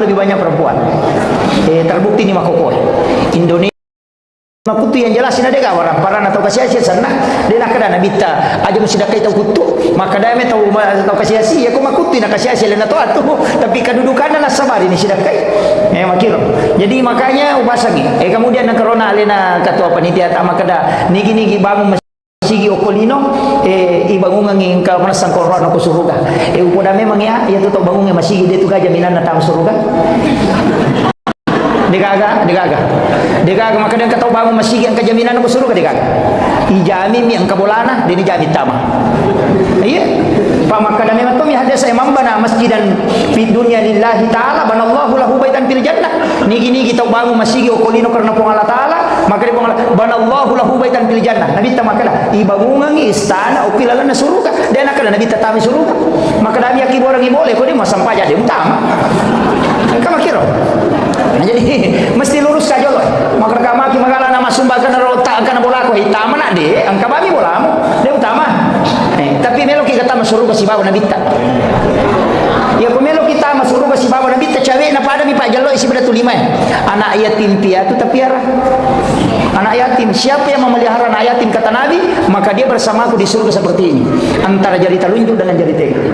lebih banyak perempuan. Terbukti ni makoko. Indonesia makutu yang jelas ini ada orang paran atau kasih sana dia nak kada nabita aja mesti dak tahu kutu maka dia tahu kasih ya ko makutu nak kasih lena tu tapi kedudukan lah sabar ini sidak kai makiro jadi makanya ubasangi kemudian nak corona lena ketua panitia tama kada nigi bangun sigi okolino ibangun nging ka manasang corona ko suruga upoda memang ya tu bangun masigi dia tu ga jaminan na tahu suruga Degaga maka dia kata bangun masjid yang kejaminan aku suruh ke degaga ijami mi ang kabolana dini jami tama iya maka dan memang tu mi hadis imam bana masjidan fi dunya lillahi taala banallahu lahu baitan fil jannah nigi kita bangun masjid okolino karena pong Allah taala maka dia pong banallahu lahu baitan fil jannah nabi tamakala ibangun istana ukilala na suruh ka dan akala nabi tatami suruh ka maka nabi aki orang ibole ko di masampa jadi utama kamu kira nah, jadi mesti lurus saja loh. Maka kama ki magala nama sumba kana rota kana bola ko hitam na de ang kabami bola mo de utama tapi melo ki kata masuru ka si baba na bitta ya ko melo kita masuru ka si baba na bitta cawe na pada mi pajalo isi pada tulima anak yatim piatu tapi arah anak yatim siapa yang memelihara anak yatim kata Nabi maka dia bersamaku di surga seperti ini antara jari telunjuk dengan jari tengah.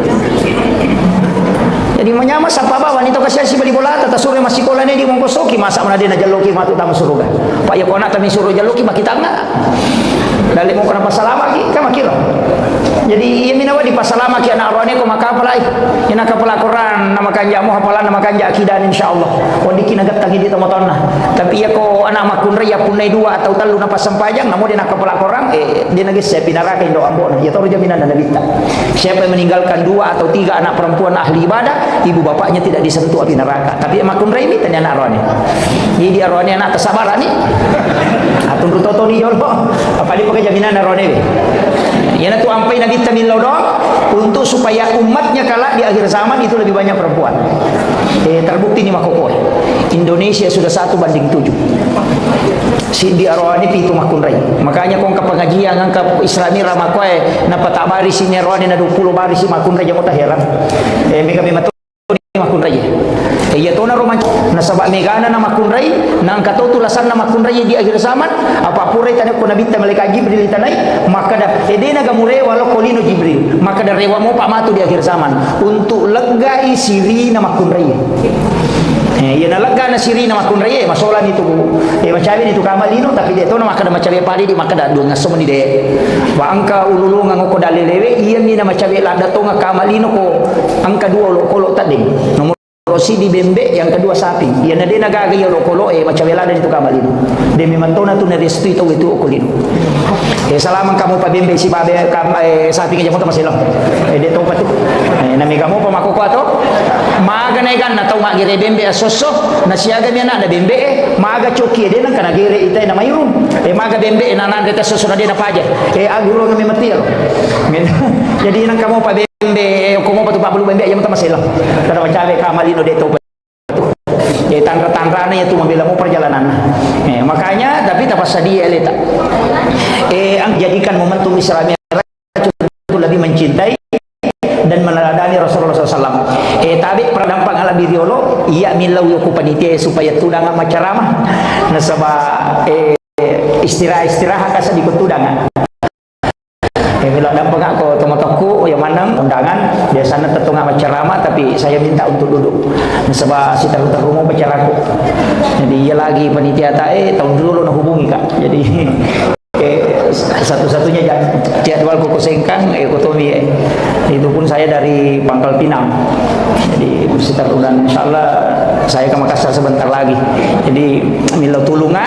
Jadi menyama sapa bawa wanita kasih si beli bola tata suruh masih kola ni di mongkosoki masa mana dia na jaloki matu tama suruh kan pak ya kona kami suruh jaloki mak kita enggak dari mau kena pasalama ki kama kira jadi iya minawa di pasalama ki anak rohani ko maka apalai ina kapala Quran nama kanja mu hafalan nama kanja akidah insyaallah wandiki nagat tagi di tomotonna tapi ya ko anak makun ya punai dua atau telu na pasampajang namun dia nak kapala Quran dia nagis saya pinaraka indo ambon ya tahu jaminan dan nabita siapa yang meninggalkan 2 atau 3 anak perempuan ahli ibadah ibu bapaknya tidak disentuh api neraka tapi makun raimi tanya anak rohani jadi rohani anak tersabar ni atun rutoto ni jolo apa dia pakai jaminan rohani ya tu ampai nabi tamillo dong untuk supaya umatnya kala di akhir zaman itu lebih banyak perempuan terbukti ni makoko Indonesia sudah 1 banding 7 si di rohani pitu makun rai makanya kong pengajian angka islami ramakoe na patabari si rohani na 20 bari si makun rai jangota heran kami makun rai iya to na roman nasaba megana na makun rai nang katutulasan na makun rai di akhir zaman apa purai tanak ko nabita malaikat Jibril tanai maka da edena gamure walo kolino Jibril maka da rewa mo pamatu di akhir zaman untuk legai siri na makun rai ya nalaga na siri na makun rai masola ni tu macawi ni tu kamalino tapi dia to na maka da macawi pali di maka da do ngasom ni de wa angka ululungan ko dalelewe iya ni na macawi lada to nga kamalino ko angka 2 lo kolo tadi nomor rosi di bembe yang kedua sapi ya na de nagaga yo lokolo macam welada itu kamalino de memantona tu na restu itu okolino salaman kamu pa bembe si babe sapi ke jamu ta masilo de to patu na mi kamu pa makoko ato maga na ikan na tau magire bembe asoso na siaga mi na bembe maga choki de na kana gire ita na mayrum maga bembe na na de soso na de na paja aguro ngami matil jadi nang kamu pa bembe komo patu pa bulu bembe jamu ta masilo kada macabe kamalino de to tangga-tangga itu membela mau perjalanan makanya tapi tak pasal dia leta ang jadikan momentum Islamnya itu lebih mencintai dan meneladani Rasulullah SAW tapi perdampak ala biriolo iya milau yoku panitia supaya tudang macaramah nasaba istirahat kasa di kutudangan bila dampak aku tomotoku yang mana undangan biasanya tetungga ceramah tapi saya minta untuk duduk sebab si tahu mau bicaraku jadi ia lagi panitia tahun dulu nak hubungi kak jadi satu-satunya jadwal kuku sengkang ekonomi itu pun saya dari Pangkal Pinang jadi sekitar bulan insyaallah saya ke Makassar sebentar lagi jadi milau tulunga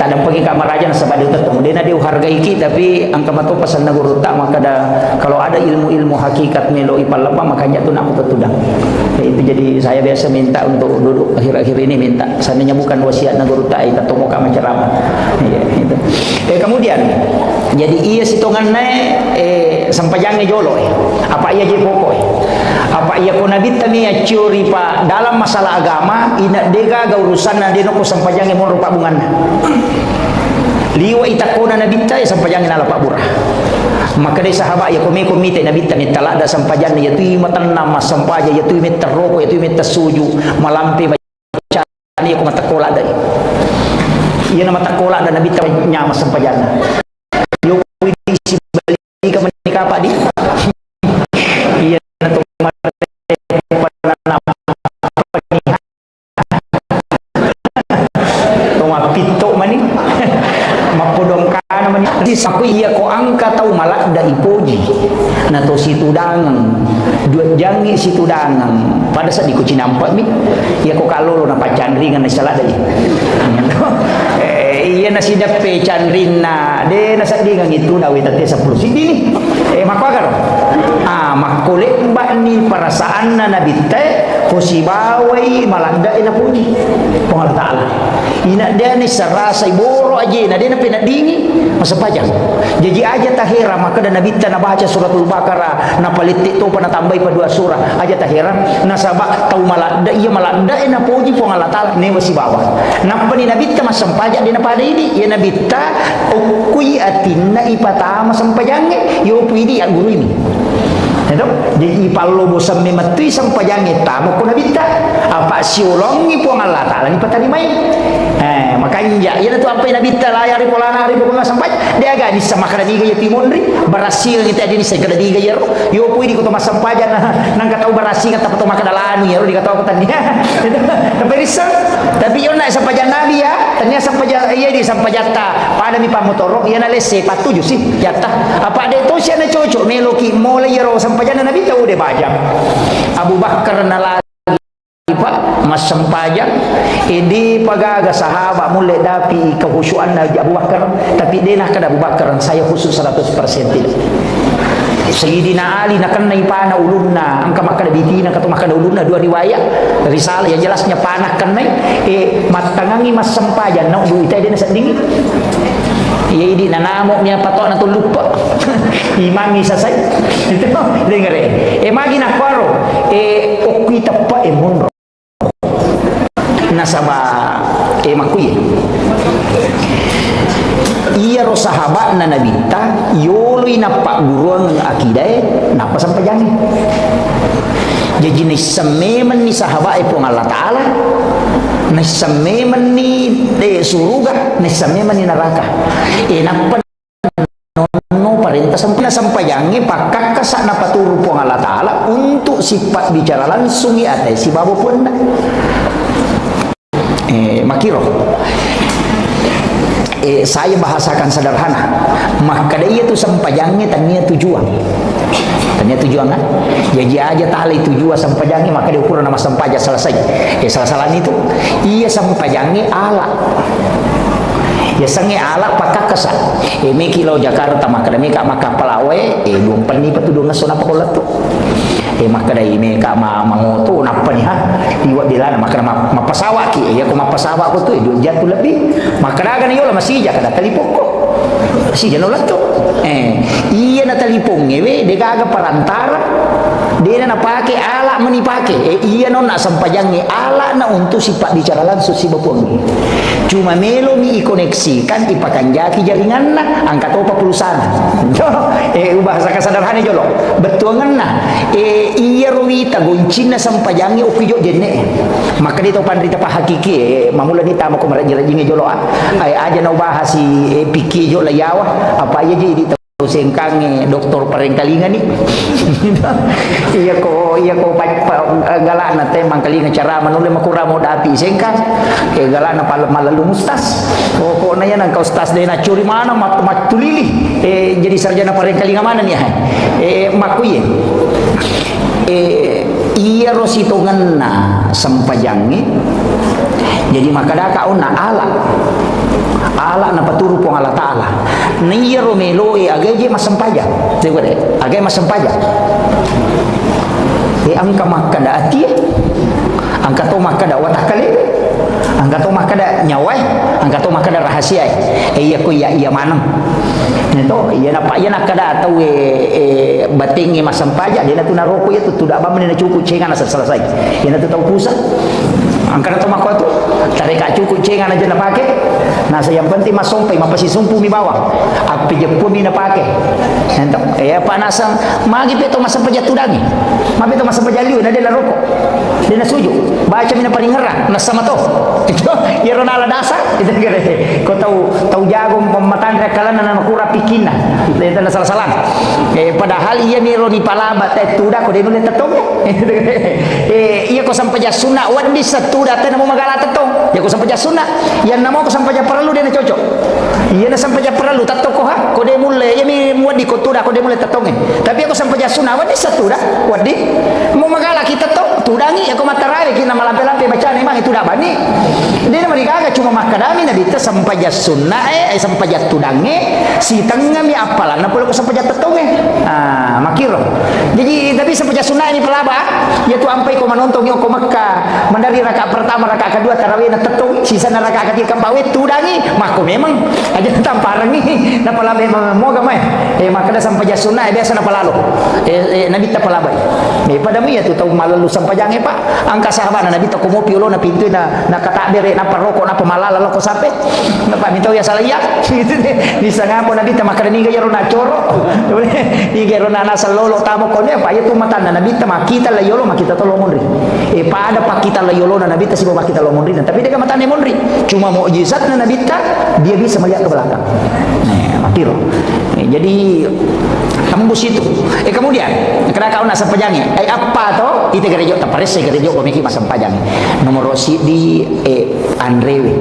tadang pergi kamar raja nasabah dia tetap dia nak dihargai kita tapi angka matu pasal naguru tak maka kalau ada ilmu-ilmu hakikat melo ipal lepa makanya tu nak tutudang itu jadi saya biasa minta untuk duduk akhir-akhir ini minta seandainya bukan wasiat naguru tak kita tomo kamar ceramah itu kemudian jadi iya sitongan sampajang jolo apa iya je pokok apa iya ko nabi tami curi pa dalam masalah agama ina dega ga urusan na dino ko sampajang mo rupa bungan liwa itakona nabi tay sampajang na pak burah maka dari sahabat ya komite Nabi tani talada sampajan ya tu matanam sampaja ya tu meteroko ya tu metersuju malampi baca ni ko matakola dai iya nama takola dan Nabi tanya sampajan yo isi bali ka menika pak di iya to pito mani mapodong kana mani di saku iya ko angka tau malak da ipoji na to situ dangang dua jangi situ dangang pada saat di kuci nampak mi iya ko kalolo na pacandringan na salah dai iya na sidape candrina de na sadingang itu dawe tate 10 sidi ni makagar makulit mbak ni perasaan na nabite kusibawai malanda ina puji Allah Ta'ala ina dia ni serasa iboro aja na dia na pinadingi masa pajang jadi aja tahira maka dan nabi na baca suratul Baqarah na palitik tu pana tambah pa dua surah aja tahira na sabak tau malanda iya malanda ina puji po Allah Ta'ala ne wasibawa napa ni nabi ta masampaja dia na pada ini ya nabi ta ukui atinna ipatama sampajange yo puidi ang guru ini jadi ipalo bosam mematui sampajange tamu ko nabita apa siulongi po Allah Ta'ala ni patani mai makanya ya tu apa nabita layari polana hari ko sampai dia agak di sama kada diga ya timondri barasil kita di sa kada diga ya yo pui di ko masampajan nang katau barasil kata pato makadalanu ya di katau katan dia tapi risal tapi yo na sampajan nabi ya tanya sampajan iya di sampajata pada mi pamotorok ya na lese patuju sih jatah apa de to sia na cocok meloki mulai ya ro sampajan nabi tahu de bajang Abu Bakar na lagi pak mas sampajan ini pagaga sahabat mulai dapi kehusuan Nabi Abu Bakar tapi dia nak kada Abu Bakar saya khusus 100% tidak Sayyidina Ali nak kena ipana ulunna angka makan bitina kata makan ulunna dua riwayat risalah yang jelasnya panah kena matangangi mas sampajan nak duit dia nak dingin iya ini nanamoknya patok na lupa imangi sasay itu dengar magi nak paro okui tapa monro nasaba makuye iya ro sahabat na nabita yului napa guruan akidah napa sampajangi jadi ni sememen ni sahabat pun Allah Ta'ala ni sememen ni de surga ni sememen ni neraka napa no perintah sampajangi pakak kasak napa turu pun Allah Ta'ala untuk sifat bicara langsung ya ate si babu pun makiro saya bahasakan sederhana maka dia itu sampajangnya tanya tujuan kan jadi aja tali tujuan sampajangnya maka dia ukuran nama sampaja selesai salah-salah itu iya sampajangnya ala ya sange ala pakak kesak meki lo Jakarta maka meka maka pelawe dong peni petudung ngasona pakolat tu maka dai meka mangoto napa ni iwat dilana maka mapasawa ki ya ko mapasawa ko tu jatuh lebih maka daga ni yola masih kada telipong ko si jano lato iya na telipong ngewe de kaga perantara dia na pake ala menipake iya non na sampajangi ala na untuk sifat bicara langsung si bapong cuma melo mi koneksikan ipakanjaki jaringan na angkat opa pulsana bahasa kesadaran jolo betul na iya ruwita goncin na sampajangi ukijo jenne maka dito pandrita pa hakiki mamula ni tama ko marajirajinge jolo ay aja na bahas si piki jolo yawa apa aja di sengkang doktor parengkalingan ni iya ko galana temang kalingan cara manule makura mo dapi sengkang galana malalu mustas ko na yan ang kaustas de na curi mana matulili jadi sarjana parengkalingan mana ni makuye iya rositongan na sampajangi jadi makadaka una ala na paturu pong Allah Ta'ala niya romelo agay masampaja agay masampaja angka makada ati angka to makada watakale angka to makada nyawai angka to makada rahasia iya ko iya manam itu iya nak kada atau batingi masam pajak dia tu naroko itu tidak apa menina cukup cengan selesai dia tu tahu pusat angkana tu mako tu tarik cukup cengan aja nak pakai nah yang penting mas sompai mapasi sumpu mi bawah api je pun mi nak pakai ento panasan magi peto masam pajak tudangi mapi to masam pajak liu na dia naroko dia na suju baca mina paling ngerang nas sama to itu ya ronala dasar itu kira kau tahu jago mematang rekalan na makura pikina itu na salah-salah padahal ia ni roni palaba tuda ko dia nulit tetong iya ko sampai jasuna wan di setuda teh namo magala tetong ya ko sampai jasuna yang namo ko sampai perlu dia na cocok iya na sampai perlu tetong ko ha ko dia mulai ya mi muat di ko tuda ko dia mulai tetong tapi aku sampai jasuna wan di setuda wadi mau magala kita tetong tudangi ya ko matarawe kina malampe-lampe bacaan memang itu dah bani dia mereka agak cuma makadami nabi itu sampai jasuna sampai jatudange si tengah mi apalan na pula ko sampai jatutonge makiro jadi tapi sampai jasuna ini pelaba ya tu ampai ko manontong yo ko Mekah mandari rakaat pertama rakaat kedua tarawih na tetong sisa na rakaat ketiga pawe tudangi mako memang aja tamparangi na pala memang mo gamay makada sampai jasuna biasa na palalo nabi ta palaba pada mi ya tu tahu malalu sampai jange pak angka sahabat nabi ta ko mo piolo na pintu na katakbir na paroko na pamalala lo ko sampai na pa mintaw ya salaya bisa ngapo nabi ta makada ni gayaro na choro ni gayaro na nasa lolo tamo ko ne pa itu mata na nabi ta makita la yolo makita to lomonri pada pakita la yolo na nabi ta sibo makita lomonri tapi dia mata ne monri cuma mukjizat na nabi ta dia bisa melihat ke belakang makiro jadi kamu situ kemudian kena kau nak sampajangnya apa to itu gerejo ta parese gerejo ko miki masampajang nomor si di Andrewe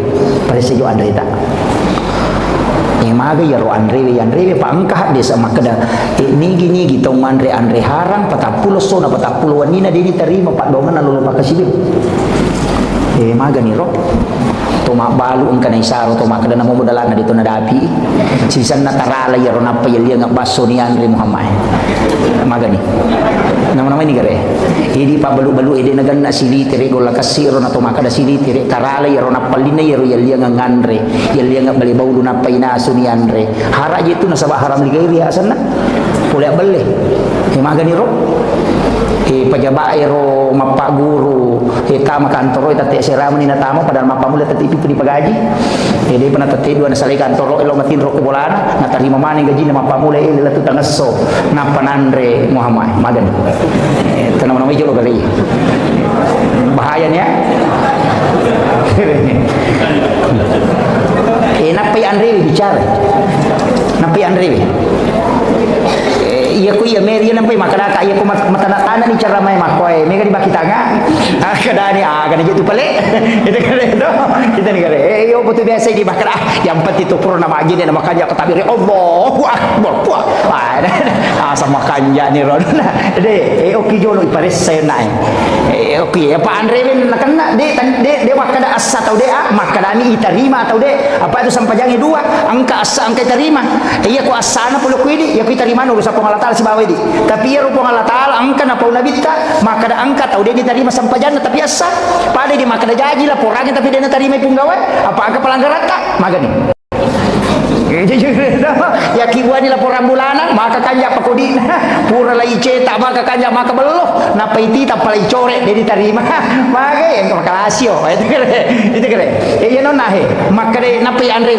parese jo Andre ta maga ya ro Andrewe pa angkah desa makada nigi tong Andre harang 40 sona 40 wanina dia diterima pak dongan lalu pak kasibin maga ni ro to mak balu ang kanay saro to makada na momodalan na dito na dapi sisan na tarala ya ro napa yel nga baso ni Andre Muhammad magani nama-nama ini gare idi pa balu-balu ide nagan na sili tire gola kasiro na to makada sili tire tarala ya ro napa lina ya ro yel nga ngandre yel nga balibaw lu napa inaso ni Andre hara itu na sabah haram ligay riasan na pulya beli magani ro pajabae ro mapa guru tama kantoro tate serama ni natamo padahal mapa mula tati pitu di pagaji dia pernah tati dua nasali kantoro elo matin ro kubolana natarima mani gaji na mapa mula ila tu tangaso na panandre Muhammad magan tanam-nama ijo lo kali bahayanya napai Andre bicara napai Andre iya ku iya meri nampai makadaka iya ku matana ni cara mai makoy mega di baki tanga kadani kana gitu pale itu kan itu kita ni kare yo betul biasa di bakara yang penting itu purna maji dan makanya ketabir Allahu akbar sama kanja ni rodna de oki jolo ipares saya naik oki apa Andre ben nakana de makada asa atau de makadani iterima atau de apa itu sampajangi dua angka asa angka terima iya ku asana puluh kuidi ya ku terima nu sa pengalatan si bawa di tapi ya rupa Allah Ta'ala angka na pau nabi ta maka da angka tau dia diterima sampajan tapi asa pada di maka da jaji laporannya tapi dia terima punggawa apa angka pelanggaran tak magani ya kibuan laporan bulanan maka kanya pakudi pura lai cetak maka kanya maka beloh napa iti tak palai corek dia diterima maka yang kelasio itu kere ya non nahe maka de napa Andre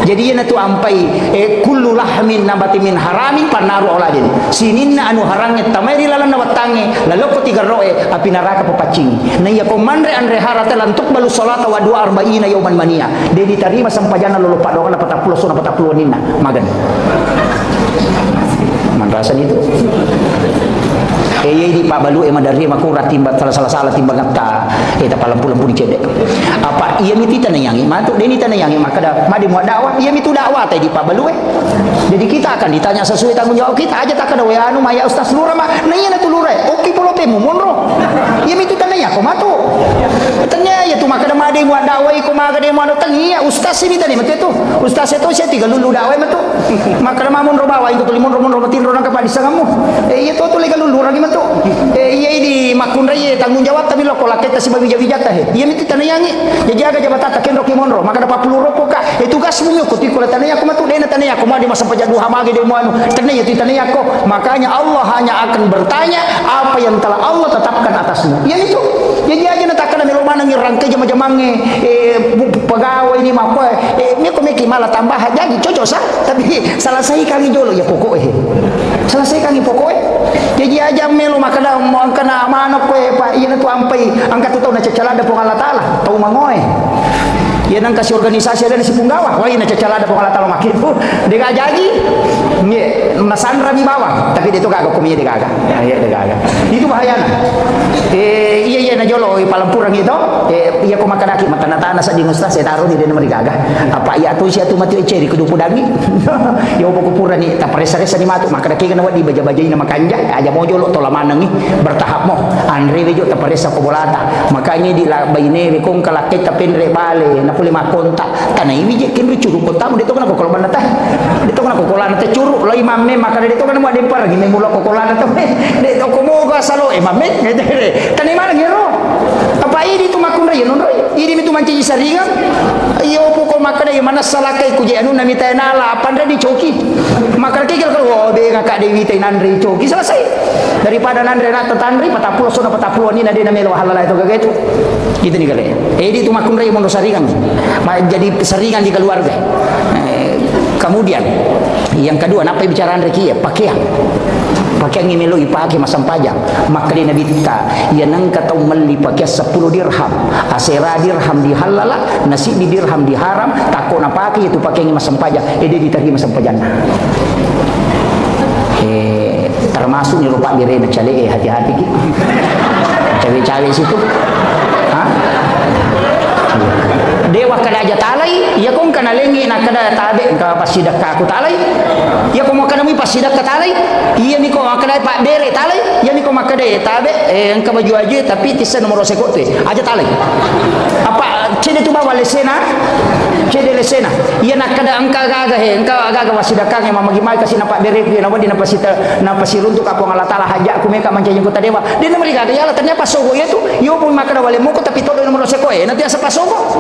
jadi ya tu ampai kullu lahmin nabati min haramin panaru oladin sininna anu harangnya tamai lalan nawatange lalu ko tiga roe api neraka pepacing na ya komandre Andre harata lantuk balu salata wa dua arba'ina yauman mania dia diterima sampajana lolo padongan 40 40 nina magan mandrasan itu di Pak Balu dari makura timbat salah timbang ta eta palampu-lampu dicedek apa iya miti tanayangi matuk deni tanayangi maka da madi mu dakwah iya mitu dakwah tadi Pak Balu jadi kita akan ditanya sesuai tanggung jawab kita aja tak ada we anu maya ustaz lura mah nanya tu lura oke polo temu monro iya mitu tanaya ko matu tanya ya tu maka da madi mu dakwah ko maga dia mau tangi ya ustaz sini tadi matu itu ustaz itu saya 3 lulu dakwah matu maka mamun robawa itu limun romatin orang kepada sangamu iya to lega lulu lagi matu iya di makun raya tanggung jawab tapi lo kolak kita sebagai wijata iya miti tanayangi ya jaga jabatan taken roki monro maka dapat peluru poka itu gas bumi ko ti ko tanaya ko matu dena tanaya ko di masa pajadu hamagi de mo anu tanaya itu tanaya ko makanya Allah hanya akan bertanya apa yang telah Allah tetapkan atasmu ya itu jadi aja natakan na mana ngirangke jama-jamange pegawai ini mah ko ko meki malah tambah jadi cocok sah tapi selesai kami dulu ya pokok selesai kami pokok jadi aja melu makana mo kana mana ko pa iya tu ampai angkat tu na cacalada po Allah taala tau mangoe ya nang kasih organisasi ada di Sipunggawa wah ina cacalada po Allah taala makin de gajaji ye nasandra mi bawang tapi dia tu kagak kumia de kagak ya de kagak itu bahayana iya na jolo palampurang itu iya ko makanaki matana-tana sa di ustaz saya taruh di dena mereka kagak apa ya tu sia tu mati ceri kudu pudangi ya opo kupura ni ta presa-resa ni matu makanaki kana wadi baja-baja ina makanja aja mo jolo tola manang ni bertahap mo andre bejo ta presa ko bolata makanya di baine kong kalakit ta penre bale na puli makonta tanai wije kin curu kota mo dito kana ko kolban ta dito kana ko kolana ta curu lo imamne makana dito kana mo dempar gini mulo ko kolana ta dito ko mo ga salo imamne tanai mana gero apa ini tu makun raya non raya ini itu manci saringan iyo pukul makana mana salakai ku je anu nami tainala pandra di coki makar kikil kalau de kakak dewi tainandri coki selesai daripada nandre na tetandri 40 sona 40 ni nade na melo halala itu kayak itu gitu nih kali itu makun raya mono saringan jadi saringan di keluarga kemudian yang kedua apa bicaraan reki ya pakaian yang melo ipake masam pajang maka di nabi kita ya nang katau meli pakai 10 dirham asera dirham dihalala nasi di dirham diharam takut napake itu pakai masam pajang dia diterima masam pajang termasuk ni lupa dire na cale hati-hati ki cawe-cawe situ dewa kada aja talai ya kong kana lengi na kada tabe ka pasidak ka aku talai ya kong kana mi pasidak ka talai iya mi ko kada pak dere talai ya mi ko makada tabe engka baju aja tapi tisen nomor seko tu aja talai apa cede tu bawa lesena cede lesena iya nak kada angka gaga engka gaga pasidak ka mama gimai kasi na pak dere dia na wadi na pasita na pasirun tu ka ko ngala tala haja ku meka manca kota dewa dia na mereka ya la ternyata pasogo ya tu yo pun makada wale moko tapi todo nomor seko nanti asa pasogo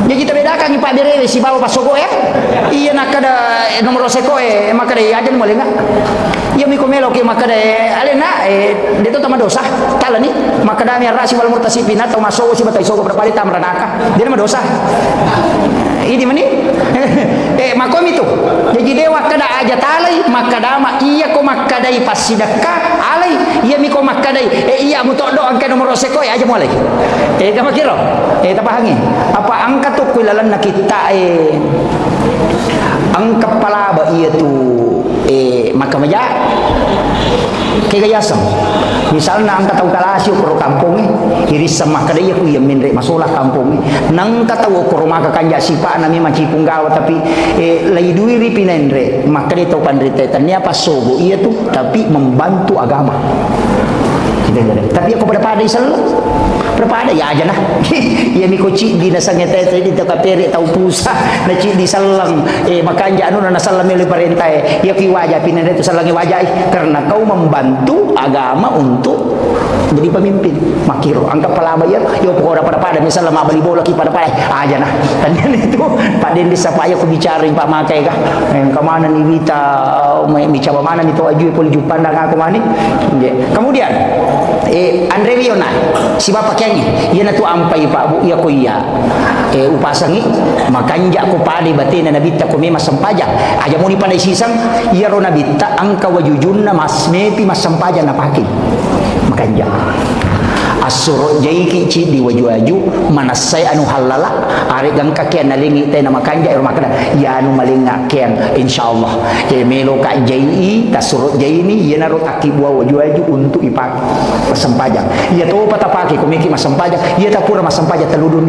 ya kita bedakan ni Pak Dire si bawa pasogo ya iya nak kada nomor seko maka deh aja boleh enggak ya mi komelo ke maka deh alena deto tama dosa tala ni maka dah mi rasi wal murtasifin atau masogo si batai sogo berpali tamranaka dia nama dosa ini mani makom itu jadi dewa kada aja talai maka dama iya ko maka dai pasidaka alai iya mi ko maka dai iya mutodo angka nomor seko aja mulai kama kiro tapahangi apa angka tu kuilalan na kita ang kepala ba iya tu maka maja kegayasam misalnya ang kataw kalasyo kuro kampung iris sama kadaya ku iya minre masolah kampung nang kataw kuro maka kanja sipa nami macipung gawa tapi lay duiri pinenre maka dito pandrite tanya pasogo iya tu tapi membantu agama tapi aku pada isal berapa ada ya aja nah ya mi koci di nasangnya tete di takapere tau pusa na ci di salang makanya anu na salam le parentai ya ki wajah pinane itu salangi wajah karena kau membantu agama untuk jadi pemimpin makiro angka palaba ya yo pokora pada misalnya mabali bola ki pada aja nah tanya itu Pak Dendi sapa ya ku bicarain Pak Makai kah ke mana ni Wita mi coba mana ni to aju pun jupandang aku mani kemudian Andre Wiona si bapak kayaknya iya na tu ampai pak bu iya ko iya upasangi makanja ko pali batina nabita ko memang sempajang aja mo ni panay sisang iya ro nabita angka wajujunna mas mepi mas sempajang na pakin makanja asuro jaiki ci di waju-waju manasay anu halala ari gang kakian nalingi tay na makanja iro makana ya anu malinga kian insyaallah melo ka jai tasuro jai ni ya naro akibwa waju-waju untuk ipak masempajang ya to patapake kumiki masempajang ya tapura masempajang teludun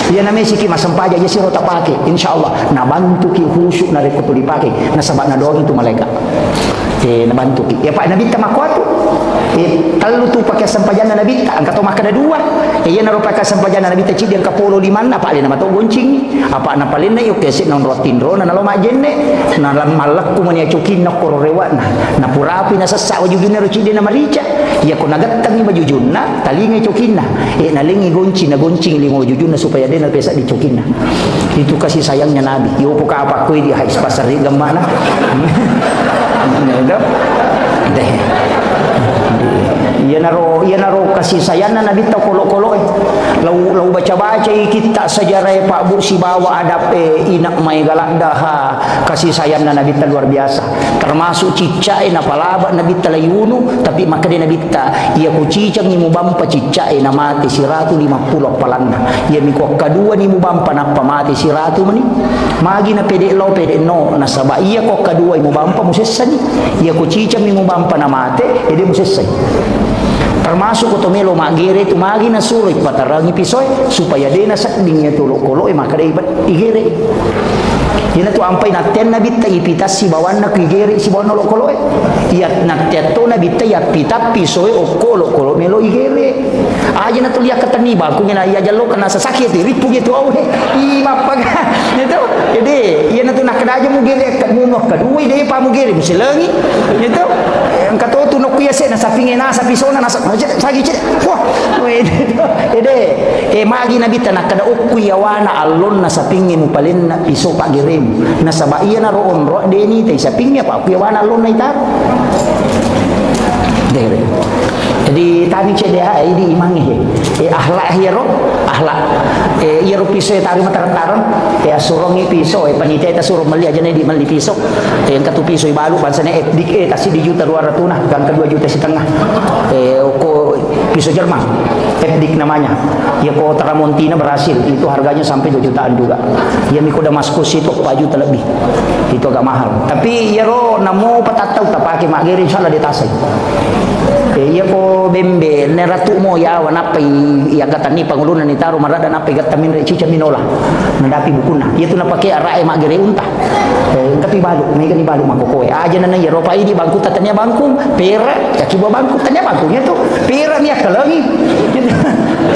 ya na mesiki masempajang ya siro tapake insyaallah na bantu ki khusyuk na rekutu dipake na sabak na doang itu malaikat nabantu ki ya pak nabi tamakwatu kalau tu pakai sempajana nabi angkat to makada dua iya na rupa ka sampajana nabi taci dia kapolo liman apa ali nama to goncing apa na palin na yo kesit non rotin ro na lo majenne na malak ku mania cukin na kororewa na purapi na sasa wajuduna ro cide na marica iya ko nagatang ni bajujunna talingi cukinna nalingi na goncing limo wajuduna supaya dia na pesa di cukinna. Itu kasih sayangnya nabi. Yo ko ka apa ko di hais pasar di gamana. Deh. Iya naro kasih sayangnya nabi tau kolok-kolok lau baca-baca kita sejarah Pak Bursi bawa adab inak mai galak daha kasih sayangnya nabi ta luar biasa termasuk cicai na palaba nabi ta layunu tapi maka dia nabi ta ia ku cicang ni mubampa cicai na mati 150 palanna ia mikok kadua ni mubampa na pamati 100 mani magi na pede no na saba ia kok kadua ni mubampa musessani ia ku cicang ni mubampa na mate ede musessai termasuk kotomelo magere tu magi na sulit patarangi pisoy supaya dia na sakdingnya tulok-kolok maka dia ibat igere Ina tu ampai naten nabi ta ipitas si bawan na kigeri si bawan lo kolo iya naten to nabi ta ya pita pisoe o kolo melo igere aja na tu liya katani ba ku ngena iya jalo kana sasakit ripu gitu au i mapaga itu jadi iya na tu nakada aja mugere kadmuno kadui dei pa mugere musilangi itu kato tu no kuya se na sapinge na sa pisona na sagi ce wah ede magi nabi ta nakada o kuya wana alon na sapinge mu palen na piso pa gere nasa baiya na roon ro deni tay sapingnya pa kuyawan alon na itar dere jadi tadi cedea ini imangi ahlak hero ahlak hero piso tari mataran surongi piso panitia ta suruh meli aja di meli piso yang katu piso balu bansane dik tasi di juta 200 nah kan ke 2 juta setengah ko piso Jerman dik namanya ya ko Tramontina berhasil itu harganya sampai 2 jutaan juga ya miko Damaskus itu 4 juta lebih itu agak mahal tapi ya ro namo patatau tak pakai magere insyaallah ditasai iya ko bembe ne ratu mo ya wana pai ya gatani pangulunan ni taru marada na pai gatamin re cica minola nandapi bukuna itu na pakai arae magere unta tapi balu mai kan balu makokoe aja na ya ropa ini bangku tatanya bangku pera ya kibo bangku tanya bangkunya tuh pera ni akalangi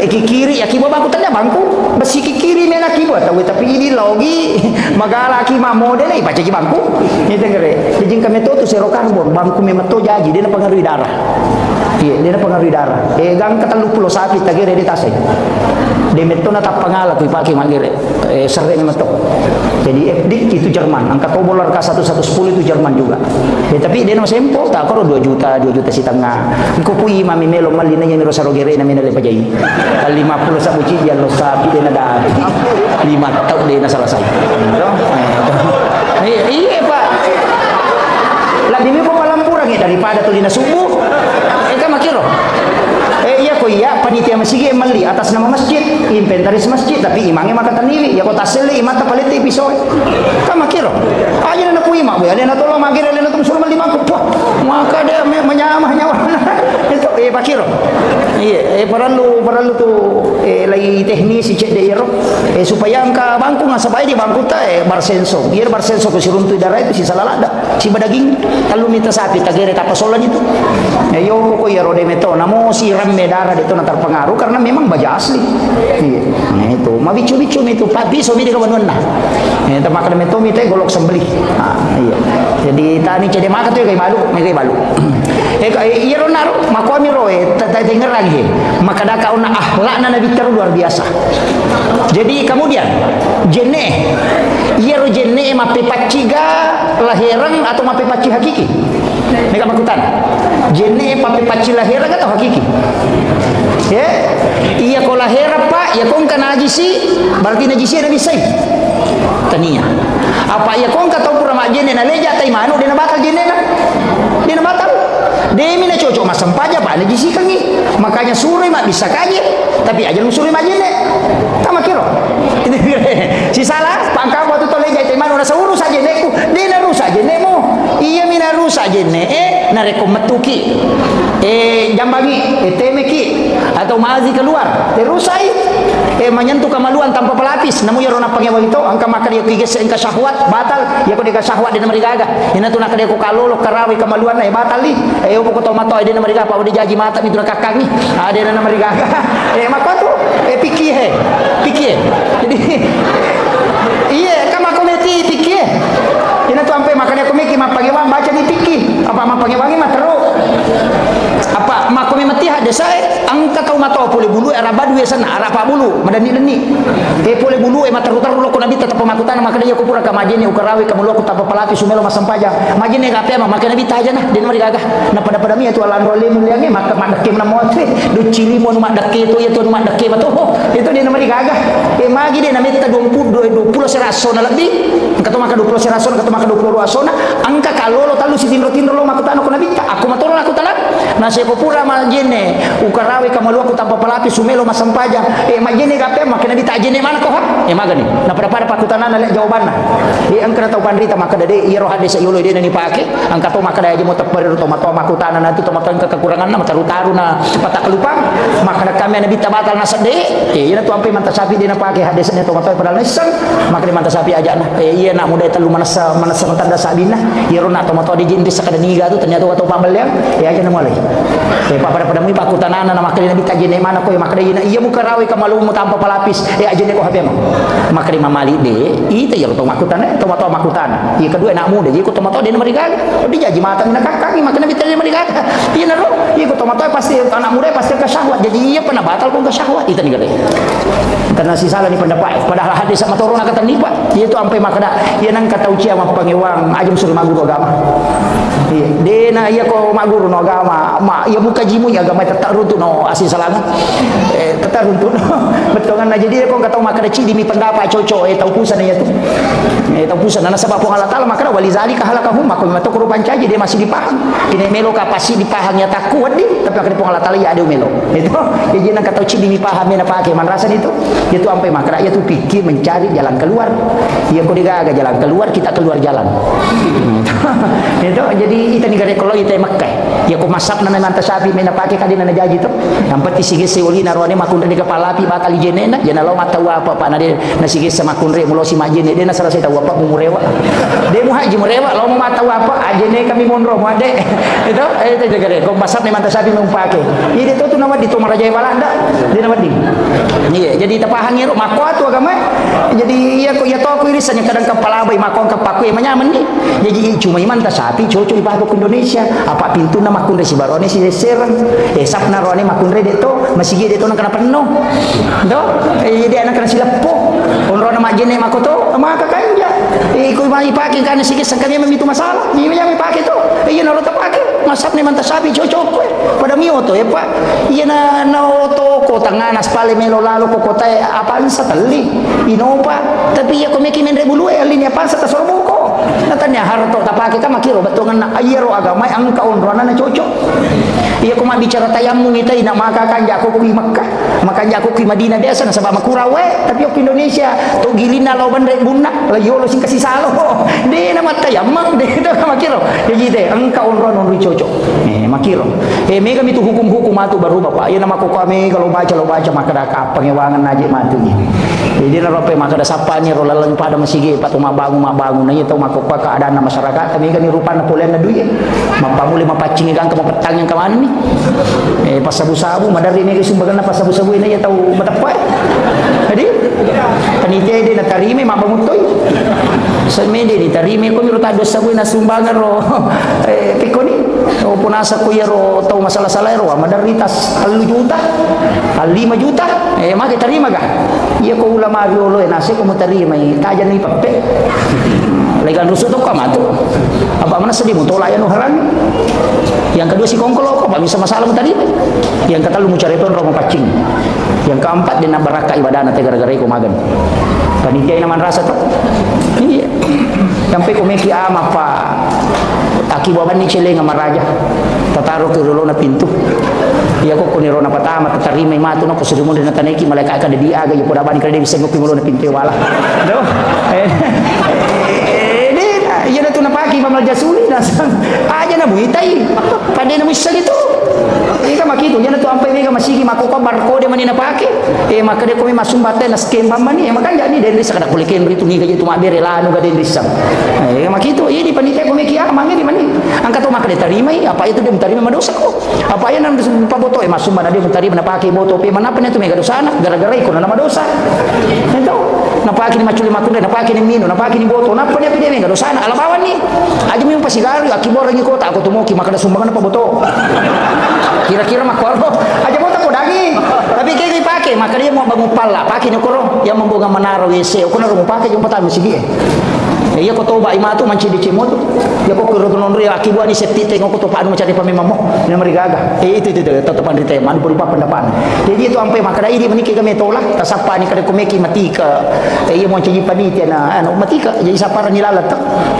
kiri ya kibo bangku tanya bangku besi kiri mena kibo tapi ini logi magala ki mamode nei baca ki bangku ni tengere dijing kami tu sero karbon bangku memeto jaji dia na pengaruhi darah iya dia na pengaruhi darah gang katalupulo sapi tagere di tasay dia meto na tapangala tu ipaki magere sering meto jadi FD itu Jerman angka tobolar ka 1110 itu Jerman juga tapi dia no sempo tak karo 2 juta setengah ko pui mami melo malina yang miro sarogere na minale pajai 50 sabuci dia lo sapi dia na da 5 tahun dia na selesai iya Pak lebih mi palampurang daripada tulina subuh kan makiro iya ko iya panitia masjid mali atas nama masjid inventaris masjid tapi imangnya maka taniri ya kota seli mata paliti pisau kan makiro aja na pui mak ya na tolong magire na tum suruh mali mangku maka dia menyamah nyawa itu pakiro iya perlu tu lagi teknis cek de ero supaya angka bangku ngasa bae di bangku ta barsenso biar barsenso ko siruntu darah itu si salalada si badaging talu mita sapi tagere tapasolan itu yo ko yero de meto namo si ramme darah itu na terpengaruh karena memang baja asli iya nah itu mabicu-bicu itu papi so mi de kawanun nah eta maka de meto mite golok sembelih iya jadi tani cede maka tu kay malu iro naro makwami roe denger lagi maka da kauna akhlakna nabi ter luar biasa jadi kemudian jenne iro jenne mape paciga lahiran atau mape paci hakiki mereka makutan jenne mape paci lahiran atau hakiki ya iya ko lahiran pak ya kong kana najisi berarti najisi ada bisa tania apa ya kong ka tau pura mak jenne na leja tai manu dina batal jenne na dina batal demi na cocok masam paja pak najisi kangi makanya suri mak bisa kaje tapi aja lu suri mak jenne tama kiro si salah pangka waktu to leja tai manu na sauru saja neku dina rusa jennemu iya mina rusa jenne na rekom metuki jambangi temeki atau mazi keluar terusai menyentuh kemaluan tanpa pelapis namun ya rona pangewa itu angka maka dia kiges engka syahwat batal ya ko dia syahwat dina marigaga ina tu nak dia ko kalolo karawi kemaluan batal li upo ko tomato dina marigaga pa di jaji mata mi dura kakak ni ada dina marigaga maka tu Iya, kan aku meti pikir. Ina tu ampe makanya aku mikir mapangiwang baca di pikir. Apa mapangiwangi mah teruk. Apa makome mati hade saya angka kau matau pole bulu era badu sana ara pa bulu madani deni. Pole bulu mataru-taru lo nabi tetap pemakutan maka dia kupura ka majene ukarawi kamu lo tapa palapi sumelo masampaja. Majene ka apa maka nabi taja nah den mari gagah. Na pada mi itu alan role muliange maka madake na motre do cili mo madake itu ya tu madake bato. Itu den mari gagah. Magi den namita 20 seraso na lebih. Kato maka 20 seraso kato maka 20 asona angka kalolo talu si tinro lo makutano ko nabi aku matoro aku talak. Na siya pura majene ukarawi kamalu aku tanpa palapi sumelo masampaja majene gape maka nabi tajene mana ko ha magani na pada pakutanan na jawaban na di angka tau pandrita maka dade iro hadis yulo dia ni pake angka to maka daya mo tapper to mato makutanan nanti to makan kekurangan na mataru-taru na patak lupang maka kami nabi tabatal na sade ina to ampe mantasapi dia na pake hadisnya to mato padal nesan maka di mantasapi aja na iya nak muda telu manasa tanda sabina iro na to mato di jindis sakada niga tu ternyata wato pambaliang ya aja na mulai pada mui pakutanana na makali nabi tajene mana ko makali na iya muka rawi kamalu mo tanpa palapis ajene ko habe mo makali mamali de ite yo to makutana to makutana iya kedua nak muda iya ko to de meriga di jaji mata mina kakak makali nabi tajene meriga iya na ro iya ko to pasti anak muda pasti ke syahwat jadi iya pernah batal ko ke syahwat itu ni gade karena si salah ni pendapat padahal hadis sama torona kata nipa iya tu ampai makada iya nang kata uci ama pangewang ajum suruh maguru agama iya dena iya ko maguru no agama ya buka jimu ya agama tetap runtuh no asin salama tetap runtuh no betul kan jadi kau kata maka ada cidi mi pendapat cocok tahu pusan ya tu tahu pusan nana sebab Allah taala maka wali zalika halakahum maka memang tu rupan caji dia masih dipaham ini melo kapasi dipaham ya tak kuat di tapi akan Allah taala ya ada melo itu jadi nak kata cidi mi paham ya pakai man rasa itu sampai maka ya tu pikir mencari jalan keluar ya kau digaga jalan keluar kita keluar jalan itu jadi kita negara kalau kita Mekah ya kau masak nana mantas sapi mena pakai kadi nana jaji tu nampak tisige seuli narone makundre di kepala pi bakal jenena jena lo mata apa pak nade nasige sama kundre mulo si majene dia nasara saya tahu apa murewa dia mu haji murewa lo mau mata apa ajene kami monro mu ade itu jaga deh kau masak mantas sapi mau pakai ini tu nama di Tomar Raja Walanda dia nama di iya jadi tapahangi ro mako tu agama jadi iya ko ya to ko irisannya kadang kepala bai mako kepaku menyaman ni jadi cuma mantas sapi cocok ibadah ke Indonesia apa pintu nama kundre si barone si serang sapna rone makundre deto masih deto nang kana penuh do jadi anak kana silepo onro na majene makoto maka kanja ko mai pake kana sige sangkanya memitu masalah ni yang pake to iya naro to pake masap ni mantasabi cocok pada mioto ya pak iya na oto ko tanganas pale melo lalo ko kota apaan sa tali inopa tapi ya ko meki mendre bulu linya apaan sa tasorbuko natanya harto tapake ka makiro batongan na ayero agama ang kaonrona na cocok iya ko bicara tayamum itu ina maka kanja aku ki Makkah makanya aku ki Madinah desa na sabab makurawe tapi ok Indonesia to gilina lo bandre bunna la yolo sing kasih salo de na matayamum de do makiro jadi de ang kaonrona no cocok makiro mega mitu hukum-hukum atu baru bapak iya nama ko kami kalau baca maka da pangewangan aja matu ni jadi na rope maka da sapanya ro lalang pada masige patuma bangun na itu maka keadaan masyarakat kami kan rupa Napoleon na duye mapamuli mapacing kang kemapetang yang kemana ni pasabu-sabu madari ni sumbagan na pasabu-sabu ini ya tahu matapai jadi panitia dia na tarime mabangutoy sa mede ni tarime ko miro tados sabu na sumbangan ro pikoni o punasa ko yero tahu masalah-salah ro madari tas 3 juta 5 juta maka tarima ga iya ko ulama riolo nasi ko mo tarima tajan ni pape legal rusuk tu kama tu apa mana sedih mutu layan uharan yang kedua si kongkolo apa bisa masalah tadi yang kata lu mencari pun romo pacing yang keempat dia nak baraka ibadah nanti gara-gara iku magan panitia naman rasa tu iya sampai kumeki ama apa taki baban ni cele ngama raja tataruh ke rolo na pintu iya ko kuniro na patama tatarime matu no ko sudumo na taneki malaikat ka dia aga yo poda ban kredi bisa ngopi mulo na pintu wala do iya na tu napaki pamal jasuli nasang aja na buhitai pada na misal itu ika makitu iya na tu ampai mega masigi makoka barcode mani napaki maka dia ko may masumbate na scam mani maka jadi den desa kada kuliken berito ni gaji tu mabere lanu ga den desa makitu iya di panitia ko meki ama di mani angka tu maka diterima apa itu dia menerima madosa ko apa ya nang paboto masumba na dia menerima napaki boto pe manapa na tu mega dosana gara-gara iko na madosa itu napa kini maculi makunde, napa kini mino, napa kini boto, napa dia pide menga dosana alabawan ni. Aja mi pasigari akibor ngi kota aku tumoki makada sumbangan apa boto. Kira-kira makoro aja boto ko daging. Tapi kayak pakai, maka dia mau bangun pala, pakai nyokoro yang membuka menara WC, aku naruh pakai jumpa tamu segi. Ya ko toba ima tu manci di cimot. Ya ko kuro non ria akibu ani septi tengok ko to panu mencari pamemamo. Ni marigaga. Itu tatapan di teman berubah pendapat. Jadi itu ampai maka ini meniki kami tolak tasapa ni kada komeki mati ke. Iya mau ciji panitia na anu mati ke jadi sapara ni lalat.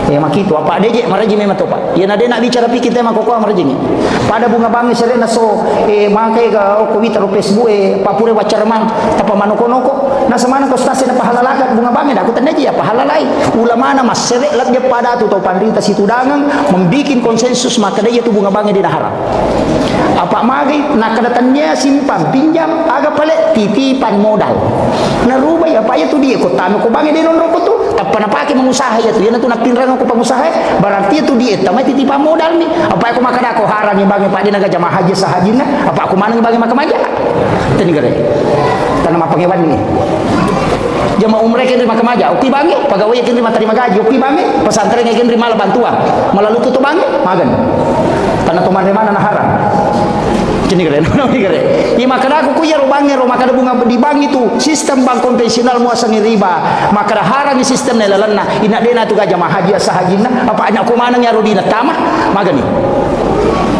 Ya makitu apa deje maraji memang to pak. Ya nade nak bicara pikir tema ko maraji ni. Pada bunga bangi serena so makai ga ko wita ro Facebook papure wacarman tapa manoko-noko. Na samana ko stasi na pahalalakat bunga bangi aku tanda ya pahalalai. Ulama na maserek lat dia pada tu tau pandita situ dangang membikin konsensus maka dia tu bunga bangi dia haram. Apa magi nak kadatannya simpan pinjam agak palet titipan modal. Na rubah ya apa ya tu dia ko tanu ko bangi dia non rokok tu apa na pakai mengusaha ya tu dia tu nak pinrang ko pengusaha berarti tu dia tamai titipan modal ni. Apa aku makan aku haram yang bangi pak dia naga jamaah haji sahajina apa aku mana bagi makan aja. Tani gare. Tanam apa ngewan ni. Jamaah umrah yang terima kemaja, uki bangi, pegawai yang terima terima gaji, uki bangi, pesantren yang terima malah bantuan, malah lu tutup bangi, magan. Karena teman mana haram. Jadi keren, ini keren. Ya maka aku kuya rubangnya, maka bunga di bank itu sistem bank konvensional muasangi riba, maka haram sistem nelalana. Ina dena tu gajah haji sahajina, apa anak kumana nyaru dina tamah, magan ni.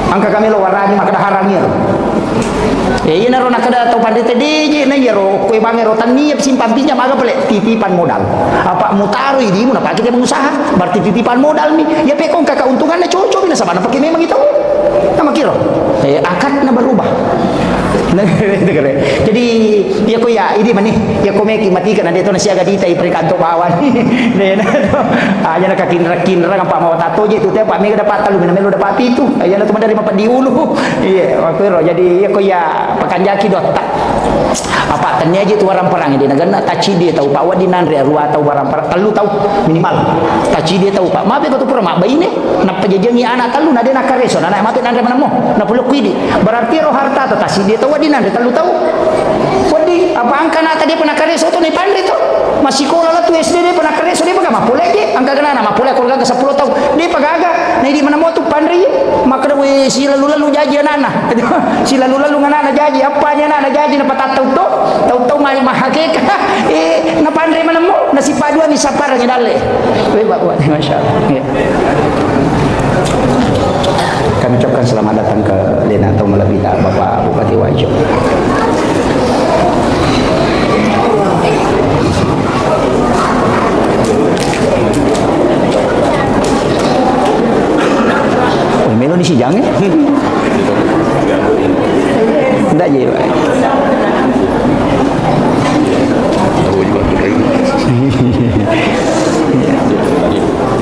Angka kami lo warani maka haramnya. Iya naro nak ada tau pandai tadi je na yaro kue bange rotan niap simpan pinjam agak pelek titipan modal. Apa mutaru ini mau nak pakai pengusaha berarti titipan modal ni. Ya pekong kakak untungannya cocok bila sama pakai memang itu. Nama kira. Akad na berubah. Jadi ya ko ya ini mani ya ko meki matikan ade to na siaga dita iprekanto bawan. Ne na to. Aja nak kinra apa mau tato je tu teh Pak Mega dapat talu melo dapat itu. Aja na tu dari mapan diulu. Iya, waktu jadi ya ko ya pakanjaki dotak. Apa tanya aja tu orang perang di negara taci dia tahu Pak wadinan ria rua tahu orang perang telu tahu minimal. Taci dia tahu Pak. Maaf ya tu perang mak bayi ni nak pejajangi anak telu nade nak kareso anak mati nade mana mo. Nak peluk kuidi. Berarti roh harta tu taci dia tahu wadinan dia telu tahu. Wadi apa angka nak tadi pernah kareso tu ni pandai tu. Masih sekolah lah tu SD dia pernah kareso dia pakai mapule je. Angka kena nama mapule keluarga ke 10 tahun. Dia pagaga. Nah di mana mo tu pandai. Maka we si lalu jaji anak. Si lalu anak jaji apanya anak jaji dapat tahu tu. Tahu-tahu mari mahakeka na pandai mana mo na si padua ni sapar ni dale we buat masyaallah ya. Kami ucapkan selamat datang ke Lena atau Malabita Bapak Bupati Wajo. Oh, melo ni si Jang eh. Ndak je Pak.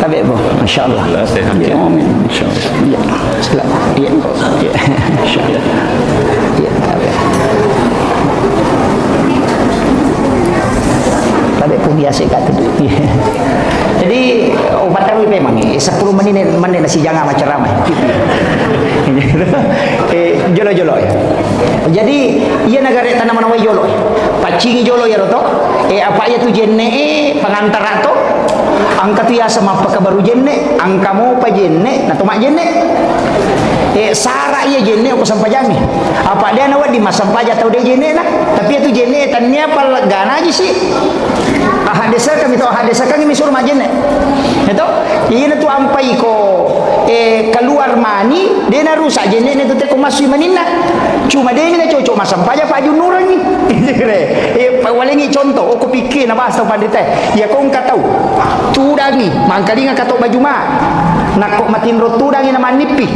Tapi apa? Masya Allah. Ya, amin. Masya Allah. Ya, selamat. Ya, ya. Masya Allah. Ya, tapi. Tapi pun biasa kata tu. Jadi obat tahu memang 10 menit nasi jangan macam ramai. Jolo-jolo ya. Jadi ia negara tanaman awal jolo. Pacing jolo ya roto. Apa ya tu jenne pengantar rato. Angka tu ya sama apa baru jenne. Angka mau apa jenne. Nah tu mak jenne. Sara iya jenne aku sampai jami. Apa dia nawat di masa sampah atau dia jenne lah. Tapi itu jenne tanya apa gana aja sih. Hadesa kami tahu hadesa kami misur majene. Itu ini tu ampai ko keluar mani dia na rusak jene itu teh ko masui manina. Cuma dia ni cocok masam paja Pak Junur ni. Walengi contoh aku pikir na bahasa pandai teh. Ya kau engkau tahu. Tudangi mangkali ngak katok baju mak. Nak kok matin rotudangi na manipi.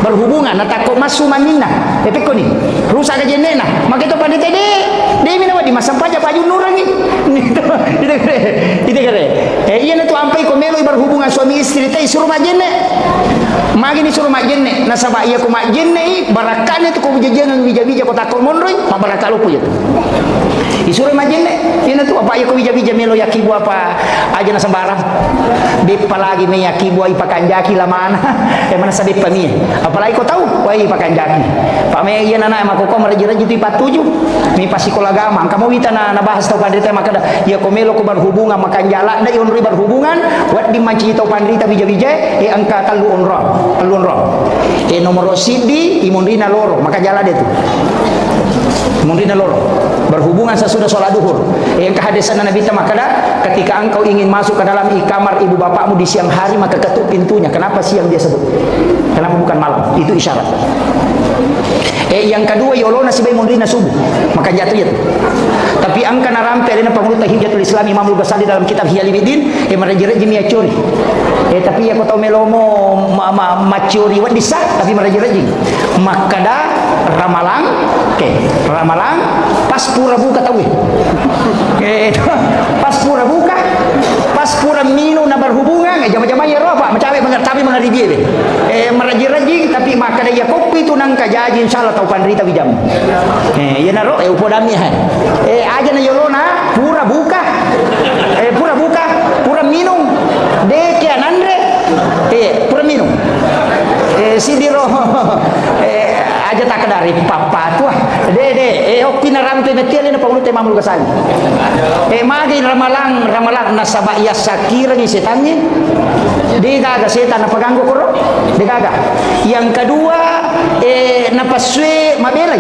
Berhubungan nak takut masuk manina. Tapi ko ni rusak ke jene na. Maka itu pandai teh dia mina di masam paja Pak Junur ni. Itu kere. Iya na tu ampai ko melo berhubungan suami istri teh suruh majene. Magi ni suruh mak jenne nasaba iya ko mak jenne barakane tu ko bijajangan bija-bija ko takol monroy ma baraka lu puyo. Isuruh mak jenne ina tu apa iya ko bija-bija melo yakibu apa aja na sembarang. Beppa lagi me yakibu ai pakanjaki lamana. Mana sabi pami. Apalagi ko tahu wai pakanjaki. Pak me iya nana ma ko maraji-raji tu 47. Mi pasikola agama. Kamu wita na bahas tau pandita maka ya ko melo ko berhubungan makan jala da yon berhubungan wat di manci tau pandita bija-bija angka kalu onro. Nomor sidi imundina loro maka jala dia tu imundina loro berhubungan sesudah sholat duhur yang kehadisan Nabi maka ketika engkau ingin masuk ke dalam kamar ibu bapakmu di siang hari maka ketuk pintunya. Kenapa siang dia sebut, kenapa bukan malam? Itu isyarat. Yang kedua yolona si imundina subuh maka jatuh itu. Tapi angka narampe ada pengurutan Hijatul Islam Imam Al-Ghazali dalam kitab Hiyalibidin meraji-raji miacuri. Tapi aku tahu melomo macuri wat disah tapi meraji-raji. Maka dah ramalang, ramalang pas pura buka tahu. Pas pura buka, pas pura minu na berhubungan, jama-jama ya roh Pak, mecawe tapi mengari dia. Meraji-raji tapi maka dia kopi tu nang kajaji insyaallah tahu pandrita bijam. Ya naro upodami aja na yolona pura buka. Pura buka, pura minum. Deke anandre pura minum sidiro aja tak dari papa tua de okina rampe metel na pangulo te Imam Al-Ghazali magi ramalang nasaba ya sakira ni setannya digaga setan na paganggo koro digaga. Yang kedua napaswe mabelay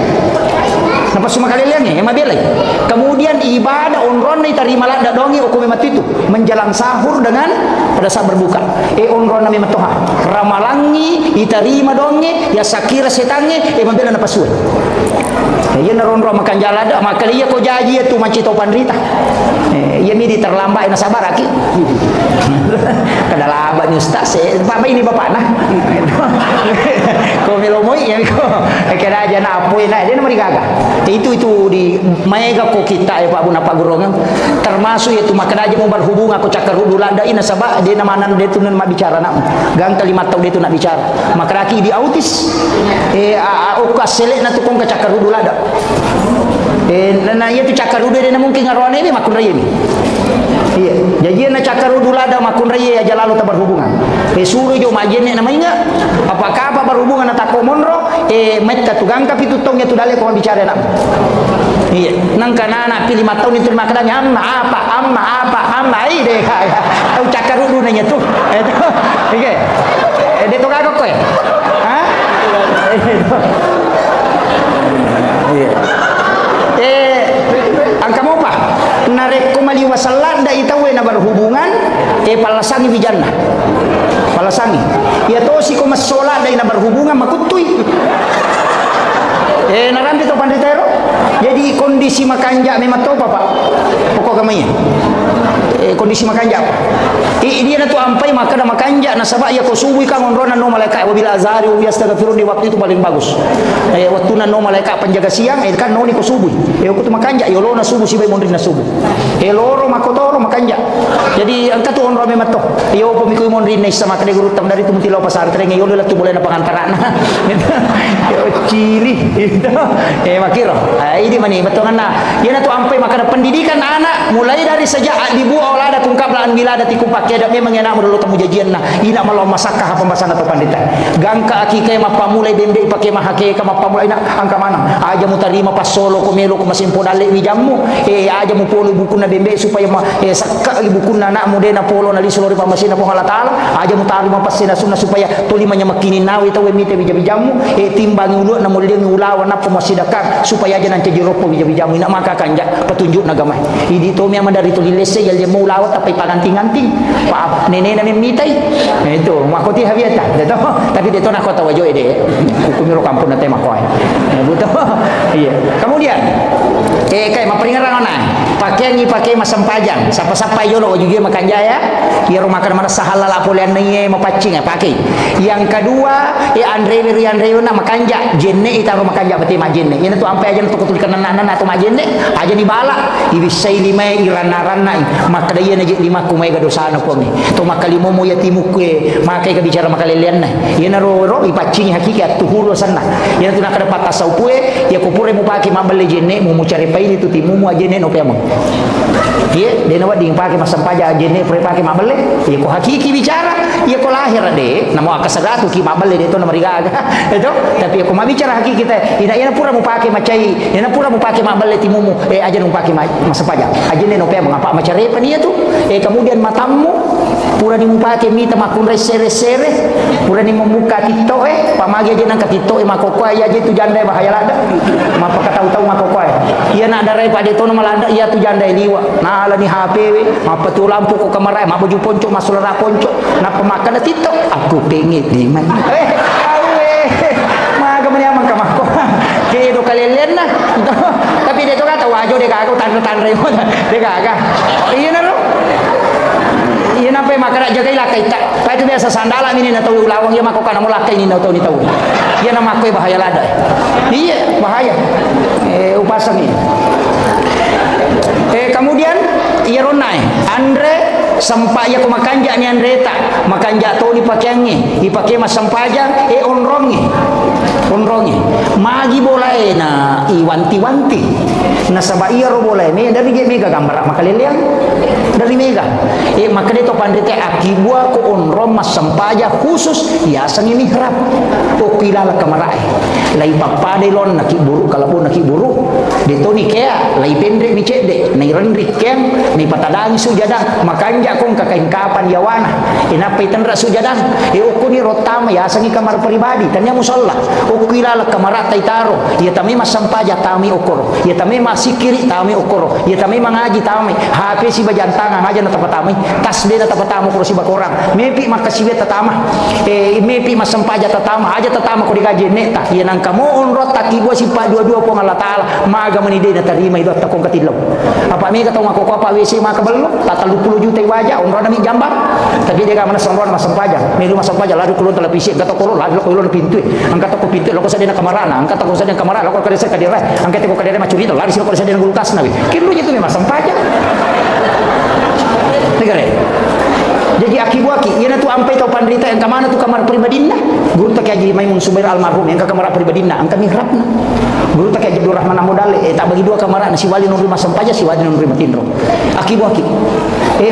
napasu makaliliannya mabelay. Kemudian ibadah onron ni tarima lada dongi hukum matitu menjelang sahur dengan pada saat berbuka onron na mematoha ramalangi itarima dongi ya sakira setannya mabela napaswe ya naronro makan jalada maka iya ko jaji itu mancito pandrita ya ni diterlambat na sabar aki kadalaba ni ustaz bapak ini bapak nah ko melomoi ya ko kira aja na apoy na dia nomor gaga itu di mega ko kita ya Pak Buna Pak Gurongan termasuk itu maka aja mau berhubung aku cakar hudulanda ina sabak dia namanan dia tu nak bicara nak gang kalimat tau dia tu nak bicara maka laki di autis ukas selek na tukong ka cakar hudulanda na iya tu cakar hudu dia mungkin ngarwane ni makun raya ni iya jadi na cakar hudulanda makun raya aja lalu tak berhubungan suruh jo majene namanya apakah apa berhubungan na tako monro metta tugang tapi tutongnya tu dale ko bicara nak iya nang kana pilih 5 tahun itu maknanya amma deh kaya tahu cakar hudu nanya tu oke dia tu kagak koy ha iya angka mau apa narek kumali wasallat da itawe na berhubungan palasangi bijana palasangi ya to si ko masola da na berhubungan makutui narambi to panditero jadi kondisi makanja memang to Pak pokok gamanya kondisi makanja dia na tu ampai maka na makanja na sabak ya ko subuh ka ngonrona no malaikat wabila azhari wa astaghfirun di waktu itu paling bagus waktu na no malaikat penjaga siang kan no ni ko subuh ko tu makanja yo lo na subuh si bay mondri na subuh loro makotoro makanja jadi angka tu onro memang to yo po mikoy mondri na sama kade guru tam dari tu mutilaw pasantren yo la tu boleh na pangantaran yo cili makiro ini mani betongan na yana tu ampai maka pendidikan anak mulai dari sejak dibuat olada kungkap laan bila ada tiku pakai ada memang enak dulu temu jajian nah ina malau masakah pembahasan atau pandita gangka akike mapa mulai bembe pakai mahake ka mapa mulai nak angka mana aja mutarima pas solo ko melo ko masimpo dale wijamu aja mu polo buku na bembe supaya sakka buku na nak mudena polo na lisolori pamasina po Allah taala aja mutarima pasina sunna supaya tolimanya makini nawi tawe mite wijamu timbang ulu na mulai ulawan na pemasidakang supaya aja nanti jiropo wijamu ina maka kanja petunjuk nagamai idi to memang dari tulilese yal dia mau lawat tapi paganting-ganting pak nenek na mitai itu makoti habiata tapi dia to nak kota wajo ede hukum ro kampung na tema koy butuh iya kemudian kayak mapalingaran na pakaian ni pakai masam pajang siapa-siapa yolo juga makan jaya ya rumah makan mana sahalal apolian ni mapacing pakai. Yang kedua Andre na makan ja jenne ita rumah makan ja beti majenne ini tu ampai aja tu kutulikan anak atau majenne aja di bala ibisai lima irana-rana maka dia naji lima kumai ga dosa na ko ni to makalimo mo yatimu ke makai ka bicara makalelian na yana ro ipacing hakikat tuhuro sana yana tu nak dapat tasau pue ya kupure mo paki mabale jenne mo cari paili tu timu mo ajenne no pemo dia nawa ding pakai masam paja jenne pre pakai mabale ya ko hakiki bicara ya ko lahir de namo akasagatu ki mabale de to na marigaga itu tapi ko mabicara hakiki kita ina pura mo pakai macai ina pura mo pakai mabale timumu aja no pakai masam paja ajenne no pemo apa macare pa niya tu kemudian matamu pura ni mo pakai mita makun resere pura ni mo muka tito pamagi aja nang katito makokoy aja tu janda bahaya lada mapakataw-taw makokoy iya na daray pa dito na malada iya tu janda liwa na ala ni HP mapatulampo ko kamaray mabuju poncho masulara poncho na pamakan na tito aku pengit di man maga man yaman kamako kaya do kalelen na tapi dito ka tawajo de gago tan-tanre mo de gaga iya na ro iya na pa makara jagay lakay ta pa itu biasa sandala ini na tahu lawang ya mako kana mo lakay ni na tahu ni tahu iya na makoy bahaya lada iya bahaya upasang ini kemudian iya ronai Andre sampai ya ko makanja ni Andreta makanja to ni pakyangi ipake masampaja onrongi magi boleh na iwanti-wanti na sabaiya ro boleh me dari mega gambar makaleliang dari mega maka dito pandite akibua ko onrom masampaja khusus ya sang mihrab o kilala kamarai lai papade lon nakiburu kalapun nakiburu dito ni kaya lai pendre ni cede nai rendrik keng ni patadang sujadang makanja kong kakaingkapan yawana inapay tanra sujadang ukuni rotama ya sangi kamar pribadi tanya musalla ukilala kamaratay taro ya tami masampaja tami okoro ya tami masikiri tami okoro ya tami mangaji tami hape si bajantangan aja na tapatami tasde na tapatamo ko si bakorang mepi makasiwe tatama mepi masampaja tatama aja tatama ko digaji neta ya nang kamu onrot takibwa si pa dua-dua po ngalatala maga manide na tarima ito takong katidlaw apa mi katong ako apa WC makabalo tatal 20 juta wajah onro na mi jambak tapi dia mana sonron masampaja melu masampaja lalu kulon televisi gato kulon lalu kulon pintu angkat ko pintu loko sa din kamarana angkat ko sa din kamara loko ka sa kadira angkat ko kadira macurito lari sila ko sa din gulutas na kilo itu mi masampaja negara jadi akibuaki iya na tu ampai tau pandrita yang kamana tu kamar pribadina guru tak kaji Maimun Subair almarhum yang ke kamar pribadina angka mihrabna guru tak kaji Abdul Rahman Amodale tak bagi dua kamar si wali nurri masampaja si wali nurri matindro akibuaki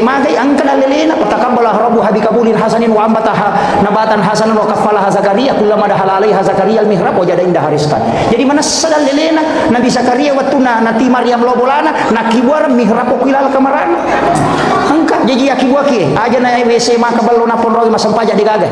magai angka dalelena patakabbala rabbu habikabulin hasanin wa ambataha nabatan hasanan wa kaffalaha Zakaria kullama dahala alaiha Zakaria al-mihrab wajada indah hariskan jadi mana sadal lelena Nabi Zakaria watuna nati Maryam lobolana nakibuar mihrab kilal kamarana angka jadi akibuaki aja na WC makabalo na ponro masampaja digaga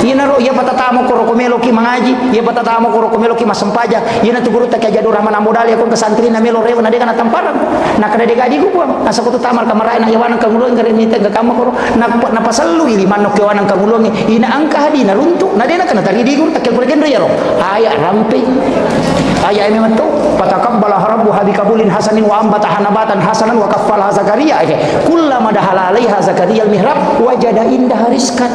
ina ro iya patatamo ko komelo ki mangaji iya patatamo ko komelo ki masampaja ina tu guru tak Abdul Rahman Amodale ko kasantri na melo rewa na de kana tamparan na kada de gadi ko asa ko tamar kamara na yawan kangulong ngare mita ga kama ko na pasallu ili manok yawan kangulong ina angka hadi na runtuk na de na kana tari di guru tak ko gendo ya ro aya rampe aya memang tu patakabbala rabbu habikabulin hasanin wa ambataha nabatan hasanan wa kaffalaha Zakaria kullama dahala alaiha Zakaria al-mihrab wajada indah hariskan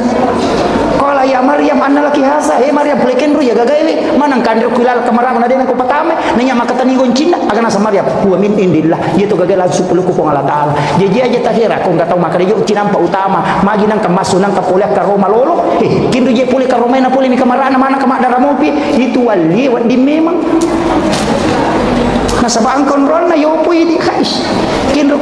qala ya Maryam anna laki hasa Maryam pleken ru ya gagawe manang kandir kulal kamarang na den ko patame nanya makatani goncina agana sa Maryam huwa min indillah yeto gagal langsung peluku ko Allah taala jeje aja tahira ko ngatau makare yo cinampa utama magi nang kamasunang ka pole ka Roma lolo kindu je pole ka Roma na pole mi kamarana mana ka madara mopi itu wali wadi memang nasabang kontrol na yo po idi kais kinro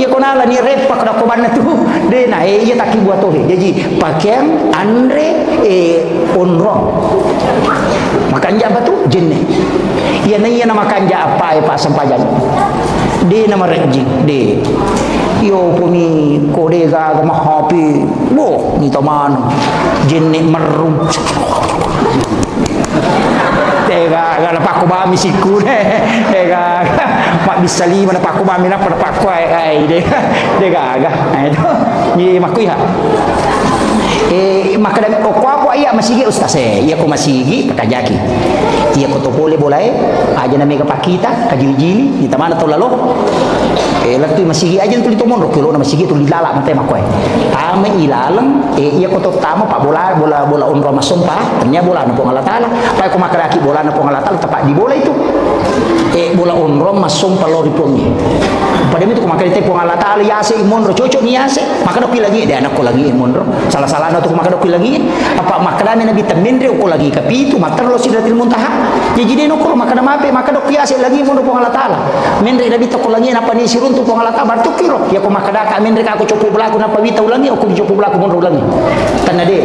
ya konala ni repak na koban na tu de na iya taki buat tohe jadi pakaian Andre onro makanja apa tu jenne iya na makanja apa pak sampajan de na mareji de yo puni kode ga mahapi bo ni toman jenne merum tega gana paku ba misiku tega mak bisa li mana paku ba mina pada paku ai tega aga itu ni makui ha maka dan ko apa iya masigi ustaz iya ko masigi patajaki iya ko to boleh boleh aja na mega pakita kajili-jili di tamana to lalo Elak tu masigi aja tu litomon ro kilo na masigi tu lilala mate makoy. Tama ilalang iya ko to tama pa bola umrah masumpa ternyata bola na po Allah Taala. Pa ko makaraki bola na po Allah Taala tapak di bola itu. Bola umrah masumpa lori pongi. Pada itu ko makarite po Allah Taala yase imon ro cocok ni yase. Maka do lagi de anak ko lagi imon ro. Salah-salah na to maka do lagi. Apa makana nabi tamindre ko lagi kapitu makar lo sidratil muntaha. Jadi no ko makana mape maka do yase lagi imon ro po Allah Taala. Mindre nabi to ko lagi na pani sirun to po Allah Taala bartu kiro. Ya ko makada ka mindre ka ko copo belaku na pawita ulangi o ko copo belaku mon ulangi. Tanade.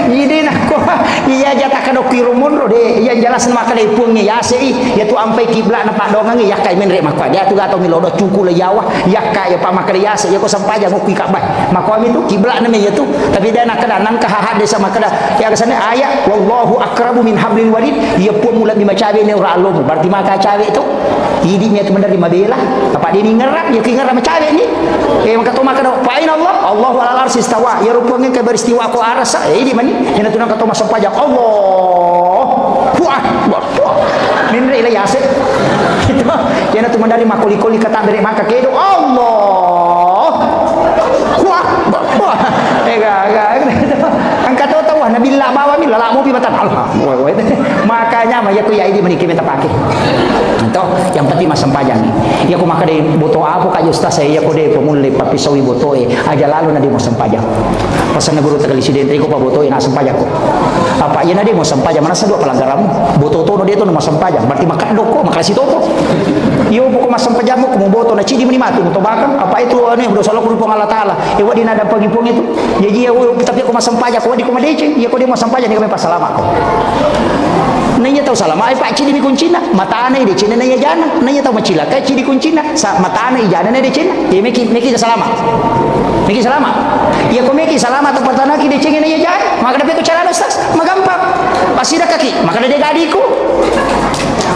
Ide na ko iya jata ka do kiro mon ro de iya jelas maka de pungi yase ya tu ampai kiblat na pak dongangi ya kai mindre makwa dia tu gato milodo cuku le yawa ya kai pa maka de yase ya ko sampaja ko ki kabah. Makwa mi tu kiblat na me ya tu tapi dia nak kada nang ka hahad desa makada ya kesana ayat wallahu akrabu min hablil warid ya pun mulat di macabe ne ora alom berarti maka cabe tu hidipnya tu benar di mabela apa dia ni ngerap ya ki ngerap macabe ni maka tu maka fa'in Allahu ala arsy istawa ya rupanya ke beristiwa ko arasa ini mani ina tu nang ka tu masampaja Allah wah minre ila yase itu ya tu mandari makoli-koli kata dari maka kedo Allah wah angkat tahu nabi la bawa mi la mu pi batan Allah makanya mah ya ku ya ini meniki minta pakai atau yang penting mas sempajang ya ku maka de boto apa ka ustaz saya ya ku de pemulai papisawi boto aja lalu nadi mau sempajang pasan guru tegali sidente ko pa boto na sempajang ko apa ya nadi mau sempajang mana sadua pelanggaran boto to no dia to mau sempajang berarti maka doko maka si toto yo poko mas sempajang mo ku boto na cidi matu to bakam apa itu ane dosa lo ku Allah Taala e wadi na ada pagi-pagi itu jadi ya tapi aku mas sempajang ko di ko madece ya ko dia mau sempajang ni kami pas salama ko nanya tahu salah mai pak cidi kuncina mata ana ide cina nanya jana nanya tahu macila kai cidi kuncina mata ana ijana nanya cina ya meki salama ya ko meki salama tu patana ki de cina nanya jana maka dapat ko cara ustaz magampang pasida kaki maka de gadiku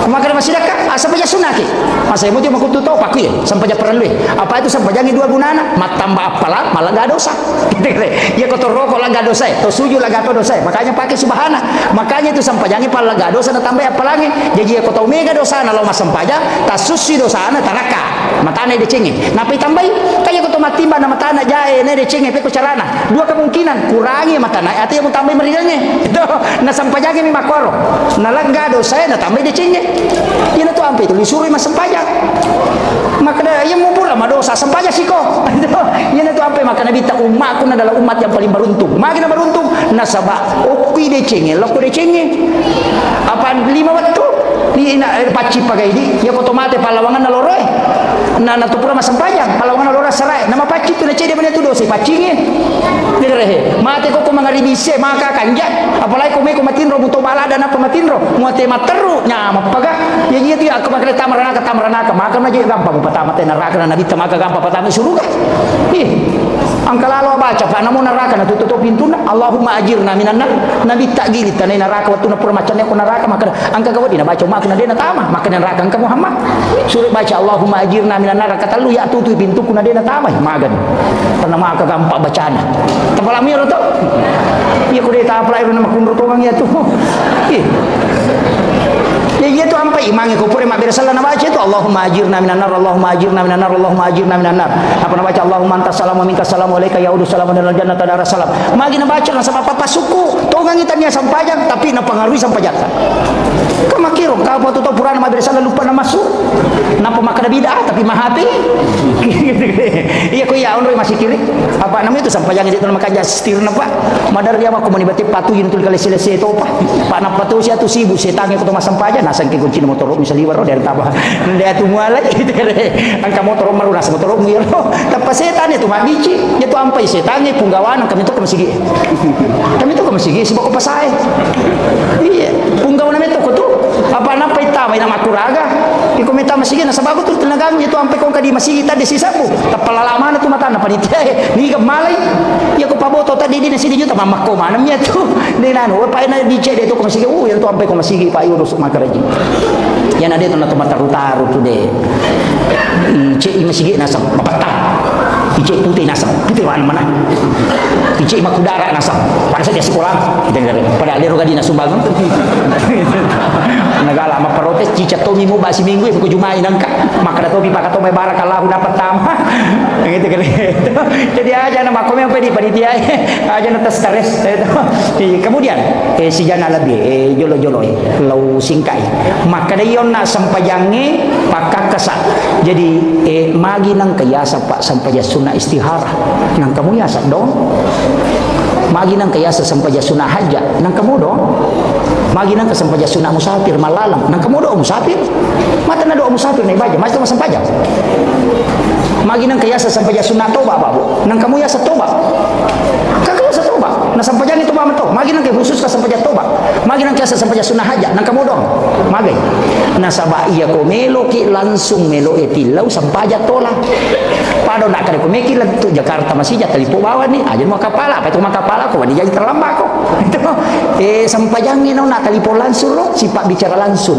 maka masih dekat asal baca sunnah ki masa ibu dia makutu tahu pakai sampai aja perlu apa itu sampai jangan dua gunana mat tambah apalah malah gak dosa ya kotor rokok lah gak dosa to suju lah gak dosa makanya pakai subhana makanya itu sampai jangan pala gak dosa tambah apalagi jadi ya kotor mega dosa kalau mas sampai aja tasusi dosa na taraka matane dicengi napi tambahi kayak kotor matimba na matana jae ne dicengi pe ko carana dua kemungkinan kurangi matana atau yang tambah meridanya na sampai jangan mi makoro na gak dosa na tambah dicengi ini tuh ampe itu disuruh mas sempajang maka yang mau pula dosa sempajang siko ini tuh ampe maka nabi tak umatku adalah umat yang paling beruntung makin beruntung nasabah opi decenge loko decenge apa 5 waktu ni ina paci pakai ini ya otomatis palawangan naloroy na natupura mas sempajang palawangan nalora sarai nama paci tu na cede mana tu dosa pacinge ni rehe mate ko mangaribise maka kanjat apalagi ko me ko matinro buto balada na pamatinro muate materu nya mapaga ya itu ya aku makna tamranaka maka na je gampang patama te neraka na nabi tamaka gampang patama surga angka lalu baca fa namun neraka na tutup pintu na Allahumma ajirna minan nar nabi tak gili tanai neraka waktu na permacannya ko neraka maka angka gawadi na baca makna dia na tama maka neraka angka Muhammad suruh baca Allahumma ajirna minan nar kata lu ya tutup pintu kuna dia na tama magan pernah maka gampang bacana tapalami ro to iya ko dia ta apply ro na makunro to kang ya tu ya itu ampai imangi ko pure mabir sallallahu na baca itu Allahumma ajirna minan nar Allahumma ajirna minan nar Allahumma ajirna minan nar apa na baca Allahumma antas salamu minka salamu alayka ya udu salamu dan jannata dar salam magi na baca na sama papa suku tongang itanya sampajang tapi na pengaruhi sampajang ka makiro ka po to purana mabir sallallahu lupa na masuk napa makana bid'ah tapi mahati iya ko ya onro masih kiri apa namanya itu sampajang itu nama kanja stirna pak madar dia mah komunibati patuhin tul kali selesai itu pak na patu sia tu sibu setange ko to masampajang sangke kunci motor misalnya baru dari tabah dia tu mualai gitu kan angka motor marunas motor mu tapi setan itu mak bici dia tu ampai setannya punggawan kami tu kemasigi si bako pasai iya punggawan itu ko tu apa napa itama ina makuraga iko meta masigi na sababu tu tenagang itu ampai ko kadi masigi tadi sisapu tapalalaman tu mata na panitia ni malai ya ko paboto tadi di sini juta mamako manamnya tu ni nanu pa ina bici dia tu kemasigi yang tu ampai ko masigi pa urus makaraji yan ada tu na tumataru-taru tu de masigi nasa mapatang icik putih nasam putih mana icik makudara nasam pada saat dia sekolah pada lero gadi nasumbang negala ama protes cica tomi mo basi minggu ko jumai nangka maka topi pakato may barakallahu dapat tama gitu kan. Jadi aja nama kami apa di panitia aja natas stres kemudian si jana lebih jolo-jolo lau singkai maka dayon na sampajange pakakasa jadi magi nang kayasa pak sampaja sunna istihara nang kamu yasa dong magi nang kayasa sampaja sunna haja nang kamu dong magi nang kesampaja sunna musafir malalang nang kamu dong musafir mata na do musafir na ibaja mas sampaja magi nang kayasa sampaja sunna toba babu nang kamu yasa toba kakak yasa toba na sampaja ni toba mato magi nang kay khusus ka sampaja toba magi nang kayasa sampaja sunna haja nang kamu dong magi na saba iya ko melo ki langsung melo etilau sampaja tola pado nak kare ko meki la tu Jakarta masih jatali po bawa ni aja mau kapala apa itu mau kapala ko di jadi terlambat ko itu sampajang ni no nak tali po langsung lo sipak bicara langsung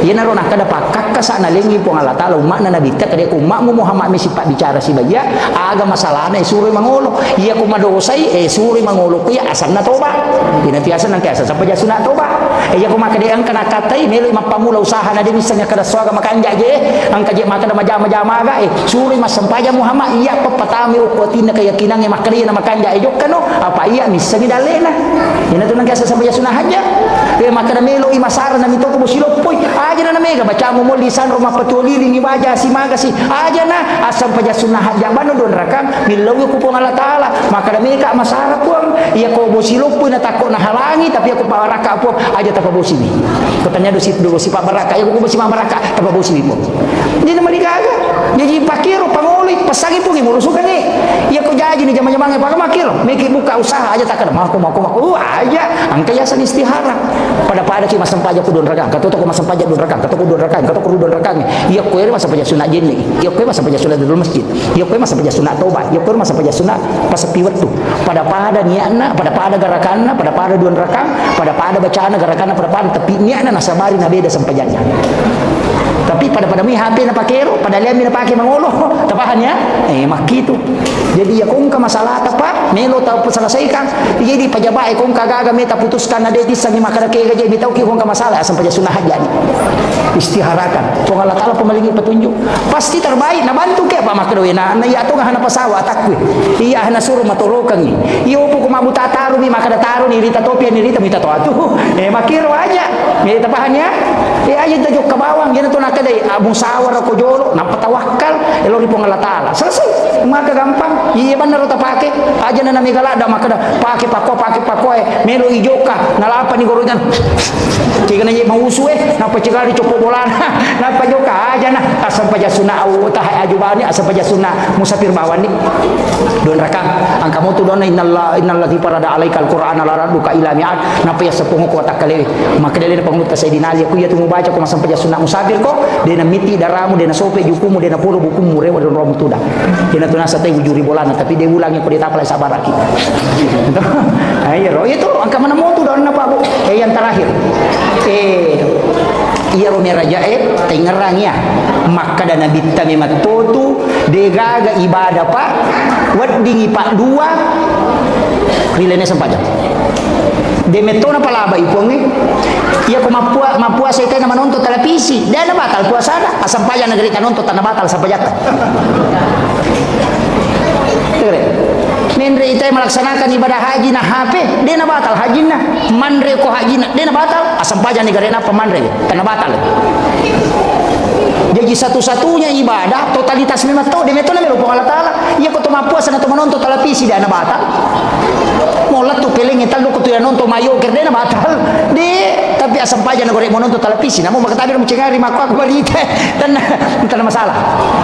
iya naro nak kada pakak ka sana lengi po Allah taala umat na nabi ta kada ko umat mu Muhammad mi sipak bicara si bagia aga masalah na suruh mangolo iya ko madosai suruh mangolo ko ya asam na toba ina tiasa nang tiasa sampaja sunat toba iya ko makade ang kana katai melo mapamula usaha na di misalnya kada swaga makanja je ang kaje makada majama-jama ga suruh mas sampaja Muhammad iya papatami ukotina keyakinan yang makari na makanja ejok kano apa iya misa midalena ina tu nang kiasa sampaja sunah haja makada melo imasara na mitoko bosilo poy aja na mega baca mo lisan rumah petulili ni baja si maga si aja na asam paja sunah haja bano don rakam milawi ko po Allah taala makada mega masara puang iya ko bosilo poy na takok na halangi tapi aku paraka po aja tapabosini katanya do si pabaraka iya ko bosi pabaraka tapabosini po di na maligaga jadi pakiro pangulit pasagi po gimurusukan ni iya ko jaji ni jama-jama ngai pamakiro meki buka usaha aja takada mau aja ang kayasan istihara pada ki masampaja ku don rakang katoto ko masampaja don rakang katoto don rakang katoto don rakang iya ko ere masampaja sunat jinni iya ko masampaja sunat dul masjid iya ko masampaja sunat toba iya ko masampaja sunat pasapi wetu pada niatna pada garakanna pada don rakang pada bacaan garakanna pada tapi niatna nasabari na beda sampajanya tapi pada mi HP na pakero pada liami na pake mangolo tapahan ya makitu jadi ya kung ka masalah tapa melo tau selesaikan jadi pajabae kung kagaga meta putuskan na detis sa makada kay gaje bitaw ki kung ka masalah asam paja sunah haja istiharakan kung Allah taala pemalingi petunjuk pasti terbaik na bantu ke apa makado na iya to nga hana pasawa takwe iya hana suruh matolokan ni iyo po kumabuta taru mi makada taru ni rita topia ni rita mita to atu makiro aja tapahan ya aja tajuk ke bawang jadi to nakadai musawar ko jolo napatawakal elori po Allah taala selesai maka gampang iya benar ta pake aja na namigala da makada pake pako melo ijoka nalapa ni gorojan tiga na mausu napa cigari copo bolan napa joka aja na asam paja sunna au tah ajubani asam paja sunna musafir bawan ni don rakam ang kamu tu don innallati parada alaikal qur'ana laraduka ila mi'at napa ya sepungo ko takale maka dele pangut sayidina ali aku ya tu baca ko asam paja sunna musafir ko dena miti daramu dena sope jukumu dena pulu bukumu rewa don rom tuda dena tunasa tay juri bolana tapi dia ulangnya ko ditapalai sabaraki ayo itu angka mana mau tu don apa bu yang terakhir iya romi raja tengerangnya maka dan nabi tami matotu degaga ibadah pak wadingi pak dua rilene sempajang de metona palaba ipongi iya ko mapua sa itay na manonto televisi dahil na batal puasada asam paya negeri kanonto tanah batal sa pajata menre itay melaksanakan ibadah haji na HP dia na batal haji na manre ko haji na dia na batal asam paya negeri na pamanre tanah batal jadi satu-satunya ibadah totalitas memang to de metona melo Allah taala iya ko tumapuasa na tumanonto televisi dia na batal molat tu peling ital do kutu nonton mayo kerde na batal di tapi asam paja na goreng nonton televisi namo makatabi mo cengari makwa ko balite tan masalah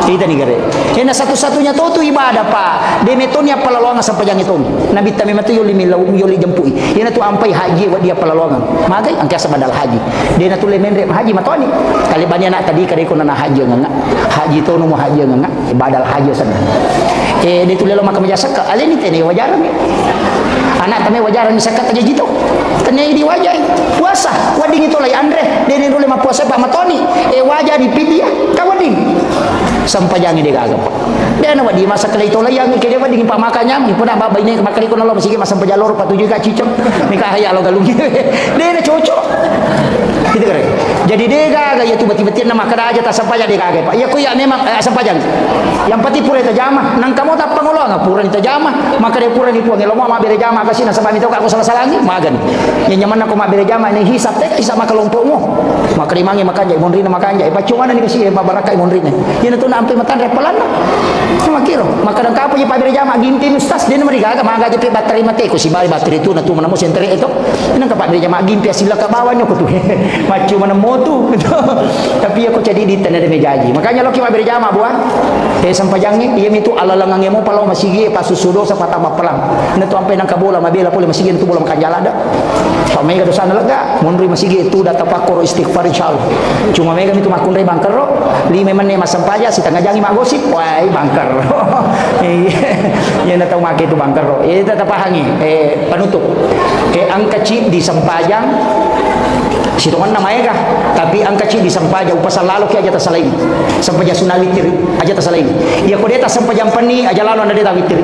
kita ni gere ena satu-satunya tu ibadah pa de metonya palalongan asam pajang itu nabi tami matu yoli milau yoli jempui ena tu ampai haji wa dia palalongan magai angka sabadal haji de na tu le menre haji matoni kali banyak nak tadi kali ko na haji nganga haji tu no haji nganga ibadal haji sana de tu le lo makam jasa ka ale ni tene wajaran anak kami wajaran misalkan aja gitu tanya di wajah puasa wading itu lagi Andre dia ni dulu mah puasa Pak Matoni wajah di pidia ka wading sampai jangan dia agak dia nak di masa kali itu lah yang dia wading Pak makanya mi pun abah ini makali ko nalo masih masa pejalor patuju ka cicem mika haya lo galungi dia na cocok gitu kan jadi dia agak ya tiba-tiba nama kada aja tak sampai jadi agak Pak ya ku ya memang sampai jangan yang pati pura itu jamah nang kamu tak pangolo nga pura itu jamah maka dia pura ni puang lo mau bere jamah kasi na sabab itu aku salah-salah lagi magan yang nyaman aku bere jamah ini hisap teh hisap maka kelompokmu maka dimangi makan jai monrina makan jai cuma ni kasi baraka monrina ina tu na ampe matan repalan sama kiro maka dan kapo je bere jamah ginti ustaz dia meriga maga je bateri mate ko si bari bateri tu na tu mana mo sentre itu ina ka bere jamah ginti sila ka bawanya ko tu macu mana motu tapi aku jadi di tanah de mejaji makanya lo ki bere jamah buat sampai jangi iya itu alalangange mo palaw masigi pasusudo sa patama pelang na tu ampe nang kabola mabela pole masigi tu bola makan jala ada pamay ka dosa na laga monri masigi itu data pakor istighfar insyaallah cuma mega itu makun re bangker ro lima man ne masampaja si tangga jangi magosip wai bangker ya na tau make itu bangker ro tetap pahangi penutup angka chip di Sampajang sitongan namanya kah tapi angka ci di sampaja upasal lalu ki aja tasalain sampaja sunawitir aja tasalain ya ko deta sampaja pani aja lalu anda deta witir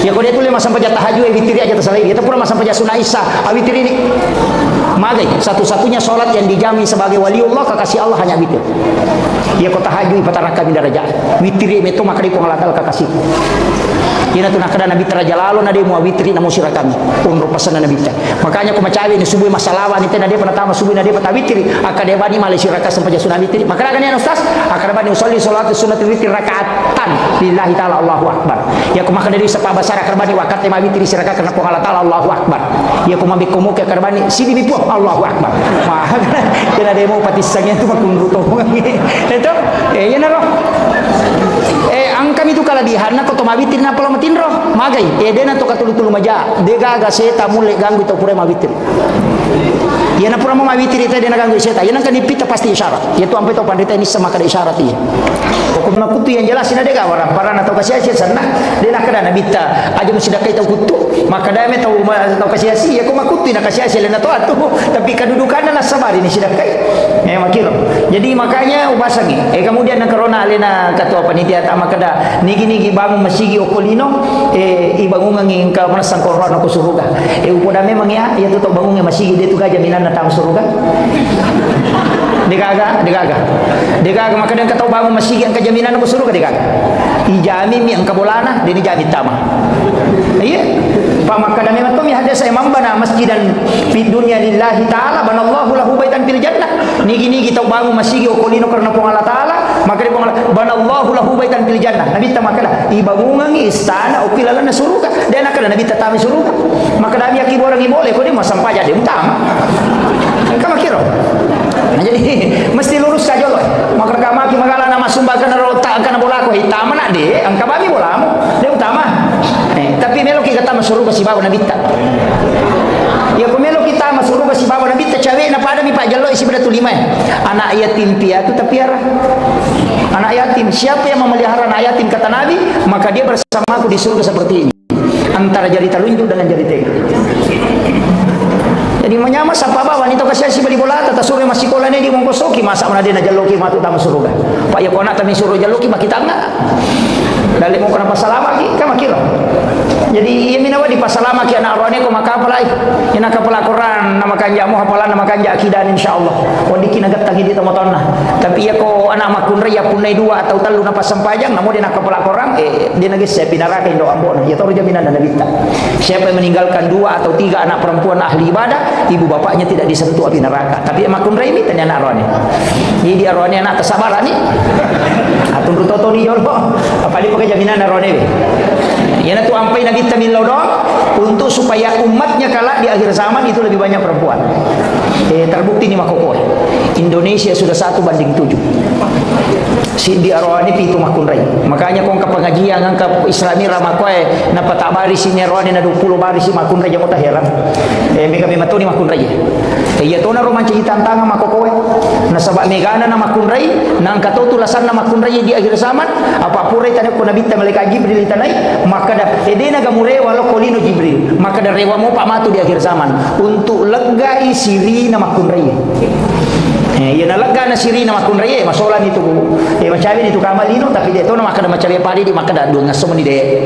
ya ko detu lima sampaja tahajud witir aja tasalain itu pura sampaja sunaisa witir ini magai satu-satunya salat yang dijamin sebagai waliullah kekasih Allah hanya witir ya ko tahajud pataraka min daraja witir itu maka di pengalakal kekasih ina tu nakada nabi teraja lalu nade mu witri na musira kami umur pasana nabi ta makanya ko macawi ni subuh masalawa ni tena dia pertama subuh nade pata witri akade bani malaysia raka sampai sunah witri maka kan ya ustaz akade bani usolli salat sunat witri rakaatan lillahi taala Allahu akbar ya ko maka dari sapa basara akade bani wakat ma witri siraka kana po Allah taala Allahu akbar ya ko mabi komo ke akade bani sidi bipu Allahu akbar mah tena demo patisangnya tu makun ruto itu ya naro angkam itu kala dihana ko tomawitir na pala matinro magay dena to katulutulu maja de gaga seta mule ganggu to pure mawitir ya na pura mawitir ita dena ganggu seta ya nang kanipita pasti isyarat ya tu ampe to pandita ini sama kada isyarat ya pokok na kutu yang jelas ina de ga warang parana to kasia-sia sana dena kada na bita aja mesti dakai to kutu maka dame to kasia-sia ya ko makutu na kasia-sia lena to atu tapi kedudukan na sabar ini sidakai makiro jadi makanya ubasangi kemudian na corona alena katua panitia tama kada nigi-nigi bangun masigi okolino ibangun nging ka manasang corona ko suruga upoda memang ya tu bangun masigi dia tu ga jaminan na tam suruga Dekaga maka dia kata bangun masigi ang kajaminan ko suruga dekaga ijami mi ang kabolana dini jami tama iya pamakada memang tu mi hada saya mambana masjidan fi dunya lillahi taala banallahu lahu baitan fil jannah nigi-nigi tau bangun masigi okolino karena pong Allah taala maka dia pong banallahu lahu baitan fil jannah nabi tamakada ibangungan istana ukilalan na suruga dan akada nabi tatami suruga maka nabi akiborang ibole ko di masampaja di utama kama kiro jadi mesti lurus saja loh maka kama ki magala nama sumbakan rota kana bola ko hitam na de ang kabami bola mo de utama tapi melo ki kata masuruga si bago nabita ya kumelo kita masuruga si bago nabita cawe na pada mi pajalo isi pada tulima anak yatim piatu tapi arah anak yatim siapa yang memelihara anak yatim kata nabi maka dia bersamaku di surga seperti ini antara jari telunjuk dengan jari tengah jadi menyama sapa bawa wanita kasih beli bola tata sore masih kola ni di mongkosoki masa mana dia jaloki matu tamu suruga pak ya kona kami suruh jaloki makita enggak dalil mau kena pasalama ki kama kira jadi iya minawa di pasalama ki anak rohani ko makapalai ina kapala Quran nama kanja mo hafalan nama kanja akidah insyaallah wadiki nagat tagi di tomotonna tapi ya ko anak makun ya punai dua atau telu na pasampajang namun dia nak kapala Quran dia nagis saya pinaraka indo ambon ya tahu jaminan dan nabita siapa yang meninggalkan dua atau tiga anak perempuan ahli ibadah ibu bapaknya tidak disentuh api neraka tapi makun ini tanya anak rohani jadi dia rohani anak tersabaran ni atun rutoto ni jolo apa dia pakai jaminan rohani ya tu ampai nabi tamil lodong untuk supaya umatnya kala di akhir zaman itu lebih banyak perempuan terbukti ni makoko Indonesia sudah 1:7 si di arwani pitu makun rai. Makanya kung kapangajian ang Islami ramakoy na patabari si arwani na 20 bari si makun rai mo taheran. May kami matuni makun rai. Iya to na roman tantangan makokoy. Nasaba megana na makun rai nang katutulasan na makun rai di akhir zaman apa purai tanay ko nabita malaikat Jibril tanay maka da ede na gamure walo kolino Jibril maka da rewa mo pamatu di akhir zaman untuk legai siri na makun rai. Ya nalaga na siri na makun rai masolan itu macawi itu kamalino tapi dia to na maka da macawi padi di maka da do ngaso ni de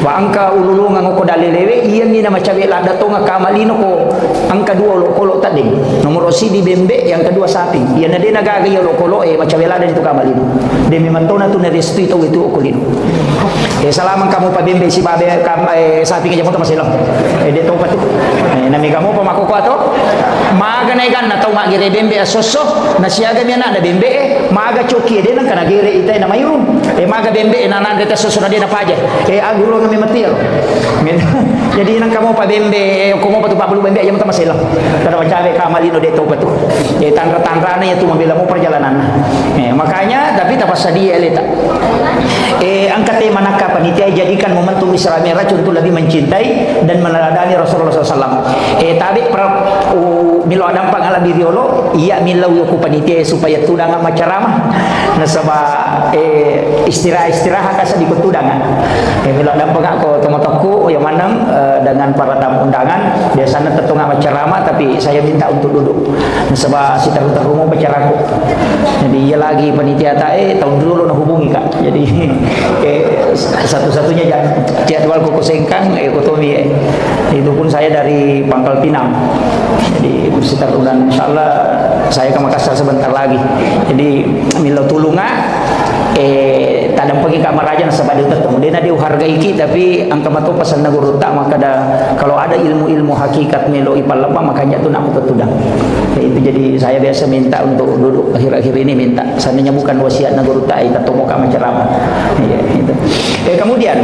wa angka ululungan ko dalelewe iya ni na macawi la da to nga kamalino ko angka dua lo kolo tadi nomor si di bembe yang kedua sapi iya na de nagaga yo lo kolo macawi la da itu kamalino de memang to na tu na restu itu okolino salaman kamu pa bembe si babe sapi nga mo ta masilang de to pati na mi kamu pa makoko ato maganaigan na to magire bembe asoso na siaga mi na bembe maga choki de nang kana gire itay na mayroon maga bembe na nande ta soso na de na paja aguro nga mi matil jadi nang kamu pa bembe ko mo pa tu pa bulu bembe mo ta masilang kada macawe kamalino de to patu tandra-tandra na itu mabila mo perjalanan makanya tapi tapas dia elita angkat tema nakap panitia jadikan momentum Isra Mi'raj untuk lebih mencintai dan meneladani Rasulullah SAW. Tapi milo adam pangala bidiolo iya milau yoku panitia supaya tudangan macaramah nasaba istirahat kasa di tudangan. Milo adam pang ako tomotoku yang manang dengan para tamu undangan biasanya tetungga macaramah tapi saya minta untuk duduk. Nasaba si taru-taru mau bicaraku. Jadi iya lagi panitia tahun dulu na hubungi Kak. Jadi satu-satunya jadwal kuku sengkang ekotomi itu pun saya dari Pangkal Pinang jadi bersekitar bulan insyaallah saya ke Makassar sebentar lagi jadi milo tulunga tadang pergi kamar raja nasabadi tetemu dia dia hargai kita tapi angka matu pasal naguru tak maka kalau ada ilmu-ilmu hakikat melo ipalapa makanya tu nak tutudang itu jadi saya biasa minta untuk duduk akhir-akhir ini minta seandainya bukan wasiat naguru tak kita tomo ka macarama itu kemudian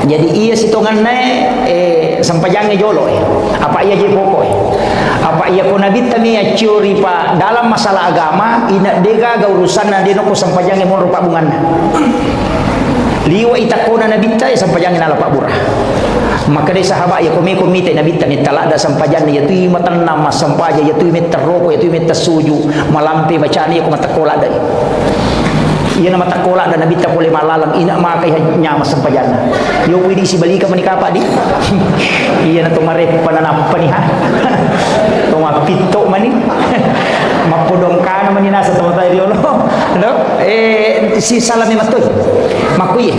jadi iya sitongannya sampajangnya jolo apa iya je pokok apa iya ko nabi tami ya curi pa dalam masalah agama ina dega ga urusan na dino ko sampajangnya mon rupa bunganna liwa itakona nabi ta sampajangnya ala pak burah maka dari sahabat ya komite nabi tami talada sampajangnya ya tu matan nama sampaja ya tu meteroko ya tu metasuju malampe bacaan ya ko matakola dai iya nama takola dan nabi tak boleh malalang ina makai nyama sampajana yo widi si balika menikapa di iya na tumare pananap paniha tuma pito mani mapodong kana mani nasa tuma tayo diolo no si salami matoy makuye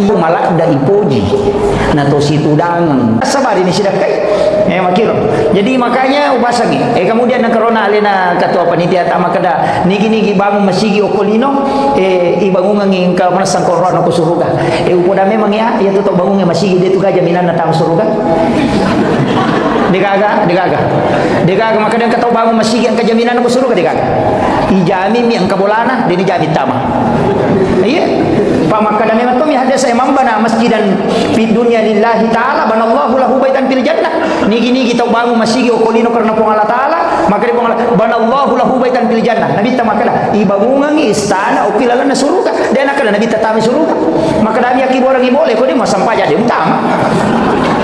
iyo malak da ipoji na to si tudangan sabari ni sidak kay makiro jadi makanya ubasagi kemudian na corona alena katua panitia tama kada nigi bangun masigi okolino ibangun nging ka manasang corona ko suruga upoda memang ya tu to bangun masigi dia tu gaja minan na tam suruga Dikaga maka dan katau bangun masigi ang kajaminan ko suruga dikaga ijami mi ang kabolana dini jami tama iya pamakada memang tu mi hada saya mambana masjidan fi dunya lillahi ta'ala banallahu lahu baitan fil jannah nigi tau bangun masigi okolino karena pong Allah ta'ala maka di pong banallahu lahu baitan fil jannah nabi tamakala ibangungan istana ukilalan na suruga dan akala nabi tatami suruga maka nabi aki orang ibole ko di masampaja di utama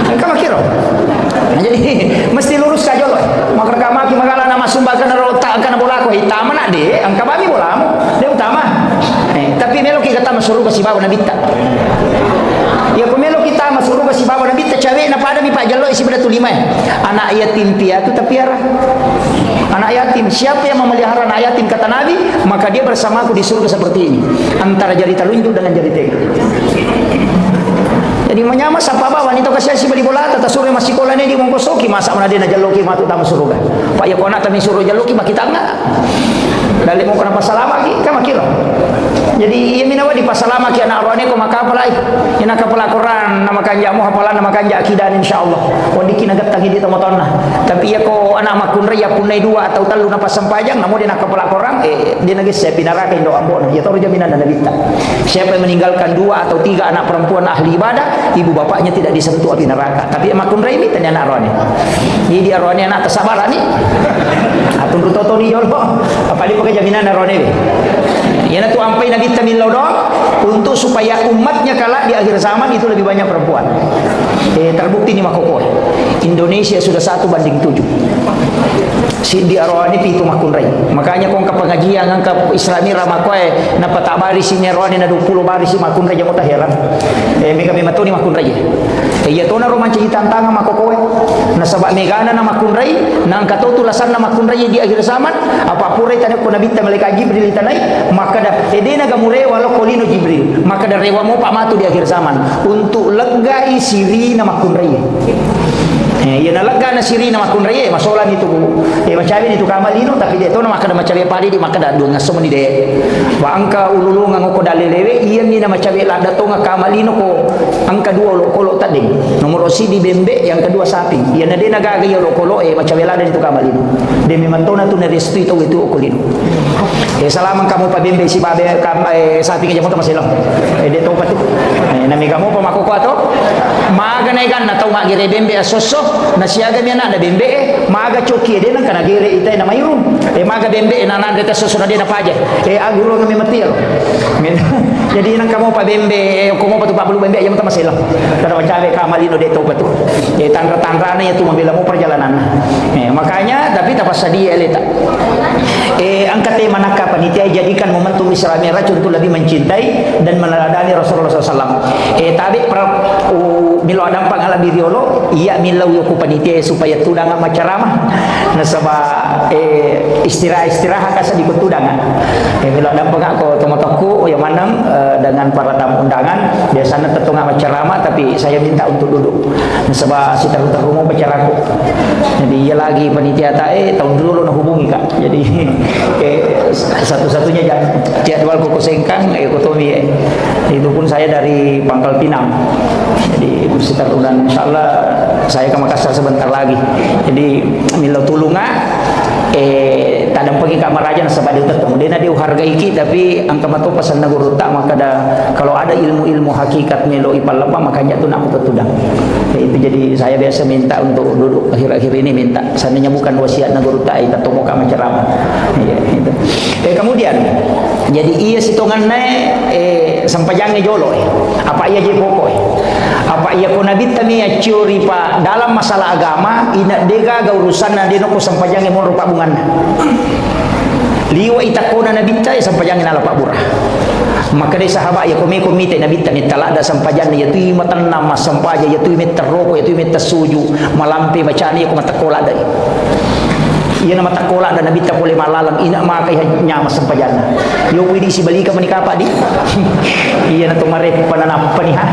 kamu kira jadi mesti lurus saja loh maka kamaki magala nama sumbakan rota kana bola ko hitama na de ang kabami bola mo de utama tapi melo kita masuk ke si bawa nabi ta ya kumelo kita masuk ke si bawa nabi ta cawe na pada mi pajalo isi pada tu lima anak yatim piatu tapi arah anak yatim siapa yang memelihara anak yatim kata nabi maka dia bersamaku di surga seperti ini antara jari telunjuk dengan jari tengah jadi menyama sapa bawa wanita kasih si beli bola tata suruh masih kola ni di mongkosoki masa mana dia jaloki matu tamu surga pak ya kona tami suruh jaloki mak kita enggak dalil mau kena pasalama ki kama kira jadi iya minawa di pasalama ki anak rohani ko makapalai ina kapala Quran nama kanja mu hafalan nama kanja akidah insyaallah wandi kinagat tangi di tomotonna tapi ya ko anak makun ria punai dua atau telu napa sampajang namun dia nak kapala Quran dia nagis saya pinaraka indo ambon ya tahu jaminan dan nabi siapa yang meninggalkan 2 atau 3 anak perempuan ahli ibadah ibu bapaknya tidak disentuh api neraka tapi makun ria ini tanya anak rohani jadi dia rohani anak tersabar ni atun rutoto ni jolo apa dia pakai jaminan rohani Yana tu ampai Nabi Tamil dong untuk supaya umatnya kelak di akhir zaman itu lebih banyak perempuan. Terbukti ni makoko. Indonesia sudah 1:7. Si di arwani pitu makunrai. Makanya kong pengajian angka Islami ramakoe na patabari si arwani na 20 bari si makunrai jamo taheran. Kami matuni makunrai. Ya to na roman ci tantang makoko. Na sabak megana na makunrai na angka to tulasan na makunrai di akhir zaman apa purai tanah ko Nabi malaikat Jibril tanai maka da edena gamure walau kolino Jibril maka da rewa mo pak matu di akhir zaman untuk legai siri na makunrai. Ya na lega na siri na makunrai masolan itu macam itu kamalino tapi dia tu na maka da macam padi di maka da dua ngasom ni de wa angka ululu ngako dalelewe iya ni na macam la da to kamalino ko angka dua lo kolo tadi nomor si di bembe yang kedua sapi iya na de na gaga yo lo kolo macam la da itu kamalino de memang to na tu na restu itu okolino salaman kamu pa bembe si babe sapi ke jamu ta maselang de to patu na mi kamu pa makoko ato maga na ikan na tau ma gere bembe asoso na siaga mi na bembe maga coki de na kana gere ita na mayrum maga bembe na na de asoso na de na paja aguro ngami matiel jadi nang kamu pa bembe ko mo patu pa bulu bembe jamu ta maselang kada macabe kamalino de to patu tangga-tangga na itu membela mo perjalanan makanya tapi tapas dia eleta angkat tema nakap panitia jadikan momentum Isra Mi'raj untuk lebih mencintai dan meneladani Rasulullah SAW. Tapi milo adam pangala biriolo iya milau yoku panitia supaya tudangan macaramah nasaba istirahat kasa di tudangan. Milo adam pangako tomotoku yang manang dengan para tamu undangan biasanya tetungga macaramah tapi saya minta untuk duduk. Nasaba si tahu-tahu bacaraku. Jadi ia lagi panitia tahun dulu nak hubungi Kak. Jadi satu-satunya jadwal koko sengkang ekotomi itu pun saya dari Pangkal Pinang jadi bersekitar bulan insyaallah saya ke Makassar sebentar lagi jadi milo tulunga tadang pergi kamar raja nasabah dia tetap dia dihargai kita tapi angka matu pesan naguru tak maka kalau ada ilmu-ilmu hakikat melo ipal lepa makanya tu nak tutudang itu jadi saya biasa minta untuk duduk akhir-akhir ini minta seandainya bukan wasiat naguru tak kita tomo kama ceramah itu. Kemudian jadi iya sitongan sampajangnya jolo apa iya je pokok apa iya ko nabi tami curi pa dalam masalah agama ina dega ga urusan na dino ko sampajangnya mo rupa bungan liwa itakona nabi ta sampajangnya ala pak burah maka dari sahabat ya komite nabi tami talak da sampajan ya tu matan nama sampaja ya tu meteroko ya tu metasuju malampe bacaan ya ko matakola dai ia nama takola dan nabi tak boleh malalam ina makai nyama sampajana yo widi si balika menikapa di ia na tumare pananap paniha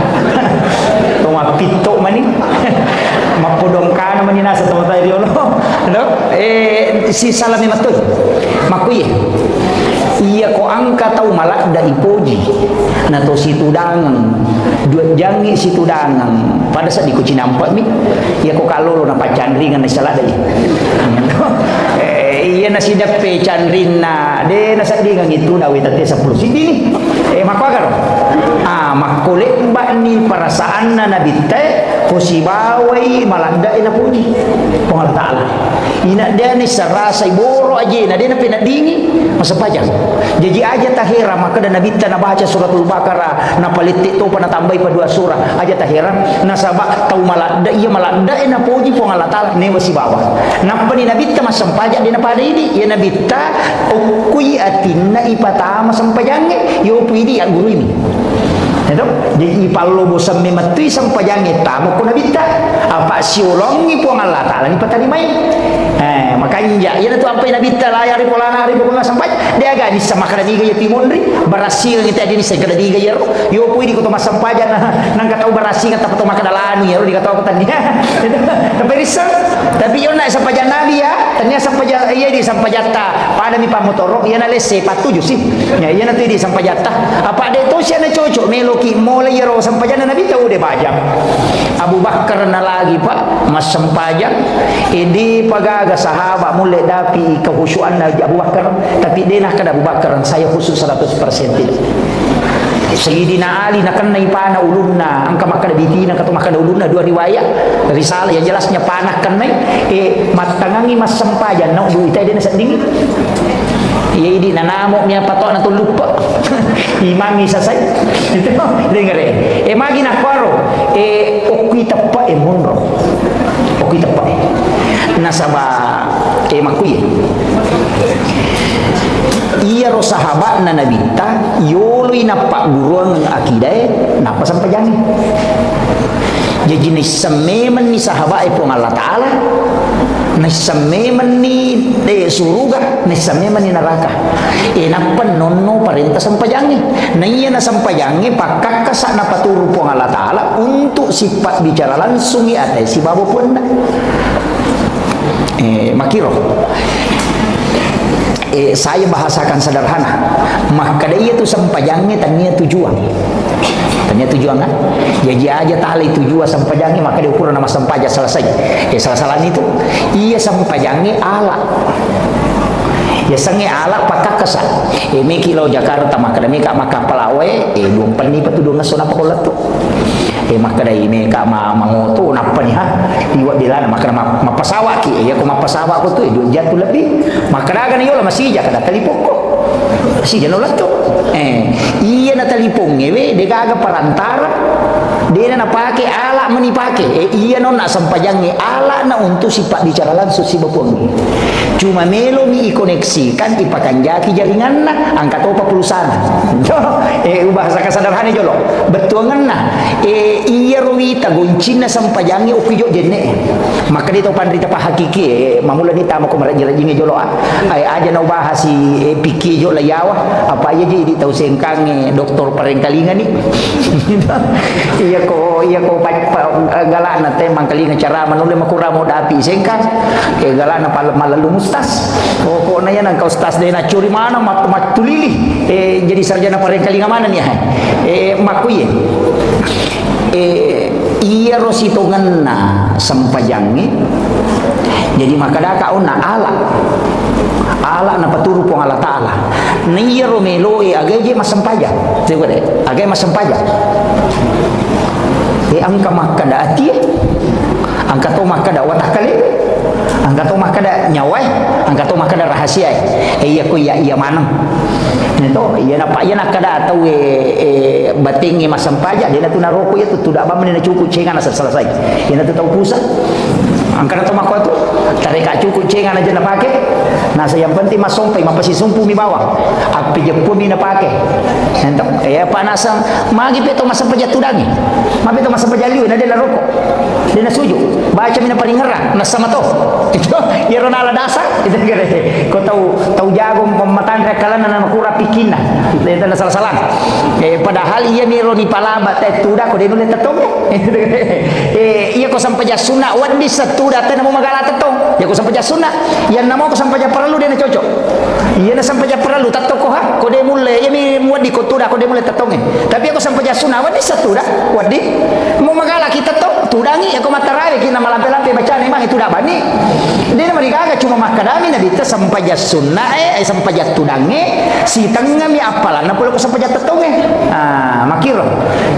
tuma pito mani mapodong kana manina sa tuma tayo no si salami matoy makuye iya ko angka tau malak da ipoji na to situ dangang dua jangi situ dangang pada saat di kucinampak mi iya ko kalolo na pacandri ngan salah dai iya nasi dape candrina de nasa di ngang itu na witate 10 sidi ni makagaro makole mbak ni perasaan na nabite posibawai malanda ina puji Allah taala ina dia ni serasa iboro aja na dia na pinadingi masa pajang jadi aja tahira maka dan nabi ta na baca suratul baqarah na palitik tu pana tambai pa dua surah aja tahira na sabak tau malanda iya malanda ina puji po Allah taala ne wasibawa na pani nabi ta masampaja dina pada ini ya nabi ta ukui atinna ipatama sampajange yo puidi ya guru ini itu jadi ipalo bosam mematui sampajange tamu ko nabi ta apa siolongi po Allah taala ni patani mai makanya ya tu ampai nabi ta layar di polana hari pokoknya sampai dia agak bisa makan diga ya timondri berhasil kita di sini kada diga ya yo puidi ko to masampajan nang katau berhasil kata to makan dalanu ya di katau kata dia tapi risau tapi yo nak sampajan nabi ya ternyata sampajan iya di sampajata pada mi pamotoro ya na lese patuju sih ya iya nanti di sampajata apa de to sia na cocok meloki mulai ya ro sampajan nabi tahu de bajang Abu Bakar na lagi pak mas sampajan ini pagaga sahabat mulai dapi kehusuan Abu Bakar tapi dia nak kada Abu Bakar saya khusus 100% tidak Sayyidina Ali nak kena ipana ulunna angka makan bitina kata makan ulunna dua riwayat risalah yang jelasnya panah kena matangangi mas sampajan nak duit dia nak seding iya ini nanamo niya pato na lupa imami sa say ito dengar magi na kwaro okita pa monro okita pa nasaba makuye iya ro sahabat na nabita yoloy na paguruan ng akiday napasampajangi jadi nisameman ni sahabat po ng Allah Ta'ala nisameman ni suruga nisameman ni neraka napan nono parenta sampajangi na iya na sampajangi pakakasa na paturo po ng Allah Ta'ala untuk sifat bicara langsung atay si babo po na makiro saya bahasakan sederhana maka dia itu sampajangnya tanya tujuan kan jadi aja tali tujuan sampajangnya maka dia ukuran nama sampaja selesai salah-salah itu iya sampajangnya ala ya sange ala pakakasa mi kilo Jakarta maka demi kak maka palawe dua peni patudung ngasona pakolat tu maka dai me ka mangoto napa ni ha iwa dilana maka mapasawa ki ya ko mapasawa ko tu jatuh lebih maka daga ni yola masih kada talipong ko si janolat to iya na talipong we de gaga parantara dia na pake ala menipake iya non na sampajangi ala na untuk sifat bicara langsung si bapong cuma melo mi ikoneksikan ipakanjaki jaringan na angkat opa pulsana bahasa kesadarannya jolo betuangan na iya ruwita goncin na sampajangi ukijo jenne maka dito pandrita pa hakiki mamula ni tama ko marajirajingi jolo ay aja na ubahas si piki jo layawa apa aja di tau sengkang doktor parengkalingan ni iya ko galana te mangkalingan cara manule makuramo dapi sengkang galana malalu mustas ko na yan ang kaustas de na curi mana matulili jadi sarjana parengkalingan mana ni makuye iya rositongan na sampajangi jadi maka daka na ala na paturu po Allah Ta'ala na iya romelo agay masampaja agay masampaja angka makada ati angka to makada watak kali angka to makada nyawai angka to makada rahasia iya ko iya manang nito iya na pa iya na kada atau batingi masampaja dia na tunaroko itu tidak ba menina cukup cengan asal selesai iya na tahu pusat angka to makwa tu tarik cukup cengan aja na pake nasa yang penting masompai mapasisumpu mi bawah api jepu mi na pake nito panasang magi peto masampaja tudangi mapi to masampaja liu na dia na roko dia na suju baca mi na palingerang na sama to itu iya ronala dasa itu gere ko tahu jago pematan rekalan na makura pikina itu na salah-salah padahal iya mi roni palaba te tuda ko denule tetong iya ko sampaja sunna wandi satuda te namo magala tetong ya ko sampaja sunna yan namo ko sampaja perlu dia na cocok iya na sampaja perlu tato ko ha ko de mulle iya mi wadi ko tuda ko de mulle tetong tapi ako sampaja sunna wandi satuda wadi mo magala kita to tudangi ako matarawe kina malampe-lampe baca memang itu dah bani dia mereka agak cuma makadami nabi ta sampaja sunna sampaja tudangi si tengah mi apalan na pula ko sampaja tetonge makiro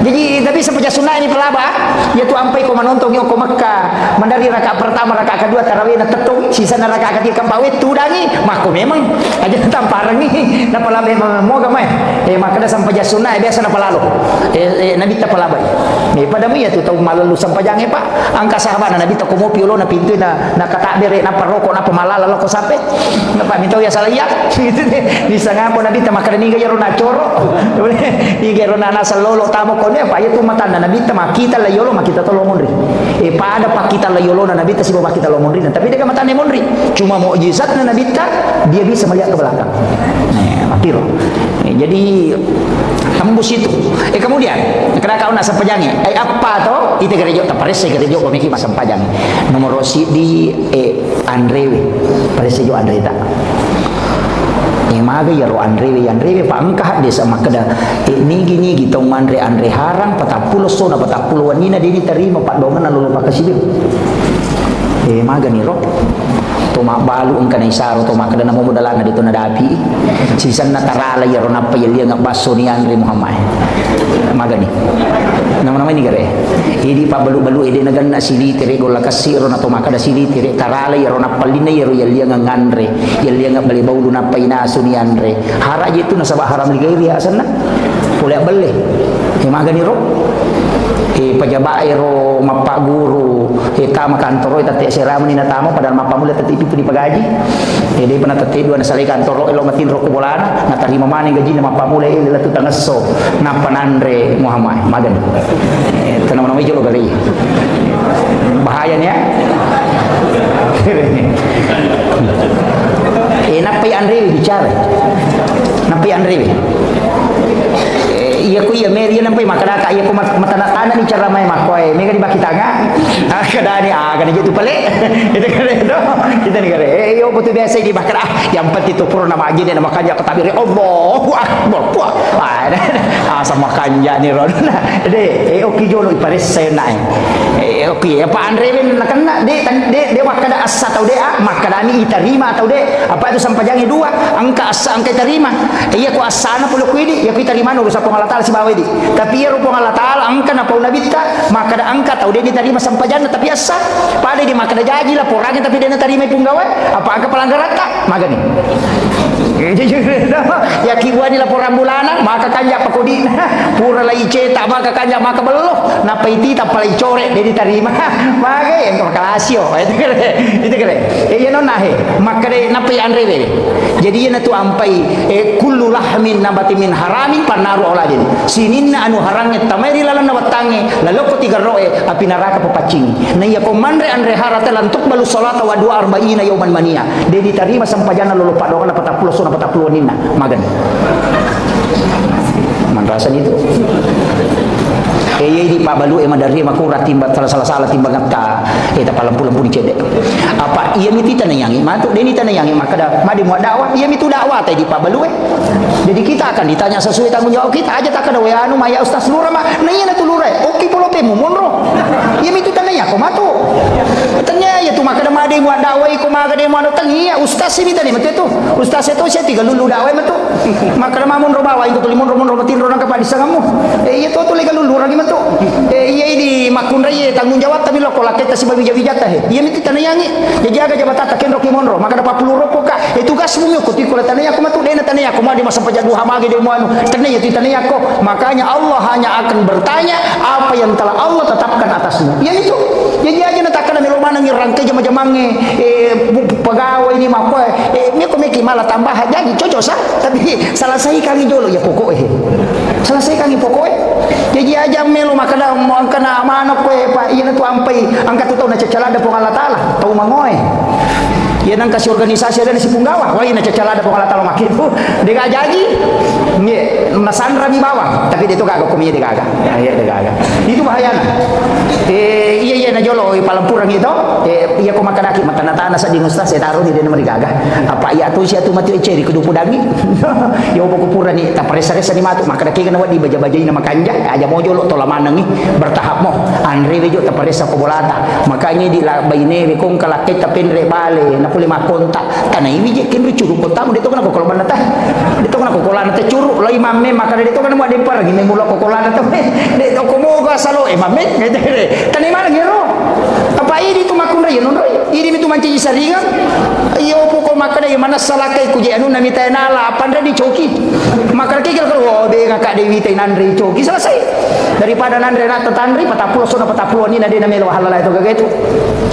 jadi tapi sampaja sunna ini pelaba yaitu ampai ko manontong yo ko Makkah mandari rakaat pertama rakaat kedua tarawih na tetong sisa na rakaat ketiga pawe tudangi mako memang aja tamparang ni na pala memang moga mai maka da sampaja sunna biasa na palalo nabi ta palaba pada mi ya tu tahu malalu sampajange pak angka sahabat na nabi ta ko mo piolo na pintu na katabere na paroko na pamalala lo ko sape na pa minto ya salaya bisa ngapo nabi ta makada ni gayaro na choro i gayaro na nasa lolo tamo ko ne pa ya tu matanda nabi ta makita la yolo makita to lomonri pada pakita la yolo na nabi ta sibo makita lomonri tapi dia matane monri cuma mukjizat na nabi ta dia bisa melihat ke belakang makiro jadi tembus itu kemudian kena kau nak sampajangi apa to itu gerejo taparese gerejo ko miki masampajangi nomor rosi di Andrewe parese jo Andre ta maga ya ro Andrewe pa angkah desa makada nigi tong Andre harang 40 sona 40 wanina dini terima pak dongan lalu pakasibir maga ni ro to mabalu ang kanay saro to makada na mumudala na dito na dapi sisan na tarala ya ro na pa yali nga baso ni Andre Muhammad magani nama-nama ini gare idi pa balu-balu ide naganna sili tere gola kasiro na to makada sili tere tarale yaro na palina yaro yalia ngandre yalia ngabali baulu na painaso ni andre haraje itu nasaba haram ligairi asanna boleh beli magani ro pajabai ro mapa guru tama kantoro tati seramani na tama padahal mapa mula tati pipu di pagaji dia pernah tati dua nasali kantoro elo matin ro kubolana na tarima mani gaji na mapa mula ila tu tangaso na panandre Muhammad magani tanam nama jolo kali bahayanya napai Andre bicara napai Andre iya ku iya meri nampai makadaka iya ku matana ni cara mai makoi mega di baki tanga kada ni kada gitu pale itu kada itu kita ni kada yo betul biasa di bakar yang penting itu purna magi dia makanya ketabir Allahu akbar puah sama kanja ni ron de oki jolo ipares saya naik oki apa Andre ben nakana de wakada asa tau de makada ni iterima tau de apa itu sampajangi dua angka asa angka terima iya ku asana puluh kuidi ya kita terima nu sa pengalata si bawa di tapi ya rupo Allah Ta'ala angka na pauna bitta maka da angka tau dia diterima sampajan tapi asa pada di maka da jaji lah porangnya tapi dia terima punggawa apa angka pelanggaran tak maka ni ya kibuan ni laporan bulanan maka kanja pakodi pura lai cetak maka kanja maka beloh napa iti tak palai corek dia diterima maka yang kalasio itu kere ya non nahe maka de napa Andre jadi ya tu ampai kullu lahmin nabati min haramin panaru oladin sininna anu harangnya tameri lalan nawatange lalu ko tiga roe api neraka pepacingi na iya komandre Andre harata lantuk balu salata wa dua arba'ina yauman mania dia diterima sampajana lolo padokan 40 40 nina magan manrasan itu di Pak Balu emang dari makura timbat salah timbang ngata eta palampu-lampu ni cedek apa iya miti tanayangi matuk deni tanayangi maka dah madi muat dakwah iya mitu dakwah tadi Pak Balu jadi kita akan ditanya sesuai tanggung jawab kita aja tak ada we anu maya ustaz lura mah nanya na tulure oke polo pe mumonro iya mitu tanaya ko matu tanya ya tu maka dah madi muat dakwah ko maka dia muat tangi ya ustaz ini tadi matu itu ustaz itu saya tiga lulu dakwah matu maka dah mamun robawa itu tulimun romon romatin rorang ka padisa kamu iya tu legal lulu lagi matu iya di makun raya tanggung jawab tapi lo kolak kita si babi jawab iya miti tanayangi jadi aga jabatan taken roki monro maka dapat 10 rokok kak tugas bumi ko ti ko tanaya ko matu dena tanaya ko ma di masa pajadu hamagi de mo anu tanaya ti tanaya ko makanya Allah hanya akan bertanya apa yang telah Allah tetapkan atasmu ya itu jadi aja natakana mi romana ngi rangke jama-jamange pegawai ini mako mi ko meki malah tambah jadi cocok sah tapi selesai kami dulu ya pokok selesai kami pokok jadi aja melo makana angkana manok ko pa iya tu ampai angkat tu na cacalada po Allah Taala tau mangoy ya nang kasih organisasi ada si punggawa wah ina cacalada po Allah Taala makitu dega jaji nge nasandra mi bawang tapi dia tu kagak kuminya dega aga ya dega aga itu bahayana iya na jolo palampurang itu iya ko makadaki matana-tana sa dingusta saya taruh di dena marigaga apa iya tu sia tu mati ceri kudu pudangi ya opo kupura ni taparesa-resa ni matu makadaki kana wadi baja-bajai na makanja aja mo jolo tolamanang ni bertahap mo Andre bejo taparesa ko bolata makanya di baine kong kalakit tapendre bale na puli makonta tanay bije kin curu konta mo dito kana ko koloban ta dito kana ko kolana ta curu lo imamme makana dito kana mo dempar gini mula ko kolana ta dito ko mo ga salo imamme ngete tanay mana gero apa ini tu makun raya non raya ini mitu manci saringan iyo po ko makana yung manas salakay ku je anu na mitay nala pandra di choki makana kikil ko be ngaka dewi tay nandri choki selesai daripada nandri na tatandri patapulo so na patapulo ni na din na melo halala itu kagaito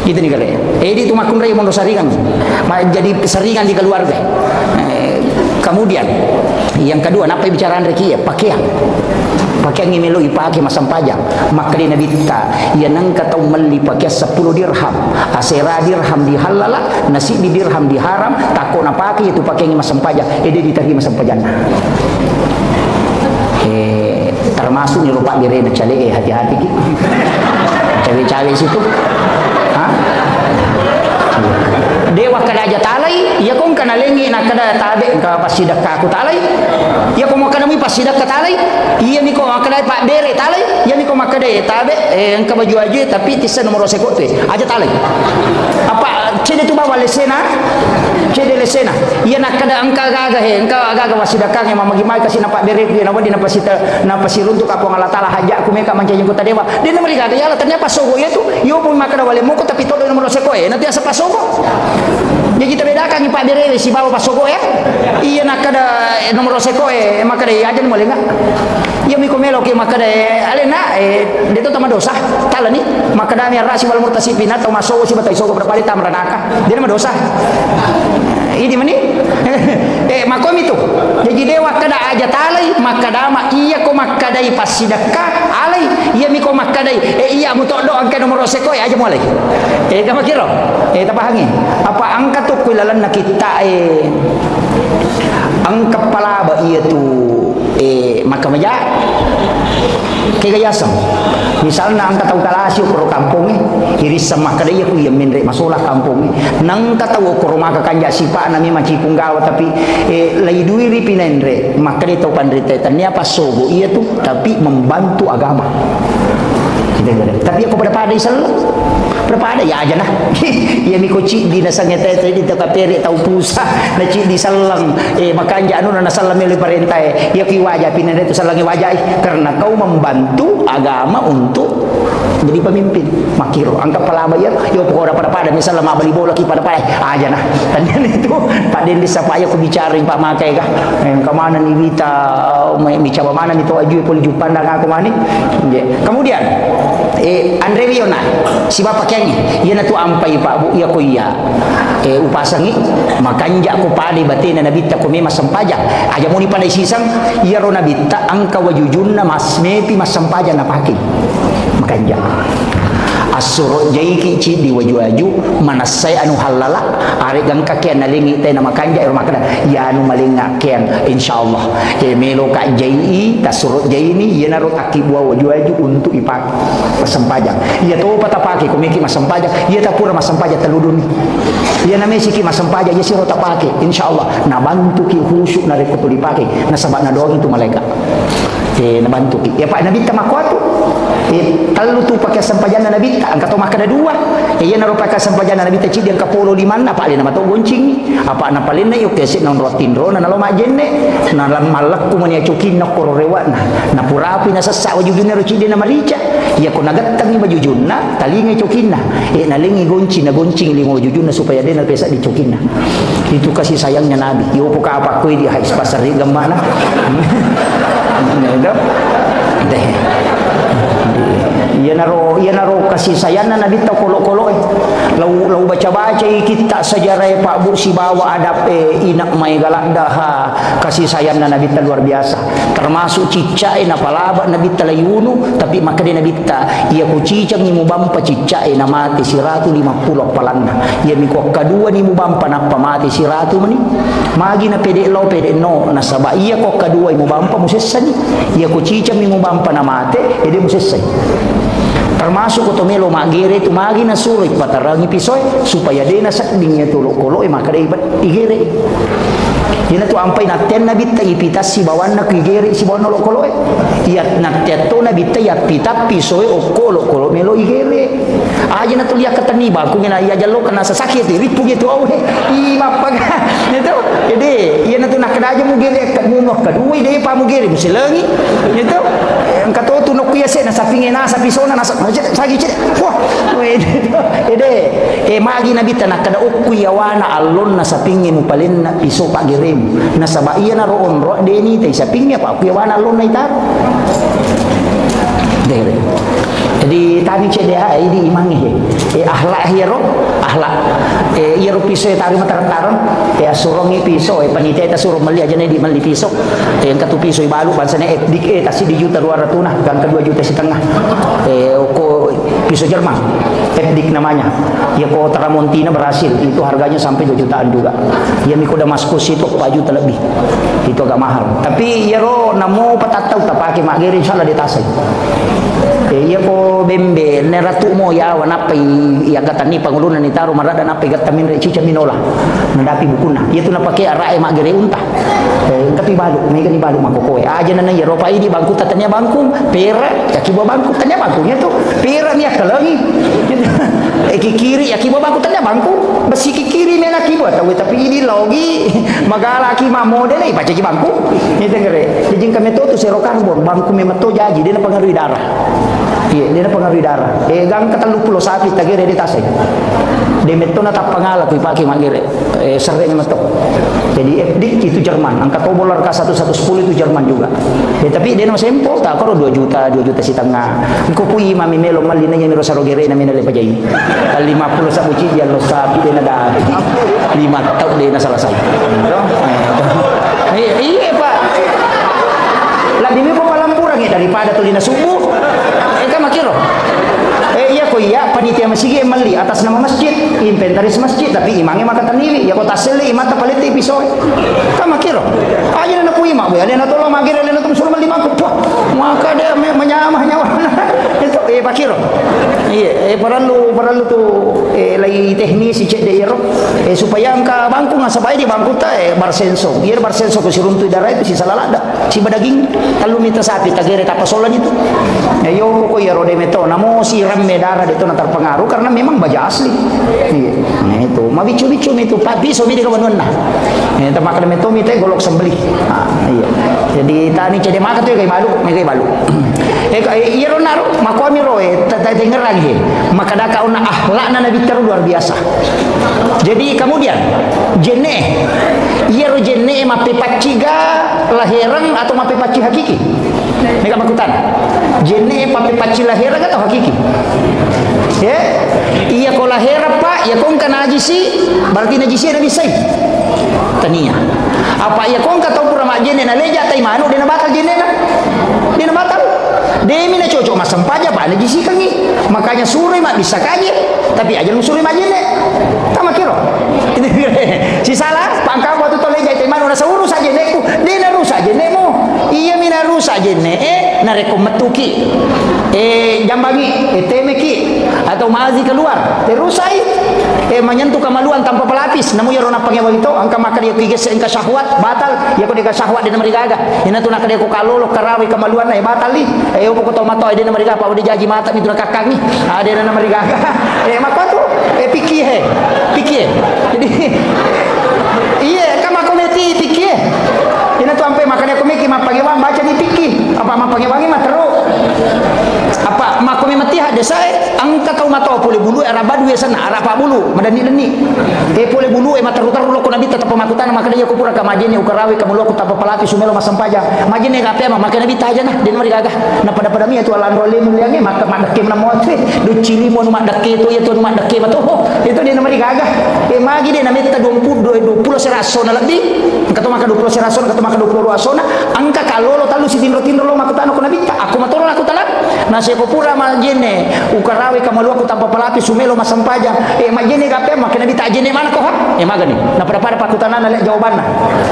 gitu nih kale ini tu makun raya mondo saringan jadi saringan di keluarga kemudian yang kedua apa bicara Andre ya pakaian yang melo ipake masam pajang maka di nabi kita ya nang katau meli pakai 10 dirham asera dirham dihalala nasi di dirham diharam takut napake itu pakai yang masam pajang dia diterima masam pajang termasuk ni lupa direna cale hati-hati ki cawe-cawe situ dewa kada aja talai ya kong kana lengi na kada tabe ka pasidak ka aku talai ya kong kana mi pasidak ka talai iya mi ko kada pak bere talai ya mi ko makade tabe engka baju aja tapi tisa nomor seko tu aja talai apa cede tu bawa lesena cede lesena ia nak kada angka gaga engka gaga wasidakang yang mamagi mai kasih nampak bere dia nawa dia nampak si runtuk apa ngala taala hajak ku meka mancanya ku tadewa dia namari gaga ya ternyata pasogo itu yo pun makada wale moko tapi todo nomor seko nanti asa pasogo ya kita bedakan ni pak bere si bawa pasogo ya iya nak kada nomor seko makada aja boleh enggak ya mi komelo ke makada alena dia tu tama dosa tala ni makada mi rasi wal murtasifin atau masogo si batai sogo berpali tamranaka dia nama dosa ini mani makom itu jadi dewa kada aja talai makadama iya ko makadai pasidaka alai iya mi ko makadai iya mutok do angka nomor seko aja mulai kama kiro tapahangi apa angka tu kuilalan na kita angka palaba iya tu makamaja kegayasam misalnya angka tahu kalasyo pro kampung iris sama kada iya ku iya menre masolah kampung nang katawo ko rumah kanja sipa nami macipung gawa tapi lai duiri pinendre makade tau pandrite tania pasogo iya tu tapi membantu agama tapi aku pada isal berapa ada ya aja nah ya mi koci di nasangnya tete di takapere tau pusa na ci di salang makanja anu na salam oleh perintah ya ki wajah pinane itu salangi wajah karena kau membantu agama untuk jadi pemimpin makiro angka palama ya yo pokok pada misalnya ma bali bola ki pada aja nah tadian itu Pak Dendi sapaya ku bicara Pak Makai kah kemana ni Wita bicara mana ni to aju poli jupandang aku mani kemudian Andre Wiona si bapak kengi ia tu ampai Pak Bu ya ko iya upasangi makanja ko pade batina nabita ko mema sampaja aja muni pandai sisang ia ro nabita angka wajujunna masmepi masampaja na paki makanja asuro jaiki ci di waju-waju manasai anu halala ari gang kakian nalingi teh nama kanja rumah kada ya anu malinga kian insyaallah melo ka jai tasuro jai ini ye naro akibwa waju-waju untuk ipak masempajang ia to patapake komiki masempajang ia tapura masempajang teludun ia name siki masempajang ye siro tapake insyaallah na bantu ki khusyuk na reko dipake na sabana doang itu malaikat na bantu ki ya Pak Nabi tamakwatu kalau tu pakai sampajana Nabi angka to makada dua iya naro pakai sampajana Nabi teci dia kapolo di mana apa lena mato goncing apa na palena yo kesi non rotindro na lo majenne na lam malak ku mania cukin na kororewa na purapi na sasa wajujunna rocide na marica iya ko nagatang ni wajujunna talinga cukinna nalingi goncing na goncing limo wajujunna supaya dia na pesa dicukinna itu kasih sayangnya Nabi yo poka apa ko di hais pasar di gamana deh ia naro kasih sayana Nabi tau kolok-kolok lau baca-baca kita sejarah Pak Bu si bawa adab inak mai galak daha kasih sayana Nabi ta luar biasa termasuk cicai na palaba Nabi ta layunu tapi maka dia Nabi ta ia ku cicang ni mubampa cicai na mati siratu 50 palanna ia mi ko kadua ni mubampa na pamati siratu mani magi na pede lo pede no na saba ia ko kadua ni mubampa musessani ia ku cicang ni mubampa na mate ede musessai termasuk kotomelo magere tu magi na sulit patarangi pisoy supaya dia na sakdingnya tu lokolo maka dia igere ina tu ampai naten nabi ta ipitas si bawan na igere si bawan lokolo iya naten to nabi ta ya pita pisoy okolo kolo melo igere aja na tu liya katani ba ku ngina iya jalo kana sakit ripu gitu au i mapag itu jadi iya na tu nak aja mugere kat munoh kadui dia pa mugere musilangi itu kato tu nok kuya se na sapinge na sa pisona na sagi cek wah ede magi nabi ta nak kada okuya wana alon na sapinge mu palin na piso pa gerem na sabaiya na roon ro deni tay sapinge pa okuya wana alon na itar dere jadi tadi cedea ini imangi ahlak hero ahlak hero piso tari mataran surongi piso panite ta suruh meli aja di meli piso yang katu piso balu bansane dik tasi di juta 200 nah kan ke 2 juta setengah ko piso Jerman dik namanya ya ko Tramontina berhasil itu harganya sampai 2 jutaan juga ya miko Damaskus itu 4 juta lebih itu agak mahal tapi ya ro namo patatau ta pakai magere insyaallah di tasai iya ko bembe ne ratu mo ya wanapai ya gata ni pangulunan ni taru marada napai gata min cica minola nandapi bukuna iya tu napake arae mak gere unta tapi balu mega ni balu makokoe aja nana ya ropa ini bangku tatanya bangku pera ya kibo bangku tanya bangkunya tu pera ni akalangi kiri ya kibo bangku tanya bangku besi kiri mena kibo tahu tapi ini logi magala ki model ai baca bangku ni tengere dijing kami tu serokarbon bangku memeto jaji dia pengaruhi darah. Iya, dia pengaruhi darah. Gang katalu pulau sapi tagere di tasai. Dia meto na tap pangala kui paki magere. Sering meto. Jadi FD itu Jerman. Angka tobolar K1110 itu Jerman juga. Tapi dia nama sempo tak karo 2 juta si tengah. Engko pui mami melo malina nya miro sarogere na minale pajai. 50 sabuci dia lo sapi dia nada. 5 tahun dia na selesai. Iya Pak. Lebih ko palang kurang daripada tulina subuh. Kan makiro. Iya ko iya panitia masjid mali atas nama masjid, inventaris masjid tapi imangnya maka tanili ya ko taseli imata paliti pisoy. Kan makiro. Aja na pui mak ya na tolong magire na tum suruh mali mak. Maka dia menyamah nyawa. Itu pakiro. Iya, perlu tu lagi teknis cek de ero supaya angka bangku nga sabay di bangku ta barsenso. Iya barsenso ko si runtu darah itu si salalada, si badaging kalau minta sapi tagere tapasolan itu. Yo ko ya rode meto namo si ramme darah itu na terpengaruh karena memang baja asli. Iya. Nah itu, mabicu-bicu itu papi so mi de kawan na. Eta makan meto mi teh golok sembelih. Iya. Jadi tani cede makan tu kay malu, may kay malu. Iya ronaro makomi roe dengeran he maka daka una akhlak na nabi teru luar biasa. Jadi kemudian jenne iya ro jenne mape paciga lahiran atau mape paci hakiki mereka makutan jenne mape paci lahiran atau hakiki ya iya ko lahiran pak ya kong kana najisi berarti najisi nabi sai tania apa ya kong ka tau pura mak jenne na leja tai manu dina batal jenne na dina batal demi na cocok mas sempaja pak najisi kangi makanya suri mak bisa kaje tapi aja suri mak jenne tama kiro si salah pangkau waktu tole jai manu na sauru saja neku dina rusa jennemu iya mina rusa jenne na rekometuki jambangi temeki atau mazi keluar terusai menyentuh kemaluan tanpa pelapis namu ya rona pangewa itu angka maka dia kiges engka syahwat batal ya ko dia syahwat dina marigaga ina tu nak dia ko kalolo karawi kemaluan batal li upo ko tomato dina marigaga pa udi jaji mata mi tu kakang ni ada na marigaga maka tu piki jadi iya kama kometi piki ina tu ampe makanya komeki mapagewang baca di piki apa mapagewangi materu apa makomi mati hade saya angka kau matau pole bulu era badu ya sana ara pa bulu madani leni pole bulu mataru-taru lo nabi tetap pemakutan maka dia kupura ka majene ukarawi ka mulo tanpa pelapis sumelo masampaja majene ka apa maka nabi taja nah den mari gagah na pada mi itu alan role muliange maka madake na motre do cili mo mak dake to ya to mak dake mato itu dia mari gagah magi dia na meta 20 serasona lebih kato maka 20 serasona kato maka 20 asona angka kalolo talu si tinro lo makutan ko nabi aku matoro aku talan na sepupura majene ukarawi kamalu aku tanpa pelapis sumelo masampaja majene kape makena dita jene mana ko ha magani na pada pakutanana le jawabanna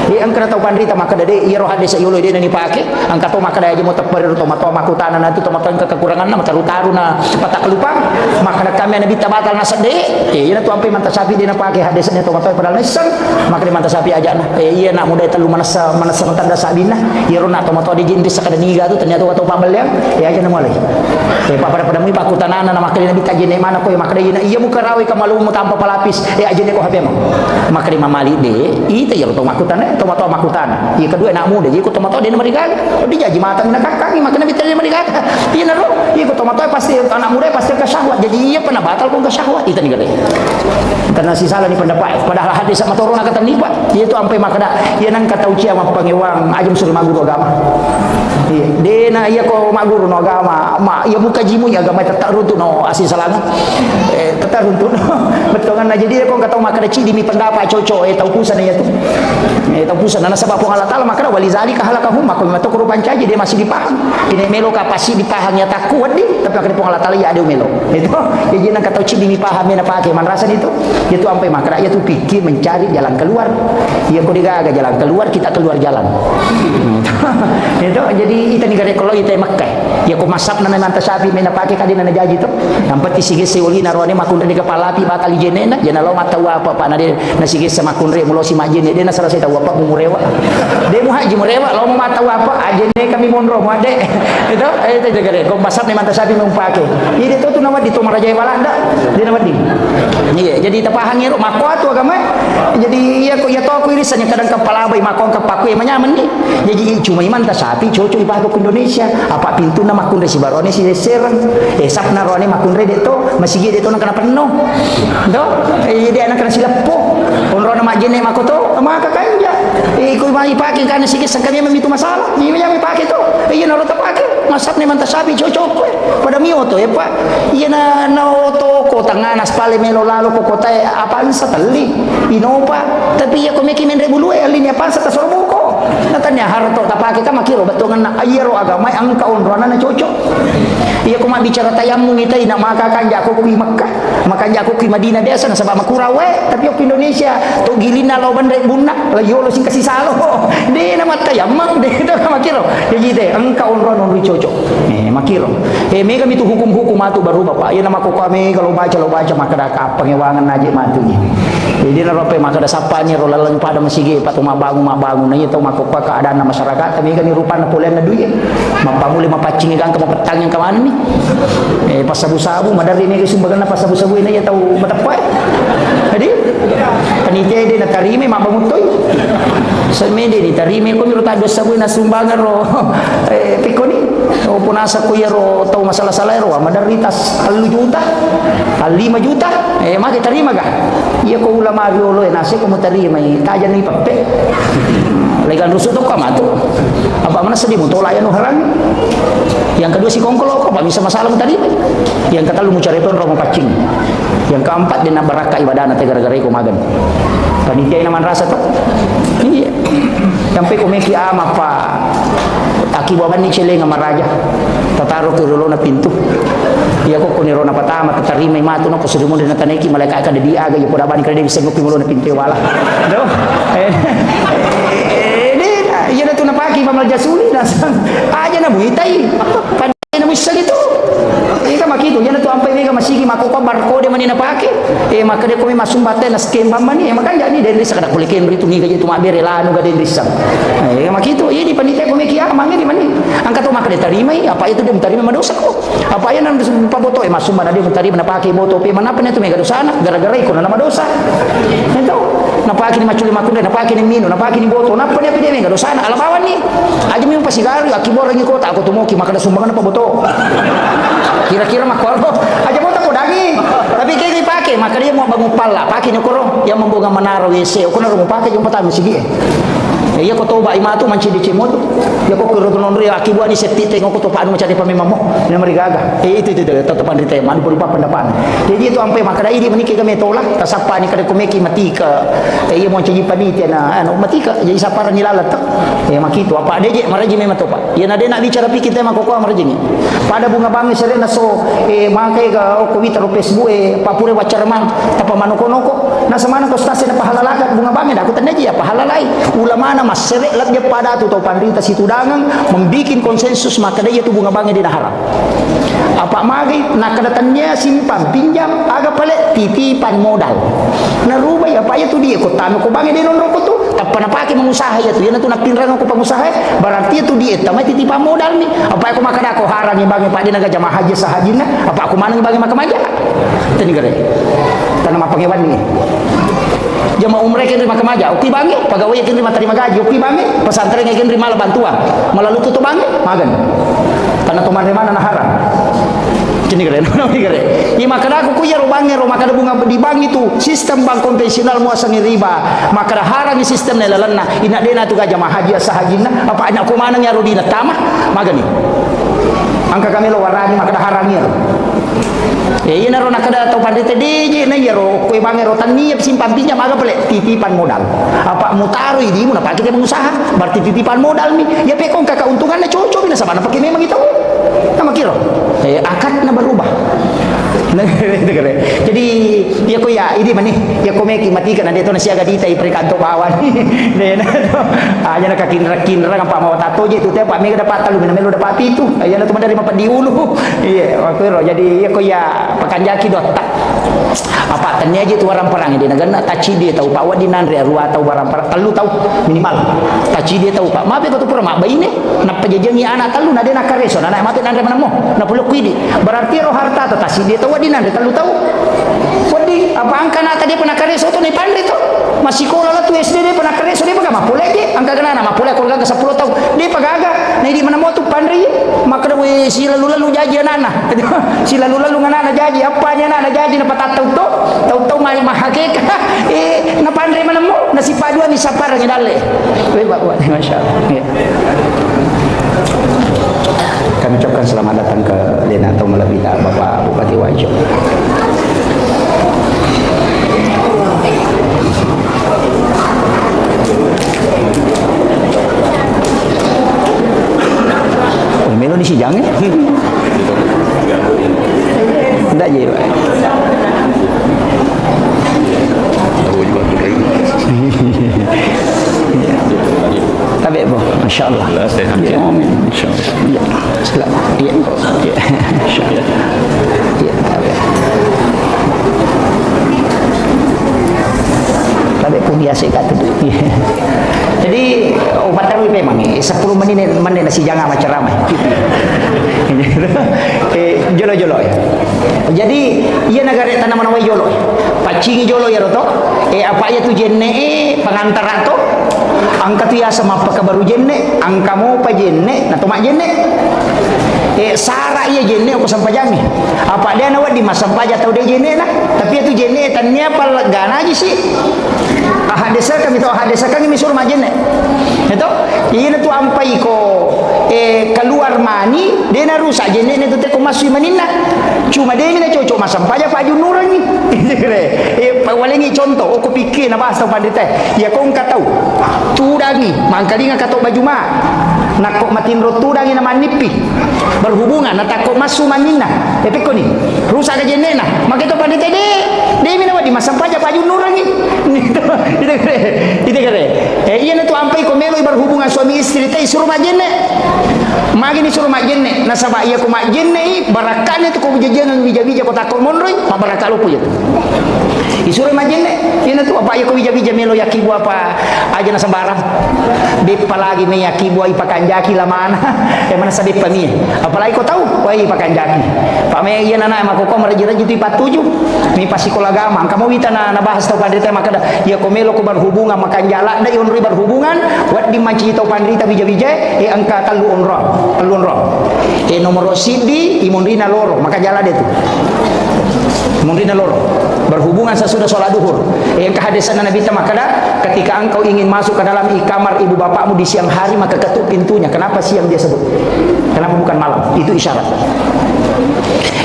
angka tau pandrita maka dade iro hade sa yolo de ni pake angka to maka daya mo tapper to mato makutanana tu to mato kekurangan na mataru-taru na patak lupang maka kami na bita batal na sade ina tu ampe manta sapi dina pake hade sa to mato padal nesan maka di manta sapi aja na iya na muda telu manasa tanda sabina iro na to mato di jindi sa kadaniga tu ternyata wato pambaliang aja na mulai pada mi pakutanana na makali nabi tajene mana ko makali iya muka rawi kamalu mo tanpa pelapis ajene ko habe mo makali mamali de ite ya to makutana to makutana iya kedua nak muda jadi ko tomato de marigaga di jaji mata na kakang makali nabi tajene marigaga iya na ro iya ko tomato pasti anak muda pasti ke syahwat jadi iya pernah batal ko ke syahwat itu nih karena si salah ni pendapat padahal hadis sama turun kata ni pak itu sampai makada iya nang kata uci sama pangewang ajum suruh maguru agama iya dena iya ko maguru no agama iya buka jimu ya agama tetap runtuh no asin salanga tetap runtuh no betul kan jadi ko kata makada ci di mi pendapat cocok tahu pusan ya tu tahu pusan na sebab Allah taala makada walizalika halakahum maka mato kurupan caji dia masih dipaham ini melo kapasi dipaham ya tak kuat di tapi akan Allah taala ya ada melo itu jadi nang kata ci di mi paham na pakai man rasa itu sampai makada ya tu pikir mencari jalan keluar ya ko digaga jalan keluar kita keluar jalan itu jadi ita ni gare kalau ita Makkah ya ko masap na memang tasabi may napake kadina na jaji to nampat sige se uli na rone makundre ni kepala pi bakal jene na jena lo mata apa pa na de na sige sa makundre mulo si majene de na sarasa tahu apa murewa de mu haji murewa lo mata apa ajene kami monro mo ade itu gare ko masap memang tasabi mong pake ini to nama di to maraja balanda di nama di iya jadi tapahan ngero mako atu agama jadi iya ko ya to ko irisan kadang kepala bay mako kapaku manyaman ni jadi cuma iman tasabi coco ibadah ke Indonesia apa pintu na makundre si barone si serang sap na rone makundre de to masigi de to nang kana penuh do jadi anak kana silapo onro na majene makoto maka kanja ko mai pake kana sige sangkanya memitu masalah ni nya pake to iya na rota pake masap ni mantasabi coco pada mioto ya pak iya na oto ko tanganas pale melo lalo ko kota apa sa tali inopa tapi ya ko meki men rebulu alinya pansa ta sorbuko natanya harto tapake ka makiro batongan na ayero agama angka onrona na cocok iya ko bicara tayamum ita ina maka kanja ko ki Makkah makanya aku ki Madinah biasa na sabab makurawe tapi ko Indonesia to gilina lo bandai bunna la yolo sing kasih salo de na matayamang de to makiro jadi de angka onrona ri cocok makiro mega mitu hukum-hukum atu baru bapak iya nama ko kami kalau baca maka dak pengewangan aja matunya jadi na rope maka da sapanya ro lalang pada masige patu mabangun na itu mako keadaan masyarakat kami kan rupana polen na duye mapamuli mapacing gang ka mapetang yang kamana ni pasabu-sabu madari ni sumbagan na pasabu-sabu ini ya tahu matapai jadi panitia de na tarime mabangutoy semede ni tarime ko miro tado sabu na sumbangan ro pikoni o punasa ko yero tahu masalah-salah ro madaritas 1 juta 5 juta maka tarima ga iya ko ulama riolo nasi ko tarima tajan ni pape legal rusuk to kamatu apa mana sedih mo tolayan no harang yang kedua si kongkolo kok bisa masalah tadi yang kata lu mencari ton romo pacing yang keempat dia baraka ibadah na gara-gara ko magan panitia naman rasa to iya sampai ko meki ama pa akibaban ni chele nga maraja tataro ke rolo na pintu iya ko kuniro na patama tatarima mato no ko sudumo na taneki malaka ka di aga yo poda ban ka di sengok pimulo na pintu wala do iya na to na paki pamal jasuli na aja na buitai pandai na misal itu ika makito yan na to ampay mega masigi makupa barcode man na paki maka de ko may masumbate na scam man ni maka jadi den sa kada kulikin rito ni gaji tumabere lano ga den risam makito iya di panitia ko may kiyama ngiri man ni ang kato maka de tarimay apa itu dia mentarima madosa ko apa yan ang paboto masumba na dia mentarima na paki boto pe manapa na to may gadosana gara-gara ko na madosa ito napaki ni maculi makunde napaki ni mino napaki ni boto napa dia pide may gadosana alabawan ni aja mi pasigaro akibor lagi ko ta ako tumoki maka da sumbangan na paboto kira-kira makoro aja mo ta ko daging tapi kaya dipakai maka dia mau bangun pala pakai nyokoro yang membuka menara WC ko na mo pakai yung patami sige iya ko toba imatu manci di cimot ya ko kiro non ri akibu ani setti tengok ko to paanu macari pamemamo na marigaga itu tetepan di teman berupa pendapat jadi itu ampai maka dai di meniki kami tolak tasapa ni kada komeki mati ke iya mo cigi panitia na anu mati ke jadi sapara ni lalat makito apa deje maraji memang to pak ya na de nak bicara pikir tema ko maraji ni pada bunga bangi serena so makai ga ko wita ro Facebook papure wacarman apa manoko-noko na samana ko stase na pahalalakat bunga bangi aku tanaji ya pahalalai ulama na maserek lab dia pada tu tau pandita situ dangang membikin konsensus maka dia tu bunga bangi di haram apa magi nak kedatannya simpan pinjam agak pelik titipan modal na rubah apa ya tu dia ko tanu ko bangi di nonro ko tu apa na pakai mengusaha ya tu ya tu nak pinrang ko pengusaha berarti tu dia tamai titipan modal ni apa aku makan aku haram ni bangi pak di naga jamaah haji sahajina apa aku mana bagi makan maja tani gare tanam apa ngewan ni jamaah umrah kan terima kemaja uki bangi pegawai kan terima terima gaji uki bangi pesantren kan terima bantuan malah lu tutup bangi magan karena tuman mana na haram kini keren keren i maka aku kuya ro bangi ro maka bunga di bank itu sistem bank konvensional muasangi riba maka haram ni sistem na lalanna ina dena tu jamaah haji sahajina apa anak ko mana nya ro dina tamah magani angka kami lo warani maka haram ni iya naro nakada atau pandai DJ na yaro kue bangi rotan niap simpan pinjam agak pelek titipan modal apa mutaru ini mau pakai dia pengusaha berarti titipan modal nih ya pekong kakak untungannya cocok bina sabana pakai memang itu nama kiro akad na berubah Itu keren. Jadi ya ko ya ini mani ya ko meki mati kan dia tu nasi agak ditai perikanto bawan. Dia na tu aja nak kinra apa mau tato je tu teh pak mega dapat talu melo dapat itu. Aja na tu dari mapat diulu. Iya, waktu ro jadi ya ko ya pakanjaki dot tak. Apa tanya aja tu orang perang di negara taci dia tahu pak wadi nan ria rua tahu barang perang telu tahu minimal. Taci dia tahu pak. Maaf ko tu pura mak bayi ni nak pejajangi anak telu na dia nak kareso anak mati nan mana mo. Na puluk kuidi. Berarti roh harta tu taci dia tahu wadi nan dia telu tahu. Wadi apa angka nak tadi pernah kareso tu ni pandai tu. Masih sekolah lah tu SD dia pernah kareso dia pakai mapulek je. Angka kena nak mapulek kalau ke 10 tahun. Dia pagaga. Nah di mana mo tu pandai. Maka we si lalu jaji anak. Si lalu anak jaji apanya anak jaji na patat tahu mah hakika na pandai mana mo na si padua ni sapar ni dale we buat masyaallah ya. Kami ucapkan selamat datang ke Lena atau Malabida Bapak Bupati Wajo. Melo ni si jang eh. Ndak je. Tapi boh, masyaallah. Ya, amin. Insyaallah. Ya, selamat. Ya, ya, insyaallah. Ya, tapi pun biasa kata tu. Jadi obat tahu memang 10 menit nasi jangan macam ramai. Jolo. Jadi ia negara tanaman awal jolo. Pacingi jolo ya roto. Apa ya tu jenne pengantar rato. Angka tu ya sama apa baru jenne. Angka mau apa jenne? Nato mak jenne. Sara ia jenne aku sampai jami. Apa dia nawat di masa sampah jatuh dia jenne lah. Tapi itu jenne tanya apa gana aja sih. Ahad desa kami misur majen itu ini tu ampai ko keluar mani dia na rusak jene itu teh ko masui manina cuma dia ni cocok masam paja paju nurang ni pawalengi contoh aku pikir na bahasa pandai ya kau enggak tahu tudangi mangkali enggak tahu baju mak nak kok matin rotudangi na manipi berhubungan na takut masu manina tapi ko ni rusak jene na maka itu pandai dia mina di masam paja paju nurang ni itu kere. Iya tu ampai ko melo berhubungan suami istri teh suruh majenne. Magi ni suruh majenne. Nasaba iya ko majenne barakan itu ko jajangan bija-bija ko takol monroy, pa barakal po yun. Isuruh majenne. Iya tu apa iya ko bija-bija melo yakibu apa aja na sambarang. Di palagi me yakibu ay pakanjaki lamana. Mana sa di pami. Apalagi ko tahu, wai pakanjaki. Pa me iya na mako ko maraji-raji tu 47. Mi pasikolagama. Kamu wita na nabahas tau pandita maka ya komelo ko berhubungan makan jala da yon berhubungan wat di manci tau pandita bija-bija angka talu onro nomor sidi imundina loro makan jala dia tu imundina loro berhubungan sesudah sholat duhur yang kehadisan Nabi maka ketika engkau ingin masuk ke dalam kamar ibu bapakmu di siang hari maka ketuk pintunya. Kenapa siang dia sebut? Kenapa bukan malam? Itu isyarat.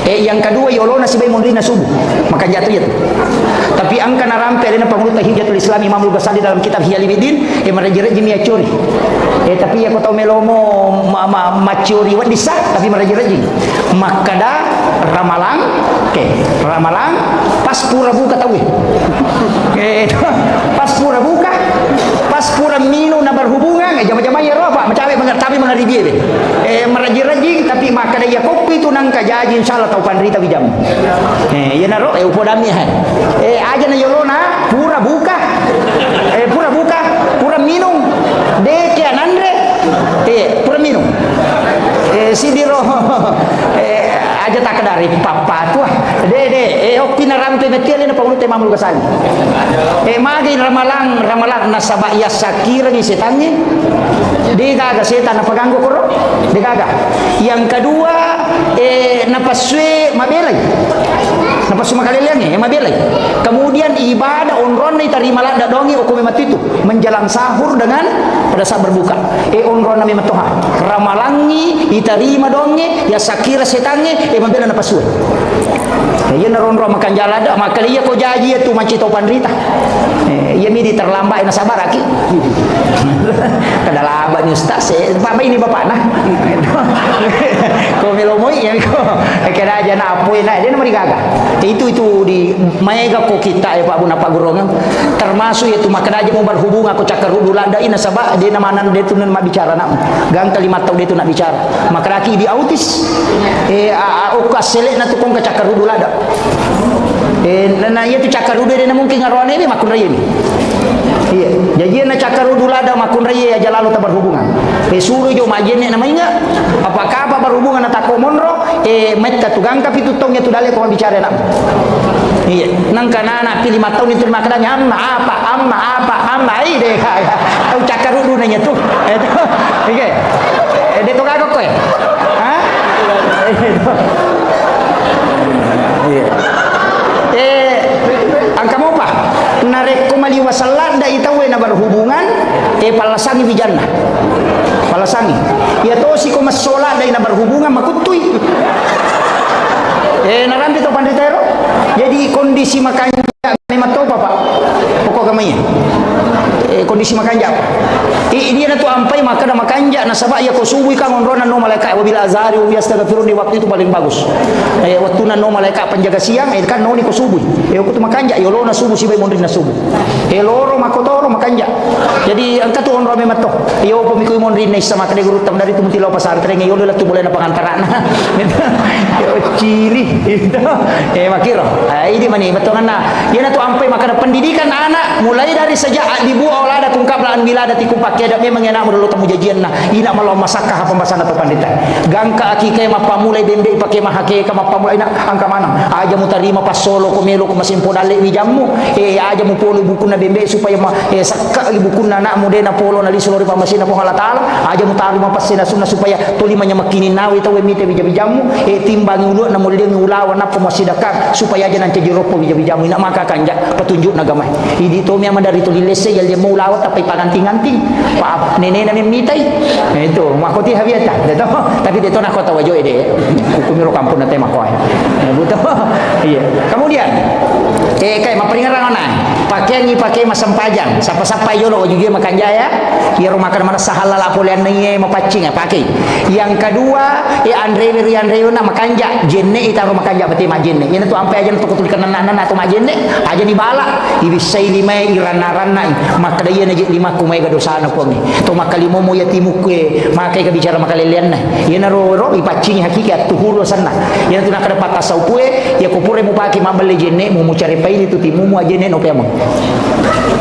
Yang kedua yolona si bayi mundina subuh maka jatuh ya tu. Tapi angka narampe ada pengurutan Hijatul Islam Imam Al-Ghazali dalam kitab Hiyalibiddin meraji-raji miacuri. Tapi ya kau tahu melomo macuri wat disah tapi meraji-raji. Maka dah ramalang ramalang pas pura buka tahu. Pas pura buka pas pura minu na berhubungan jama-jama ya roh pak mecawe tapi menaribi meraji-raji tapi maka dia kopi tu nang kajaji insyaallah tau pandrita bijam ya naro upo dami aja na yolona pura buka pura minum de kia nandre pura minum sidiro aja tak dari papa tu de opina rampe metil ni pengulut Imam Al-Ghazali magi ramalang nasaba ya sakira ni setannya dia gaga setan apa ganggu koro dia gaga yang kedua napaswe mabelai napaswe makaleliannya mabelai kemudian ibadah onron ni tarima lada dongi hukum mati itu menjelang sahur dengan pada saat berbuka onron nami matoha ramalangi itarima dongi ya sakira setannya mabela napaswe iya naronro makan jalada maka iya ko jaji itu macam tau pandrita Iya mi terlambat na sabar aki. Kadalaba ni ustaz Pak ini bapak nah. Ko melomoi ya ko. Kira aja na apoy na dia namanya gaga. Itu di mega ko kita ya Pak Buna Pak Gurong termasuk itu maka aja mau berhubung aku cakar dulu lada ina sabak dia namanan dia tu nak bicara nak. Gang kalimat tau dia tu nak bicara. Maka laki di autis. Ukas selek na tu kong cakar dulu lada. Na iya tu cakar dulu dia mungkin ngaruan ini makun raya ni. Iya, jadi na cakar dulu lada makun raya aja lalu tak berhubungan. Suruh jo majene nama ingat. Apakah apa berhubungan na tako monro metta tu gang tapi tu tongnya tu dale ko bicara nak. Iya, nang kanana pilih 5 tahun itu maknanya amma apa deh kaya. Tahu cakar dulu nanya tu. Itu. Oke. Dia tu kagak kowe. Hah? Iya. Angka mau apa? Narek kumali wasallat da itawe na berhubungan palasangi bijanna. Palasangi. Ya to si ko masola da ina berhubungan makutui. Narambi to panditero. Jadi kondisi makanya memang to Pak. Pokok gamanya. Kondisi makanja. Ini tu ampai maka dah makanja nasabak ya ko subuh kan onronan no malaikat wabil azhari wa yastaghfirun di waktu itu paling bagus. Waktu nan no malaikat penjaga siang kan no ni ko subuh. Ko tu makanja yo lo na subuh si bay mondri na subuh. Loro makotoro makanja. Jadi angka tu onro memang to. Yo pemikui mondri na sama kade guru tam dari tu mutilo pasar treng yo la tu boleh na pangantaran. Yo cili itu. Makiro. Ini mani betongan na. Yana tu ampai maka pendidikan anak mulai dari sejak dibuat olada kungkap laan bila ada tiku pakai ada memang enak dulu temu jajian nah ina malau masakah pembahasan atau pandita gangka aki kay mapamulay bembe pakai mahake ka mapamulay na angka mana aja mutarima pas solo ko melo ko masimpo dali mi jamu aja mu polo buku na bembe supaya sakka buku na na mo na polo na lisolori pamasina po halatala aja mutarima pas sina sunna supaya tulimanya makini nawi tawe mite bijamu timbang ulu na mulai ulawan na pemasidakak supaya aja nanti jiropo bijamu ina maka kanja petunjuk nagamay idi to mi mandari to lilese yal dia mau lawat tapi panganting-anting pak nenek nami mitai itu makoti habiata tapi dia tu nak kota wajo ide hukum kampung nanti makoy betul iya kemudian kayak maperingaran ona pakai masam pajang siapa-siapa yo lo juga makan jaya ya rumah makan mana sahalal apolian ni mapacing pakai yang kedua Andre na makan ja jenne ita rumah makan ja beti majenne ini tu ampai aja tu kutulikan nanan atau majenne aja di bala ibisai lima irana-rana maka dia na lima kumay ga dosa na ko ni to makalimo mo yatimu ke makai ka bicara makalelian na yan na ro ipacing hakikat tuhuro sana yan tu nakada patasau pue ya kupure mo paki mabale jenne mo cari paili tu timu mo ajenne no pemo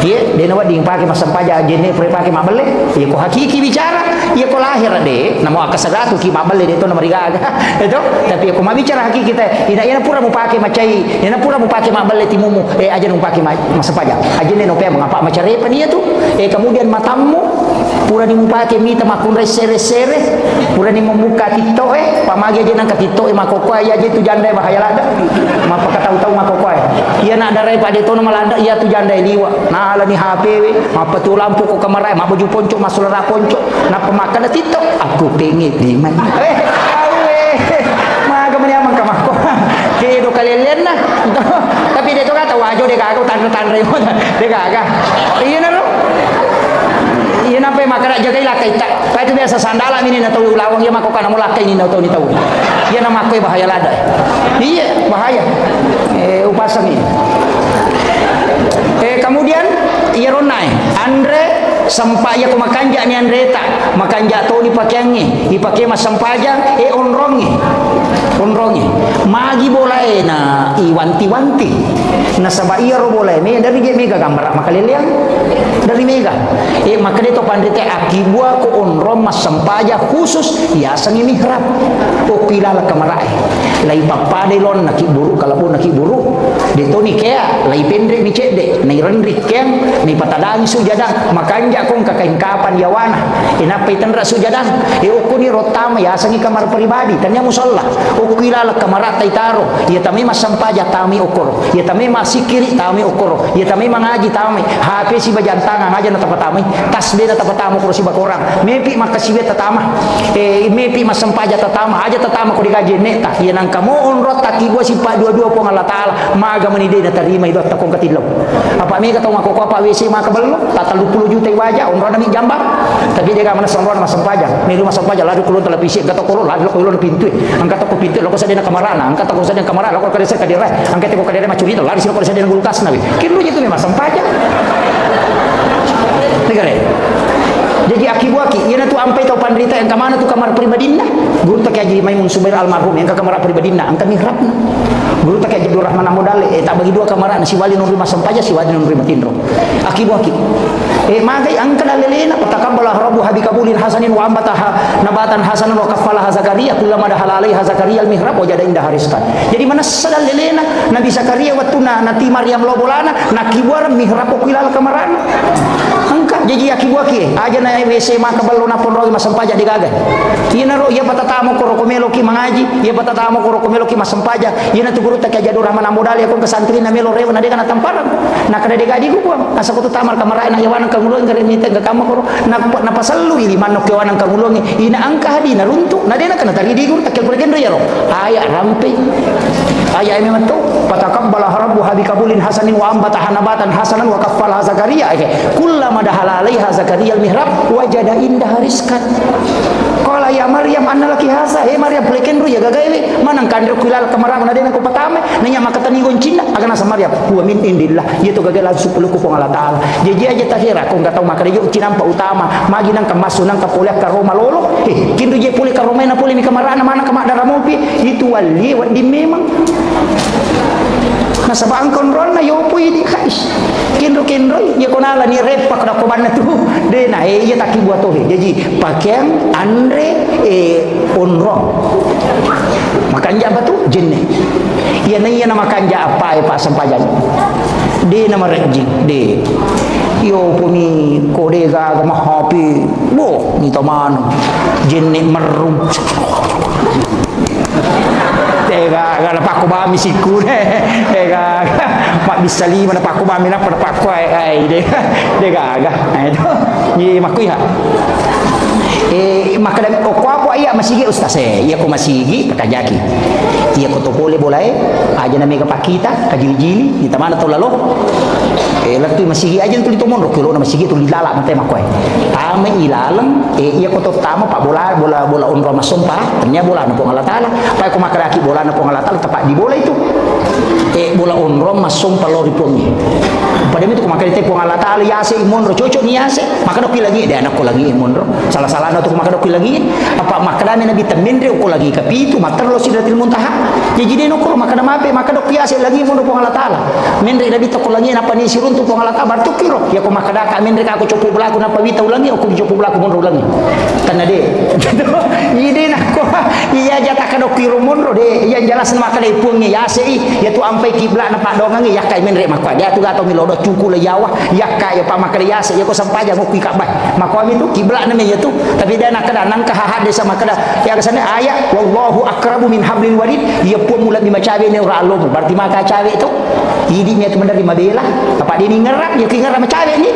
dia na wading paki masampaja jenne pre paki mabale ya ko hakiki bicara ya ko lahir de namo akasagatu ki mabale de to na marigaga itu tapi ko mabicara hakiki kita ina pura mo paki macai ina pura mo paki mabale timu mo aja no paki masampaja ajenne no pemo ngapa macare pa niya tu kemudian matamu pura ni mupake mita makun resere pura ni membuka tito pamagi aja nang katito makokoy aja tu jandai bahaya lada mapaka tahu-tahu makokoy iya nak darai pada to malada iya tu jandai liwa nah ala ni HP mapa tu lampu ko kamarai mapa ju ponco masulera ponco na pemakan tito aku pengit di mana maga mani amang kamako kedo kalelen nah tapi dia tu kata wajo dia kagak tan-tan remo dia kagak iya na iya nampai makara jaga ilakai tak itu biasa sandala ini na tahu lawang ya mako kana mulakai ini na tahu ni tahu iya na makoy bahaya lada iya bahaya upasang ini kemudian iya ronai Andre sampaya ko makanja ni Andre tak makanja to ni pakyangi ipake masampaja onrongi magi bola na iwanti-wanti na sabaiya ro bola me dari mega gambar makaleliang dari mega maka dito pandite akibua ko onrom masampaja khusus yasang mihrab o kilala kamarai lai papade lon nakiburu kalapun nakiburu dito ni kaya lai pendre ni cede nai rendrik keng ni patadang sujadang makanja kong kakaingkapan yawana inapay tanra sujadang ukuni rotama yasang kamar pribadi tanya musalla ukilala kamara taitaro ya tami masampaja tami okoro ya tami masikiri tami okoro ya tami mangaji tami HP si bajantangan aja na tapatami tasbih na tapatamu ko si bakorang mepi makasiwe tatama mepi masampaja tatama aja tatama ko digaji neta ya nang kamu onrot taki gua sifat dua-dua pun Allah Taala maga menide na terima itu takong katilo apa mi kata ngako apa WC maka belum tak 30 juta wajah onrot nami jambak tapi dia mana sonron masam pajak mi rumah masam pajak lalu kulun televisi kata kulun lalu kulun pintu angkat aku pintu lo ko sadena kamarana angkat aku sadena kamarana lo ko kadesa kadira angkat aku kadira macurita lalu sila ko sadena gulukas nabi kilu itu mi masam pajak negara jadi akibu-aki ia tu ampai tau pandrita yang kamana tu kamar pribadina guru tak Haji Maimun Subair almarhum yang ke kamar pribadina angka mihrabna guru tak Haji Abdul Rahman Amodale tak bagi dua kamar si wali nun rumah sampaja si wali nun rumah tindro akibu-aki magai angka lalelena patakabbala rabbu habikabulin hasanin wa ambataha nabatan hasanan wa kaffalaha Zakaria kullama dahala alaiha Zakaria al-mihrab wajada indah hariskan jadi mana sadal lelena Nabi Zakaria watuna nati Maryam lobolana nakibuar mihrab okilal kamarana angka jadi akibu-aki aja na WC maka balon na ponro masampaja digaga ina ro ia patatamu ko komelo ki mangaji ia patatamu ko komelo ki masampaja ina tu guru tak Abdul Rahman Amodale ko ke santri na melo rewa na de kana tamparan na kada de gadi ko asa ko tamar kamara na yawan ka ngulong ngare mita ga kama ko na pasallu ili manok yawan ka ngulong ina angka hadi na runtu na de na kana tari di guru tak kelpurgen do yaro aya rampe aya memang tu patakabbala rabbu habikabulin hasanin wa ambataha nabatan hasanan wa kaffalaha Zakaria kullama dahala alaiha Zakaria al-mihrab wajada indah rizkan qala ya Maryam anna laki hasa Maryam pleken ru ya gagawe manang kandro kulal kamarang na den ko patame nanya makatani goncina agana sa Maryam huwa min indillah itu gagal langsung peluku pong Allah Taala jeje aja tahira ko ngatau makare yo cinampa utama magi nang kamasunang ka polek ka Roma lolo kindu je pole ka Roma na pole mi kamarana mana ka madara mopi itu wali wadi memang nasabang kontrol na yo pui di kais kendro ya konala ni repak na koban na tu de na iya taki buat tohe jadi pakaian andre onro makanja apa tu jenne iya na makanja apa pak sampajan de nama rejing de yo puni kode ga mahapi bo ni toman jenne merum tega ga napako ba misiku tega mak bisali mana pako ba mina pada pako ai tega ga itu ni makui ha maka dan ko apa iya masigi ustaz iya ko masigi patajaki iya ko to boleh boleh aja na mega pakita kajili-jili di tamana to lalo laktu masigi aja tu litomon ro kilo na masigi tu lilala mate makoy ame ilalang iya ko to tama pak bola onro masompa ternyata bola na po Allah Taala pa ko makaraki bola na po Allah Taala tepat di bola itu bola onro masompa lori pongi pada itu ko makarite po Allah Taala yase imon ro cocok ni yase maka do lagi de anak ko lagi imon ro salah-salah na to ko makado lagi apa makadame nabi temendre ko lagi kapitu materlo sidratil muntaha jadi no ko makada mape makado yase lagi imon ro po Allah Taala mendre nabi to ko lagi napa ni sirun tu po Allah Taala bartu kiro ya ko makada ka mendre ka ko copo belaku napa wita ulangi ko copo belaku mon ro ulangi kana de ide na ko iya jata kado kiro mon ro de iya jelas makada ipungi yase ya tu ampai kiblat na pak dongangi ya kai mendre makwa dia tu gato milodo cuku le yawa ya kai pa makada yase ya ko sampaja mo ki kabah makwa mi tu kiblat na me ya tu tapi dia nak kada nang kahahad desa makada ya kesana ayat wallahu akrabu min hablil warid ia pun mulat di macabe ni ora alom berarti maka cabe itu hidipnya tu menerima bela apa dia ni ngerap dia ki ngerap macabe ni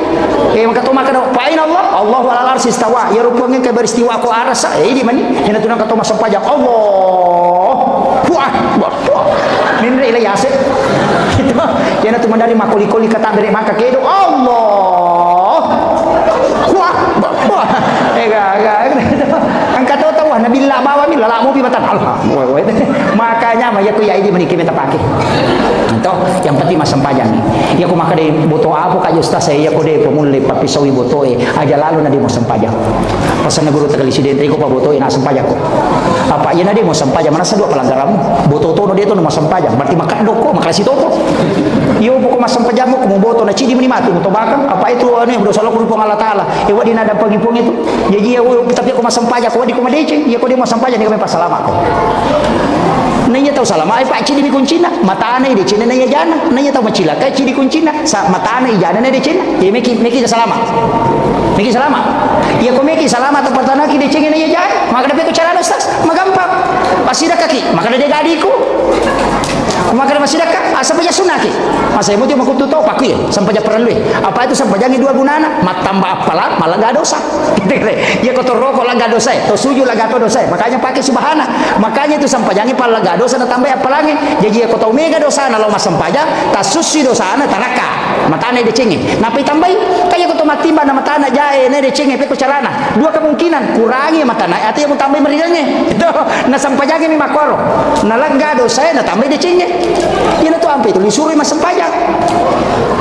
maka tu makada fa'in Allahu ala arsy istawa ya rupanya ke beristiwa ko arasa ini mani hina tu nang kato masampaja Allah wah minre ila yase itu yana tu mandari makoli-koli kata dari maka kedo Allah wah angkat tahu Nabi la bawa mi la mu pi batan Allah makanya mah ya ku ya ini meniki minta pakai atau yang penting mas sampajan ya ku maka de boto apa ka ustaz saya ya ku de pemule papisawi boto aja lalu nadi mau sampajan pasan guru tegali siden ko pa boto na sampajan ko apa ya nadi mau sampajan mana sadua pelanggaran boto to no de to no mas sampajan berarti maka doko maka si toto yo poko mas sampajan mo ku boto na cidi matu to bakang apa itu ane dosa lo ku Allah Taala e wadi nada pagipong itu jadi ya tapi aku mas sampajan ko di ko madece ya ko di mas sampajan ni kami pasalama ko nanya tahu salam ai pak cidi kuncina mata ana ide cina nanya jana nanya tahu macila kai cidi kuncina mata ana jana nanya cina ya meki salama ya ko meki salama atau pertana ki de cina nanya jana maka dapat ko cara ustaz magampang pasti dah kaki maka de gadiku Maka masih dekat sampai sunnah ki. Masa mau cuma kutu tahu pakai sampai perlu. Apa itu sampai jangan dua gunana? Mat tambah apalah malah gak dosa. Ya kotor rokok lah gak dosa. To suju lah gak dosa. Makanya pakai subhana. Makanya itu sampai jangan pala gak dosa tambah apa lagi. Jadi ya kotor mega dosa kalau mas sampai tak susi dosa na taraka. Matane dicengi. Napi tambahi kayak kotor matimba na matana jae ne dicengi pe ko calana. Dua kemungkinan kurangi matana atau yang tambah meridanya. Itu na sampai jangan mi makoro. Na lega dosa na tambah dicengi. Ini tuh ampe itu disuruh mas sempajak.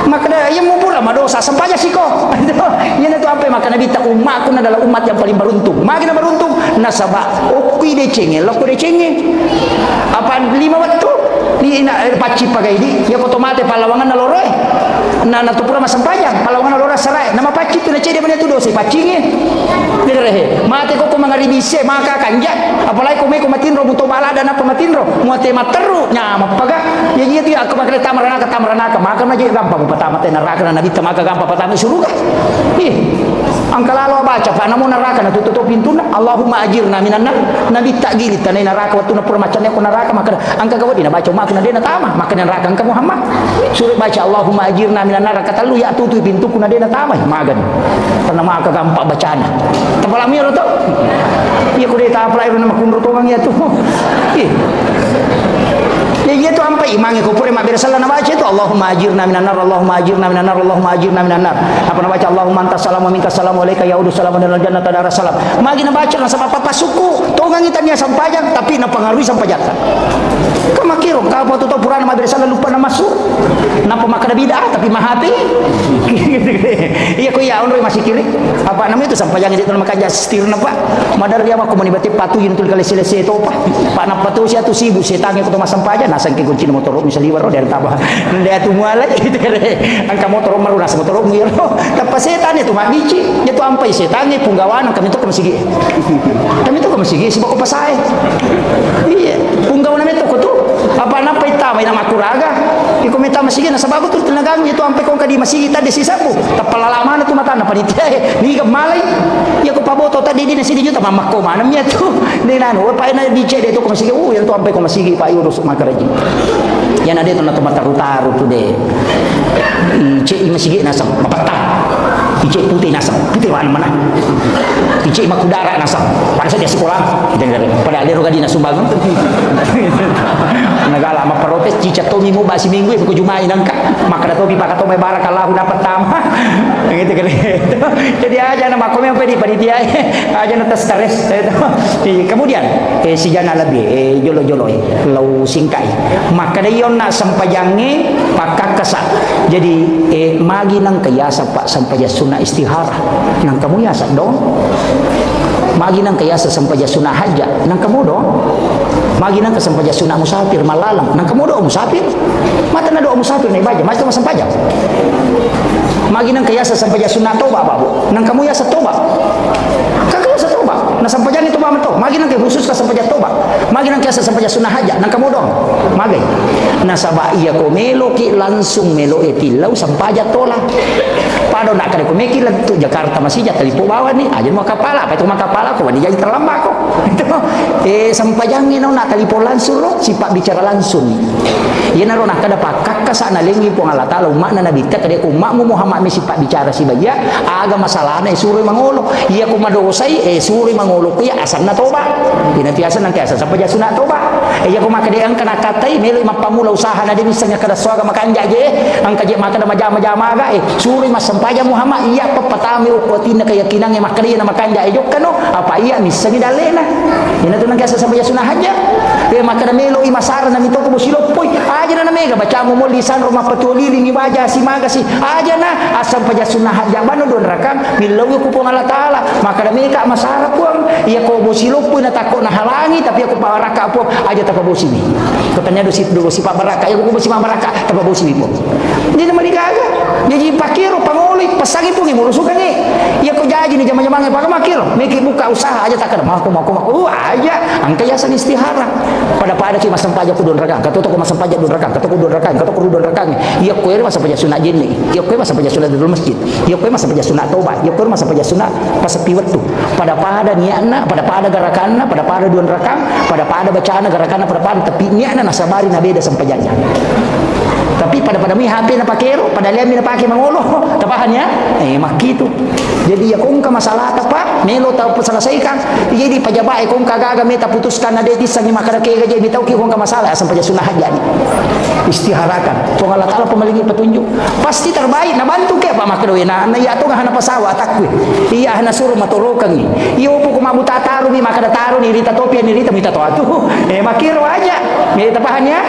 Maka yang mau pula dosa sempajak sih kok. Ini tuh ampe maka nabi tak umatku adalah umat yang paling beruntung. Makin beruntung nasabah okui decenge, loko decenge. Apa 5 waktu? Ni paci pakai di ya otomatis palawangan naloroy. Na natupura mas sempajak, palawangan nalora sarai. Nama paci tu na cede mana tu dosa pacinge. Dire mate ko mangaribise maka kanjak. Apalagi ko me ko matinro buto bala dan apa matinro. Muate materu nya mapaga. Ya gitu ya aku makan tamarana maka na je gampang pertama teh neraka na nabi maka gampang pertama surga. Ih angka lalu baca fa namun neraka na tutup pintu na Allahumma ajirna minan nar. Nabi tak gili tanai neraka waktu na permacannya ko neraka maka angka gawadi na baca maka na dena tama maka neraka angka Muhammad. Suruh baca Allahumma ajirna minan nar kata lu ya tutup pintu ku na dena tama magan. Karena maka gampang bacana. Tapalami ro to. Iya ko deta apply ro na makunro to mang ya tu. Ih ya itu ampai imangi ko pure mabir salah baca itu Allahumma ajirna minan nar Allahumma ajirna minan nar Allahumma ajirna minan nar apa baca Allahumma antas salamu minka salamu alayka ya udus salamu dan jannata dar salam magi na baca sama papa suku tongang itanya sampajang tapi na pengaruhi sampajang ka makiro ka apa tuh purana mabir salah lupa na masuk napa maka bidah tapi mahati iya ko ya onro masih kiri apa namanya itu sampajang itu nama kanja stirna pak madar dia mah komunibati patuhin tul kali selesai itu pak na patu sia tu sibu setange ko sampajang sangke kunci motor misalnya liwar dari tabah dia tu mualai gitu kan angka motor marunas motor muyar tapi setan itu mak bici dia tu ampai setannya punggawan kami tu kemasigi si bako pasai iya punggawan itu ko tu apa napa itama ina makuraga iko meta masigi na sabago tu tinagang itu ampai ko kadi masigi tadi sisapu tapalalaman tu mata na panitia ni malai ya ko paboto tadi di sini juta mamako manamnya tu ni nanu pa ina bici dia tu kemasigi yang tu ampai ko masigi pa urus makaraji yan ada itu na taru tu deh ice masigi nasam papatah ice putih nasam putih mana ice makudara nasam pada saat dia sekolah pada ada roga di nasumbangun nagala ama protes cica tomi mo basi minggu ko jumai nangka maka tobi pakato may barakallahu dapat tama gitu kan jadi aja nama kami sampai di panitia aja natas stres kemudian si jana lebih jolo-joloi lau singkai maka dayon na sampajange pakakasa jadi magi nang kayasa pak sampai sunah istihara nang kamu yasa dong magi nang kayasa sampai sunah haja nang kamu dong magi nang sampai sunah musafir malalang nang kamu dong musafir mata na do musafir na ibaja mas sampaja magi nang kayasa sampai sunah toba babu nang kamu yasa toba kakak yasa toba na sampajan itu ba to magi nang khusus ka sampaja toba magi nang kayasa sampai sunah haja nang kamu dong magi nasaba iya ko melo ki langsung melo etilau sampaja tola pado nak kare ko meki la tu Jakarta masih jatali po bawa ni aja mau kapala apa itu mau kapala ko di jadi terlambat ko itu sampajang ni na tali po langsung ro sipak bicara langsung iya naro nak kada pakak ka sana lengi po Allah taala umat na nabi ta kade umatmu Muhammad mi sipak bicara si baya aga masalah na suruh mangolo iya ko madosai suruh mangolo ko ya asal na toba ina biasa nang kiasa sampai sunat toba iya ko makade ang kana katai melo mapamula usaha na din misalnya kada swaga makanja je ang kaje maka da majama ga suruh mas sampaja Muhammad iya papatami ukotina keyakinan yang makari na makanja ejok kano apa iya misalnya dalena ina tu nang kiasa sampai sunah haja maka da melo imasara na mito ko bosilo poy aja na mega baca mo lisan rumah patuli ni baja si maga si aja na asam paja sunah haja bano don rakam milawi ko po Allah taala maka da mega masara puang iya ko bosilo poy na takot na halangi tapi ako paraka po aja tapabosi ni katanya do si pa baraka iya ko bosi ma baraka tapabosi ni po hindi na malikaga Jadi pakiro pangulit pasagi pungi murusukan ni. Ya ko jaji ni jama-jama pa makiro. Miki buka usaha aja tak ada mau aja. Angka yasan istihara. Pada ki masampaja ku don ragang. Katu ko masampaja don ragang. Katu ko don ragang. Katu ko don ragang. Ya ko ere masampaja sunat jinni. Ya ko masampaja sunat dulu masjid. Ya ko masampaja sunat taubat. Ya ko masampaja sunat pasapi wetu. Pada niatna, pada garakanna, pada don ragang, pada bacaan garakanna pada tapi niatna nasabari na beda sampajanya. Tapi pada mi HP na pakero, pada liami na pakai mangolo, tapahan ya? Mak gitu. Jadi ya kung ka masalah tapa, melo tau selesaikan. Jadi pajabae kung kagaga meta putuskan na dedi sangi makadake gaje mitau ki kung ka masalah asam paja sunah haja ni. Istiharakan. Kung Allah Taala pemalingi petunjuk. Pasti terbaik na bantu ke Pak makdo na iya to hana pasawa takwe. Iya hana suruh matorokan ni. Iyo po kumabuta taru mi makada taru ni rita topi ni rita mita to atuh. Makiro aja. Me tapahan ya?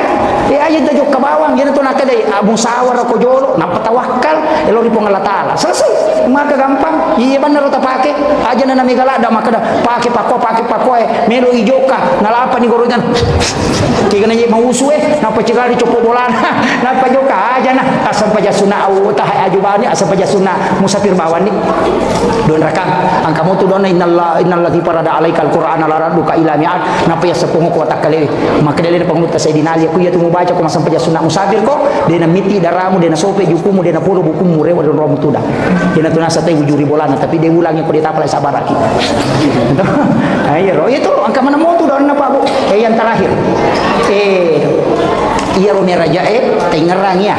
Aja tajuk ke bawang jadi to nakadai musawar ko jolo na patawakal elo ri Allah Taala. Selesai. Maka gampang. Iya benar ta pake. Aja na namigala da makada pake pako melo ijoka nalapa ni gorogan. Kiga na mau usue na pacigari copo bolan. Na pajoka aja na asam paja sunna au tah ajubani asam paja sunna musafir bawan ni. Don rakam angkamu tu dona innallati parada alaikal qur'ana laraduka ila mi'at na pa sapungo ko takale. Maka dele panguta sayidina ali ku ya tu baca ko masam paja sunna musafir ko dena miti daramu dena sope jukumu dena polo bukumu rewa don romu tuda. Dena tunasa tay wujuri bolana tapi dia ulangi ko ditapal sabaraki. Ayo itu angka mana mau tu don apa bu? Yang terakhir. Iya rumi rajae tengerangnya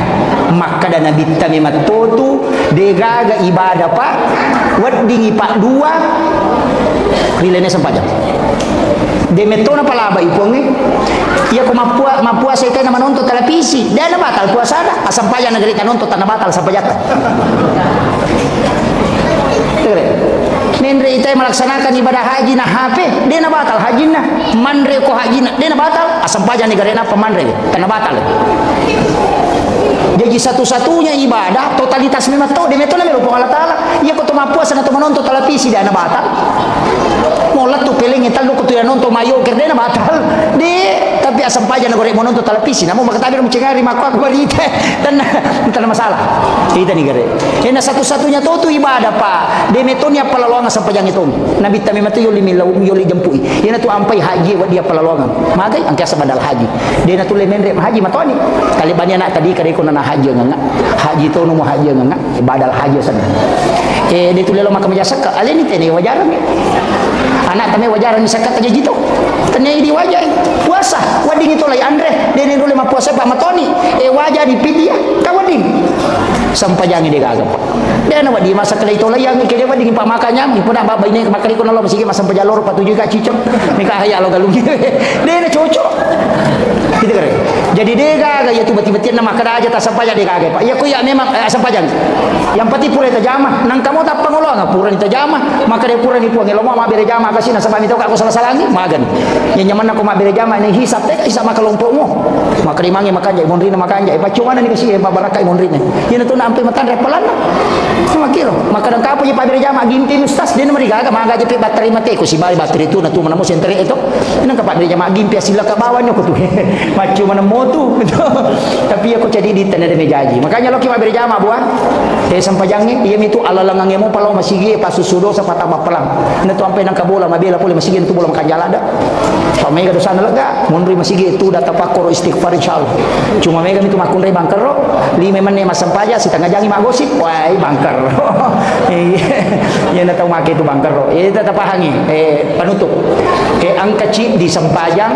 maka dan nabi tami matotu degaga ibadah pak wadingi pak dua rilene sempajang de metona palaba ipongi iya ko mapua sa itay na manonto televisi dahil na batal puasa na asampayan na galita nonto na batal sampayata Nendre itay melaksanakan ibadah haji na HP, dia na batal haji na. Manre ko haji na, dia na batal. Asam paja ni garena pemanre, kena batal. Jadi satu-satunya ibadah totalitas memang tahu dia metode melo Allah Taala. Ia ko to mapuasa na to manonto televisi dia na batal. Molat tu peling ital ko to nonto mayo dia na batal. Tapi asam paja na goreng menonton televisi. Namun makatabi mo cengari makwa balita dan entah masalah. Kita ni gare. Ena satu-satunya tu ibadah pak. Dia metonya pelalongan sampai yang itu. Nabi tami matu yoli jempui. Ena tu ampai haji wa dia pelalongan. Magai angka sabadal haji. Dia na tu le menre haji matoni. Kali banyak nak tadi kare ko na haji nganga. Haji tu no haji nganga. Badal haji sana. Dia tu le lo makam jasa ka. Ale ni tene wajaran. Anak kami wajaran sakat aja gitu. Tanya di wajah puasa wading itu lay Andre dia dulu lima puasa pak matoni wajah di pidia kawading sampai jangan dia gagap dia nak di masa kali itu lay yang kira wading pak makanya ibu nak bapak ini makali ko nalo masih masam pejalor patuju ka cicem nikah haya lo galung dia nak cocok gitu kan jadi dia gagap ya tiba-tiba nama kada aja tak sampai jadi gagap pak ya ku ya memang sampai jangan yang pati pura tajamah nang kamu tak pengolong pura tajamah maka dia pura ni puang lo mau bere jama kasih nasabah itu aku salah-salah ni magan yang nyaman aku mak bere jama ni hisap teh hisap maka kelompokmu maka dimangi makan jai monrina makan jai cuma ni kasih barakai monrina ini tu nak ampai matan repelan sama kilo maka dan kapu je pak bere jama ginti ustaz dia nomor gaga maga je bateri mate ku si bari bateri tu na tu mana mo sentre itu ini ka pak bere jama ginti sila ka bawahnya ku tu macu mana mo tu tapi aku jadi di tanah de jaji makanya lo ki pak bere jama buat sampajangnya iya itu alalangange mo palaw masigi pasusudo sa patama pelang na tu ampai nang kabola mabela pole masigi tu bola makan jala da pamay ka dosa na laga monri masigi itu data pakoro istighfar insyaallah cuma mega itu makun re bangker ro lima man ne masampaja si tanga jangi magosip wai bangker ya na tahu make itu bangker ro tetap pahangi penutup angka ci di Sampajang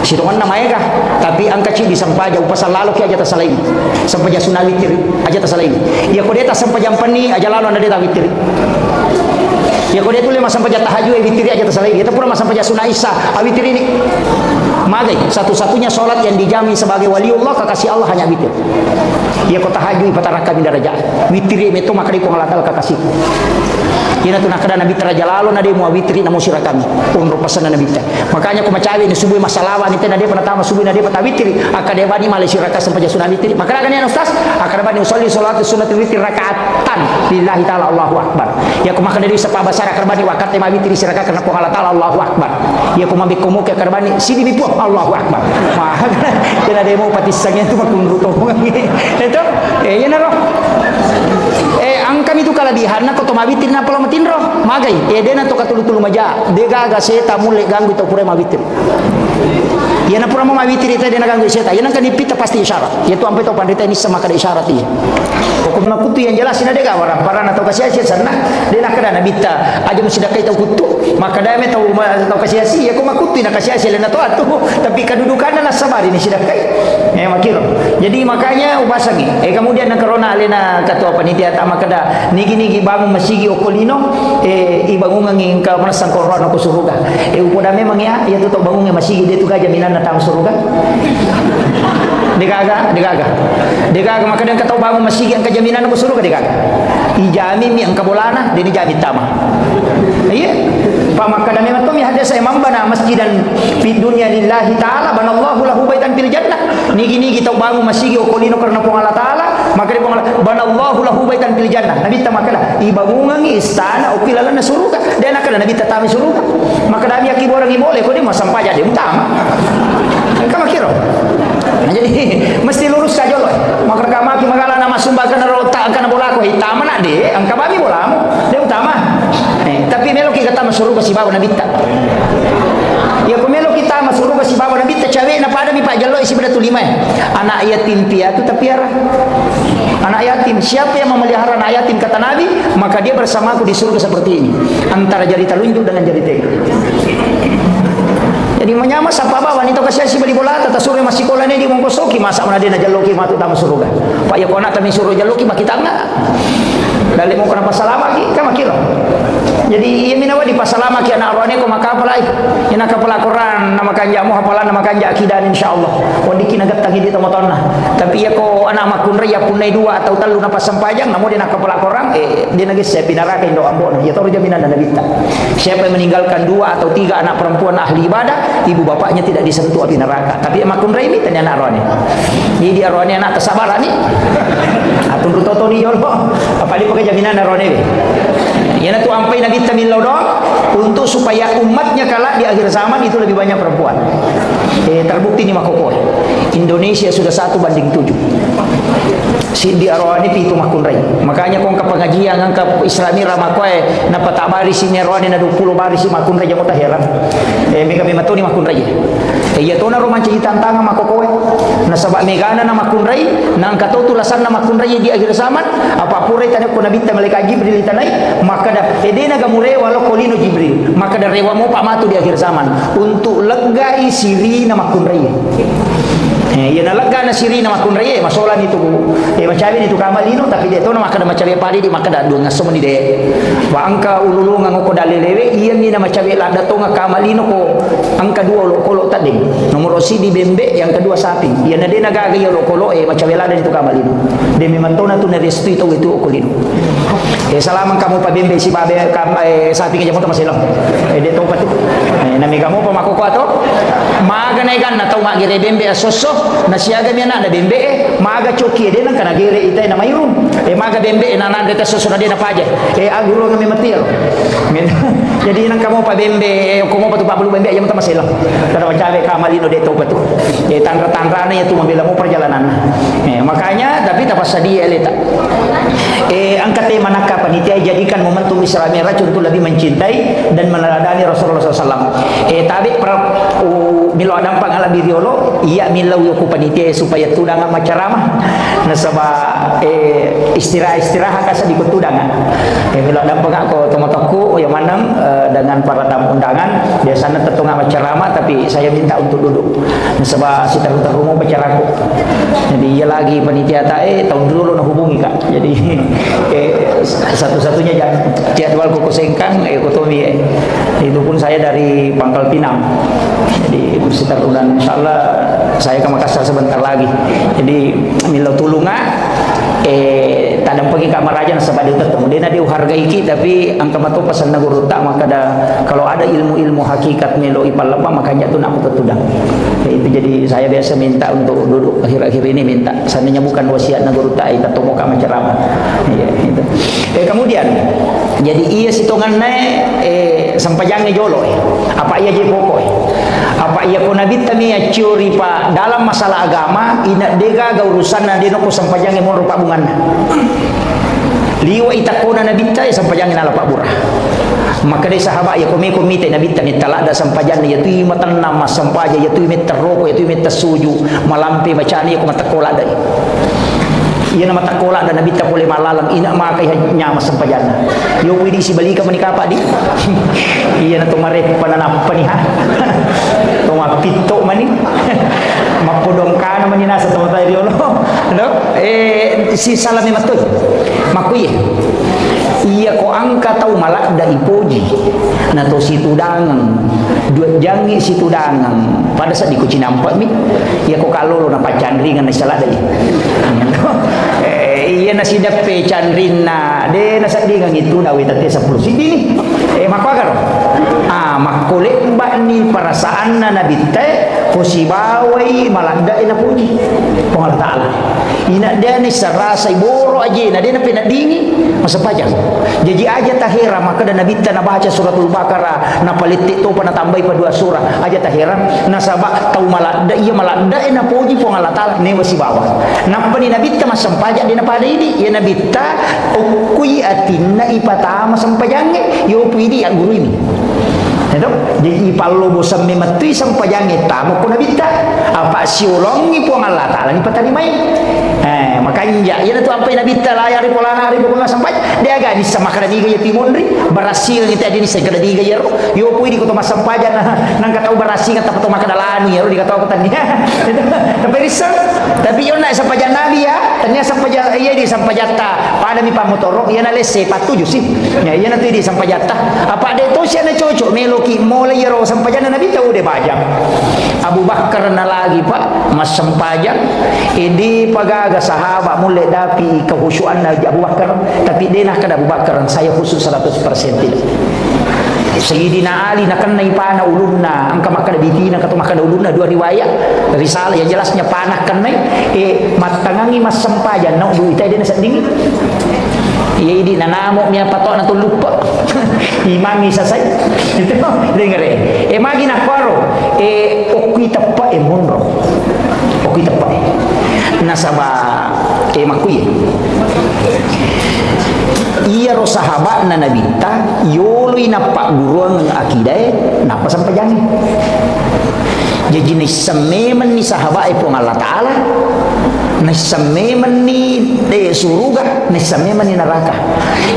situngan namanya kah tapi angka ci di Sampajang pasal lalu ki aja tasalain Sampaja sunawitir aja tasalain ya ko deta Sampajang pani aja lalu anda deta witir ya ko dia tu lima sampai jatah haju witir aja tasalain kita pura sampai jasuna isa witir ini magai satu-satunya solat yang dijamin sebagai waliullah kekasih Allah hanya witir ya ko tahajud pataraka min darajat witir itu maka di pengalat kekasih ina tu nakada nabi raja lalu nade mu witri na musira kami unro pasana nabi ta makanya ko macawi ni subuh masalawa ni nade pertama subuh nade pata witri akade bani malaysia raka sampai sunah witri maka kan ya ustaz akade bani usolli salat sunat witri rakaatan lillahi taala Allahu akbar ya ko maka dari sapa basara akade bani wakate ma witri siraka karena ko Allah taala Allahu akbar ya ko mambe komo ke akade bani sidi bipu Allahu akbar mah kena demo patisangnya tu makun ruto itu ya naro ang kami tu kalabihan na ko tumabitin na pala matinro magay dena to katulutulu maja de gaga seta mule ganggu to pure mabitin ya na pura mabitin ita dena ganggu seta yan ang kanipita pasti isyarat ya tu ampe to pandita ini sama kada isyarat iya kok na kutu yang jelas ina de ga warang para na to kasiasi sana dena kada na bita aja mesti dakai to kutu maka dame to kasiasi ya ko makutu na kasiasi lena to atu tapi kedudukan na sabar ini sidakai makiro jadi makanya ubasagi kemudian na corona alena katua panitia tama kada nigi bangun masigi okolino ibangun nging ka manasang corona ko suruga upoda memang ya tu bangun masigi dia tu ga jaminan na tang suruga Degaga maka dia kata bangun masigi ang kajaminan ko suruga degaga ijami mi ang kabolana dini jami tama iya pamakada memang tu mi hadis saya mambana masjidan fi dunya lillahi taala banallahu lahu baitan fil jannah nigi tau bangun masigi okolino karena pong Allah taala maka dia pong banallahu lahu baitan fil jannah nabi ta makala ibangungan istana ukilalan na suruga dan akala nabi tatami suruga maka dami akibo orang ibole ko di masampa jadi utama kama kiro jadi mesti lurus saja loh maka kama ki magala nama sumbakan rota kana bola ko hitama na de ang kabami bola mo de utama tapi melo ki kata masuruga si baba nabi ta ya kumelo kita masuruga si baba nabi ta cawe na pada mi pajalo isi benda tu lima anak yatim piatu tapiara anak yatim siapa yang memelihara anak yatim kata nabi maka dia bersamaku di surga seperti ini antara jari telunjuk dengan jari tengah jadi menyama sapa bawa wanita kasiasi bali bola tata sore masih kola ni di mongkosoki masa mana dia najaloki matu tamu suruga pak ya kona tami suruh jaloki makita enggak dali mo kana pasalama ki kama kilo jadi iya minawa di pasalama ki anak arwane ko makapalai ina kapala Quran nama kanja mo hafalan nama kanja akidan insyaallah wadi kinagat tangi di tomotonna tapi ya ko anak makun ya punai dua atau talu na pasampajang namo dia kapala Quran dia nagis saya pinaraka indo ambon ya toru jaminan na bita siapa yang meninggalkan dua atau tiga anak perempuan ahli ibadah ibu bapaknya tidak disentuh api neraka tapi makun rai mi tanya anak arwane jadi arwane anak kesabaran ni atun rutoto ni yolo apa dia pakai jaminan arwane be ya tu ampai nabi tamin lodong untuk supaya umatnya kala di akhir zaman itu lebih banyak perempuan terbukti ni makoko Indonesia sudah 1:7 si di arwani pitu makun rai makanya kong kapangajian ngangka islami ramakoe na patabari si arwani na 20 bari si makun rai mo taheran mega matoni makun rai ya tona roman ci tantanga makokoe na sabak megana na makun rai nang katutulasan na makun rai di akhir zaman apa pure tane ko nabi ta malaikat jibril tanai maka da edena gamure walo kolino jibril maka da rewa mo pamatu di akhir zaman untuk legai siri na makun rai ya na lega na siri na makun rai masolan itu macawi itu kamalino tapi dia to na maka da macawi padi di maka da do ngaso ni de wa angka ululungan ko dalelewe iya ni na macawi la da to nga kamalino ko angka dua lo kolo tadi nomor si di bembe yang kedua sapi ya na de na gaga yo lo kolo macawi la itu kamalino de memang to na tu na restu itu okolino salaman kamu pa bembe si babe sapi ke jamu masih long de to patu nami kamu pa makoko ato maga na ikan na to nga gire bembe asoso na siaga mi na bembe maga coki de nang kana gire ita na mayrum maga bembe na na de asoso na de na paje aguro ngami matil jadi nang kamu pa bembe ko mo patu pa bulu bembe jamu masih long kada macawe kamalino de to patu tangga-tanggana itu membela mo perjalanan makanya tapi dapat sadia eleta angkat tema nakap panitia jadikan momentum Isra Mi'raj untuk lebih mencintai dan meneladani Rasulullah SAW. Tabi milo adampa ngala biriolo iya milau yoku panitia supaya tudang macaramah nasaba istirahat kasa di kutudangan. Milo adampa ko tomotoku yang manang dengan para tamu undangan biasanya tetunga macaramah tapi saya minta untuk duduk. Nasaba si taru-taru mau bicaraku. Jadi iya lagi panitia tahun dulu nak hubungi Kak. Jadi satu-satunya jadwal kuku sengkang ekonomi itu pun saya dari Pangkal Pinang jadi sekitar bulan insyaallah saya ke Makassar sebentar lagi jadi milau tulunga tadang pergi kamar raja nasabah dia tetap dia nak dihargai kita tapi angka matu pasal naguru tak maka kalau ada ilmu-ilmu hakikat melo ipal lepa makanya tu nak tutudang. Itu jadi saya biasa minta untuk duduk akhir-akhir ini minta seandainya bukan wasiat naguru tak kita tomo ka menceramah. Ya, itu. Kemudian jadi ia sitongan sampajange jolo apa ia je pokok apa ia ko nabi tami curi pa dalam masalah agama ina dega ga urusan na dino ko sampajange mon rupa bungan liwa itakona nabi ta sampajange na pak burah maka dari sahabat ya komite nabi ta ni talada sampajange ya tu matan nama sampaja ya tu meter roko ya tu meter suju malampe macani ko matakola dai ia nama takola dan nabi tak boleh malalam ina makai nyama sampajana yo widi si balika menikah pak di ia na tumare pananap paniha tuma pito mani mapodong kana manina sa tuma tayo no si salami matul makuye ia ko angka tau malak da ipoji na to situ dangang dua jangi situ dangang pada saat dikuci nampak mi ia ko kalolo na pacandringan na salada iya nasi dape candrina de nasa dingang itu dawi tadi 10 sidi ni makagaro makole mbak ni perasaan na nabite posibawai malanda ina puji Allah taala ina dia ni serasa iboro aja na dia na pinadingi masa pajang jadi aja tahira maka dan nabita na baca suratul baqarah na palitik tu pana tambai pa dua surah aja tahira na sabak tau malanda iya malanda ina puji po Allah taala ne wasibawa na pani nabita masampajak dina pada ini ya nabita ukui atinna ipatama sampajange yo puidi ang guru ini jadi ipalo bosam me matui sampajange tamu ko nabita apa siulongi po Allah taala ni patani mai makanya ya tu apa nabita layar polana ri pokona sampai dia agak di sama kada diga ya timondri barasil ni tadi ni segala diga ya yo puidi ko to masampajan nang katau barasil kata to makadalani ya ro dikatau ko tani tapi risal tapi yo nak sampajan nabi ya ternyata sampajan iya di sampajata pada mi pamotoro ya na lese patuju sih ya iya na tu di sampajata apa de to sia na cocok meloki mulai ya ro sampajan nabi tahu de bajang Abu Bakar na lagi pak mas sampajan ini pagaga sahabat mulai dapi kehusuan Abu Bakar tapi dia nak kada Abu Bakar saya khusus 100% tidak Sayyidina Ali nak kena ipana ulunna angka makada bitina kata makada ulunna dua riwayat risalah yang jelasnya panah kena matangangi mas sampajan nak duit dia nak dingin iya ini nanamo miya patok na lupa imangi sasay itu dengar magi na kwaro okui tapa monro okui tapa nasaba makuye iya ro sahabat na nabita yului na pak guruang akidah napa sampajangi jadi ni sememen ni sahabat pun Allah taala ni sememen ni surga ni sememen ni neraka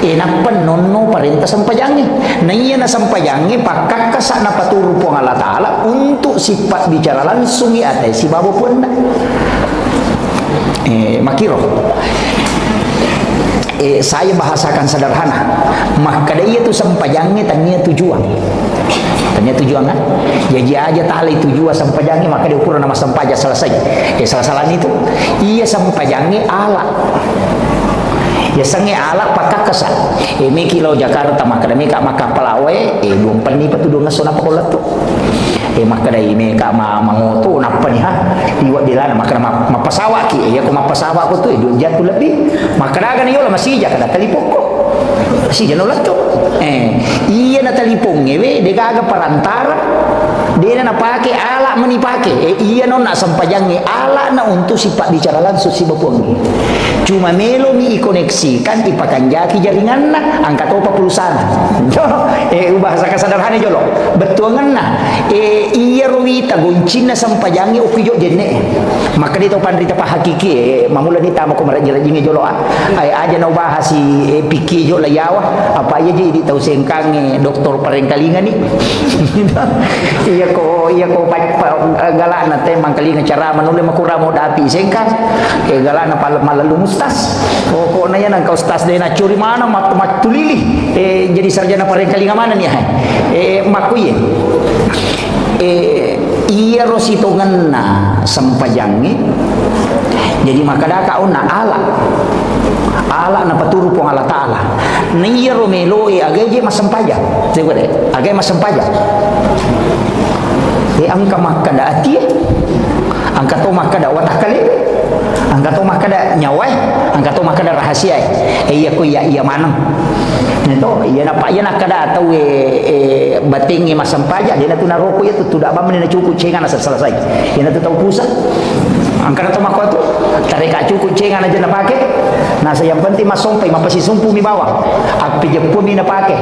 napa nonno perintah sampajangi na iya na sampajangi pakak kasak na paturu pun Allah taala untuk sifat bicara langsung ate si babo pun makiro saya bahasakan sederhana maka dia itu sampajangnya tanya tujuan kan jadi aja tali tujuan sampajangnya maka dia ukuran nama sampaja selesai salah-salah itu iya sampajangnya ala ya sange ala pakak kesan me kilo Jakarta maka demi kak maka palawe dong pani patudong ngasona pakolat tu maka dari me kak mangoto napa ni ha iwa dilana maka mapasawa ki ya ko mapasawa ko tu jatuh lebih maka dagan yo masih ja kada talipoko si jano lato iya na talipong ngewe de gaga parantara dia na pake ala menipake iya non nak sampajangi ala na untuk sifat bicara langsung si bapong cuma melo mi koneksikan ipakanjaki jaringan na angkat opa pulsana bahasa kesadarannya jolo betul na iya ruwita goncina sampajangi okijo jenne maka dito pandrita pa hakiki mamula ni tamo ko marajingi jolo ay aja na bahas si piki jo layawa apa aja jadi tahu sengkang doktor parengkalingan ni iya ko galak na temang kali cara manuli makura mo dapi sengkan galak na malalu mustas ko na yan ang kaustas de na curi mana matulili jadi sarjana parengkali mana nih makuye iya rosito na sampajangi jadi makadaka na ala na paturu pong Allah Ta'ala niya romelo agay masampaja agay masampaja angka makada ati angka to makada watak kali angka to makada nyawai angka to makada rahasia iya ko iya manang nito iya na kada atau batingi masampaja dia na tunaroko itu tidak ba man na cukup cengan na selesai dia na tahu pusat angka na to makwa to tarik cukup cengan aja na pakai nasa yang penting masompai mapasisumpu mi bawah api jepu mi na pakai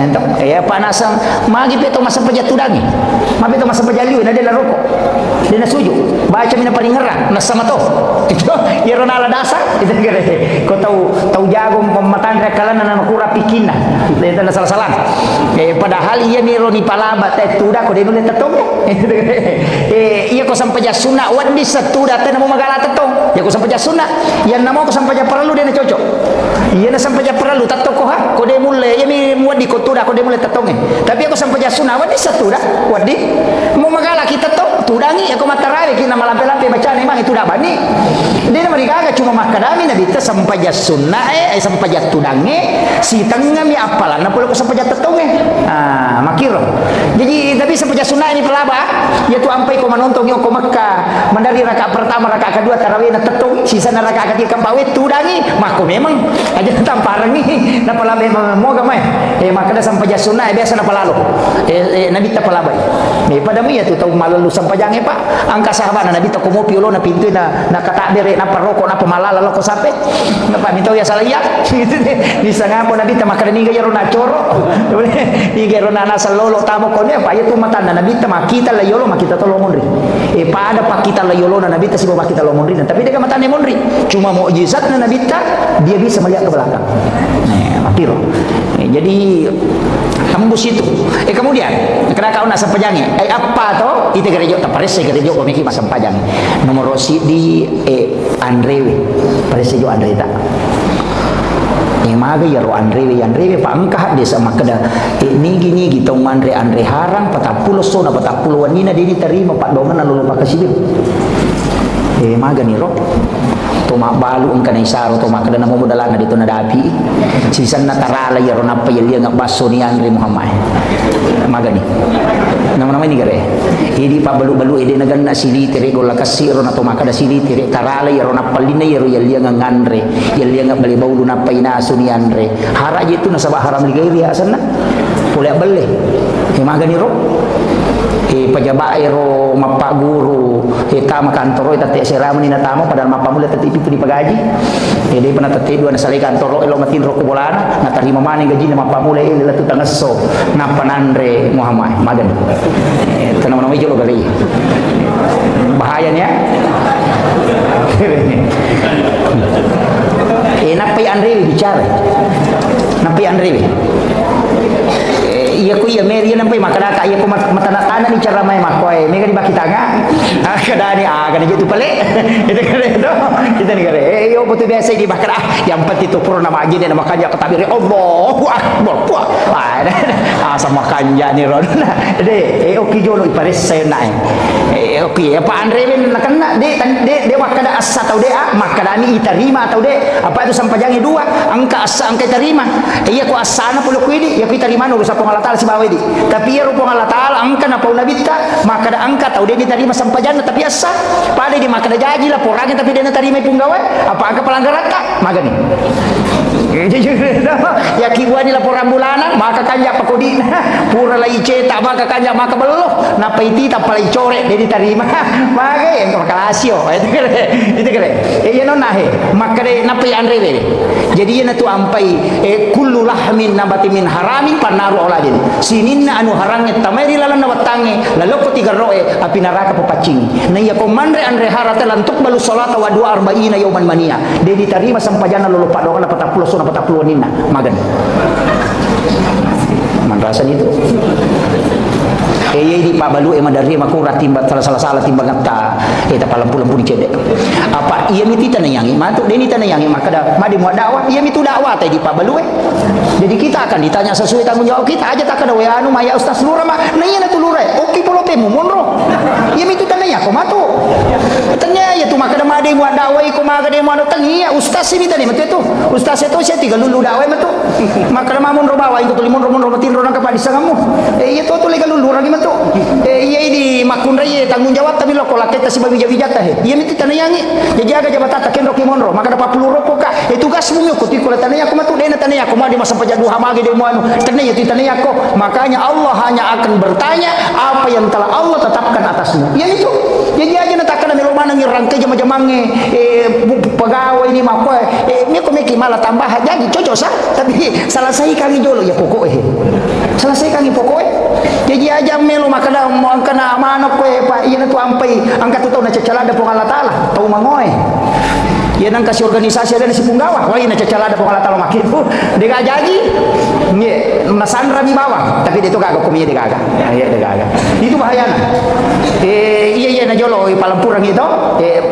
ento panasang magi peto masampaja tudangi mapito masampaja liu na dia na roko dia na suju baca mi na paling ngerang nasa mato itu ya ronala dasa itu gere ko tahu jago matandra kalan na makura pikina itu na salah padahal iya ni roni palaba te tuda ko dia nulet tetong iya ko sampaja sunna wadi satuda te na magala tetong ya ko sampaja sunna yan namo ko sampaja perlu dia na cocok iya na sampaja perlu tato ko ha ko de mulle ya mi wadi ko tuda ko de mulle tetong tapi ako sampaja sunna wadi satuda wadi mo magala kita to tudangi ako matarawe kina malampe-lampe bacaan emang itu dah bani dia mereka agak cuma makadami nabi ta sampaja sunna sampaja tudangi si tengah mi apalan na pulo ko sampaja tetong makiro jadi tapi sampaja sunna ini pelaba ya tu ampai ko manontong yo ko Makkah mandari rakaat pertama rakaat kedua tarawih na tetong sisa na rakaat ketiga kampawe tudangi mako memang aja tamparan ni na pala memang mo gamay makada sampaja sunna biasa na palalo nabi ta palabai pada mi ya tu tahu malalu sampajang pak angka sahabat na nabi ta ko mo piolo na pintu na katakbir na paroko na pamalala lo ko sampai na pa mintaw ya salaya bisa ngapo nabi ta makada ni gayaro na choro ni gayaro na nasa lolo tamo ko ne pa ya tu matanda nabi ta makita la yolo makita to lomonri pada pakita la yolo na nabi ta sibo makita lomonri tapi dia matane monri cuma mukjizat na nabi ta dia bisa melihat ke belakang makiro jadi tembus itu kemudian kena kau nak sampajangnya apa toh itu gerejo tak parese gerejo ko miki masampajang nomor si di Andrewe parese jo Andre tak maga ya ro Andrewe pa angkah desa makada nigi tong Andre harang 40 sona 40 wanina dia diterima pak dongan lalu pak kasih maga ni ro toma balu ang kanay saro toma kada na mumudala na dito na dapi sisan na tarala yaro na payalya nga baso ni Andre Muhammad magani nama-nama ini gare idi pa balu-balu ide na ganna silitire gola kasiro na toma kada silitire tarala yaro na palina yaro yalya nga ngandre yalya nga balibaw na painaso ni Andre hara itu na sabah haram ligay asan na pula bale magani ro pajabae ro mapa guru tama kantoro tati serama ni natamo padahal mapa mula tati pitu di pagaji dia pernah tati dua nasali kantoro elo matin ro kubolana natarima mani gaji na mapa mula ila tu tangaso na Andre Muhammad magan nama-nama ijo lo kali bahayanya napai Andre bicara napai Andre iya ku iya meri nampai makadaka iya ku matana-tana ni cara mai makoy mega di bakitanga kada ni kada gitu pale itu kada itu kita ni kada yo betul biasa di bakara yang penting itu purna magi dan makanya ketabir Allahu akbar puah sama kanja ni ron de oki jolo ipares saya naik oki apa Andre ben nakana de wakada asa atau de makada ni iterima atau de apa itu sampajangi dua angka asa angka terima iya ku asana pulo ku ini ya ku terima no sa pangalata si bawe di tapi ya rupo Allah Taala angka na pauna bitta maka da angka tau dia diterima sampajan tapi asa pada di maka da jaji lah porangnya tapi dia terima punggawa apa angka pelanggaran tak magani ya kibuan ni laporan bulanan maka kanja pakodi pura lai cetak maka kanja maka beloh napa iti tak palai corek dia diterima maka yang kalasio itu kere ya non nahe maka de napa Andre jadi ya tu ampai kullu lahmin nabati min haramin panaru oladin sininna anu harangnya tameri lalan nawatange lalu ko tiga roe api neraka pepacing na ya komandre Andre harata lantuk balu salata wa 40 yauman mania dia diterima sampajana lolo padongan 40 sona 40 nina magan mandrasan itu di Pak Balu madari makura timba salah timbang ta eta palampu-lampu dicedek apa iya miti tanayangi matuk deni tanayangi maka da madi muat dakwah iya mitu dakwah tadi Pak Balu jadi kita akan ditanya sesuai tanggung jawab kita aja tak ada anu maya ustaz lura mah nanya tu lura oke polo temu monro iya mitu tanaya ko matu tanya ya tu maka da madi muat dakwah ko maka de muat tangi ya ustaz ini tadi matu itu ustaz itu saya tiga lulu dakwah matu maka da mamun ro bawa itu limun ro matin ro nang kapadi sangamu iya tu legal lulu lagi matu iya di makun raya tanggung jawab tapi lo kolak kita si babi jata iya miti tanayangi jadi aga jabatan taken roki monro maka dapat peluru poka tugas bumi ko tikul tanaya ko matu dena tanaya ko madi masa pajadu hamage de muanu tanaya tu tanaya ko makanya Allah hanya akan bertanya apa yang telah Allah tetapkan atasmu iya itu jadi aja natakana melo mana ngirangke jama-jamange pegawai ini mako mi ko meki malah tambah jadi cocok sah tapi selesai kami jolo ya pokok selesai kami pokok jadi aja melo makana mau kena mana koe Pak iya tu ampai angkat tu na cacalada po Allah Taala tau mangoe ya nang kasih organisasi ada si punggawa wah ina cacalada po Allah Taala makin dega jaji nye nasandra mi bawang tapi dia tu kagak kumia dega ya dega itu bahayana iya na jolo palampurang itu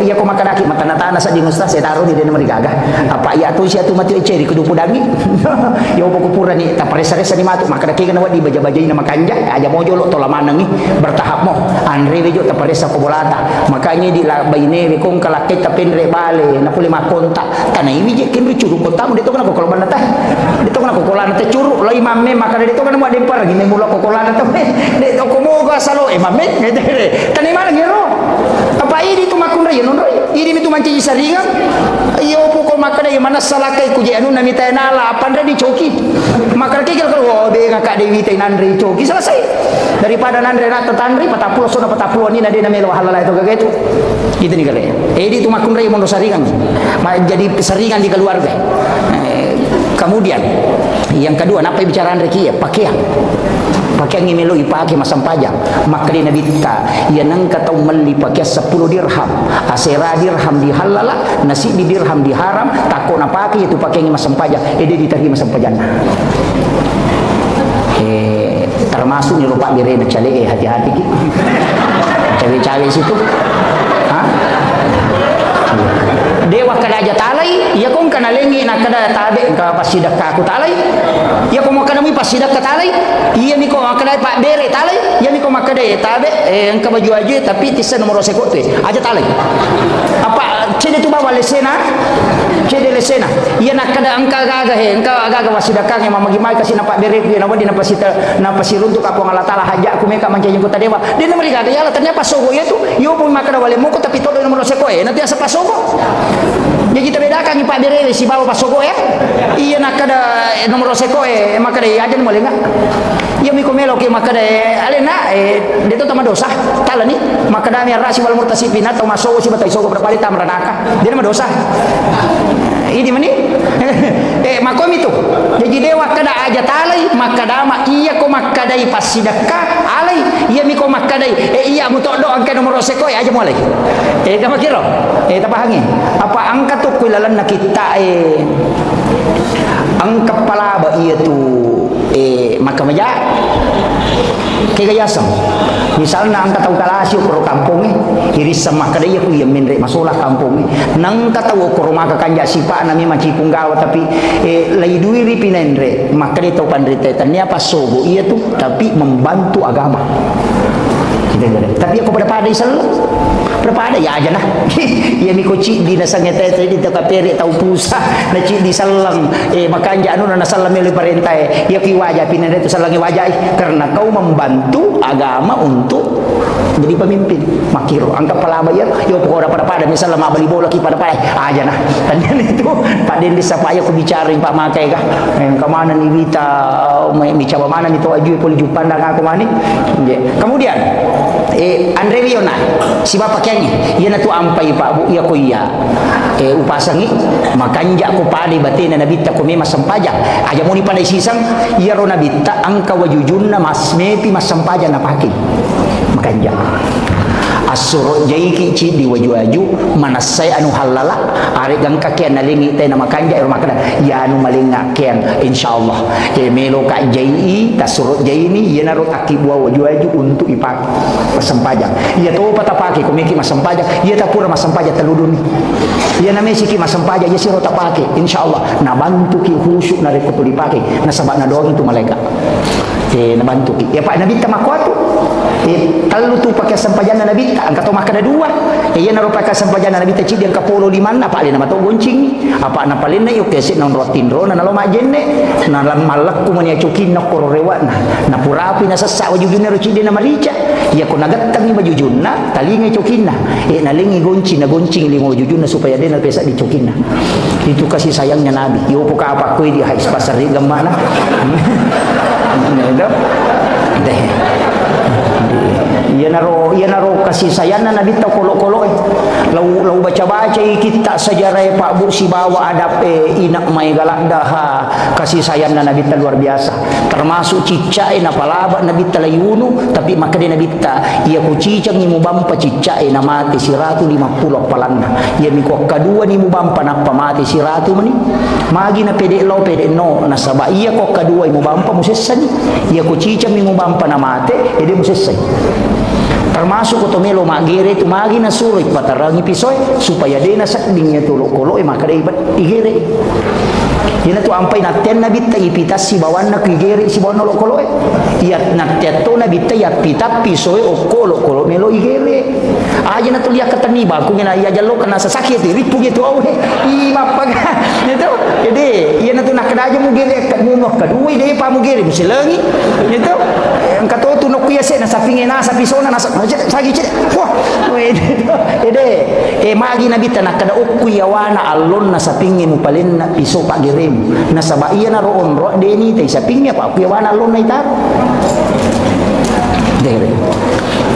iya ko makanaki matana-tana sa di ustaz saya taruh di dena mereka apa iya tu sia tu mati ceri kudu pudangi ya opo kupura ni ta paresa-resa ni matu makanaki kana wadi baja-baja na makanja aja mo jolo tola manang ni bertahap mo andre bejo ta paresa ko bolata makanya di baine kong kalakit ta penre bale na puli makonta tanai wije kin curu konta mo dito kana ko kolban ta dito kana ko kolana ta curu lo imamme makana dito kana mo dempar gini mulo ko kolana ta de ko mo ga salo imamme ngede tanai mana ngero apa ini tu makun raya non raya ini itu manci saringan iyo pukul makana yang mana salakai ku je anu nami tainala apandra di coki makana kikil kalau de ngakak dewi tainandri coki selesai daripada nandre nak tetandri patapulo sona patapulo ni nade namelo halala itu kaget itu nih kali itu makun raya mono saringan jadi saringan di keluarga kemudian yang kedua apa bicaraan reki ya pakaian yang melo ipake masam pajang maka di nabi ta ya nang katau meli pakai 10 dirham asera dirham dihalala nasi di dirham diharam takut napake itu pakai yang masam pajang dia diterima masam pajang termasuk ni lupa dire na cale hati-hati ki cawe-cawe situ dewa kada aja talai ya kong kana lengi na kada tabe ka pasidak ka aku talai ya ko makana mi pasidak ka talai iya mi ko makana pak bere talai ya mi ko makada tabe engka baju aja tapi tisa nomor seko tu aja talai apa cede tu bawa lesena iya nak kada angka gaga pasidak ka yang mamagi mai kasih na pak bere ku na wadi na pasirun tu ka ko Allah taala haja ku meka manjanya kota dewa dia mereka ada ya ternyata pasogo ya tu yo pun makada wale moko tapi todo nomor seko nanti asa pasogo ya kita bedakan ni Pak Bere si bawa pasogo ya iya nak kada nomor seko maka deh aja boleh enggak ya mi komelo ke maka deh alena dia tu tama dosa tala ni maka dah mi rasi wal murtasifin atau masogo si batai sogo berpali tamranaka dia nama dosa ini mani makom itu jadi dewa kada aja talai maka dama iya ko maka dai pasidaka alai iya mi ko maka dai iya mutodo angka nomor seko aja mulai kamu kira tapahangi apa angka tu kuilalan na kita ang kepala ba iya tu maka maja kegayasam misalnya ang kataw kalasyo kuro kampung iris sama kadaya ku yamin re masolah kampung nang kataw ko rumah kanja sipa nami macipung gawa tapi lay duiri pinenre maka dito pandrite tanya pasogo iya tu tapi membantu agama tapi aku pada isal berapa ada ya aja nah ya mi koci di nasangnya tete di takapere tau pusa na ci di salang makanja anu na salam le parentai ya ki wajah pinane itu salangi wajah karena kau membantu agama untuk jadi pemimpin makiro angka palaba ya yo pokok pada misalnya mabali bola ki pada aja nah tanya itu Pak Dendi sapaya ku bicara Pak Makai kah ke mana ni Wita mi coba mana ni to aju pol jupandang aku mani kemudian Andre Wiona si bapak kayaknya iya na tu ampai Pak Bu iya ko iya upasangi makanja ko padi batina nabita ko memang sampajang aja mo ni pandai sisang iya ro nabita angka wajujunna mas mepi mas sampajang na paki makanja asuro jaiki ci di waju-waju manasai anu halala ari gang kakian nalingi teh nama kanja makna ya anu malinga kian insyaallah melo ka jai tasuro jai ini ya naro akibwa waju-waju untuk ipak masempajang ya to patapake komiki masempajang ya tapura masempajang teludun ya namanya siki masempajang ya siro tapake insyaallah na bantu ki khusyuk na reko dipake na sabana doang itu malaikat nabantu ki ya pak nabi tamakwatu kalau tu pakai sempajana nabi tak angkat tomak kada dua ya naro pakai sempajana nabi tak cidi angka polo di mana pak nama to goncing apa na palin na yuk kesit non rotin ro na lo majenne na lam malak ku mania cukin na kororewa na purapi na sesak wajujuna ro cidi na marica ya ko nagatang ni wajujuna talingi cukinna nalingi goncing na goncing limo wajujuna supaya dia na pesa dicukinna itu kasih sayangnya nabi yo puka apa ku di hais pasar di gamana deh ia naro kasih sayangna nabi ta kolok-kolok lau baca-baca kita sejarah Pak Bu si bawa adap inak mai galak daha kasih sayangna nabi ta luar biasa termasuk cicai na palaba nabi ta layunu tapi maka dia nabi ta ia ku cicang ni mubampa cicai na mati 150 palanna ia mikok kadua ni mubampa na pamati 100 mani magi na pede no na saba ia kok kadua ni mubampa musessani ia ku cicang ni mubampa na mate ede musessai termasuk kotomelo magere tu magi na surit patarangi pisoy supaya dia na sakdingnya tulok-kolok maka dia ibat igere yana tu ampai naten nabi ta ipitas si bawan na igere si bawan nolok-kolok iya naten to nabi ta ya pitap pisoy o kolok-kolok melo igere aja na tu lihat ketani baku ngena iya jalo kena sesakit ripu gitu au i mapaga itu jadi iya na tu nak kada aja mugere munoh kadui dia pa mugere musilangi itu engkato tu nok kuya se na sapinge na sa pisona na sagi cede wah ede magi nabi tanak kada ukku yawana allon na sapinge mu palen na piso pa gerem na sabaiya na roon ro deni tay sapinge pa ukku yawana allon na itar dere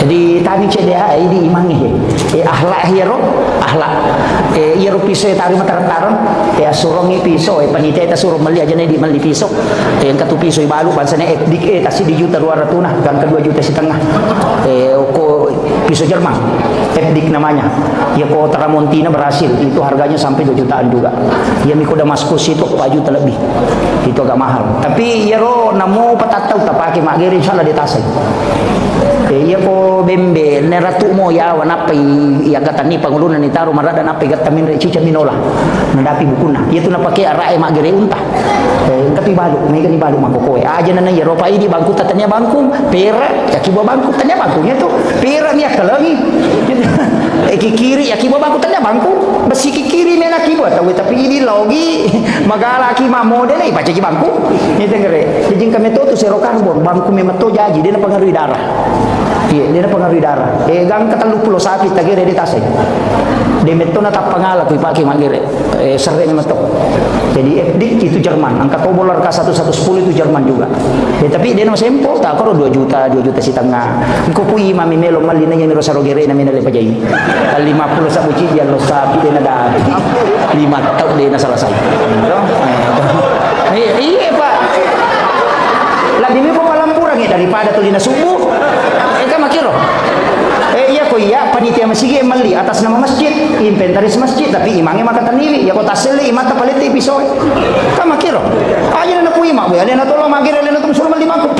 jadi tadi cede ai di imangi ahlak hero ahlak iro piso tari mataran surongi piso panite ta suruh meli aja di meli piso yang katu piso balu bansane dik tasi di juta 200 nah kan ke 2 juta setengah ko piso Jerman dik namanya ya ko Tramontina berhasil itu harganya sampai 2 jutaan juga ya miko Damaskus itu 4 juta lebih itu agak mahal tapi ya ro namo patatau tak pakai magere insyaallah ditasai iya ko bembe neratu mo ya wanapai ya gatani pangulunan ni taru marada napai gatamin re cica minola nandapi bukuna itu na pakai arae magere unta tapi balu mega ni balu makokoe aja nana ya ropa ini bangku tatanya bangku pera ya kibo bangku tanya bangkunya tuh pera ni akalangi kiri ya kibo bangku tanya bangku besi kiri mena kibo tapi ini logi magala ki mamode nei baca ki bangku ni tengere jadi kami tu sero karbon bangku memeto jaji dia na pengaruhi darah iya dia na pengaruhi darah gang katalu pulo sapi tagere di tasai dia meto na tap pangala ku ipake magere sering meto jadi FD itu Jerman angka tobolar ka 1110 itu Jerman juga tapi dia no sempol tak karo 2 juta setengah ko pui mami melo malina yang rosaro gere na minale pajai 50 sabuci dia lo sapi dia na 5 tahun dia na selesai iya Pak lebih mo palampurang daripada tulina subuh kan makiro iya ko iya panitia masjid mali atas nama masjid inventaris masjid tapi imangnya maka taniri ya kota seli mata paliti pisoy kan makiro aja na pui mak ya na tolong magire na tum suruh mali mangku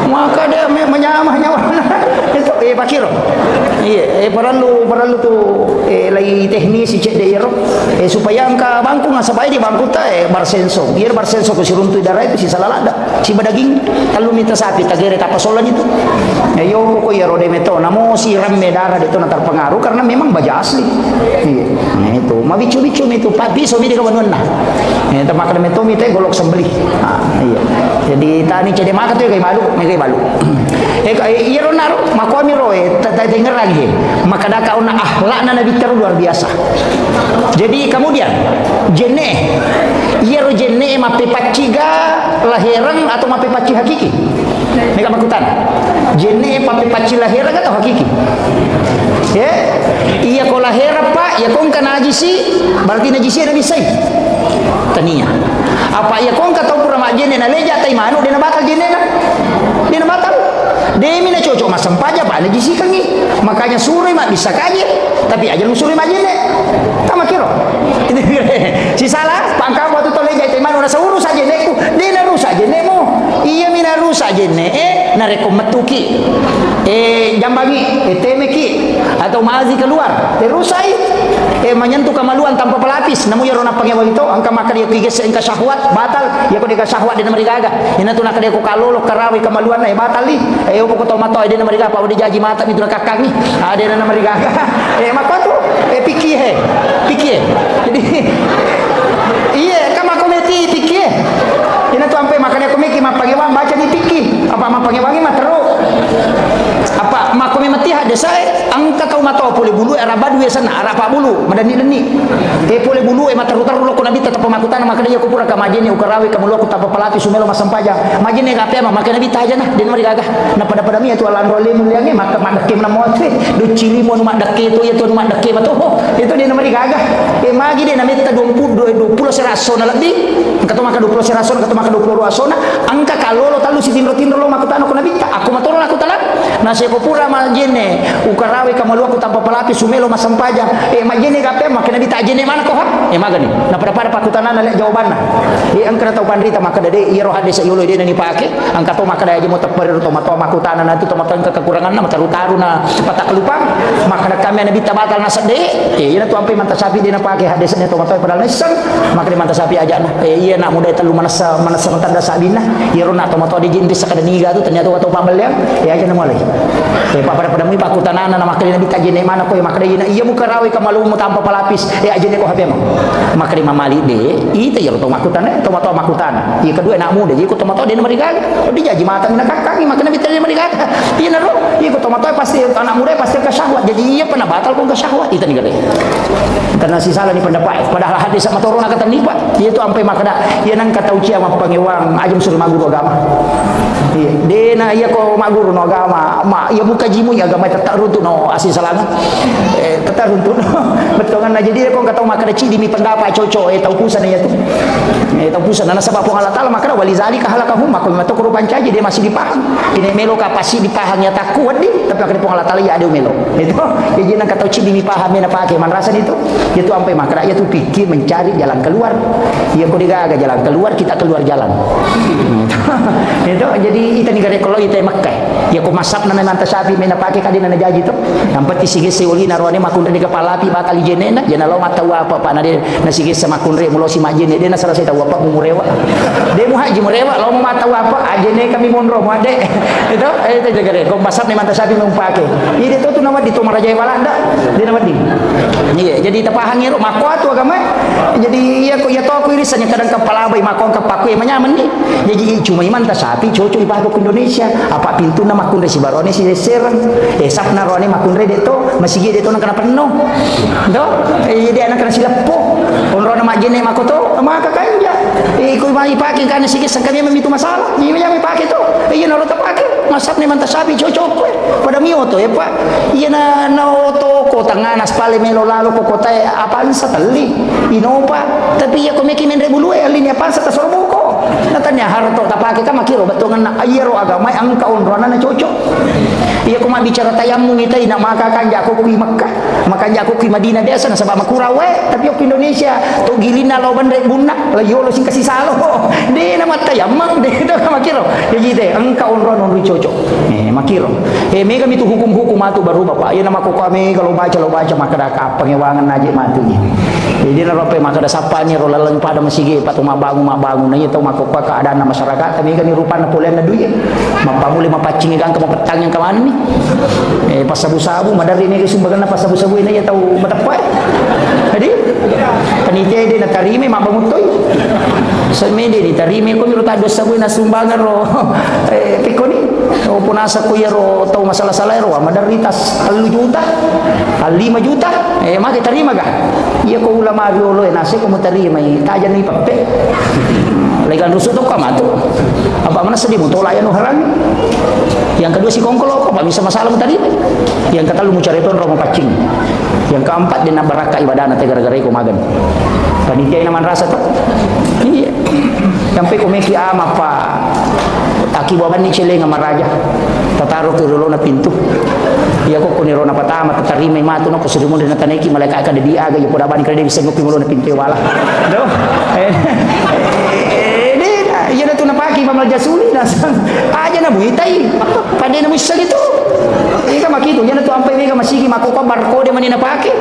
maka dia menyamah nyawa itu pakiro iya perlu tu lagi teknis cek de iro supaya angka bangku nga sabay di bangku ta barsenso biar barsenso ko siruntu darah itu si salalada si badaging kalau minta sapi tagere tapasolan itu yo ko iro de meto namo si ramme darah itu na terpengaruh karena memang baja asli iya nah itu mabicu-bicu itu piso mi de kawan nah eta makna meto mi teh golok sembelih iya jadi tani cede maka tu kay malu iro naro makomi roe denger lagi maka da kauna akhlak na nabi taru luar biasa jadi kemudian jenne iro jenne mape paciga lahiran atau mape paci hakiki mereka makutan jenne mape paci lahiran atau hakiki ya iya ko lahiran pak ya kong kana najisi berarti najisi nabi sai tania apa ya kong ka tahu pura majene na leja tai manu dina batal jenne na dina batal demi na cocok masam paja ba na jisikan ni makanya suri mak bisa kaje tapi aja suri majene tama kiro si salah pangka waktu tole jai teman ora saurus aja neku dia na rusa aja nemo iya mina rusa aja ne na rekom metuki jambangi temeki atau mazi keluar terusai menyentuh kemaluan tanpa pelapis namun ya rona pangewa itu angka maka dia kiges engka syahwat batal ya ko dia syahwat dia marigaga ina tu nak dia ko kalolo karawi kemaluan batal li upo ko tomato dia marigaga pa dia jaji mata midura kakang ni ada na marigaga maka tu pikir jadi iya kama kometi pikir ina tu ampe makanya komiki mapangewang baca di pikir apa mapangewangi matero apa makomi mati hade sae angka kau mato pole bulu era badu ya sana ara pa bulu madani leni pole bulu mataru-taru lo kuna bita tapa makutana maka dia kupura ka majene ukarawi kamu lo tapa palati sumelo masampaja majene kape maka nabi taja nah den mari gagah na pada mi tu alan role muliange maka madakem na motre do cili mo mak dakke to ya tu mak dakke mato itu den mari gagah magi den namita 20 serasona lebih kato maka 20 serasona kato maka 20 asona angka kalolo talu si tindro lo makutana kuna bita aku matoro aku talak na se kopura majene ukarawi kamalu aku tanpa pelapis sumelo masampaja majene kape maka nabi tajene mana ko ha magani na pada pakutanana le jawabanna angka tau pandrita maka dade iro hade sa yulo dia ni pake angka to maka daya mo tapper to mato makutana na tu to mato kekurangan na mataru-taru na patak lupang maka kami nabi tabatal na sade ina tu ampe manta sapi dia na pake hade sa to mato padal nesan maka manta sapi aja na iya nak muda telu manasa tanda sabina iro na to mato di jin bisa kada niga tu ternyata wato pambel yang aja na mulai pada mi pakutanana na maka nabi tajene mana ko maka dia iya muka rawi kamalu mo tanpa pelapis aja ko hape mo maka di mamali de ite ya to makutana to mato makutana iya kedua nak muda iko to mato dia marigaga dia jaji mata mina kakak maka nabi tajene marigaga iya naro iko to mato pasti anak muda pasti ke syahwat jadi iya pernah batal ko ke syahwat itu ni gede karena si salah ni pendapat padahal hadis sama torona kata nipa iya tu ampai maka iya nang kata uci ama pangewang ajam suruh maguru agama iya dena iya ko maguru no agama iya buka jimu ya agama tetap runtuh no asih salama tetap runtuh no betul kan jadi ko kata maka cidi mi pendapat cocok tau pusan ya tu tau pusan na sebab ko Allah taala maka wali zalika halakahum maka mato ko rupan caji dia masih dipaham ini melo kapasi dipaham ya takut di tapi akhirnya ko Allah taala ya ada melo itu jadi nang kata cidi mi paham na pakai man rasa itu itu ampai maka ya tu pikir mencari jalan keluar ya ko digaga jalan keluar kita keluar jalan itu jadi kita ni gare kalau kita Makkah ya ko masap na manta sapi mena pakai kadina na jaji tu nampak sige se oli narone makun di kepala pi bakal jene na jena lo mata apa pak na de na sige sama kun re mulo si majene de na sarasa tahu apa murewa de mu haji murewa lo mau mata apa ajene kami monro mu ade itu gare ko masap na manta sapi mung pakai ini tu tu nama di to maraja walanda di nama di iya jadi tapahang iro mako tu agama jadi iya ko ya to ko irisan kadang kepala bai mako kapaku manyaman ni jadi cuma iman ta sapi cocok ibadah ke Indonesia apa pintu na makun re si barone si serang sapna rone makun re de to masih ge de to na kana penuh do jadi anak kana silapo onro na majene makoto maka kanja ko mai pake kana sige sangkami memitu masalah ni mai pake to iya na rota pake masap ni man ta sapi cocok pada mi oto ya pak iya na oto ko tanganas pale melo lalo ko kota apaan sa tali inopa tapi ya ko meki men rebulu alinya apaan sa tasorbuko natanya harto tapake ka makiro batongan na ayero agama angka onrona na cocok iya ko bicara tayamum itai na maka kanja ko ki Makkah makanya aku ki Madinah biasa na sabab makurawe tapi ok Indonesia to gilina lo bandre bunna la yolo sing kasih salo de na matayamum de do makiro jadi de angka onrona onri cocok makiro mega mitu hukum-hukum atu baru bapak iya nama ko kami kalau baca maka dah pengewangan aja matunya jadi na rope maka dah sapanya ro laleng pada masige patu mabangun na itu maka ko keadaan masyarakat tapi kan rupa Napoleon na duit mapamuli mapacing kan ke petang yang kawan ni pas sabu-sabu madari ni sumbangan pas sabu-sabu ini ya tahu matapa jadi panitia dia na tarime mabangutoy semede ni tarime ko miro tados sabu na sumbangan ro pikoni o punasa ko yero tahu masalah-salah ro madaritas 3 juta 5 juta maka tarima ga iya ko ulama riolo nasi ko mutarima tajan ni pape legan rusuk tu kama tu apa mana sedih untuk layan haran yang kedua si kongkolo apa bisa masalah tadi yang kata lu mau cari ton romo pacing yang keempat dia nak baraka ibadah nanti gara-gara iku magan panitia naman rasa to. Iya. Sampai kumeki ama pa akibaban ni chile nga maraja. Tataro ke rolo na pintu. Iya ko kuniro na patama tatarime mato no kusudumo na taneki malaka ka di aga yo podaban ka di bisa ngopi mulo na pintu wala. Do. Iya na to napaki pamal jasuli na aja na buitay. Pande na mo isa dito. Ika makito yan na to ampay mega masigi makupa barcode man na pake.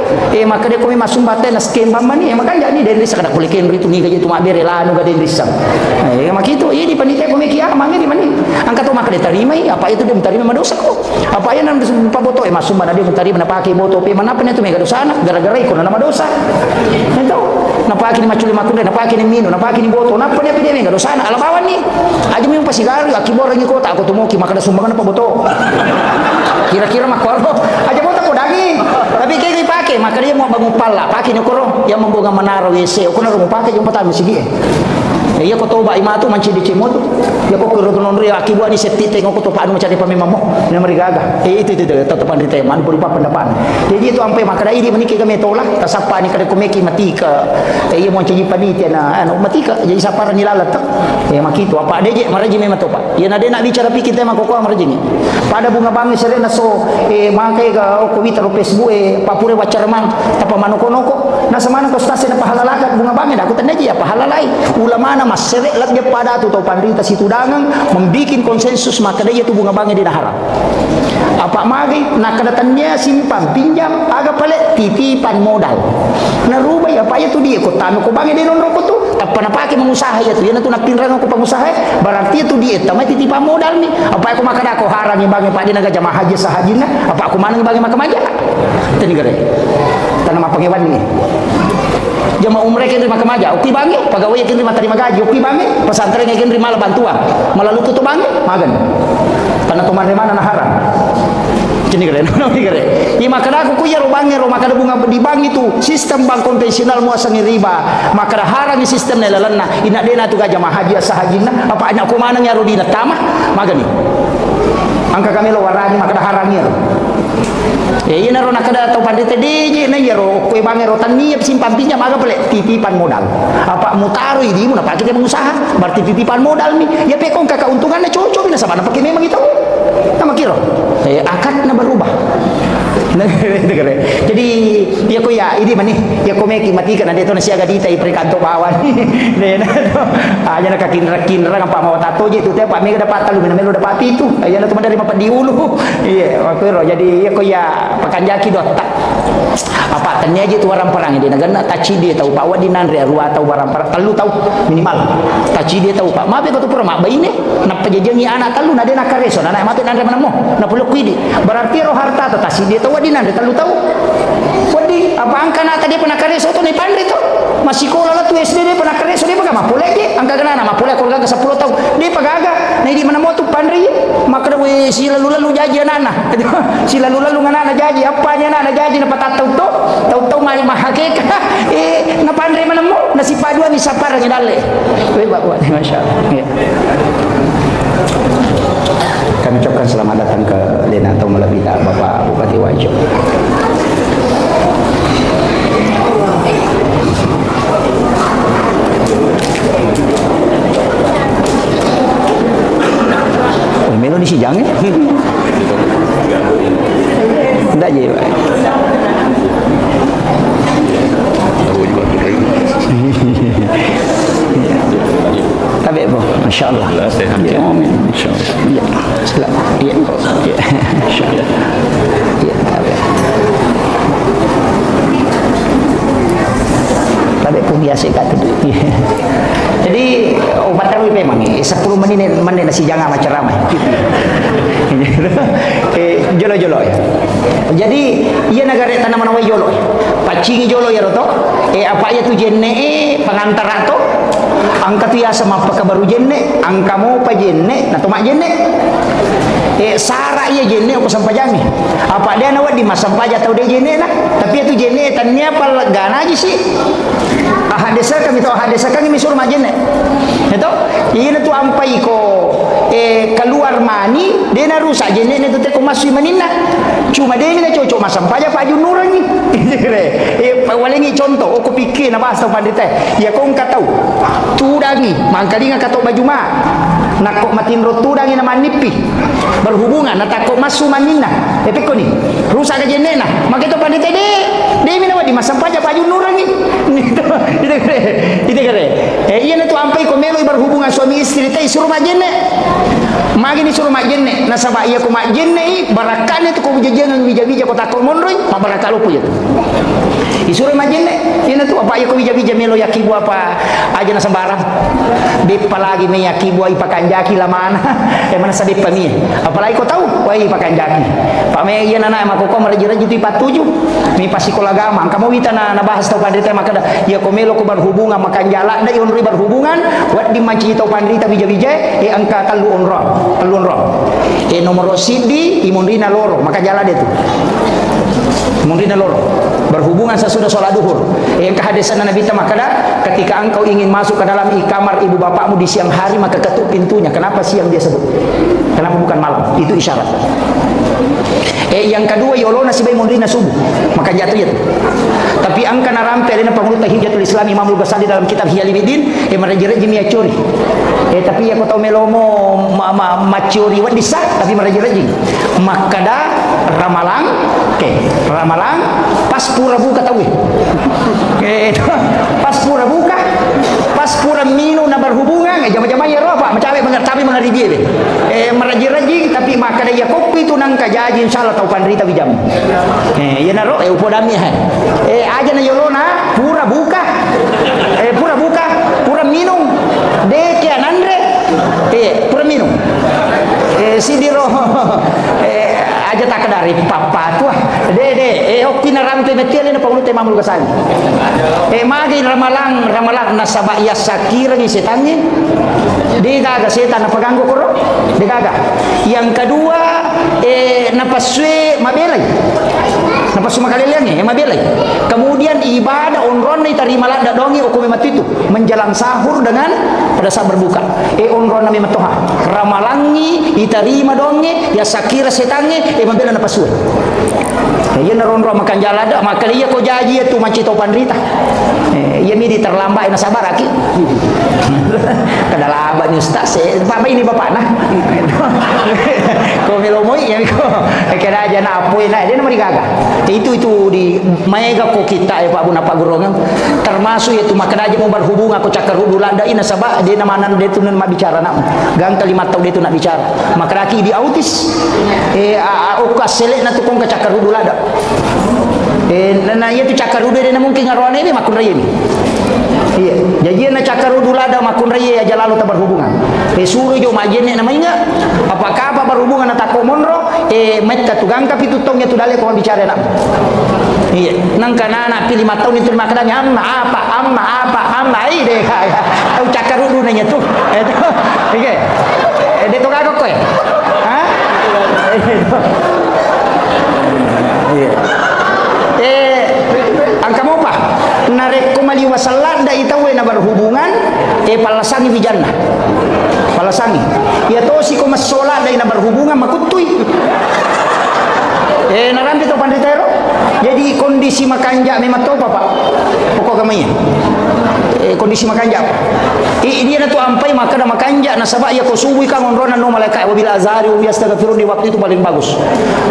Maka de ko may masumbate na scam man ni. Maka yani den sa kada kuliken rito ngiga to mabere lano ga den risa. Makito iya di panitia ko may kiama di man ni. Ang kato maka de tarimay apa itu dia tarima madosa ko. Apa yan ang paboto masumba na dia tarima na pake boto pe manapa na to mega dosana gara-gara ko na madosa. Ito napaki ni maculi makunde napaki ni mino napaki ni boto napa dia pede mega dosana alabawan ni. Aja mo yung pasigaro akibor ni ko ta ako tumoki maka da sumbangan na paboto. Kira-kira makorbo aja mo ko daging tapi kayak dipakai maka dia mau bangun pala pakai nyokoro yang membuka menara WC ko na mo pakai yung patami sige iya ko to ba ima to manchi di cimoto ya ko ko non ri akibu ani setite ko to paanu macam pamemamo na marigaga itu tatapan di teman berupa pendapat jadi itu ampe maka ini meniki kami tolak tasapa ni kada kumeki matika iya mo ciji panitia na ano matika jadi sapara ni lalat makito apa deje maraji memang to pak ya na de nak bicara pikir tema ko maraji ni pada bunga bangi serena so makai ga ko wita ro Facebook papure wacarman tapa manoko-noko na samana ko stase na pahalalakat bunga bangi aku tanaji ya pahalalai ulama na masere labnya pada tu tau pandita situ dangang membikin konsensus maka dia tu bunga bangi di haram apa magi nak kadatannya simpan pinjam agak palet titipan modal na rubah ya apa ya tu dia ko tanu ko bangi di non rokok tu apa na pakai mengusaha ya tu ya tu nak pinrang ko pengusaha berarti tu dia tamai titipan modal ni apa aku makan aku haram yang bangi pak di naga jamaah haji sahajina apa aku mana bagi makan aja tani gare tanam apa ngewan ni jamaah umrah kan terima kemaja uki bangi pegawai kan terima gaji uki bangi pesantren kan terima bantuan malah lu tutup bangi magan karena tuman mana na haram ini keren ini keren ya maka aku kuya rubangi maka bunga di bank itu sistem bank konvensional muasangi riba maka haram sistem nelalana ina dena tu jamaah haji sahajina apa anak aku mana nyaru dina tamah magan ni angka kami lo warani maka haramnya iya naro nakada atau pandai tadi na yaro kue bangi rotan niap simpan pinjam agak pelek titipan modal apa mutaru ini mau apa kita mengusaha berarti titipan modal nih ya pekong kakak untungannya cocok bina sama pakai memang itu nama kira akad na berubah jadi ya ko ya ini mani ya ko meki matikan ade to na siaga dita iprikanto bawan ne na aja na kakinra-kinra ang pamawa tato je tu te pa mega dapat talu melo dapat itu aja na dari mapan diulu iya makero jadi ya ko ya pakanjaki dotak apa tanya aja tu orang perang di negara taci dia tahu pak wadi nanre ruah tahu barang perang talu tahu minimal taci dia tahu pak mabe ko tu perma baine na pajejengi anak talu na de na kareso na mate nanre manamo na pulo kuidi berarti roh harta to taci dia tahu wadi nanre talu tahu wadi apa angka na tadi pernah kareso to ni pandri to masih ko lala tu SD dia pernah kareso dia paga mapule ke angka gana mapule ko ga 10 tahun dia pagaga na di manamo tu pandri maka we sila lulalu jaji nana sila lulalu ngana jaji apanya nana jaji na patatau to tahu-tahu mari mahakeka na pandai mana mo na si padua ni sapar nga dale we bawa masyaallah ya. Kami ucapkan selamat datang ke Lena atau Malabita Bapak Bupati Wajo. Melo ni si Jang enggak je Pak. Tapi bu, masya Allah. Ya, amin. Masya Allah. Ya, selamat. Ya, masya Allah. Ya, tapi pun biasa kata tu. Jadi obat tarawih memang 10 menit nasi jangan macam ramai. Jolo-jolo ya. Jadi ia negara tanaman awal jolo. Pacingi jolo ya roto. Apa ya tu jenne pengantar to. Angka tu ya sama apa baru jenne, angka mau pa jenne, na to mak jenne. Sara iya jenne ko sampajami. Apa dia na wadi masampaja tau dia jenne na. Tapi itu jenne tannya pal gana aja sih. Hadesa kami tahu hadesa kami misur majene itu ini tu ampai ko keluar mani dia na rusak jene itu te ko masui manina cuma dia ni cocok masam paja pak junur ni walengi contoh aku pikir na bahasa pandita ya kau tahu tudangi mangkalinga katok baju ma nakok matinro tudangi na manipi berhubungan na takok masu manina epeko ni rusak aja nena makito pandita de mina wadi masampaja baju nurangi itu kere iya na tu ampai ko melo berhubungan suami istri teh suruh majenne magini suruh majenne na sabah iya ko majenne barakane tu ko bujajengan bija-bija ko takok monroy mabaraka lupu ya isuruh majenne ina tu apa ya ko bija-bija melo yakibu apa aja na sembarang depa lagi me yakibu ai pakanjaki lamana mana sabe pamie apalagi ko tahu wai pakanjaki pak me iya nana mako ko maraji-raji tu 47 mi pasikola agama kamu wita na bahas tau pandita maka ya ko melo ko berhubungan makan jala da yon berhubungan wat di maci tau pandita bija-bija angka kalu onro nomor sidi imundina loro maka jala dia tu imundina loro berhubungan sesudah sholat duhur yang kehadisan Nabi Tamakada ketika engkau ingin masuk ke dalam kamar ibu bapakmu di siang hari maka ketuk pintunya. Kenapa siang dia sebut? Kenapa bukan malam? Itu isyarat. Yang kedua yolona si bayi mondrina subuh maka jatuh itu. Tapi angka narampe ada pengulut Hijatul Islam Imam Al-Ghazali dalam kitab Hiyalibidin meraji-raji miacuri. Tapi aku tahu melomo macuri wat disah tapi meraji-raji. Makada ramalang ramalang pas pura buka tahu pas pura buka pas pura minu na berhubungan jama-jama ya roh pak mencari tapi mengerti dia meraji-raji tapi makada ya kopi tu nang kajaji insyaallah tahu pandrita bijam ya naro upodami aja na yolona pura buka pura minum de anandre pura minum sidiro aja tak kedari papa tua de okina rampe metel ni pengulut Imam Al-Ghazali magi ramalang nasaba ya sakira ni setannya dia gaga setan apa ganggu koro dia gaga yang kedua napaswe mabelai napasu makaleliannya mabelai kemudian ibadah onron ni tarima lada dongi hukum matitu menjelang sahur dengan pada saat berbuka onron nami matoha ramalangi itarima dongi ya sakira setannya mabela napasu ya naronro makan jalada maka dia ko jaji itu macito pandrita ya midi terlambat na sabar aki kadalaba ni ustaz papa ini bapak nah ko melomoi ya ko kira aja na apoy na dia nama digaga itu di mega ko kita ya Pak Buna Pak Gurong termasuk itu maka aja mau berhubung aku cakar hudulanda ina sabah dia namanan dia tu nak bicara nak gang kalimat tahu dia tu nak bicara maka laki di autis ukas selek na tukong ka cakar hudulanda na iya tu cakar hudu dia mungkin ngarwane ni makun raya ni iya jadi na cakar hudulanda makun raya aja lalu tak berhubungan suruh jo majene namanya apakah apa berhubungan na tako monro metta tu gang tapi tu tongnya tu dale ko bicara nak iya nang kana na pilih 5 tahun itu makadanya amma deh kaya tahu cakar hudu nanya tu oke dia tu kagak koy ha angka mau apa narek kumali wasallat da itawe na berhubungan palasangi bijana palasangi ya to si ko masola da na berhubungan makutui narambi to panditero jadi kondisi makanja memang to Pak pokok gamanya kondisi makanja dia na tu ampai maka na makanja na sabak ya ko subuh ka ngonrona no malaikat wabila azhari wa yastaghfiru di waktu itu paling bagus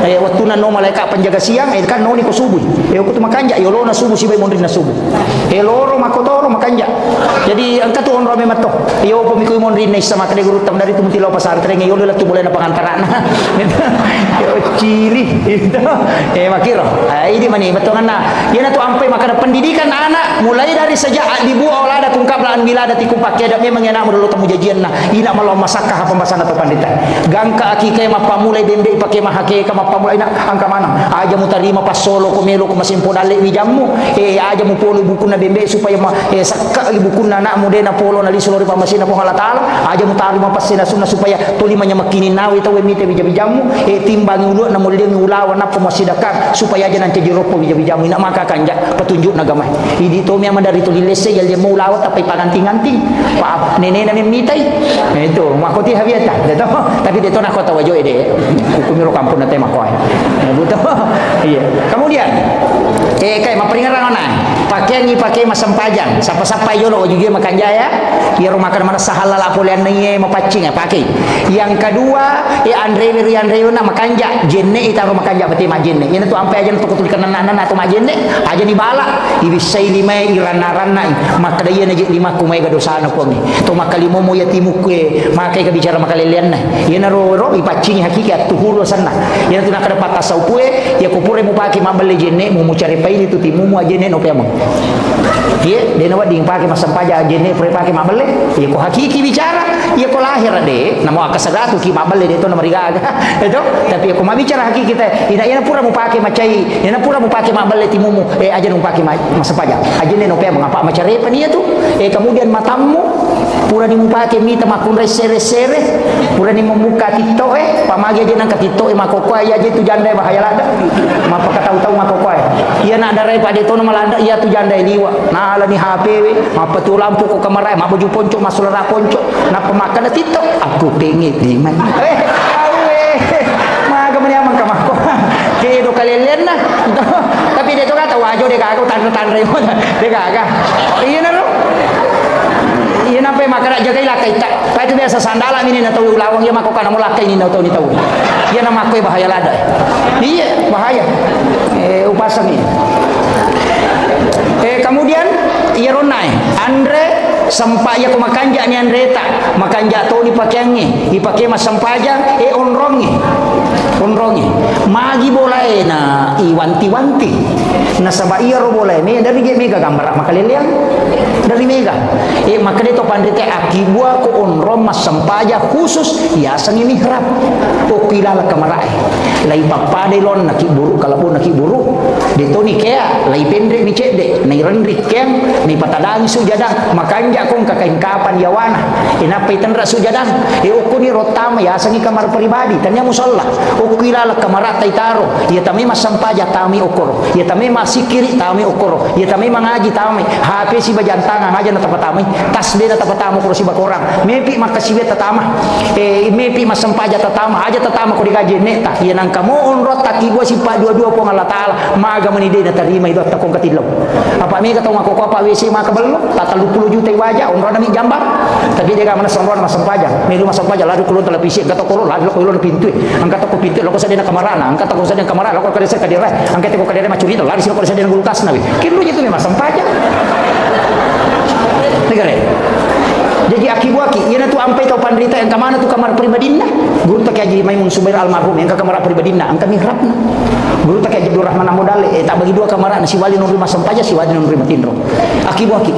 waktu na no malaikat penjaga siang kan no ni ko subuh ko tu makanja yo lo na subuh si bay mondri na subuh loro makotoro makanja jadi angka tu onro memang to yo pemikui mondri na sama kade guru tam dari tu mutilo pasantren yo la tu mulai na pangantaran yo cili itu makiro ini mani betongan na yana tu ampai maka pendidikan anak mulai dari sejak dibu olada kungkap laan bila ada tikum pakai ada memang enak menurut temu jajian nah ina malau masakah pembahasan atau pandita gangka aki kay mapamulay bembe pakai mahake ka mapamulay na angka mana aja mutarima pas solo kumelo kumasimpo dali wijamu aja mu polo buku na bembe supaya sakka buku na nak mude na polo na lisolori pamasina po halatala aja mutarima pasina sunna supaya tulimanya makini nawi tawe mite wijamu timbangi ulu na mulde ulawan na pemasidakar supaya aja nanti diropo wijamu ina maka kanja petunjuk nagamai idi to memang dari tulilese yal dia mau lawat tapi panganting-anting pak nenek nami mitai itu makoti habiata tapi dia tu nak kota wajo ide hukum kampung na tema koi betul iya kemudian kayak maperingaran ona pakai pakaian pakai masam pajang sapa-sapa yo lo juga makan jaya ya rumah makan mana sahalal apolian ni mapacing pakai yang kedua Andre na makan ja jenne ita rumah makan ja peti majenne ini tu ampai aja tu kutulikan anak atau majenne aja di bala ibisai lima irana-rana maka dia najik lima kumai gadosana ko ni to maka limo mo yatimu ke makai ka bicara makalelian na yana ro ipacing hakikat tuhuru sana yana tu nak dapat tasau pue ya kupure mo paki mabale jenne mo cari paili tu timu mo ajenne no pemo dia nawa ding paki masam paja jenne pure paki mabale ya ko hakiki bicara ya ko lahir de namo akasadatu ki mabale de to na marigaga itu tapi ko mabicara hakiki kita ina pura mo paki macai ina pura mo paki mabale timu mo aja no paki masam paja ajenne no pemo ngapa macare pa niya tu kemudian matamu pura ni mo paki mita makun resere pura ni mo muka tito pamagi aja nang katito makokoy aja tu janda bahaya lada mapakataw-taw makokoy iya na daray pa dito na malanda iya tu janda liwa na ala ni HP mapatu lampu ko kamaray mabuju poncho masulara poncho na pamakan na tito aku pengit di man awe maga maniamang kamako kedo kalelen na tapi dito kata wajo de gago tan-tanre mo de gaga iya na ro iya na pe makara jaga ilakai tak pa itu biasa sandala ini na tahu lawang ya mako kana mulaka ini na tahu ni tahu iya na makoy bahaya lada iya bahaya upasang ini kemudian iya ronai Andre sampai ya kumakanja ni Andreta makanja to ni pakyangi ipake masampaja onrongi magi boleh na iwanti-wanti na sabaiya ro boleh me dari mega gambar makaleliang dari mega maka dito pandite akibua ko onrom masampaja khusus ya sangi mihrab o kilala kamarai lai papade lon nakiburu kalapun nakiburu dito ni kaya lai pendre ni cede nai rendrik keng ni patadang sujadang makanja kong kakain kapan yawana inapay tanra sujadang ukuni rotama ya sangi kamar pribadi tanya musalla ukilala kamara taitaro ya tami masampaja tami okoro ya tami masikiri tami okoro ya tami mangaji tami HP si bajantanga aja na tapatami tasbih na tapatamo ko si bakorang mepi makasibe tatama mepi masampaja tatama aja tatama ko digaji neta ya nang kamo onrot takibwa si pa dua-dua po Allah taala maga manide na tarima idot takong katidlaw apa me katong ako apa WC makabalo tatal 20 juta wajah onro na mi jambak tapi dia mana sonron masampaja me masampaja ladu kulun televisi gato ko ladu ko ilon pintu angkat ko pintu loko sa din kamarana angkat ko sa din kamarana loko kada sa kadira angkat ko kadira macurito lari sila ko sa din gulukas na kilo itu me masampaja negara jadi akibuaki ia tu ampai tau pandrita yang kamana tu kamar pribadina guru tak haji Maimun Subair almarhum yang ke kamar pribadina angka mihrabna guru tak haji Abdul Rahman Amodale tak bagi dua kamar si wali nun rumah sampaja si wali nun rumah tindro akibuaki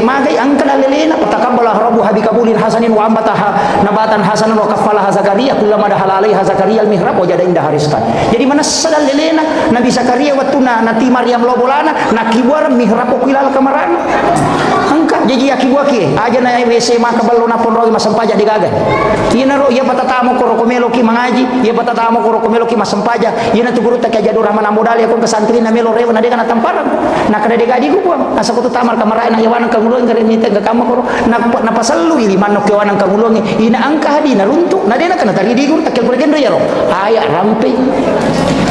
magai angka lalelena patakabbala rabbu habikabulin hasanin wa ambataha nabatan hasanan wa kafalaha Zakaria kullama dahala alaiha Zakaria al-mihrab wajada indah rizqan jadi mana sadal lelena Nabi Zakaria watuna nati Maryam lobolana nakibuar mihrab okilal kamaran angka jadi akibuaki aja na WC makabalo na ponrogi masampaja digaga ina ro ya patatamo ko komelo ki mangaji ya patatamo ko komelo ki masampaja ina tu guru tak jadu Rahman Amodali ko kesantri na melo rewa na de kana tamparan na kada de gadi ko asa ko tamar kamara na yawan kangulong ngare ni tega kama ko na pasallu ili manok yawan kangulong ina angka hadi na runtu na de na kana tari di guru tak ko gendo ya ro aya rampe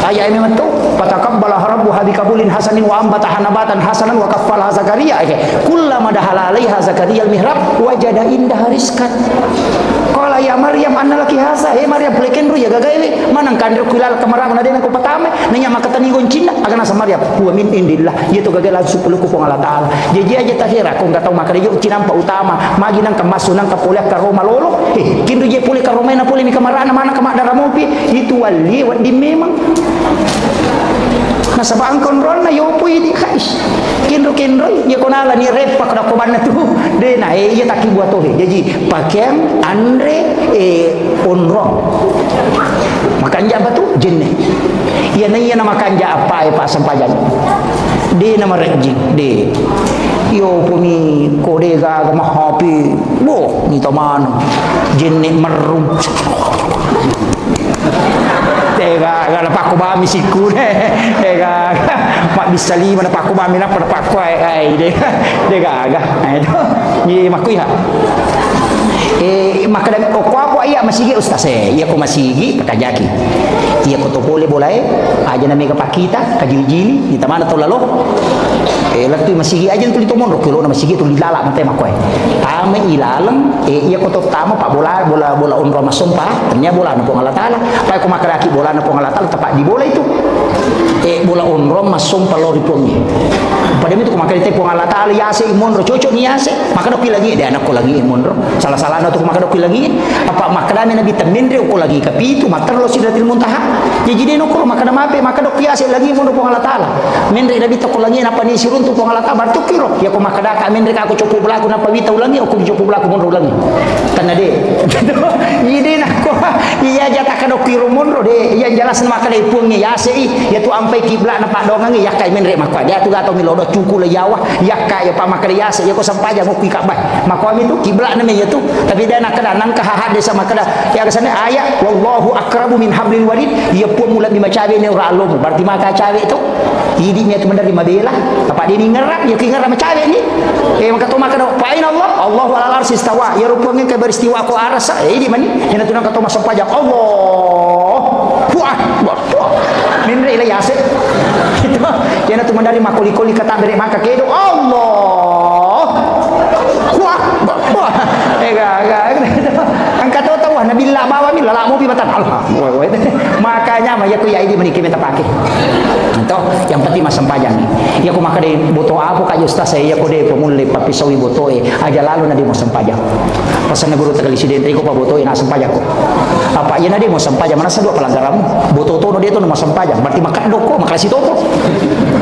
aya memang tu patakabbala rabbu habikabulin hasanin wa ambataha nabatan hasanan wa kaffala Zakaria kullama dahala alaiha Zakaria al-mihrab wajada indah rizqan qala ya Maryam anna laki hasa Maryam pleken ru ya gagaile manang kandro kulal kamara na dena ko patame nanya makatani goncina agana sa Maryam huwa min indillah yeto gagala supulu ko Allah taala jadi aja tahira ko ngatau makade yo cinampa utama magi nang kamasunang kapolek ka Roma lolo kindu je pole ka Roma na pole mi kamara na mana kama daramopi itu wali wadi memang nasabang konron na yopo ini kais kinro ya konala ni repak na koban na tu de na ya taki buat tohe jadi pakaian Andre onron makanja apa tu jenne ya na makanja apa pak sampajan de na marejing de yo puni kode ga mahapi bo ni toman jenne merum tega gala paku ba misiku tega mak bisa lima na paku ba mina pada paku ai tega aga itu ni makui ha maka dan okwa iya masigi ustaz iya ko masigi pakajaki iya ko to boleh boleh aja na mega pakita kajili-jili kita mana to lalo laktu masigi aja tu lito mondro kilo na masigi tu lilala mate makoy tama ilalam iya ko to tama pa bola unro masumpa ternyata bola na po Allah taala pa ko makaraki bola na po Allah taala tepat di bola itu bola unro masumpa lori pongi pada itu ko makarite po Allah taala yase imondro cocok ni yase maka do lagi dia anak ko lagi imondro salah na tu maka do lagi apa makadami nabi tamindre ko lagi kapitu matarlo sidratil muntaha jadi no ko makada mape maka do yase lagi imondro po Allah taala mendre nabi to ko lagi napa ni sirun tu po Allah taala bartu kiro ya ko makada ka mendre ka ko copo belaku napa wita ulangi ko copo belaku mondro ulangi karena de jadi nak ko iya jata ka do kiro mondro de iya jelas maka de pungi yase ya tu ampai kiblat na pak dongangi ya kai mendre makwa dia tu gato milodo cuku le yawa ya kai pa makada yase ya ko sampaja ngopi kabah makwami tu kiblat namanya tu tapi dia nak kena nangka hahad desa makada ya kesana ayat wallahu akrabu min hablil warid ia pun mula bima cabe ni ora alum berarti maka cabe tu hidipnya tu menerima bela apa dia ni ngerak ya ki ngerak cabe ni maka tu maka fa inna Allahu ala arsy istawa ya rupanya ke beristiwa ko arasa ini mani ina tu nak kata masuk pajak Allah wah min re ila yase itu ya tu mandari makoli-koli kata beri maka kedo Allah wah angkat tahu Nabi Allah bawa mi lala mu bi batan Allah makanya mah ya ku ya ini meniki minta pakai itu yang penting mas sempajang ya ku maka de boto aku ka ustaz saya ya ku de pemulai papisawi boto aja lalu nadi mau sempajang pasan guru tegali sidentri ko pa boto na sempajang ko apa ya nadi mau sempajang mana sadua pelanggaran boto to no dia to mau sempajang berarti makan doko makasi toto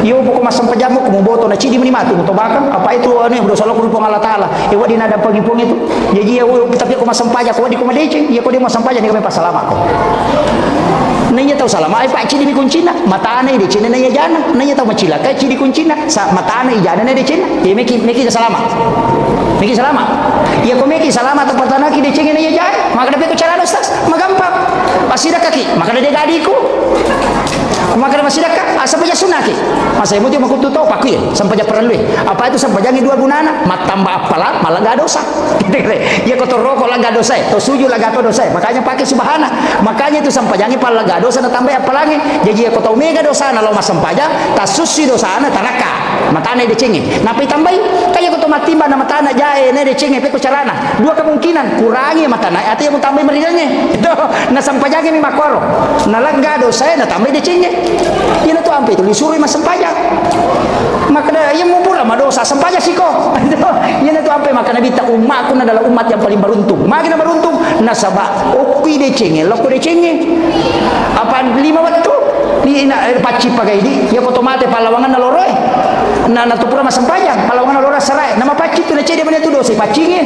yo pokok mas sempajang ko mo boto na cidi mani matu to bakam apa itu anu yang dosa lo ku Allah taala e wadi nada pagi-pung itu jadi ya tapi aku mas sempajang ko di ko madece ya ko dia mau sempajang ni kami pasalama ko nanya tahu salah mai pak cidi kuncina mata aneh di cina nanya jana nanya tahu macila kai cidi kuncina mata aneh jana nanya di cina ya meki salama ya ko meki salama atau pertana ki di cina nanya jana maka dapat ko cara ustaz magampang pasida kaki maka dia gadiku maka masih dekat asal saja sunaki masa ibu dia mau tutup pakai sampai aja perlu apa itu sampai jangan dua gunana mat tambah apalah malah gak dosa ya kotor rokok lah gak dosa to suju lah gak dosa makanya pakai subhana makanya itu sampai jangan pala gak dosa tambah apa lagi jadi ya kotor mega dosa kalau mas sampai aja tasusi dosa na tanaka matane dicengi napi tambai kayak kotor matimba na matana jae ne dicengi pe ko carana dua kemungkinan kurangi matana atau yang tambah meridanya itu na sampai jangan mi makoro na lega dosa na tambah dicengi ini tuh ampe itu disuruh mas sempajak maka yang mau pula dosa sempajak siko ini tuh ampe maka nabi tak umatku adalah umat yang paling beruntung makin beruntung nasabah opi decenge loko decenge apa 5 waktu ni ina paci pakai di ya otomatis palawangan naloroy na natupura mas sempajak palawangan nalora sarai nama paci tu decenge mana tu dosa pacinge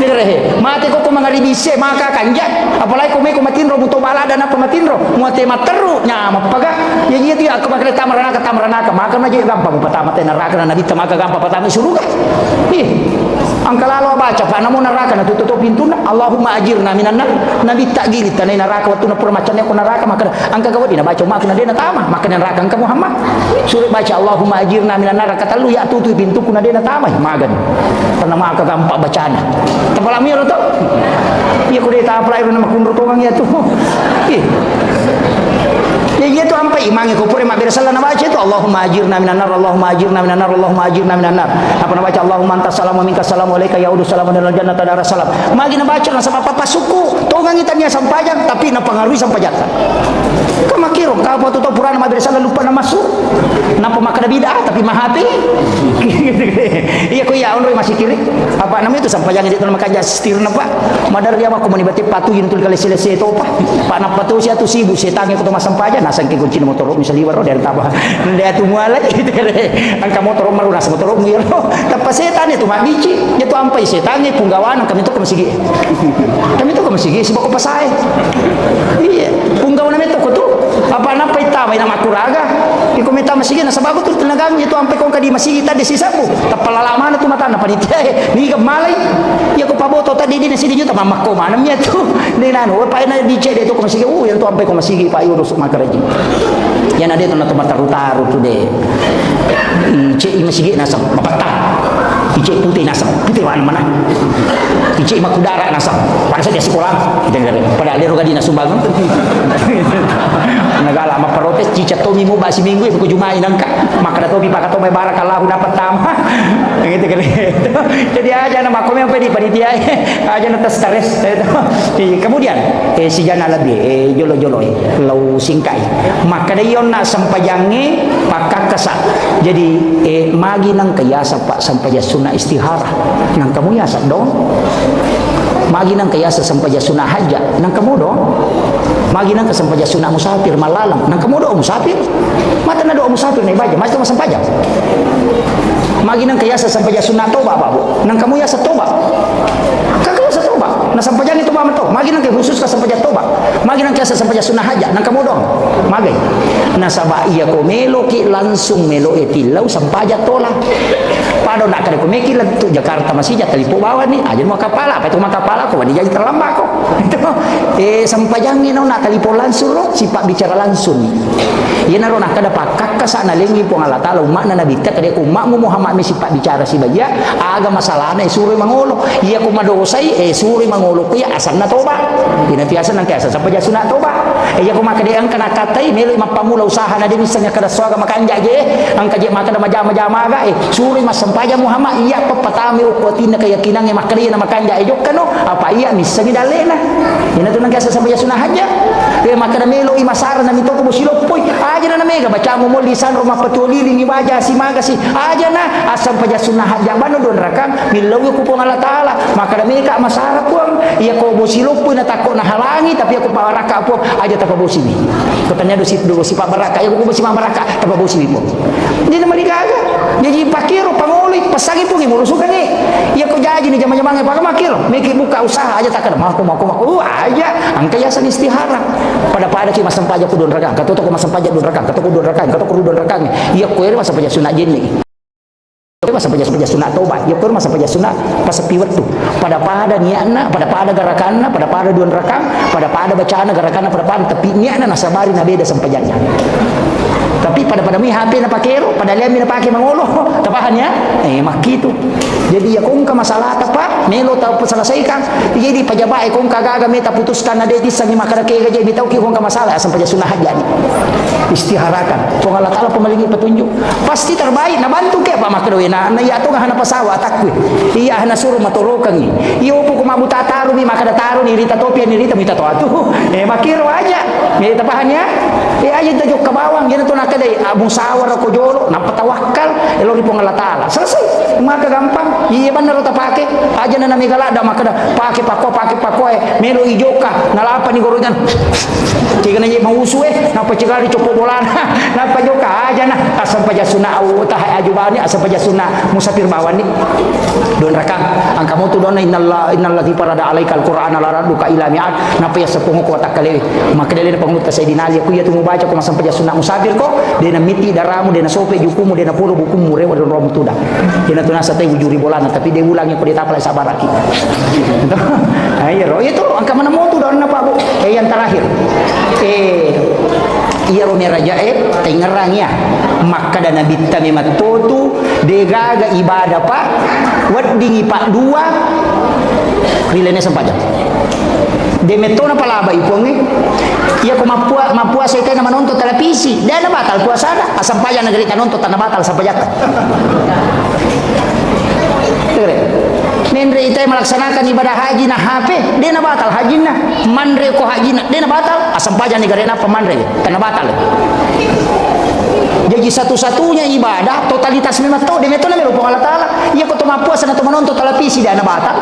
direhe mate ko mangaribise maka kanjak apalagi ko me ko matinro buto bala dan apa matinro muate materu nyama paga ya gitu ya aku makan tamranaka maka aja gampang pertama teh neraka na nabi maka gampang pertama surga angka lalu baca pa namun neraka na tutup pintu na Allahumma ajirna minan nar nabi tak gilit tanai neraka waktu na permacannya ko neraka maka angka gawadi na baca maka na dia na tama maka neraka angka Muhammad suruh baca Allahumma ajirna minan nar kata lu ya tutup pintu ku na dia na tama magan karena maka gampang bacaan tapalami ro to iya ko dia ta apply ro na makunro to ya tu ya itu sampai imangi kupur mak bersala na baca itu Allahumma ajirna minan nar Allahumma ajirna minan nar Allahumma ajirna minan nar apa na baca Allahumma antas salamu minka salamu alayka ya udus salamu dan jannata dar salam magi na baca na sama papa suku tongang itanya sampajang tapi na pengaruhi sampajang ka makiro ka apa tutup purana mak bersala lupa na masuk napa makada bidah tapi mahati iya ko ya onro masih kiri apa namanya itu sampajang itu na makaja stirna pak madar dia mah komunibati patuhin tul kali selesai to pak na patu sia tu sibu setange ko mas sampajang sangke kunci motor misalnya baru dari tabah dia tu muala gitu angka motor maruna motor miro tapi setan itu mak bici dia tu ampai setannya punggawan kami tu kemasigi si bako pasai iya punggawan itu ko tu apa napa itama ina makuraga iko meta masigi na sabago tu tenaga itu ampai ko kadi masigi tadi sisapu tapalalaman tu mata na panitia ni malai ya ko paboto tadi di sini juta mamako manamnya tu ni nanu pa ina bici dia tu kemasigi yang tu ampai ko masigi pa urus makaraji yan ada itu na tumataru-taru tu deh cik masigi nasa mapatah icik putih nasam, putih mana? Icik makudara nasam, pada saat dia sekolah, pada lero gadi nasumbangun. Nagala maprotes cicat tomi mo basi minggu ko jumai nangka maka tomi pakato may barakallahu dapat tama gitu kan. Jadi aja nama kami apa di panitia aja natas tares. Kemudian si jana lebih jolo-jolo lau singkai maka dayon na sampajange pakakasa. Jadi magi nang kayasa pak sampaja sunah istihara nang kamu yasa dong. Magi nang kayasa sampaja sunah haja nang kamu dong. Magi nang kesampaja sunah musafir malalang nang kamu doa musafir mata na doa musafir na ibaja mas sampaja. Magi nang kayasa sampaja sunah toba babu nang kamu yasa toba kakak yasa toba na sampaja ni toba mato magi nang kay khusus ka sampaja toba magi nang kayasa sampaja sunah haja nang kamu doa magi na saba iya ko melo ki langsung melo etilau sampaja tola pado nak kada ko meki la tu Jakarta masih jatali po bawa ni aja mo kapala pa itu makapala ko di jadi terlambak ko itu sampajang ni na talipo langsung lo sipak bicara langsung iya naro nak kada pakak ka sana lengi po Allah taala umak na nabita kada ko umak mo Muhammad mi sipak bicara si baja aga masalah na suruh mangolo iya ko madosai suruh mangolo ko ya asal na toba ina tiasa nang tiasa sampaja sunat toba iya ko makadeang kana katai melo mapamula usaha na din isanya kada soga makanja je ang kaje maka na majama-jama ga suruh mas sampaja Muhammad iya papatami ukutin na keyakinan yang makanya na makanja ejok kano apa iya misa gidalena ina tu nang kasa sampaja sunah haja maka na melo imasara na mito ko busilo poy aja na mega baca mo lisan rumah petulili ni baja si maga si aja na asam paja sunah haja bano don rakam milawi ko po Allah taala maka na mega masara puang iya ko busilo poy na takot na halangi tapi aku paraka po aja tapabosi ni katanya do si pak baraka iya ko bosi baraka tapabosi ni po di na manigaga jadi pakiro pangulit pasagi po ngimulusukan ni iya ko jaji ni jama-jama ngai pamakiro meki buka usaha aja takkan mau aja ang kayasan istihara pada ki masampaja ku don rakang katoto ko masampaja don rakang katoto don rakang iya ko ere masampaja sunat jenni masampaja sunat toba iya ko masampaja sunat pasapiwat tu pada niatna pada garakanna pada don rakang pada bacaana garakanna pada tapi niatna nasabari na beda sampajanya tapi pada mi HP na pakero pada lemi na pake mangolo tapahan ya makitu jadi ya kung ka masalah tapa melo tau selesaikan jadi pajabae kung kagaga meta putuskan na dedi sa makada kay gaje bitaw ki kung ka masalah asam paja sunah jadi istiharakan kung Allah taala pemalingi petunjuk pasti terbaik na bantu ke pa makado na iya to nga hana pasawa takwe iya hana suruh matorokan iyo po kumabuta taru mi makada taru ni rita topia ni rita mita to atu makiro aja me tapahan ya aja tajok ka bawang gina to nakadai musawar ko jolo napatawakal elo ri po Allah taala selesai maka gampang iya benar ta pake aja na namigala da makada pake pako melo ijoka nalapa ni gorongan tiga na mausu napa cigari copo bolan napa joka aja na asam paja sunah au tah ajubani asam paja sunah musafir bawani don rakang ang kamu tu don innallati parada alaikal qur'ana la raduka ila mi'at napa ya sepungu ko takale maka dele pangut ka sayidina ali ku ya tu baca ko asam paja sunah musafir ko dena miti daramu dena sope jukumu dena pulu bukumu rewa don rom tuda dena tunasa tay wujuri bolana tapi dia ulangnya ko ditapal sabaraki ayo itu angka mana motu don napa bu yang terakhir iya rome raja tengerangnya maka dana bitta memat totu degaga ibadah pak wedding pak dua rilene sampaja de metona palaba ipongi iya ko mapua saya kana manonton televisi dana batal puasa asam paya negeri kanonton tanah batal sampajata Nendre itai melaksanakan ibadah haji na HP dia na batal haji na mandre ko haji na dia na batal asam paja negara na pemandre kana batal jadi satu-satunya ibadah totalitas memang tahu dia metona melo Allah taala iya ko to mapuasa na to manonton televisi dia na batal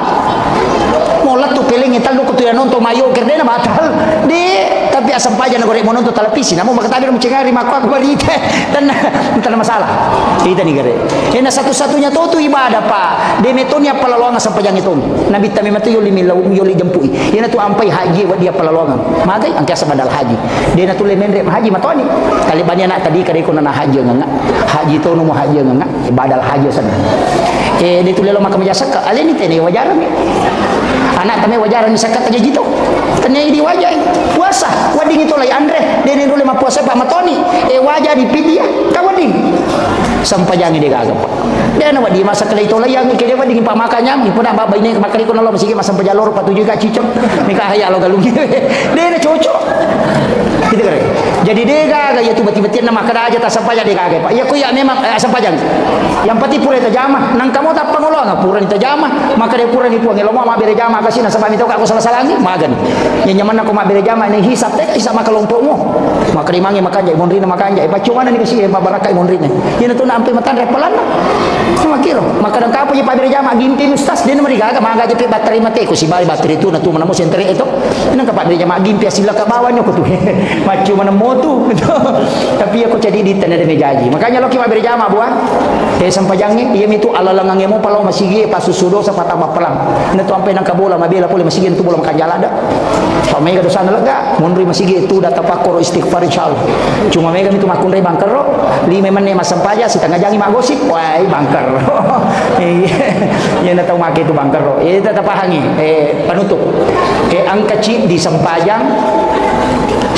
molat tu peling ital ko tu ya nonton mayo ker dia na batal di tapi asam paja negara menonton televisi namun makatabi mo cengari makwa balite dan entah masalah kita negara ena satu-satunya tu ibadah pak dia metonya pelalongan sampai yang itu nabi tamim itu yuli milau yuli jempui dia tu ampai haji wa dia pelalongan magai angkasa badal haji dia tu lemendre haji matoni kali banyak nak tadi kali ko na haji nganga haji tu no haji nganga badal haji sana dia tu lelo makam jasa ka ale ni tene wajar anak kami wajaran misakat aja gitu tanya di wajah puasa wading itu lay Andre dia dulu lima puasa Pak Matoni wajah di pidia ka wading sampajangi dia gagap dia na wadi masa kala itu lay yang kaya wading Pak makanya ipuna babay na makali ko na lo masige masampajalor patuju ka cicok mika haya lo galugi dia na cocok gitu kan jadi dia gagap ya tiba-tiba nama kada aja tak sampajan dia gagap ya ku ya memang sampajan yang pati pura itu jamah nang kamu tak pangulong pura itu jamah maka dia pura ni puang elo mau bere jamah kasi na sabami to ka ako salah lagi magan nya nyaman ako mabere jamah ni hisap teh hisap makalompok mo maka di mangi makanja monri na makanja pacuma na ni kasi mabaraka monri na yun to na ampe matan repalan sama kiro maka nang kapo ni pabere jamah gimpi mustas din mari gaga maga di bateri mate ko si bali bateri tu na tu manamo sentre ito nang kapabere jamah gimpi sila ka bawan nyo ko tu macuma na motu tapi aku jadi di tanah demi jaji makanya lo ki mabere jamah buah sampajangnya iya itu alalangang mo palaw masigi pasusudo sa patama pelang na to ampe nang kabola mabela pole masigi tu bola makanjala da pa may dosa na laga monri masigi itu data pakoro istighfar insyaallah cuma mega itu makunre bangker ro lima man ni masampaja si tangga jangi magosip wai bangker ya na tahu make itu bangker ro tata pahangi penutup ang kecil di Sampajang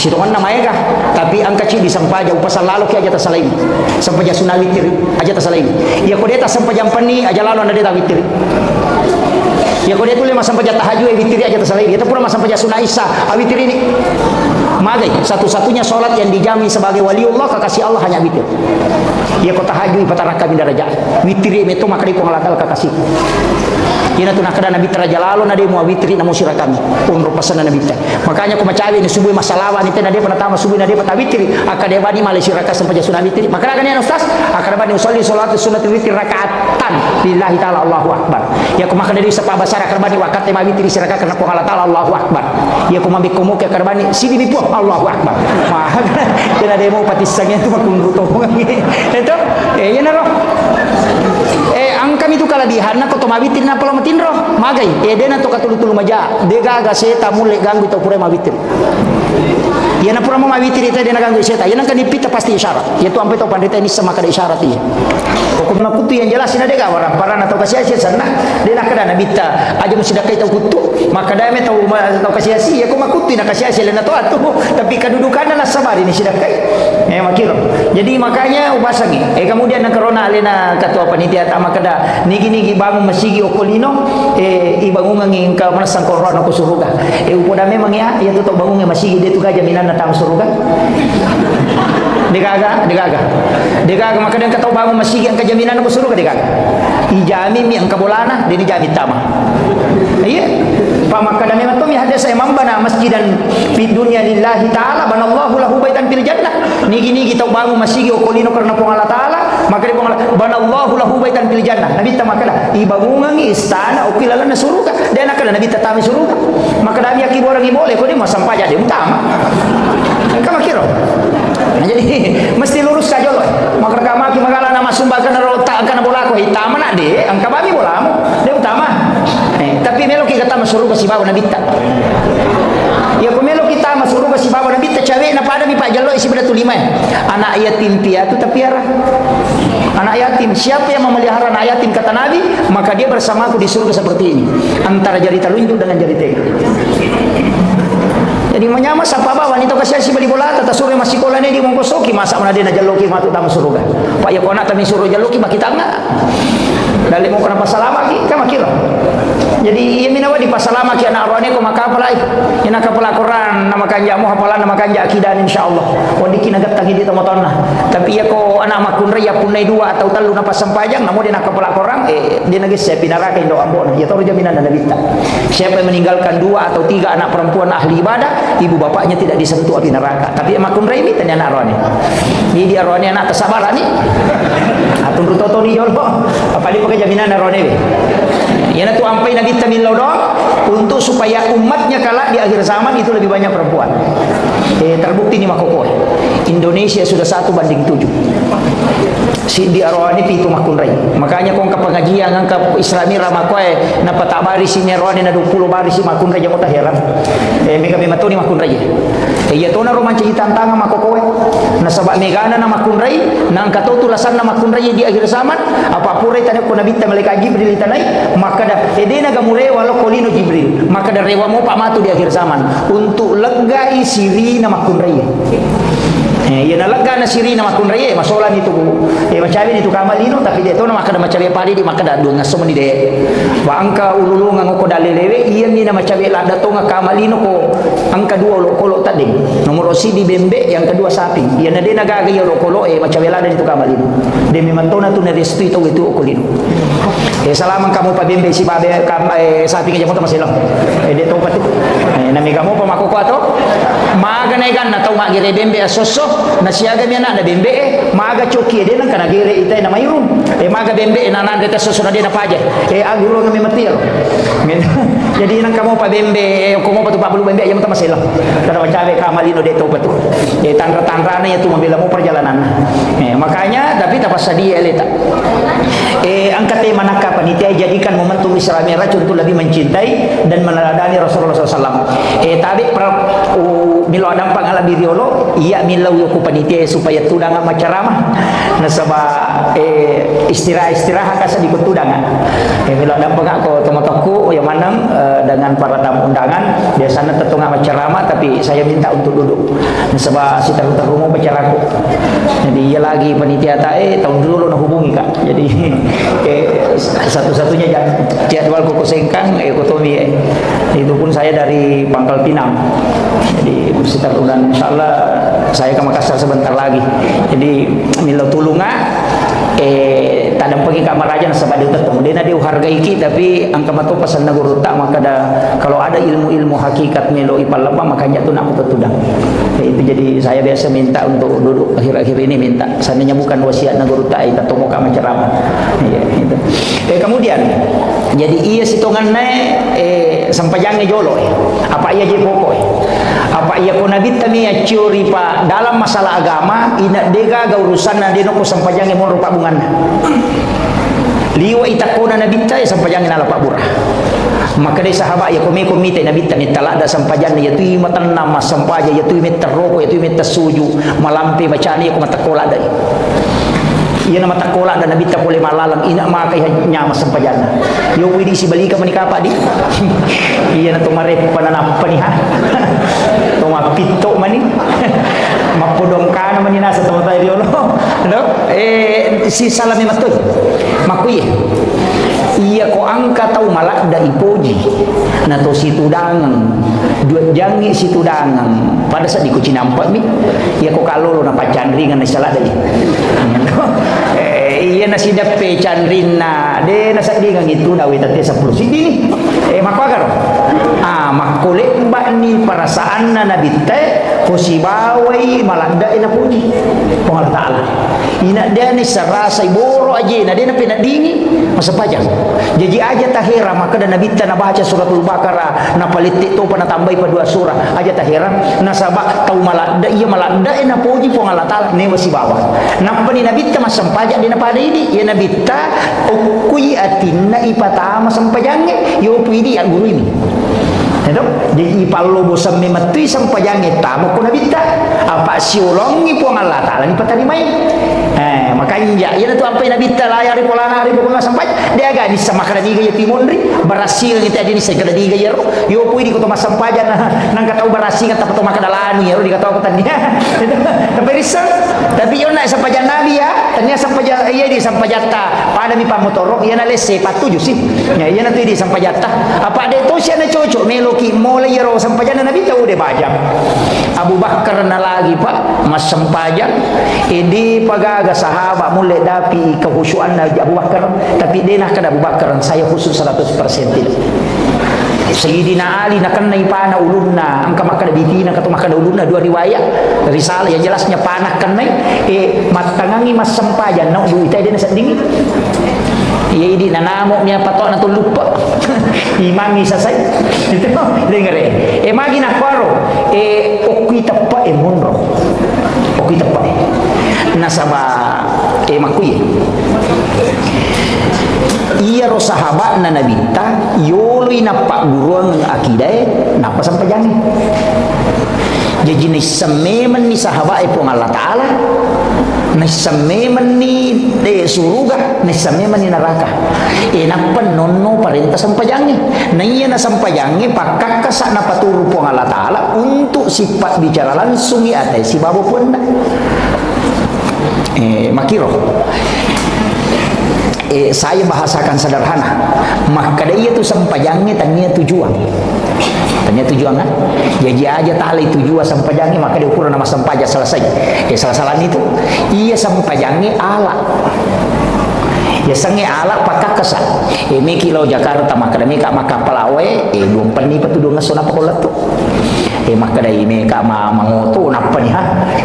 situngan namanya kah tapi ang kecil di Sampaja upasal lalu ki aja tasalain Sampaja sunawitir aja tasalain ya ko deta Sampajang pani aja lalu anda deta witir ya ko dia tu lima Sampaja tahajud witir aja tasalain itu pura Sampaja sunaisa witir ini magai satu-satunya solat yang dijamin sebagai waliullah kekasih Allah hanya witir ya ko tahajud pataraka min daraja witir itu maka di pengalakal kekasih ina tu nakada nabi teraja lalu nade mu witri na musira kami umur pasana nabi ta makanya ko macawi ni subuh masalawa ni tena dia penatama subuh nade pata witri akade bani malaysia raka sampai sunah witri maka kan ya ustaz akade bani usolli salat sunat witri rakaatan lillahi taala Allahu akbar ya ko maka dari sapa basara akade bani wakat ma witri siraka karena ko Allah taala Allahu akbar ya ko mambi komo ke akade bani sidi bipu Allahu akbar mah tena demo patisangnya tu makungruto itu ya naro ang kami tu kalabihan na ko tumawitin na pala matin roh magay de na to katulutulu maja de gaga seta mule ganggu to pure mawitin yan na pura mo mawitin ita de na ganggu seta yan ang kanipita pasti isyarat yaitu ampe to pandita ini sama kada isyarat iya hukum na kutu yang jelas ina de ga warang para na to kasiasi sana de na kada na bita aja mesti dakai to kutu maka dame to kasiasi ya ko makuti na kasiasi le na to atu tapi kedudukan na sabar ini sidakai makiro jadi makanya ubasangi kemudian na corona alena katua panitia tama kada nigi bangun masigi okolino ibangungan ng kamanasang corona ko suruga upoda memang ya to bangungan masigi dia tu jaminan na tama suruga digaga maka dan katau bangun masigi ang kajaminan ko suruga digaga ijami mi ang kabolana dini jami tama iya pamakada memang to mi hada saya mambana masjidan fi dunya lillahi taala banallahu lahu baitan fil jannah nigi tau bangun masigi okolino karena pong Allah taala maka di pong banallahu lahu baitan fil jannah nabi ta makada ibangungan istana ukilalan na suruga dan akada nabi tatami suruga maka dami aki borang ibole ko di mo sampaja di utama ka makiro nah, jadi mesti lurus saja loh maka kama ki magala nama sumbakan rota kana bola ko hitama na de ang kabami bola mo de utama tapi melo kita masuk ke si bawa nabi ta ya kumelo kita masuk ke si bawa nabi ta cawe na pada mi pak jalo isi benda tu lima anak yatim piatu tapi arah anak yatim siapa yang memelihara anak yatim kata nabi maka dia bersamaku di surga seperti ini antara jari telunjuk dengan jari tengah jadi menyama sapa bawa wanita kasih beli bola tata sore masih kola ni di mongkosoki masa mana dia jaloki matu tamu surga pak ya kona kami suruh jaloki baki tangga dali mo kana pasalama ki kama kilo jadi iya minawa di pasalama ki anak rohani ko makapalai ina kapala Quran nama kanja mo hafalan nama kanja akidah insyaallah wadi kinagat tangi di tomotonna tapi ya ko anak makun ya punai dua atau telu napa sampajang namun dia nak kapala Quran dia nagis saya pinaraka indo ambon ya tahu jaminan dan nabita siapa yang meninggalkan dua atau tiga anak perempuan ahli ibadah ibu bapaknya tidak disentuh api neraka tapi makun rai tanya anak rohani ini dia rohani anak tersabaran ni atun rutoto ni yolo apa dia pakai jaminan rohani ya tu ampai nabi tamin lodong untuk supaya umatnya kala di akhir zaman itu lebih banyak perempuan terbukti ni makoko Indonesia sudah 1:7 si di arwani pitu makun rai makanya kong ke pengajian yang angka Islami ramakoe na patabari si Nerone na 20 bari si makun raja mo tahiran mega matuni makun raja iya to na roman tantanga makokoe na sabak megana na makun rai na angka to tulasan na makun raja di akhir zaman apa pura tanah ko nabita malaikat Jibril tanai maka da edena gamure walo kolino Jibril maka da rewa mo pak matu di akhir zaman untuk legai siri na makun rai ya na lega na siri na makun rai masolan itu macawi itu kamalino tapi dia to na maka da macawi padi di maka da dua ngaso mani de wa angka ululu ngako dalelewe iya ni na macawi la da to kamalino ko angka dua lo kolo tadi nomor si di bembe yang kedua sapi iya na de na gaga yo lo kolo macawi la da itu kamalino de memantona tu na restu itu kolino salaman kamu pa bembe si babe sapi ke jamu masih lang de to patu na mi kamu pa makoko ato maga na igan na tau magire bembe asoso na siaga mi na bembe maga coki de nang kana gire itay na mayroon maga bembe na nan de soso na de na paja aguro ngami matil jadi nang kamu pa bembe ko mo patu pa bulu bembe jamu masih lang kada macabe kamalino de to patu tanra-tanra na itu mabila mo perjalanan makanya tapi tapasa dia eleta angkat tema nakap panitia jadikan momentum Isra Mi'raj untuk lebih mencintai dan meneladani Rasulullah SAW. Tabi milo adampak ala biriolo iya milau yoku panitia supaya tudanga macaramah nasaba istirahat kasa di tudanga milo adampak ako tomatoku yang manang dengan para tamu undangan biasanya tetunga macaramah tapi saya minta untuk duduk nasaba si taru-tarumu bacaraku jadi iya lagi panitia tahun dulu na hubungi kak jadi satu-satunya jadwal kuku sengkang ekonomi itu pun saya dari Pangkal Pinang jadi sekitar bulan insyaallah saya ke Makassar sebentar lagi jadi milo tulunga tadang pergi kamar raja nasabah dia tetap dia dihargai kita tapi angka matu pasan naguru tak maka kalau ada ilmu-ilmu hakikat melo ipal apa makanya tu nak tutudang itu jadi saya biasa minta untuk duduk akhir-akhir ini minta seandainya bukan wasiat naguru tak kita temu ka macaramah itu kemudian jadi iya sitongannya sampajange jolo apa iya je pokok apa iya ko nabi tami ya curi pa dalam masalah agama ina dega ga urusan na dino ko sampajange mo rupa bungan liwa itakona nabi ta sampajange na pa burah maka dari sahabat ya komite nabi tami talada sampajange ya tu matan nama sampaja ya tu meteroko ya tu metasuju malampe bacani ko matakola dai iya nama takola dan nabi tak boleh malalam ina makai nyama sampajana yo widi si balika menikah di iya na tumare pananap paniha tuma pito mani mapodong kana mani nasa tama tayo no si salami matoy makuye iya ko angka tau malak da ipoji na to situdangan dua jangi situdangan pada saat di kucinampak mi iya ko kalolo na pacandri ngan salada iya nasi dape candrina de nasa di ngang itu dawe tate 10 sidi ni makwagar makole mbak ni perasaan na nabite posibawai malanda ina puji Allah taala ina dia ni sarasa iboro aja na dia na pinadingi masa pajang jadi aja tahira maka dan nabita na baca suratul baqarah na palitik to pana tambai pa dua surah aja tahira na sabak tau malanda iya malanda ina puji po Allah taala ne wasibawa na pani nabita masam pajak dina pada ini ya nabita ukui atinna ipatama sampajange yo puidi al guru ini jadi ipalo bosam mematui sampajange tamu ko nabita apa siulongi po Allah taala ni patani mai makanya ya tu apa nabita layar di polana hari pokoknya sampai dia agak di sama kada diga ya timondri barasil ni tadi ni segala diga ya yo puidi ko to masampajan nang katau barasil kata to makadalani ya di katau ko tadi tapi risal tapi yo na sampajan nabi ya tanya sampajan iya di sampajata pada mi pamotoro ya na lese patuju sih ya iya na tu di sampajata apa de to sia na cocok meloki mulai ya ro sampajan nabi tahu de bajang Abu Bakar na lagi pak mas sampajan ini pagaga sahabat mulai dapi kehusuan Abu Bakar tapi dia nak Abu Bakar saya khusus 100% tidak Sayyidina Ali nak kena ipana ulunna angka makan bitina kata makan ulunna dua riwayat risalah yang jelasnya panah kena matangangi mas sampajan nak duit dia nak dingin iya ini nanamoknya patok na lupa imangi sasay itu dengar magi nak paro okui tapa monro okui tapa nasaba makuye iya ro sahabat na nabita yolo inapa guruan akidai napa sampai jangan jadi ni sememen ni sahabat ipong Allah Ta'ala ni sememen ni suruga ni sememen ni neraka napa nono perintah sampai jangan na iya na sampai jangan pakakasak na paturu pong Allah Ta'ala untuk sifat bicara langsung atai si babu pun makiro saya bahasakan sederhana maka dia tu sampajangnya tanya tujuan kan jadi aja tali tujuan sampajangnya maka dia ukuran nama sampaja selesai salah-salah itu iya sampajangnya ala ya sange ala pakak kesal ini kilo Jakarta maka demi kak maka pelawe dumpen ni patudung ngasona pakolat tu maka dari ini kak mangoto napa ni ha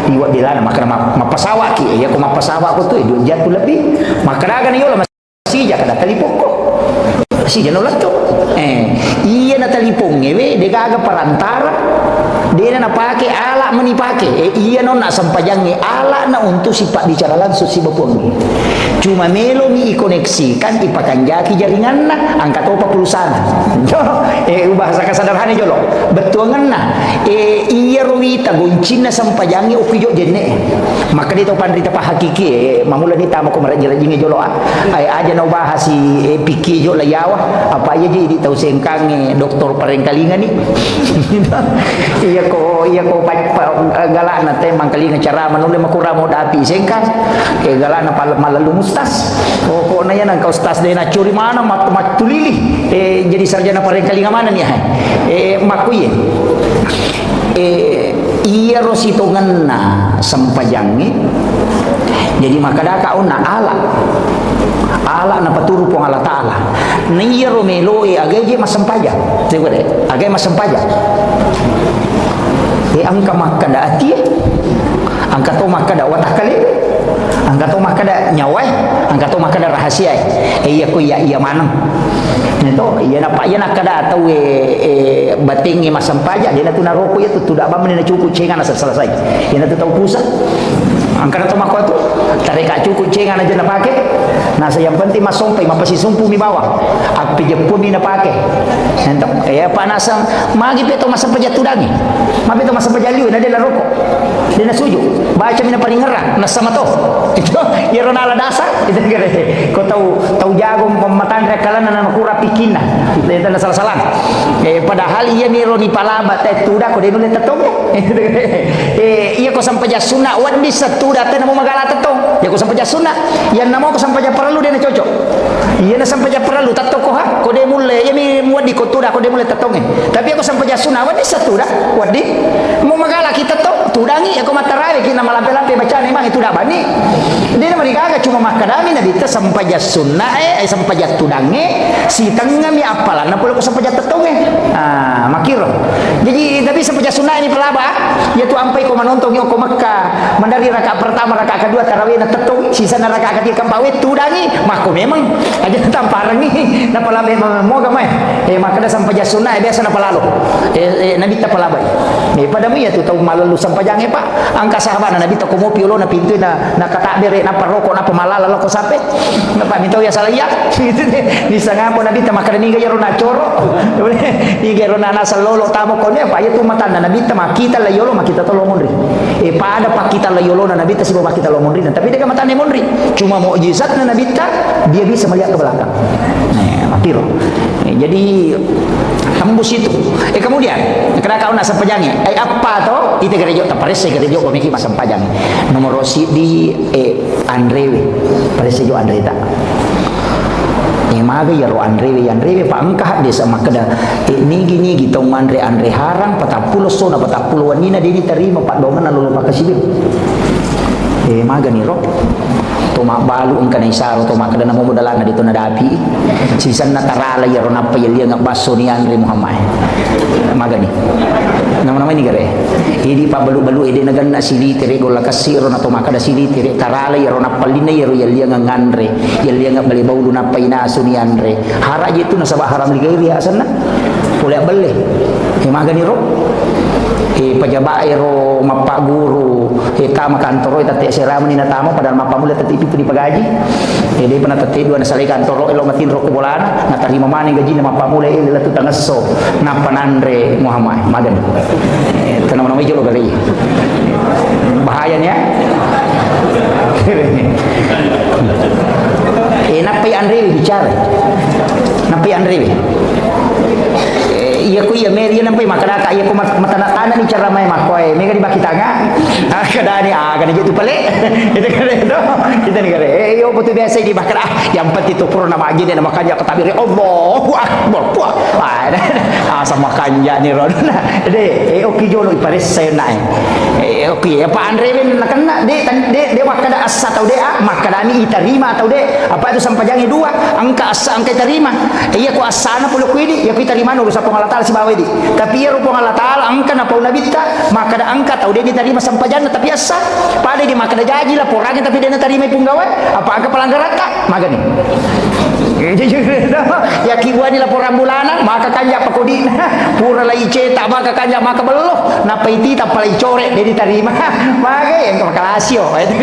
iwat dilana maka mapasawa ki ya ko mapasawa ko tu jatuh lebih maka dagan yo lah masih kada telipong ko si jano lato iya na telipong ngewe de gaga perantara dia na pake ala menipake iya no na sampajangnya ala na untuk sifat bicara langsung si bapong cuma melo mi koneksikan ipakan jaki jaringan na angkat opa pulsana bahasa kesadarannya jolo betul na iya ruwita goncina sampajangnya opijo jene maka dia tahu pandrita pa hakiki mamula ni tama ko marajing jolo ay aja na bahas si piki jo layawa apa aja jadi tahu sengkang doktor parengkalingan ni iya ko galak na temang kalingan cara manule makuramo dati sengkang galak na malalu mustas ko na yan ang kaustas de na curi mana matulili jadi sarjana parengkalingan mana ni makuye iya rositongan na sampajangi jadi maka daka na ala na paturu pong Allah Ta'ala na iya romelo agay masampaja agay masampaja angka makada ati angka to makada watak kali angka to makada nyawai angka to makada rahasia iya ko iya manang itu iya na kada atau batingi masampaja dia na tunaroko ya tu tidak ba menina cukup cengan selesai dia na tahu pusat angka to makwa tu tarik cukup cengan aja na pakai nasa yang penting masompai mapasisumpu mi bawa api jepun mi na pakai entok panasang magi peto masampaja tudangi mapi to masampaja liu na dia na rokok dia na suju baca mi na paling ngerang na sama to itu ya ronala dasar itu kira ko tahu jago mematan rekalan na makura pikina itu na salah-salah padahal iya ni roni palaba te tuda ko denule tetong iya ko sampaja sunna wan di setuda te namo magala tetong ya ko sampaja sunna yan namo ko sampaja perlu dia na cocok iya na sampaja perlu tetong ko ha ko de mulle ya mi muadi ko tuda ko de mulle tetong tapi ako sampaja sunna wan di setuda wadi mo magala kita tetong tudangi ako matarawe kina malampe-lampe bacaan memang itu dah bani dia na marikaga cuma makadami na dita sampaja sunna sampaja tudangi si tengah mi apalan na pula ko sampaja tetong makiro jadi tapi sampaja sunna ini pelaba ya tu ampai ko manontong yo ko Mekah mandari rakaat pertama rakaat kedua tarawih na tetong sisa na rakaat ketiga pawe tudangi mako memang aja tamparang ni na pala memang mo gamay makada sampaja sunna biasa na palalo nabi ta palabay pada mi ya tu tahu malalu sampajang pak angka sahabat na nabi ta ko mo piolo na pintu na katakbir na paroko na pamalala lo ko sape na pamito ya salah ya di sangapo nabi ta makada ni gayaro na choro ni gayaro na nasa lolo tamo ko ne pa ya tu matan na nabi ta makita la yolo makita to lomonri pada pakita la yolo na nabi ta sibo makita lomonri tapi dia matan monri cuma mukjizat na nabi ta dia bisa melihat ke belakang makiro jadi tembus itu kemudian kena kau nak sampajangnya apa to itu gerejo taparese gerejo ko miki masampajang nomor si di Andrewe parese jo Andreta maga ya ro Andrewe pa angkah desa makada nigi tong Andre harang 40 sona 40 wanina dini terima pak dongan lalu pakasibir maga ni ro toma balu ang kanay saro toma kada namo modalan na dito na dapi sisan na tarala yaro na payalya nga baso ni Andre Muhammad magani nama-nama ni gare idi pa balu-balu ide naganna sili tere gola kasiro na toma kada sili tere tarala yaro na palina yaro yalya nga Andre yalya nga balibaw lu na paynaso ni Andre hara itu na sabah haram ligay riya asan na pula bale magani ro pejabat ero mapak guru kama kantor tati serama ni natamo padahal mapamula tati itu di pagaji dia pernah tati dua nasali kantor elo matin ro kubolana natarima mani gaji na mapamula ila tu tangaso na panandre Muhammad magan tanam nama jolo gali bahayanya napai Andre bicara napai Andre iya ko iya meri nampai makanaka iya ko matana-tana ni cara may makoy mega di baki tanga kadani kada gitu pale itu kada do kita ni kada yo betul biasa di bakara yang penting itu purna magi dan makanya ketabir Allahu akbar puah sama kanja ni rodna de oki jolo ipares saya naik oki apa Andre ben nakana de wakada asa tau de makadani iterima tau de apa itu sampajangi dua angka asa angka terima iya ko asana pulo kuidi ya kita terima urusan pengalatan si bawa di tapi ya rupang Allah Ta'ala angka na pauna bitta maka da angka tau dia diterima sampajan tapi asa pada dia maka da jaji lah porangnya tapi dia terima punggawa apa angka pelanggaran tak maka nih ya kibuan ni laporan bulanan maka kanja pakodi pura lai cetak maka kanja maka beloh napa iti tak palai corek dia diterima maka yang kelasio itu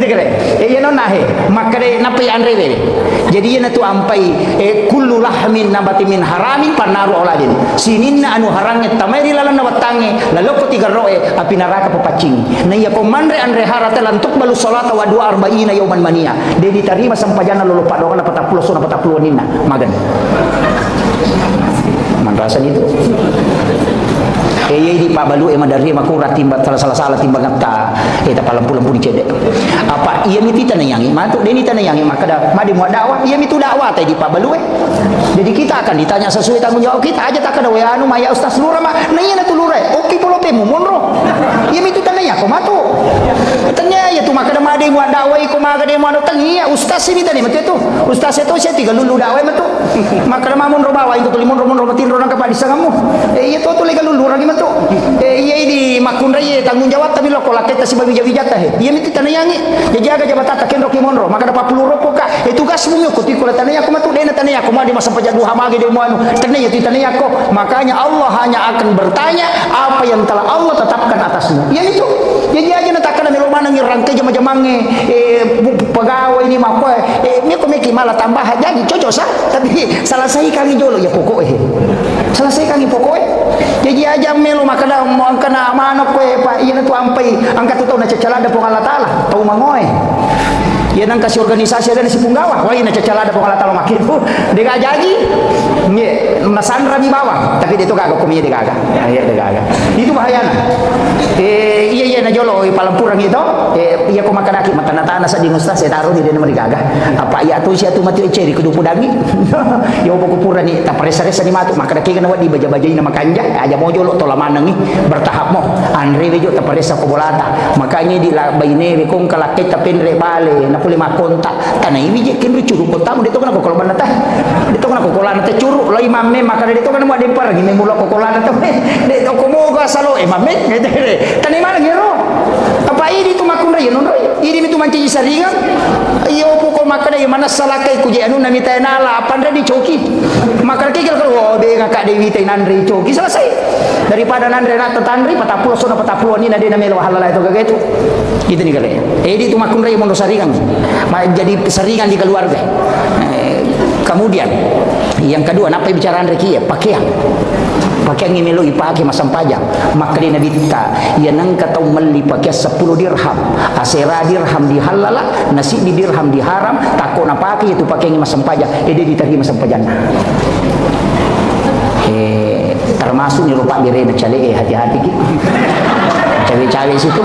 kere ya non nahe maka de napa Andre be jadi ya tu ampai kullu lahmin nabati min haramin panaru oladin sininna anu harangnya tamai lalan nawatange lalu ko tiga roe api neraka pepacing na iya ko mandre Andre harata lantuk balu salata wa 42 yauman mania dia diterima sampajana lolo padok na 40 nina magan manrasan itu di Pak Balu dari makurat timbat salah timbang ngata eta palampu-lampu dicedek apa iya miti tanayangi matuk deni tanayangi maka da madi muat dakwah iya mitu dakwah tadi Pak Balu jadi kita akan ditanya sesuai tanggung jawab kita aja tak kada we anu maya ustaz lura mah nanya na tulure oke polo temu monro iya mitu tanaya ko matu tanya ya tu maka da madi muat dakwah ko maka de muat tangi ustaz ini tadi matu itu ustaz itu saya tiga lulu dakwah matu maka da mamun ro bawa itu tulimun ro matin ro nang kapadisa kamu iya to legal lulu ragi matu iya di makun raya tanggung jawab tapi lo kolak kita si babi jawab iya miti tanayangi jadi aga jabatan taken roki monro maka dapat 10 ropo ka tugas bumi ko tikola tanaya ko matu dena tanaya ko madi masa pajadu hamage de mo anu tanaya tu tanaya ko makanya Allah hanya akan bertanya apa yang telah Allah tetapkan atasmu iya itu jadi aja natakana melo manang rangke jama-jamange pegawai ini mako mi ko meki malah tambah jadi cocok sah tapi selesai kami jolo ya pokok selesai kami pokok jadi aja melo makana mo angkana manok ko pa iya tu ampai angkat tu na cacalada po Allah Taala tau mangoy ya nang kasih organisasi ada si punggawa wah ina cacalada po Allah Taala makin de ga jaji nye nasandra di bawah tapi dia tu kagak kumia de kagak ya de kagak itu bahayana iya na jolo palampurang itu iya ko makanaki matana-tana sa dingusta saya taruh di dena mereka apa iya tu sia tu mati ceri kudu pudangi ya opo kupura ni ta paresa-resa ni matu makanaki kana wadi baja-bajai na makanja aja mo jolo tola manang ni bertahap mo Andre bejo ta paresa ko bolata makanya di baine kong kalakit ta penre bale na puli makonta tanai bije kin curu kota mo dito kana ko kolban ta dito kana ko kolana ta curu lo imame makana dito kana mo dempar gi memulo ko kolana ta de ko mo ga salo imame tanai mana ngero apa ini tu makunda ya nono ini itu manci saringan iyo poko makada ya mana salakai ku je anu na mitai nala pandra di coki makar kikil kalau de ngakak dewi tai nandri coki selesai daripada nandri nak tetandri 40 sona 40 ni nade na melo halala itu kaget gitu nih kale itu makunda ya mono saringan jadi saringan di keluarga kemudian yang kedua apa bicara Andre ya pakaian pakaian ini lo ipake masam pajang maka di Nabi kita ya nang kata meli pakai 10 dirham asera dirham dihalala nasi di dirham diharam takut napake itu pakaian masam pajang dia diterima masam pajang termasuk ni lupa birena cale hati-hati ki cawe-cawe situ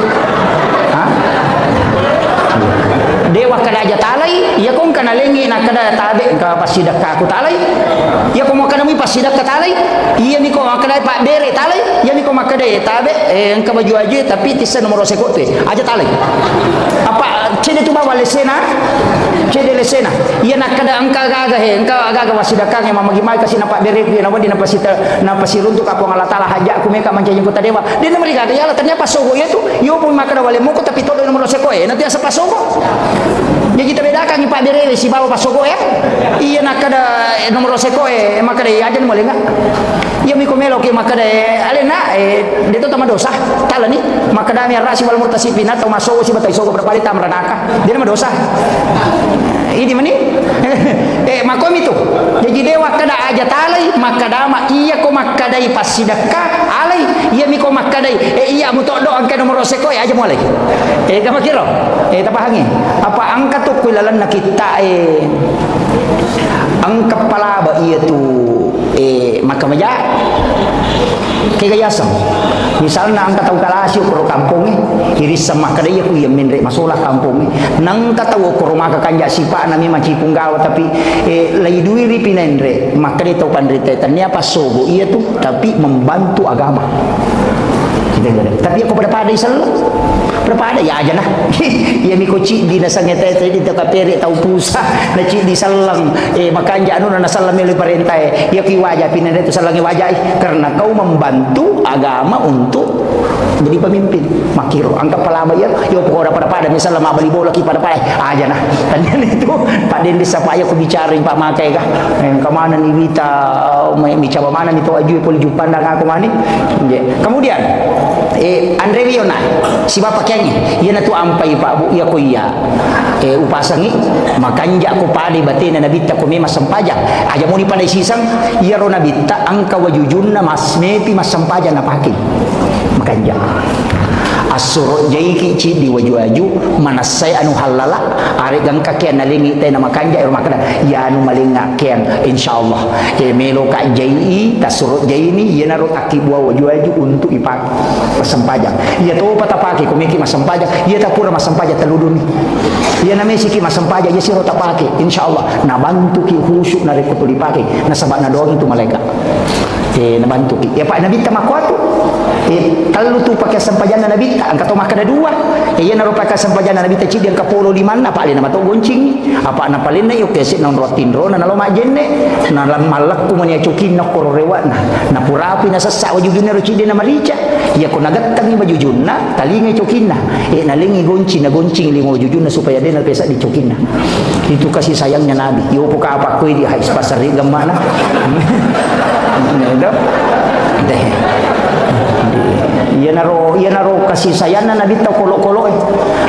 dewa kada aja talai ya kong kana lengi na kada tabe ka pasidak ka aku talai ya kong kana mi pasidak ka talai iya mi ko kada pak dere talai ya mi ko makada tabe engka baju aja tapi tisa nomor sekot aja talai apa cede tu bawa lesena cede lesena iya nak kada angka gaga engka gaga pasidak ka mama gimai kasi na pak dere na wadi na pasiruntuk aku ngala taala haja aku meka mancing kota dewa dia mereka ada ya ternyata pasogo ya tu yo pun makada wale moko tapi todo nomor sekot nanti asa pasogo ya kita bedakan ni Pak Derele si bawa pasogo ya iya nak kada nomor seko maka dai ajan mo lenga ya mi komelo ke maka dai alena dito tama dosa tala ni maka dami rasi wal murtasifin atau maso si batay sogo berpali tamranaka dia nama dosa ini mani makomi tu jadi dewa kada aja talai maka dama iya ko makadai pasidaka alai iya mi ko makadai iya muto do angka nomor seko aja mulai kama kiro tapahangi apa angka tu kuilalan na kita ang kepala iya tu maka maja kegayasam misalnya ang kataw kalasyo kuro kampung iris sama kadaya ku yamin re masolah kampung nang kataw kuro maka kanja sipa nami macipung gawa tapi lay duiri pinendre maka dito pandritetan niya pasogo iya tu tapi membantu agama tapi ako pada pada isal pada ya aja lah ya mi koci di nasangnya tete di takapere tau pusa na ci di salang makanja anu na salam meli parenta ya ki wajah pinane itu salangi wajah karena kau membantu agama untuk jadi pemimpin makiro angka palama ya yo pokok pada misalnya mabali bola ki pada aja nah tanya itu Pak Dendi sapaya ku bicara Pak Makai kah kemana nih Wita bicara mana nih to aju poli jupandang aku mani kemudian Andre Wiona si bapak kayaknya iya na tu ampai Pak Bu iya ko iya upasangi makanja ko padi batina nabita ko may masampaja aja mo ni panay sisang iya ro nabita ang kawajujun na masmeti masampaja na paki makanja asuro jaiki ci di waju-waju manasay anu halala ari gang kakian nalingi tay na makanja ero makada ya anu malinga kian insyaallah melo ka jai tasuro jai ni ya naro akibwa waju-waju untuk ipak masempajang ya to patapake kumiki masempajang ya tapura masempajang teludun ya na mesiki masempajang ya siro tapake insyaallah na bantu ki khusyuk na reko dipake na sabak na doang itu malaikat na bantu ki ya Pak Nabi tamakwatu kalau tu pakai sampajana Nabi angka to makada dua iya naro pakai sampajana Nabi ci dia kapolo di mana Pak ali nama to goncing apa na palin na yo kesi non rotin ro na lo majenne na lam malak ku mania cukin na kororewa na purapi na sasa wajujunna ro ci dia na marica ya ko nagatang ni wajujunna talinga cukinna nalingi goncing na goncing limo wajujunna supaya dia na pesa di cukinna itu kasih sayangnya Nabi yo puka apa ko di hais pasar gamana deh iya naro kasih sayang na Nabi tau kolok-kolok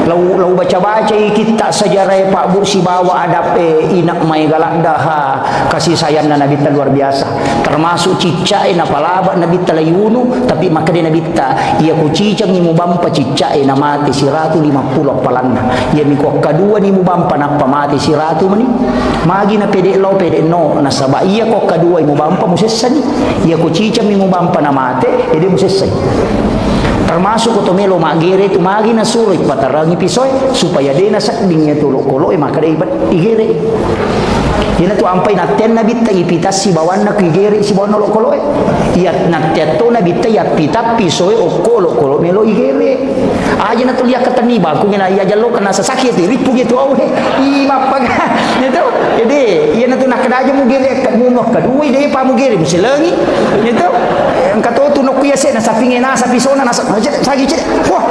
lau baca-baca kita sejarah Pak Bu si bawa adap inak mai galak daha kasih sayang na Nabi luar biasa termasuk cicak na palaba Nabi layunu tapi maka dia Nabi iya ku cicak ni mubampa cicak na mati siratu 50 palanna iya miko kadua ni mubampa na pamati siratu mani magi na pede lo pede no na saba iya ko kadua ni mubampa musessani iya ku cicak ni mubampa na mate ede musessani termasuk kotomelo magere tu magi na sulit patarangi pisoy supaya dia na sakdingnya tulok-kolok maka dia ibat igere Ina tu ampai naten na bitta ipitas si bawan na kigeri si bawan nolok koloe. Iya nateto na bitta ya pita pisoe o kolo melo igere. Aja na tu lihat ketani baku ngina iya jalo kena sesakit ripu gitu au he. I mapaga. Itu. Jadi iya na tu nak kena aja mugere munok kadui deh pa mugere miselengi. Itu. Engkato tu nok kuya se na sapinge na sa pisona na sagi cek. Wah.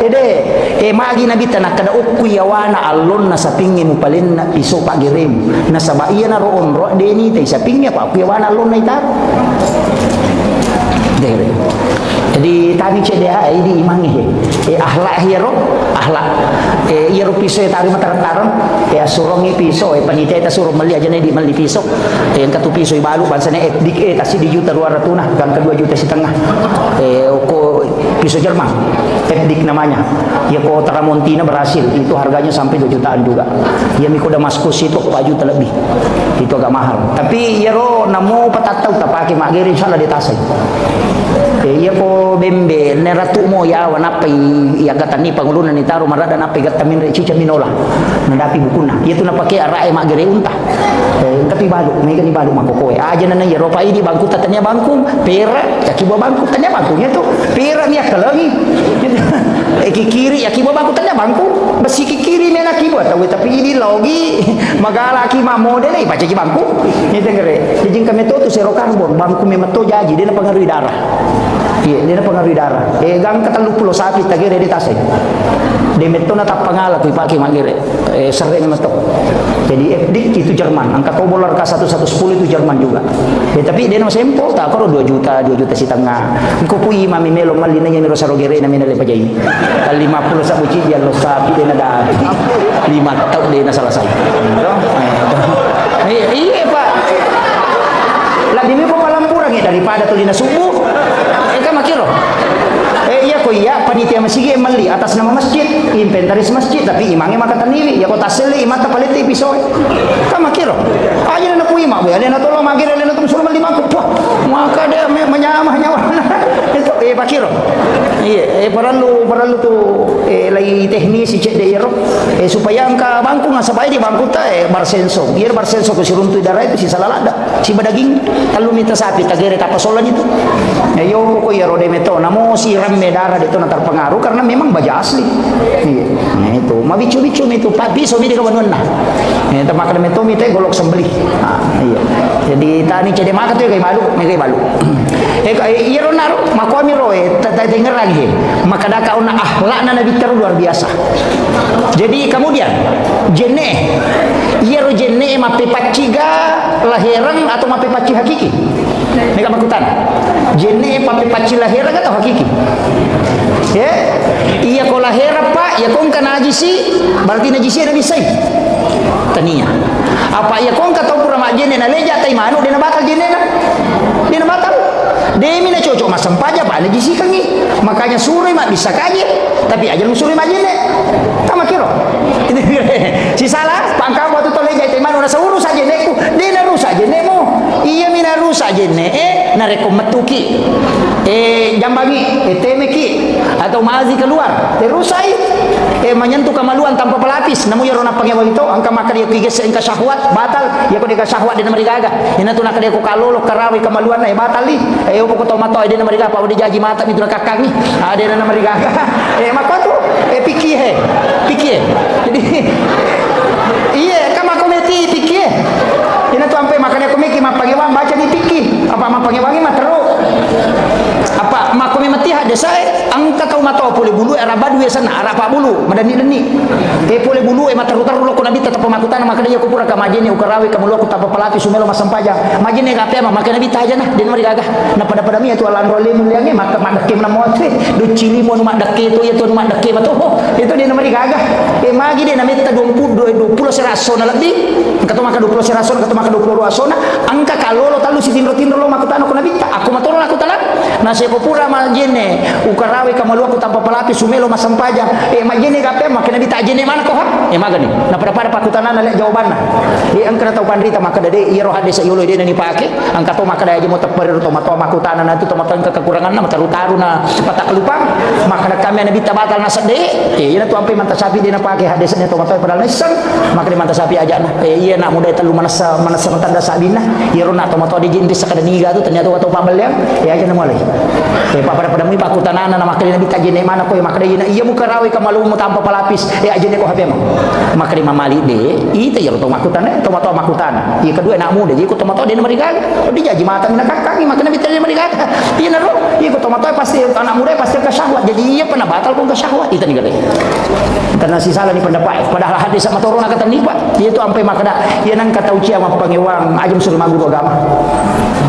Ede magi na bitta nak kada okuya wana alon na sapinge mu palin na piso pa gerem. Nasa baiya na roon ro deni tay sa pingya pa kuyawan alon na itar dere. Jadi tadi cedea ini imangi ahlak hero ahlak hero piso tari mataran surongi piso panita ta suruh meli aja di meli piso yang katu piso balu bansane dik tasi di juta 200 kan ke 2 juta setengah ko piso Jerman dik namanya ya ko Tramontina berhasil itu harganya sampai 2 jutaan juga ya miko Damaskus itu 4 juta lebih itu agak mahal tapi ya ro namo patatau tak pakai magere insyaallah ditasay iya ko bembe neratu mo ya wanapai ya gatani pangulunan ni taro marada napai gatamin re cica minola nandapi bukuna itu na pakai arae magere unta tapi balu may gani balu makokoe aja na ya ropa ini bangku tatanya bangku pera ya kibo bangku tanya bangkunya tuh pera niya kalangi kiri ya kibo bangku tanya bangku besi kiri mena kibo tapi ini logi magala ki mamode na ipaca ki bangku itu ngere dijing kami to sero karbon bangku memato jaji dia na pengaruhi darah. Iya, dia pengaruh darah. Gang ketalu pulau sapi tagere di tasay. Demeto na tap pangalat ipaki magere. Sering meto. Jadi FD itu Jerman, angka tobolar K1110 itu Jerman juga. Tapi dia no sempo tak karo 2 juta setengah. Ko pui mami melo mali na yemi rosaro gere na minale pajai. 50 sabuci dia lo sapi dia ada 5 tahun dia na selesai. Iya Pak. Lebih mi ko palampuran daripada tulina subuh. Kan makiro. Iya ko iya panitia masjid mali atas nama masjid, inventaris masjid tapi imangnya maka taniri ya ko taseli imata paliti pisoy. Kan makiro. Aja na pui mak ya na tolong magire na tum suruh mali mak. Maka dia menyamah nyawa. Itu pakiro. Iya perlu tu lagi teknis cek de supaya angka bangku nga sabay di bangku ta barsenso. Iya barsenso ko si runtuy darah itu si salalada. Si badaging kalau minta sapi tagere kapasolan itu. Yo ko ya rode meto namo si ramme darah itu na terpengaruh karena memang baja asli. Iya. Nah itu mabicu-bicu itu papi so mi de kawan na. Eta makan meto mi teh golok sembelih. Iya. Jadi tani cede maka tu kay malu, may kay malu. Iya ro naro makomi ro denger lagi. Maka da kauna akhlak na nabi ter luar biasa. Jadi kemudian jenne iya ro jenne mape paciga lahiran atau mape paci hakiki. Mereka makutan. Jenne mape paci lahiran atau hakiki. Ya, iya ko lahir Pak, ya kong kana najisi, berarti najisi na bisay. Tania. Apa ya kong katau pura mak jenne na leja tai manu dia na bakal jenne na. Dia na bakal. Demi na cocok masam paja Pak najisi kangi. Makanya suri mak bisa kaje, tapi aja suri mak jenne. Tama kiro. Si salah pangka waktu to leja tai manu na sauru saja neku, dia na rusa jennemu. Iya mina rusa jenne na rekom metuki. Jambangi, temeki atau mazi keluar, terusai menyentuh kemaluan tanpa pelapis. Namun ya rona pangewa itu angka maka dia kiges engka syahwat batal. Ya ko dia syahwat dia marigaga. Ina tu nak dia ko kalolo karawi kemaluan batal li. Upo ko tomato dia marigaga pa dia jaji mata mitu kakak ni. Dia na marigaga. Maka tu pikir pikir. Jadi iya kama ko meti pikir. Ina tu ampe makanya ko miki mapangewa baca ni pikir. Apa mapangewangi mah teruk. Apa makomi mati hade sae angka kau mato pole bulu era badu ya sana ara pa bulu madani deni pole bulu matarutar lo kuna bita tapa makutan maka dia kupura ka majene ukarawi kamu lo tapa pelati sumelo masampaja majene kape mah maka bita aja nah den mari gagah na pada mi itu alan role muliange maka madake na motre du cili mo madake itu ya tu madake mato itu dia mari gagah magi dia na meta 20 serason lebih kato maka 20 serason kato maka 20 asona angka kalolo talu si tinro lo makutan kuna bita aku matoro aku talan nasi kopura majene ukarawi kamalu aku tanpa pelapis sumelo masampaja majene kape makena dita jene mana ko ha magani na pada pakutanana le jawabanna angka tau pandrita maka dade iro hade sa yulo dene ni pake angka to maka daya mo teper to mato makutanana tu to mato kekurangan na mataru-taru na patak lupang maka kami na bita batal na sade ina tu ampe manta sapi dina pake hade sa to mato padal nesang maka di manta sapi aja na iya na muda telu manasa tanda sabina iro na to mato di jindi sa kadaniga tu ternyata wato pambaliang aja na mulai pada mui pakutanana na makali na bita jene mana ko maka daya iya muka rawi kamalu mo tanpa pelapis jene ko hape mo maka di mamali de ite ya to makutana to mato makutana iya kedua nak muda jadi ko to mato de marigaga di jaji mata mina kakak maka na bita de marigaga iya na ro iya ko to mato pasti anak muda pasti ke syahwat jadi iya pernah batal ko ke syahwat itu ni gade karena si salah ni pendapat padahal hadis sama turun kata ni Pak itu ampai maka da iya nang kata uci ama pangewang ajum suruh maguru agama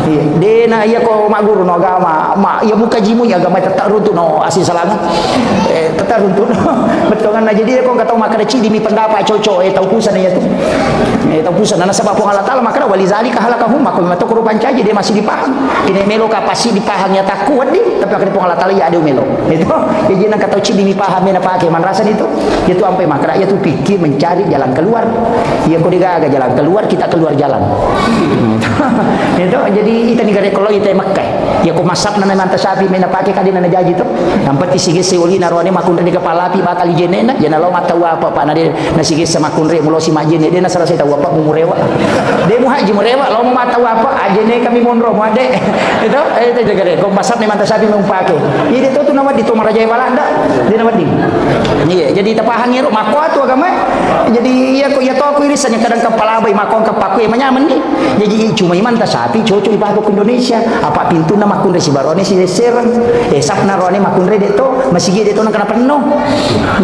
iya de na iya ko maguru no agama ma iya buka jimu ya agama tetap runtuh no asih salama tetap runtuh no betul kan jadi ko kata maka da cidi mi pendapat cocok tau pusan ya tu tau pusan na sebab Allah taala maka wali zalika halakahum maka mato ko panca dia masih dipaham ini melo kapasi dipaham ya tak kuat di tapi akan Allah taala ya ada melo itu jadi nang kata cidi mi paham na pakai man rasa itu itu sampai maka ya tu pikir mencari jalan keluar ya ko digaga jalan keluar kita keluar jalan itu jadi kita ni gare kalau kita Makkah ya ko masap na manta sapi mena pakai kadina na jaji tu nampak sige se oli narone makun di kepala pi bakal jene na jena lo mata apa Pak na de na sige sama kunre mulo si majene de na sarasa tahu apa murewa de mu haji murewa lo mau mata apa ajene kami monro mu ade itu gare ko masap na manta sapi mau pakai jadi tu nama di Tomar Raja Walanda di nama di iya jadi tapahan ngero mako tu agama jadi iya ko ya to aku irisannya kadang kepala bai makon kepaku yang menyaman ni jadi cuma iman ta sapi cocok ipaku ke Indonesia apa pintu na makun resi barone si serang sapna rone makun re deto masih deto na kana penuh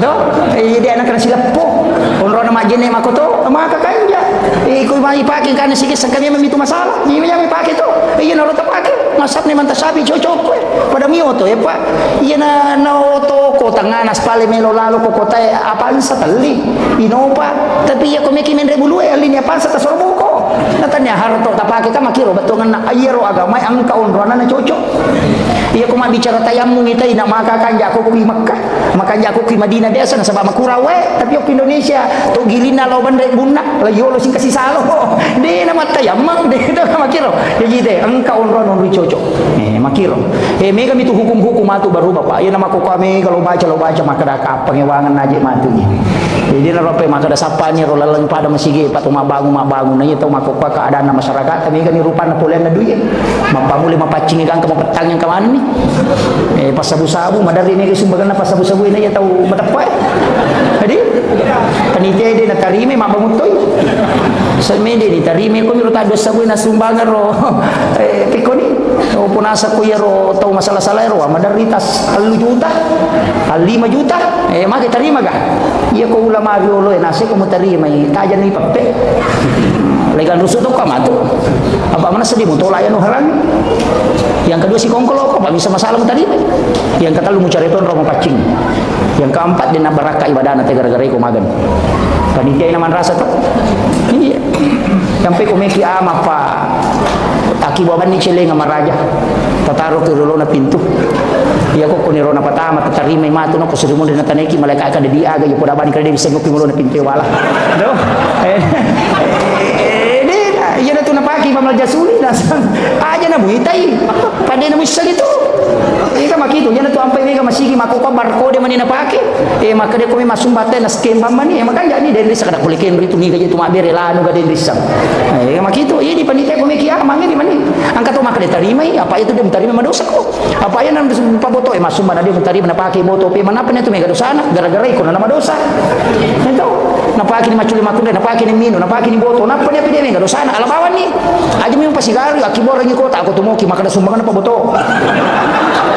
do jadi anak kana sila po onro na majene makoto maka kanja Iko mai pakai kan sige kami memang itu masalah. Iya yang pakai tu. Iya na rota pakai. Masap ni mantasabi cocok ko. Pada mio to ya Pak. Iya na oto ko tanganas pale melo lalo ko kota apaan sa tali. Inopa. Tapi ya ko meki men rebulu alin ya pansa ta sorbo ko. Natanya harto ta pakai ka makiro batongan na ayero agama ang kaunrona na cocok. Iya ko bicara tayamum itai nak makakan jako ko di Makkah. Makan jako di Madinah biasa na sabab makurawe tapi ko Indonesia to gilina lawan rek bunna. Layo lo sing kasih salo. Dia nama tayamum dia tu makiro. Jadi deh engkau orang cocok. Makiro. Mega itu hukum-hukum matu baru Bapak. Ya nama ko kami kalau baca maka dah pengewangan aja matunya. Jadi na rope maka dah sapanya ro laleng pada masige patu mabangun na itu maka ko keadaan masyarakat kami kan rupa Napoleon na duit. Mapamuli mapacing kan ke petang yang kawan ni. Pas sabu-sabu madari ni sumbagan na pas sabu-sabu ini ya tahu matapay. Jadi panitia dia na tarime mabangutoy. Semede ni tarime ko miro tado sabu na sumbangan ro pikoni o punasa ko yero tau masalah-salah ro madaritas 10 juta 5 juta maka tarima ga iya ko ulama riolo nasi ko mo tarima tajan ni pape legal rusuk to kamato apa mana sedih mo tolak anu harang yang kedua si kongkolo apa bisa masalah mo tarima yang ketiga mu cari ton ro pacing yang keempat dina baraka ibadah na gara-gara ko magan panitia naman rasa to iya sampai kumeki ama pa akibaban ni chile nga maraja tataro ke rolo na pintu iya ko kuniro na patama tatarime mato no ko sudumo na taneki malaka ka di aga yo podaban ka di sengo pimulo na pintu wala do iya na to na paki pamal jasuli nasang aja na buitay pade na misal itu ika makito yan na to ampay mega masigi makupa barcode man na paki maka de ko may masumbate na scam man ni makanya ni den sa kada kulikin rito ni gaji tumabere lano ga den risang makito iya di panite ko may kiamang ni man ni ang kato maka de tarimay apa itu dia tarima madosa ko apa yan ang paboto masumba na dia tarima na paki boto pe manapan ito mega dosana gara-gara ko na madosa ito napaki ni maculi makunde napaki ni mino napaki ni boto napanya pe dia mega dosana alabawan ni aja mo yung pasigaro akibor ni ko ta ako tumoki maka sumbangan na paboto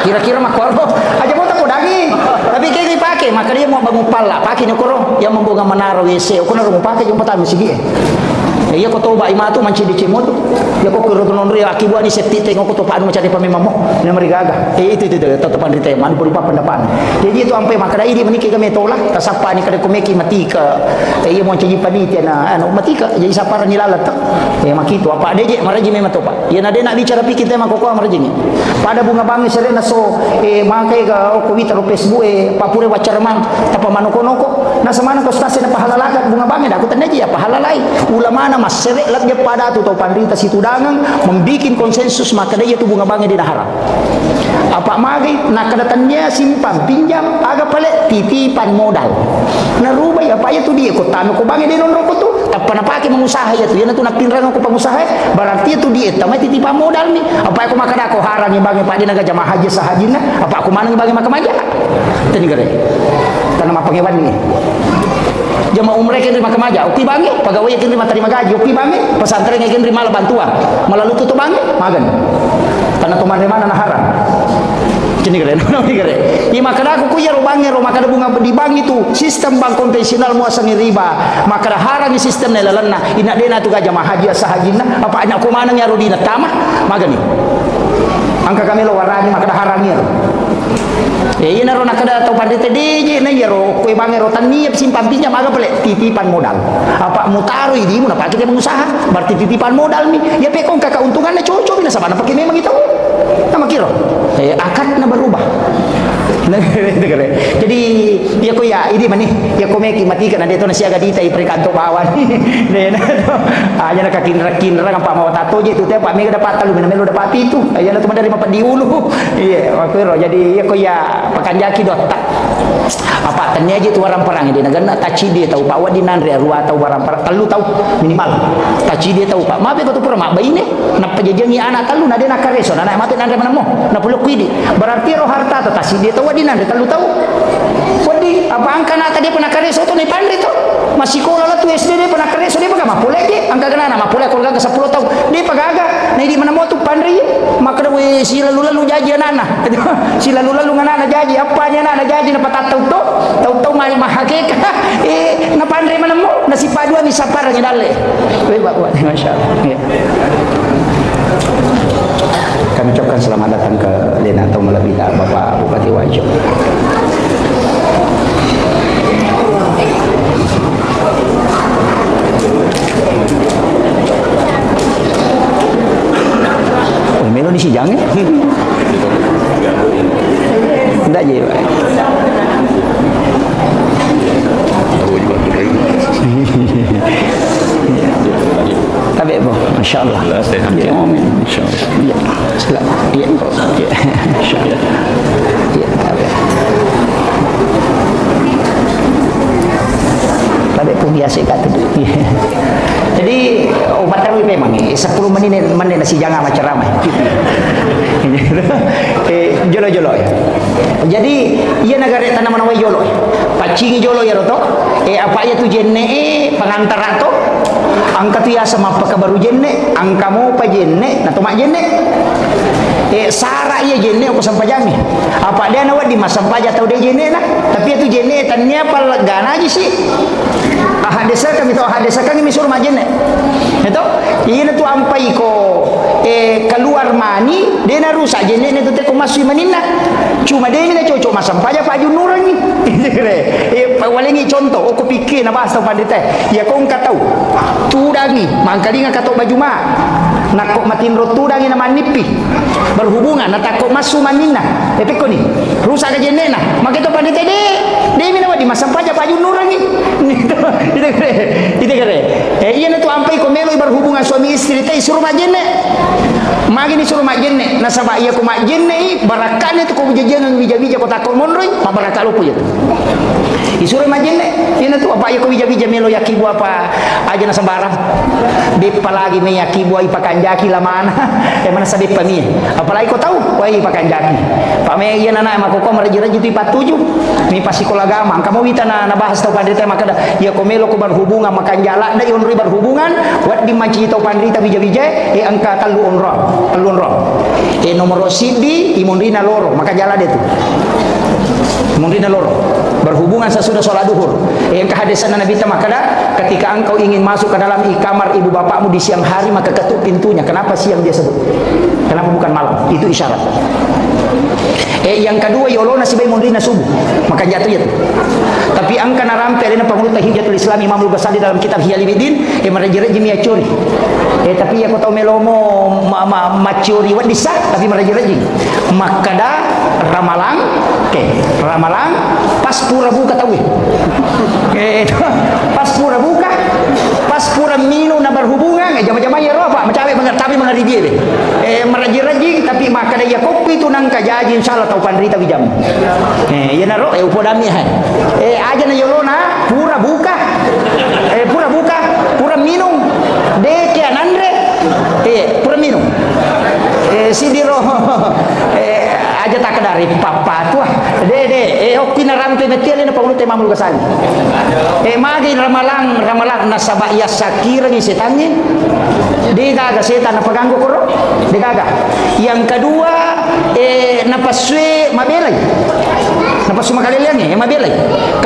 kira-kira makorbo aja boto ko daging tapi kayak dipakai maka dia mau bangun pala pakai nyokoro yang membuka menara WC ko na ro pakai yung patami sige iya ko to ba imato manci di cimoto ya ko kuro non ri akibu ani septite ngoko to paanu macari pamemamo na marigaga itu tatapan rite man berupa pendapat jadi itu ampe maka ini meniki kami tolak kasapa ni kada kumeki matika iya mo caji panitia na ano matika jadi sapara ni lalat makito apa deje maraji me matopa ya na de na bicara pikir tema ko maraji ni pada bunga bangi serena so makai ga ko wita ro Facebook papure wacarman tapa manoko-noko na samana ko stase na pahalalakat bunga bangi aku tanaji ya pahalalai ulama na masere lagnya pada tu tau pandita situ dangang membikin konsensus maka dia tu bunga bangi di haram apa magi nak kadatannya simpan pinjam agak palet titipan modal na rubah ya apa itu dia ko tanu ko bangi di non roko tu apa na pakai mengusaha ya tu ya tu nak pinran ko pengusaha berarti itu dia tamai titipan modal ni apa aku makan aku haram ni bangi pak di naga jamaah haji sahajina apa aku mana bagi makan aja tadi gare tanam apa ngewan ni jamaah umrah kan terima kemaja uki bangi pegawai kan terima gaji uki bangi pesantren kan terima bantuan malah lu tutup bangi magan karena teman mana na haram jadi keren iya maka aku kuya ro bangi ro maka bunga di bank itu sistem bank konvensional muasangi riba maka haram sistem na lalanna ina dena tu jamaah haji sahajina apa anak ko mana nyaro dina tamah magan ni angka kami lo warani maka haramnya iya naro nakada atau pandai tadi na yero kue bangi rotan niap simpan pinjam agak pelek titipan modal apa mutaru ini mau pakai dia mengusaha berarti titipan modal nih ya pekong kakak untungannya cocok bina sama pakai memang itu nama kira akad na berubah jadi ya ko ya ini mani ya ko meki matikan ada itu nasi agak ditai perkanto bawan aja nak kinra apa mau tato je itu teh pak mega dapat talu melo dapat itu aja na teman dari mapan diulu iya waktu jadi ya ko ya pakanjaki dotak apa tanya aja tu orang perang di negara taci dia tahu pak wadi nanre ruah tahu orang perang talu tahu minimal taci dia tahu pak mabe ko tu pura mak bayi ni nak pejajangi anak talu nade nak kareso anak mati nanre mana mo nak puluk kuidi berarti roh harta taci dia tahu wadi nanre talu tahu wadi apa angka nak tadi pernah kareso tu ni pandai tu masih kola lah tu SD dia pernah kareso dia pakai mapulek dia angka kena nama mapulek kalau ke 10 tahun dia pagaga di mana mau tu pandai maka dah sila lalu jaji anak sila lalu anak jaji apanya anak jaji na patatau tahu mahakeka na pandai mana mau na si padua ni sapar ni dale buat masyaallah ya. Kami ucapkan selamat datang ke Lena atau Malabita Bapak Bupati Wajo. Melo ni si Jang tidak je Pak. Tapi apa? Masya-Allah. Ya, amin. Insya-Allah. Ya. Selamat. Ya. Ya. Insya-Allah. Ya. Tapi pun biasa kata tu. Jadi obat tarawih memang 10 menit nasi jangan macam ramai. Jolo-jolo ya. Jadi ia negara tanaman awal jolo. Pacing jolo ya roto. Apa ya tu jenne pengantar atau angka tu ya sama apa baru jenne, angka mau pa jenne, na tomak jenne. Sara ia jenne aku sampai jami. Apa dia nawat di masa sampah atau dia jenne lah. Tapi itu jenne tanya apa gana aja sih. Hadesa kami tahu hadesa kami misur majene. Itu ini tu ampai ko keluar mani dia na rusak jene itu teko masui manina. Cuma dia ni cocok masam paja Pak Junur ni. Walengi contoh aku fikir na bahasa pandai ya kau enggak tahu. Tudangi mangkali enggak tahu baju mak. Nak kok matin rotudangi na manipi. Berhubungan nak takut masuk manina. Tapi ko ni rusak ke jene na. Maka tu pandai dia mina di masam paja Pak Junur ni. Itu kere. Iya tu ampai ko melo berhubungan suami istri teh suruh majenne. Magi ni suruh majenne. Nasaba iya ko majenne barakan itu ko bujajangan bija-bija ko takon monroy, pabaraka lupu ya. Isuruh majenne. Iya tu apa iya ko bija-bija melo yakibu apa aja na sembarang. Depa lagi me yakibu ai pakanjaki la mana. Mana sabi pami. Apalagi ko tahu, wai pakanjaki. Pak me iya nana mako ko maraji-raji tu 47. Mi pasikola agama. Kamu wita na bahas tau pandai maka ya ko melo ko berhubungan makan jala da yon berhubungan wat di maci tau pandita bija-bija angka talu onro nomor sidi imundina loro maka jala dia tu imundina loro berhubungan sesudah sholat duhur angka hadisan Nabi maka ketika engkau ingin masuk ke dalam kamar ibu bapakmu di siang hari maka ketuk pintunya. Kenapa siang dia sebut? Kenapa bukan malam? Itu isyarat. Yang kedua yolona si bayi mondina subuh maka jatuh itu. Tapi angka narampe ada pengulut Hijatul Islam Imam Al-Ghazali dalam kitab Hiyaluddin meraji-raji miacuri. Tapi aku tahu melomo macuri wat disah tapi meraji-raji. Maka dah ramalang ramalang pas pura buka tahu. Pas pura buka pas pura minu na berhubungan jama-jama ya roh Pak mecawe tapi mengari dia meraji-raji tapi maka dia kopi tu nang kajaji insyaallah tau pandrita bijam ya naro upodami aja na yolona pura buka pura minum deke anandre pura minum sidiro aja tak kedari papa tua de okina rampe metel ni pengulut Imam Al-Ghazali magi ramalang nasaba ya sakira ni setan ni digaga setan apa ganggu koro digaga yang kedua napaswe mabelai napasu makaleliannya mabelai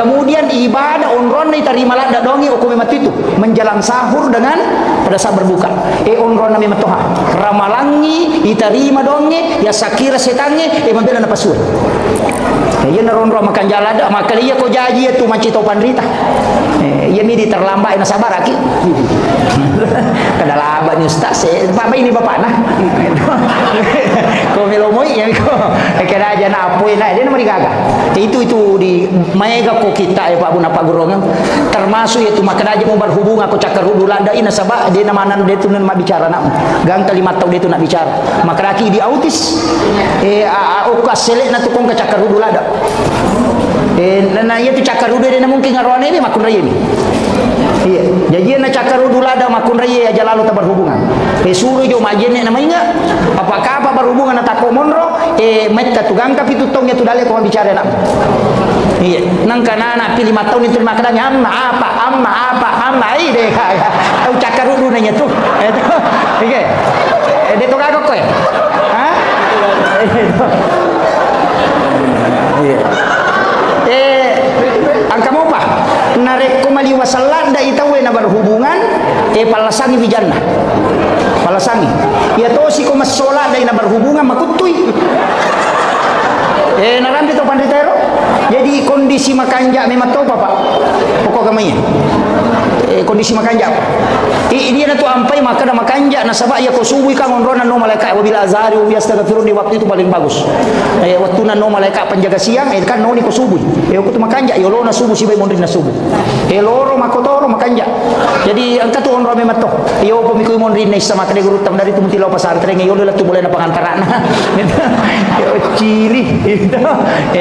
kemudian ibadah onron ni tarima lada dongi hukum matitu menjelang sahur dengan pada saat berbuka onron nami matoha ramalangi itarima dongi ya sakira setannya mabela napasu ya naronro makan jalada maka dia ko jaji itu manci tau pandrita ya midi terlambat na sabar aki kadalaba ni ustaz bapak ini bapak nah ko melomoi ya ko kira aja na apoy na dia nomor gaga itu di mega ko kita ya Pak Buna Pak Gurong termasuk itu maka aja mau berhubung aku cakar dulanda ina sabak dia namanan dia tu nak bicara nak gang kalimat tau dia tu nak bicara maka aki di autis okas selek na tukong ka cakar dulanda na iya tu cakar udah dia mungkin ngarone ni makun raya ni iya jadi na cakar dulanda makun raya aja lalu tak berhubungan suruh jo majene namanya apakah apa berhubungan na tako monro meta tu gang tapi tu tong ya tu dale ko bicara nak iya nang kanana pilih 5 tahun itu makadanya amma deh tahu cakar dulu nanya tu oke dia palasangi bijana. Palasangi. Ya to si ko masola dai na berhubungan makutuy. Narambi to panditero. Jadi kondisi makanja memang to Pak. Pokok gamanya. Kondisi makanja. Dia na to ampai maka na makanja na sabak ya ko subuh kang onronan no malaikat wabila azari wa astaghfirun di waktu itu paling bagus. Waktu na no malaikat penjaga siang kan no ni ko subuh. Ko to makanja yo lo na subuh si bay mondrin na subuh. Loro makotoro makanja. Jadi angka to onro memang to. Yo pemikui mondrin na sama kade guru tam dari tu mutilo pasantren yo lo tu boleh na pangantaran. Yo cili itu.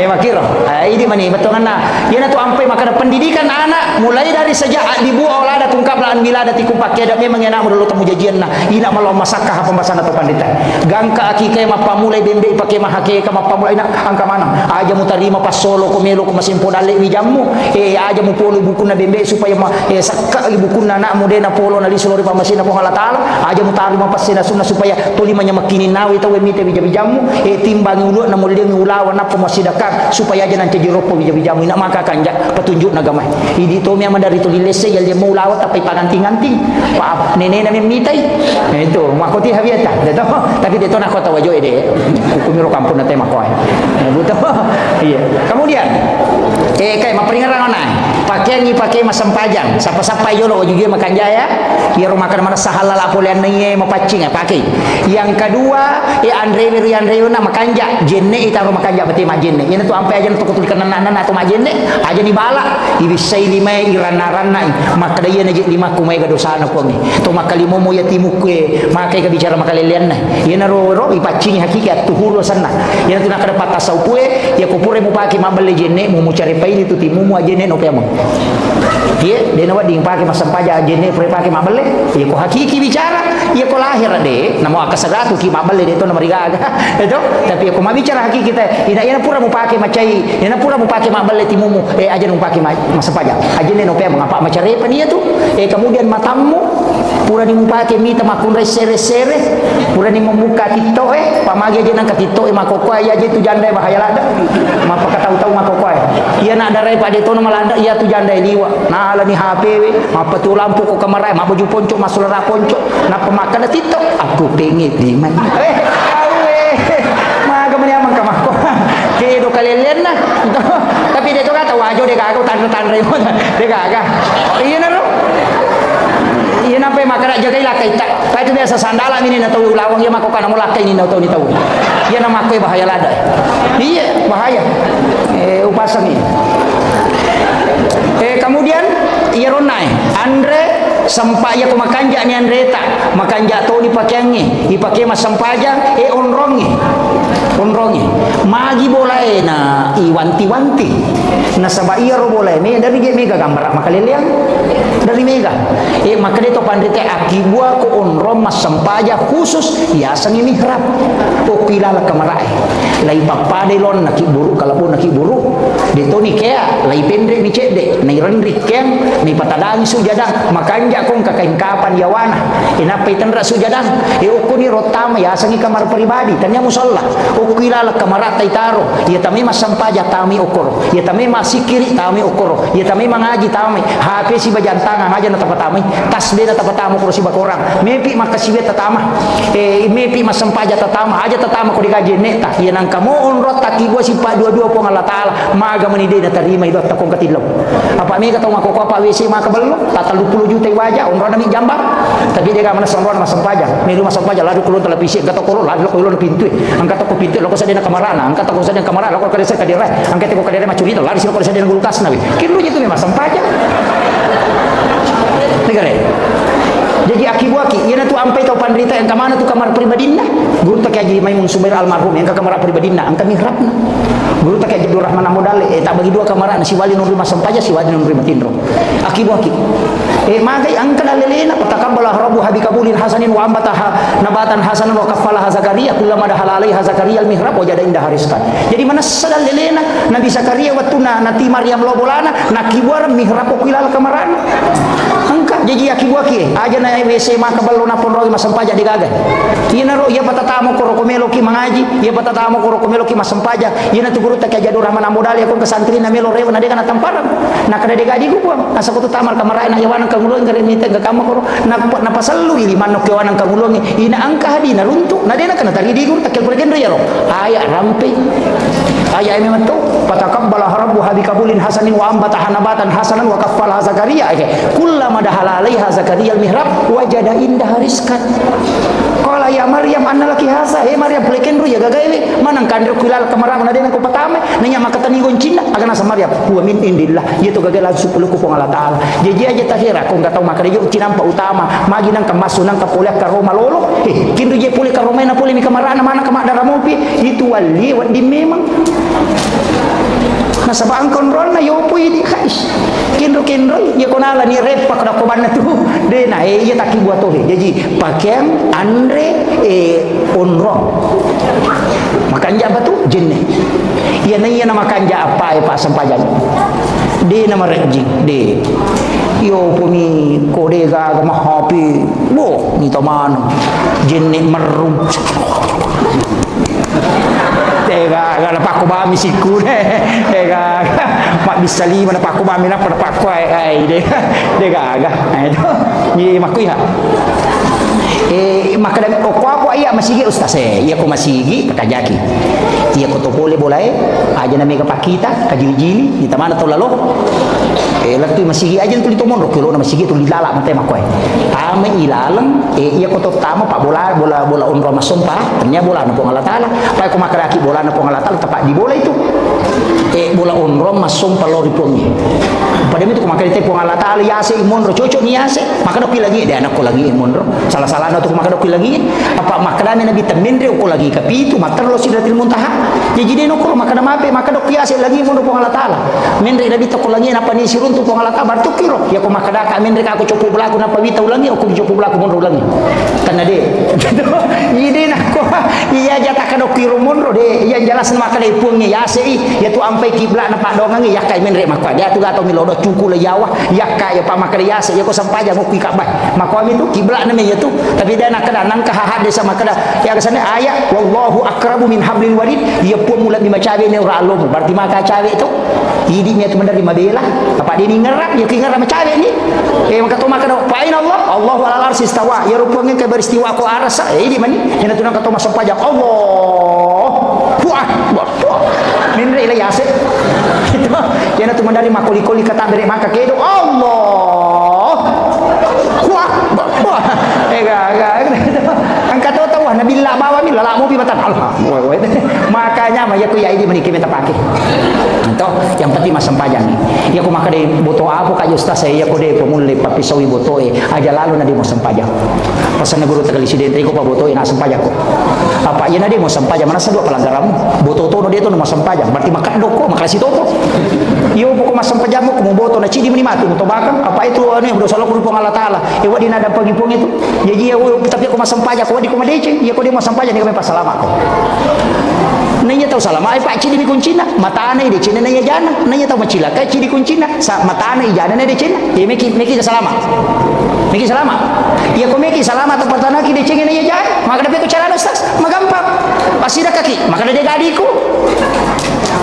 Makiro. Ini mani betongan na. Dia na to ampai maka pendidikan anak mulai dari sejak dibuat olah ada tungkap lan bila ada tikum pakai ada memang enak dulu temu jajian nah ina malau masakah pembahasan atau pandita gangka aki kay mapamulay bembe pakai mahake ka mapamulay na angka mana aja mu tarima pas solo ko melo ko masimpo dali mi jammu aja mu polo buku na bembe supaya sakka buku na nak mude na polo na lisolori pamasina po halatala aja mu tarima pas sina sunna supaya tuli manya makini nawi tawe mite bijammu timbangi ulu na mulde mi ulawan na pemasidakar supaya aja nanti jiropo bijammu ina maka kanja petunjuk nagamai idi to mi dari tulilese yal dia mau lawat tapi panganting-anting pak nenek na mitai itu makoti habiata deto tapi deto nak kota wajo ide kumiro kampung na tema koy betul iya kemudian kayak maperingaran na pakai masam pajang sapa-sapa yo lo juga makan jaya ya rumah makan mana sahalal apolian ni mapacing pakai yang kedua Andre na makanja jenne ita rumah kanja beti majenne ini tu ampe aja tu kutulikan nanan atau majenne aja ni bala ibisai lima iranaran maka dia najik lima kumai ga dosa na ko ni to makalimo mo yatimu ke makai ka bicara makalelian na yana ro ipacing hakikat tuhuro sana yana tu nak dapat tasau pue ya kupure mo paki mabal jenne mo cari paili tu timu mo ajene no pemo dia na wading paki masam paja jenne pre paki mabal ya ko hakiki bicara ya ko lahir de namo akasadatu ki mabal de to na marigaga itu tapi ko mabicara hakiki kita ina pura mo paki macai ina pura mo paki mabal timu mo aja no paki masam paja ajene no pemo ngapa macare pania tu kemudian matamu pura ni mupake mita makun resere pura ni memuka tito pamagi aja nang katito makokoy aja tu janda bahaya lada mapaka tahu-tahu makokoy iya nak darai pada tono malanda iya tu janda liwa nah ala ni HP mapa tu lampu ko kamera mapa baju ponco masulera ponco na pemakan tito aku pengit di man maga mani amang kamako kedo kalelen na tapi dia tu kata wajo dia kagak tan-tan remo dia kagak iya na iya nampai makara jaga ilakai tak pai tu biasa sandala ini na tahu lawang ya mako kana mulakai ni tahu ni tahu iya na makoi bahaya lada iya bahaya upasang ini kemudian iya ronai Andre sampaya ko makanja ni Andreta makanja to dipakai mas sampaja onrongi magi boleh na iwanti-wanti na sabaiya ro boleh me dari mega gambar makaleliang dari mega maka dito pandite akibua ko onrom mas sampaja khusus ya sangi mihrab o kilala kamarai lai papade lon nakiburu kalapun nakiburu dito ni kaya lai pendre ni cede na irendri kem ni patadang sujadang makanja kong kakain kapan yawana inapay tanra sujadang ukuni rotama ya sangi kamar pribadi tanya musalla ukilala kamar tay taro ya tami masampaja tami okoro ya tami masikiri tami okoro ya tami mangaji tami hape si bajantanga aja na tapatami tasbih na tapatamo ko si bakorang mepi makasibe tatama mepi masampaja tatama aja tatama ko digaji neta ya nang kamo onrot takibwa si pa dua-dua po Allah taala maga manide na tarima idot takong katilaw apa me katong ako pa WC makabalo 30 juta wajah onro nami jambak tapi dia mana sonron masampaja me rumah sampaja lalu kulun televisi gato ko lalu ko ilon pintu angkat ko pintu lo ko sa din kamarana angkat ko sa din kamarana ko kada sa kadira angkat ko kadira macurito lalu sino ko sa din gulutas na kilo itu memang sampaja negara jadi akibuaki ia tu ampai tau pandrita yang kamana tu kamar pribadina guru tak haji Maimun Subair almarhum yang ke kamar pribadina angka mihrabna guru tak haji Abdul Rahman Amodale tak bagi dua kamar si wali nun rumah sampaja si wali nun rumah tindro akibuaki magai angka dalilina patakabalah rabbu habi kabulin hasanin wa ambataha nabatan hasanan wa kafalaha Zakaria kullama dahala alaiha Zakaria al mihrab wajada indah hariskan jadi mana sadalilina Nabi Zakaria watuna nati Maryam lobolana nakibuar mihrab kilal kamaran angka jadi aki buaki aja na WC maka ballo na pon rogi masampaja digaga ina ro ya patatamo ko komelo ki mangaji ya patatamo ko komelo ki masampaja ina tu guru tak jadu rahman modal ya kon ke santri na melo rewa na de kana tamparan na kada de gadi ko asa ko tamar kamara na yawan ka ngulong ngare ni tega kamo ko na pasallu ili manok yawan ka ngulong ina angka hadi na runtu na de na kana tari di guru tak kelgendo ya ro aya rampe aya memang tu patakabbala rabbuha bikabulin hasanin wa ambataha nabatan hasanan wa kaffala Zakaria kullama dahala alaiha Zakaria al-mihrab wajada indaha rizqan qala ya Maryam anna laki hasa Maryam pelekendru ya gagaile manang kandro kulal kamarang na dena ko patame nanya makatani goncina agana sa Maryam huwa min indillah yeto gagala supulu ko Allah taala jeje aja tahira ko ngatau makare yo tinampa utama magi nang kamasunang ka pole ka Roma lolo kindu je pole ka Roma na pole mi kamarana mana ka madara mopi itu wali wadi memang nasabaan kontrol na yopo ini kais kindro ya konala ni repa kada ko banna tu de na ya taki buat tohe jadi pakaian andre onro makanja batu jenne ya na makanja apa pak sampajan de nama rejing de yo puni kode ga mahapi bo ni taman jenne merum tega ga napako ba misiku tega mak bisa lima napako ba mina pada pako ai de ga itu ni makui ha maka dan ko apa iya masigi ustaz iya ko masigi pakajaki iya ko to boleh boleh aja na mega pakita kajili-jili di tamana to lalo laktu masigi aja tu to monro kilo na masigi tu lilala mate makoy ame ilalang iya ko to tama pak bola unro masompa ternya bola na po Allah taala pa ko makaraki bola na po Allah taala tepat di bola itu bola unro masompa lori pongi pada itu ko makarite po Allah taala yase imonro cocok ni yase maka do lagi de anak ko lagi imonro salah-salah na to ko makado lagi apa makadane nabi tamendre ko lagi kapitu matarlo sidratil muntaha jadi no ko makada mape makado yase lagi imonro po Allah taala mendre nabi to ko lagi apa ni sirun tu po Allah taala bartukiro ya ko makada ka mendre ka ko copo belaku na pawita ulangi o ko copo belaku monro ulangi tanade ide na ko iya jata kado kiro monro de yang jelas makada ipungi yase ya tu ampai kiblat na pak dongangi ya kai mendre makwa dia tu gato milodo cuku le yawa ya kai pa makada yase ya ko sampaja mo pi kabah makwa mi tu kiblat na me ya tu tapi dia nak kena nangka hahad desa makada ya kesana ayat wallahu akrabu min hablil warid ya pun mula bima cawe ni ora alum berarti maka cawe tu hidipnya tu menerima bela apa dia ni ngerak ya ki ngerak macawe ni maka tu maka pain Allah ala arsi istawa ya rupanya ke beristiwa ko arasa ini mani ina tu nak tu masuk pajak Allah puah minre ila yase itu ya tu mendari makuli-kuli kata beri maka kedo Allah puah angkat tahu nabi la bawa mi la mu bi batan Allah makanya mah ya ku ya ini meniki minta pakai itu yang penting mas sempajang ya ku maka de boto apa ka ustaz saya ya ku de pemulai papisawi boto aja lalu nadi mau sempajang pesan guru tegali sidentri ko pa boto na sempajang ko apa ya nadi mau sempajang mana sedua pelanggaran boto to no dia to mau sempajang berarti maka doko maka si toto yo pokok mas sempajang mo kumo boto na cidi meni matu to bakam apa itu ane berdosa lo ku Allah taala e wadi nada pagi-pung itu jadi ya tapi aku mas sempajang ko di ko madece ya ko dia mau sempajang ni kami pasalama ko nanya tahu salah mai pak cidi kuncina matane de cina nanya jana nanya tahu macila kai cidi kuncina sa matane jana de cina ye meki salama ya ko meki salama to pertana ki de cina nanya jana maka dapat ko cara ustaz magampang pasida kaki maka de gadiku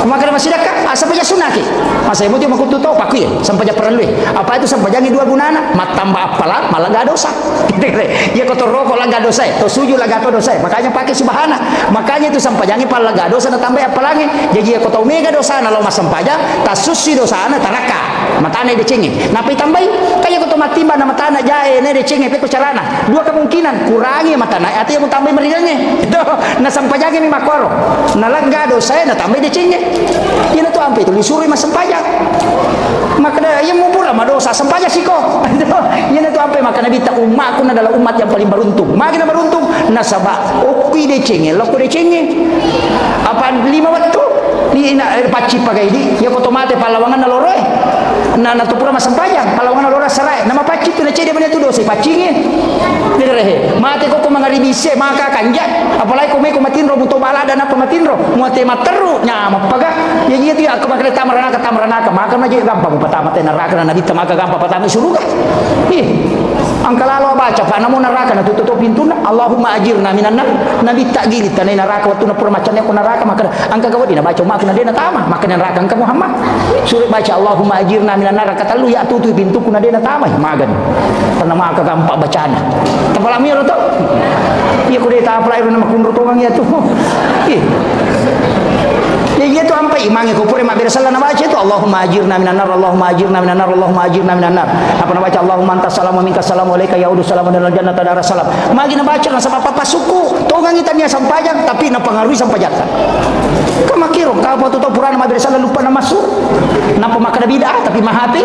maka masih dekat sampai sunaki masa ibu dia makutu tahu pakai sampai perlu apa itu sampai jangan dua gunana mat tambah apalah malah gak dosa ya kotor rokok lah gak dosa to suju lah gak dosa makanya pakai subhana makanya itu sampai jangan pala gak dosa tambah apalagi jadi ya kotor mega dosa na lo mas sampaja tasusi dosa na taraka matane de cengi napi tambai kaya kotor matimba na matana jae ne de cengi pe ko carana dua kemungkinan kurangi matana ati yang tambah meringannya itu na sampai jangan mi makoro na lega dosa na tambah de cengi ini tuh ampe itu disuruh mas sempajang maka dia mau pula dosa sempajang siko ini tuh ampe maka nabi tak umatku adalah umat yang paling beruntung makin beruntung nasabah okui de cengeng loko de cengeng apa 5 waktu ni paci pakai di ya otomatis palawangan naloroy na tu pura masampayang kalau ngana lora sarai nama paci tu na cede mana tu dosa pacinge direhe mate ko mangaribise maka kanjat apalagi ko me ko matinro buto balada na pamatinro muate materu nya mapaga ya gitu ya aku makale tamranaka maka na je gampang patama te neraka na nabi maka gampang patama surga angka lalu baca pak namun neraka na tutup pintu Allahumma ajirna minan nar nabi tak gilit tanai neraka waktu na pura macamnya ko neraka maka angka gawadi na baca maka na dena tama maka neraka angka Muhammad suruh baca Allahumma ajirna minan nar kata lu ya tutup pintu kuna dena tama magan pernah maka gampang bacana tapalami ro to iya ko deta apply ro na makunro to ngang ya tu ya itu ampai imangi ko pure mabir salah na baca itu Allahumma ajirna minan nar Allahumma ajirna minan nar Allahumma ajirna minan nar apa na baca Allahumma antas salamu minka salamu alayka ya udu salamu dan jannata dar salam magi na baca na sama papa suku tongang itanya sampajang tapi na pengaruhi sampajatan kamakiro ka po to purana mabir salah lupa na masuk na pemaka bidah tapi mahati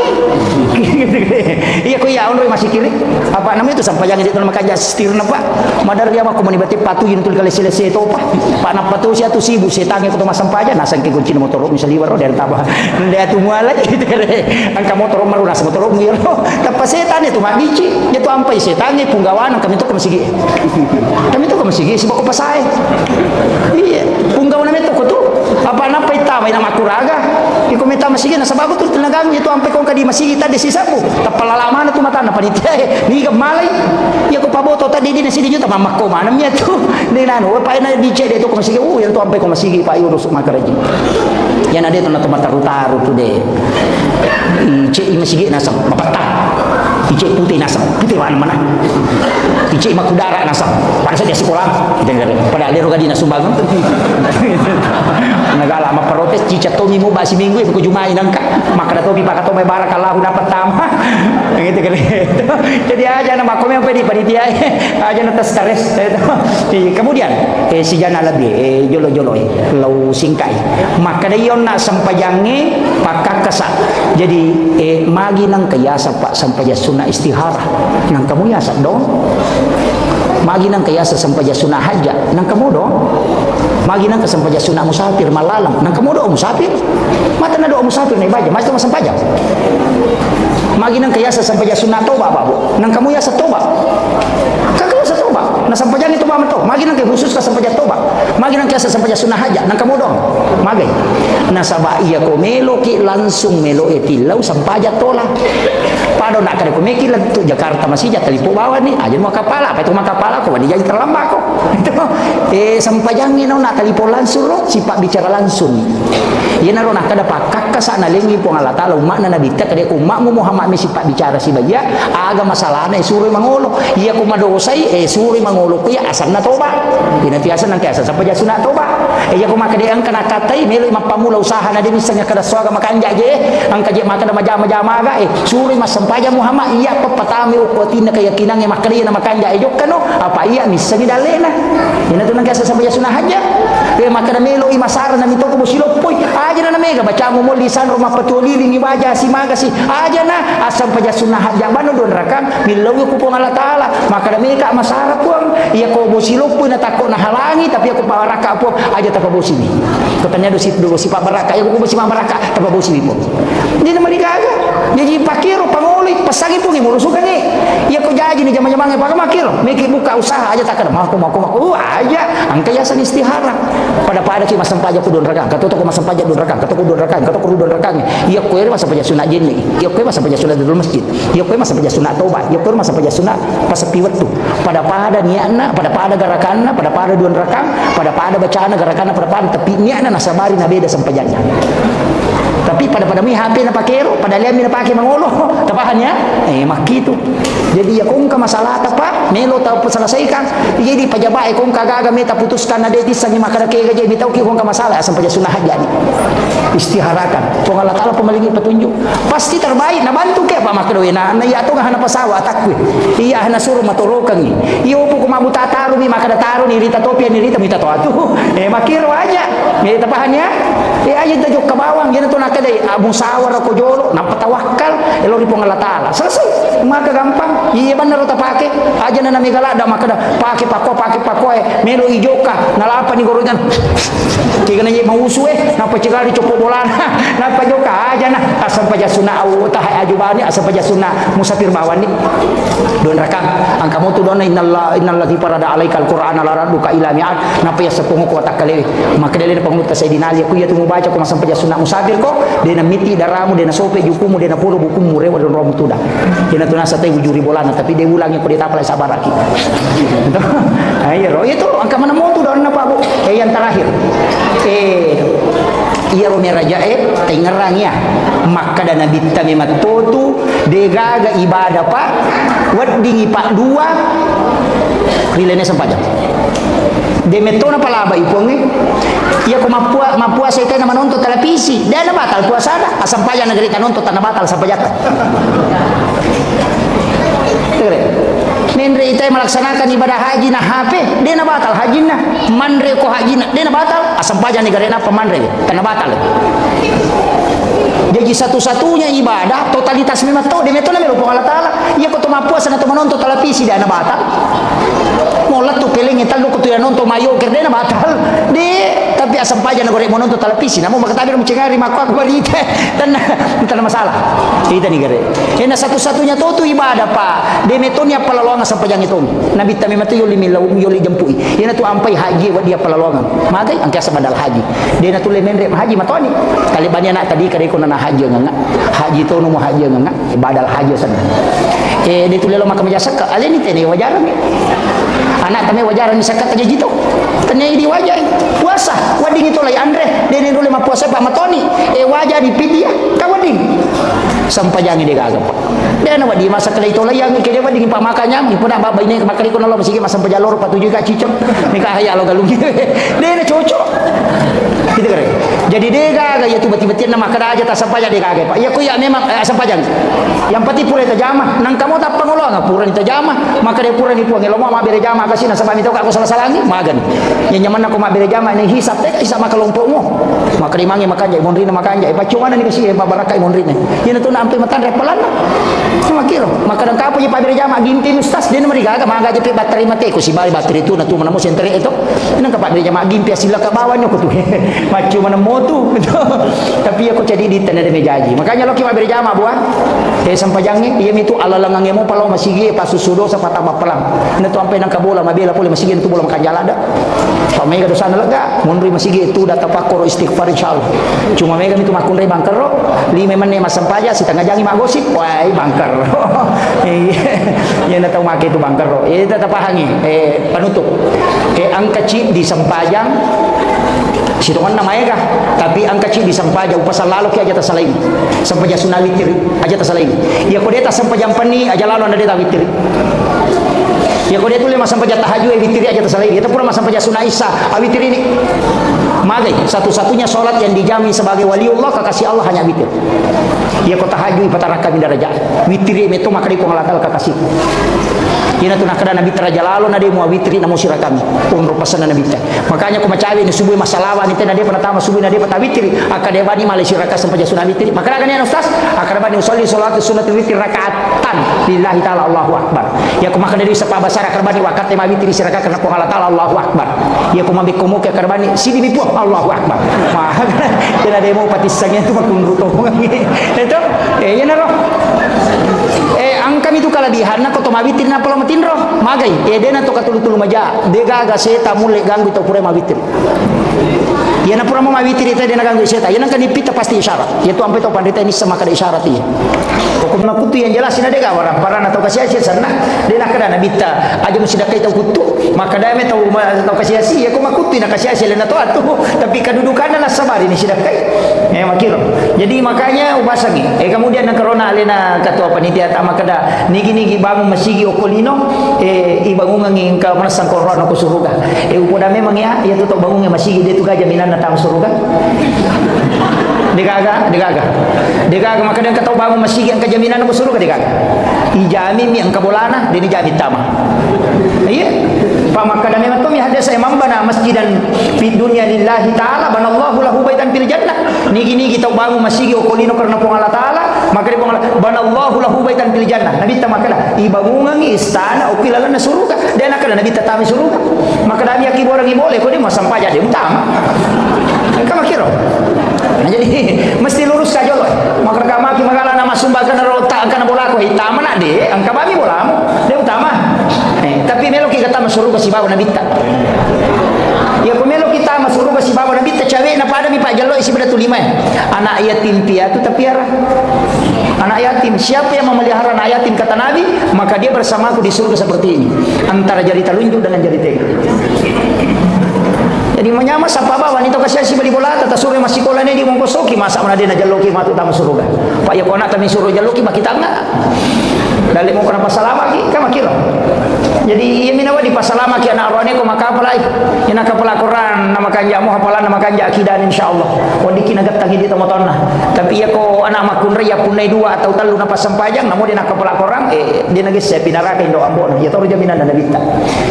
iya ko ya onro masih kiri apa namanya itu sampajang itu na makaja stirna pak madar dia mah komunibati patuyin tul kali selesai to pak na patu sia tu sibu setange ko to masampajan nasang ke kunci motor misalnya baru dari tabah dia tu muala gitu angka motor maru nas motor miro tapi setan itu mak bici dia tu ampai setannya punggawan kami tu kemasigi sebab ko pasai iya punggawan itu ko tu apa napa itama ina makuraga iko meta masigi na sababu tu tenaga itu ampai ko kadi masigi tadi sisapu tapalalaman tu mata na panitia ni malai ya ko paboto tadi di sini juta mamak ko manamnya tu ni nanu pa ina bici dia tu ko masigi yang tu ampai ko masigi pa yurus makaraji yan ada itu na tumataru-taru tu deh ice masigi nasam mapatah ice putih nasam putih mana ice makudara nasam pada saat dia sekolah pada alero gadi nasumbangun nagala maprotes cica tomi mo basi minggu ko jumai nangka maka topi pakato may barakallahu dapat tama gitu kan jadi aja nama kome apa di panitia aja na stress kemudian si jana lebih jolo-jolo lau singkai maka dayon na sampajange pakakasa jadi magi nang kayasa pak sampaja sunah istihara nang kamu yasa dong magi nang kayasa sampaja sunah haja nang kamu dong magi nang sampaja sunah musafir malalang nang kamu dong musafir mata na do musafir na ibaja mas sampaja magi nang kayasa sampaja sunah toba babu nang kamu yasa toba kakak yasa toba na sampaja ni toba mato magi nang khusus ka sampaja toba magi nang kayasa sampaja sunah haja nang kamu dong magi na saba iya ko melo ki langsung melo etilau sampaja tola pado nak kada ko meki la tu Jakarta masih jatali po bawa ni aja mau kapala apa itu mau kapala ko di jadi terlambat ko sampajang ni na tali po langsung ro sipak bicara langsung iya na ro nak kada pakak ka sana lengi po Allah taala umak na nabita kada ko umak mu Muhammad mi sipak bicara si baya aga masalah na suruh mangolo iya ko madosai suruh mangolo ko ya asal na toba ina tiasa nang kiasa sampaja sunat toba iya ko makade ang kana katai melo mapamula usaha na din misalnya kada swaga makanja je ang kaje makada majama-jama ga suruh mas sampaja Muhammad iya papatami ukotina keyakinan yang makade na makanja ejok kano apa iya misalnya dalena ina tu nang kiasa sampaja sunah haja makada melo imasara na mitoko bosilopoy aja na mega baca mo lisan rumah petuli ni baja si maga si aja na asam paja sunah haja bano don rakam milaw ko po Allah taala makada mega masara puang iya ko bosilopoy na takot na halangi tapi ako paraka po aja tapabosi ni katanya do si Pak Baraka ya ko bosi Pak Baraka tapabosi ni po di na malikaga jadi pakiro panguli pasagi po ni mulusukan ni iya ko jaji ni jama-jama ngai pamakiro meki buka usaha aja takada mau ko aja ang kayasan istihara pada si masampaja ku don rakang katoto ko masampaja don rakang katoto don rakang iya ko ere masampaja sunat jenni iya ko masampaja sunat di masjid iya ko masampaja sunat toba iya ko masampaja sunat pasapi wetu pada niatna pada garakanna pada don rakang pada bacaana garakanna pada tapi niatna nasabari na beda sampajanya tapi pada mi HP na pakero pada liam na pake mangolo tapahannya makitu jadi ya kung ka masalah tapa melo ta selesaikan jadi pajabae kung kagaga meta putuskan na detis sangi makada ke gaje mitau ki kung ka masalah asam paja sunah jadi istiharakan kung Allah taala pemalingi petunjuk pasti terbaik na bantu ke pa makdo na ya to ngahana pasawa takwe iya hana suruh matorokan ni iyo po kumabuta taru mi makada taru ni rita topia ni rita mita to atu makiro aja me tapahannya aja tajok ka bawang gina to nakadai abu sawar ko jolo na patawakal elori po Allah taala selesai maka gampang iya benar ta pake aja na namigala da makada pakai pako melo ijoka nalapa ni gorongan kaya na niya mausu napa cigari copo bolan napa joka aja nah asam paja sunna au tahai ajubani asam paja sunna musafir bawan ni don rakam angka motu don innallati parada alaikal qur'ana laraduka ila mi'at napa ya sepungu ko takale maka dele panguta sayidina ali aku ya tumu baca ko asam paja sunna musafir ko dena miti daramu dena sope jukumu dena puru bukumu rewa don romu tuda dena tunasa tay wujuri bolana tapi dia ulangnya ko ditapal sabaraki ayo itu angka mana motu don napa bu yang terakhir iya rome raja tengerangnya maka dana bitta mematotu degaga ibadah pak wedding pak dua rilene sempajang de metona palaba ipongi iya ko mapua saya tena menonton televisi dana batal puasa ada asam payah negeri kanonton tanah batal sampajata Nendre itai melaksanakan ibadah haji na HP dia na batal haji na mandre ko haji na dia na batal asam paja negara na pemandre karena batal jadi satu-satunya ibadah totalitas memang to dia metona melo Allah taala iya ko to mapuasa na to menonton televisi dia na batal molat tu peling ital ko to ya nonton mayo ker dia na batal de tapi asam paja negara menonton televisi namun makatabir mencengari makwa berita dan tidak masalah kita negara ini satu-satunya to ibadah pak de metonya palalongan sampai yang itu nabi tamim itu yoli jempui dia tu ampai haji wa dia palalongan magai angka badal haji dia tu lemendre haji matoni kali banyak nak tadi kali ko na haji nganga haji tu no haji nganga badal haji sana dia tu lelo makam jasa ka ale ni tene wajaran anak kami wajaran misakat aja gitu tanya di wajah puasa wading itu lai andre dia ni dulu ma puasa pak matoni wajah di pidia ka wading sampai jangan dia gagap dia na wadi masa kali itu lai yang kede wading pak makanya ipuna baba ini makali ko nalo masigi masam pajalor patuju ka cicem nikah haya lo galungi dia na cocok gitu kare jadi dia gagap ya tu beti-beti nama kada aja tak sampai dia gagap pak ya ku ya memang sampai jangan yang pati pura itu jamah nang kamu tak pangolong pura itu jamah maka dia pura ni puang eloma ma bere jamah kasih na sampai itu aku salah-salah ni magan yang nyaman aku ma bere jamah ini hisap teh hisap maka lompokmu maka dimangi makan jai monrina makan jai pa cuma ni kasih babarakai monrina yen tu na ampe matan repelan cuma kira maka dan kapo je pa bere jamah ginti ustaz dia mari gaga maga je bateri mate ko si bari bateri tu na tu mana mo sentre itu nang ka pa bere jamah ginti sila ka bawanya ko tu macu mana motu tapi aku jadi di tanah mejaji makanya lo ki ma bere jamah buah sampajangi iya itu alalangang mo palaw masigi pasusudo sa patama palang na tu ampe nang kabola mabela pole masigi tu bola makan jalada pamay ka dosa na laga munri masigi itu data pakor istighfar insyaallah cuma mega itu makunre bangker ro lima man ne masampaja si tangga jangi magosip wai bangker ya na tau make itu bangker ro tetap pahangi penutup angka cip di Sampajang situngan namanya kah tapi angka cip di Sampaja upasal lalu ki aja tasalain Sampaja sunawitir aja tasalain ya ko deta Sampajang pani aja lalu anda deta witir ya ko dia tu lima sampai jatah tahajud witir aja tasalain itu pura sampai sunah Isa witir ini magai satu-satunya solat yang dijamin sebagai waliullah kekasih Allah hanya witir ya ko tahajud pataraka min darajat witir itu maka di pengalakal kekasih ina tu nakada nabi teraja lalu nade mu witri na musira kami unro pasana nabi ta makanya ko macawi ni subuh masalawa ni tena dia penatama subuh nade pata witri akade bani malaysia raka sampai sunah witri maka kan ya ustaz akade bani usolli salat sunat witri rakaatan lillahi taala Allahu akbar ya ko maka dari sepa basara akade bani wakat ma witri siraka karena ko Allah taala Allahu akbar ya ko mabi komo ke akade bani sidi bipu Allahu akbar mah tena demo patisanya tu makun ruto itu ya naro angkam itu kalabihan na ko tomawitir na pala matin roh magay dena to katulutulu maja de gaga seta mule ganggu to pure mawitir ya na pura mawitir ita dena ganggu seta ya nang kanipita pasti isyarat ya tu ampe to pandita ini sama kada isyarat ya ko na kutu yang jelas ina de ga warang parana to kasih sana dena kada na bita aja mesti dakai to kutu maka dame to kasih ya ko makutu na kasih lena to atu tapi kedudukan na sabar ini sidakai makiro jadi makanya ubasangi kemudian na corona alena katua panitia tama kada nigi bangun masigi okolino ibangun nging ka manasang corona ko suruga upoda memang ya tu to bangun masigi dia tu gaja minan na tang suruga degaga maka dan katau bangun masigi ang kajaminan ko suruga degaga ijami mi ang kabolana dini jami tama iya pamakada memang tu mi hada saya mambana masjidan fi dunya lillahi taala banallahu lahu baitan fil jannah nigi tau bangun masigi okolino karena pong Allah taala maka dia bilang banallahu lahu baitan fil jannah. Nabi ta makala ibangungan istana ukilalan na suruga. Dan nakala Nabi ta tami suruga. Maka Nabi aki orang boleh ko dia masampah jadi utama. Kamu kira? Nah, jadi mesti lurus saja loh. Maka kami makala nama sumbakan rota kana bola ko hitam na de, angka bami bola mo. Dia utama. Tapi melo kita masuk ke si bawa Nabi ta. Ya kumelo kita masuk ke si bawa Nabi ta cawe na pada mi pak jalo isi benda tu lima. Anak yatim piatu tapiara. Anak yatim, siapa yang memelihara anak yatim kata Nabi, maka dia bersamaku di surga seperti ini. Antara jari telunjuk dengan jari tengah. Jadi menyama sapa bawa wanita kasih si beli bola tata suruh masih kola ni di mongkosoki masa mana dia na jaloki matu tamu surga. Pak ya kona kami suruh jaloki mak kita enggak. Dali mo kana pasalama ki kama kira. Jadi iya minawa di pasalama ki anak rohani ko makapalai. Ina kapala Quran nama kanja mo hafalan nama kanja akidah insyaallah. Wadi kinagat tagi di tomotonna. Tapi ya ko anak makun ya punai dua atau telu na pasampajang namo di kapala Quran dia nagis saya pinaraka indo ambon. Ya tahu jaminan dan nabita.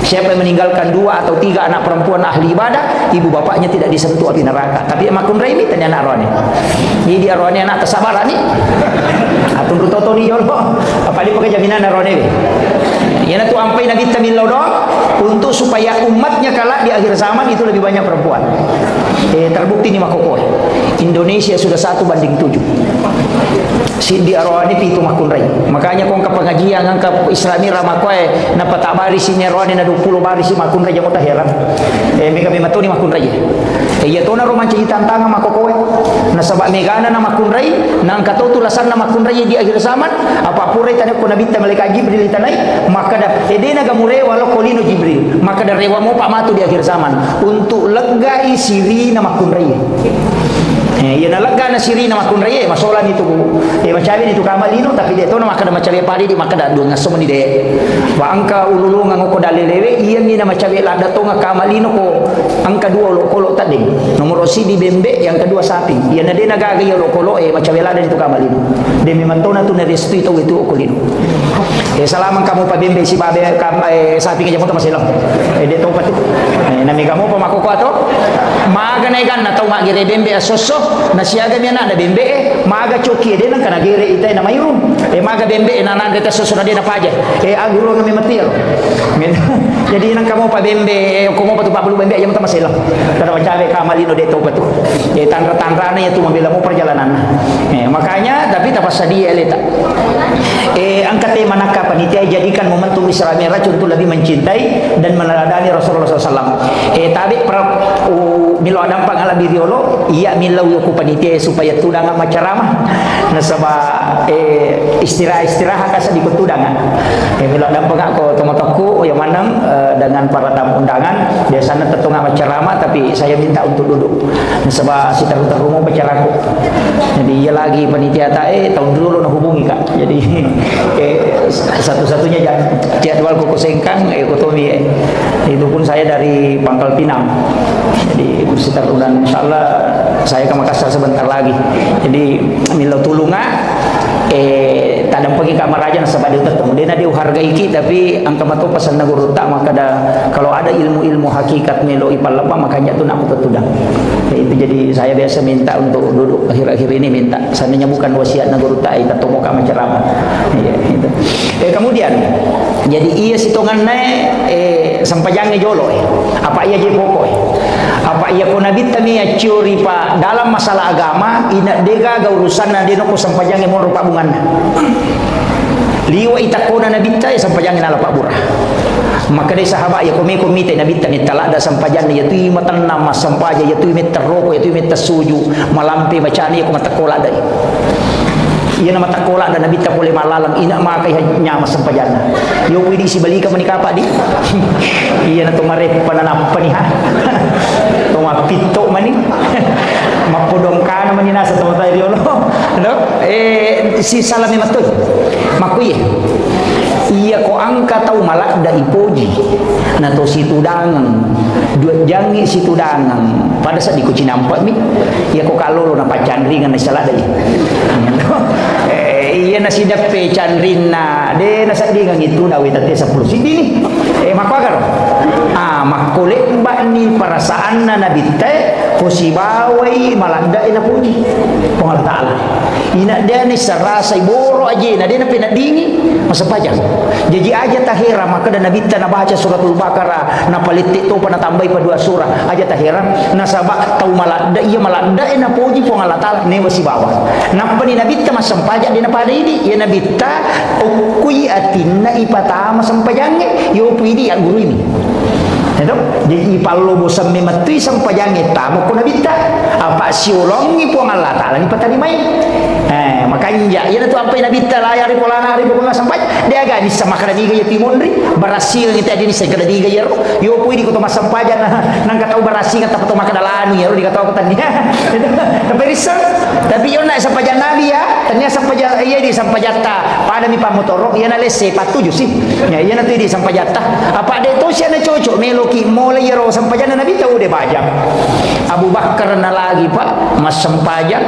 Siapa yang meninggalkan 2 atau 3 anak perempuan ahli ibadah, ibu bapaknya tidak disentuh api neraka. Tapi makun ini tanya anak rohani. Jadi dia rohani anak tersabar ni. Atun rutoto ni jolo. Apa dia pakai jaminan rohani. Ya tu ampai Nabi tamillau doang untuk supaya umatnya kala di akhir zaman itu lebih banyak perempuan. Terbukti ni makoko. Indonesia sudah 1 banding 7. Si di arwani pitu makun rai. Makanya kong ka pengajian ngangka Islami ramakoe na patabari si arwani na 20 bari si makun rai mo ta heran. Mega me matuni makun rai. Ya to na roman ci tantang makokoe. Na sabak megana na makun rai nang kato tulasan na makun rai di akhir zaman apa purai tanah ko nabi ta malaikat Jibril tanai maka da edena gamure walau kolino Jibril maka da rewa mo pak matu di akhir zaman untuk legai siri na makun rai. Ya na lega na siri na makun rai masolan itu macam itu kamalino tapi dia to na maka da macam padi di maka da dua ngasom ni de wa angka ululu ngako dalelewe iya ni na macam la da to kamalino ko angka 2 lo kolo tadi nomor si di bembe yang kedua sapi iya na de na gaga yo lo kolo macam la da itu kamalino de memang to na tu na restu itu okolino salaman kamu pa bembe si babe sapi ke jamu ta maselang de to pati na mi kamu pa makoko ato maga na ikan na to magire bembe asoso na siaga mi na bembe maga coki de na kana gere ita na mayrum maga bembe na na de asoso na de na paja aguro ngami matil jadi nang kamu pa bembe ko mo pa tu pa bulu bembe jamu ta maselang kada macabe kamalino de to patu tanra-tanra na itu membela mo perjalanan makanya tapi tapas dia eleta angkat tema nakap panitia jadikan momentum Isra Mi'raj untuk lebih mencintai dan meneladani Rasulullah SAW. Tapi milo adampak ala biriolo iya milau yoku panitia supaya tudangan macaramah nasaba istirahat kasa di tudangan. Milo adampak ako tomotoku yang manang dengan para tamu undangan biasanya tetungga macaramah tapi saya minta untuk duduk. Nasaba sita rumah bacaraku. Jadi iya lagi panitia tahun dulu nak hubungi Kak. Jadi satu-satunya jadwal kuku sengkang ekotomi itu pun saya dari Pangkal Pinang jadi sekitar bulan insyaallah saya ke Makassar sebentar lagi jadi milau tulunga tadang pergi kamar raja nasabah dia ketemu dia dihargai kita tapi angka matu pesan naguru tak maka kalau ada ilmu-ilmu hakikat melo ipal lepa makanya tu nak tutudang itu jadi saya biasa minta untuk duduk akhir-akhir ini minta seandainya bukan wasiat naguru tak kita tomo ka macerama itu kemudian jadi iya sitongan sampajangnya jolo apa iya je pokok apa iya ko nabi tami ya curi pa dalam masalah agama ina dega ga urusan na dino ko sampajangnya mo rupa bungan liwa itakona nabi ta sampajangnya ala pak burah maka dari sahabat ya komite nabi tani talada sampajan ya tu matan nama sampaja ya tu meteroko ya tu metersuju malampe bacaan ya ko matakola dai iya nama takola dan nabi tak boleh malalam ina makai nyama sampajana yo widi si balika menikapa di iya na tumare pananap paniha tuma pito mani mapodong kana manina sa tuma tayo lo no si salami matoy makuye iya ko angka tau malak da ipoji na to situ dangang dua jangi situ dangang pada saat di kucinampak mi iya ko kalolo na pacandri ngan salada iya nasi dape candrina de nasa di ngang itu na wita te 10 sidi ni makwa karo makole sahabat ni perasaan na nabite posibawai malanda ina puji Allah Taala ina dia ni serasa iboro aja na dia na dingi masa pajang jadi aja tahira maka dan nabita na baca suratul Baqarah na palitik tu pana tambah pa dua surah aja tahira na sahabat tahu malanda iya malanda ina puji Allah Taala ni posibawa napa ni nabita masam pajak dia na pada ini ya nabita ukui atinna ipatama sampajange yo puidi ya guru ini itu jadi ipalo bosam mematui sampajange tamu ko nabita apa siulongi po Allah Taala ni patani mai makanya ya tu apa nabita layar di polana hari pokoknya sampai dia agak bisa makan diga ya timondri barasil kita di saya kada diga ya yo puidi ko to masampajan nang katau barasil kata to makan dalanu ya di katau katan dia tapi risal tapi yo nak sampajan nabi ya ternyata sampajan iya di sampajata pada mi pamotoro ya na lese patuju sih ya iya na tu di sampajata apa de to sia na cocok meloki mulai ya ro sampajan nabi tahu de bajang Abu Bakar na lagi pak mas sampajan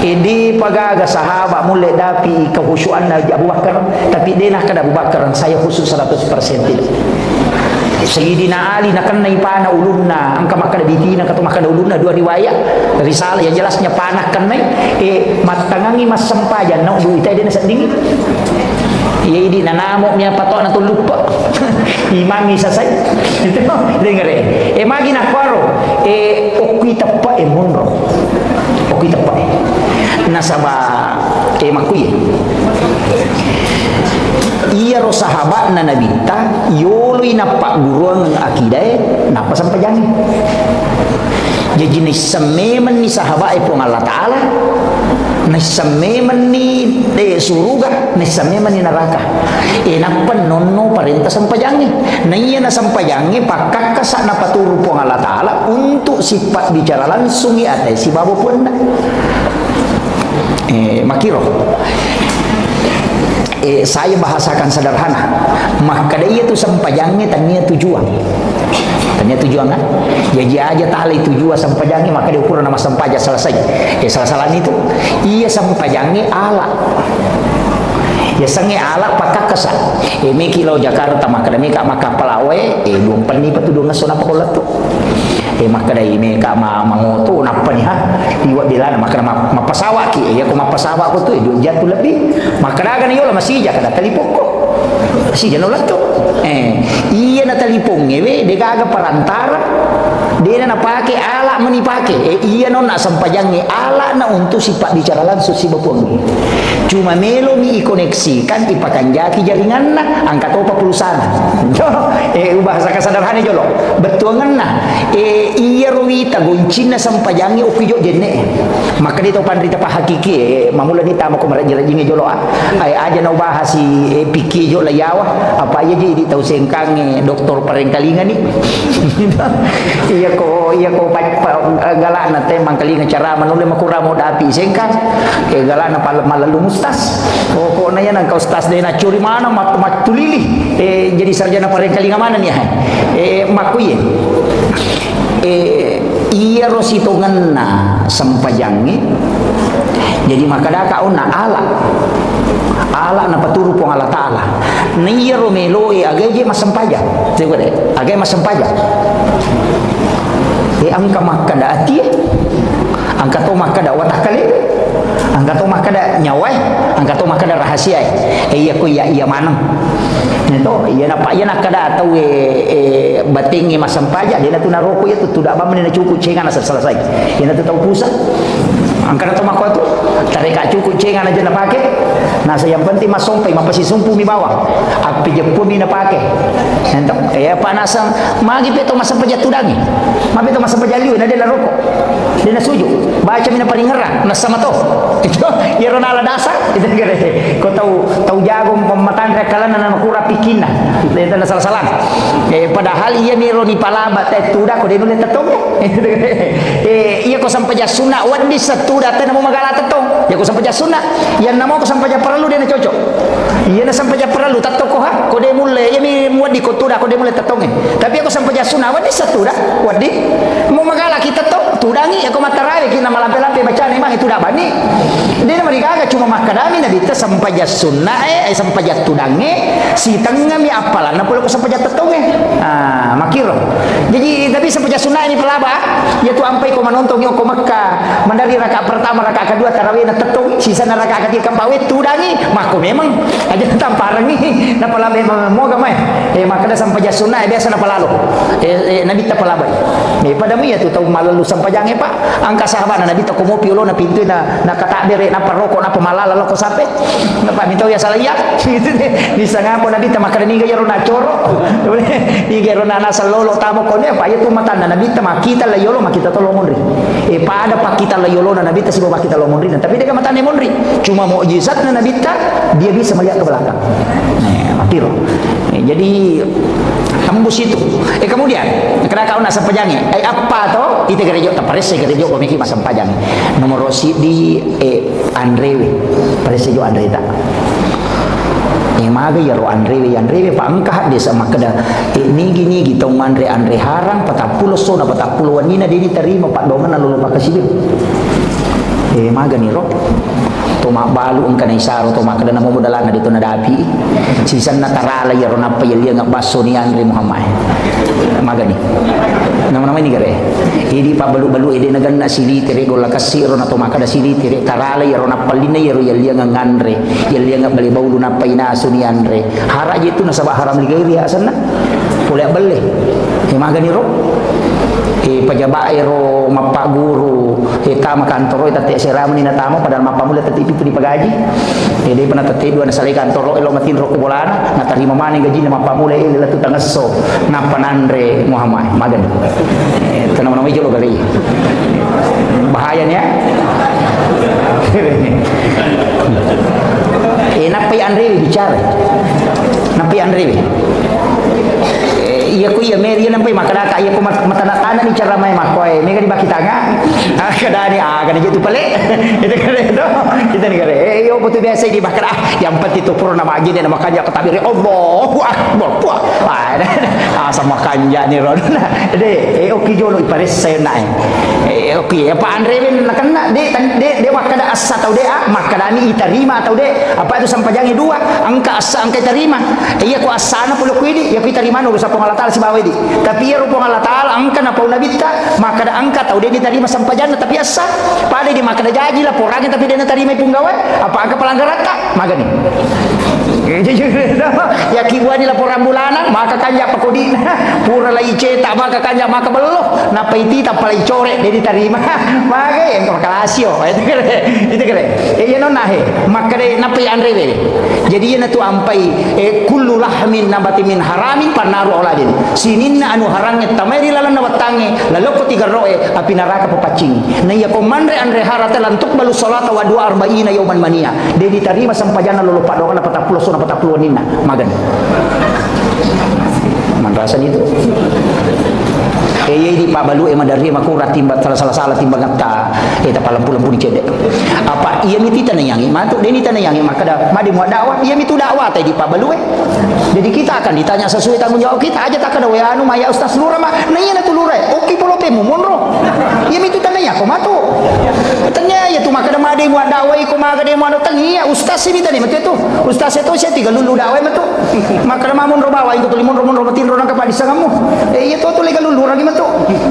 ini pagaga sahabat mulai dapi kehusuan Abu Bakar tapi dia nak kada Abu Bakar saya khusus 100% tidak Sayyidina Ali nak kena ipana ulunna angka makan bitina kata makan ulunna dua riwayat risalah yang jelasnya panah kena matangangi mas sampajan nak duit dia nak dingin iya ini nanamo niya patok na lupa imangi sa say itu dengar magi na kwaro okita pa monro okita pa nasaba makuye iya ro sahabat na nabita yoloy na pak guruan ng akidah napa sampajangi jadi ni sameman ni sahabat po Allah Taala na sameman ni suruga na sameman ni neraka napan nono parenta sampajangi na iya na sampajangi pakakasa na paturo po Allah Taala untuk sifat bicara langsung atay si babo po na makiro saya bahasakan sederhana maka dia itu sampajangnya tanya tujuan kan jadi aja tali tujuan sampajangnya maka dia ukuran nama sampaja selesai salah-salah itu iya sampajangnya ala ya sange ala pakak kesa mi kilo Jakarta maka demi kak maka pelawe dua peni patudung ngasona pakolat tu maka dari ini kak mangoto napa nih ha iwat dilana maka mapasawa ki ya ko mapasawa ko tu jatuh lebih maka dagan iyo lah masih kada telipong ko si janolat tu iya na telipong ngewe de kaga perantara dia na pakai ala menipake iya non nak sampajang ala na untuk sifat bicara langsung si bapong cuma melo mi koneksikan ipakan jaki jaringan na angkat opa pulsana bahasa kesadarannya jolo betul na iya ruwita goncin na sampajangi opijo jenne maka dito pandrita pa hakiki mamula ni tama ko marajingi jolo ay aja na bahas si piki jo layawa apa aja jadi tahu sengkang doktor parengkalingan ni iya ko galak na temang kalingan cara manule makuramo dapi sengkang galak na malalu mustas ko na yan ang kaustas de na curi mana matulili jadi sarjana parengkalingan mana ni makuye iya rositongan na sampajangi jadi maka daka na ala na paturu pong Allah Taala na iya romelo agay masampaja agay masampaja angka makada ati angka to makada watak kali angka to makada nyawai angka to makada rahasia iya ko iya manang itu iya na pa iya na kada atau batingi masampaja dia na tunaroko ya tu tidak ba menina cukup cengan asal selesai iya na tu tahu pusat angka to makwa tu tarik cukup cengan aja na pakai nah yang penting masompai mapasi sumpu mi bawah api jepun mi na pakai entok panasan magi peto masampaja tudangi mapi to masampaja liu na dia na rokok dia na suju baca mi na palingeran na sama to itu ya ronala dasar itu gere ko tahu jago pematan rekalan na makura pikina itu na salah-salah padahal iya mi roni palaba te tuda ko dia nule tetong iya ko sampaja sunna wandi setuda te na magala tetong ya ko sampaja sunna yang namo ko sampaja perlu dia na cocok iya na sampaja perlu tato ko ha ko dia mule ya mi wadi ko tuda ko dia mule tetong tapi ako sampaja sunna wadi setuda wadi mo magala kita to tudangi ako matarawe kina malampe-lampe bacaan mah itu dak bani dia mereka agak cuma makadami nabi ta sampaja sunnah sampaja tudange si tengah mi apalan na pula sampaja tetonge makiro jadi tapi sampaja sunnah ini pelaba ya tu ampai ko manontong yo ko Mekah mandari rakaat pertama rakaat kedua tarawih na tetong sisa na rakaat ketiga kampawe tudangi mako memang aja tamparan ni na pala memang moga mai makada sampaja sunnah biasa na palalo nabi ta palabay pada mi ya tu tahu malalu sampajange pak angka sahabat nabi ta komo piulo na pintu na katakbir na paroko na pamalala lo ko sape na pa minto ya salaya bisa ngapo nabi ta makada ni gayaro na coro ni gayaro na nasa lolo tamo ko ne pa ya tu matanda nabi ta makita la yolo makita to lomonri pada pak kita la yolo na nabi ta sibo makita lomonri tapi dia matanda monri cuma mukjizat na nabi ta dia bisa melihat ke belakang makiro jadi tembus itu kemudian kena kau nak sampajangi apa to itu gerejo taparese gerejo ko miki masampajang nomor rosi di Andrewe parese jo Andre ta maga ya ro Andrewe pa angkah desa makada ini gini gitu Andre harang 40 sona 40 wanina dia diterima pak doman lalu pakasibin maga ni ro to balu ang kanay saro to makada na mumudalan na dito na dapi sisan na tarala yaro na payalya nga baso ni Andre Muhammad magani nama-nama ini gare idi pa balu-balu ide nagan na sili tire go lakasi ro na to makada sili tire tarala yaro na palina yaro yalya nga Andre yalya nga balibaw lu na paynaso ni Andre hara itu na sabah haram ligay asan na pula bali magani ro pajabae ro mapa guru tama kantoro tati siramo ni natamo padahal mapa mula tati pitu di pagaji dia pernah tati dua nasali kantoro elo matin ro kubolana natarima mani gaji na mapa mula ila tu tangaso napa Andre Muhammad magan tanam nama jolo kali bahayanya napai Andre bicara napai Andre iya ko iya meri nampai makadaka iya ko matana-tana ni cara may makoy mega di baki tanga kadani kada gitu pale itu kada itu kita ni kada yo betul biasa di bakara yang penting itu purna magi na makanya ketabir Allahu akbar puah sama kanja ni ron de oki jolo ipares sayo na oki apa Andre ben nakana de makada asa tau de makadani itarima tau de apa itu sampajangi dua angka asa angka itarima iya ko asana pulo kuidi ya itarima no sa pangalata si bawedi tapi ya rupong Allah Ta'ala angka na pauna bitta maka da angka tau dia diterima sampajana tapi asa pada dia maka da jaji lah porangnya tapi dia terima punggawa apa angka pelanggaran tak maka nih ya kibuan ni laporan bulanan maka kanya pakodi pura lai cetak maka kanya maka beloh napa iti tak palai corek dia diterima maka yang kalasio itu kere ya non nahe maka de napa Andre jadi ya tu ampai kullu lahmin nabati min haramin panaru oladin sininna anu harangnya tameri lalan nawatange lalu ko tiga roe api neraka pepacingi na iya komandre Andre harata lantuk balu salata wa 40 yauman mania dia diterima sampajana lulu padokan 40 sona 40 nina magan manrasan itu di Pak Balu dari makurat timbat salah timbang ngata eta palampu-lampu ni cedek apa iya miti tanayangi matuk deni tanayangi maka da madi mu dakwah iya mitu dakwah tadi Pak Balu jadi kita akan ditanya sesuai tanggung jawab kita aja tak ada we anu maya ustaz lura mah nanya na tulure oke polo pe monro iya mitu tanaya ko matu tanya ya tu maka da madi mu dakwah ko maka de mu anu tangi ya ustaz ini tadi matu itu ustaz itu saya tiga lulu dakwah matu maka da mamun ro bawa itu limun ro matin ro nang kapadisa kamu iya to lega lulu lagi matu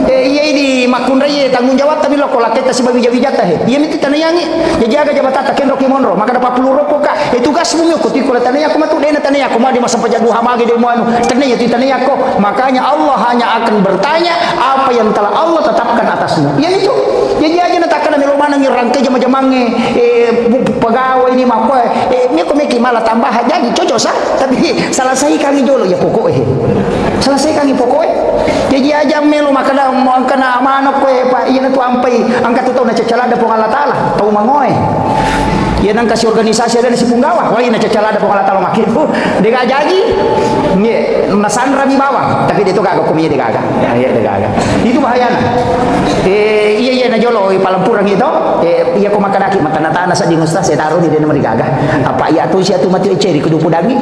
iya di makun raya tanggung jawab tapi lo kolak kita si babi jawab iya miti tanayangi jadi aga jabatan taken roki monro maka dapat 10 rokok ka tugas bumi ko ti ko tanaya ko matu dena tanaya ko madi masa pajadu hamagi de mo anu tanaya ti tanaya ko makanya Allah hanya akan bertanya apa yang telah Allah tetapkan atasmu ya itu jadi aja natakana mi romana ngi rangke jama-jamange pegawai ini mako mi ko meki malah tambah jadi cocok sah tapi selesai kami dulu ya pokok selesai kami pokok jadi aja melo makana mo angkana manok ko pa iya tu ampai angkat tu na cacalada po Allah Taala tau mangoy yan ang kasi organisasi ada si punggawa wala na cacalada po Allah Taala makitu de ga jaji ni nasandra mi bawang tapi dito gaga kumiya de gaga ya de gaga itu bahayana iya na jolo palampurang itu iya ko makadaki matana-tana sa dingusta saya taruh di dena merigagah apa iya tu sia tu mati ceri kudu pudangi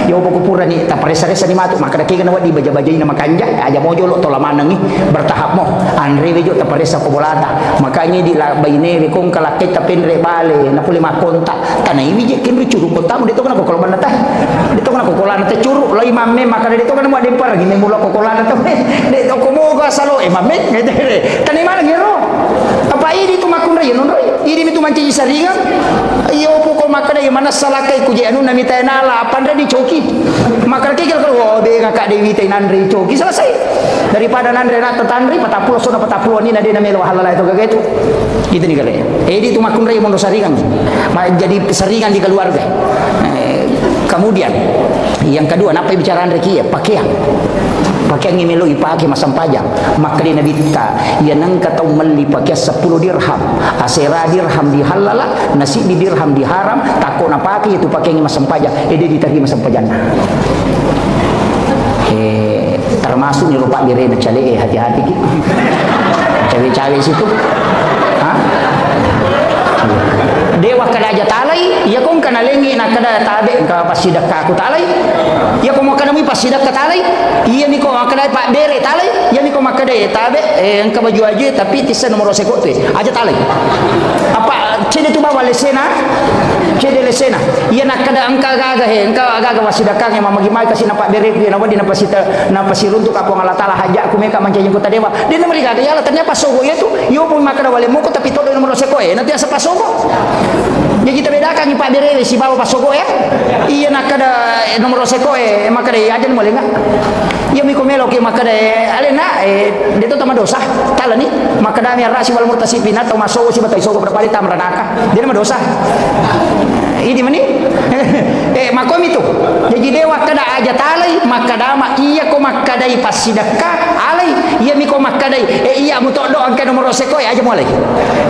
yo pokupura ni taparesa-resa ni matu makadaki kana wadi baja-bajai na makanja aja mojo lo tolamanang ni bertahap mo andre bejo taparesa ko bolata makanya di baine kong kalakit tapin re bale na puli makonta tanay bije kin curu konta mo dito kana ko koloban ta dito kana ko kolana ta curu lo imamme makada dito kana mo dempar gini mula ko kolana ta dito ko mo ga salo imamme ngede tanay mana gero apa ini tu makunda ya non ini itu manci saringan iyo pukul makada yang mana salah kai kuje anu nami tainala pandai dicoki makada kikil kalau be ngakak dewi tainandri coki selesai daripada nandre nak tetandri patapulo sona patapulo ni nade namelo halala itu kayak itu gitu nih kali ini tu makunda yang mondo saringan jadi saringan di keluarga kemudian yang kedua apa bicara Andre ya pakaian yang melo ipake masam pajak maka di nabi kita ia nang kata meli pakai 10 dirham asera dirham dihalala nasi di dirham diharam takut nak pakai itu pakai yang masam pajak dia diterima masam pajak termasuk ni lupa diri nak cale hati-hati ki cawe-cawe situ dewa kada aja talai ya kong kana lengi nak kada tabe ka pasidak ka aku talai ya kong makada mi pasidak ka talai iya mi ko makada pak dere talai ya mi ko makada tabe engka baju aja tapi tisa nomor seko tu aja talai apa cede tu bawa lesena cede lesena iya nak kada engka agaga wasidak ka yang mamagi mai kasih nampak dere dia nawa di napasirun tu kapong Allah taala hajak ku meka mancanya kota dewa dia mereka ada ya ternyata pasogo itu yo pun makada wale moko tapi todo nomor seko nanti asa pasogo ya kita bedakan ni Pak Derewe si bawa pasogo ya iya nak ada nomor seko maka deh aja boleh enggak ya mi komelo ke maka deh alena dia tu tama dosa tala ni maka dah miara si wal murtasifin atau masogo si batai sogo berpali tamranaka dia nama dosa ini mani makom itu jadi dewa kada aja talai maka dama iya ko makadai pasidaka alai iya mi ko makadai iya mutok do angka nomor seko aja mulai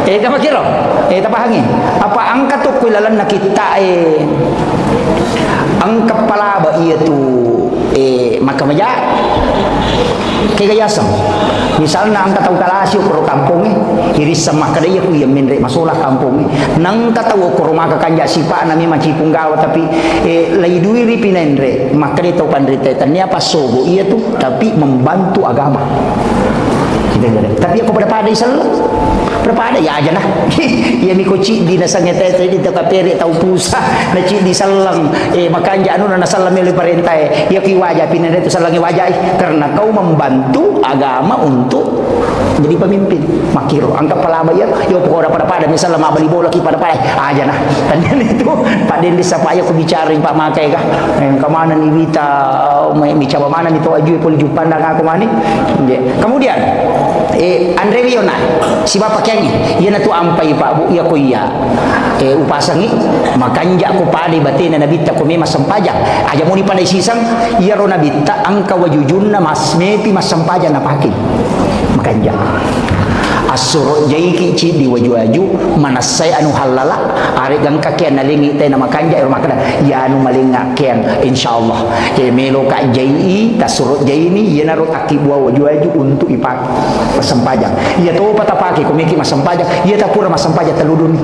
tama kira tapahangi apa angka tu kuilalan na kita angka palaba iya tu maka maja kegayasam misalnya angka tahu kalasyo pro kampung iris sama kada iya ku iya minre masolah kampung nang katawo ko rumah kanja sipa nami macipung gawa tapi lai duiri pinendre maka dia tahu pandrite tanya pasogo iya tu tapi membantu agama tapi aku pada isal berapa ada ya aja lah ya mi koci di nasangnya tete di takapere tau pusa na ci di salang makanja anu na salam meli parentai ya ki wajah pinane itu salangi wajah karena kau membantu agama untuk jadi pemimpin makiro angka palama ya yo pokok pada misalnya ma bali bola ki pada aja nah tanya itu Pak Dendi sapaya ku bicara Pak Makai kah kemana ni Wita bicara mana ni to aju poli jupandang aku mani kemudian Andre Wiona si bapak kengnya ia natu ampai Pak Bu ya ko iya upasangi makanja ko pade batina nabita ko mema sampaja aja mo ni pandai sisang iya ro nabita angka wajujunna masmepi masampaja na pakin makanja asuro jaiki ci di waju-waju manasai anu halala are gang kakian nalingi teh nama kanja rumah kada ya anu malinga kian insyaallah ke melo ka jai tasuro jai ni ye naro akibwa waju-waju untuk ipak masempajang ya to patapake ko miki masempajang ya tapura masempajang teludun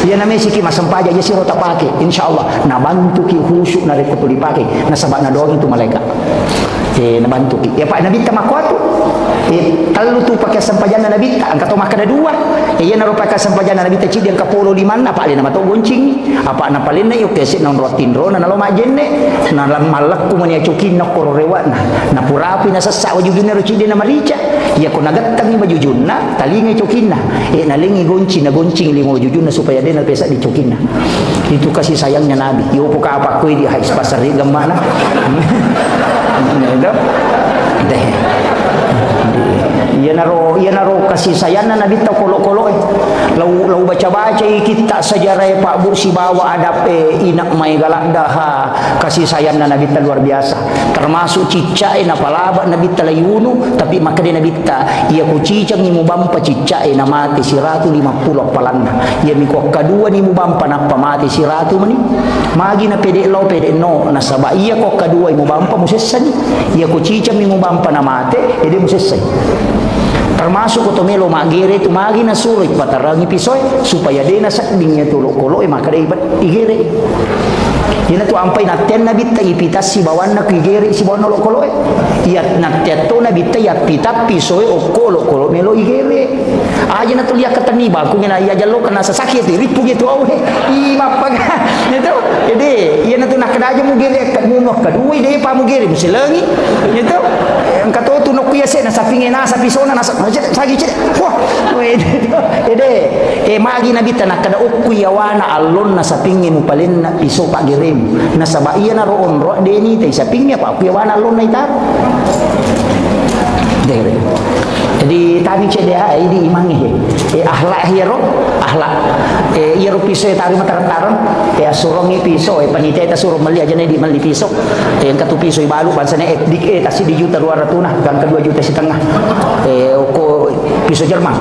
ya na mesiki masempajang ya siro tapake insyaallah na bantu ki khusyuk na reko dipake na sabak na doang itu malaikat na bantu ki ya Pak Nabi tamakwatu kalau tu pakai sampajana Nabi angkat to makada dua ya naro pakai sampajana Nabi teci dia kapolo di mana apa lena mato goncing apa na palena yo kesi non rotindro na lo majenne na malak ku mania cukin na kororewa na purapi na sasa wajujuna ro cide na marica ya ko nagatang ni wajujuna talinga cukinna nalingi goncing na goncing limo wajujuna supaya dia na pesa dicukinna itu kasih sayangnya Nabi yo poka apa ku di hais pasar di gamana deh ia naro kasih sayana Nabi ta kolo-kolo lau baca-baca kita sejarah Pak Bu si bawa adap inak mai galak daha kasih sayana Nabi ta luar biasa termasuk cicai na palaba Nabi ta layunu tapi maka dia Nabi ta ia ku cicang ni mu bampa cicai na mati siratu 50 palanna ia mi ko kadua ni mu bampa na pamati siratu mani magi na pede lo pede no na saba ia ko kadua mu bampa musessani ia ku cicang ni mu bampa na mate ede musessai termasuk ko melo magire tu magi na suroy patarangi pisoy supaya dia na sakdingnya tu kolo maka dia igere ina tu ampai na ten na bitta ipitas si bawan na igere si bawan lo kolo iya na teto na bitta ya pita pisoy o kolo melo igere aja na tu lihat ketani ba ku ngina iya jalo kena sasakit ripu gitu au i mapag itu jadi iya na tu nak kena aja mugere kat munoh kadui dia pa mugere musilangi itu kato tu nok kuya se na sapinge na sa pisona na sagi cek wah ede magi na bitta nak kada okuya wana alon na sapinge mu palin na piso pa gerem na sabaiya na roon ro deni tay sapinge pa okuya wana alon na itar dere jadi tadi cedea ini imangi ahlak hero ahlak hero piso tari mataran surongi piso panite ta suruh meli aja di meli piso yang katu piso balu bansane dik tasi di juta 200 nah kan ke 2 juta setengah ko piso Jerman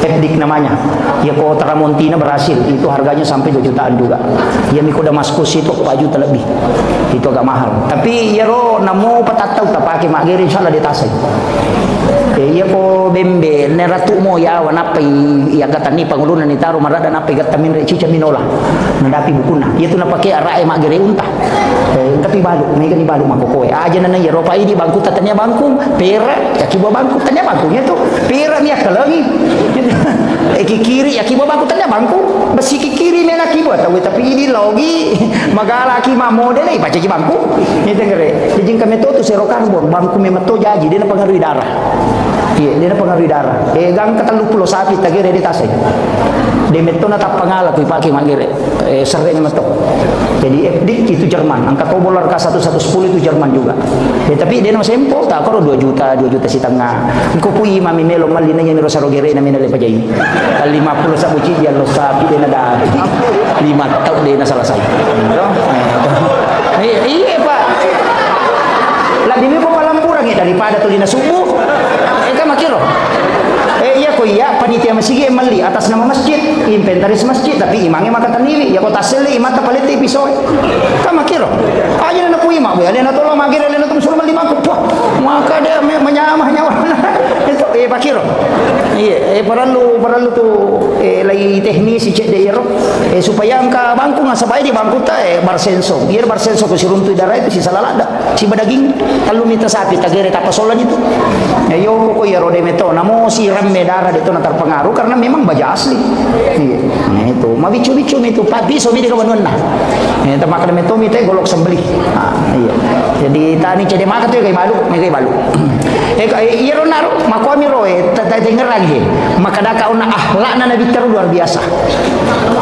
dik namanya ya ko Tramontina berhasil itu harganya sampai 2 jutaan juga ya miko Damaskus itu 4 juta lebih itu agak mahal tapi ya ro namo patatau tak pakai magere insyaallah di tasai iya ko bembe ne ratu mo ya wanapai ya gatani pangulunan ni taru marada napai gatamin re cica minola nandapi bukuna iya tu napake arae magere unta tapi balu mega ni balu makokoe aja nana ya ropa ini bangku tatanya bangku pera ya kibo bangku tanya bangkunya tu pera ni akalangi kiri ya kibo bangku tanya bangku besi kiri mena kibo tahu tapi ini logi magala ki ma model baca ki bangku ni tengere dijing kami tu serokarbon bangku memeto jaji dia pengaruh darah iya dia pengaruh darah gang katalu pulau sapi tagere di tasai dia meto na tak pangala tu pakai magere sering meto jadi FD itu Jerman angka kobolar K1110 itu Jerman juga tapi dia nama sempo tak karo 2 juta setengah engko pui mami melo mali na nyami rosarogere na minale pajai 50 sabuci dia lo sapi dia na 5 tahun dia na selesai iya pak lebih ko malam kurang daripada tulina subuh kan makiro iya ko iya panitia masjid mali atas nama masjid inventaris masjid tapi imangnya makan taniri ya ko taseli imata paliti piso kan makiro aja na pui mak ya na tolong magire na tum suruh mali mak maka dia menyamah nyawa itu pakiro iya perlu tu lagi teknis cek de ero supaya angka bangku nga sabay di bangku ta barsenso iya barsenso ko si runtu darah itu si salalada si badaging kalau minta sapi tagere tapasolan itu yo ko ya rode meto namo si ramme darah itu na terpengaruh karena memang baja asli iya nah itu mabicu-bicu itu papi so mi de kawan na eta makan meto mi teh golok sembelih iya jadi tani cede makan tuh kayak malu iya ro naro makomi ro denger lagi maka da kauna akhlak na nabi teru luar biasa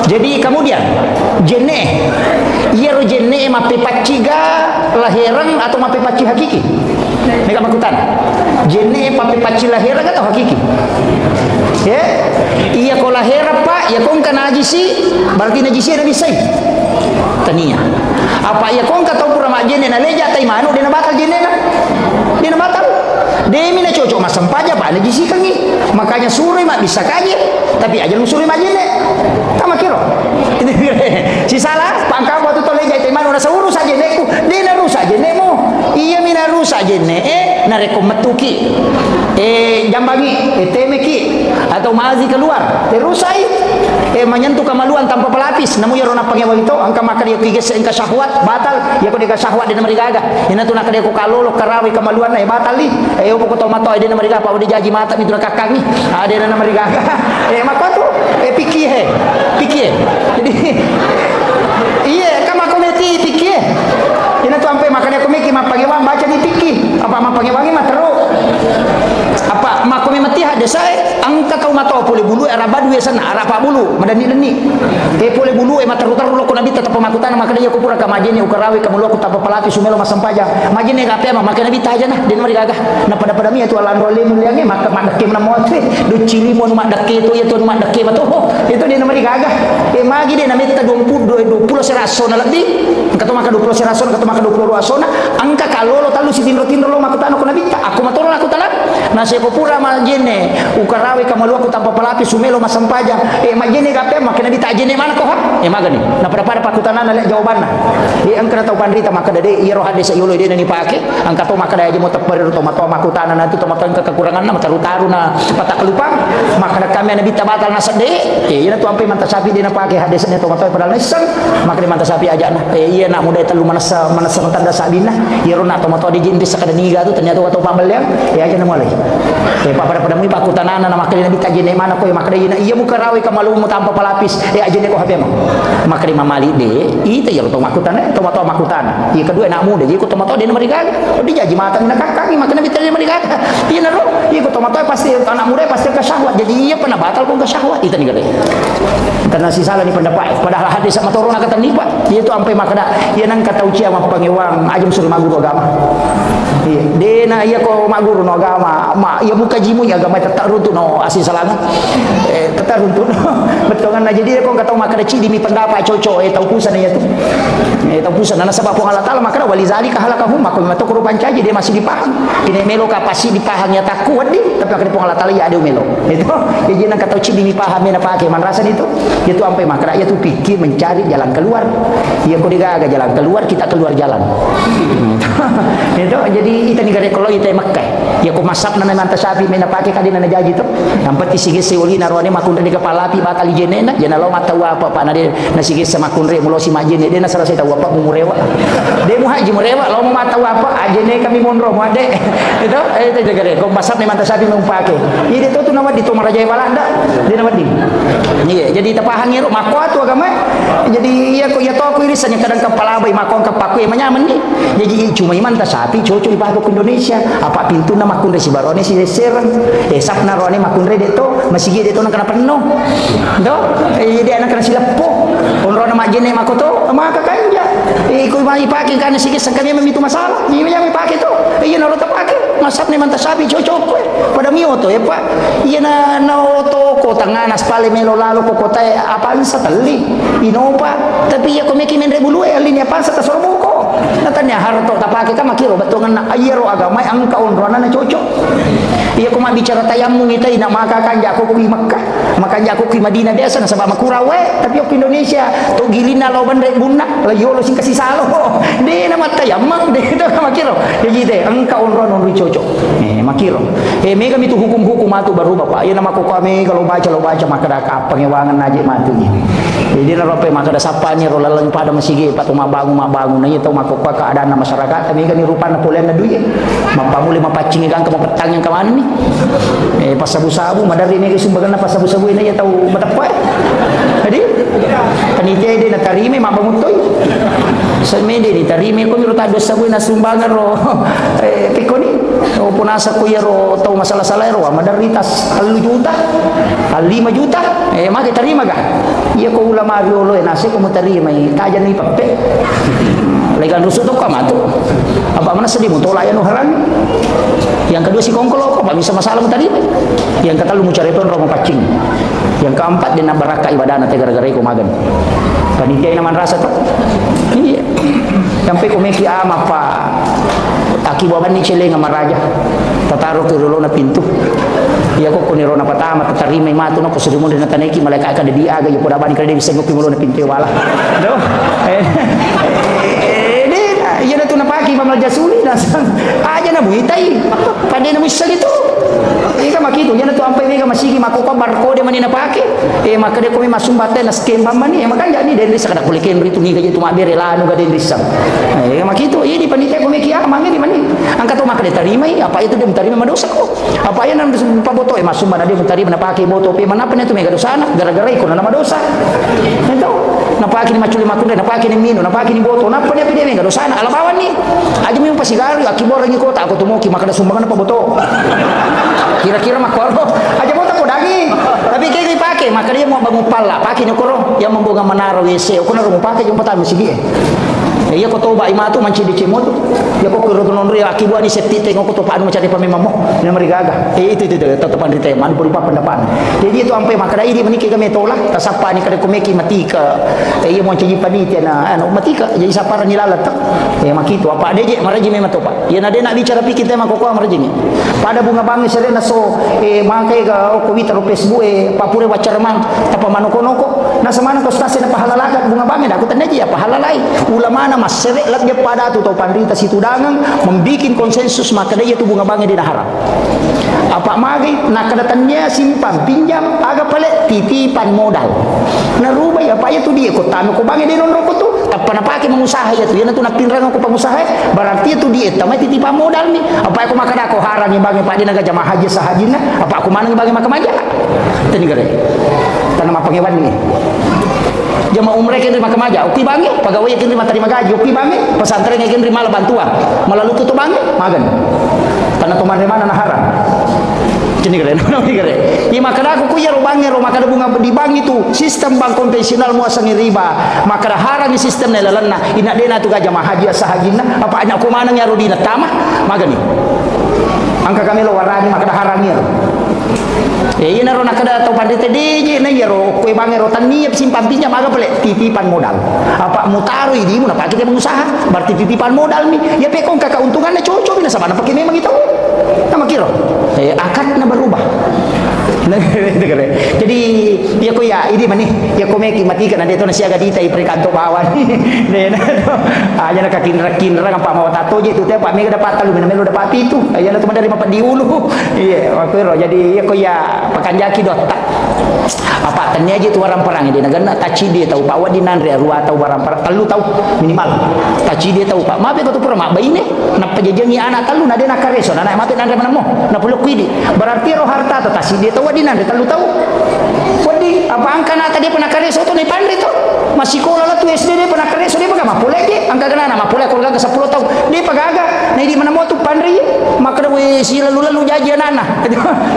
jadi kemudian jenne iya ro jenne mape paciga lahiran atau mape paci hakiki mereka makutan jenne mape paci lahiran atau hakiki ya iya ko lahiran pak ya kong kana najisi berarti najisi na bisai tania apa ya kong katau pura mak jenne na leja tai manu dia na batal jenne na dia na batal demi na cocok mas sempaja pak najisi kangi makanya suri mak bisa kaje tapi aja suri mak jenne kama kiro si salah pangka waktu tole jai tai manu na sauru saja neku dia na rusa jenne mo iya mina rusa jenne na rekometuki jambangi temeki atau mazi keluar terusai menyentuh kemaluan tanpa pelapis namun ya rona pangyawa itu angka maka dia kiges engka syahwat batal ya ko dia syahwat dia mari gaga ina tu nak dia ko kalolo karawi kemaluan batal li upo ko to mato dia mari gaga pa dia jaji mata mitu kakang ni dia na mari gaga maka tu pikir jadi iya kama kometi pikir ina tu ampe makanya komeki mapagewang baca di pikir apa mapagewangi matero apa makomi mati hade saya angka kau mato pole bulu era badu ya sana ara pa bulu madani deni pole bulu mataru-taru lo kuna bita tapa makutan maka dia kupura ka majene ukarawi ka mulo tapa pelati sumelo masampaja majene ka pe maka na bita aja nah den mari gagah na pada mi atu alan role muliange maka madake na motre do cili mo madake to ya to madake mato itu dia mari gagah magi dia na meta 20 serason lebih kato maka 20 serason kato maka 20 asona angka kalolo talu si tinro lo makutan kuna bita aku matoro aku talan nasi ko pura majene ukarawe kamaluwa ko tanpa pelapis sumelo masampaja majene kape makina dita jene mana ko ha magani na pada pakutana na jawaban na ang kana tau pandrita maka dade iro hadis yulo ide ni pake ang kato maka daya mo tapper to mato makutana na to mato kekurangan na mataru-taru na pataklupa maka kami na bita batal na sade ina to ampe mantasapi dina pake hadis na to mato padal nasan maka di mantasapi aja na iya na muda telu manasa tanda sabina iro na to mato di jindis sa kadaniga to ternyata wato pambaliang aja na mulai pada mi pakutana na maka dina bita jene mana ko maka daya iya mo karawi kamalu mo tanpa pelapis aja ne ko hape mo maka di mamali de ite ya to makutana to mato makutana iya kedua nak muda jadi ko to mato de mereka di jaji mata na kakak maka na bita mereka iya na ro iya ko to mato pasti anak muda pasti ke syahwat jadi iya pernah batal ko ke syahwat itu nih karena si salah ni pendapat padahal hadis sama turun kata ni pak dia tu sampai makna ia nang kata uci sama pangewang ajum suruh maguru agama iya dena iya ko maguru no agama ma iya muka jimu ya agama tetap runtuh no asin salanga tetap runtuh betul kan jadi dia ko kata makna cidi mi pendapat cocok tahu pusan ya tu tahu pusan na sebab Allah taala makna walizalika halakahum maka mato kurupan caji dia masih dipaham ini melo kapasi dipaham ya tak kuat di tapi akhirnya Allah taala ya ada melo itu jadi nang kata cidi mi paham na pakai man rasa itu sampai makna ia tu pikir mencari jalan keluar ia ko digaga jalan keluar kita keluar jalan itu jadi kita negara kalau kita Makkah ia ko masap na memang tasapi mena pakai kadina na jaji tu nampak sige seuli na rone makun di kepala pi bakal jenena jena lo mata apa pak na de na sige sama kunre mulo si majene de na sarasa tahu apa murewa de mu haji murewa lo mata apa ajene kami monro mu ade itu negara ko masap memang tasapi meng pakai ini tu nama di Tumaraja Walanda di nama di iya jadi tapahang iro mako atu agama jadi iya ko ya to ko irisan kadang kepala bai mako kapaku yang menyaman ni jadi cuma iman ta sapi cocok ibago ke Indonesia apa pintu na makun resi barone si serang sapna rone makun re deto masih ge deto na kana penuh do jadi anak kana silepo onro na majene mako to maka kanja ko mai pake kana sige sakanya memitu masalah ni mai pake to iya na rota pake masap ni man ta sapi cocok ko pada mi oto ya pak iya na oto ko tanganas pale melo lalo ko kota apaan sa tali inopa tapi ya komeki men rebulu alin apaan sa tasorbuko natanya harto tapake ka makiro batongan na ayero agama ang kaunrona na cocok iya ko bicara tayamum itai na makakanja ko ku Makkah makanja ko ku Madinah biasa na sabab makurawe tapi ok Indonesia to gilina lo bandre bunna la yolo sing kasih salo de na matayamum de to makiro jadi de ang kaunrona no cocok makiro mega mitu hukum-hukum atu baru bapak ya nama ko kami kalau baca maka dah pengewangan najik matunya jadi narope maka dah sapanya rolaleng pada masigi patu mabangun na itu maka keadaan masyarakat kami kan rupana polen na duit mapamuli mapacing kan ke petang yang kemana ni pas sabu-sabu madari ni sumbangan na pas sabu-sabu ini ya tahu betapa jadi panitia dia na tarime mabangutoy semede ni tarime ko miro ta dos sabu na sumbangan ro pikoni o punasa ko yero tahu masalah-salah ro madaritas 10 juta 5 juta maka terima ga iya ko ulama riolo nasi ko mo terima tajan ni pape legal rusuh to ka matu apa mana sedih mo tolak anu haram yang kedua si kongkolo apa bisa masalah mo tadi yang ketiga lu cari ton romo pacing yang keempat dina baraka ibadah na gara-gara ko magan panitia naman rasa to iya sampai ko meki ama pa akibaban ni chile nga maraja tataro ke rolo na pintu iya ko kuniro na patama tatarima mato na ko surimun na taneki malaka ka di aga yo poda ban ka di sengo pimulo na pintu wala do iya na to na paki pamal jasuli na aja na buhitai pande na misal itu ika makito yan na to ampay mega masigi makupa barko de manina paki maka de ko may masumbate na skem pamani makanya ni den sa kada kuliken rito ni kaya tumabere lano ga den risam makito iya di panitia ko meki amangi di mani angka to maka de tarimai apa itu dia mentarima madosa ko apa yan ang paboto masumba na dia mentarima na paki boto pe manapa na to mega dosana gara-gara iko na madosa ito napaki ni maculi makunde napaki ni mino napaki ni boto napa dia pide mega dosana alabawan ni aja mo yung pasigaro akibor ni ko ta ako tumoki maka sumbangan na paboto kira-kira makoro aja mo ta ko daging tapi kayak dipake maka dia mau bangun pala paki ni koro yang membuka menara WC ko na rumupake yung patami sige iya ko toba imatu manci di cimoto ya ko kuro non ria akibu ani septi tengok ko to panu macari pamemamo na marigaga itu tatapan di teman berupa pendapat jadi itu ampai makada ini meniki kami tolak tasapa ni kada kumeki matika iya mo caji panitia na ano matika jadi sapara ni lalat makito apa deje maraji memang topa ya na de nak bicara pikir tema ko maraji ni pada bunga bangi serena so mangkai ga ko witaro Facebook papure wacarmang tapa manoko-noko na samana ko stase na pahalalakat bunga bangi aku tanaji apa halalai ulama na masere lat dia pada tu tau pandita situ dangang membikin konsensus maka dia tu bunga bangi dia haram apa magi nak kadatannya simpan pinjam agak pale titipan modal na rubah ya apa ya tu dia ko tanu ko bangi dia non rokok tu apa na pakai mengusaha ya tu ya tu nak pinrang ko pengusaha berarti tu dia tamai titipan modal ni apa aku makan aku haram ni bangi pak dia naga jamaah haji sahajina apa aku mana bagi makan aja tani gare tanam apa ngewan ni jamaah umrah kan terima kemaja uki bangi pegawai kan terima terima gaji uki bangi pesantren kan terima bantuan malah lutu tu bangi magan karena teman mana nah haram ini keren ya maka aku kuya ro bangi ro maka bunga di bank itu sistem bank konvensional muasangi riba maka haram ni sistem na lalanna ina dena tu gajah haji sahajina apa anak ko mana nya ro dina tamah magan ni angka kami lo warani maka haram ni ina ro nakada to pandite DJ na yero kue bangi ro taniap simpan pinjam aga pele titipan modal apa mutaru ini mun apa kita mengusaha berarti titipan modal ni ya pekong kakak untungannya cocok bila sabana pakai memang itu nama kira akad na berubah jadi dia ko ya ini mani ya ko meki mati kan dia tu nasi agak ditai perkanto bawan ne aja nak kinra apa mau tato je tu teh pak mega dapat talu melo dapat itu aja nak dari mapan diulu iya aku jadi ya ko ya pakanjaki dot apa tanya aja tu orang perang dia negara taci dia tahu pak wadinan ria rua tahu barang perang talu tahu minimal taci dia tahu pak maaf ya tu perang bayi ni nak pejajangi anak talu nak dia nak kareso anak mati nan mana mo nak peluk kuidi berarti roh harta tu taci dia tahu wadinan dia talu tahu wadi apa angka nak dia pernah kareso tu ni pandai tu masih sekolah lah tu SD dia pernah kareso dia pakai mapulek je angka kena nama mapulek kalau ke 10 tahun dia pagaga nah di mana mo tu pandai maka we sila lalu jaji anak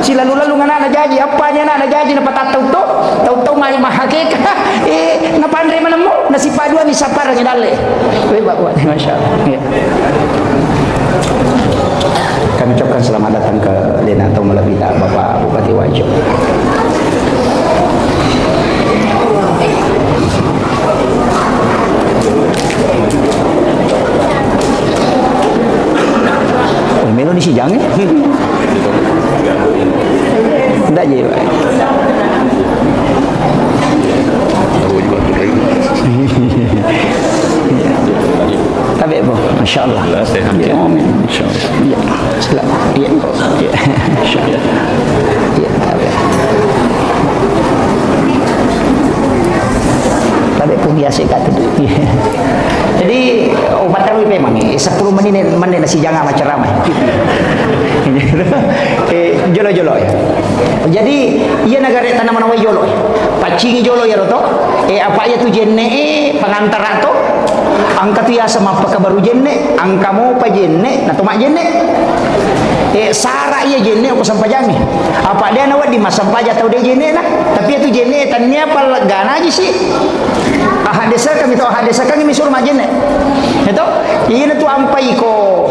sila lalu ngana jaji apanya anak jaji na patatau tahu mari mahakeka na pandai mana mo na si padua ni sapar ni dale we bawa masyaallah ya kami ucapkan selamat datang ke Lena atau Malabita Bapak Bupati Wajo. Oh, melo ni si Jang eh? Tidak je, Pak. Tapi apa? Masya Allah. Ya, amin. Masya Allah. Ya, selamat. Ya, ya. Masya Allah. Ya, tapi pun biasa kata tu. Jadi obat tahu memang 10 menit nasi jangan macam ramai. Jolo-jolo ya. Jadi ia negara tanaman awal jolo. Pacingi jolo ya roto. Apa ya tu jenne pengantar atau angka tu ya sama apa baru jenne, angka mau apa jenne, nah tomak jenne. Sara iya jenne aku sampai jami. Apa dia nawat di masa sampah atau dia jenne lah. Tapi itu jenne tanya apa gana aja sih. Hadesa kami tahu hadesa kami misur majene itu ini tu ampai ko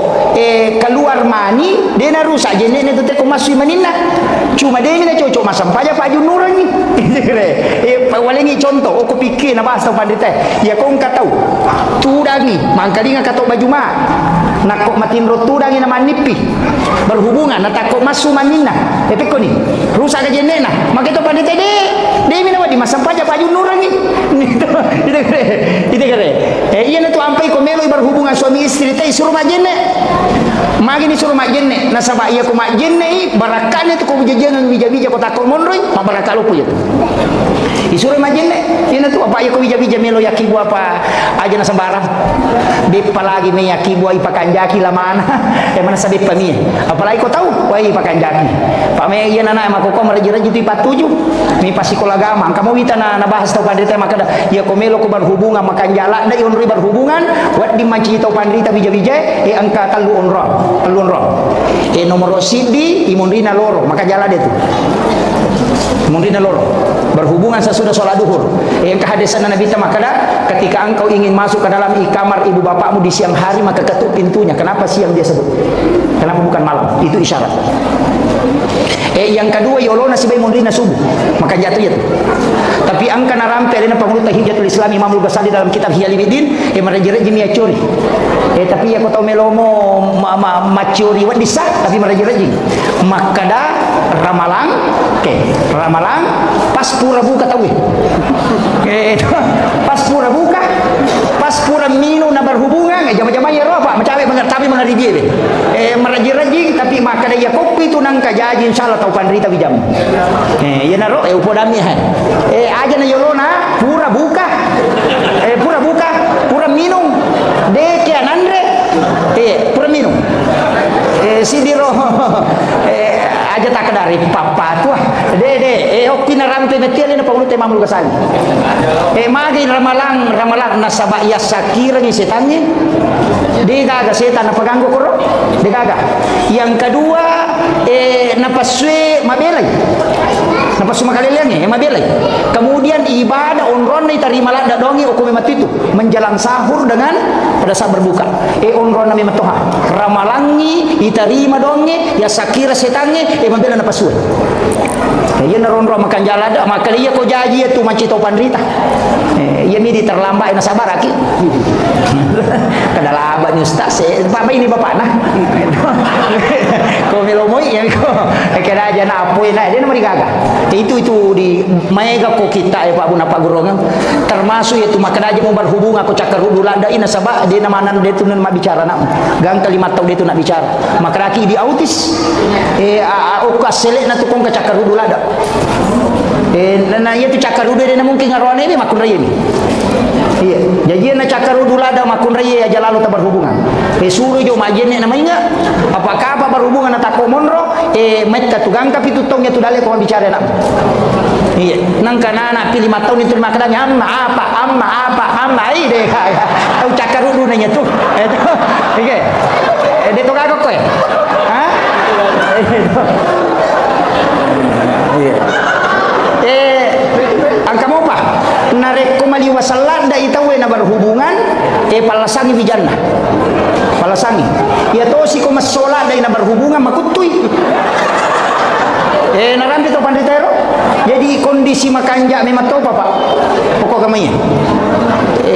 keluar mani dia na rusak jene itu teh ko masui manina cuma dia ni cocok masam paja pak junurang ni walengi contoh aku pikir na bahasa pandita ya kau enggak tahu tudangi mangkali ngak katok baju ma nak kok matin ro tudangi na manipi berhubungan na takok masu manina ko ni rusak ke jene na maka itu pandita dia mina di masam paja pak junurang ni itu kere iya na tu ampai ko melo berhubungan suami istri teh suruh majenne magi ni suruh majenne na sabab iya ko majenne barakan itu ko jajangan bija-bija ko takol monroy mabarakalo po itu disuruh majenne iya na tu apa iya ko bija-bija melo yakibu apa aja na sembarang di palagi me yakibu ai pakanjaki la mana mana sabi pami apalagi ko tahu wai pakanjaki pak me iya na ma ko maraji-raji tu 47 mi pasikola agama kamu wita na bahas tau pandita maka ya ko melo ko berhubungan makan jala da yon berhubungan wat di maci tau pandita bija-bija angka talu onro nomor sidi imunrina loro maka jala dia tu imunrina loro berhubungan sesudah sholat duhur. Yang kehadisan Nabi makanya ketika engkau ingin masuk ke dalam kamar ibu bapakmu di siang hari, maka ketuk pintunya. Kenapa siang dia sebut? Kenapa bukan malam? Itu isyarat. Yang kedua, yolona si bayi mondrina subuh, maka jatuh itu. Tapi angka narampe adena pengulut Hijatul Islam Imam Al-Ghazali dalam kitab Hiyalibidin, meraji-raji miacuri. Tapi aku tahu melomo macuri wat disah, tapi meraji-raji. Maka dah ramalang, ramalang pas pura buka tahu. Pas pura buka, pas pura minu na berhubungan, jama-jama ya roh Pak, macam tapi menari dia deh. Meraji-raji tapi maka dia kopi tu nang kajaji insyaallah tahu pandrita bijam. Ya naro upodami hai. Aja na yolona pura buka. Pura buka, pura minum. Deke anandre. Pura minum. Sidiro. Aja tak dari papa tu. Opi na rampe metel na pengulut Imam Al-Ghazali. Magi ramalang nasaba ya sakira ni setannya. Dia gaga setan na paganggu koro. Dia gaga. Yang kedua napaswe mabelai. Napasu makaliliannya mabelai. Kemudian ibadah onron ni tarima lada dongi hukum matitu menjelang sahur dengan pada saat berbuka. Onron nami matoha. Ramalangi itarima dongi ya sakira setannya mabela napaswe. Ya naronro makan jalada maka dia ko jaji tu macito pandrita. Ya midi terlambat na sabar aki. Kadalaba ni ustaz bapak ini bapak nah. Ko melomoi ya ko. Kira aja na apoy na dia namanya gaga. Itu di mega ko kita ya Pak Buna Pak Gurongan termasuk itu maka aja mau berhubung aku cakar hudu landa ina sabah dia namanan dia tu nak bicara nak. Gang kalimat tahu dia tu nak bicara. Maka laki di autis ukas selek na tukong ka cakar hudu landa. Na iya tu cakar hudu dia mungkin ngarone ni makun raya ni. Iya, jadi na cakar hudu lada makun raya aja lalu tak berhubungan. Suruh jo majene namanya apakah apa berhubungan atau monro mereka tu gang tapi tu tongnya tu dale ko bicara nak. Iya, nang kana pilih 5 tahun itu maknanya amma deh kaya. Tahu cakar hudu nanya tu. Oke. Dia tu kagak koy. Hah? Iya. Angka mau apa? Narek kumali wasallat da itawe na berhubungan palasangi bijanna. Palasangi. Ya to si ko masola da na berhubungan makutui. Narambi to panditero. Jadi kondisi makanja memang to Pak. Pokok gamanya.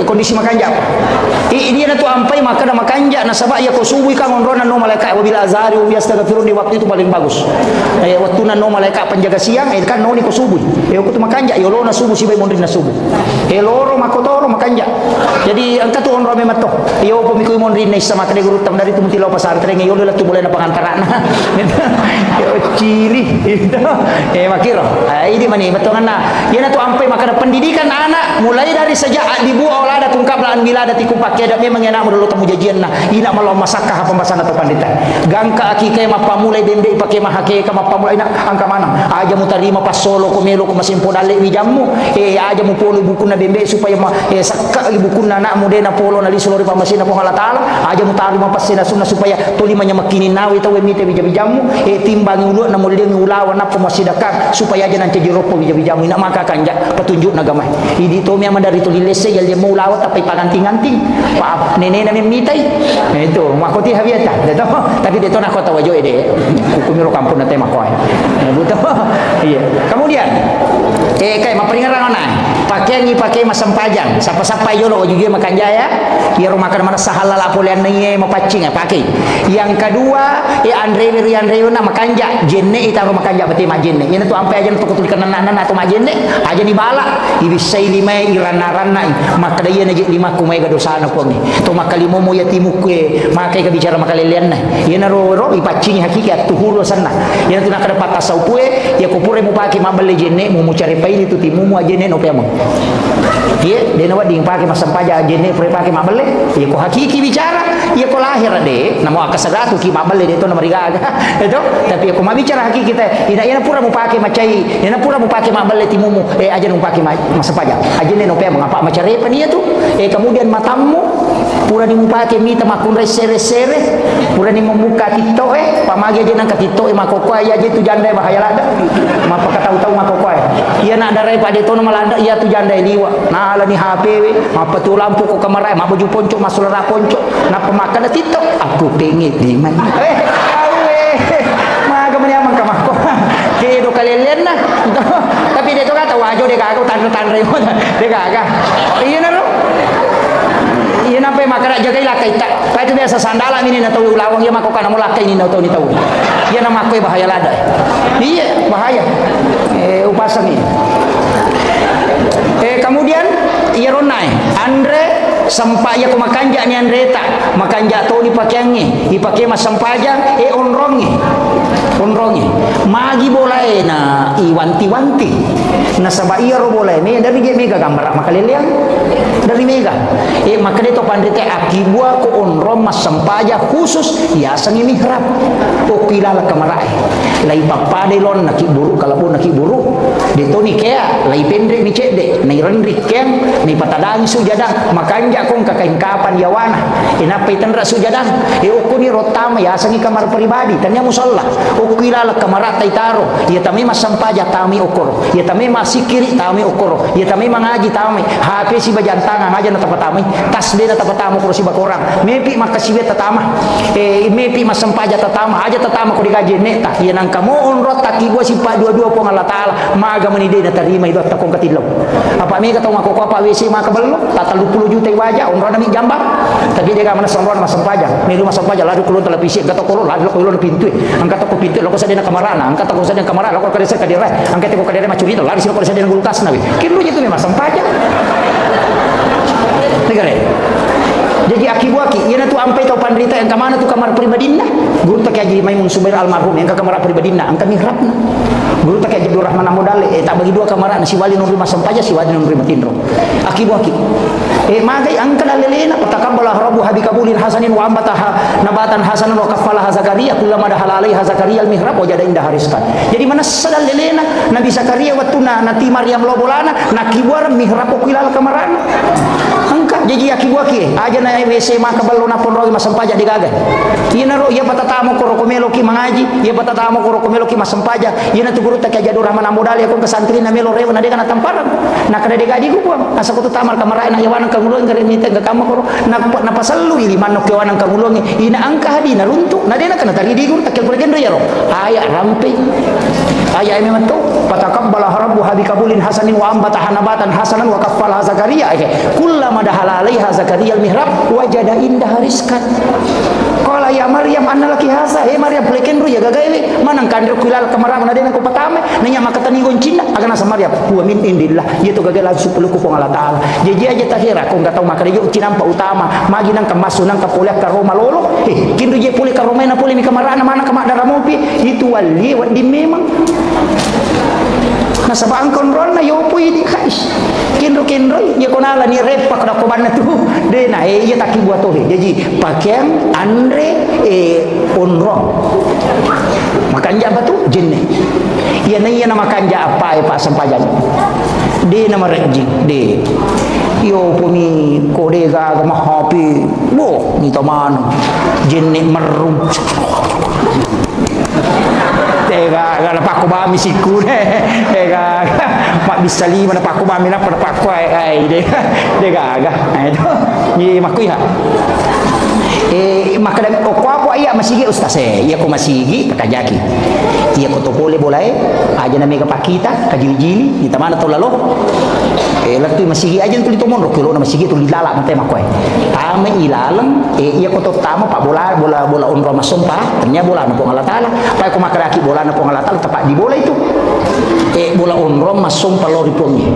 Kondisi makanja. Dia na tu ampai maka na makanja na sabak ya ko subuh ka ngonronan no malaikat wabil azari wa biastaghfirun di waktu itu paling bagus. Waktu na no malaikat penjaga siang kan no ni ko subuh. Ko tu makanja yo na subuh si bay mondrin na subuh. Loro makotoro makanja. Jadi angka tu onro memang to. Yo pemikui mondrin na sama kade guru tam dari tu mutilaw pasantren yo la tu boleh na pangantaran. Yo cili itu. Makiro. Ini mani betongan na. Dia na tu ampai maka pendidikan anak mulai dari sejak dibu olada kungkap lan milada tiku pakai ada memang enak dulu temu jajian nah ina malau masakah pembahasan atau pandita gangka akike mapa mulai bembe pakai mahake ka mapa mulai nak angka mana aja mutarima pas solo ko melo ko masimpo dale wijamu aja mu polo buku na bembe supaya sakka buku na nak mudena polo na lisolori pamasina po Allah taala aja mutarima pas sina sunna supaya tuli manya makini nawi tawe mite wijamu timbang ulu na mulai ngulawan na pemasidakak supaya aja nanti jeropo wijamu ina maka kanja petunjuk nagama idi to memang dari tulilese yal dia mau lawat tapi panganting-anting maaf nenek namin mitay itu makoti habiata dito tapi dito na kota wajo ide hukumiro kampung na tema ko buto iya kemudian kay maperingatan na pakai masampajang sapa-sapa yo lo juga makan jaya ya rumah kan mana sahalal apolian ni mapacing pakai yang kedua Andre na makanja jenne ita rumah kanja beti majenne ini tu ampe aja tu kutulikan nanan atau majenne aja ni bala ibisai lima iranaran maka dia na lima kumay dosa na ko ni to makalimo mo yatimu ke makai ka bicara makalilian na yana ro ipacing hakikat tuhuro sana yana tu nakada patasau pue ya kupure mo paki mabale jenne mo cari paili tu timu mo ajene no pemo dia na wadi paki masampaja ajene pure paki mabale ya ko hakiki bicara ya ko lahir de namo akasadatu ki mabale de to na marigaga itu tapi ko mabicara hakiki kita yana pura mo paki macai yana pura mo paki mabale timu mo ajene mo paki masampaja ajene no pemo ngapa macare pania tu kemudian matamu pura ni mupake mita makun resere pura ni memuka tito pamagi aja nang katito makokoi aja tu janda bahaya lada mapa tahu-tahu makokoi iya nak darai pada itu malanda iya tu janda liwa nah ala ni HP apa tu lampu ko kamera ma baju ponco masuk lara ponco na pemakan tito aku pengit di mana maga mani amang kamako ke do kalelen na tapi dia tu kata wajo dia kagak tan-tan remo dia kagak iya na ro iya nampai makara jaga ilakai tak pa itu biasa sandala ini na tahu lawang ya mako kana mulakai ini tahu ni tahu iya na makoi bahaya lada iya bahaya upasang ini kemudian iya ronai Andre sampaya ko makanja ni Andre tak makanja to ni pakyangi ipake masampaja onrongi magi boleh na iwanti-wanti na sabaiya ro boleh me dari mega gambar makaliliang dari mega maka dito pandite akibua ko onrom masampaja khusus ya sangi mihrab o kilala kamarai lai papade lon nakiburu kalaupun nakiburu dito ni kaya lai pendek ni cede ni rendrik keng ni patadang sujadang makanja kong kakain kapan yawana inapay tanra sujadang uko ni rotama ya sangi kamar pribadi tanya musalla ukilala kamara taitaro ya tami masampaja tami okoro ya tami masikiri tami okoro ya tami mangaji tami hape si bajantanga ngaja na tapatami tasbih na tapatamo ko si bakorang mepi makasibe tatama mepi masampaja tatama aja tatama ko digaji neta ya nang kamo onrot takibwa si pa dua-dua po Allah taala maga manide na tarima ido takong katilaw apa me katong ako ko pa WC makabalo tatalu 10 juta waja onro na mi jambak tapi dia ka mana sonron masampaja me lu masampaja ladu kulun televisi gato ko ladu ko lu pintu angkat ko pintu loko sa din na kamarana angkat ko sa din kamara loko ka sa kadira angkat ko kadira macurito ladu sila ko sa din gultas na kindu itu me masampaja negara jadi akibuaki yana tu ampai tau pandrita yang kamana tu kamar pribadina guru tak haji Maimun Subair almarhum yang ke kamar pribadina angka mihrabna guru tak haji Abdul Rahman Amodale tak bagi dua kamar si wali nurri masampaja si wali nurri matindro akibuaki magai angka dalilena patakabbala rabbu habikabulin hasanin wa ambataha nabatan hasanan wa kaffalaha Zakaria kullama dahala alaiha Zakaria al-mihrab wajada indah hariskan jadi mana sadalilena Nabi Zakaria watuna nati Maryam lobolana nakibuar mihrab okilal kamaran angka jadi akibuaki aja na WC makabalo na ponrogi masampaja digaga ina ro ya patatamo ko rokomelo ki mangaji ya patatamo ko rokomelo ki masampaja ina tu guru tak ajado Rahman Amodali akong kasantri na melo rewa na de kana tamparan na kada de gadi ko asa ko tu tamal kamarai na yawan kangulong ngare mita ga kama ko na pasallu ili manok yawan kangulong ina angka hadi na runtu na de na kana tari di guru tak kelpo gendo ya ro aya rampe aya memang tu patakabbala rabbu habikabulin hasanin wa ambataha nabatan hasanan wa kaffalaha Zakaria kullama dahala alaiha Zakaria al-mihrab wajada indah rizkan qala ya Maryam anna laki hasa Maryam plekendru ya gagawe manang kandro kulal kamarang na din ko patame nanya makatani goncinda agana sa Maryam huwa min indillah yeto gagala supuluku ko Allah taala jeje aja tahira ko ngataw makariyo cinampa utama magi nang kamasunang kapulek ka Roma lolo kindu je puli ka Roma na puli mi kamarana mana ka madara mopi itu wali wa di memang nasabaan konron na yopo ini kais kinro ya konala ni repa kada ko banna tu de na ya taki buat tohe jadi pakaian Andre onro makanja apa tu jenne ya na makanja apa Pak sampajan de nama rejing de yo puni kode ga mahapi bo ni taman jenne merum tega ga napako ba misiku tega pak bisa lima napako ba mina pada pako ai de ga itu ni makui ha maka dan apa iya masigi ustaz iya ko masigi pakajaki iya ko to boleh boleh aja na mega pakita kajili-jili di tamana to lalo laktu masigi aja tu litomon ro kilo na masigi tu lilala mate makoy tama ilalang iya ko to tama pak bola unro masompa tanya bola na po Allah taala pa ko makaraki bola na po Allah taala tapak di bola itu bola unro masompa lo ripongi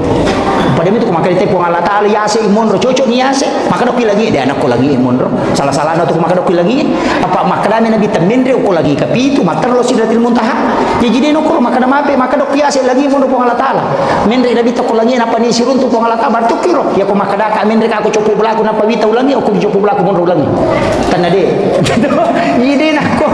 pada itu ko makarite po Allah taala yase imon ro cocok ni yase maka do lagi de anak ko lagi imon ro salah-salah na to ko makado lagi apa makadami nabi tamindre ko lagi kapitu matar lo sidratil muntaha jadi no ko makada mape makado kiase lagi imon ro po Allah taala mindre nabi to ko lagi na pani sirun to po Allah taala bartu kiro ya ko makada ka mindre ka ko copo belaku na pawita ulangi o ko copo belaku mon ulangi tanade ide na ko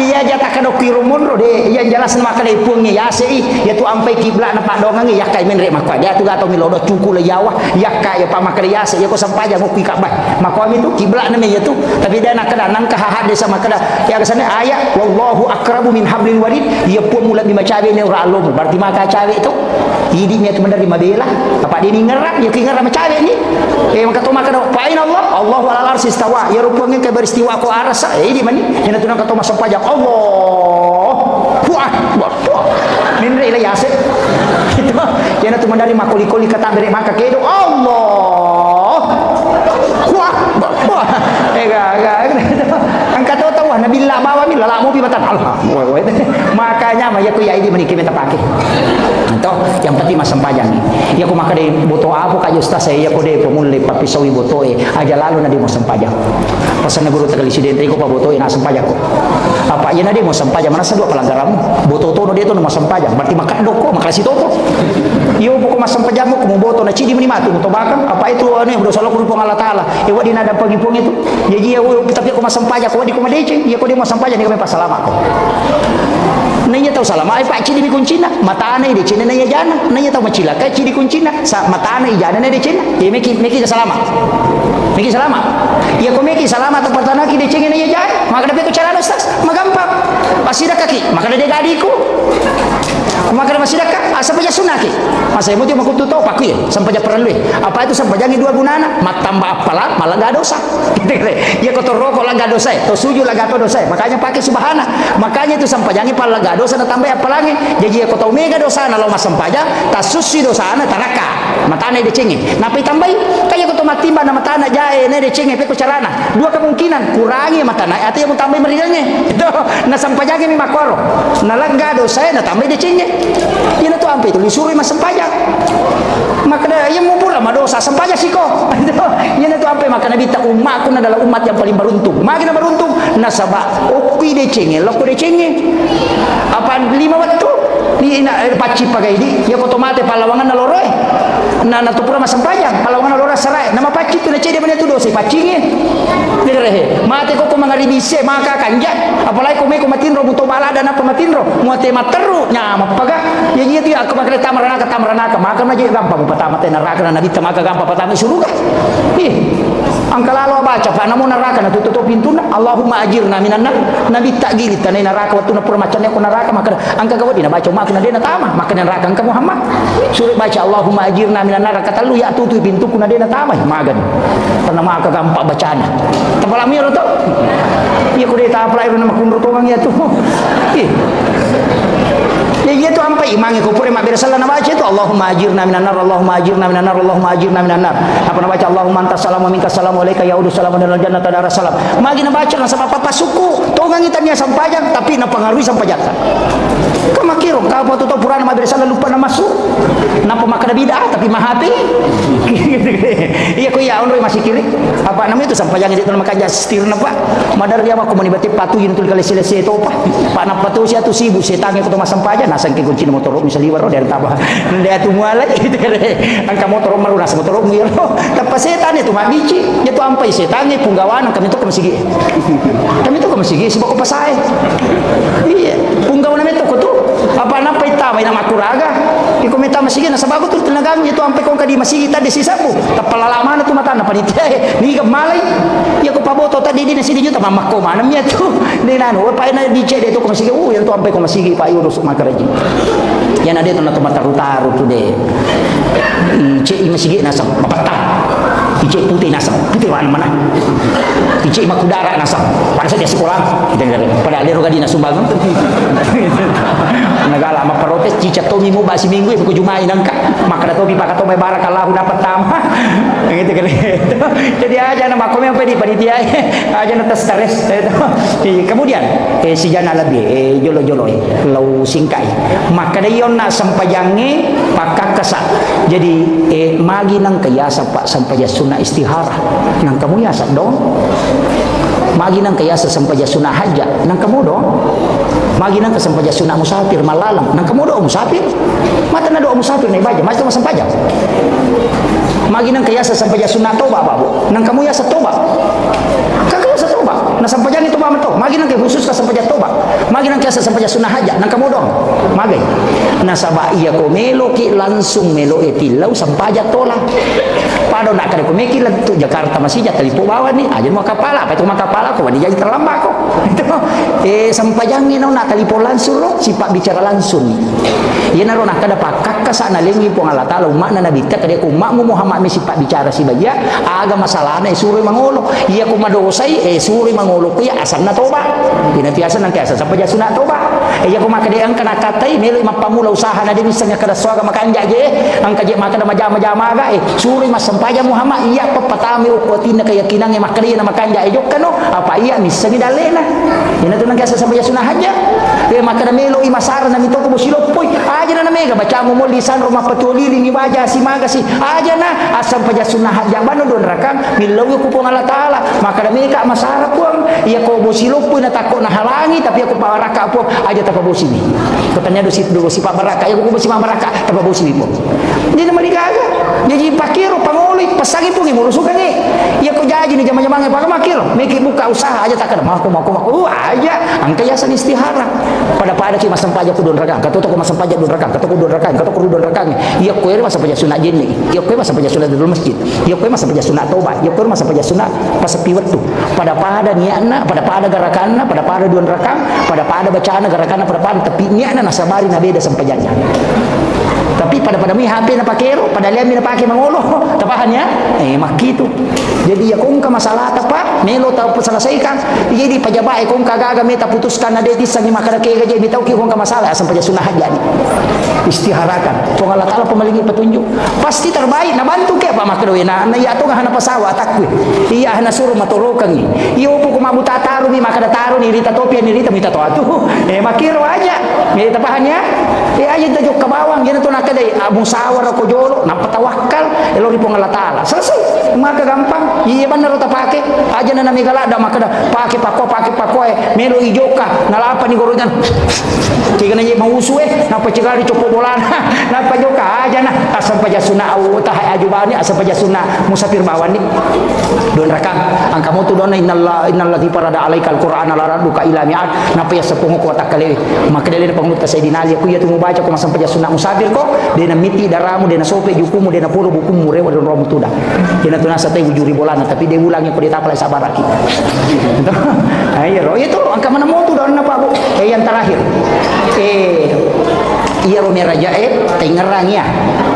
iya jata kado kiro mon ro de yang jelas makada ipungi yase ya tu ampai kiblat na padongangi ya kai mindre makwa dia tu gato milodo cuku le yawa ya kai pa makada yase ya ko sampaja mo pikabah makwa itu kiblat na me ya tu tapi dia nak kena nangka hahad desa makada ya kesana ayat wallahu akrabu min hablil warid ia pun mula bima cawe ni ora alum berarti maka cawe itu hidipnya itu menerima bela apa dia ngerak dia ngerak sama cabe ni maka to maka pain Allah Allahu ala arsi istawa ya rupanya ke beristiwa ko arasa ini mani ina tunang ka to masampajak Allah wah minre ila yase itu yana tu menerima kuli-kuli kata beri maka kedo Allah wah angkat tahu Nabi Allah bawa mi lala mu bi batal Allah makanya mah ya ku ya ini meniki minta pakai atau yang penting mas sempajang ni ya ku maka de boto apa ka ustaz saya ya ku de pemulai papisawi boto aja lalu nadi mau sempajang pasal guru tegali sidente ko pa boto na sempajang ko apa ya nadi mau sempajang mana sadua pelanggaran boto to no dia to mau sempajang berarti maka doko maka si toto yo pokok mas sempajang mo kumo boto na cidi mani matu to bakam apa itu ane berdosa lo ku Allah taala e wadi nada pagi-pung itu jadi ya tapi aku mas sempajang ko di ko madece ya ko dia mau sempajang ni kami pas salama ko nanya tahu salama ai pak cidi mi kuncina mata ana de cina nanya jana nanya tahu macila kai cidi kuncina sa mata ana jana de cina ye meki salama ya ko meki salama to patana ki de cina nanya jana maka dapat ko cara ustaz magampang pasida kaki maka de gadiku maka masih dekat asal saja sunaki masa ibu dia makutu tahu pakai sampai aja perlu apa itu sampai jangan dua gunana mat tambah apalah malah gak dosa ya kotor rokok lah gak dosa to suju lah gak dosa makanya pakai subhana makanya itu sampai jangan pala gak dosa tambah apa lagi jadi ya kotor mega dosa na lo mas sampai aja tasusi dosa na taraka matane de cengeng napi tambah kayak kotor matimba na matana jae ne de cengeng pe ko carana dua kemungkinan kurangi matana atau yang tambah meridanya itu na sampai jangan mi makoro na lah gak dosa na tambah de cengeng yana tu ampe tu disuruh mas sempajak maka yang mau pula dosa sempajak siko yana tu ampe maka nabi tak umat aku adalah umat yang paling beruntung makin beruntung nasabah okui de cengeng loko de cengeng apa 5 waktu ni paci pakai di ya otomatis palawangan naloroy na natupura mas sempajak palawangan nalora sarai nama paci tu na cede mana tu dosa pacinge direhe mate ko ko mangaribise maka kanjat apalagi ko me ko matinro buto balada na pamatinro muate materu nyama paga ya gitu ya aku makre tamarana maka maje gampang patama te neraka na nabi maka gampang patama surga angka lalu baca fa namun neraka na tutup pintuna Allahumma ajirna minan nar nabi tak gilit tanai neraka waktu na pura macane ko neraka maka angka gawadi na baca maka na dena tama maka neraka angka Muhammad suruh baca Allahumma ajirna minan nar kata lu ya tutu pintu kuna dena tama magan pernah maka gampang bacana tapalami ro to iya ko de ta apply ro na makunro to mang ya tu ya itu ampai imangi ko pure mabir sallallahu na baca itu Allahumma ajirna minan nar Allahumma ajirna minan nar Allahumma ajirna minan nar apa na baca Allahumma antas salamu minka salamu alayka ya udu salamu dalal jannata dar salam magi na baca na sama papa suku tongang itanya sampajak tapi na pengaruhi sampajak kamakiro ka po to purana mabir sallallahu lupa na masuk na pemaka bidah tapi mahati iya ko ya onro masih kiri apa namanya itu sampajak itu na makanja stirna pak madar dia mah komunibati patuhin tul kali selesai to pak na patu sia tu sibu setange ko to masampajak nasang ke kunci motor misalnya baru dari tabah dia tu mualai gitu angka motor maru nas motor mu yero tapi setan itu mak bici itu ampai setan ni punggawan kami tu kemasigi sebab ko pasai iya punggawan itu ko tu apa na paita may na makuraga iko meta masigi na sabago tu tenaga itu ampai ko kadi masigi tadi sisapu tapalalaman tu mata na panitia ni malay ya ko paboto tadi di sini juta mamako manamnya tu ni nanu pa na di cede tu ko masigi yang tu ampai ko masigi pa urus makaraji yan ada tu na tumataru-taru tu de ice masigi nasam mapatah ice putih nasam putih mana ice makudara nasam pada saat dia sekolah kita pada aliro gadi nasumbang nagala maparotes cica tomi mo basi minggu ko jumai nangka maka tobi pakato may barakallahu dapat tama gitu kan jadi aja nama kami yang panitia aja natas tares kemudian si jana lebih jolo-jolo lau singkai maka dayon na sampajange pakakasa jadi magi nang kayasa pak sampaja sunah istihara nang kamu yasa dong magi nang kayasa sampaja sunah haja nang kamu dong magi nang sampaja sunah musafir malalang nang kamu dong musafir mata na do musafir na ibaja mas sampaja magi nang kayasa sampaja sunah toba babu nang kamu yasa toba kakak yasa toba na sampaja ni toba mato magi nang khusus ka sampaja toba magi nang kayasa sampaja sunah haja nang kamu dong magi nasaba iya ko melo ki langsung melo etilau sampaja tola pado nak kada ko meki tu Jakarta masih jatali po bawa ni aja mau kapala apa itu mau kapala ko di jadi terlambat ko Itu sampajangin nak telepon langsung lo, sifat bicara langsung. Ia naro nak kada pakak sana lengi pun Allah Taala umat na nabi tak kada umatmu Muhammad mi sifat bicara si bagia aga masalahna suruh mangolo. Ia ku madosai suruh mangolo ku ya asal na toba. Ina tiasa nang kiasa sampai sunat toba. Ia ku makade ang kana katai melo mapamula usaha na din isanya kada soga makanja je ang kaje makada majama-jama aga suruh mas sampaja Muhammad ia papatami ukotina keyakinan yang makade na makanja jokano apa iya misani dalena. Ina tu nang kiasa sampai sunah haja. Makada melo imasara na mitoko bosilopoi aja na mega baca mo lisan rumah petulili ni baja si maga si aja na asam paja sunnah yang bano don rakang milaw ko po Allah Taala maka mega masara po iya ko bosilopoi na takot na halangi tapi ako pawaraka po aja tapabosi ni katanya do si pabaraka iya ko bosi pabaraka tapabosi ni po hindi na maligaga jadi pakiro panguli pasagi po ni murusukan ni iya ko jaji ni jama-jama pa makiro meki buka usaha aja takada mau aja ang kayasan istihara pada si masampaja ko don rakang katoto ko masampaja don rakang katoto ko don rakang katoto ko don rakang iya ko masa paja sunat jin iya ko masa paja sunat dulu masjid iya ko masa paja sunat tobat iya ko masa paja sunat pasapiwat tu pada niatna pada garakanna pada don rakang pada bacaana garakanna pada tapi niatna nasabari na beda sampajanya tapi pada mi HP na pakero pada liam na pake mangolo tapahan ya makitu jadi ya kung ka masalah tapa melo tau selesaikan jadi pajabae kung kagaga meta putuskan na detis sa makada kaya gaji bitaw ki kung ka masalah asam paja sunah jadi istiharakan kung Allah Taala pemalingi petunjuk pasti terbaik na bantu ke apa makado na iya to ngahana pasawa takwe iya hana suruh matorokan iyo po kumabuta taru mi makada taru ni rita topia ni rita mita to atu makiro aja me tapahan ya aja tajok ka bawang yan to nakadai musawara ko jolo napatawakal elori po Allah Taala selesai maka gampang iya benar ta pake aja na namigala da makada pake pako melo ijoka nalapa ni gorojan tiga na mausu napa cigari copo bolan napa joka aja na asam paja sunah au tah ajubani asam paja sunah musafir bawani don rakang ang kamu tu don innallati parada alaikal qur'ana laraduka ila mi'at napa ya sepungu ko takale maka dele pangut ka sayidina ali ku ya tu baca ko asam paja sunah musafir ko dena miti daramu dena sope jukumu dena puro bukumu rewa don romu tuda dena tunasa tay wujuri bolana tapi dia ulangnya ko ditapal sabaraki ayo itu angka mana mau tu don napa bu yang terakhir iya romi raja tengerang ya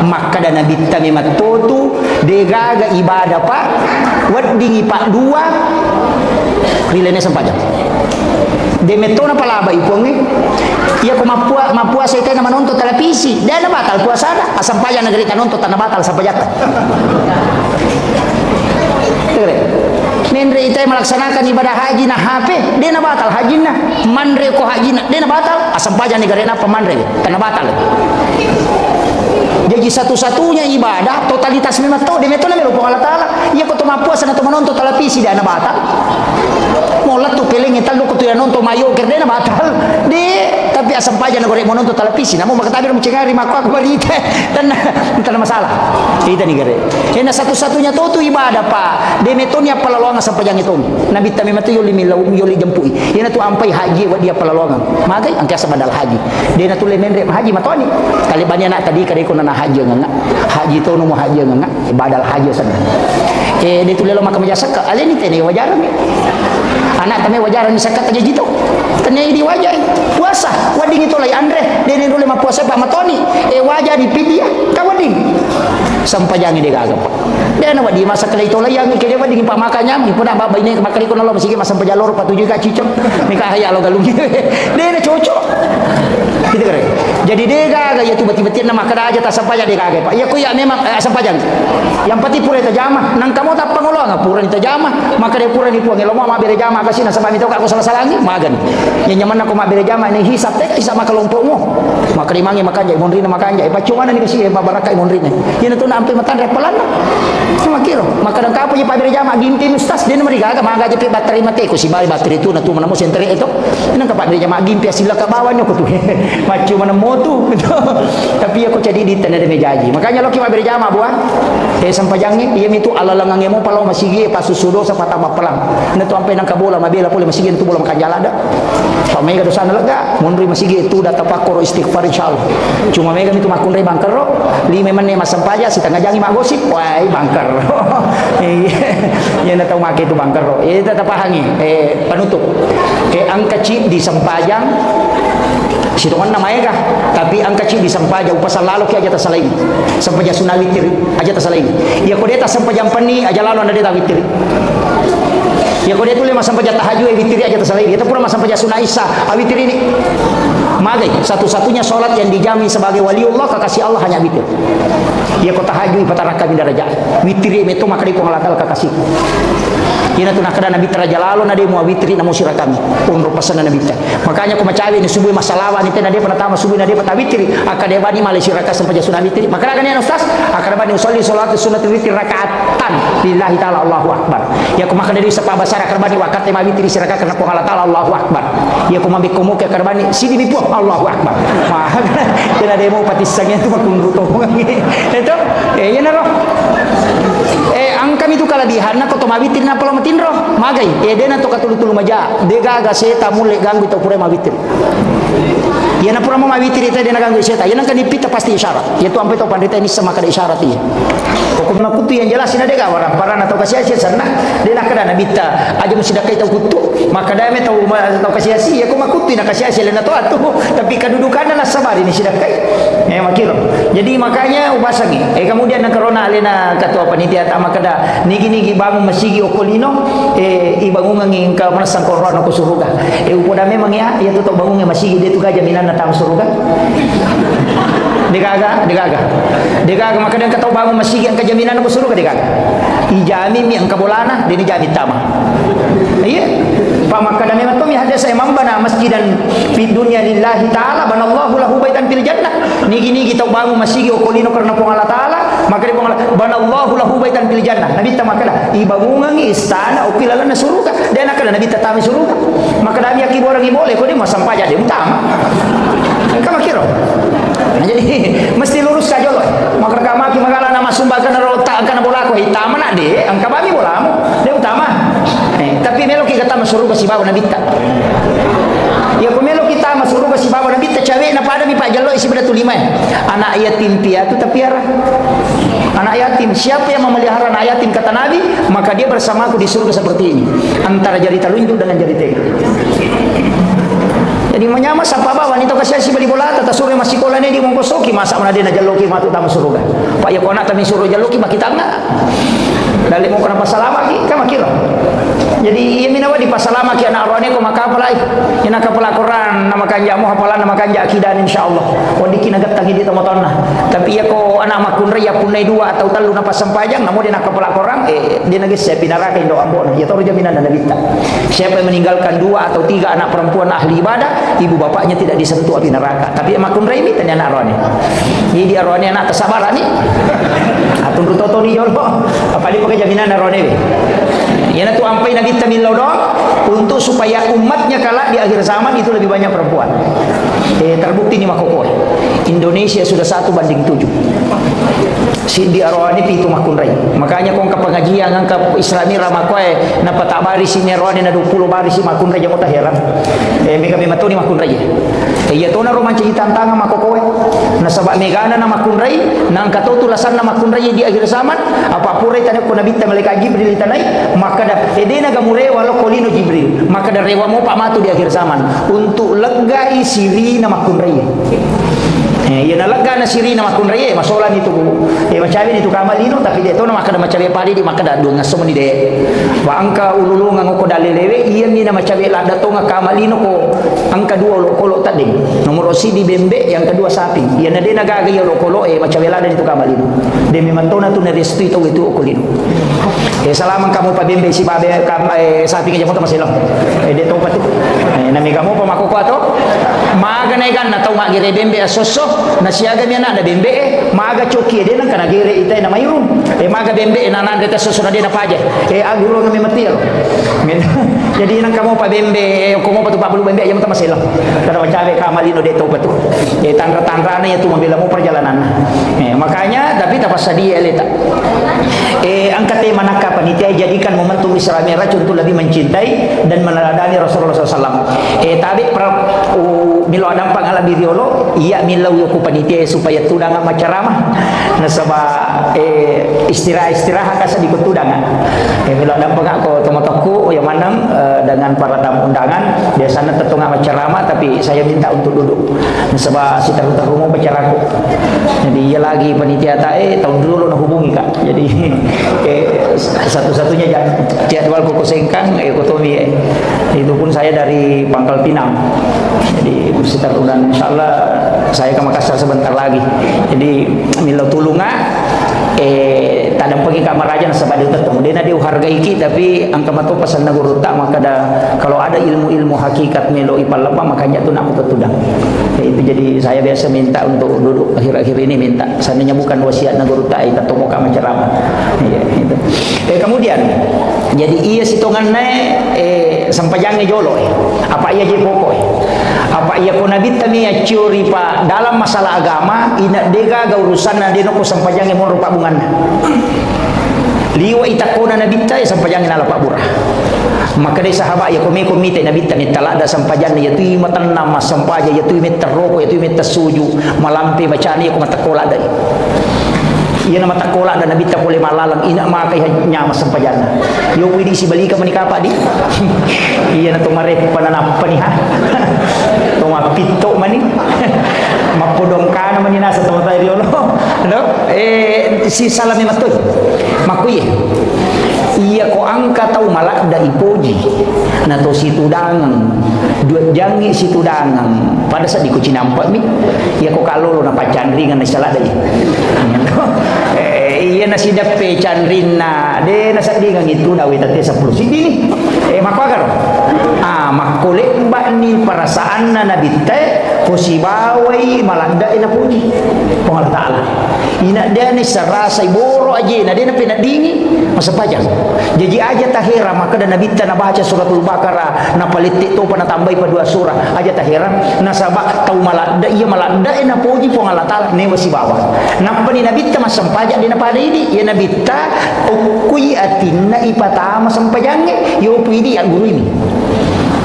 maka dan nabi tami matotu degaga ibadah pak wadingi pak dua rilene sampaja de metona palaba ipongi iya ko mapua sa itay na manonto televisi dahil na batal puasada asampaya negeri kanonto tanah batal sampajata Nendre itay melaksanakan ibadah haji na HP dia na batal haji na mandre ko haji na dia na batal asampaya negeri na pamandre tanah batal jadi satu-satunya ibadah totalitas memang to de metona mero po Allah Taala iya ko tumapuasa na tumanonto televisi dia na batal molat tu peling ital ko tu ya nonto mayo kerde na batal de tapi asam paja na gorek mononto televisi namun makatabi mo cengari makwa balita dan tidak masalah kita ni gere ena satu-satunya to tu ibadah pa de metonya palalongan sampai yang itu nabi tami matu yoli jempui ena tu ampai haji wa dia palalongan magai angka badal haji de na tu le menre haji matoni kali banya nak tadi kare ko na haji nga haji to no haji nga badal haji sana de tu le lo makam jasa ka ale ni tene wajaran anak kami wajaran sakat aja gitu tanya di wajah puasa wading itu lai andre dene dulu mah puasa pak matoni wajah di pidia ka wading sampai jangan dia agak dia na wadi masa kala itu lai yang kede wading pak makanya mi puna baba ini makali ko nalo masige masam pajalor patuju ka cicok mika haya lo galungi dene cocok gitu kare jadi dia agak ya tu beti-beti nama kada aja tak sampai dia agak pak ya ku ya memang sampai jangan yang pati pura itu jamah nang kamu tak pangolong pura itu jamah maka dia pura ni puang lomo ma bere jamah kasih na sampai itu aku salah-salah ni magan yang nyaman aku ma bere jamah ni hisap tek hisap maka kelompokmu maka dimangi makanja imonrina makanja pacuan ni kasih babaraka imonrina yan tu na ampe matan repalan sama kiro maka dan kapo pa bere jamah gimpi mustas din mariga ka maga jepe bateri mate ko si bali bateri tu na tu manamo sentre itu nang ka pa bere jamah gimpi sila ka bawan yo ko tu macu manamo motu gitu. Tapi aku jadi di tanda mejaji. Makanya lo kima berjama buah. Sampajangnya iya itu alalangang mo palaw masigi pasusudo sa patama pelang. Nato ampe nang kabola mabela pula masigi itu bola makanjala da. Pa may dosa na laga. Munri masigi itu data pakoro istighfar insyaallah. Cuma mega itu makunre bangker ro. Lima man ne masampaja si tangajangi magosip. Wai bangker. Yan na taw make itu bangker ro. Tata pahangi panutup. Ang kecil di Sampajang situngan namanya kah tapi ang kecil di Sampaja upasal lalu ki aja tasalain Sampaja sunawitir aja tasalain ya kodeta Sampaja pani aja lalu anda deta witir ya kodeta tu lima Sampaja tahajud witir aja tasalain itu pura Sampaja sunaisa witir ini magai satu-satunya sholat yang dijamin sebagai waliullah kekasih Allah hanya witir ya kau tahajud pataraka min daraja witir itu maka di pengalakal kekasih ina tu nakada nabi teraja lalu nade mu witri na musira kami unro pasana nabi ta makanya ko macawi ni subuh masalawa ni tena dia penatama subuh nade pata witri akade bani malaysia raka sampai sunah witri maka kan ya ustaz akade bani usolli salat sunat witri rakaatan lillahi taala Allahu akbar ya ko maka dari sapa basara akade bani wakat ma witri siraka karena ko Allah taala Allahu akbar ya ko mambi komo ke akade bani sidi bipu Allahu akbar mah tena demo patisangnya tu makunruto itu ya na roh angkam itu kalabihan na ko tomawitir na pala matinro magay dena to katulu-tulu maja dega aga seta mule ganggu to pure mawitir ya na pura mawitir ita dena ganggu seta ya nang kanipita pasti isyarat ya tu ampe to pandita ini sama kada isyarat ya pokok na kutu yang jelas ina dega warang parana to kasiasi sana dena kada nabita aja musidakai to kutu maka dame to kasiasi ya ko makutu na kasiasi lena to atu tapi kedudukan na sabar ini sidakai makiro jadi makanya ubasangi kemudian na corona alena katua panitia tama kada nigi-nigi bangun masigi okolino ibangungan ng kamanasang corona ko suruga upoda memang ya tutok bangungan masigi dito ka jaminan na tang suruga Dikaga maka dan katau bangun masigi ang kajaminan ko suruga dikaga ijami mi ang kabolana dini jami tama iya pamakada memang to mi hada sa imam bana masjidan fi dunya lillahi taala banallahu lahu baitan fil jannah nigi-nigi tau bangun masigi okolino karena pong Allah taala maka di pong banallahu lahu baitan fil jannah nabi tamakada ibangungan istana ukilala na suruga dan akada nabi tatami suruga maka nabi aki borang ibole ko di masampa jadi utama ka makiro nah, jadi mesti lurus saja loh maka kamaki magala nama sumbakan rota kana bola ko hitama na de ang kabami bolamu de utama tapi melo kita masuruga si bawa nabi ta ya kumelo kita masuruga si bawa nabi ta cawe na pada mi pajalo isi beda tulima anak yatim piatu tapi arah anak yatim siapa yang memelihara anak yatim kata nabi maka dia bersamaku di surga seperti ini antara jari telunjuk dengan jari tengah jadi menyama sapa bawa wanita kasiasi bali bola tata sore masih kolane di mongkosoki masa mana dia jaloki matu tamu surga pak ya kona kami suruh jaloki makita enggak dali mo kana pasalama ki kama kira jadi iya minawa di pasalama ki anak rohani ko makapalai ina kapala Quran nama kanja mo hafalan nama kanja akidah insyaallah wadi kinagat tagi di tomotonna tapi ya ko anak makun ya punai dua atau talu na pasampajang namo di kapala Quran dia nagis saya pinaraka indo ambon ya tahu jaminan dan nabita siapa yang meninggalkan dua atau tiga anak perempuan ahli ibadah ibu bapaknya tidak disentuh api neraka tapi makun ini tanya anak rohani jadi dia rohani anak kesabaran ni atun rutoto ni yolo apa di pakai jaminan rohani ya tu ampai nabi tamil dong untuk supaya umatnya kala di akhir zaman itu lebih banyak perempuan terbukti ni makoko Indonesia sudah 1:7 si di arwani pitu makun rai makanya kong kapengajian ang kap islami ramakoy na patabari si nerwani na 20 bari si makun rai jamota heran mega matuni makun rai ya to na roman tantanga makoko na sabak megana na makun rai nang katutulasan na makun rai di akhir zaman apa purai tanah ko nabita malaikat Jibril tanai maka da edena gamure walau kolino Jibril maka da rewa mo pamatu di akhir zaman untuk legai siri na makun rai ya nalaga na siri na makun rai masolan itu macawi itu kamalino tapi dia to na maka da macawi padi di maka da do ngasom ni de wa angka ululungan ko dalelewe iya ni na macawi la da to nga kamalino ko angka dua lo kolo tading nomor si di bembe yang kedua sapi ya na de nagaga yo kolo macawi la da itu kamalino de memang to na tu na restu itu okolino salaman kamu pa bembe si babe sapi nga jamota masilong de to pati na mi kamu pa makoko ato maga na ikan na to magire bembe asoso na siaga mi na bembe maga choki de nang kana gire itay na mayroon maga bembe na nanda ta soso na de na paje aguro nga mi matil Jadi nang kamu pa bembe ko mo pa tu pa bulu bembe yang masih lah kada cabe ka malino de to pa tu tandra-tandrana ya tu membela mo perjalanan makanya tapi tak pasal dia leta angkat manaka panitia jadikan momentum Isra Mi'raj untuk lebih mencintai dan meneladani Rasulullah SAW tabi milo adam pangala bidiolo iya milau yoku panitia supaya tudang macaramah nasaba istirahat kasa di kutudangan milo adam pang ako tomotoku yang manang dengan para tamu undangan biasanya tetungga macaramah tapi saya minta untuk duduk nasaba si taru-taru mau bacaraku jadi iya lagi panitia tahun dulu nak hubungi kak jadi satu-satunya jadwal kuku sengkang ekotomi itu pun saya dari Pangkal Pinang jadi sekitar bulan insyaallah saya ke Makassar sebentar lagi jadi milau tulunga tadang pergi kamar raja nasabah dia tetap dia nak dihargai kita tapi angka matu pasal naguru tak maka kalau ada ilmu-ilmu hakikat melo ipal lepa makanya tu nak tutudang itu jadi saya biasa minta untuk duduk akhir-akhir ini minta seandainya bukan wasiat naguru tak kita tomo ka macaramah itu kemudian jadi iya sitongannya sampajange jolo apa iya je pokok apa iya ko nabi tami ya curi pa dalam masalah agama ina dega ga urusan na dino ko sampajange mon rupa bunganna liwa itakona nabi ta sampajange na pak burah maka dari sahabat ya komite nabi tami talada sampajange ya tu matan nama sampaja ya tu meteroko ya tu metasuju malampe bacaan ya ko matakola dai iya nama takola dan nabi tak boleh malalang ina makai nyama sampajana yo widi si balika menikapa di iya na tumare pananapa ni ha tuma pito mani mapodong kana mani nasa tuma tayo lo no si salami matoy makuye iya ko angka tau malak da ipoji na to situ dangang dua jangi situ dangang pada saat di kuci nampak mi iya ko kalolo na pacandri ngan salada iya nasi dape candrina de nasa di ngang itu dawe tate 10 sidi ni makwagar makolek mbak ni perasaan na nabite posibawai malanda ina puji Allah Ta'ala ina dia ni serasa iboro aja na dia na pinadingi masa pajak jadi aja tahira maka dan nabi ta na baca suratul Baqarah na palitik tu pana tambah pa 2 surah aja tahira na sabak tau malanda iya malanda ina puji po Allah Ta'ala ne wasibawa napa ni nabi ta masam pajak dia na pada ini ya nabi ta ukui atinna ipatama sampajange yo puidi yang guru ini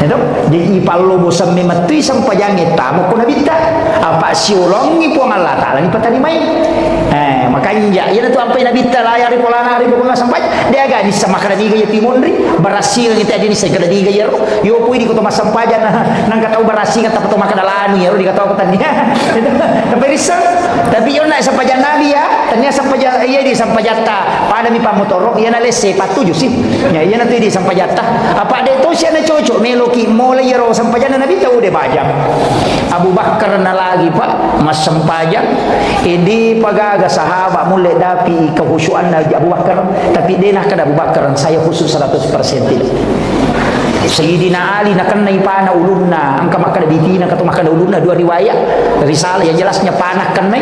itu jadi ipalo bosam mematui sampajange tamu ko nabi ta apa siulongi po Allah Ta'ala ni patani mai makanya ya tu apa nabi ta layar di polana hari pokoknya sampai dia agak di sama kada diga ya timondri barasil kita di sai kada diga ya yo pui di kota masampajan nang katau barasil kata to makada lanu ya di katau petani tapi risau tapi yo nak sampajan nabi ya tanya sampajan iya di sampajata pada mi pamotoro ya na lese patuju sih ya iya na tu di sampajata apa de to sia na cocok meloki mulai ya ro sampajan nabi tahu de bajang Abu Bakar na lagi pak mas sampajan ini pagaga sahabat mulai dapi kehusuan dari Abu Bakar tapi dia nak kada Abu Bakar saya khusus 100% tidak Sayyidina Ali nak kena ipana ulunna angka makada bitina kata makada ulunna 2 riwayat risalah yang jelasnya panah kena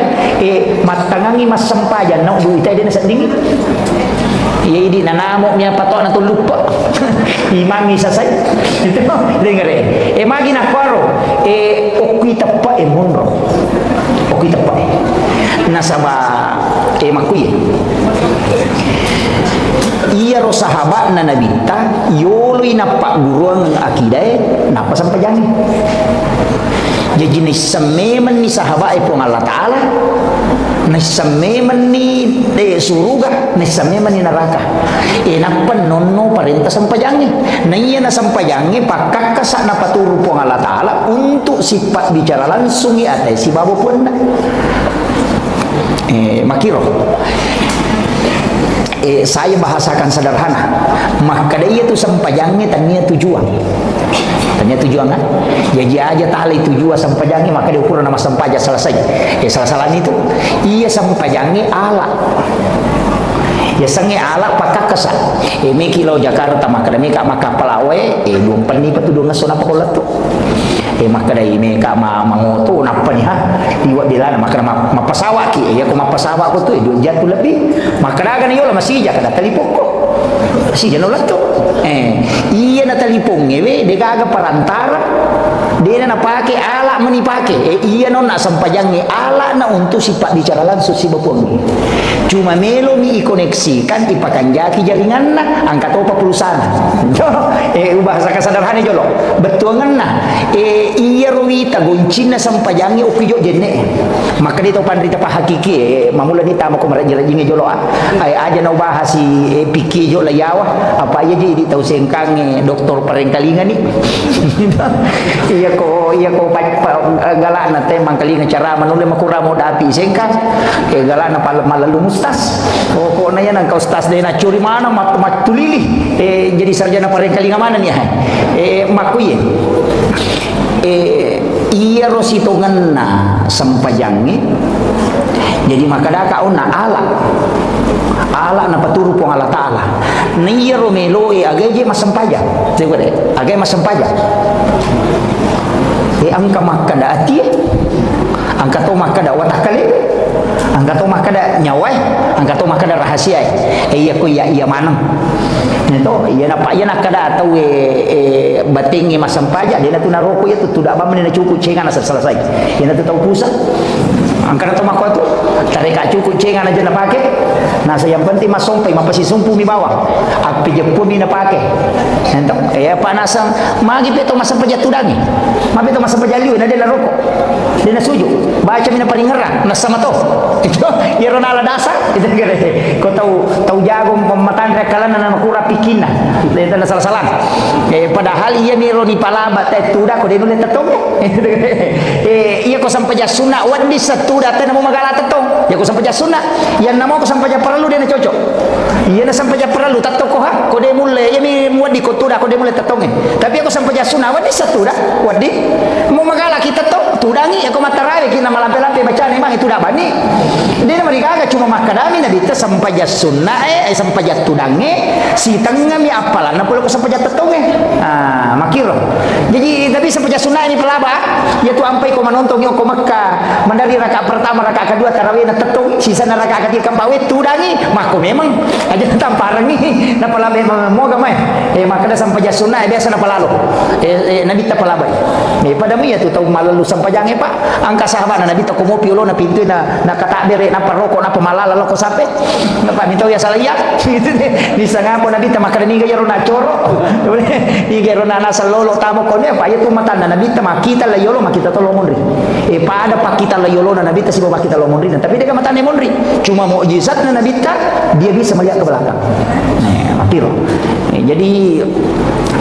matangangi mas sampajan nak duit dia nak dingin iya ini nanamo niya patok na to lupa imami sasay itu dengere magi na kwaro okita pa monro okita pa nasaba makuye iya ro sahabat na nabita yolo inapa guruan akidah napa sampajangi jadi ni sememen ni sahabat po Allah Ta'ala ni sememen ni suruga ni sememen ni neraka napa nono perintah sampajangi na iya na sampajangi pakakasak na paturu po Allah Ta'ala untuk sifat bicara langsung ate si babo pun makiro saya bahasakan sederhana maka dia itu sampajangnya tanya tujuan kan jadi aja tali tujuan sampajangnya maka dia ukuran nama sampaja selesai salah-salah itu iya sampajangnya ala ya sange ala pakak kesa mi kilo Jakarta maka demi kak maka pelawe 2 peni patudungan sona pakolat tu maka dai meka mangoto napa ni ha iwat dilana maka mapasawa ki ko mapasawa ko tu jatuh lebih maka daga ni yola masih kada telipong ko si jano lato iya na telipong ngewe de gaga perantara dia na pake ala menipake iya no nak sampajangi ala na untuk sifat bicara langsung si bapong cuma melo mi koneksikan ipakanjaki jaringan na angkat opa pulsana bahasa kesadarannya jolo betul na iya ruwita goncina sampajangi ukijo jenne maka dito pandrita pa hakiki mamula ni tama ko marajirajinge jolo ay aja na bahas si piki jo layawa apa aja di tahu sengkang doktor parengkalingan ni iya ko galana temang kalinga cara manule makura mo dapi sengkang galana malalu mustas ko na yan ang kaustas de na curi mana matulili jadi sarjana parengkalinga mana ni makuye iya rositongan na sampajangi jadi makadaka na ala na paturu pong ala taala niya romelo agaje masampaja segure agay masampaja angka makada ati angka to makada watakale angka to makada nyawai angka to makada rahasia iya ko iya manang nito iya na pa iya na kada tahu batingi masampaja dia na tunaroko ya tuda ba man na cukup cengan na selesai iya na tahu pusat angka na to makwa to tarika cukup cengan aja na pake nasa yang penting masompai mapasisumpu mi bawah api jepun mi na pake ento panasang magi peto masampaja tudangi mapi to masampaja liu na dia rokok dia na suju baca mi na paling ngerang na sama to itu ya ronala dasa itu gere ko tahu jago pematan rekalan na makura pikina itu na salah-salah padahal ia mi roni palaba te tuda ko denu le tetong iya ko sampaja sunna wadi satuda te na magala tetong ya ko sampaja sunna yan namo ko sampaja perlu dia na cocok iya na sampaja perlu tato ko ha ko de mulle ya mi wadi ko tuda ko de mulle tetong tapi ako sampaja sunna wadi satuda wadi mo magala kita to tudangi ako matarawe kina malampe-lampe bacaan emang itu dah bani dia na marigaga cuma makadami na dita sampaja sunna sampaja tudangi si tengah mi apalan na pulo ko sampaja tetong makiro jadi tapi sampaja sunna ini pelaba ya tu ampai ko manontong yo ko Makkah mandari rakaat pertama rakaat kedua tarawih na tetong sisa na rakaat ketiga kampawe tudangi mako memang aja tamparan ni na pala mo gamay maka da sampaja sunna biasa na palalo nabi ta palabay pada mi ya tu tahu malalu sampajange pak angka sahabat na nabi ta kumo piulo na pintu na katakbir na paroko na pamalala lo ko sampai na pa mito ya salaya di sangapo nabi ta makada ni gayaro na choro ni gayaro na nasa lolo tamo ko ne pa ya tu matanda nabi ta makita la yolo makita to lo monri pada pakita la yolo na nabi ta sibo makita lo monri tapi dia matane monri cuma mukjizat na nabi ta dia bisa melihat ke belakang makiro jadi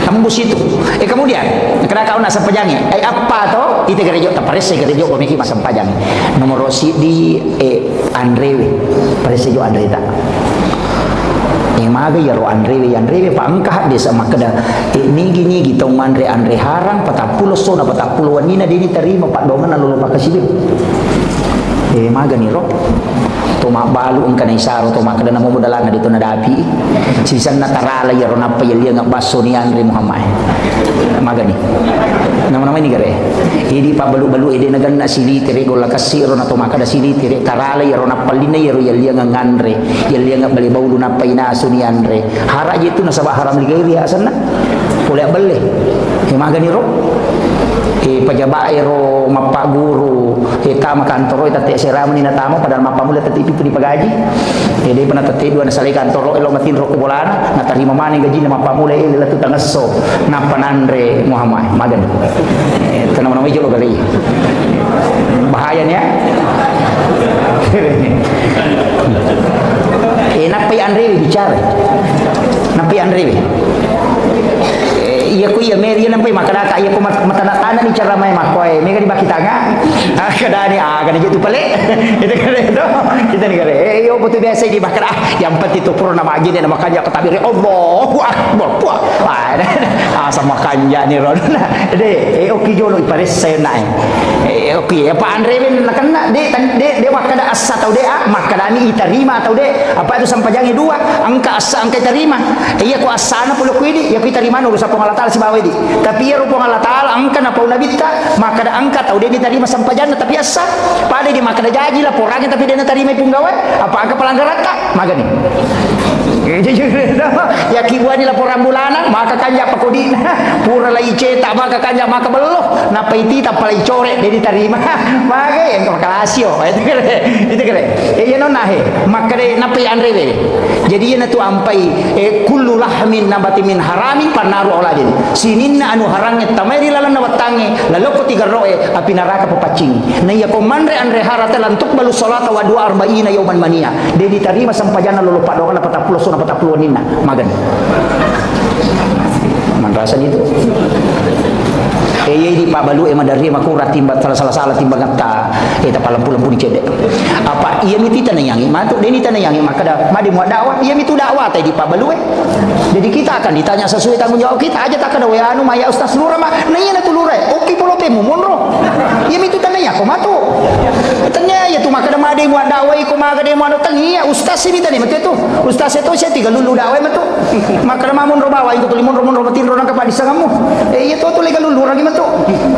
tembus itu kemudian kena kau nak sampajangi apa to itu gerejo taparese gerejo ko miki masampajangi nomor si di Andrewe parese jo Andre ta maga ya ro Andrewe pa angkah desa makada nigi tong Andre harang 40 sona 40 wanina dini terima pak dongan lalu pakasibin maga ni ro toma balu ang kanay saro toma kada namo modala nga dito na dapi sisan na tarala yaro na payalya nga baso ni Andre Muhammad magani nama ni gare idi pa balu idi nagan na sili tire gola kasiro na toma kada sili tire tarala yaro na palina yaro yalya nga Andre yalya nga balibaw lu na paynaso ni Andre hara itu na sabah haram ligay asan na pula bali magani ro pajabaero mapa guru tama kantoro tate seramo ni natamo padahal mapa mula tati pipu di pagaji dia pernah tati dua nasali kantoro elo matin ro kubolana natarima mani gaji na mapa mula ila tu tangaso napan Andre Muhammad magan tanam nama jolo gali bahayanya napai Andre bicara napai Andre iya ko iya meri nampai makadaka iya ko matana ni cara may makoy mega di bakitanga kada ni kada itu pale itu kada itu kita ni kada Ayo betul biasa di bakar yang penting tu purna nama gini nama kanja ketabir Allahu Akbar. Sama kanja ni ron. Okey jolo ipares saya naik. Okey apa Andre ben kena de wakada asa tau de maka ni iterima tau de apa itu sampajangi dua angka asa angka terima. Iya ko asana pulo ko ini ya kita terima no sa Allah taala si bawa di. Tapi ya rupo Allah taala angka na pau nabita maka da angka tau de diterima sampajanna tapi asa pada di maka da jaji lah porangnya tapi dia terima punggawa apa angka pelanggaran tak maga ni. Ya kibuan ni laporan bulanan maka kanja pakodi pura lai cetak maka kanja maka beloh napa iti tak palai corek dia diterima maka yang kalasio itu kere ya non nahe maka de napa andre we jadi yana tu ampai kullu lahmin nabati min harami panaru oladin sininna anu harangnya tamai lalan watange lalu ko tiga roe api neraka papacing na ya komandre andre harata lantuk balu salata wa 42 yauman mania dia diterima sampajana lolo padokana 40 nina magan manrasan itu di Pak Balu emang dari makurat timbat salah timbangan ta eta palampu-lampu dicedek apa iya miti tanayangi matuk deni tanayangi maka dah madi muat dakwah iya mitu dakwah tadi di Pak Balu jadi kita akan ditanya sesuai tanggung jawab kita aja tak ada we anu maya ustaz lura mah nanya na tulure oke polo temu monro iya mitu tanaya ko matu tanya ya tu maka dah madi muat dakwah ko maka dia muat tangi ya ustaz sini tadi matu itu ustaz itu saya tiga lulu dakwah matu maka dah monro bawa itu tulimun monro matin ron ka padisa kamu iya tu legal lulu lagi matu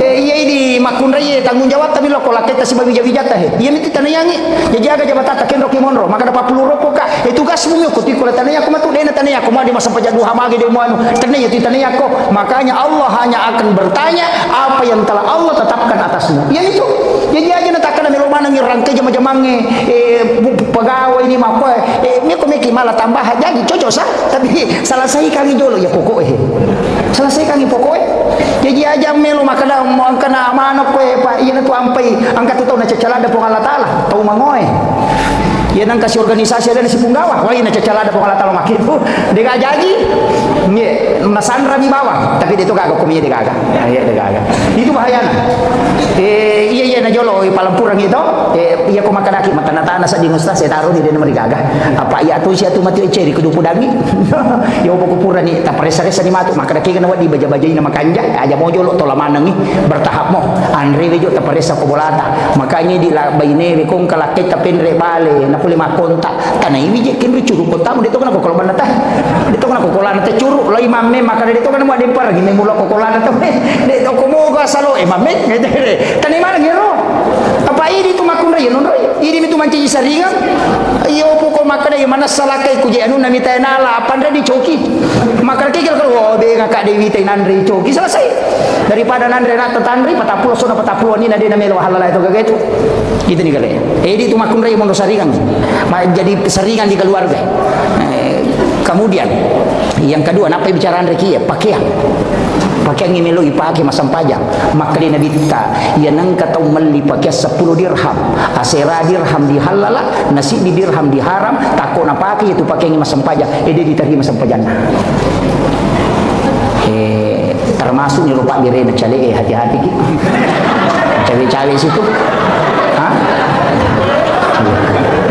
iya di makun raya tanggung jawab tapi lo kolak kita si babi jata iya miti tanayangi jadi aga jabatan taken roki monro maka dapat 10 rokok kak tugas bumi ko ti ko tanaya ko matu dena tanaya ko di masa pajak duha magi de mo anu tanaya ti tanaya ko makanya Allah hanya akan bertanya apa yang telah Allah tetapkan atasmu iya itu jadi aja natakan melo mana ngirangke jama-jamange pegawai ini mah ko meki malah tambah jadi cocok sah tapi selesai kami dulu ya pokok selesai kami pokok jadi aja melo makana mo kana manok ko pa iyan to ampay angkat to na cacalada po Allah taala tau mangoy yan ang kasi organisasi ada si punggawa wala na cacalada po Allah taala makitu de ga jaji nye nasandra mi bawang tapi dito gaga kumiya de gaga itu bahayana iya na jolo palampurang ito iya ko makadaki matanatana sa dingusta sa taro ni de na gaga apa iya to siya to mati ceri kudu pudangi yo po kupura ni taparesa-resa ni matu makadaki kana wadi baja-bajai na makanja aja mo jolo to lamanang ni bertahap mo andre wejo taparesa ko bolata makanya di baine we kong kalakit tapinre bale na puli makonta tanay wije kin curu konta mo dito kana ko kolban ta dito kana ko kolana ta curu lai mamme maka dito kana mo dempar gini mula ko kolana to dito ko mo ga salo mamme tanay mana gero apa ini tu makun raya non raya ini tu manci saringan iyo po ko makada yung mana salakay ko anu na mitay na lapan di coki maka kikil ko de kakak dewi tay nandri coki selesai daripada nandri na tatandri patapulo so na patapulo ni na din na melo halala itu kagak itu gitu nih kali ini tu makun raya mondo saringan jadi saringan di keluarga kemudian yang kedua apa bicara Andri pakaian yang melo ipake masam pajak maka di nabi kita ia nang kata meli pakai 10 dirham asera dirham dihalala nasi di dirham diharam takut apa itu pakai yang masam pajak dia diterima masam pajak termasuk ni lupa direna cale hati-hati ki cawe-cawe situ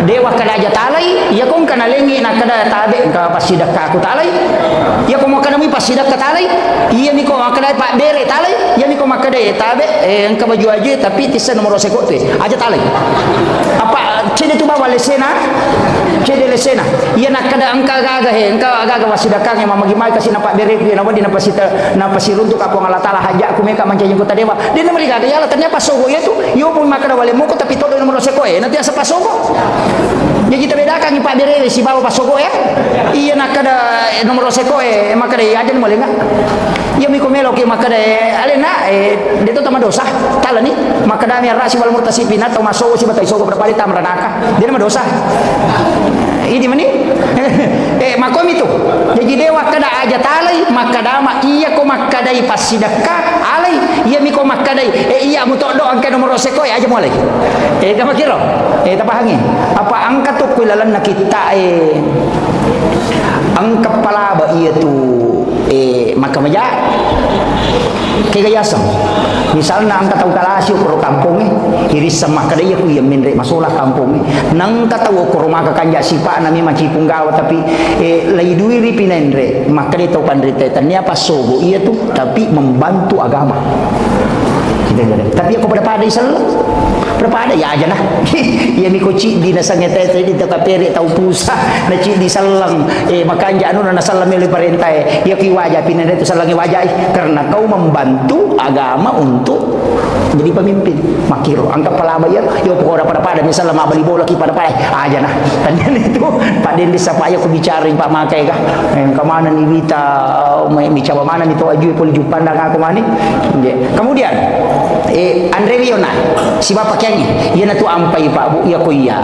dewa kada aja talai ya kong kana lengi na kada tabe ka pasidak ka aku talai ya kong kana mi pasidak ka talai iya mi ko kada pak bere talai ya mi ko makada tabe engka baju aja tapi tisa nomor seko tu aja talai apa cede tu bawa lesena cede lesena iya na kada engka gaga engka gaga pasidak ka yang mama gimai kasi na pak bere ku na wadi na pasita na pasiruntuk apa Allah taala haja ku meka mancayin ku tadewa dia nomor gaga ya ternyata pasogo itu yo pun makada wale moko tapi todo nomor seko nanti asa pasogo ya kita bedakan Pak Bere si bawa pasogo ya iya nak ada nomor seko maka deh aja boleh enggak ya mi komelo ke maka deh alena dia tu tama dosa tala ni maka dah merah si wal murtasifin atau masogo si batai sogo berpali tamranaka dia nama dosa ini mani makom itu jadi dewa kada aja talai maka dama iya ko maka dai pasidaka alai iya mi ko maka dai iya mutok do angka nomor seko aja mulai kama kiro tapahangi apa angkat tu kuilalan na kita ang kepala ba iya tu maka maja kegayasam misalnya angka tahu kalasyo pro kampung iris sama kadaya ku yang minre masolah kampung nang katawo ko rumah kanja sipa nami macipung gawa tapi lay duiri pinendre makade tahu pandrite tanya pas sogo iya tuh tapi membantu agama kita tapi aku pada isal pada ya aja lah ya mi koci di nasanya tete di takapere tau pusa na ci di salang makanja anu na salam mi parentay ya ki wajah pinere itu salangi wajah karena kau membantu agama untuk jadi pemimpin makiro angka palama ya yo pokoknya pada misalnya mabali bola ki pada aja nah tanya itu Pak Dendi sapaya ku bicara Pak Makai kah kemana nih Wita bicara mana nih to aju poli jupandang aku mani kemudian Andre Wiona si bapak kyangi iya na tu ampai Pak Bu iya ko iya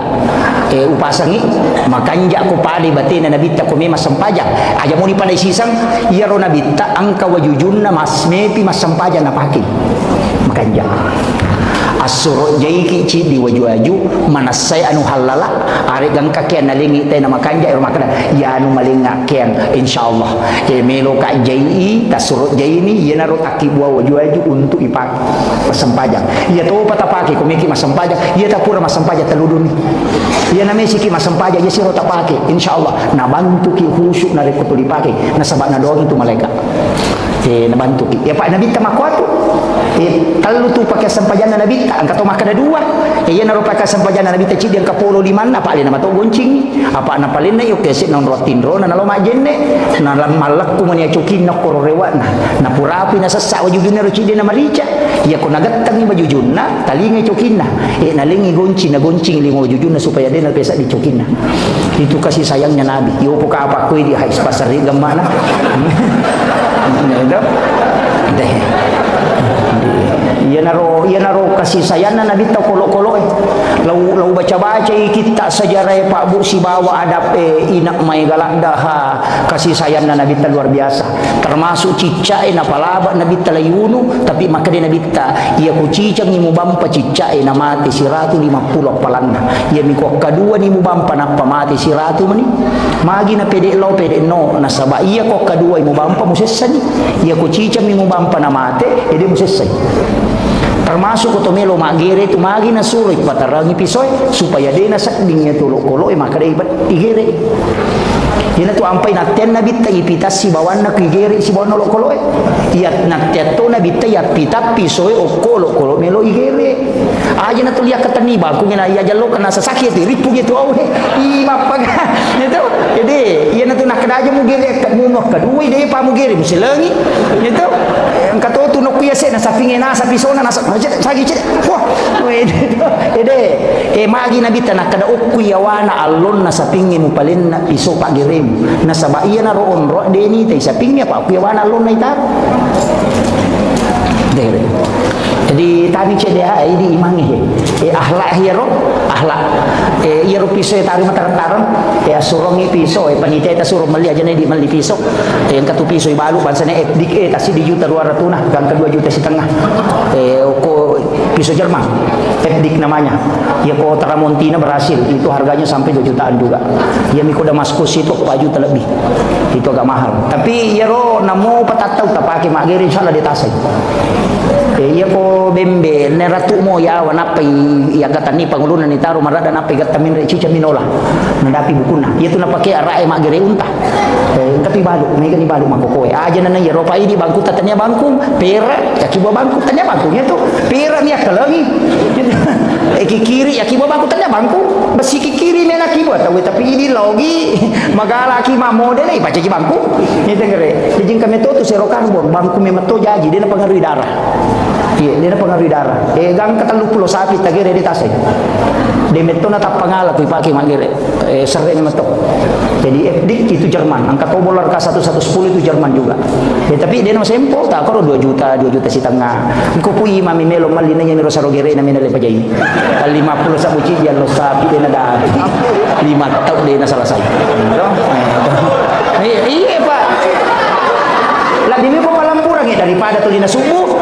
upasangi makanja ko pade batina nabita ko mema sampaja aja mo ni panay sisang iya ro nabita angka wajujunna mas mepi mas sampaja na pakin makanja asuro jaiki ci di waju-waju manasay anu halala ari gang kakian nalingi tay na makanja ero makana ya anu malinga kian insyaallah melo ka jai tasuro jaini ye naro akibwa waju-waju untuk ipak masempajang ya to patapake kumiki masempajang ya tapura masempajang teludun ya na mesiki masempajang ya siro tapake insyaallah na bantu ki khusyuk na reko dipake na sabak na doang itu malaikat nabantu ya Pak Nabi tamakwatu kalau tu pakai sampajana Nabi angka to makada dua ya naro pakai sampajana Nabi tadi yang kapolo di mana Pak lena mato goncing apa na palena yo kese non rotindro na lo majenne na lam malak ku mania cukin na kororewa na purapi na sasa wajuduna ro cidi na marica ya ko nagatang ni bajujunna talinga cukinna nalingi goncing limo wajuduna supaya dia na pesa di cukinna itu kasih sayangnya Nabi yo poka apa ku di hais pasar di gamana deh iya naro kasih sayana Nabi tau kolo-kolo lau baca-baca kita sejarah Pak Bu si bawa adab inak mai galak daha kasih sayana Nabi ta luar biasa termasuk cica na palaba Nabi ta layunu tapi maka dia Nabi ta iya ku cicang ni mubampa cica na mati siratu 50 palanda iya mi ko kadua ni mubampa na pamati siratu mani magi na pede no na saba iya ko kadua ni mubampa musessani iya ku cicang ni mubampa na mate ede musessani termasuk kotomelo magere itu magi na suroy patarangi pisoy supaya dia na sakdingnya tulo-kolo maka dia igere yana tu ampai naten na bitta ipitas si bawan na igere si bawan lo-kolo iya nateto na bitta ya pita pisoy o kolo-kolo melo igere aja na tulia katani ba kunya na iya jalo kana sasakit ripu gitu awe i mapag itu jadi iya na tu nakadaja mo gere kat mo kadua ide pa mo gere musilangi itu kato tu no kuya se na sapinge na sa pisona na sagi cede wah ede magi na bitta nakada okuya wana alon na sapinge mo palin na piso pa gere na sabaiya na roon ro deni tay sapingnya pa okuya wana alon na itar dere jadi tadi cedea ini imangi ahlak hero ahlak iro piso taru mataran-taran surongi piso panite ta suruh meli aja di meli piso yang katu piso balu bansana dik tasi di juta 200 nah kan ke 2 juta setengah ko piso Jerman dik namanya ya ko Tramontina berhasil itu harganya sampai 2 jutaan juga ya miko Damaskus itu 4 juta lebih itu agak mahal tapi iro namo patatau ta pakai magere insyaallah di tasay iya ko bembe ne ratu mo ya wanapai ya gatani pangulunan ni taru marada napai gatamin re cica minola nadapi bukuna iya tu napake arae magere unta tapi balu mega ni balu makokoe aja nana ya ropa ini bangku tatanya bangku pera ya kibo bangku tanya bangkunya tu pera ni akalangi kiri ya kibo bangku tanya bangku besi kiri mena kibo tapi ini logi magala ki ma model ai baca ki bangku ni tengere dijing kami tu serokarbon bangku memeto jaji dia pengaruhi darah iya dia pengaruhi darah gang katalu pulo sapi tagere di tasay de meto na tapangala tu ipaki magere sere ni meto jadi FDIK itu Jerman angka tobolar ka 1110 itu Jerman juga tapi dia no sempol tak karo 2 juta setengah ko pui mami melo malina yang ro sarogere na minale pajai 50 sabu ci dia lo sapi dia na da 5 tahun dia na selesai iya Pak lebih mo palampuran daripada tulina subuh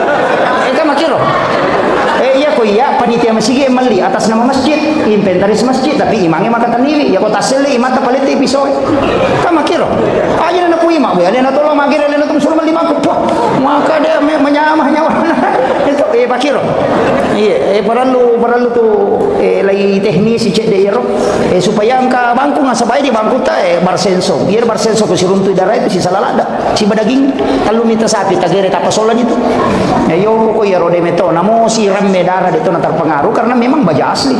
kan makiro iya ko iya panitia masjid mali atas nama masjid inventaris masjid tapi imangnya maka tanili ya ko tasili imata palete pisoy kan makiro aja na ku imang ya na tolong magire na tum suruh mali mako maka dia menyama pakiro. Iya, perlu tu lagi teknis cek de iro. Supaya angka bangku nga sabay di bangku ta barsenso. Iya barsenso ko si runtu darah itu si salalada. Si badaging kalau minta sapi tagere tapasolan itu. Yo ko iro de meto namo si ramme darah itu na terpengaruh karena memang baja asli.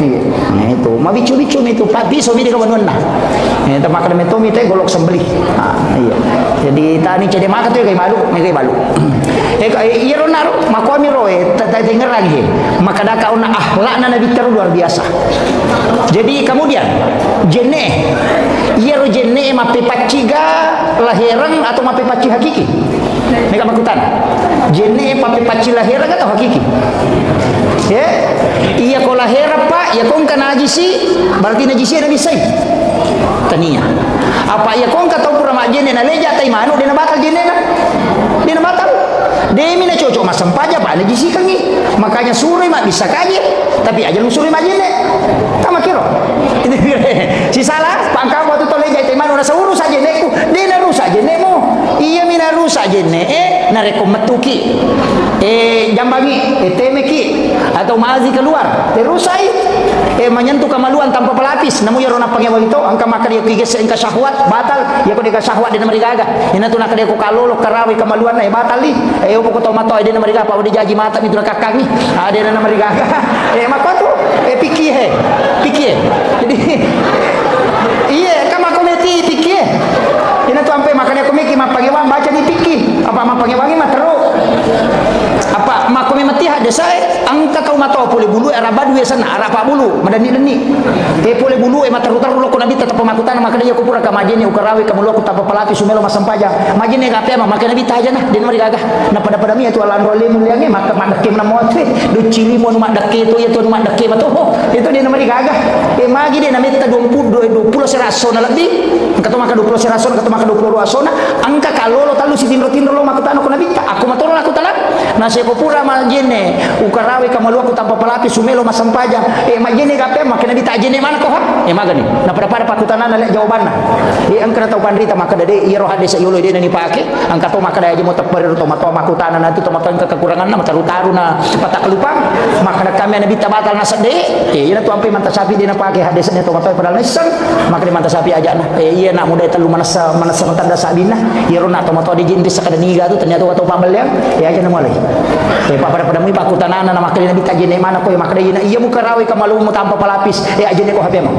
Iya. Nah itu mabicu-bicu itu papi so mi de kawan na. Eta makan meto mi teh golok sembelih. Iya. Jadi tani cede makan tu kay malu, may kay balu. Iro naro makuami roe dengar lagi maka dah kau nak akhlak na nabi terus luar biasa. Jadi kemudian jene iro jene mape paciga lahiran atau mape paci hakiki mereka makutan jene mape paci lahiran atau hakiki ya iya ko lahiran pak ya kong kana najisi berarti najisi nabi say tania apa ya kong kata pura mak jene na leja tai manu dia na batal jene na dia na batal demi na cocok masam paja pak najisi kangi makanya suri mak bisa kaje tapi aja lu suri mak jene kama kiro si salah pangkam waktu tole jai manu na sauru saja neku dia na rusak jene mo iya mina rusak jene na rekometuki jambangi temeki atau mazi keluar terusai menyentuh kemaluan tanpa pelapis namu ya rona pangewa itu angka maka dia kiges engka syahwat batal ya ko dia syahwat dia namari gaga ina tu nak dia ko kalolo karawi kemaluan na batal li upo ko to mato dia namari gaga pa dia jaji mata mi tu kakang ni dia namari gaga maka tu piki jadi iya kama kometi piki ina tu ampe makanya komeki mapangewang baca di piki apa mapangewangi materu apa makomi mati hade saya angka kau matau pole bulu era badu ya sana ara pa bulu madani deni pole bulu matarutar lo ko nabi tetap pemakutana maka dia kupura ka majene ukarawi ka mulo ku tapa palapi sumelo masampaja majene ka pema maka nabi taja nah den mari gagah na pada mi itu alan role muliange maka madake na motre do cili mo madake to ya to madake mato itu den mari gagah magi den namita 20 serason lebih kato maka 20 serason kato maka 20 asona angka kalolo talu si tinro lo makutano ko nabi aku matoro aku talak na sepupura majene ukarawi kamalu aku tanpa pelapis sumelo masampaja majene kape makina dita jene mana ko ha magani na pada pakutanana le jawabanna angka tau pandrita maka dade iro hade sa yulo de ni pake angka to maka daya mo tepper to mato makutana nanti to mato kekurangan na mataru-taru na patak lupang maka kami na bita batal na sade ina to ampe manta sapi dina pake hade sa to mato padal nisang maka di manta sapi aja na iya na muda telu manasa tanda sabina iro na to mato di jindi sa kadaniga tu ternyata wato pambel yang aja na mulai pada mui pakutanana na makali nabi tajene mana ko makali na iya muka rawi kamalu mo tanpa pelapis ajene ko hape mo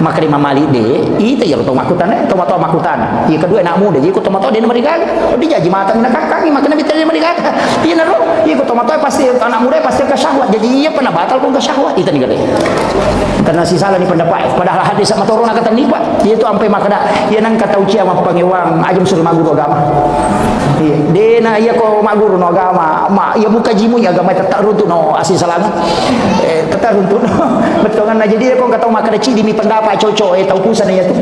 makali mamali de ite yero to makutana to makutana iya kedua nak muda jadi ko to mato de mari gaga di jaji mata na kakak makali nabi tajene mari gaga iya na ro iya ko to mato pasti anak muda pasti ke syahwat jadi iya pernah batal ko ke syahwat itu nih karena si salah ni pendapat padahal hadis sama torona kata ni pak itu ampe makada iya nang kata ucia ma pangewang ajum suruh maguru agama iya dena iya ko maguru no agama ya muka jimu ya agama tetap runtuh no asin salama tetap runtuh no betul kan jadi kau kata maka ada cidi mi pendapat cocok tahu pusan ya tu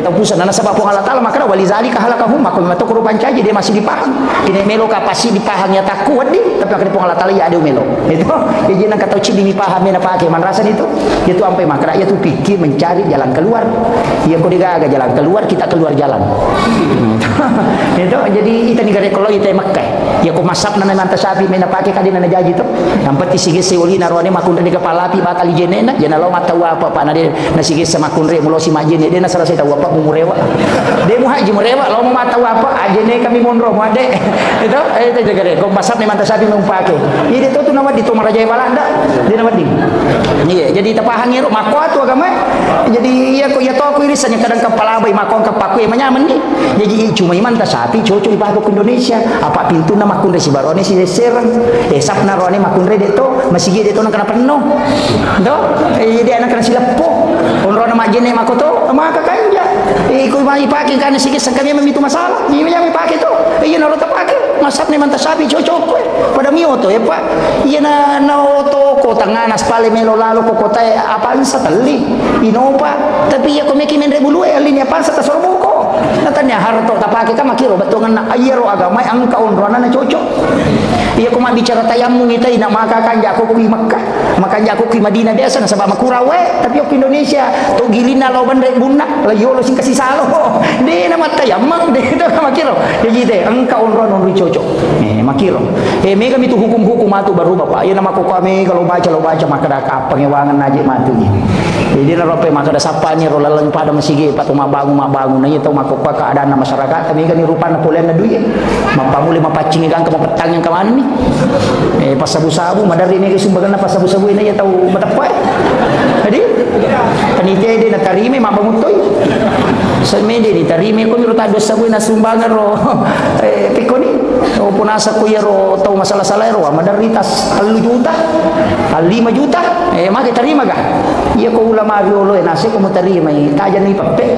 tahu pusan nana sebab Allah taala maka wali zalika halakahum maka memang tu rupan caji dia masih dipaham ini melo kapasi dipaham ya tak kuat di tapi akan Allah taala ya ada melo itu jadi nak kata cidi mi paham mena pakai man rasan itu ampai maka ya tu fikir mencari jalan keluar ya kau digaga jalan keluar kita keluar jalan itu jadi kita negara kalau kita Makkah ya kau masap nana manta sapi mena pakai kadina na jaji tu nampak sige seuli narone makun di kepala pi batal jenena jena lo mata apa pak nade na sige sama kunre mulo si majene dia na salah saya tahu apa murewa dia mu haji murewa lo mau mata apa ajene kami monro mu ade itu negara kau masap mena manta sapi mau pakai jadi itu tu nama di Tomar Raja Balanda dia nama di iya jadi tapahang ero makwa tu agama jadi iya ko ya to ko irisannya kadang kepala bai makon kepaku yang menyaman ni jadi cuma iman ta sapi cocok ibadah ke Indonesia apa pintu nama kunre si barone si serang sapna rone makunre de to masih de to nak kena penuh do dia anak kena silepo onro nama jene makoto maka kanja ko mai pakai kan sikit sangkami memitu masalah ni yang pakai to iya naro ta pakai masap ni manta sapi cocok pada mio to ya pak iya na oto ko tanganas pale melo lalo ko kota apa sa tali inopa tapi ya ko meki men rebulu alin ya pansa ta sorbuko natanya harto ta pakai ka makiro betongan na ayero agama ang kaonrona na cocok Iya ko bicara tayamum ita ina makakan jako ku Makkah, makan jako ku Madinah biasa na sabab makurawe, tapi yo Indonesia to gilina lo bandai bunna, la yo lo sing kasih salo. De na matayamum de to makiro. Jadi teh engkau onron cocok. Makiro. Mega itu hukum-hukum atu baru Bapak. Ya nama ko kami kalau baca maka dak pengewangan aja matunya. Jadi na rope maka da sapanya ro laleng pada masige patu mabangun na itu mako keadaan masyarakat kami kan rupana polen na duye. Mapamuli mapacing kan ke petang yang kemana nih? Pas sabu-sabu madari ini sumbangan pas sabu-sabu ini ya tahu betapa. Jadi panitia dia na tarime mabangutoy. Semede ni tarime ko miro tado sabu na sumbangan ro pikoni. O punasa ko yero tahu masalah-salah ro madari tas 3 juta, 5 juta. Maka tarima ga. Iya ko ulama riolo nasi ko mo tarima tajan ni pape.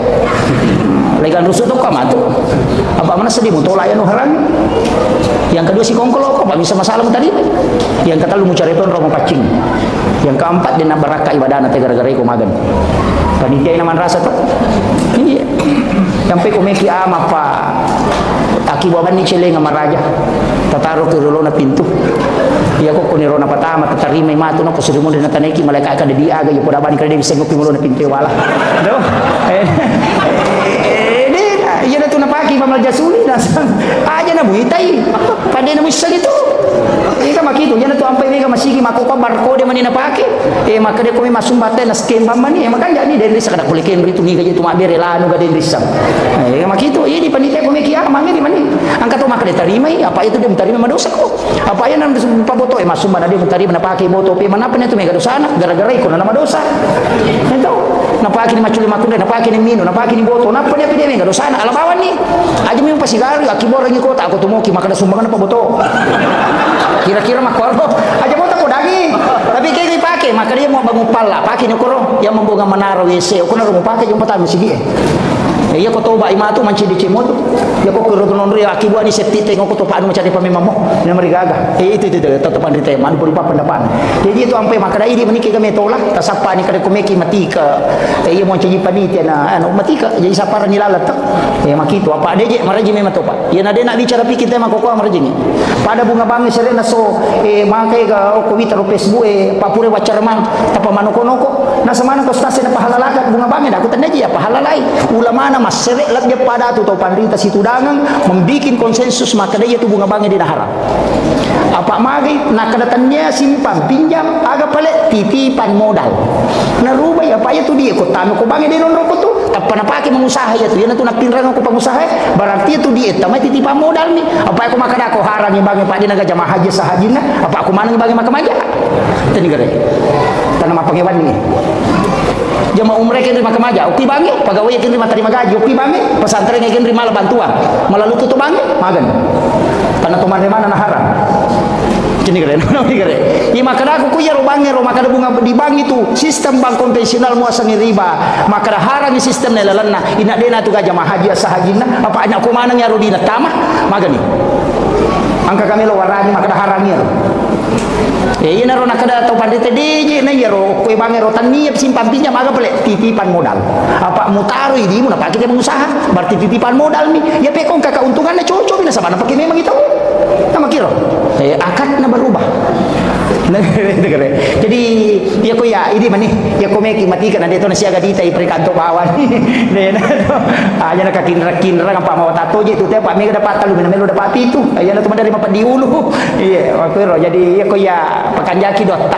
Legan rusuh tu kau matu. Apa mana sedih mu tolak yang haram. Yang kedua si kongkol apa bisa masalah mu tadi. Yang ketiga lu mu cari pun romo pacing. Yang keempat dia nak baraka ibadah nanti gara-gara ikut magan. Panitia naman rasa tu. Ini sampai ko meki ama pa. Taki bawa ni cile ngama raja. Tataruh ke rolo na pintu. Iya ko kuniro na patama tatarima matu no ko surumo na taneki malaikat ka dia aga yo poda bani kada bisa ngopi mulo na pintu wala. Do. Iya na tu napaki pamal jasuli nasang aja na buhitai pada na misal itu ika makito yan na tu ampay mega masigi makupa barcode man na pake maka de kumi masumbate na skem pamani maka jadi dari sa kada kuliken rito ni gaji tu mabere lanu ga den risam makito di panitia kumi kiya mangi di mani angka tu maka de tarimai apa itu dia mentarima madosa ko apa yan na paboto masumba na dia mentarima na pake boto pe manapa na tu mega dosana gara-gara iko na madosa ento napaki ni maculi makunde napaki ni mino napaki ni boto napa dia pide mega dosana alabawan ni aja memang pasigari akibor lagi kota aku tumoki maka ada sumbangan apa boto kira-kira makorbo aja boto ko daging tapi kayak dipakai maka dia mau bangun pala pakai ni koro yang membuka menara WC aku na mau pakai yung patami sige iya ko toba imatu manci di cimot ya ko kuro non ri akibu ani septite ko to paanu macari pamemamo ni marigaga itu tetepan di teman puri pendapat jadi itu ampe maka dai di meniki kami tolak tasapa ni kada kumeki mati ke iya mo ciji panitia na anu mati ke jadi sapara ni lalat makito apa adeje maraji memang topa ya na de nak bicara pikir tema ko maraji ni pada bunga bangi serena so makai ga ko wita ro Facebook papure wacarman tapa manoko-noko na samana ko stase na pahalalakat bunga bangi aku tanaji ya pahalalai ulama mas serek lat dia pada tu tau pandita situ dangang membikin konsensus maka dia tu bunga bangi dia haram apa magi nak kedatannya simpan pinjam agak pelik titipan modal na rubai apa ya tu dia ko tanu ko bangi dia non rokok tu apa na pakai mengusaha ya tu ya tu nak pinrang ko pengusaha berarti tu dia tamai titipan modal ni apa aku makan aku haram ni bangi pak dia naga jamaah haji sahajina apa aku mana bagi makan aja tani gare tanam apa ngewan ni jamaah umrah kan terima kemaja, upi bangi, pegawai kan terima terima gaji, upi bangi, pesantren kan terima bantuan, melalui tutup bangi, makan, karena tuman mana haram. Ini keren, ini keren. Iya makanya aku kuya bangi, makanya bunga di bank itu sistem bank konvensional muasangi riba, makanya haram di sistem nelalana, ina dena tu gajah haji sahajina, apa anak kumana nyarudina tamah, makan ni. Angka kami lo warani makanya haramnya. Iya naro nakada atau pandai tadi na yaro kue bangi rotan niap simpan pinjam agak pelek titipan modal apa mutaru ini mau pakai dia mengusaha berarti titipan modal nih ya pekong kakak untungannya cocok bina sabana pakai memang itu nama kiro akad na berubah jadi ya ko ya ini mani ya ko meki matikan ade to na siaga dita i prekanto bawan ne na to aja na kakinra apa mau tato je tu teh pak mega dapat talu melo dapat itu aja na tu dari mapat diulu iya waktu jadi ya ko ya pakanjaki dot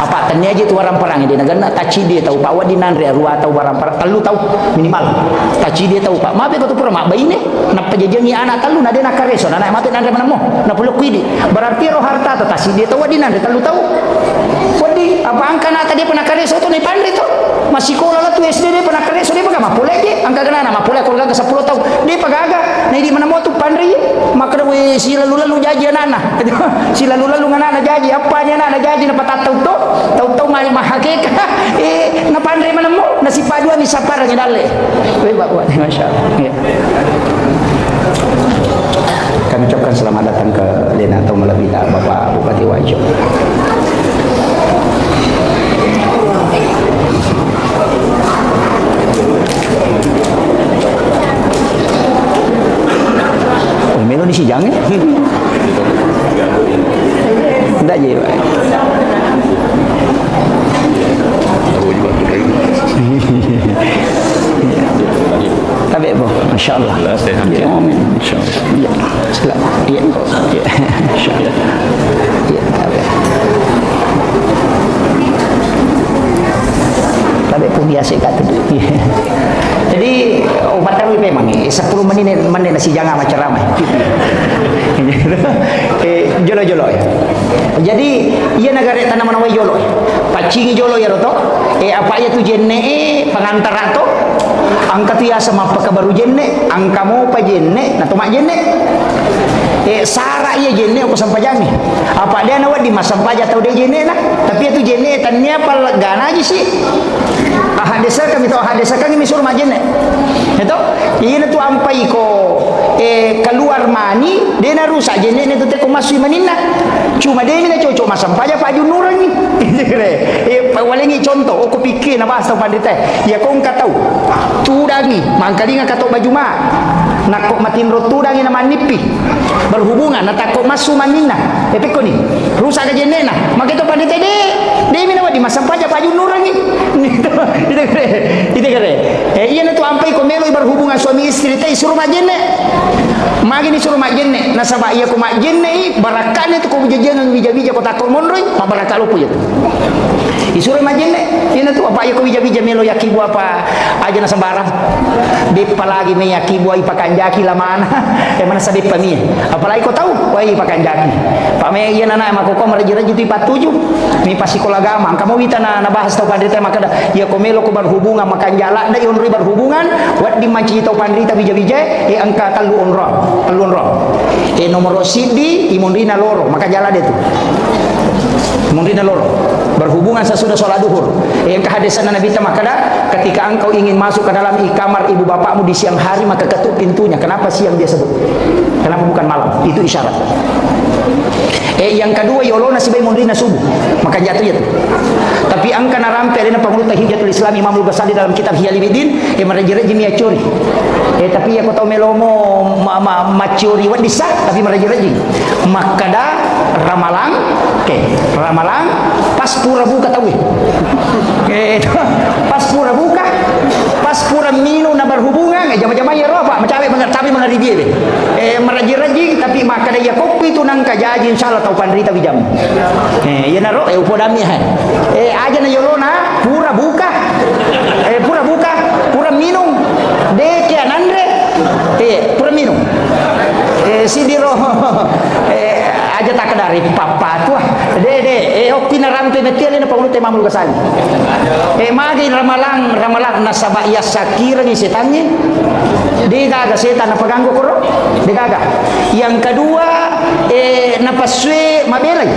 apa tanya aja tu orang perang di negara taci dia tahu pak wadi nanre ruah tahu barang perang talu tahu minimal taci dia tahu pak mabe ko tu pura mak bayi ne na pejejengi anak talu na de na kareso na mate nanre manamo na puluk kuidi berarti roh harta to taci dia tahu wadi nanre talu tahu wadi apa angka na tadi pernah kareso to ni pandre to masih sekolah lah tu SD dia pernah kareso dia pakai mapule je angka kena na mapule kolga ke 10 tahun dia pagaga na di manamo tu pandre makna we sila lalu jaji anak sila lalu ngana jaji apanya na jaji na patatau to tahu mari mahakeka na pandre manamo na si padua ni sapara ni dale we bawa masyaallah ya. Kami ucapkan selamat datang ke Lena atau Malabila Bapak Bupati Wajo. Oh, melo ni si Jang tak je. Tapi apa? Masya-Allah. Ya, amin. Masya-Allah. Ya. Selamat. Ya. Ya. Masya-Allah. Ya. Tapi pun biasa kata tu. Jadi obat tarawih memang 10 menit nasi jangan macam ramai. Jolo-jolo ya. Jadi ia negara tanam nama jolo. Pacingi jolo ya roto. Apa ya tu jenne pengantar rato. Angka tu ya sama apa baru jenne, angka mau apa jenne, nah tomak jenne. Sara ia jenne aku sampai jami. Apa dia nawat di masa sampah atau dia jenne lah. Tapi itu jenne tanya apa gana aja sih. Ahadesa kami tahu ahadesa kami misur majenne. Itu ini tu ampai ko keluar mani dia na rusak jenne itu teh ko masui manina. Cuma dia ni cocok masam paja Pak Junurang ni. Walengi contoh aku pikir na bahasa pandita. Ya kau enggak tahu. Tudangi mangkali enggak tahu baju mak. Nak kok matin rotudangi nama nipi. Berhubungan nak takut masuk manina. Tapi kau ni rusak ke jenne na. Maka itu pandita dia mina di masam paja Pak Junurang ni. Itu kere. Iya na tu ampai ko melo berhubungan suami istri teh suruh majenne. Magi ni suruh majenne. Nasaba iya ko majenne barakan itu ko jajangan bija-bija ko takol monroy, pabarakal po yun. Isuruh majenne. Iya na tu apa iya ko bija-bija melo yakibu apa aja na sambarang. Di palagi may yakibu ay pakanjaki lamana. Mana sabi pa mi. Apalagi ko tahu, wai pakanjaki. Pa may iya na na makoko maraji-raji tu ipatuju. Mi pasikolagama. Kamu wita na nabahas tau pandita makada ya ko melo ko berhubungan makan jala da yon berhubungan wat di manci tau pandita bija-bija angka talu onro nomor sidi imundina loro maka jala dia tu imundina loro berhubungan sesudah sholat duhur angka hadisan Nabi ta makada ketika engkau ingin masuk ke dalam kamar ibu bapakmu di siang hari maka ketuk pintunya. Kenapa siang dia sebut? Kenapa bukan malam? Itu isyarat. Yang kedua yolona sibai mundina subuh maka jatuh ya tu. Tapi angka narampe dina panguluta Hijatul Islam Imam Al-Ghazali dalam kitab Hiyalibidin meraji-raji miacuri. Tapi ya kau tahu melomo macuri wat disah tapi meraji-raji. Makada ramalang ramalang pas pura buka tahu. Pas pura buka pas pura minu na berhubungan jama-jama ya roba macawe tapi mengaribi be. Meraji-raji tapi makada ya kopi tu nang kajaji insyaallah tau pandrita bijam. Ya naro upodami hai. Aja na yolona pura buka. Pura minum. Deke anandre. Pura minum. Sidiro. Aja tak dari papa tu. Opina rampe metiale na pangulut Imam Al-Ghazali. Magi ramalang nasaba ya sakira ni setannya. Dia gaga setan na paganggu koro. Dia gaga. Yang kedua napaswe mabelai.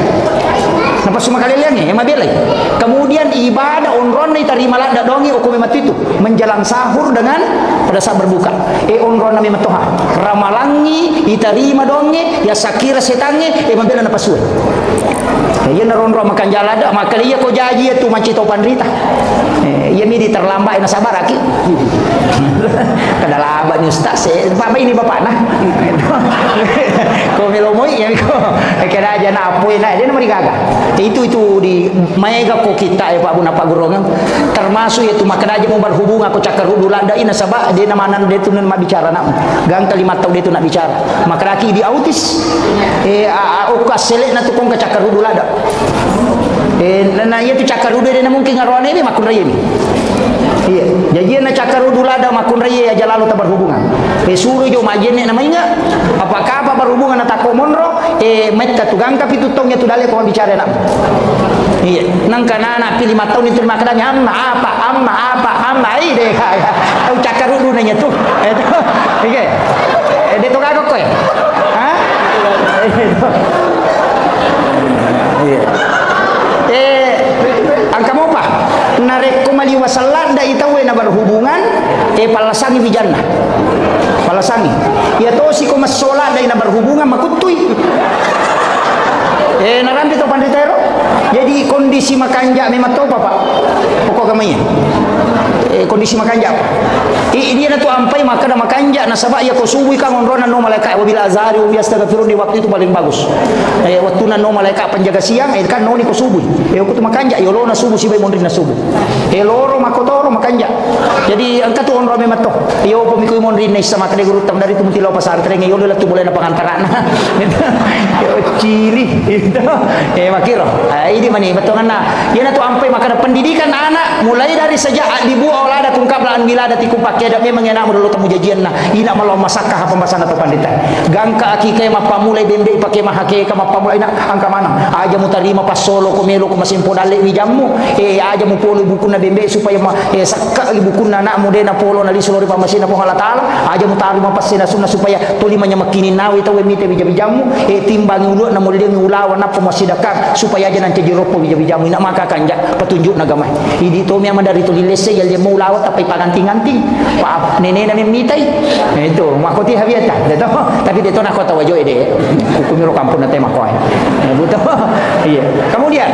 Napasu makaleliannya mabelai. Kemudian ibadah onron diterima lada dongi hukum mati itu menjelang sahur dengan pada saat berbuka. Onron nami matoha. Ramalangi diterima dongi ya sakira setannya mabela napaswe. Ia naronro makan jalada maka dia ko jaji itu manci topan rita. Ia midi terlambat na sabar aki. Kadalaba ni ustaz bapak ini bapak nah. Ko melomoi ya ko kira aja na apoi na dia mari gaga. Itu di mega ko kita ya Pak Buna Pak Gurongan termasuk itu maka aja mau berhubung aku cakar hudu lada ina sabak dia namanan dia tu nak bicara nak gang kali matau dia tu nak bicara maka laki di autis ukas selek na tu kong cakar hudu lada na ia tu cakar hudu dia mungkin ngarone ni makun raya ni iya jadi na cakar hudu lada makun raya aja lalu tak berhubungan suruh jo majene nama ingat apakah apa berhubungan na tako monro metta tu gang tapi tu tongnya tu dale ko bicara nak iya nang kanana pilih 5 tahun itu maknanya amma deh tahu cakar hudu nanya tu itu oke dia tu kagak kok ya hah angka mau apa narek kumali wasallan da itawe na berhubungan palasangi bijanna palasangi ya to si ko masola da na berhubungan makutui narambi to panditero jadi kondisi makanja memang to Pak pokok kamanya kondisi makanja dia na tu ampai maka na makanja na sabak ya ko subuh kang onronan no malaikat wabila azhari wa biastaghfirun di waktu itu paling bagus waktu na no malaikat penjaga siang kan no ni ko subuh ko tu makanja yo lo na subuh si bay mondri na subuh loro makotoro makanja jadi angka tu onro memat to yo pemikui mondri na sama kade guru tam dari tu mutilo pasar trenge yo la tu boleh na pangantaran yo cili itu makiro ini mani betongan na yana tu ampai maka pendidikan anak mulai dari sejak dibuat olada tungkap laan wilada tiku pakai dak memang enak dulu temu jajian na ina malo masakah pembahasan atau pandita gangka akikai mapa mulai bembe pakai mahake ka mapa mulai nak angka mana aja mutarima pas solo ko melo ko masimpo dale wijamu aja mu polo buku na bembe supaya sakka buku na nak modena polo na lisulori pamasina po Allah taala aja mutarima pas sina sunna supaya tulimanya makini nawi tawe mite wijamu timbangi ulu na modena ulawan na pemasidakar supaya aja nanti jeropo wijamu ina maka kanja petunjuk nagama idi to mi dari tulilese yal dia mau lawat tapi paganting-ganting maaf nenek na mitai itu makoti habiata deto tapi deto nak kota wajo ide hukumiro kampung na tema koy buto iya kemudian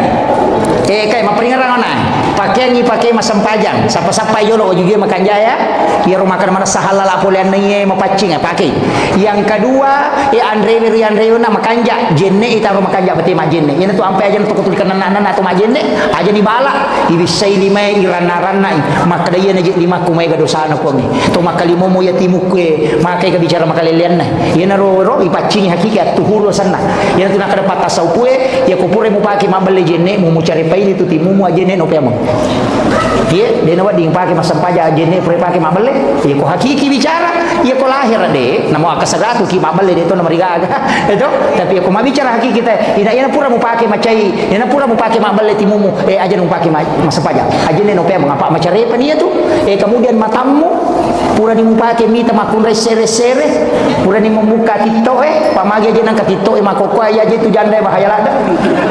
kai maperingatan na pakaian ni pakai masam pajang sapa-sapa yo lo juga makan jaya ya rumah kan mana sahala la polian ni mapacing pakai yang kedua Andre na makan ja jenne itaruh makan ja beti majenne ini tu ampai aja tu kutulikan anak atau majenne aja di bala ibisai lima irana-rana maka dia na lima kumai ga dosa na ko ni to makalimo mo yatimu ke makai ka bicara makalelian na yana ro ipacing hakikat tuhuro sana yana tu nak dapat tasau pue ya kupure mo pakai mabale jenne mo cari paili tu timu mo ajenne no pemo dia nawa ding pakai masam paja jenne pure pakai mabale ya ko hakiki bicara ya ko lahir de namo akasadatu ki mabale de to na mariga itu tapi ya ko mabicara hakiki kita ina pura mo pakai macai ina pura mo pakai mabale timumu aja no pakai masam paja ajenne no pemo ngapa macare pa niya tu kemudian matamu pura ni mupake mita makun resere pura ni memuka tito pamagi aja nang katito makokoy aja tu janda bahaya lada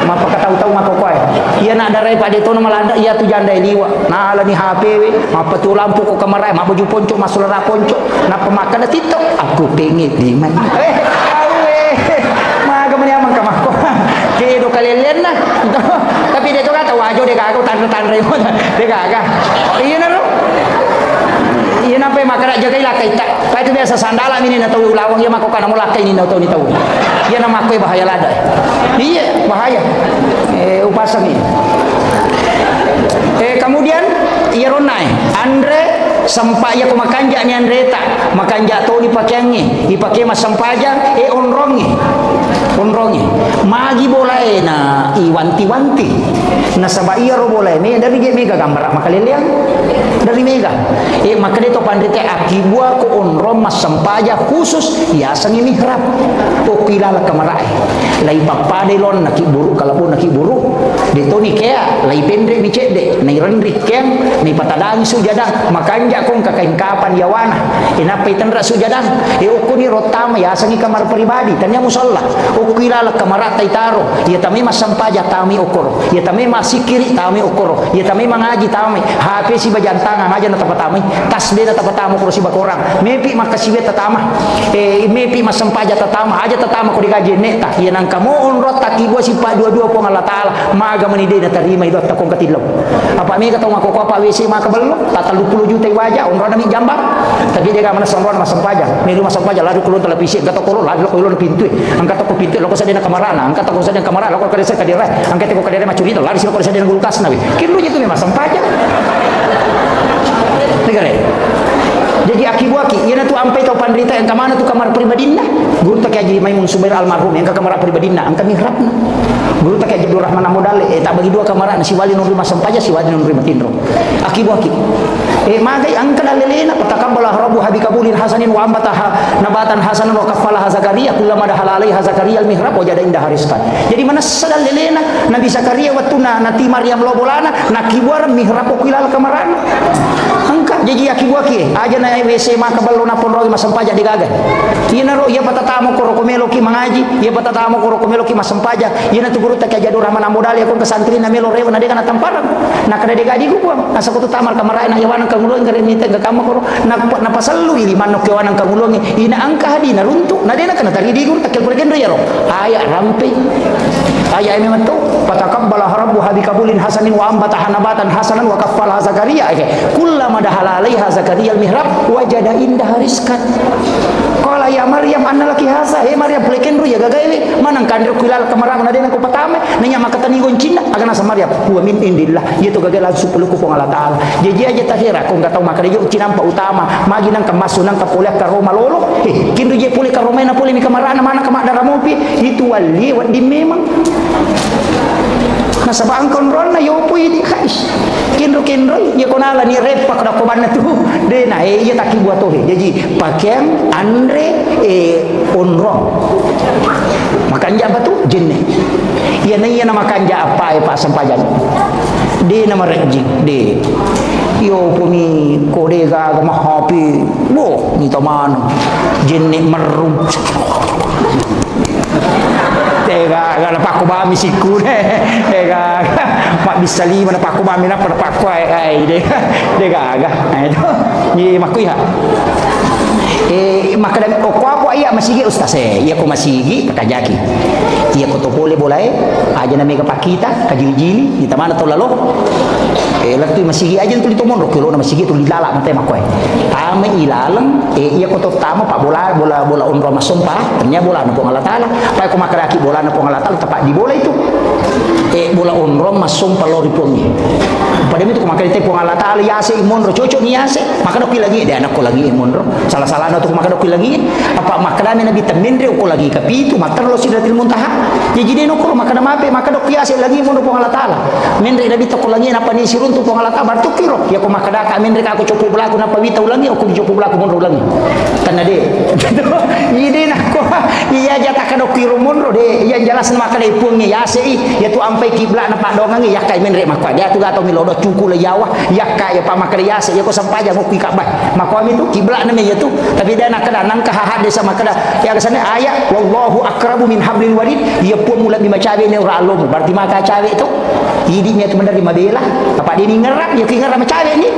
mapa tahu makokoy iya nak darai pada itu malanda iya tu janda liwa nah ala ni HP apa tu lampu ko kamera ma baju ponco masulra ponco na pemakan tito aku pengit di mana maga mani amang kamako kedo kalelen na tapi dia tu kata wajo dia kagak tan-tan remo dia kagak iya na lo iya nampai makara jagai lakai tak pa itu biasa sandala ini na tahu lawang ya mako kana mo lakai ni na tahu ni tahu iya na makoy bahaya lada iya bahaya upasang ini kemudian iya ronai Andre sampaya ko makanja ni Andre tak makanja to dipakai mas sampaja onrongi magi bola na iwanti-wanti na sabaiya ro bola me dari mega gambar makaliliang dari mega maka dito pandite akibua ko onrom mas sampaja khusus ya sangi mihrab to kilala kamarai lai papade lon nakiburu kalapun nakiburu dito ni kaya lai pendre ni cede ni rendri kem ni patadang sujadang makanja kong kakain kapan yawana inapay tanra sujadang ukuni rotama ya sangi kamar pribadi tanya musalla ukilala kamara taitaro ya tami masampaja tami okoro ya tami masikiri tami okoro ya tami mangaji tami hape si bajantangan aja na tapatami tasbih na tapatamo ko si bakorang mepi makasibe tatama mepi masampaja tatama aja tatama ko digaji neta ya nang kamo onrot takibwa si pa dua-dua po Allah taala maga manide na tarima idot takong katilaw apa me katong ako ko pa WC makabalo 30 juta waja onro na mi jambak tapi dia ka mana sonro na masampaja me rumah sampaja lari kulon televisi gato ko lari ko ilo pintu angkat ko pintu loko sa din kamarana angkat ko sa din kamarana loko ka sa kadira angkat ko kadira macurito lari sila ko sa din gulkas na kinlo itu memang sampaja negara jadi akibuaki yana tu ampai tau pandrita yang kamana tu kamar pribadina guru tak Haji Maimun Subair almarhum yang ke kamar pribadina angka mihrabna guru tak Haji Abdul Rahman Amodale tak bagi dua kamar si wali nurri masampaja si wali nurri matindro akibuaki magai angka dalelena patakabbalah rabbu habikabulin hasanin wa ambataha nabatan hasanan wa kaffalaha Zakaria kullama dahala alaiha Zakaria al-mihrab wajada indah hariskan jadi mana sadal lelena Nabi Zakaria watuna nati Maryam lobolana nakibuar mihrab okilal kamaran angka jadi akibuaki aja na WC makabalo na ponrogi masampaja digaga inaro ya patatamo ko rokomelo ki mangaji ya patatamo ko rokomelo ki masampaja ina tu guru tak Haji Abdul Rahman Amodale ko kasantri na melo rewa na de kana tamparan na kada de gadi ko asa ko tu tamar kamarai na yawan kangulong kare ni tengga kama ko na pasallu ili manok yawan kangulong ina angka hadi na runtuk na de na kana tari di guru takkel pergen do yaro aya rampe ayat memang tu fataqabbalaha rabbuha biqabulin hasanin wa ambataha nabatan hasanan wa kaffalaha Zakaria kullama dahala 'alaiha Zakaria al-mihrab wajada indaha rizqan qala ya Maryam anna laki hadza Maryam peleken ya gagai manang kandir kulal kamarang na din ko patame nanya makatani goncina agana sa Maryam huwa min indillah itu gagai langsung peluku ko Allah taala jeje aja tahira ko ngatau makadayo cinampa utama magi nang kamasu nang kapolek ka Roma lolo kindu je puli ka Roma na puli mi kamarana mana ka madara mopi itu wali wa di memang nasabang kontrol na yo pui di kais kindu ya konala ni repa kada ko banna tu de na ya taki buat tohe jadi pakaian andre onro makanja apa tu jenne ya na makanja apa Pak Sampajan de nama rejing de yo pumi kode ga mahapi bo ni taman jenne merum tega ga na pakko ba misiku tega pak bisa lima na pakko ba mina pada pakko ai de ga itu ni makui ha maka dan apa iya masigi ustaz iya ko masigi pakajaki iya ko to boleh boleh aja na mega pakita kajili-jili di tamana to lalo laktu masigi aja tu ditomon rokelo na masigi tu dilala mate makoy tama ilalang iya ko to tama pa bola unro masompa ternya bola na po Allah taala pa ko makaraki bola na po Allah taala tapak di bola itu bola unro masompa lori pongi pada itu ko makarite po Allah taala yase imon ro cocok ni yase maka doki lagi de anak ko lagi imon ro salah-salah na to maka doki lagi apa makadami nabi tamindre ko lagi kapitu matar lo sidratil muntaha jadi no ko maka mape maka doki yase lagi imon ro po Allah taala mindre nabi to ko lagi na pani sirun tu po Allah taala bartu kiro ya ko makada ka mindre ka ko copo belaku na pawita ulangi o ko copo belaku mon ulangi tanade ide na ko iya jata ka doki ro mon ro de yang jelas na makada ipungi yase ya tu ampai kiblat na pak dongangi ya kai mindre makwa dia tu gato milodo cuku le yawa ya kai ya pa makada yase ya ko sampaja ngopi kabah makwa itu kiblat na me ya tu tapi dia nak kada nang kahahad desa makada ya kesana ayat wallahu akrabu min hablil warid ya pun mula bima cawe ne ora alom berarti maka cawe itu hidipnya itu benar di mabela apa dia ngerak ya ngerak macawe ni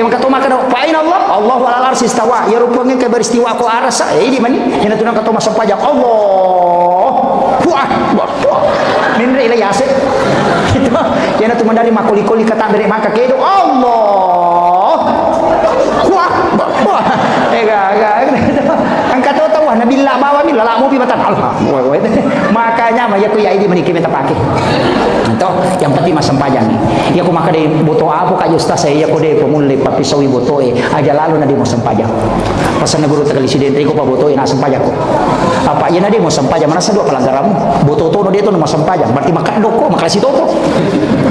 maka to maka fa'in Allahu ala arsy istawa ya rupanya ke beristiwa ko arasa di mani ina tunang ka to masapajak Allah puah minre ila yase itu yana tu mandari makoli-koli kata dari maka kedo Allah puah angkat tahu nabi la bawa mi la mo pi batan Allah makanya mah ya ku ya ini meniki minta pakai itu yang penting mas sempajang ya ku maka de boto apa ka ustaz saya ya ku de pemulai papisawi boto aja lalu na di mo sempajang pasan guru tegali sidente ko pa boto na sempajang ko apa ya na di mo sempajang mana sa dua pelanggaran boto to no dia to no mas sempajang berarti maka doko maka si toto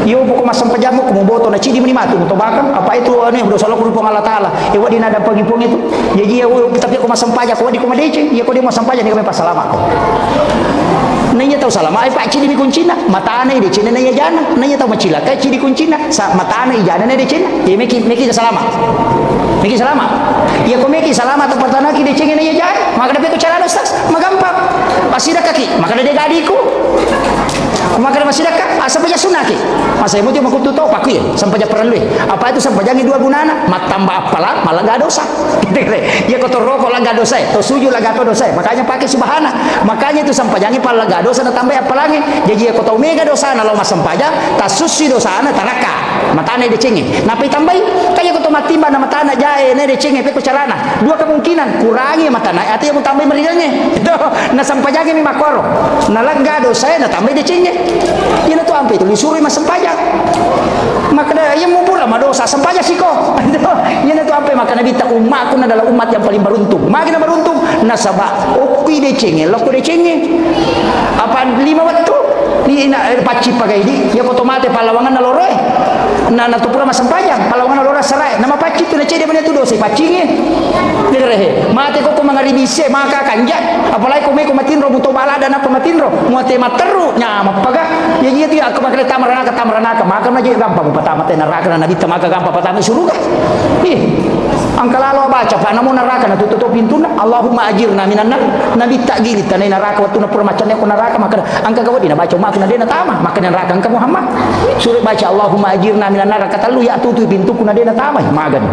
iyo ko mas sempajang mo kumo boto na cidi mani matu to bakam apa itu ane dosa lo ku Allah taala wa di nada pagi-pagi itu jadi ya tapi aku mas sempajang ko di ko madece ya ko di mo sempajang ni kami pasalama ko nanya tahu salama ai pak cidi mi kuncina mata ane de cina nanya jana nanya tahu macila kai cidi kuncina sa mata ane jana ne de cina ya meki salama ya ko meki salama to patana ki de cina nanya jana maka dapat ko cara ustaz magampang pasida kaki maka de gadiku maka masih dekat asa paja sunaki masa ibu dia makutu tahu pakai sampai perlu apa itu sampai jangi dua gunana mat tambah apalah malah gak dosa ya kotor rokok lah gak dosa to suju lah gak dosa makanya pakai subhana makanya itu sampai jangi pala gak dosa na tambah apalagi jadi ya kotor mega dosa na lo mas sampaja tasusi dosa na taraka matane dicengi napi tambah kayak kotor matimba na matana jae ne dicengi pe ko carana dua kemungkinan kurangi matana ati yang tambah meridanya itu na sampai jangi mi makoro na lega dosa na tambah dicengi ini tuh ampe itu disuruh mas sempajak maka dia mau pula dosa sempajak sih kok ini tuh ampe maka nabi tak umatku adalah umat yang paling beruntung makin beruntung nasabah oki de cengeng loko de cengeng apa 5 waktu ni paci pakai ini ya otomatis palawangan naloroy na natupura mas sempajak palawangan nalora serai nama paci tu cede mana tu dosa pacinge direhe mate ko mangaribise maka kanjat apalagi ko matinro buto balada na pamatinro muate materu nyama paga ya gitu ya aku makre tamarana maka naje gampang patama te neraka na nabi maka gampang patama surga angka lalu baca pa namun neraka na tutup pintuna Allahumma ajirna minan nar nabi tak gilit tanai neraka waktu na permacannya ko neraka maka angka gawadi na baca maka na dena tama maka neraka angka Muhammad suruh baca Allahumma ajirna minan nar kata lu ya tutu pintu kuna dena tama magan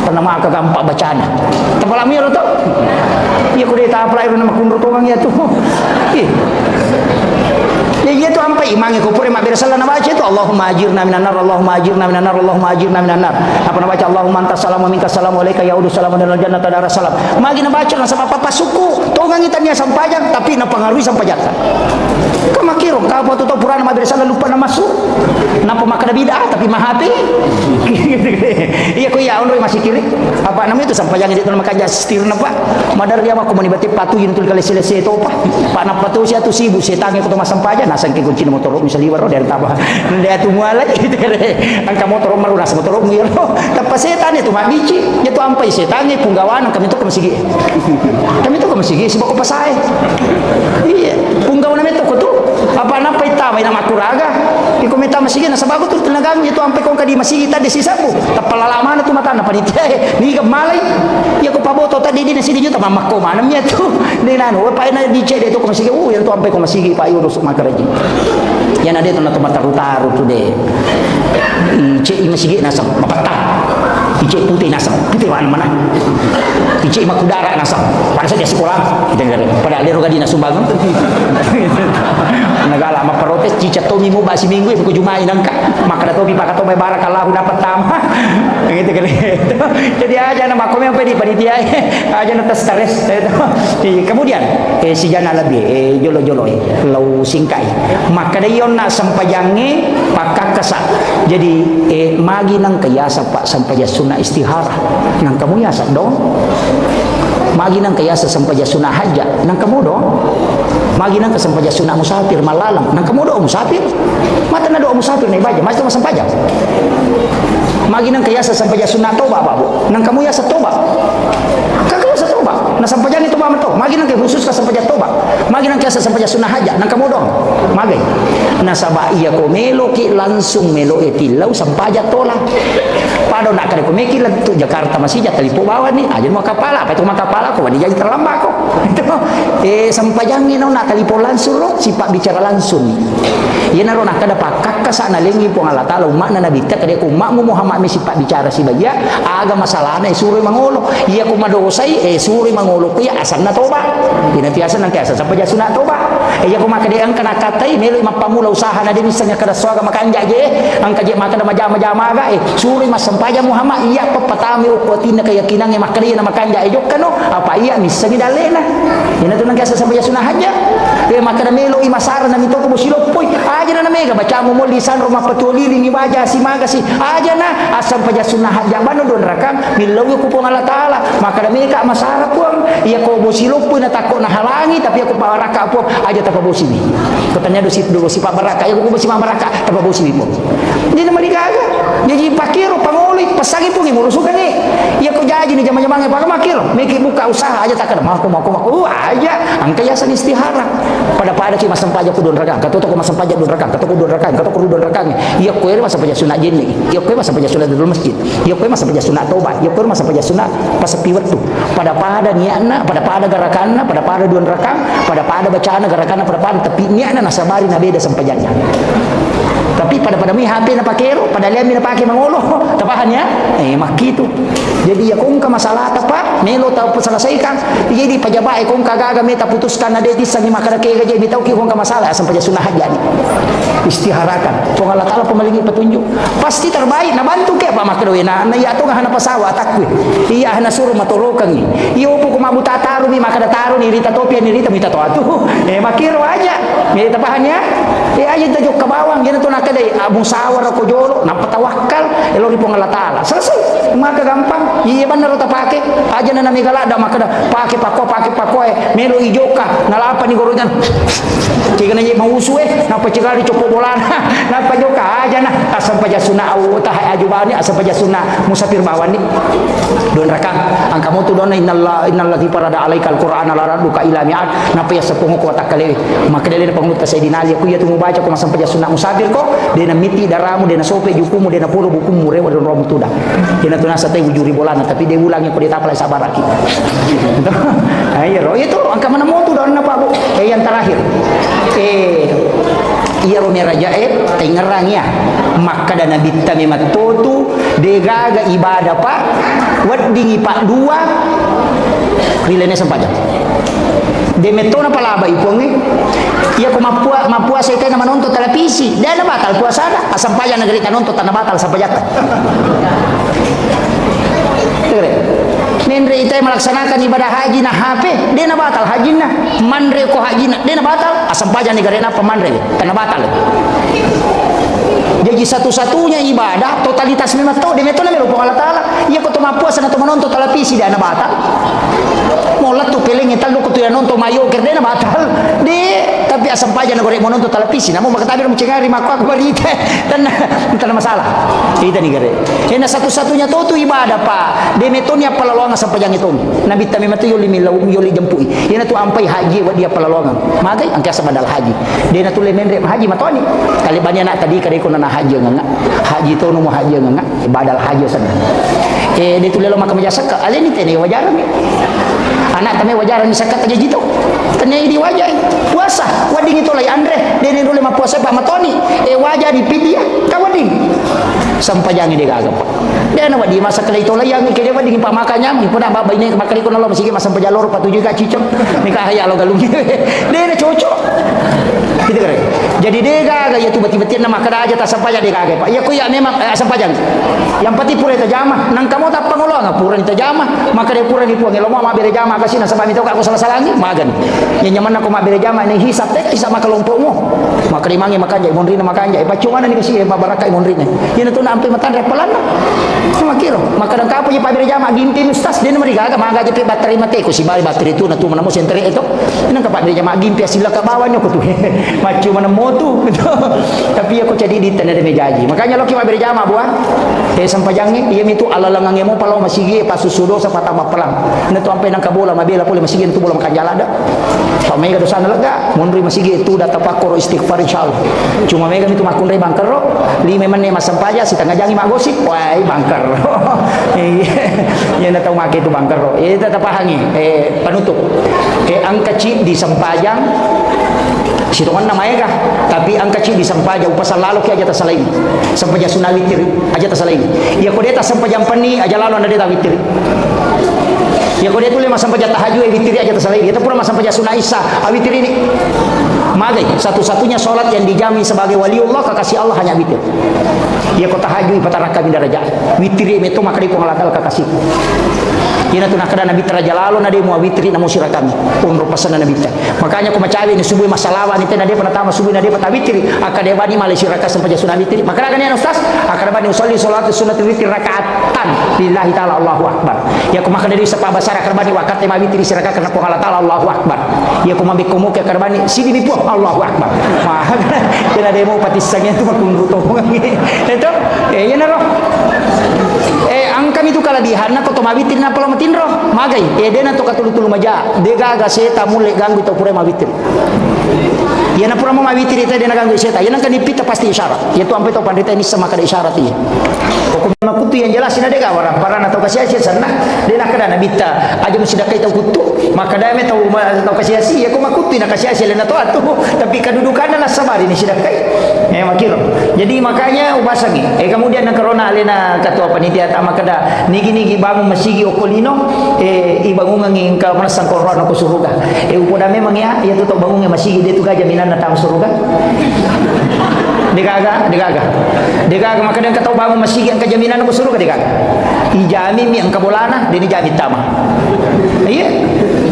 pernah maka gampang bacana tapalami ro to iya ko deta apply ro na makunro to mang ya tu Jadi itu ampai imangi kupur mak bersalah na baca itu Allahumma ajirna minan nar, Allahumma ajirna minan nar, Allahumma ajirna minan nar. Apa na baca Allahumma antas salamu minkas salamu alayka ya udu salamu dalal jannata dar salam. Magi na baca na sama papa suku. Tongang itanya sampajang tapi na pengaruhi sampajang. Kamakiro ka po to purana mak bersalah lupa na masuk. Napa makana bidah tapi mahapi. Iya ko ya onroy masih kiri. Apa namanya itu sampajang itu na makanja setir na pa. Madar dia mako manibati patuyin tul kali selesai to pa. Pa na patu sia tu sibu setange ko to masampajan na sangke kunci motor misal liwar dari tabah. Nda tu muala gitu kare. Angka motor maru nas motor ngiro. Tapi setan itu mak bici. Itu ampai setange punggawan kami to kemasigi. Kami to kemasigi si bako pasae. Iya, punggawan na meto ko to. Apa na paita may na makuraga. Iko meta masigi na sabago tu tenagang itu ampai kong kadi masigi tadi sisapu. Tapalalaman tu mata na panitia. Ni malay. Ya ko paboto tadi di na sidi juta mamako manamnya tu. Ni nanu pa na di cede to kemasigi. Yang tu ampai ko masigi pa yuro sok makaraji. Yan ada itu na tumataru-taru tu deh. Ice masigi nasam mapatah. Ice putih nasam. Putih mana? Ice makudara nasam. Pada saat dia sekolah kita ngare. Pada lero gadi nasumbangan. Nagala maprotes cica tomi mo basi minggu ko jumai nangka. Maka topi pakai topi barakallahu dapat tamah. Gitu kan. Jadi aja nama kami apa di panitia aja nata stres. Kemudian si jana lebih jolo-jolo lau singkai. Maka dayon na sampajange pakakasa. Jadi magi nang kayasa pak sampaja sunah istihara. Nang kamu yasa dong. Magi nang kayasa sampaja sunah haja. Nang kamu dong. Magi nang sampaja sunah musafir malalam. Nang kamu dong musafir. Mata na dong musafir na ibaja. Mas sampaja. Magi nang kayasa sampaja sunah toba babu. Nang kamu yasa toba. Kakak yasa toba. Na sampaja ni toba mato. Magi nang khusus ka sampaja toba. Magi nang kayasa sampaja sunah haja. Nang kamu dong. Magi. Nasaba iya ko melo ki langsung melo etilau sampaja tola. Pado nak kada ko meki tu Jakarta masih jatali po bawa ni aja mau kapala apa itu mau kapala ko di jadi terlambat ko. Itu sampajang ni nak tali po langsung lo sipak bicara langsung. Iya naro nak kada pakak ka sana lengi po Allah taala umat na nabi ta kada ko umat mu Muhammad mi sipak bicara si bagia aga masalahna suri mangolo. Iya ko madosai suri mangolo ko ya asal na toba. Ina tiasa nang kaya sampaja sunat toba. Iya ko makade ang kana katai melo mapamula usaha na din misalnya kada swaga makanja je ang kaje makada majama-jama ga suri mas sampaja Muhammad iya papatami ukotina keyakinan yang makari na makanja ejok kano apa iya misalnya dalena ina tu nang kaya sampaja sunah haja makada melo imasara na mito ko busilopoy aja na mega baca mo mo lisan rumah petulili ni baja si maga si aja na sampaja sunah haja bano don rakam milaw ko po Allah taala makada mega masara puang iya ko busilopoy na takot na halangi tapi ako paraka po aja tapabosi ni katanya do si Pak Baraka ya ko si Pak Baraka tapabosi po hindi na maligaga jadi pakiro panguli pasagi po ngimurusukan ni iya ko jaji ni jama-jama pa makiro meki buka usaha aja takada mau aja ang kayasan istihara pada ki masampaja ko don rakang katoto ko masampaja don rakang katoto ko don rakang iya ko ere masampaja sunat jinni iya ko masampaja sunat di masjid iya ko masampaja sunat tobat iya ko masampaja sunat pasapi waktu pada niatna pada garakanna pada don rakang pada bacaana garakanna pada tapi niatna nasabari na beda sampajanya tapi pada mi HP na pakero pada lemi na pake mangolo tapahan ya makitu jadi ya kung ka masalah tapa melo tau selesaikan jadi pajabae kung kagaga meta putuskan na detis sa ni makada kaya gaji bitaw ki kung ka masalah sampaja sunah haja ni istiharakan kung Allah taala pemalingi petunjuk pasti terbaik na bantu ke apa makado na ya to nga hana pasawa takwe iya hana suruh matorokan ni iyo po kumabuta taru mi makada taru ni rita topia ni rita mita to atu makiro aja me tapahan ya aja tajuk ke bawang yana to nakadai musawara ko jolo napatawakkal elori po Allah taala selesai maka gampang iya benar ta pake aja na namigala da makada pake pako melo ijoka nalapa ni gorojan jika nanya mau usue napa cekali copo bolan napa joka aja na asam paja sunah au tah ajubani asam paja sunah musafir bawani don rakang angka motu don innallati parada alaikal qur'an la raduka ila mi'at napa ya sepungu ko takale maka dele pangut ka sayidina ali ku ya tu baca ko asam paja sunah musafir ko dena miti daramu dena sope jukumu dena polo bukumu rewa don rom tuda dena tunasa tay wujuri bolan tapi dia ulangi ko ditapal sabaraki ayo itu angka mana motu don napa bu yang terakhir iya romi raja tengerang ya maka dan nabi tami matotu degaga ibadah pak wedding pak dua rilene sempaja Demetona palaba ipongi. Ia ko mapuasa ite na manonto televisi. Dia na batal puasa na. Asam paya negeri tanonto tanah batal sampai jatuh. Nendre ite melaksanakan ibadah haji na HP, dia na batal haji na. Mandre ko haji na, dia na batal. Asam paya negeri na pemandre tanah batal. Jadi satu-satunya ibadah totalitas memang tahu demetona melo Allah Taala. Ia ko to mapuasa na to manonto televisi dia na batal. Molat tu peling ital ko to ya nonto mayo kerde na batal. Tapi asam paya negeri mononto televisi namun makatabir mencengari makwa balita dan tidak masalah. Kita ni gere. Ena satu-satunya tu ibadah Pak. Demetonia palalongan sampai yang itu. Nabi ta memang tu yoli jempui. Ena tu ampai haji wa dia palalongan. Magai angka sabadal haji. Dia tu le mendre haji matoni. Kali banyak nak tadi kali ko na haji nganga. Haji tu no haji nganga. Badal haji sana. Dia tu lelo makam jasa ka ale ni tene wajar ni. Anak kami wajar ni sakat aja gitu. Tene di wajah puasa. Wading itu lai Andre. Dia ni dulu ma puasa Pak matoni. Wajah di pidia. Ka wading. Sampai jangan dia gagap. Dia na wadi masa kali itu lai yang ke dia wading pa makanya mi pun ba ini makali ko na lo masige masam pajalor patuju ka cicok. Mika haya lo galung. Dia na cocok. Gitu kare. Jadi dia gagap ya tu beti-beti na makada aja tak sampai dia gagap. Ya ku ya memang sampai jangan. Yang pati pura ta jama nang kamu tak pangolong pura ta jama maka dia pura ni puang lo ma bere jama kasi na sabab itu aku salah-salah ni magan. Yang nyaman aku ma bere jama ni hisap tek sama kelompokmu. Maka di mangi makan jai monrina makan jai bacungan ni kasi ba baraka monrina. Yan tu na ampe matan repelan. Cuma kiro maka dan kapo je pa bere jama gimpi ustaz dia mari gaga maga je pe bateri mate ko si bari bateri tu na tu manamo sentre itu. Nang ka pa bere jama gimpi asila ka bawah ni ko tu. Macu mana motu. Tapi aku jadi di tanah mejaji. Makanya lo ki ma bere jama buah. Sampajangnya dia itu alalangang mo palaw masigi pasusudo sa patama pelang. Neto ampe nang kabola mabela pole masigi tu bola makan jalada. So mega dosa lega monri masigi itu data pakor istighfar insyaallah. Cuma mega itu makun re bangker ro. Li memang ne masampaja si tangga jangi magosip. Wai bangker. Ya na tau make itu bangker ro. Tata pahangi penutup. Angka ci di Sampajang sitongan namanya kah? Tapi angka ci di Sampaja upasal lalu ki aja tasalain. Sampaja sunawitir aja tasalain. Ya ko deta Sampaja pani aja lalu anda deta witir. Ya ko deta lima Sampaja tahajud witir aja tasalain. Kita pura Sampaja sunaisa witir ini. Magai satu-satunya solat yang dijamin sebagai waliullah kekasih Allah hanya witir. Ya ko tahajud pataraka min darajat. Witir itu maka di pengalakal kekasih. Ina tu nakada Nabi teraja lalu nade mu witri na musira kami unro pasana Nabi ta. Makanya ko macawi ni subuh masalawa ni tena de panatama subuh nade pata witri akade bani malaysia raka sampai sunah witri. Maka kan ya ustaz akade bani usolli salat sunat witri rakaatan lillahi taala Allahu akbar. Ya ko maka dari sapa basara akade bani wakat ma witri siraka karena Allah taala Allahu akbar. Ya ko mambi komo ke akade bani sidi bipu Allahu akbar. Mah kena demo patisangnya tu makun ruto ngi. Itu ya naro. Angkam itu kalabihan na ko tomawitir na pala matinro magay dena to katulu-tulu maja de gaga seta mule ganggu to pure mawitir ya na pura mawitir ita dena ganggu seta ya nang kanipita pasti isyarat ya tu ampe to pandita ini sama kada isyarat ya ko makutu yang jelas ina de ga warang parana to kasiasi sana dena kada nabita aja mesti dakai to kutu maka dame to kasiasi ya ko makutu na kasiasi lena to atu tapi kedudukan na sabar ini sidakai makiro jadi makanya ubasangi kemudian na corona alena katua panitia tama kada nigi-nigi bangun masigi okolino ibangungan ng kamanasang corona ko suruga upoda memang ya tu to bangungan masigi dia tu gaja minan na tama suruga digaga maka dan katau bangun masigi ang kajaminan ko suruga digaga ijami mi ang kabolana dini jami tama iya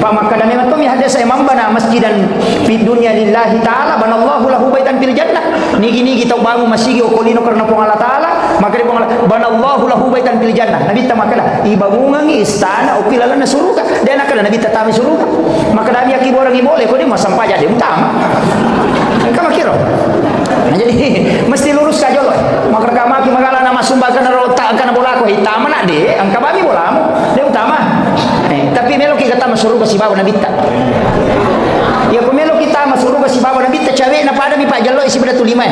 pamakana memang tu mi hadis imam bana masjidan fi dunya lillahi taala banallahu lahu baitan fil jannah nigi-nigi tau bangun masigi okolino karena pong Allah taala maka di pong banallahu lahu baitan fil jannah nabi tamakala ibangungan istana ukilalan na suruga dan akala nabi tatami suruga maka nabi aki orang ibole ko di masampaja di utama ka makiro nah, jadi mesti lurus ka jolo maka kamaki magala na masumbagan na rota kana bola ko hitama na di ang kabami bola mo di utama tapi melo kita masuruga si bawa nabi ta ya kumelo kita masuruga si bawa nabi ta cawe na pada mi pa jalo isi beda tu lima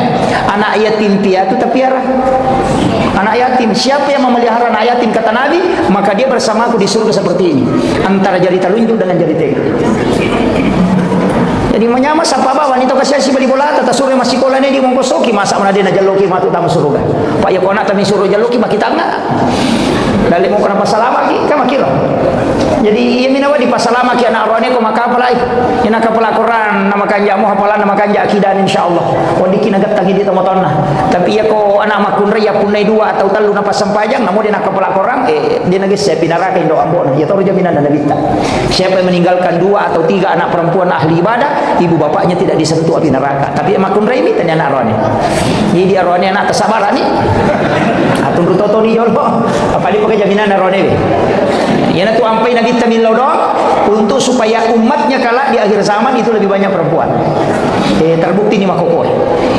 anak yatim piatu tapi arah anak yatim siapa yang memelihara anak yatim kata nabi maka dia bersamaku di surga seperti ini antara jari telunjuk dengan jari tengah. Jadi menyama sapa bawa wanita kasih beli bola tata sore masih kola ni di mongkosoki masa mana dia jaloki matu tamu surga pak ya kona kami suruh jaloki mak kita enggak dalil mau kenapa salah lagi kan makiro Jadi ia minawa di pasalama ki anak rohani ko makapalai ina kapala Quran nama kanja mo hafalan nama kanja akidah insyaallah wadi kinagat tagi di tomotonna tapi ia ko anak makun ya punai dua atau telu napa sampajang namun dia nak kapala Quran dia nagis saya pinaraka indo ambon ya tahu jaminan dan nabita siapa yang meninggalkan 2 atau 3 anak perempuan ahli ibadah ibu bapaknya tidak disentuh api neraka tapi makun ini tanya anak rohani jadi dia rohani anak tersabaran ni atun rutoto ni jolo apa dia pakai jaminan rohani ya tu ampai nabi tamillau doang untuk supaya umatnya kala di akhir zaman itu lebih banyak perempuan. Terbukti ni makoko.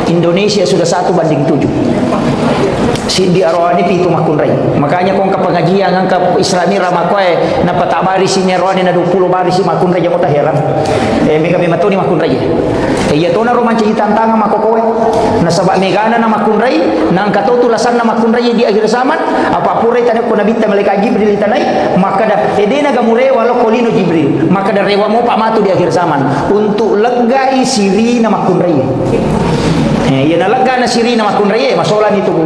Indonesia sudah 1:7. Si di arwani pitu makunrai. Makanya kong kapengajian ngangka Islami ramakoe na patabari si arwani na 20 bari si makunrai jamo taheran. Mega matuni makunrai. Ya to na roman ci tantangan makoko. Na sabak megana na makunrai nang kato tulasan na makunrai di akhir zaman apa purai tanah ko nabi malaikat Jibril tanai maka da edena gamure walau kolino Jibril maka da rewa mo pamatu di akhir zaman untuk legai siri na makunrai. Ya nalaga na siri na makunrai masolan itu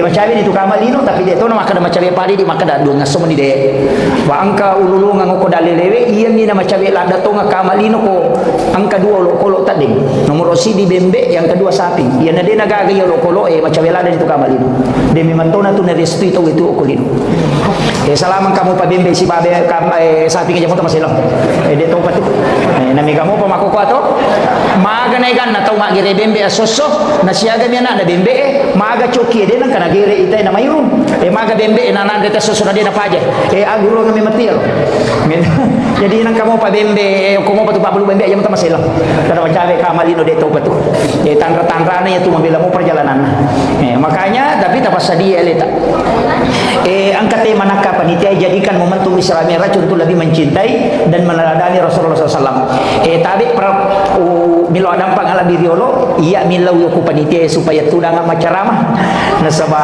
macawi itu kamalino tapi dia to na maka da macawi padi di maka da dua ngasom ni de wa angka ululu ngako dalelewe iya ni na macawi la da to kamalino ko angka 2 lo kolo tading nomor si di bembe yang kedua sapi iya na de nagaga yo lo kolo macawi la da itu kamalino de memantona tu na restu itu okolino salaman kamu pa bembe si babe sapi ke jamu ta masilong de to patu nami kamu pa makoko ato maga naigan na tau magire bembe asoso na siaga mi anak na bembe maga coki de nang kana gire ita na mayrum maga bembe na nan de asoso na de na paje aguro ngami matil jadi nang kamu pa bembe ko mo patu pa bulu bembe jamu ta masilong kada macawe kamalino de to patu tanra-tanra na itu mabila mo perjalanan makanya tapi tapasa dia leta angkat tema nakap panitia jadikan momentum Isra Mi'raj untuk lebih mencintai dan meneladani Rasulullah SAW. Tabi milo adam pangala biriolo iya milau yoku panitia supaya tudangan macaramah nasaba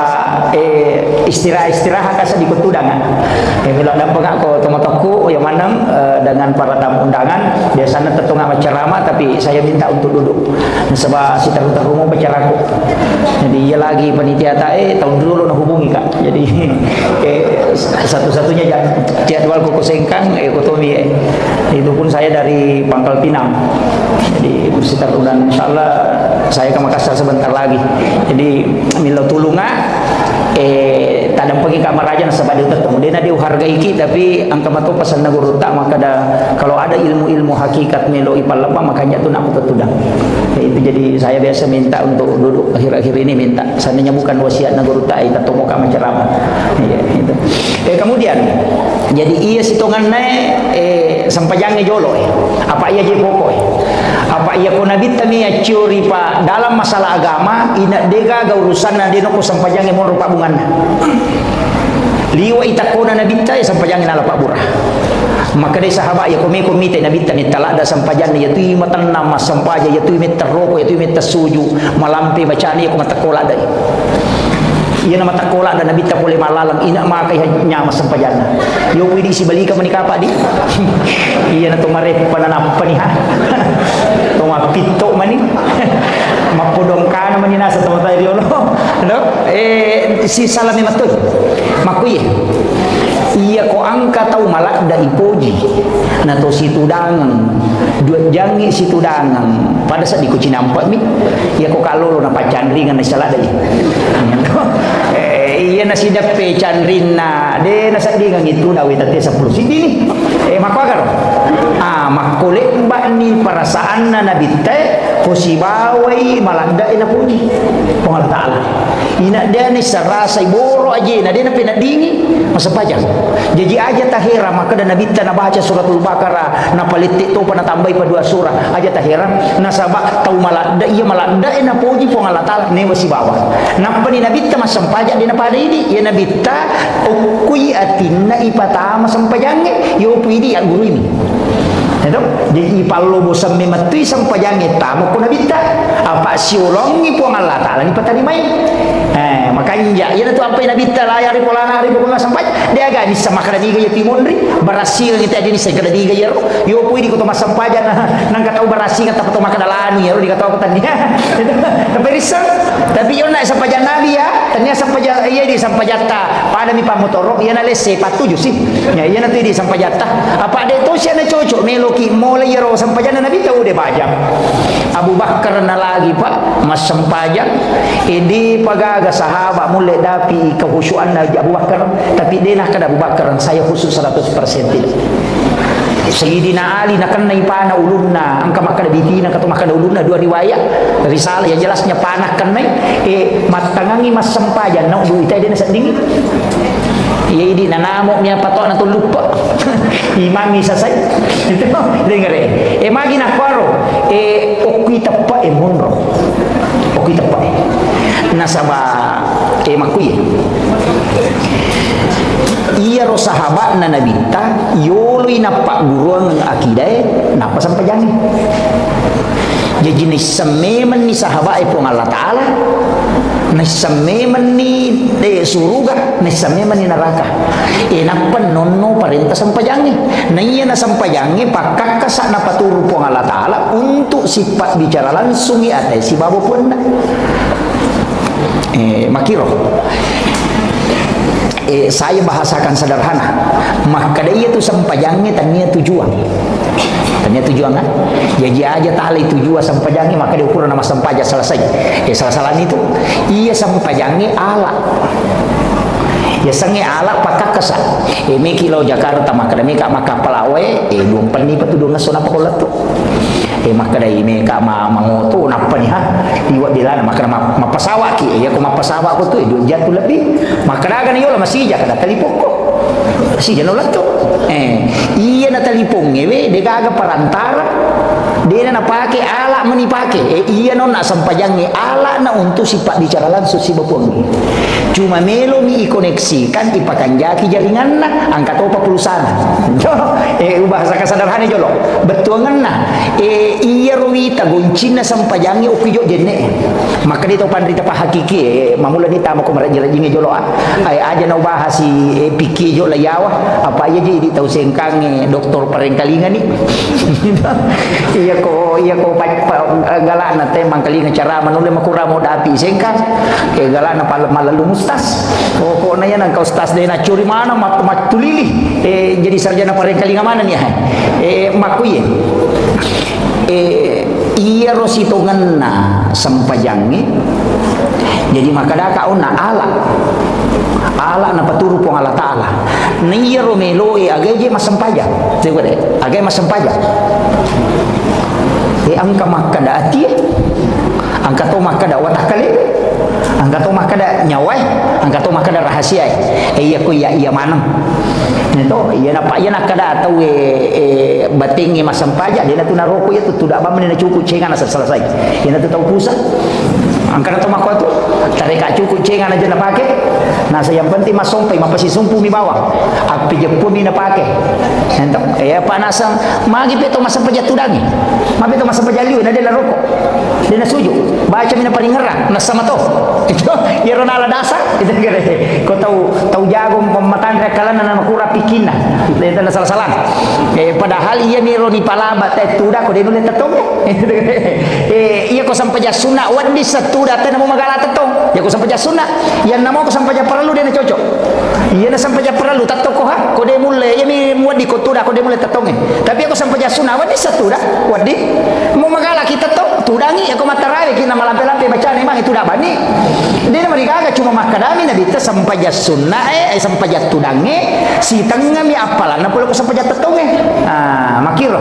istirahat kasa di kutudangan. Milo adam pangako tomotoku yang manang dengan para tamu undangan biasanya tetungga macaramah tapi saya minta untuk duduk. Nasaba si taru-tarumu bacaraku. Jadi ia lagi panitia tahun dulu nak hubungi Kak. Jadi satu-satunya jadwal kuku sengkang ekonomi itu pun saya dari Pangkal Pinang jadi bersekitar udah insyaallah saya ke Makassar sebentar lagi jadi milo tulunga tadang pergi kamar raja nasabah dia ketemu dia dihargai kita tapi angka matu pesan naguru tak maka kalau ada ilmu-ilmu hakikat melo ipal lepa makanya tu nak tutudang itu jadi saya biasa minta untuk duduk akhir-akhir ini minta seandainya bukan wasiat naguru tak kita tomo ka macerama itu kemudian jadi iya sitongan sampajangnya jolo apa iya je pokok apa iya ko nabi tami curi pa dalam masalah agama ina dega ga urusan na dino ko sampajangnya mo rupa bunganna liwa itakona nabi ta sampajangnya ala pak burah maka dari sahabat ya komite nabi tani talada sampajan ya tu matan nama sampaja ya tu meteroko ya tu metersuju malampi bacaan ya ko matakola dai iya nama takola dan nabi tak boleh malalang ina makai nyama sampajana yo widi si balika menikapa di iya na tumare pananapa ni ha tuma pito mani mapodong kana mani nasa tuma tayo lo no si salami matoy makuye iya ko angka tau malak da ipoji na to situ dangang dua jangi situ dangang pada saat di kucinampak mi iya ko kalolo na pacandri ngan salada iya nasi dape candrina de nasa di ngang itu dawe tate 10 sidi ni makwagar makole mbak ni perasaan na nabi te posibawai malanda ina puji Allah taala ina dia ni serasa iboro aja na dia na pinadingi masa pajak jadi aja tahira maka dan nabi ta na baca suratul baqarah na palitik to pana tambai pa 2 surah aja tahira na sabak tau malanda iya malanda ina puji po Allah taala ne wasibawa na pani nabi ta masam pajak dina pada ini ya nabi ta ukui atinna ipatama sampajange yo puidi ya guru ini itu jadi ipalo bosam mematui sampajange tamu ko nabi ta apa siulongi po Allah taala ni patani mai makanya kanja ya tu ampai nabi talayar ri polana ri pokona sampai dia agak ni sama kada diga ya timondri barasil kita dia ni saya kada diga ya yo pui di kota masampaja nang katau barasil kata kota makadalanu ya di katau kota dia tapi risau tapi yo nak sampaja nabi ya tanya sampaja iya di sampajata pada mi pamotoro ya na lese patuju sih ya iya na tu di sampajata apa de to sia na cocok meloki mulai ya ro sampajana nabi tahu de bajang Abu Bakar na lagi pak mas sampajang ini pagaga sahabat mulai dapi kehusuan Abu Bakar tapi dia nak kada Abu Bakar saya khusus 100% tidak Sayyidina Ali nak kena ipana ulunna angka makada bitina kata makada ulunna dua riwayat risalah yang jelasnya panah kena matangangi mas sampajan nak duit dia nak seding iya ini nanamo niya patok na lupa imami sasay itu dengar magi na kwaro okita pa monro okita pa nasaba makuye iya ro sahabat na nabita yoloy na pak guruan ng akiday napa sampajangi jadi nisameman ni sahabat po ng Allah Ta'ala nisameman ni suruga nisameman ni neraka napan nono parenta sampajangi na iya na sampajangi pakakasa na paturo po ng Allah Ta'ala untuk sifat bicara langsung atay si babo po na makiro saya bahasakan sederhana maka dia itu sampajangnya tanya tujuan kan jadi aja tali tujuan sampajangnya maka dia ukuran nama sampaja selesai salah-salah itu iya sampajangnya ala ya sange ala pakakasa mi kilo Jakarta maka maka palawe dua peni patudung nasona pakolat tu maka dai me ka mangoto napa ni ha iwa dilana maka mapasawa ki ya ko mapasawa ko tu dua jatuh lebih maka dagan yo la masija kada talipok ko si jano lato iya na talipong ngewe de gaga parantara dia na pake ala menipake iya non na sampajangi ala na untuk sifat bicara langsung si bapong cuma melo mi ikoneksikan ipakanjaki jaringan na angkat opa pulsana bahasa kesadarannya jolo betuangan na iya ruwita goncin na sampajangi ukijo jene maka dito pandrita pa hakiki mamula ni tama ko marajirajinge jolo ay aja na bahas si piki jo layawa apa aja jadi tahu sengkang doktor parengkalingan ni iya ko galana te mangkalingan cara manule makura mo dapi sengkang galana malalu mustas ko na yan ang kaustas de na curi mana matulili jadi sarjana parengkalingan mana ni makuye iya rositongan na sampajangi jadi makadaka na ala na paturu po Allah Ta'ala niya romelo agay masampaja agay masampaja angka makada ati angka to makada watakali angka to makada nyawai angka to makada rahasia iya ko iya manang nito iya na kada atau batingi masampaja dia na tunaroko ya tuda ba man na cukup cengan na selesai iya na tahu pusat angka na to makwa to tarika cukup cengan aja na pake nasa yang penting masompai mapasisumpu mi bawah api jepun mi na pake ento panasang magi peto masampaja tudangi mapi to masampaja liu na dia na roko dia na suju baca mi na palingerang na sama to itu ya ronala dasar itu gere ko tahu jago pematan rekalan na makura pikina itu na salah-salah padahal iya mi roni palaba te tuda ko denule tetong iya ko sampaja sunna wadi satuda te na magala tetong ya ko sampaja sunna yan namo ko sampaja perlu dia na cocok iya na sampaja perlu tato ko ha ko de mulle ya mi wadi ko tuda ko de mulle tetong tapi ako sampaja sunna wadi satuda wadi mo magala kita to tudangi ako matarawe kina malampe-lampe baca memang itu dah bani dia mereka agak cuma makadami nabi ta sampaja sunna sampaja tudangi si tengah mi apalan na pula ko sampaja tetonge makiro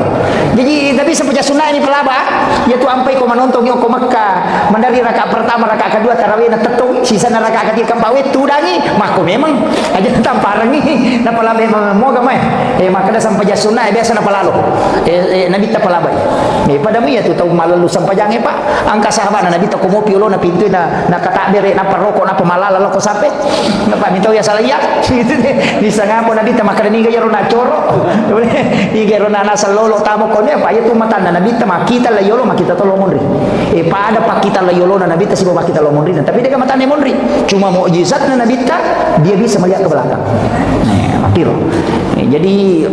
jadi tapi sampaja sunna ini pelaba ya tu ampai ko manontong yo ko Makkah mandari rakaat pertama rakaat kedua tarawih na tetong sisa na rakaat ketiga pawe tudangi mako memang aja tamparang ni na pala memang mo gamay maka dah sampai jasuna biasa na palalo nabi ta palabay pada mi tu tahu malalu sampai jange pak angka sahabat na nabi ta kumo piulo na pintu na katabir na paroko na pamalala lo ko sape na pa mito ya salaya di sangapo nabi ta maka ni gayaro na choro i gayaro na nasa lolo tamo ko ne pa itu mata na nabi ta makita la yolo makita to lo monri pada pakita la yolo na nabi ta si makita lo monri tapi dia mata ne monri cuma mukjizat na nabi ta dia bisa melihat ke belakang makiro jadi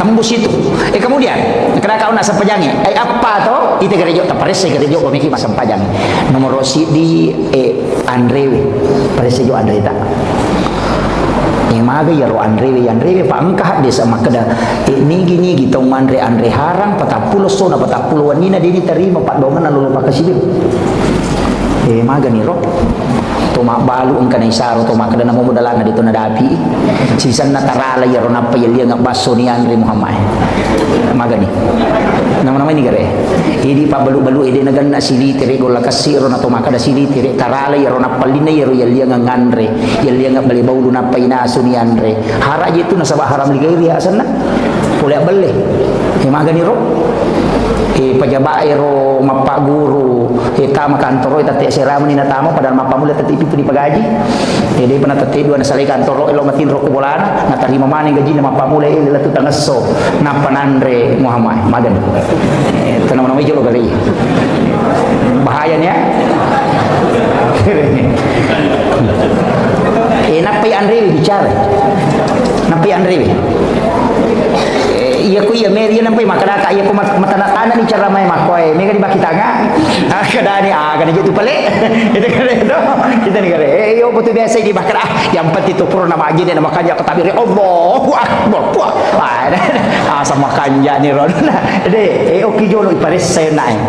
tembus itu kemudian kena kau nak sampajangnya apa toh itu gerejo taparese gerejo komiki mas sampajang nomor rosi di Andrewe parese jo Andre tak yang maga ya ro Andrewe pangkah desa makada ini gini gitu Andre harang 40 sona 40 wanina dia diterima pak domen lalu pakasibim maga ni ro toma balu ang kanay saro toma kada namo modalan dito na dapi sisan na tarala yaro na payalya nga baso ni Andre Muhammad magani nama ni gare idi pa balu idi nagan na sili tire gola kasiro na toma kada sili tire tarala yaro na palina yaro yalya nga ngandre yalya nga balibaw lu na paynaso ni Andre hara itu na sabah haram ligay asan na pula bali magani ro pajabaero mapa guru tama kantoro tati siramo ni natamo padahal mapa mula tati pipi pagaji dia pernah tati dua nasalay kantoro elo matin ro kubolana natarima maning gaji na mapa mula ila tu tangaso na Andre Muhammad magan tanam namay jolo gali bahaya niya napay Andre bicara napay Andre iya ko iya meri nampai makadaka iya ko matana-tana ni cara may makoy mega di baki tanga kada ni kada gitu pale itu kada itu kita ni kada yo betul biasa di bakara yang penting itu purna magi dan makanya ketabir Allahu akbar puah sama kanja ni ron de oki jolo ipares saya naik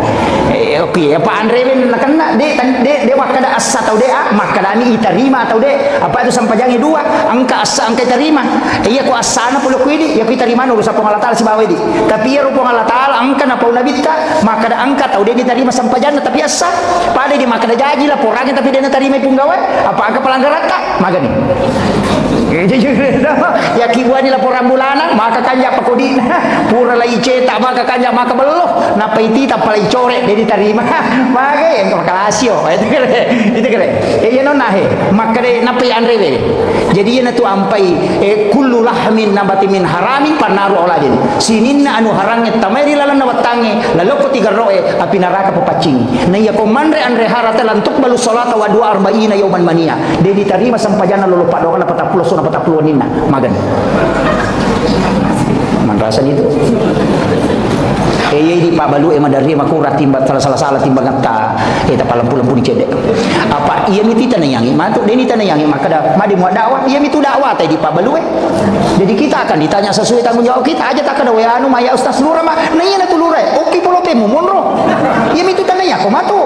oki apa Andre ben nakana de makada asa tau de makada ni iterima tau de apa itu sampajangi dua angka asa angka terima iya ko asana pulo kuidi ya kita terima no sa pangalata si bawa di tapi ya rupo Allah Ta'ala angka na pau nabita maka da angka tau dia diterima sampajan tapi asa pada dia maka da jaji lah porangnya tapi dia terima punggawa apa angka pelanggaran tak maka ni ya kibuan ni laporan bulanan maka kanya pakodi pura lai cetak maka kanya maka beloh napa iti tak palai corek dia diterima maka yang kalasio itu kere ya non nahe maka de napa Andre jadi ya tu ampai kullu lahmin nabati min haramin panaru oladin sininna anu harangnya tameri lalan nawatange lalu ko tiga roe api neraka pepacingi na iya komandre Andre harata lantuk balu salata wa dua arba'ina yauman mania dia diterima sampajana lolo padokan 40 sona 40 nina magan manrasan itu di Pak Balu dari makurat timbat salah timbang ta eta palampu-lampu ni cedek apa iya miti tanayangi matuk deni tanayangi maka da madi mu dakwah iya mitu dakwah tadi Pak Balu jadi kita akan ditanya sesuai tanggung jawab kita aja tak ada we anu maya ustaz lura mah nanya na tulure oke polo pe mumonro iya mitu tanaya ko matu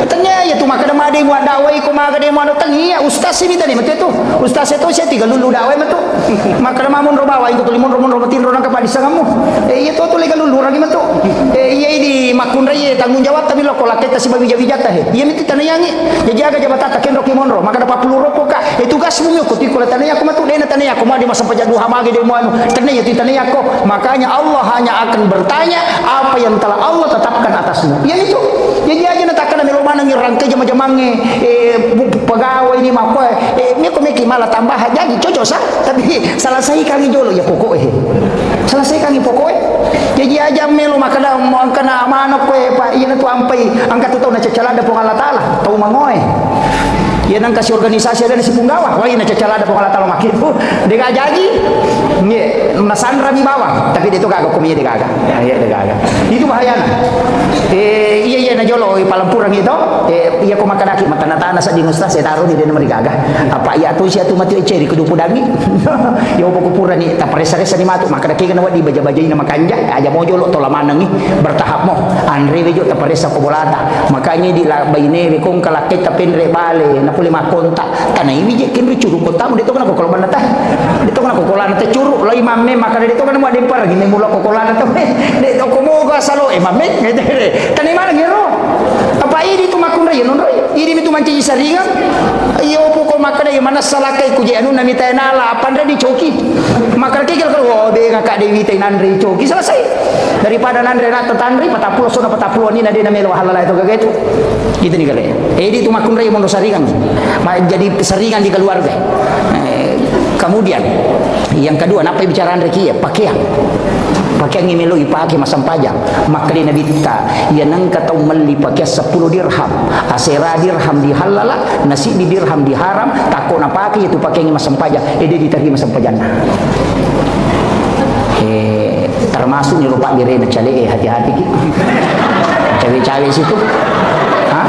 tanya ya tu maka da madi mu dakwah ko maka de mu anu tangi ya ustaz ini tadi matu itu ustaz itu saya tiga lulu dakwah matu maka da mamun ro bawa itu tulimon ro matin ro nang kapadisa kamu iya to legal lulu ragi matu iya di makun raya tanggung jawab tapi lo kolak kita si babi jawab iya miti tanayangi jadi aga jabatan taken roki monro maka dapat 10 rokok kak tugas mungkin kuti kola tanaya aku matu dena tanaya aku mah di masa pajak duha magi di muanu tanaya itu tanaya ko makanya Allah hanya akan bertanya apa yang telah Allah tetapkan atasmu ya itu jadi aja natakan mi romana ngi rangke jama-jamange pegawai ini mah ko mi ko meki malah tambah jadi cocok sah tapi selesai kami jolo ya pokok selesai kami pokok jadi aja melo makada angkana mana koe pa iya tu ampai angkat tu na cacalada po Allah Taala tau mangoy iya nang kasih organisasi ada si punggawa wah ina cacalada po Allah Taala makin tu dega jaji nge nasandra mi bawang tapi dia tu kagak kuminya dega kagak iya dega kagak itu bahayana iya na jolo palampurang itu iya ko makadaki matana-tana sa dingusta saya taruh di dena mereka kagak apa iya tu sia tu mati ceri kudu pudangi yo pokoknya ni ta paresa-resa ni matu makadaki kana wadi baja-baja ina makanja aja mo jolo tola manangi bertahap mo Andre bejo ta paresa ko bolata makanya di baine kong kalakit ta penre bale na puli makonta tanai wije kin curu kota mo dito kana ko kolban ta dito kana ko kolana ta curu lai mamme makana dito kana mo adempar gini mula ko kolana ta dito ko mo ga salo mamme ngede tanai mana gero apa ini tu makun raya non raya ini tu manci saringan iyo po ko makana yo manas salakai ku je anu namita nala pandra di choki makana kigel ko Pak Dewi teh nandri coki selesai. Daripada nandri nak tetandri patapulo sona patapulo ni nade na melo halala itu kaget itu. Gitu nih kali. Itu makun rai mondo saringan. Jadi saringan di keluarga. Kemudian yang kedua, apa yang bicara Andre kia? Pakaian. Pakaian ini melo ipake masam pajang. Maka di Nabi kita, ia nangka tau meli pakai 10 dirham. Asera dirham dihalala, nasi di dirham diharam, takut nak pakai itu pakaian ini masam pajang. Dia diterima masam pajang. Termasuk ni lupa diri nak cale hati-hati ki. Cewek-cewek situ. Ha?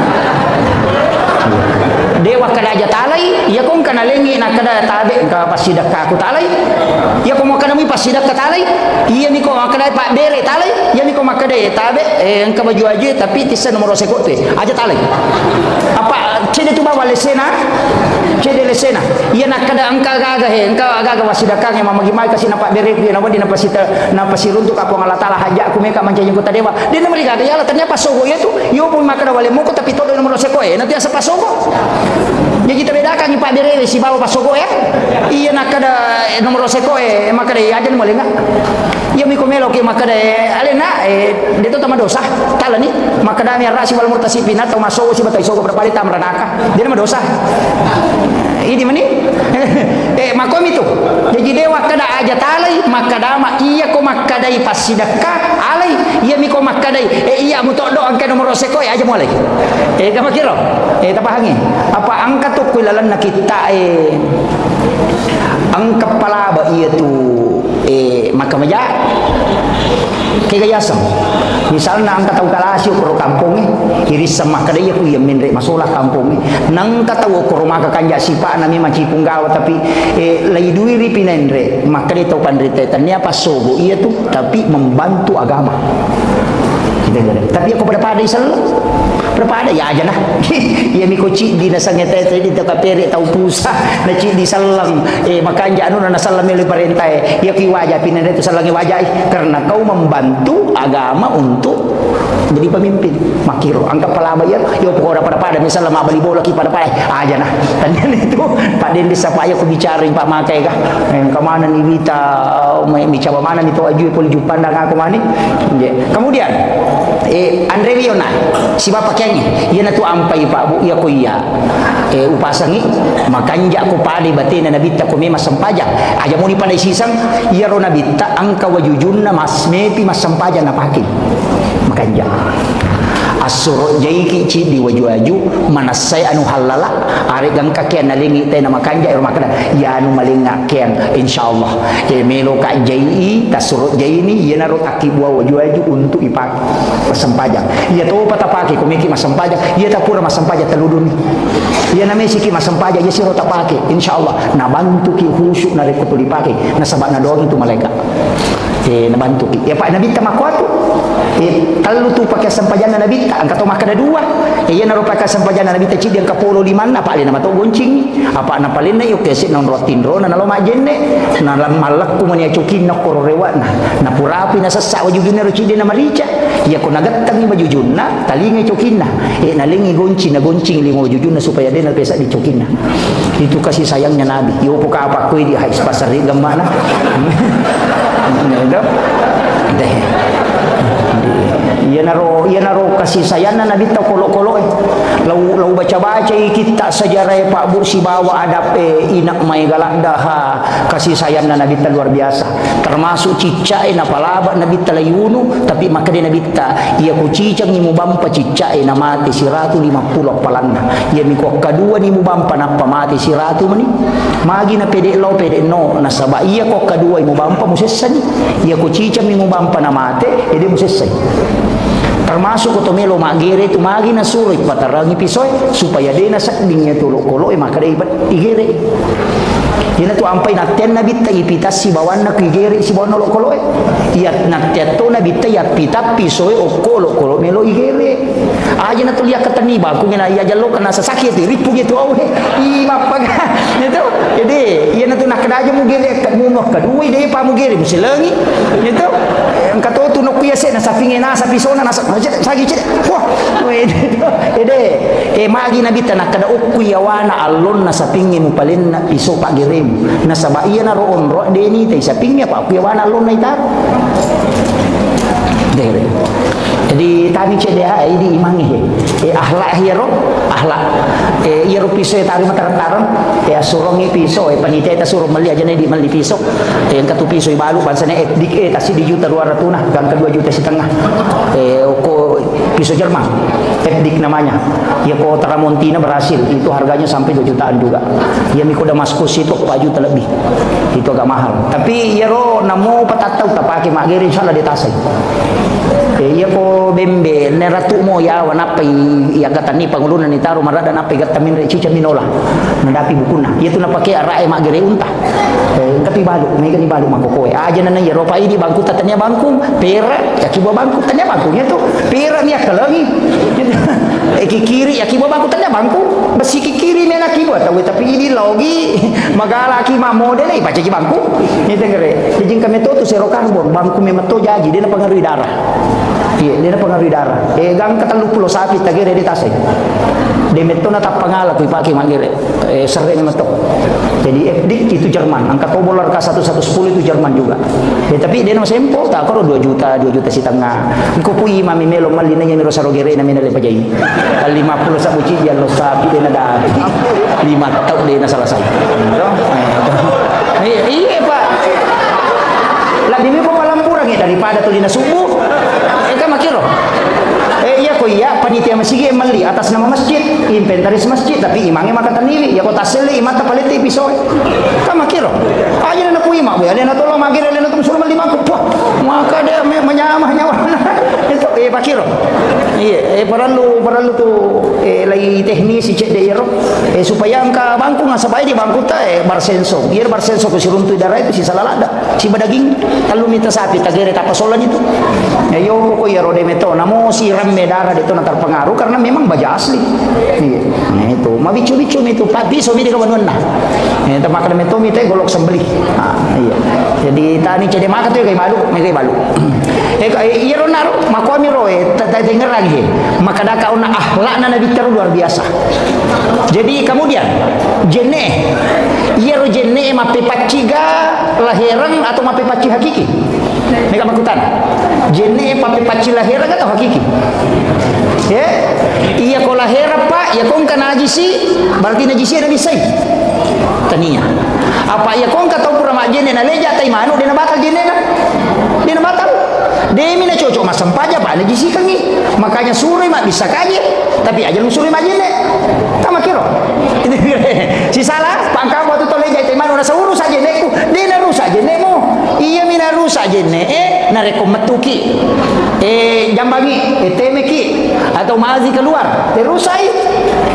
Dewa kada aja talai, ya kong kana lengi nak kada tabe ka pasidak ka aku talai. Ya kong makana mi pasidak ka talai. Iya mi kong makana Pak Dere talai, ya mi kong makada tabe engka baju aja tapi tisa nomor sekot tu aja talai. Apa cede tu bawa lesena? Cede lesena. Iya nak kada engka agaga wasidak ka yang mamagi mai kasih na Pak Dere dia nawa di na pasirun tu kapong Allah taala hajak ku meka mancanya ku dewa. Dia namari kada ya ternyata pasogo itu. Yo pun makada wale moko tapi todo nomor sekot nanti asa pasogo. Jadi kita bedakan ni Pak Derewe si bawa pasogo ya. Iya nak kada nomor seko maka de aja boleh enggak? Iya mi komelo ke maka de alena dia tu tama dosa. Tala ni maka da mi rasi wal murtasifin atau masogo si batai sogo berpali tamranaka. Dia nama dosa. Ini mani makom itu. Jadi dewa kada aja talai maka dama iya ko maka dai pasidaka alai iya mi ko maka dai iya mutodo angka nomor seko aja mulai. Kama kira. Tapahangi. Apa angka tu kuilalan na kita angka palaba iya tu maka maja kegayasam misalnya angka tahu kalasyo kuro kampung iris sama kada iya ku iya minre masolah kampung nang katawo kuro maka kanja sipa nami macipung gawa tapi lai duiri pinendre maka dia tahu pandrite tanya pasogo iya tu tapi membantu agama tapi aku pada isal berapa ada ya aja lah. Ya mi koci di nasangnya tete di takapere tau pusa na ci di salang makanja anu na salam meli parentai ya ki wajah pinan itu salangi wajah karena kau membantu agama untuk jadi pemimpin makiro angka palama ya yo pokok pada misalnya ma bali bola ki pada aja nah tanya itu Pak Dendi sapa ya ku bicara Pak Makai kah kemana ni Wita bicara mana ni to aju poli jupandang aku mani kemudian Andre Wiona si bapak kengnya ia natu ampai Pak Bu ya ko iya upasangi makanja ko pade batina nabita ko mema sampaja aja muni pandai sisang iya ro nabita angka wajujunna masmepi masampaja na pakin makanja asuro jaiki ci di waju-waju manasai anu halala are gang kakian nalingi teh nama kanja ero makana ya anu malinga kian insyaallah ke melo ka jai tasuro jai ini ye naro akibwa waju-waju untuk ipak masempajang ya to patapake komiki masempajang ya tapura masempajang teludun ya name siki masempajang ya siro tapake insyaallah na bantu ki khusyuk na reko dipake na sabana doang itu malaikat nabantu ki ya Pak Nabi tamakwatu kalau tu pakai sampajana Nabi angka to makada dua ya naro pakai sampajana Nabi ci dia kapolo liman apa ali nama to goncing apa na palinna yo kesi non rotindro na lo majenne na lam malak ku mania cukin na kororewa na purapi na sasa wajujunna ro ci dia na marica ya ko nagatang ni wajujunna talinga cukinna nalingi goncing na goncing lingo wajujunna supaya dia na pesa di cukinna itu kasih sayangnya Nabi yo poka apa ku di hais pasar gamana ia naro kasih sayana Nabi ta kolo-kolo lau baca-baca kita sejarah Pak Bu si bawa adap inak mai galak daha kasih sayana Nabi ta luar biasa termasuk cicai na palaba Nabi ta layunu tapi maka dia Nabi ta ia ku cicang ni mubampa cicai na mati siratu 50 palanna ia mi ko kadua ni mubampa na pamati siratu mani magi na pede lo pede no na saba ia ko kadua ni mubampa musessani ia ku cicang ni mubampa na mate ede musessai termasuk kotomelo magere tu magi na sulit patarangi pisoy supaya dia na sakdingnya tu lokolo maka dia igere ina tu ampai naten nabi ta ipitas si bawan na igere si bawan lokolo iya naten to nabi ta ya pita pisoy okolo kolo melo igere aja na tu liya katani ba ku ngina iya jalo kana sasakit ripu gitu awe i mapag itu jadi iya na tu nak kada aja mu gere mu no kadui dei pa mu gere musilangi itu engka to tu no iya sih nasa pingin nasa pisona nasa sagi cek wah ede magi nabi tanak kada ukku yawana alon nasa pingin mu palin na piso pak gerem nasa baiya na roon ro deni tay sa pingin pa ukku yawana alon na itar deh. Jadi tani cedea ini imangi ahlak hero ahlak iro piso tari mataran-taran surongi piso panite ta suruh meli aja di meli piso yang katu piso balu bansane dik tasi di juta 200 nah kan ke 2 juta setengah ko piso Jerman dik namanya ya ko Tramontina berhasil itu harganya sampai 2 jutaan juga ya miko Damaskus itu 4 juta lebih itu agak mahal tapi iro namo patatau tak pakai mak geri insyaallah di tasai iya ko bembe ne ratu mo ya wanapai ya gata ni pangulunan ni taru marada napai gata min cica minola nandapi bukuna iya tu napake arae mak gere unta tapi balu mega ni balu makokoe aja nana ya ropa ini bangku tatanya bangku pera ya kibo bangku tanya bangkunya tu pera ni akalangi kiri ya kibo bangku tanya bangku besi kiri ni nak kibo tapi ini logi magala ki ma model baca ki bangku ni tengere dijing kami tu serokarbon bangku memeto jaji dia na pengaruhi darah. Iya, dia pengaruhi darah. Gang katalu pulau sapi tagere di tasai. Dia meto na tap pangala tu paki magere. Sering meto. Jadi FDIK itu Jerman. Angka tobolar ka 1110 itu Jerman juga. Tapi dia nama sempo tak karo 2 juta setengah. Engko pui mami melo mali na nyami rosarogere na minale pajai. 50 sabu dia lo sapi dia na da. 5 tahun dia na selesai. Iya, Pak. Lah dimi ko palampuran daripada tulina subuh kan makiro iya ko iya panitia masjid mali atas nama masjid inventaris masjid tapi imangnya makan tanili ya ko tasili imata paliti piso kan makiro aja na ko ima ya na tolong magire na tum suruh mali bangku maka dia menyamah nyawa itu pakiro iya perlu tu lagi teknis cek de iro supaya angka bangku ngasabay di bangku ta barsenso iya barsenso ko siruntu darah itu si salalada si badaging kalau minta sapi tagere tapasolan itu ayo ko ya rode meto namo si ramme darah itu na terpengaruh karena memang baja asli iya nah itu mabicu-bicu itu papi so mi de kawan na eta makan meto mi teh golok sembelih iya jadi tani cede makan tuh kayak balu iya ronaro makomi roe denger lagi maka dah kau nak akhlak na nabi terus luar biasa jadi kemudian jenne iya ro jenne mape paciga lahiran atau mape paci hakiki mereka makutan jenne mape paci lahiran atau hakiki ya iya ko lahiran pak ya kong kana najisi berarti najisi nabi sai tania apa ya kong kata pura mak jenne na leja tai manu dia na batal jenne na dia na batal demi na cocok masam paja pak najisi kangi makanya suri mak bisa kaje tapi aja suri mak jenne kama kiro si salah pangkam waktu tole jai tai manu na sauru saja neku dia na rusa jenne mo iya mina rusa jenne na rekometuki jambangi temeki atau mazi keluar terusai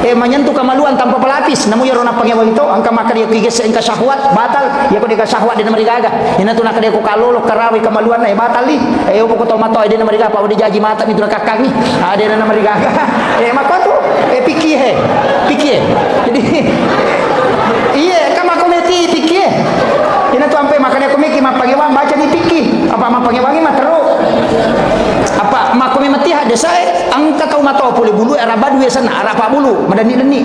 menyentuh kemaluan tanpa pelapis namun ya rona pangyawa itu angka maka dia kiges engka syahwat batal ya ko dia syahwat dia mari gaga ina tu nak dia ko kalolo karawi kemaluan batal li upo ko to mato dia mari gaga pa dia jaji mata itu kakak ni dia na mari gaga maka tu pikir jadi iya kama kometi pikir ina tu ampe makanya komeki mapagewang baca ni pikir apa mapagewangi matero apa makomi mati hade saya angka kau matau pole bulu era badu ya sana arapa bulu madani deni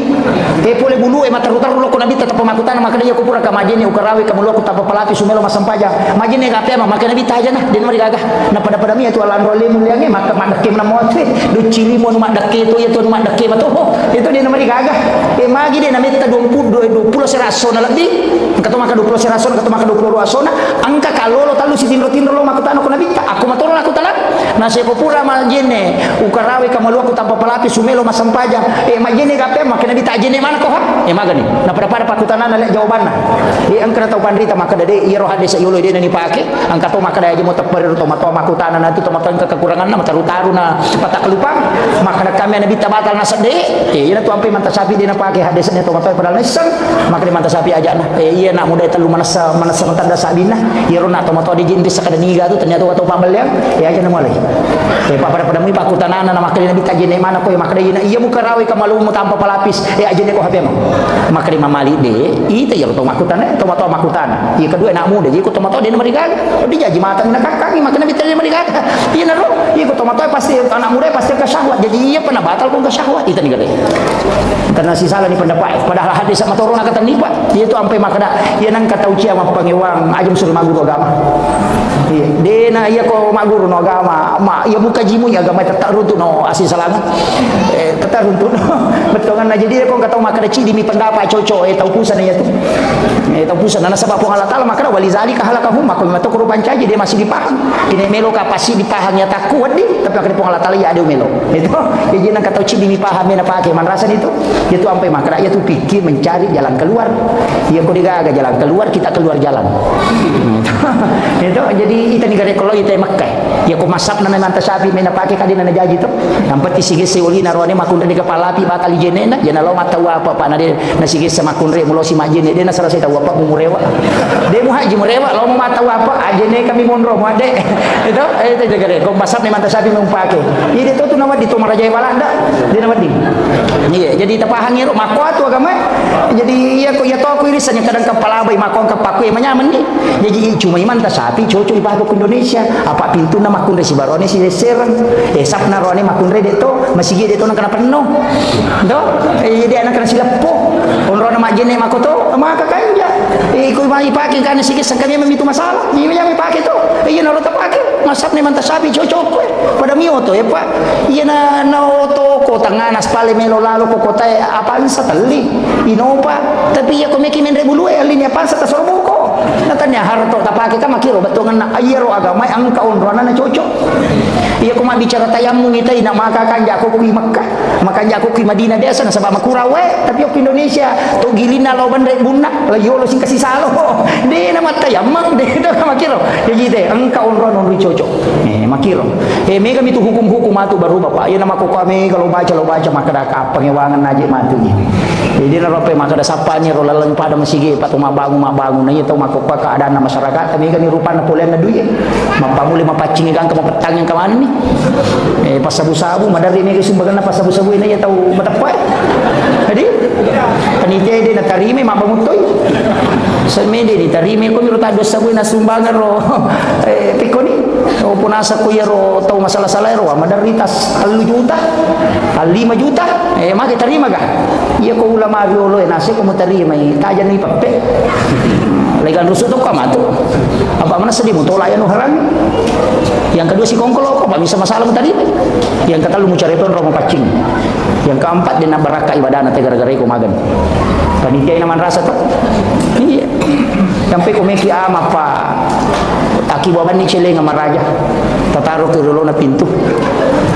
pole bulu mataru-taru lo nabi tetap pemakutan maka dia kupura ka majene ukarawi ka mulo tanpa pelapis sumelo masampaja majene ka apa maka nabi taja nah den mari gagah na pada mi itu alan role muliange maka madake na motre du cili mo madake itu ya tu madake mato itu dia mari gagah magi dia na meta 20 serason lebih kata maka 20 serason kata maka 20 asona angka kalolo talu si tinro lo makutan ko nabi aku matoro aku talan na sepupura majene ukarawi kamalu aku tanpa pelapis sumelo masampaja majene kape makina dita jene mana ko ha magani na pada pakutanana le jawabanna angka tau pandrita maka dade iro hade sa yulo dia ni pake angka to maka daya mo tapper to mato makutana nanti to mato kekurangan na mataru-taru na patak lupang maka kami na bita batal na sade ina to ampe manta sapi dia na pake hade sa to mato padal nisang maka di manta sapi aja na iya na muda telu manasa tanda sabina iro na to mato di jindi sa kadaniga tu ternyata wato pambel yang aja na mulai pada mui pak kutanana na makali nabi tajene mana ko makali iya muka rawi kamalu mo tanpa palapis ajene ko habe mo makali mamali de ite ya to makutana to makutana iya kedua nak muda jadi ko to de mariga di jaji mata na kakak makali nabi tajene mariga iya naro iya ko to pasti anak muda pasti ke syahwat jadi iya pernah batal ko ke syahwat itu nih karena si salah ni pendapat padahal hadis sama turun kata ni pak dia tu sampai makada iya nang kata uci sama pangewang ajum suruh maguru agama iya dena iya ko maguru no agama ma iya buka jimu ya agama tetap runtuh no asih salangan tetap runtuh no betul kan jadi ko kata makada cidi mi pendapat cocok tahu pusan ya tu tahu pusan na sebab Allah taala makada walizalika halakahum maka mato kurupan caji dia masih dipaham ini melo kapasi dipaham ya tak kuat di tapi akan Allah taala ya ada melo itu jadi nang kata cidi mi paham na pakai man rasan itu sampai makada ya tu pikir mencari jalan keluar ya ko digaga jalan keluar kita keluar jalan itu jadi kita negara kalau kita Makkah ya ko masap na memang tasabi mena pakai kadina na jaji to nampat sige seuli na rone makundre di kepala pi bakal jenena jena lo mata apa pak na de na sige sama kundre mulo si majene de na sarasa tahu apa murewa de mu haji murewa lo mata apa ajene kami monro mu ade itu negara ko masap memang tasabi meng pakai jadi itu tu nama di Tomar Raja Walanda di nama di iya jadi tapahang iro mako atu agama jadi iya ko ya to ko irisan kadang kepala bai makon kapaku yang menyaman ni jadi cuma iman tasabi cocok ibadah ke Indonesia apa pintu nama kundre si barone si serang sapna rone makundre de to masih de to na kana penuh do jadi anak kana silapo onro na majene makoto maka kanja ko mai pakai kana sige sangkanya memitu masalah iya mai pakai to iya na rota pakai masap ni mantasabi cocok pada mioto ya pak iya na oto ko tanganas pale melo lalo ko kota apa sa tali inopa tapi ya ko meki men rebulu alinya pansa ta sorbuko natanya harto tapake ka makiro batongan na ayero agama ang kaunrona na cocok iya ko bicara tayamum ita ina maka kanja ko ki Makkah makanya aku ki Madinah biasa na sabab makurawe tapi ok Indonesia to gilina lo bandai bunak la yolo sing kasih salo de na matayamum de to makiro jadi de ang kaunrona no cocok makiro mega mitu hukum-hukum atu baru bapak ya nama ko kami kalau baca maka dak pengewangan aja matunya jadi na rope maka da sapanya ro lalang pada masige patuma bangun na itu mako keadaan masyarakat kami kan rupana polen na duye mapamuli mapacing gang ke petang yang kemana nih pas sabu-sabu madari ni sumbangan na pas sabu-sabu ini ya tahu betapa jadi panitia dia na tarime mabangutoy semede ni tarime ko miro ta dos sabu na sumbangan ro pikoni o punasa ko yero tahu masalah-salah ro madaritas 10 juta 5 juta maka tarima ga iya ko ulama biolo nasi ko mo tarima tajan ni pape legan rusuh tu kau matu apa mana sedih mu tolak yang haram yang kedua si kongkol apa bisa masalah tadi yang kata lu mu cari pun romo pacing yang keempat dia nak baraka ibadah nanti gara-gara ikut magan panitia yang man rasa tu iya sampai ko meki apa akibat ni cele ngam raja tataro ke rolo na pintu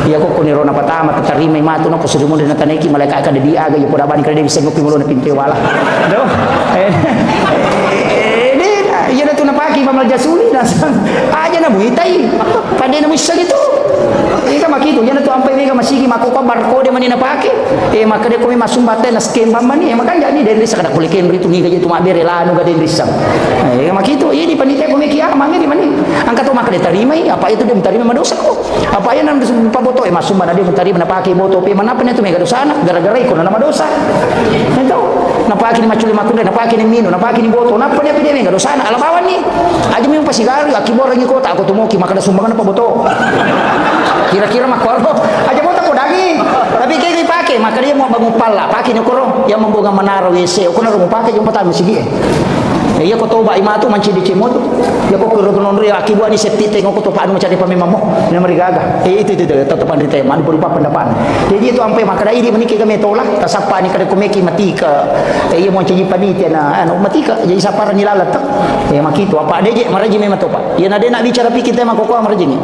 iya ko ni rona patama tatarima matu na ko surumo na taneki malaikat ka dia aga yo poda ban kredit bisa ngopi mulo na pintu wala do iya na tu napaki pamal jasuli nasang aja na buhitai pada na misal itu ika makito yan na tu ampai mega masigi makupa barko de mani napaki maka de komi masumbate na skem pamani maka jadi den risa kada kuliken ritu ni gaje tu mabere lanu ga den risa makito iya di panitia komi kia mangi di mani angka tu maka de tarimai apa itu dia mentarima madosa ko apa yan na paboto masumba na dia mentarima napaki boto pe manapa na tu mega dosa gara-gara iko na madosa itu napaki ni maculi makunde napaki ni mino napaki ni boto napa dia pide mega dosa alabawan ni aja memang pasigari akibor lagi kota aku tumoki maka ada sumbangan apa boto kira-kira mak korbo aja boto ko daging tapi kayak dipakai maka dia mau bangun pala pakai nyokoro yang membuka menara WC aku nak mau pakai jumpa tamu sigi iya ko toba imatu manci di cimot ya ko kuro non ri akibu ani septi tengok ko topa anu mencari pamemamo ni mari gaga itu tetepan di tema berupa pendapat jadi itu sampai maka ini meniki kami tolak tasapa ni kada kumeki mati ke iya mau ciji panitia na anu mati ke jadi sapara ni lalat makito apa deje maraji memang topa ya na de nak bicara pikir tema ko maraji ni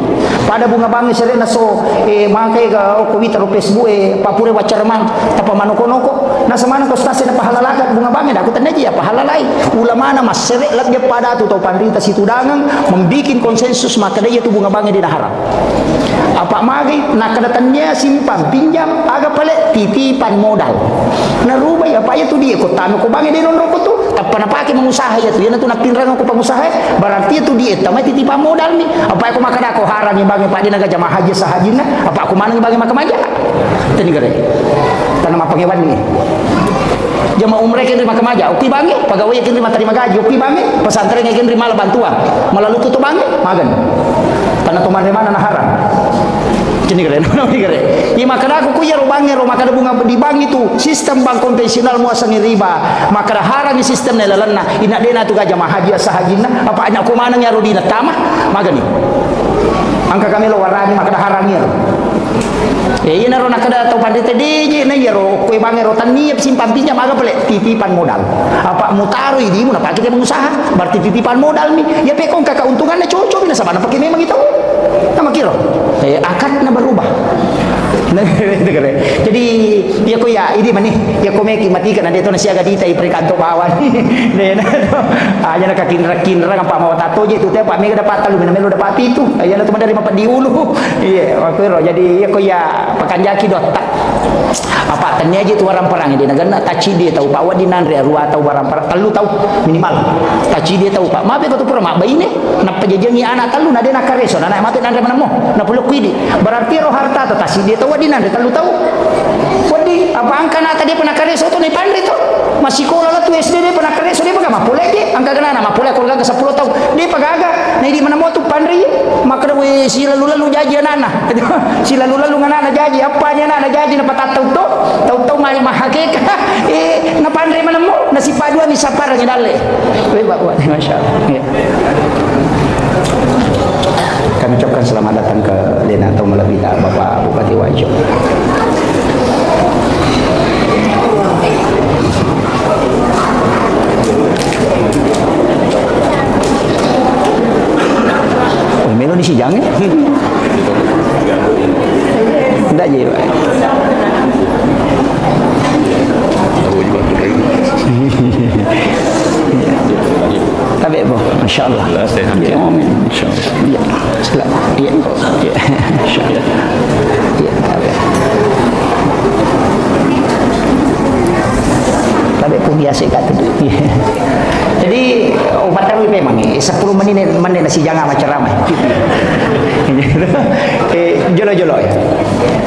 pada bunga bangi serena so makai ga ko wita ro Facebook papure wacarman tapa manoko-noko na semana ko stase na pahalalagat bunga bangen aku tanda ya pahalalai ulama na masere lat dia pada tu tau pandita situ dangang membikin konsensus maka dia tu bunga bangen dia haram apa magi nak kadatannya simpan pinjam aga pale titipan modal na rubah ya apa ya tu dia ko tanu ko bangen dia non ko tu apa pakai mengusaha ya tu ya tu nak pinrang ko pengusaha berarti tu dia tamai titipan modal ni apa aku makan aku haram yang bangen pak dia naga jamaah haji sahajina apa aku mana bangen makan aja tadi gare tanam apa ngewan ni jamaah umrah yang terima kemaja oke bange pegawai yang terima terima gaji oke bange pesantren yang terima bantuan melalui tutup bange magan tanah tuman mana haram ini keren, ini keren. Iya makanya aku kuya robangnya, makanya bunga di bank itu sistem bank konvensional muasangi riba, makanya haram sistem nelalana. Ina dena tu gajah haji sahajina, apa anak kumana nya rodina tamah, magani. Angka kami lo warani makanya haramnya. Ya ina ro nakada tau pandite DJ na yero kue bange rotan niap simpan pinjam aga pele titipan modal. Apa mutaru ini mun apa kita mengusaha berarti titipan modal nih. Ya pekong kakak untungannya cocok na sabana pakai memang itu. Nama kiro. Akad na berubah. Jadi dia ko ya ini mani ya ko meki matikan ade to na siaga dita i prekanto bawan. Ne na to. Aja na kakinra ngapa mau tato je tu teh pak mega dapat talu melo dapat itu. Aja na tu dari mapat diulu. Iya, aku ro jadi ya ko ya pakanjaki dot tak. Apa tanya aja tu orang perang di negara taci dia tahu pak wadi nanre ruah tahu barang perang telu tahu minimal. Taci dia tahu pak. Maaf ya tu pura mak bayi ni nak pejajangi anak telu na dia nak kareso anak mati nanre mana mo. Na puluk kuidi. Berarti roh harta tu taci dia tahu wadi nanre telu tahu. Wadi apa angka nak dia pernah kareso tu ni pandai tu. Masih sekolah lah tu SD dia pernah kareso dia pakai mapulek dia. Angka kena nama mapulek kalau ke 10 tahun. Dia pagaga. Nah di mana mo tu pandai. Maka we sila lalu jaji anak. Sila lalu anak jaji apanya anak jaji na patatau tu. Tahu-tahu mari mahakeka na pandai mana mo na si padua ni sapar ni dale. We buat masyaallah. Ya. Kami ucapkan selamat datang ke Lena atau Malabita Bapak Bupati Wajo. Oh, melo ni si Jang eh? Tidak je, Pak. Tapi apa? Masya Allah. Ya, amin. Masya Allah. Ya, selamat. Ya, ya. Masya Allah. Ya, tapi pun biasa kata tu. Jadi obat tahu memang 10 menit nasi jangan macam ramai. Jolo-jolo ya.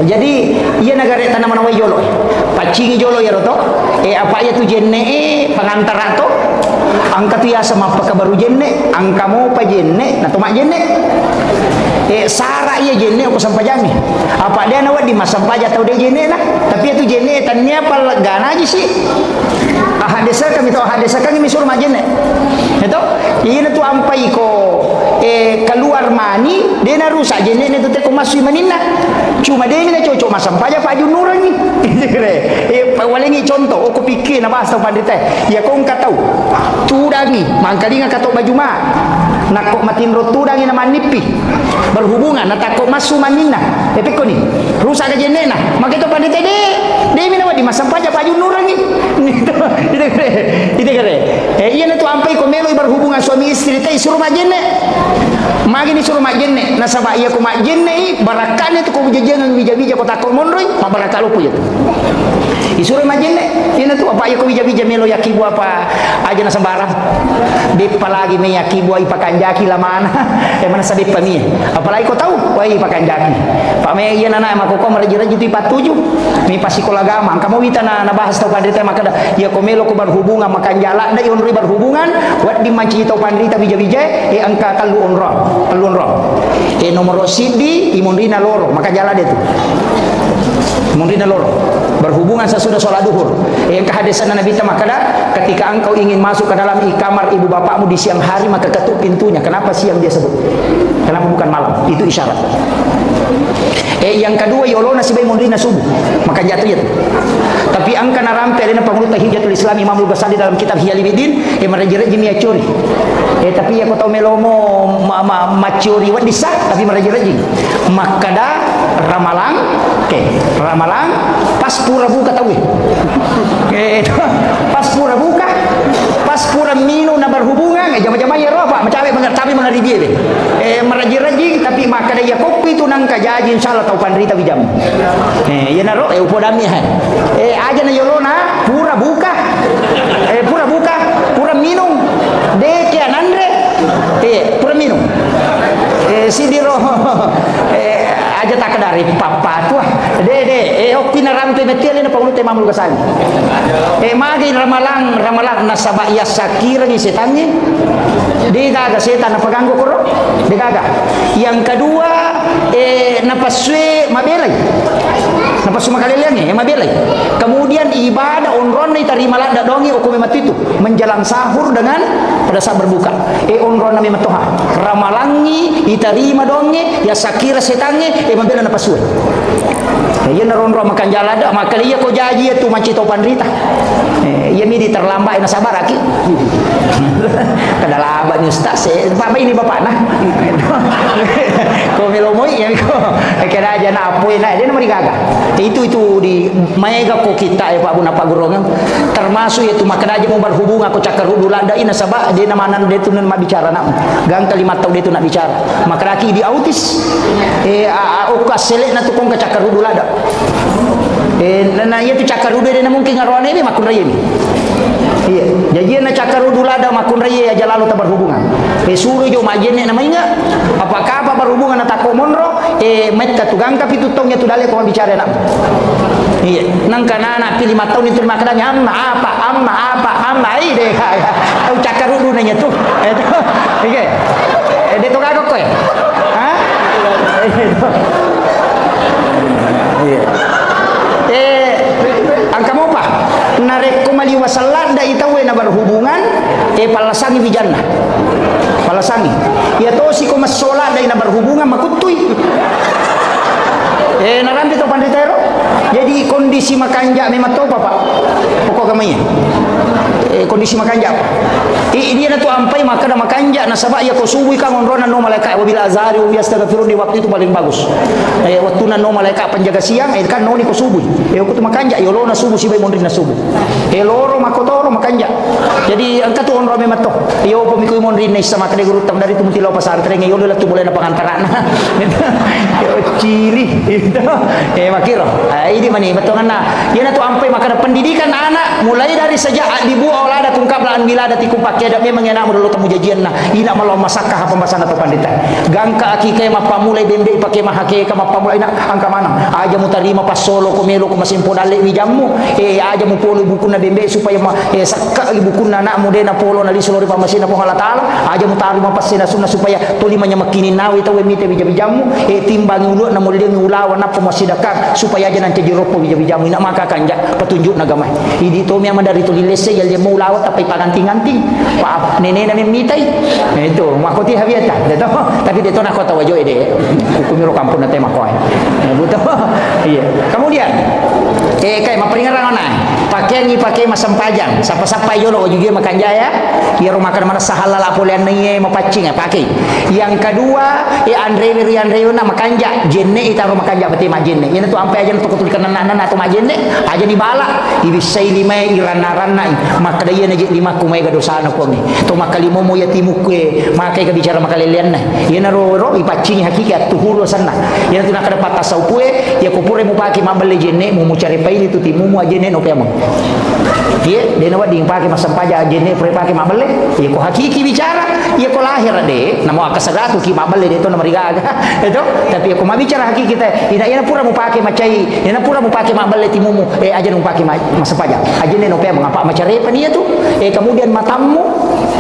Jadi ia negara tanaman awal jolo. Pacingi jolo ya roto. Apa ya tu jenne pengantar rato. Angka tu ya sama apa baru jenne. Angka mau apa jenne. Nah tomak jenne. Sara ia jenne aku sampai jami. Apa dia nawat di masa sampah atau dia jenne lah. Tapi itu jenne tanya apa gana aja sih. Ahadesa kami tahu ahadesa kami misur majene. Itu ini tu ampai ko keluar mani dia na rusak jene itu teh ko masui manina. Cuma dia ni cocok masam paja Pak Junurang ni. Walengi contoh aku pikir na bahasa pandita. Ya kau engkau tahu. Tudangi mangkalinga katok baju mak. Nak kok matin rotudangi nama nipi. Berhubungan nak takut masuk manina. Epeko ni. Rusak ke jene na. Maka itu pandita dia mina di masam paja Pak Junurang ni. Itu kere. Iya na tu ampai ko melo berhubungan suami istri teh suruh majenne. Magi ni suruh majenne. Nasaba iya ko majenne barakan itu ko bujajangan bija-bija ko takol monroy, mabaraka lupu ya. Isuruh majenne. Iya na tu apa iya ko bija-bija melo yakibu apa aja na sembarang. Depa lagi me yakibu ai pakanjaki la mana. Mana sabi pami. Apalagi ko tahu, wai pakanjaki. Pak me iya na na mako ko maraji-raji tu 47. Mi pasikola agama. Kamu wita na bahas tau pandita maka ya ko melo ko berhubungan makan jala da yon berhubungan wat di manci tau pandita bija-bija angka talu onro nomor sidi imundina loro maka jala dia tu imundina loro berhubungan sesudah sholat duhur angka hadisan Nabi makada ketika engkau ingin masuk ke dalam kamar ibu bapakmu di siang hari maka ketuk pintunya. Kenapa siang dia sebut? Kenapa bukan malam? Itu isyarat. Yang kedua yolona si bayi mundina subuh maka jatuh itu. Tapi angka narampe ada pengulut Hijatul Islam Imam Al-Ghazali dalam kitab Hiyaluddin meraji-raji mia curi. Tapi aku tahu melomo macuri wat disah tapi meraji-raji. Makada ramalang ramalang pas pura buka tahu itu pas pura buka pas pura minum na berhubungan jama-jama ya roh pak mecawe tapi mengari dia deh meraji-raji tapi maka dia kopi tu nang kajaji insyaallah tau pandrita bijam ya naro upodami aja na yolona pura buka pura minum deke anandre pura minum sidiro aja tak dari papa tua de opina rampe metel na pagulu tema mulu kasali magi ramalang nasaba ya sakira ni setannya dia gaga setan na paganggu koro dia gaga yang kedua napaswe mabelai napasu makaleliannya mabelai kemudian ibadah onron ni tarima lada dongi hukum matitu menjelang sahur dengan pada saat berbuka onron nami matoha ramalangi itarima dongi ya sakira setannya mabela napaswe ya naronro makan jalada maka dia ko jaji tu macito pandrita ya midi terlambat na sabar aki kada laba ni ustaz bapak ini bapak nah ko melomoi ya ko kada aja na apoy na dia mari gaga itu di mega ko kita ya Pak Buna Pak Gurongan termasuk itu maka aja mau berhubung aku cakar hudu landa ina sabak dia namanan dia tu nak bicara nak gang kalimat tau dia tu nak bicara maka laki di autis ukas selek na tukong ka cakar hudu landa na iya tu cakar hudu dia mungkin ngarone ni makun raya ni iya jadi na cakar hudu lada makun raya aja lalu tak berhubungan suruh jo majene namanya apakah apa berhubungan na tako monro met ka tugang tapi tutongnya tu dale ko bicara nak iya nang kana pilih 5 tahun itu maknanya amma deh tahu cakar hudu nanya tu itu oke dia tu kagak koy ha iya angka mo pa narek ko mali wasalada itawe na berhubungan palasangi bijanna palasangi ya to si ko masola dai na berhubungan makutuy narambi to panditero jadi kondisi makanja memang to pak pokok gamanya kondisi makanja dia na to ampai maka na makanja na sabak ya ko subuh ka ngonrona no malaikat wabil azhari wa yastaghfirun di waktu itu paling bagus waktu na no malaikat penjaga siang kan no ni ko subuh ko tu makanja yo lo na subuh si bay mondri na subuh loro makotoro makanja jadi angka tu onro memang to yo pemikui mondri na sama kade guru tam dari tu mutilaw pasar trenge yo la tu boleh na pangantaran yo cili makiro ini mani betongan na yana tu ampai maka pendidikan anak mulai dari sejak dibu olada tungkap laan bila ada tikum pakai ada memang yana dulu temu jajian na ina malau masakah pembahasan atau pandita gangka akike mapa mulai bembe pakai mahake ka mapa mulai nak angka mana aja mutarima pas solo ko melo ko masimpo dale wijamu aja mu polo buku na bembe supaya sakka buku na anak mude na polo na lisolori pamasina po Allah taala aja mutarima pas sina sunna supaya tolima nya makini nawi tawe mite wijamu timbang ulu na mulai ngulawan na pemasidakang supaya aja nanti jeropo wijamu ina maka kanja petunjuk nagama idi to mi dari tulilese yal dia mau lawat tapi paganting-ganting maaf nenek na mitai itu makoti habiata deto tapi deto na kota wajo ide hukum ro kampung na tema koy betul iya kemudian kayak maperingaran ona pakai masam pajang sapa-sapa yo lo juga makan jaya ya rumah makan mana sahalal apolian ni mapacing pakai yang kedua Andre na makan ja jenne ita rumah makan ja beti majenne ini tu ampai aja untuk kutulikan nanan atau majenne aja dibala ibisai lima irana-rana maka dia na lima kumai ga dosa na ko ni to makalimo mo yatimu ke makai ka bicara makalelian na yana ro ipacing hakikat tuhuro sana yana tu nak ada patah saupue ya kupure mo pakai mabale jenne mo cari paili tu timu mo ajenne no pemang dia nawat ding pakai masam paja ajenne pre pakai mabale ya ko hakiki bicara ya ko lahir de namo akasadatu ki mabale de to na marigaga itu tapi aku mau bicara hakiki kita ina pura mau pakai macai ina pura mau pakai mabale timumu aja mau pakai masam paja ajenne no pemang apa macare pania tu kemudian matamu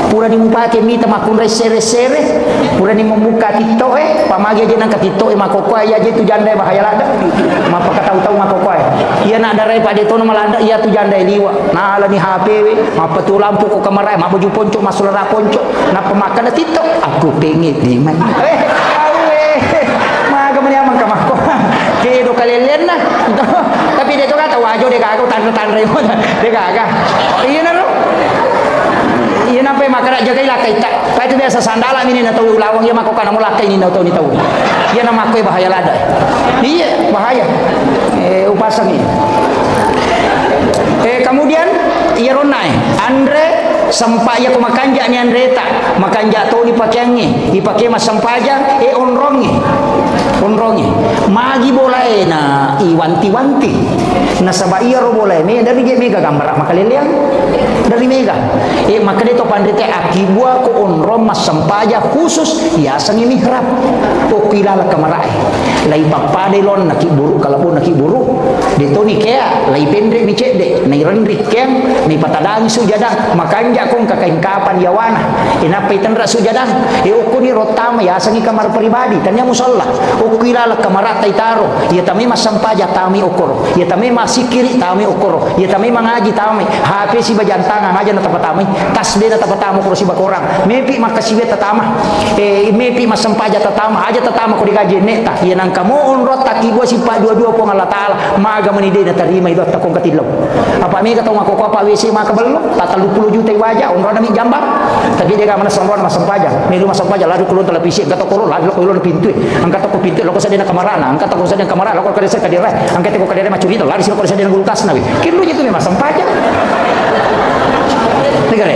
pura ni mupake mita makun resere pura ni memuka tito pamagi aja nang katito makoko aja tu janda bahaya lada mapa tahu makoko iya nak darai pada itu malanda iya tu janda liwa nah ala ni HP mapa tu lampu ko kamera mapa ju ponco masulera ponco na pemakan tito aku pengit di mana maga mani amang kamako kedo kalelen na tapi dia tu kata wajo dia kagak tan-tan remo dia kagak iya na lo iya nampai makara jaga ilakai tak. Pak itu biasa sandala ini na tahu lawang ya makokan mo lakai ni na tahu ni tahu. Ya nama aku bahaya lada. Iya, bahaya. Upasang ini. Kemudian ia ronai Andre sampai ya kumakanja ni Andreta makanja to dipakai mas sampaja onrongi magi boleh na iwanti-wanti na sabai ro boleh me dari mega gambar makaliliang dari mega maka dito pandrite akibua ko onrom mas sampaja khusus ya sangi mihrab o kilala kamarai lai papade lon nakiburu kalapun nakiburu dito ni kaya lai pendre ni cede na rendrik kem ni patadang sujadah makanja kung kakain kapan yawana inapay tanra sujadah ukuni rotama ya sangi kamar pribadi tanya musalla ukilala kamar tay taro ya tami masampaja tami okoro ya tami masikiri tami okoro ya tami mangaji tami hape si bajantanga ngaja na tapatami tasbih na tapatamo ko si bakorang mepi makasibe tatama mepi masampaja tatama aja tatama ko digaji neta ya nang kamu onrot takibwa si pa dua-dua po Allah taala maga manide na tarima idot takong katilaw apa me katong ako ko pa WC makabalo 30 juta wajah onro na mi jambak tapi dia mana sombong masampaja ni rumah sampaja lalu kulun televisi gato koro lalu ko ilon pintu angkat ko pintu loko sa din kamarana angkat ko sa din kamarana loko kada sa kadira angkat ko kadira macurito lari sila ko sa din gultas na kinlo itu memang sampaja negara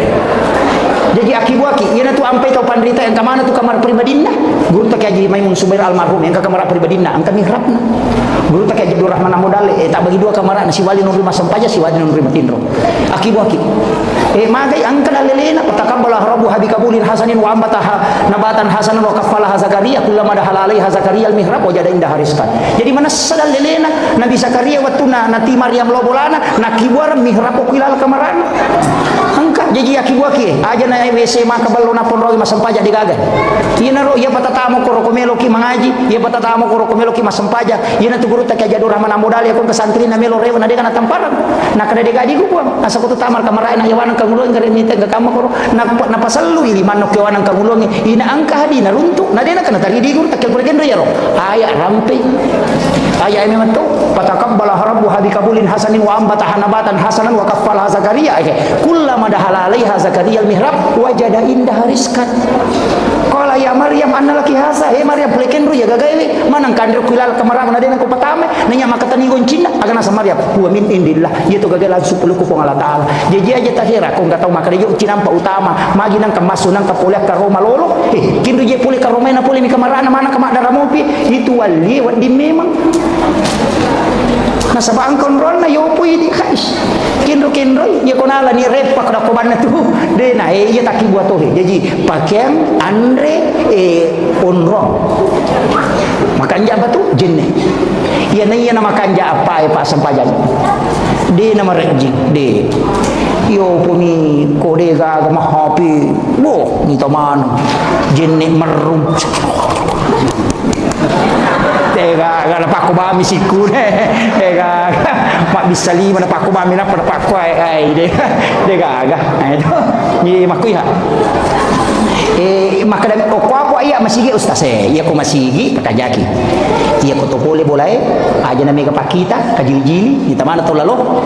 jadi akibuaki yana tu ampai tau pandrita yang kamana tu kamar pribadina guru tak Haji Maimun Subair almarhum yang ke kamar pribadina angka mihrabna guru tak Haji Abdul Rahman Amodale tak bagi dua kamar si wali nurri masampaja si wali nurri matindro akibuaki magai angka dalilena patakabbala rabbu habikabulin hasanin wa ambataha nabatan hasanan wa kaffalaha Zakaria kullama dahala alaiha Zakaria al-mihrab wajada indah hariskan jadi mana sadalilena Nabi Zakaria watuna nati Maryam lobolana nakibuar mihrab kilal kamaran angka jadi akibuaki aja na WC makabalo na ponrogi masampaja digaga ina ro ya patatamo ko rokomelo ki mangaji ya patatamo ko rokomelo ki masampaja ina tu guru tak Haji Abdul Rahman Amodale akon kesantri na melo rewa na deka na tamparan na kada digaji ko asa ko tu tamal kamarai na yawan kangulong ngare mita ga kama ko na pasallu ili manok yawan kangulong ina angka hadi na runtu na dena kana tari di guru tak ko gendo ya ro aya rampe aya memang tu patakabbala rabbu habikabulin hasanin wa ambataha nabatan hasanan wa kaffalaha Zakaria kullama dahala alaiha Zakaria al-mihrab wajada indah rizqan qala ya Maryam anna laki hasa Maryam plekendru ya gagawe manang kandro kilal kamaram na dena ko patame nanya makatani goncina agana sa Maryam huwa min indillah yeto gagala supulu ko Allah taala jadi aja tahira ko ngatau makade yo cinampa utama magi nang kamasunang kapolek ka Roma lolo kindu je puli ka Roma na puli mi kamarana mana kamak daramopi itu wali wadi memang nasabang kontrol na yopo ini kais kinro ya konala ni repa kada ko banna tu de na ya takibuat toh jadi pakaian andre onro makanja apa tu jenne ya na makanja apa Pak sampajan de nama rejing de yo puni kode ga mahapi bo ni taman jenne merum tega ga pak ko ba misiku tega mak bisa lima na pak ko ba mina pada pak ko ai de ga itu ni makui ha maka dan apa iya masigi ustaz iya ko masigi pakajaki iya ko to boleh boleh aja na mega pakita kajili-jili di tamana to lalo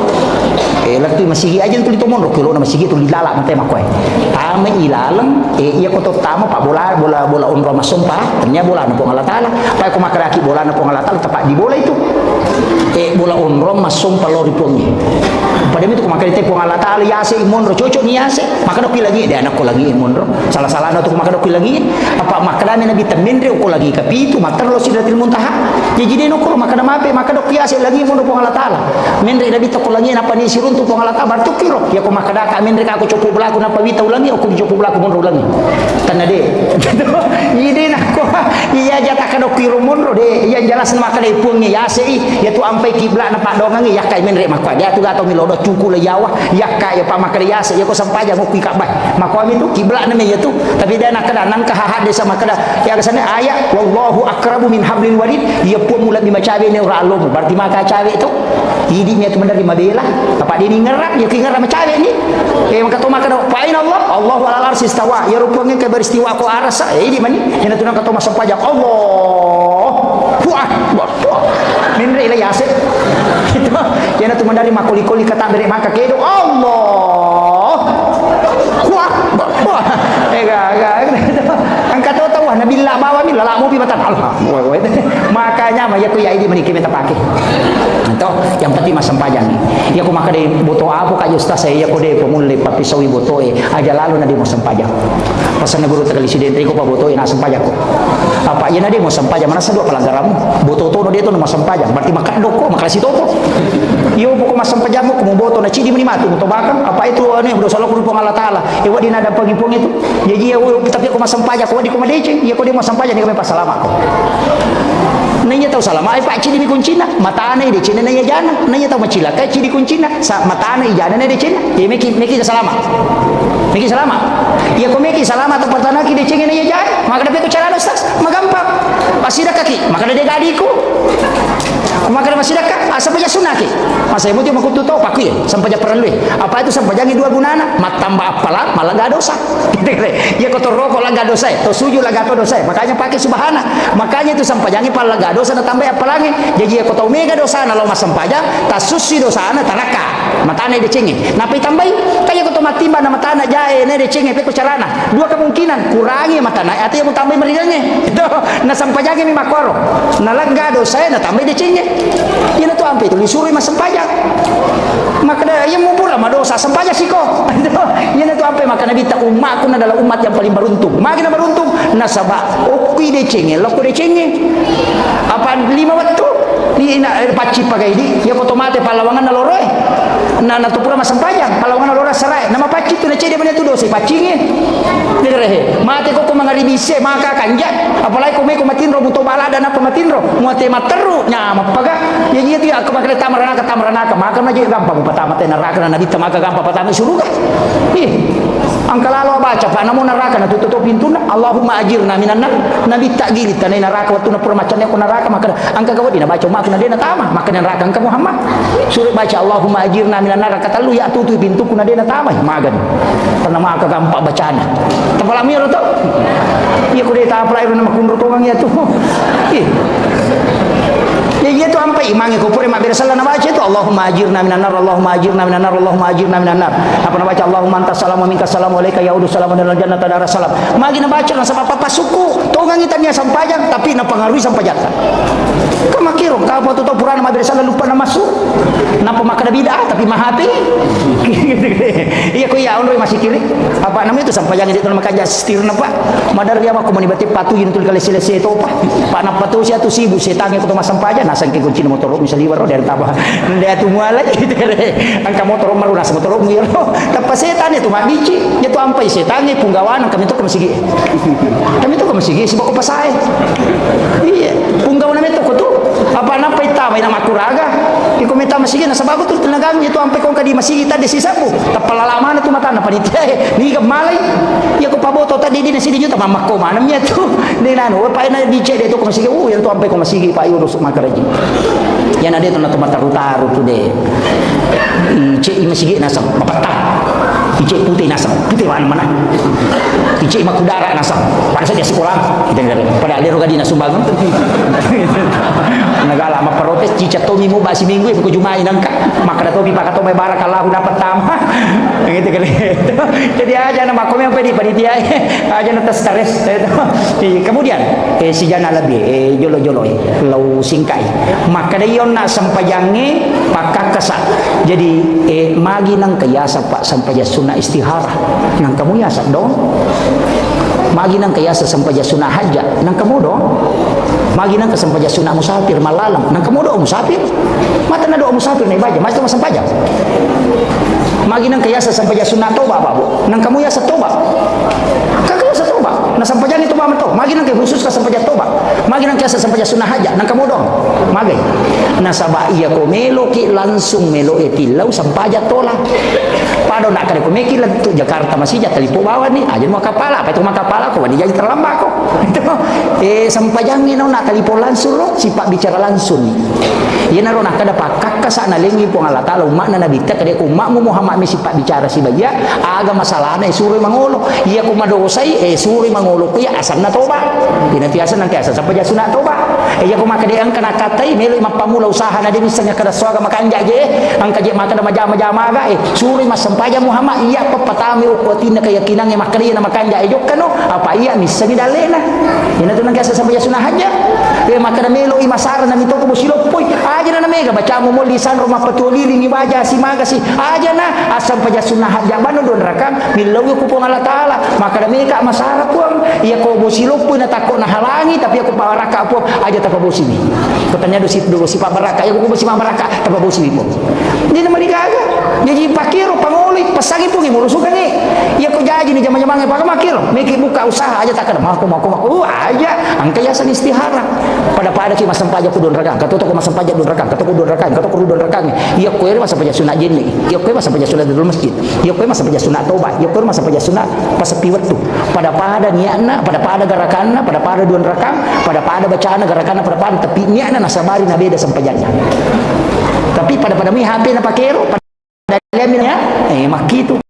laktu masigi aja tu litomon ro kilo na masigi tu lilala mate makoy tama ilalang iya ko to tama pa bola unro masumpa tanya bola na po Allah taala pa ko makaraki bola na po Allah taala tapak di bola itu bola unro masumpa lo ripongi pada itu ko makarite po Allah taala yase imon ro cocok ni yase maka do lagi de anak ko lagi imon ro salah-salah na to ko makado lagi apa makadami nabi tamindre ko lagi kapitu matar lo sidratil muntaha jadi no ko makada mape makado kiase lagi imon ro po Allah taala mindre nabi to ko lagi na pani sirun to po Allah taala bartu kiro ya ko makada ka mindre ka ko copo belaku na pawita ulangi o ko copo belaku mon ulangi tanade ide na ko iya jata kado kiro mon ro de yang jelas makada ipungi yase ya tu ampai kiblat na pak dongangi ya kai mindre makwa dia tu gato milodo cuku le yawa ya kai ya pa makada yase ya ko sampaja mo pikak bai makwa mi tu kiblat na me ya tu tapi dia nak kena nang kahad desa makada yang kesana ayat wallahu akrabu min hablil warid ia pun mula bima cawe ni ora alom berarti maka cawe itu hidipnya tu menerima bela apa dia ni ngerak dia kingerak sama cawe ni maka tu makada pain Allahu ala arsi istawa ya rupanya ke beristiwa ko arasa di mana yang tu nak kata masuk pajak Allah puah minre ila yase itu yang tu menerima kuli-kuli kata dari maka kedo Allah puah angkat tahu nabila bawa mi lalamu pi batan Allah. Makanya mah ya ku ya ini meniki minta pakai. Itu yang penting mas sempajang ni. Ya ku maka de boto apa ka ustaz saya ya ku de pemulai papisawi botoe aja lalu na di mo sempajang. Pasal na guru tagali sidente ko pa botoe na sempajang ko. Apa ya na di mo sempajang mana sa dua pelanggaran boto to no dia to no mas sempajang berarti makado ko makalasi toto. Iyo po ko mas sempajang mo kumuboto na chidi mani matu to bakam apa itu ane berdosa lo ku Allah taala. E wadi na da pagipong itu. Jadi ya tapi ko mas sempajang ko di ko madece ya ko di mas sempajang ni kami pasalama ko. Nanya tahu salah, mai pak cili kuncina, mata ane di Cina nanya jana, nanya tahu macila, kai cili kuncina, sa mata ane jana di Cina, ya meki salama, meki salama, ya ko meki salama atau patana ki di Cina nanya jana, maka dapat cara ustaz, magampang, pasti dah kaki, maka dah gadiku, maka dah masih dah, sampai jah sunaki, masa ibu dia makutu tahu pakai, sampai jah perlu, apa itu sampai jangi dua gunana, mat tambah apalah, malah gak dosa, ya kotor rokok lah gak dosa, to suju lah gak dosa, makanya pakai subhana, makanya itu sampai jangi pala gak dosa na tambah apa lagi jadi aku tahu mega dosa na lo masam paja tasusi dosa na taraka matane de cengeng napi tambai kaya ko to matimba na matana jae ne de cengeng pe ko carana dua kemungkinan kurangi matana ati yang tambai meridanya itu na sampajage mi makoro na laga dosa na tambai de cengeng ina to ampe to lisuri masam paja maka da yang mau pula madosa sampaja siko ina to ampe maka nabi ta umat kuna adalah umat yang paling beruntung makin beruntung nasaba okui de cengeng lo ko de cengeng apa 5 waktu ni ina paci pakai di ya otomatis palawangan naloroy na natupura masampajang palawangan nalora sarai nama paci tu na cede mana tu dosi pacinge direhe mate ko ko mangaribise maka kanjat apalagi ko me ko matinro buto balada na pamatinro muate materu nya mapaga ya gitu ya ko makale tamrana maka na je gampang patama te neraka na nabita maka gampang patama suruga angka lalu baca pak namun neraka na tutup pintu na Allahumma ajirna minan nar nabi tak gilit tanai neraka waktu na pura macamnya ko neraka maka angka gawadi na baca mak na dena tama maka neraka angka Muhammad suruh baca Allahumma ajirna minan nar kata lu ya tutup pintu kuna dena tama magan pernah maka gampang bacana tapalami ro to iya ko de ta apply ro na makunro to mang ya tu ya itu ampai imangi ko pure mabir salah na baca itu Allahumma ajirna minan nar Allahumma ajirna minan nar Allahumma ajirna minan nar apa na baca Allahumma antas salamu minka salamu alayka yaudu salamu dalal jannata dar salam magi na baca na sama papa suku tongang itanya sampajang tapi na pengaruhi sampajang ka makiro ka foto to purana mabir salah lupa na masuk na pemaka bidah tapi mahati iya ko ya onro masih kiri apa namanya itu sampajang itu na makaja stirna pak madar dia mah komunibati patuhin tul kali selesai to pak na patu sia tu sibu setange ko to masampajang nasang ke kunci motor misalnya baru dari tabah dia tu mualai gitu angka motor maru nas motor mu yero tapi setan itu mak bici itu ampai setan ni punggawan kami tu kemasigi sebab ko pasai iya punggawan itu ko tu apa nampai ta may namakuraga iko meta masigi na sabago tu tenaga itu ampai ko kadi masigi tadi sisapu tapalalaman tu mata na panitia ni malay ya ko paboto tadi di sini juta mamako manamnya tu ni nanu pa na bici dia tu ko masigi yang tu ampai ko masigi pa urus makaraji yan ada itu na tumataru-taru tu de ice masigi nasam mapatah ice putih nasam putih mana ice makudara nasam pada saat dia sekolah kita ngere pada aliro gadi nasumbangun nagala maparotes cica tomi mo basi minggu ko jumai nangka maka topi pakato may barakallahu dapat tama gitu kali jadi aja nama kami yang panitia aja na stres kemudian si jana lebih jolo-jolo lau singkai maka dayon na sampajange pakakasa jadi magi nang kayasa pak sampaja sunah istihara nang kamu yasa dong magi nang kayasa sampaja sunah haja nang kamu dong magi nang sampaja sunah musafir malalam nang kamu dong musafir mata na do musafir na ibaja mas sampaja magi nang kayasa sampaja sunah toba babu nang kamu yasa toba kakak yasa toba na sampaja ni toba mato magi nang khusus ka sampaja toba magi nang kayasa sampaja sunah haja nang kamu dong magi nasaba iya ko melo ki langsung melo etilau sampaja tola pado nak kare ko meki tu Jakarta masih jatali po bawa ni aja mau kapala apa itu mau kapala ko di jadi terlambat ko itu sampajang ni nak tali po langsung lo sipak bicara langsung iya naro nak kada pakak kasana lengi po Allah taala umat na nabi ta kade umatmu Muhammad mi sipak bicara si bagia aga masalahna suri mangolo iya ko madosai suri mangolo ko ya asal na toba pinatiasan nang kaya sampaja sunat toba ya ko maka de ang kana katay melo mapamula usaha na din isang kada swaga makanja je ang kaje maka na majama ga suri mas sampaja Muhammad iya papatami ukotin na keyakinan yang makari na makanja ejok kano apa iya misa ni dalela ina to nang kasa sampaya sunah aja maka na melo imasara na mito ko silopoy aja na mega baca mo lisan rumah petulili ni baja si maga si aja na asam paja sunah aja bano don rakang milaw ko po Allah taala maka na mega masara po iya ko mo silopoy na takot na halangi tapi ako pawaraka po aja tapabosi ni katanya do si pabaraka ya ko si pabaraka tapabosi po hindi na maligaga jadi pakiro pangulit pasagi po ngimulusukan ni iya ko jaji ni jaman-jaman pa makiro miki buka usaha aja takkan mau aja ang kayasan istihara pada ki masampaja ko don rakang katoto ko masampaja don rakang katoto ko don rakang katoto ko don rakang iya ko ere masampaja sunat jinni iya ko masampaja sunat dulu masjid iya ko masampaja sunat tobat iya ko masampaja sunat pasapi waktu pada niatna pada garakanna pada don rakang pada bacaana garakanna pada tapi niatna nasabari na beda sampajanya tapi pada mi HP na pakero pada lemnya makitu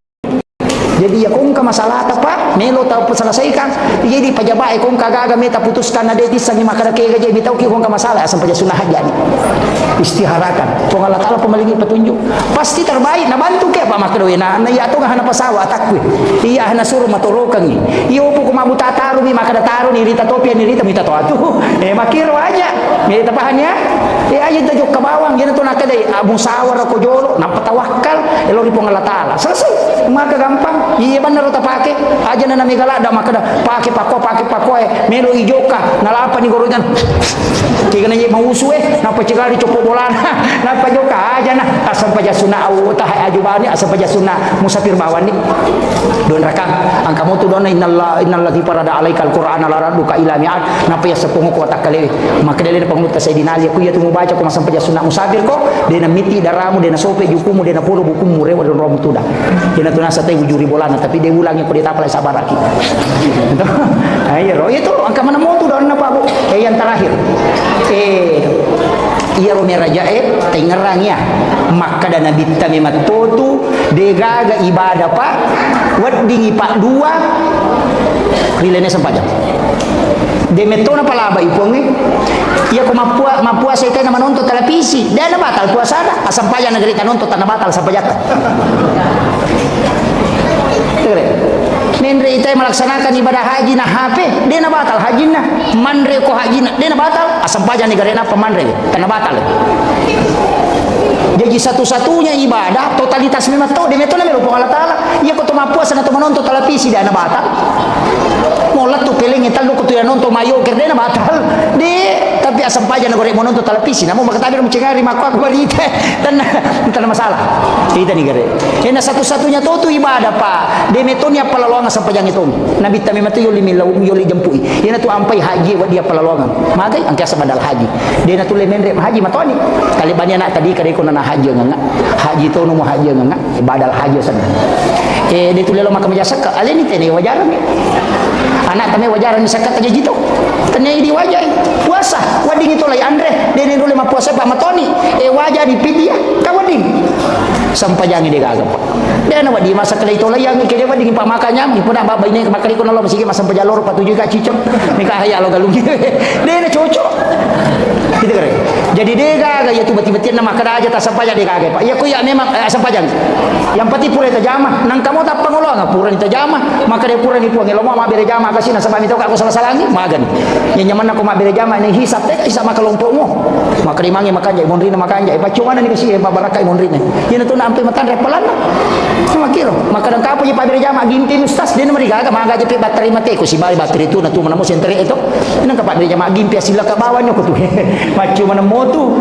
jadi ya kung ka masalah pa melo tao selesaikan jadi pajabae kung kagaga meta putuskan na dedi sa makarake gaje bitaw ki kung ka masalah asam paja sunah haja istiharakan kung Allah taala pemalingi petunjuk pasti terbaik na bantu ke pa makrowe na iya to hana pasawa atakwe iya hana suruh matorokan ni iyo po kumabuta taro mi makada taro ni rita topia ni rita mita to atu makiro aja mi tapahannya aja tajok ka bawang yan to nakadai musawar ko jolo napatawakkal elori po Allah taala selesai maka gampang iya benar ta pake aja na namigala da makada pake pako melo ijoka nalapa ni gorogan kiga na mausu napa cigari copo bolan napa joka aja na asam paja sunna au ta ajubani asam paja sunna musafir bawani don rakam ang kamu tu don innallati parada alaikal qur'ana laraduka ila mi'at napa ya sepungu ko takale maka dele panguta sayidina ali ku ya tu baca ko asam paja sunna musafir ko dena miti daramu dena sope jukumu dena polo bukumu rewa don romu tuda dena tunasa tay wujuri bolan tapi dia ulangi ko ditapalai sabaraki ayo itu angka mana mau tu don apa bu yang terakhir iya rome rajae tengerangnya maka dan nabi tami matotu degaga ibadah pak weddingi pak dua rilene sempajang de metona palaba ipongi iya ko mapua sa itay na manonto televisi dahil na batal puasa na asam paya negeri kanonto tanah batal sa pajata Mendre itay melaksanakan ibadah haji na HP dia na batal haji na manre ko haji na dia na batal asam paja negara na pemandre tanah batal jadi satu-satunya ibadah totalitas memang to de metona melo Allah taala iya ko to mapuasa na to manonto televisi dia na batal molat tu peling ital ko to nonto mayo kerde na batal de tapi asam paja negara mononto televisi namo makatabi mo cengari makwa balite tan masalah kita negara ena satu-satunya to ibadah pa de metonya palalongan asam pajang itu nabi tami matu yoli jempui ena tu ampai haji wa dia palalongan magai angka sabadal haji de na tu le mendre haji matoni kalibanya nak tadi kare ko na haji nganga haji to no haji nganga ibadal haji sana de tu le lo makam jasa ka ale ni tene wajaran anak tame wajaran ni sakat aja gitu tene di wajah puasa wading itu lai andre de dulu ma puasa pa matoni wajah di pidia ka wading sampajangi de gaga dan wadi masa kala itu layang ke wading pa makanya ni puna baba ini makali ko na lo masige masam pajalor patuju ka cicem ni ka haya lo galungi de na cocok gitu kare jadi de gaga ya tu beti-beti na makada aja ta sampaja de gaga pak ya ku ya memang sampajang yang pati pura itu jama nang kamu tak pangolong pura itu jama maka de pura ni puang lo ma bere jama kasih na sama itu aku salah-salangi magan nya nyaman aku ma bere jama ni hisap teh hisap maka kelompokmu maka dimangi makanja monrina makanja pa cuma ni kasih pa baraka monrina yen tu na ampe matan repelan sama kiro maka dan kapo je pa bere jama gintin ustaz de mari gaga maga je pe bateri mate ko si bari bateri tu na tu mana mo sentre itu nang ka pa bere jama gimpi sila ka bawanya ko tu macu mana motu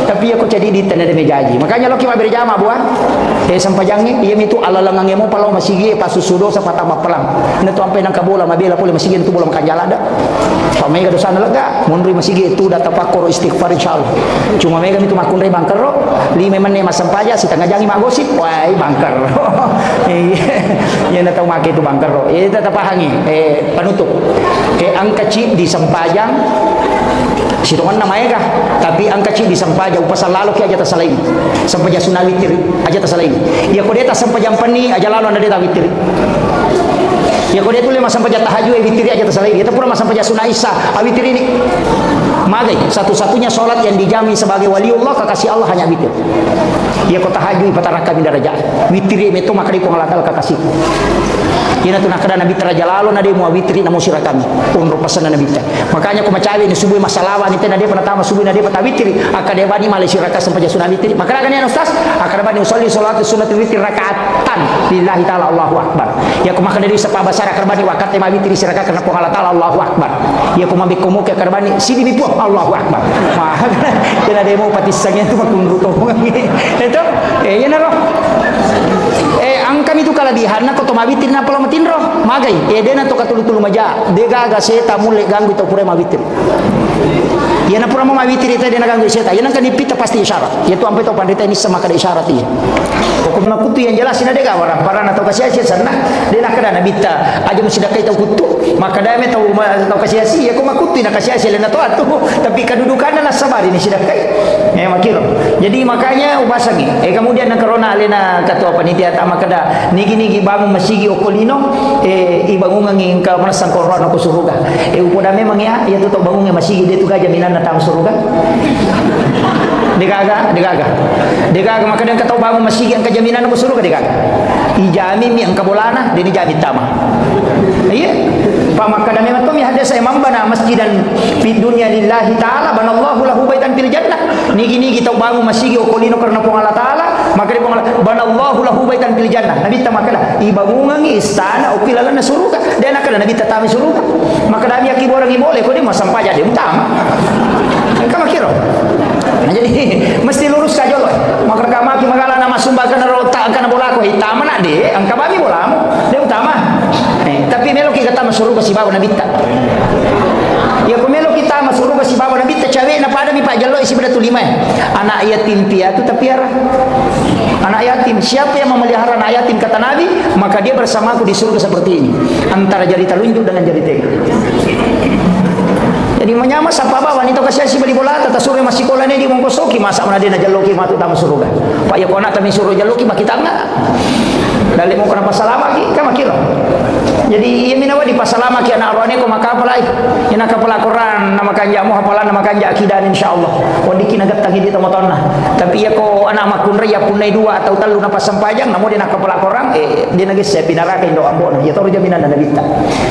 tapi aku jadi di tanah de mejaji makanya lo ki ma bere jama buat sampajangi iya itu alalangang mo palaw masigi pasusudo sa patama pelang na tu ampe nang kabola mabela pole masigi tu bola makanjalada pamay ka dosan laga munri masigi itu data pakor istighfar insyaallah cuma mega itu makunre bangkero lima men masampaja si tangga jangi magosip wai bangker ya na tahu make itu bangkero tetap pahangi penutup angka ci di sampajang sitongan namanya kah tapi angka ci di sampaja upasal lalu ki aja tasalain sampaja sunawitir aja tasalain ya ko deta sampajang pani aja lalu anda deta witir ya ko dia tu lima sampaja tahajud witir aja tasalain itu pura sampaja sunah isa witir ini Magai satu-satunya solat yang dijamin sebagai waliullah kekasih Allah hanya witir. Ya kau tahajud pataraka min darajat. Witir itu maka di pengalakal kekasih. Ina tu nakada nabi teraja lalu nade mu witri namu sirakami unro pasana nabi ta. Makanya ko macawi ni subuh masalawa ni tena dia penatama subuh nade pata witri akade bani male siraka sampai sunah witri. Maka kan ya ustaz akade bani usolli salat sunat witri rakaatan lillahi taala Allahu akbar. Ya ko maka dari sapa basara akade bani wakat ma witri siraka karena po Allah taala Allahu akbar. Ya ko mambe komo ke akade bani sidi bipu Allahu akbar. Mah tena demo patisangnya tu makun ruto itu ya naro angkam itu kalabihan na ko to mawitir na pala matinro magay dena to katulu-tulu maja dega aga seta mule ganggu to pure mawitir ya na pura mawitir ita dena ganggu seta ya nang kanipita pasti isyarat ya tu ampe to pandita ini sama kada isyarat iya pokok na kutu yang jelas ina dega orang para na to kasiasi sana dena kada na bita aja mesti dakai to kutu maka dame to kasiasi ya ko makutu na kasiasi lena to atu tapi kedudukan na sabar ini sidakai makiro jadi makanya ubasagi kemudian na corona alena ketua panitia tama kada nigi bangun masigi okolino ibangun nging ka manasang corona ko suruga upoda memang ya tu bangun masigi dia tu ga jaminan na tam suruga degaga maka dia kata bangun masigi ang kajaminan ko suruga degaga ijami mi ang kabolana dini jami tama iya pamakada memang tu mi hada saya mambana masjidan fi dunya lillahi taala banallahu lahu baitan fil jannah nigi tau bangun masigi okolino karena pong Allah taala maka dia pong banallahu lahu baitan fil jannah nabi ta makala ibangungan istana ukilalan na suruga dan akala nabi tatami suruga maka dami aki orang ibole ko di masampa jadi utama kama kiro jadi mesti lurus ka jolo maka kama ki magala na masumbakan na rota kana bola ko hitama na de ang kabami bola mo de utama tapi melo ki kata masuruga si baba nabi ta ya kumelo kita masuruga si baba nabi ta cawe na pada mi pa jalo isi beda tu lima anak yatim piatu tapiara anak yatim siapa yang memelihara anak yatim kata nabi maka dia bersamaku di surga seperti ini antara jari telunjuk dengan jari tengah jadi menyama sapa bawa wanita kasih beli bola tata sore masih kola ni di mongkosoki masa mana dia na jaloki matu tamu surga pak ya kona tami suruh jaloki makita enggak dali mo kana pasalama ki kama kilo jadi iya minawa di pasalama ki anak rohani ko makapalai ina kapala Quran nama kanja mo hafalan nama kanja akidah insyaallah wadi kinagat tagi di tomotonna tapi ya ko anak makunra ya punai dua atau talu na pasampajang namo di nakapala Quran dia nagis saya pinaraka indo ambona ya toru jaminan na bita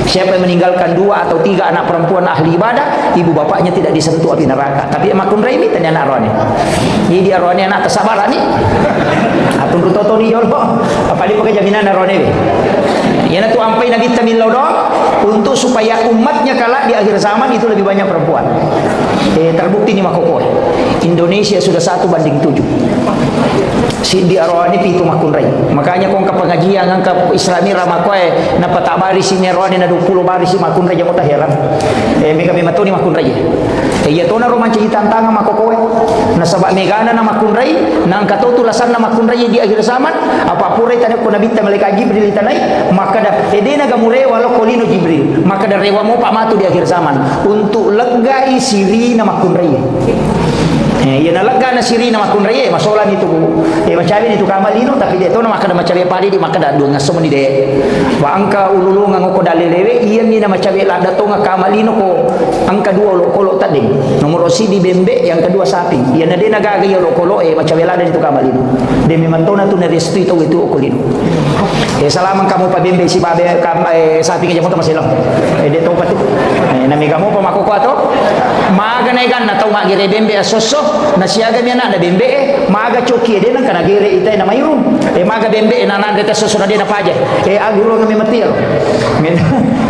siapa yang meninggalkan dua atau tiga anak perempuan ahli ibadah ibu bapaknya tidak disentuh api neraka tapi makunra ini tanya anak rohani jadi dia rohani anak tersabar ni atun rutoto ni yolo apa di pakai jaminan na rohani ya tu ampai nabi tamin lodong untuk supaya umatnya kala di akhir zaman itu lebih banyak perempuan terbukti ni makoko Indonesia sudah 1:7 si di arwani pitu makunrai makanya kong ka pengajian ngangka islami ramakoe na patabari si arwani na 20 bari si makunrai jamo ta heran mega mematoni makunrai ya tona roman ci tantangan makokoe na sabak megana na makunrai nang katotu lasan na makunrai di akhir zaman apa pura tane ko nabita malaikat Jibril tanai maka da edena gamure walo kolino Jibril maka da rewa mo pamatu di akhir zaman untuk legai siri na makunrai ya nalaga na siri na makunrai masolan itu macawi itu kamalino tapi dia tahu na maka da macawi padi di maka da dua ngasom ni de wa angka ululu ngako dalelewe iya mi na macawi la dato nga kamalino ko angka dua lo kolo tadi nomor si di bembe yang kedua sapi iya na de nagaga yo lo kolo macawi la itu kamalino de mi mantona tu na restu itu okolino salaman kamu pa bembe si babe sapi ke jamoto masilong de to pati nami kamu pa makoko ato maga na ikan na tau magire bembe asoso na siaga mi na bembe maga coki de nang kana gire ita na mayrum maga bembe na nan de soso na de na paje aguro ngami matil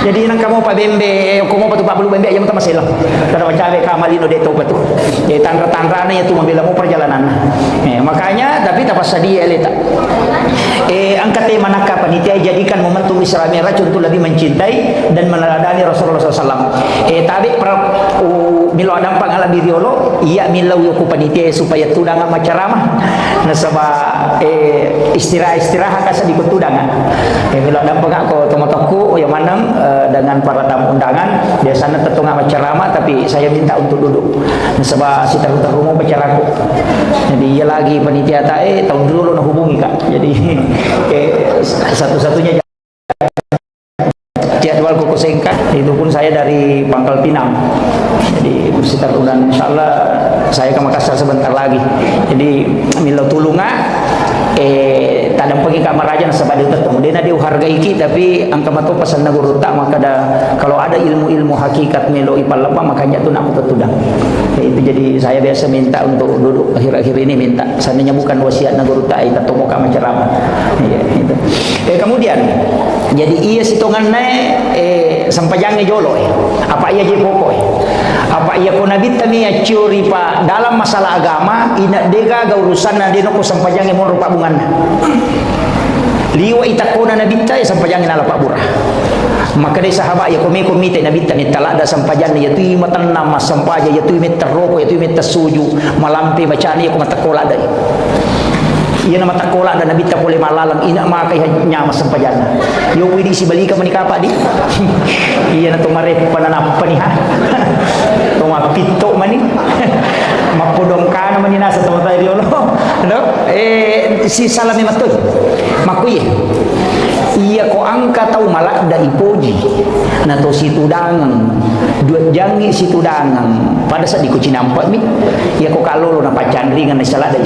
jadi nang kamu pa bembe ko mo patu pa bulu bembe jamoto masilong kada macawe kamalino de to patu tanra-tanrana ya tu membela mo perjalanan makanya tapi tapas dia eleta angkat tema nakap panitia jadikan momentum Isra Mi'raj untuk lebih mencintai dan meneladani Rasulullah SAW. Tabi milo adam pangala biriolo iya milau yoku panitia supaya tudang macaramah nasaba istirahat kasa di tudang milo adam pangak ko tomotoku yang manang dengan para tamu undangan di sana tetunga macaramah tapi saya minta untuk duduk nasaba si taru-taru mau bicaraku jadi iya lagi panitia tahun dulu na hubungi kak jadi satu-satunya jadwal kuku singkat itu pun saya dari Pangkal Pinang, jadi bersekitar udah insyaallah saya ke Makassar sebentar lagi. Jadi milo tulunga tadang pergi kamar raja nasabah dia ketemu dia nadi hargai kita tapi angka matu pasan naguru tak maka kalau ada ilmu-ilmu hakikat melo ipal lepa makanya tu nak tutudang. Itu jadi saya biasa minta untuk duduk akhir-akhir ini minta seandainya bukan wasiat naguru tak kita tomo kama ceramah. Itu. Kemudian jadi iya sitongan sampajange jolo apa iya je pokok apa iya ko nabi tami ya curi pa dalam masalah agama ina dega ga urusan na dino ko sampajange mon rupa bunganna liwa itakona nabi ta sampajange na pak burah maka dai sahabat ya komite nabi ta ni talada sampajange ya tu matan nama sampaja ya tu meteroko ya tu metasuju malampe bacani ko matakola dai iya nama takola dan nabi tak boleh malalang ina makai nyama sampajana yo widi si balika menikapa di iya na tumare pananapa ni ha tuma pito mani mapodong kana mani nasa tuma tayo lo no si salami matoy makuye iya ko angka tau malak da ipoji na to situ dangang dua jangi situ dangang pada saat di kuci nampak mi iya ko kalolo na pacandri ngan salada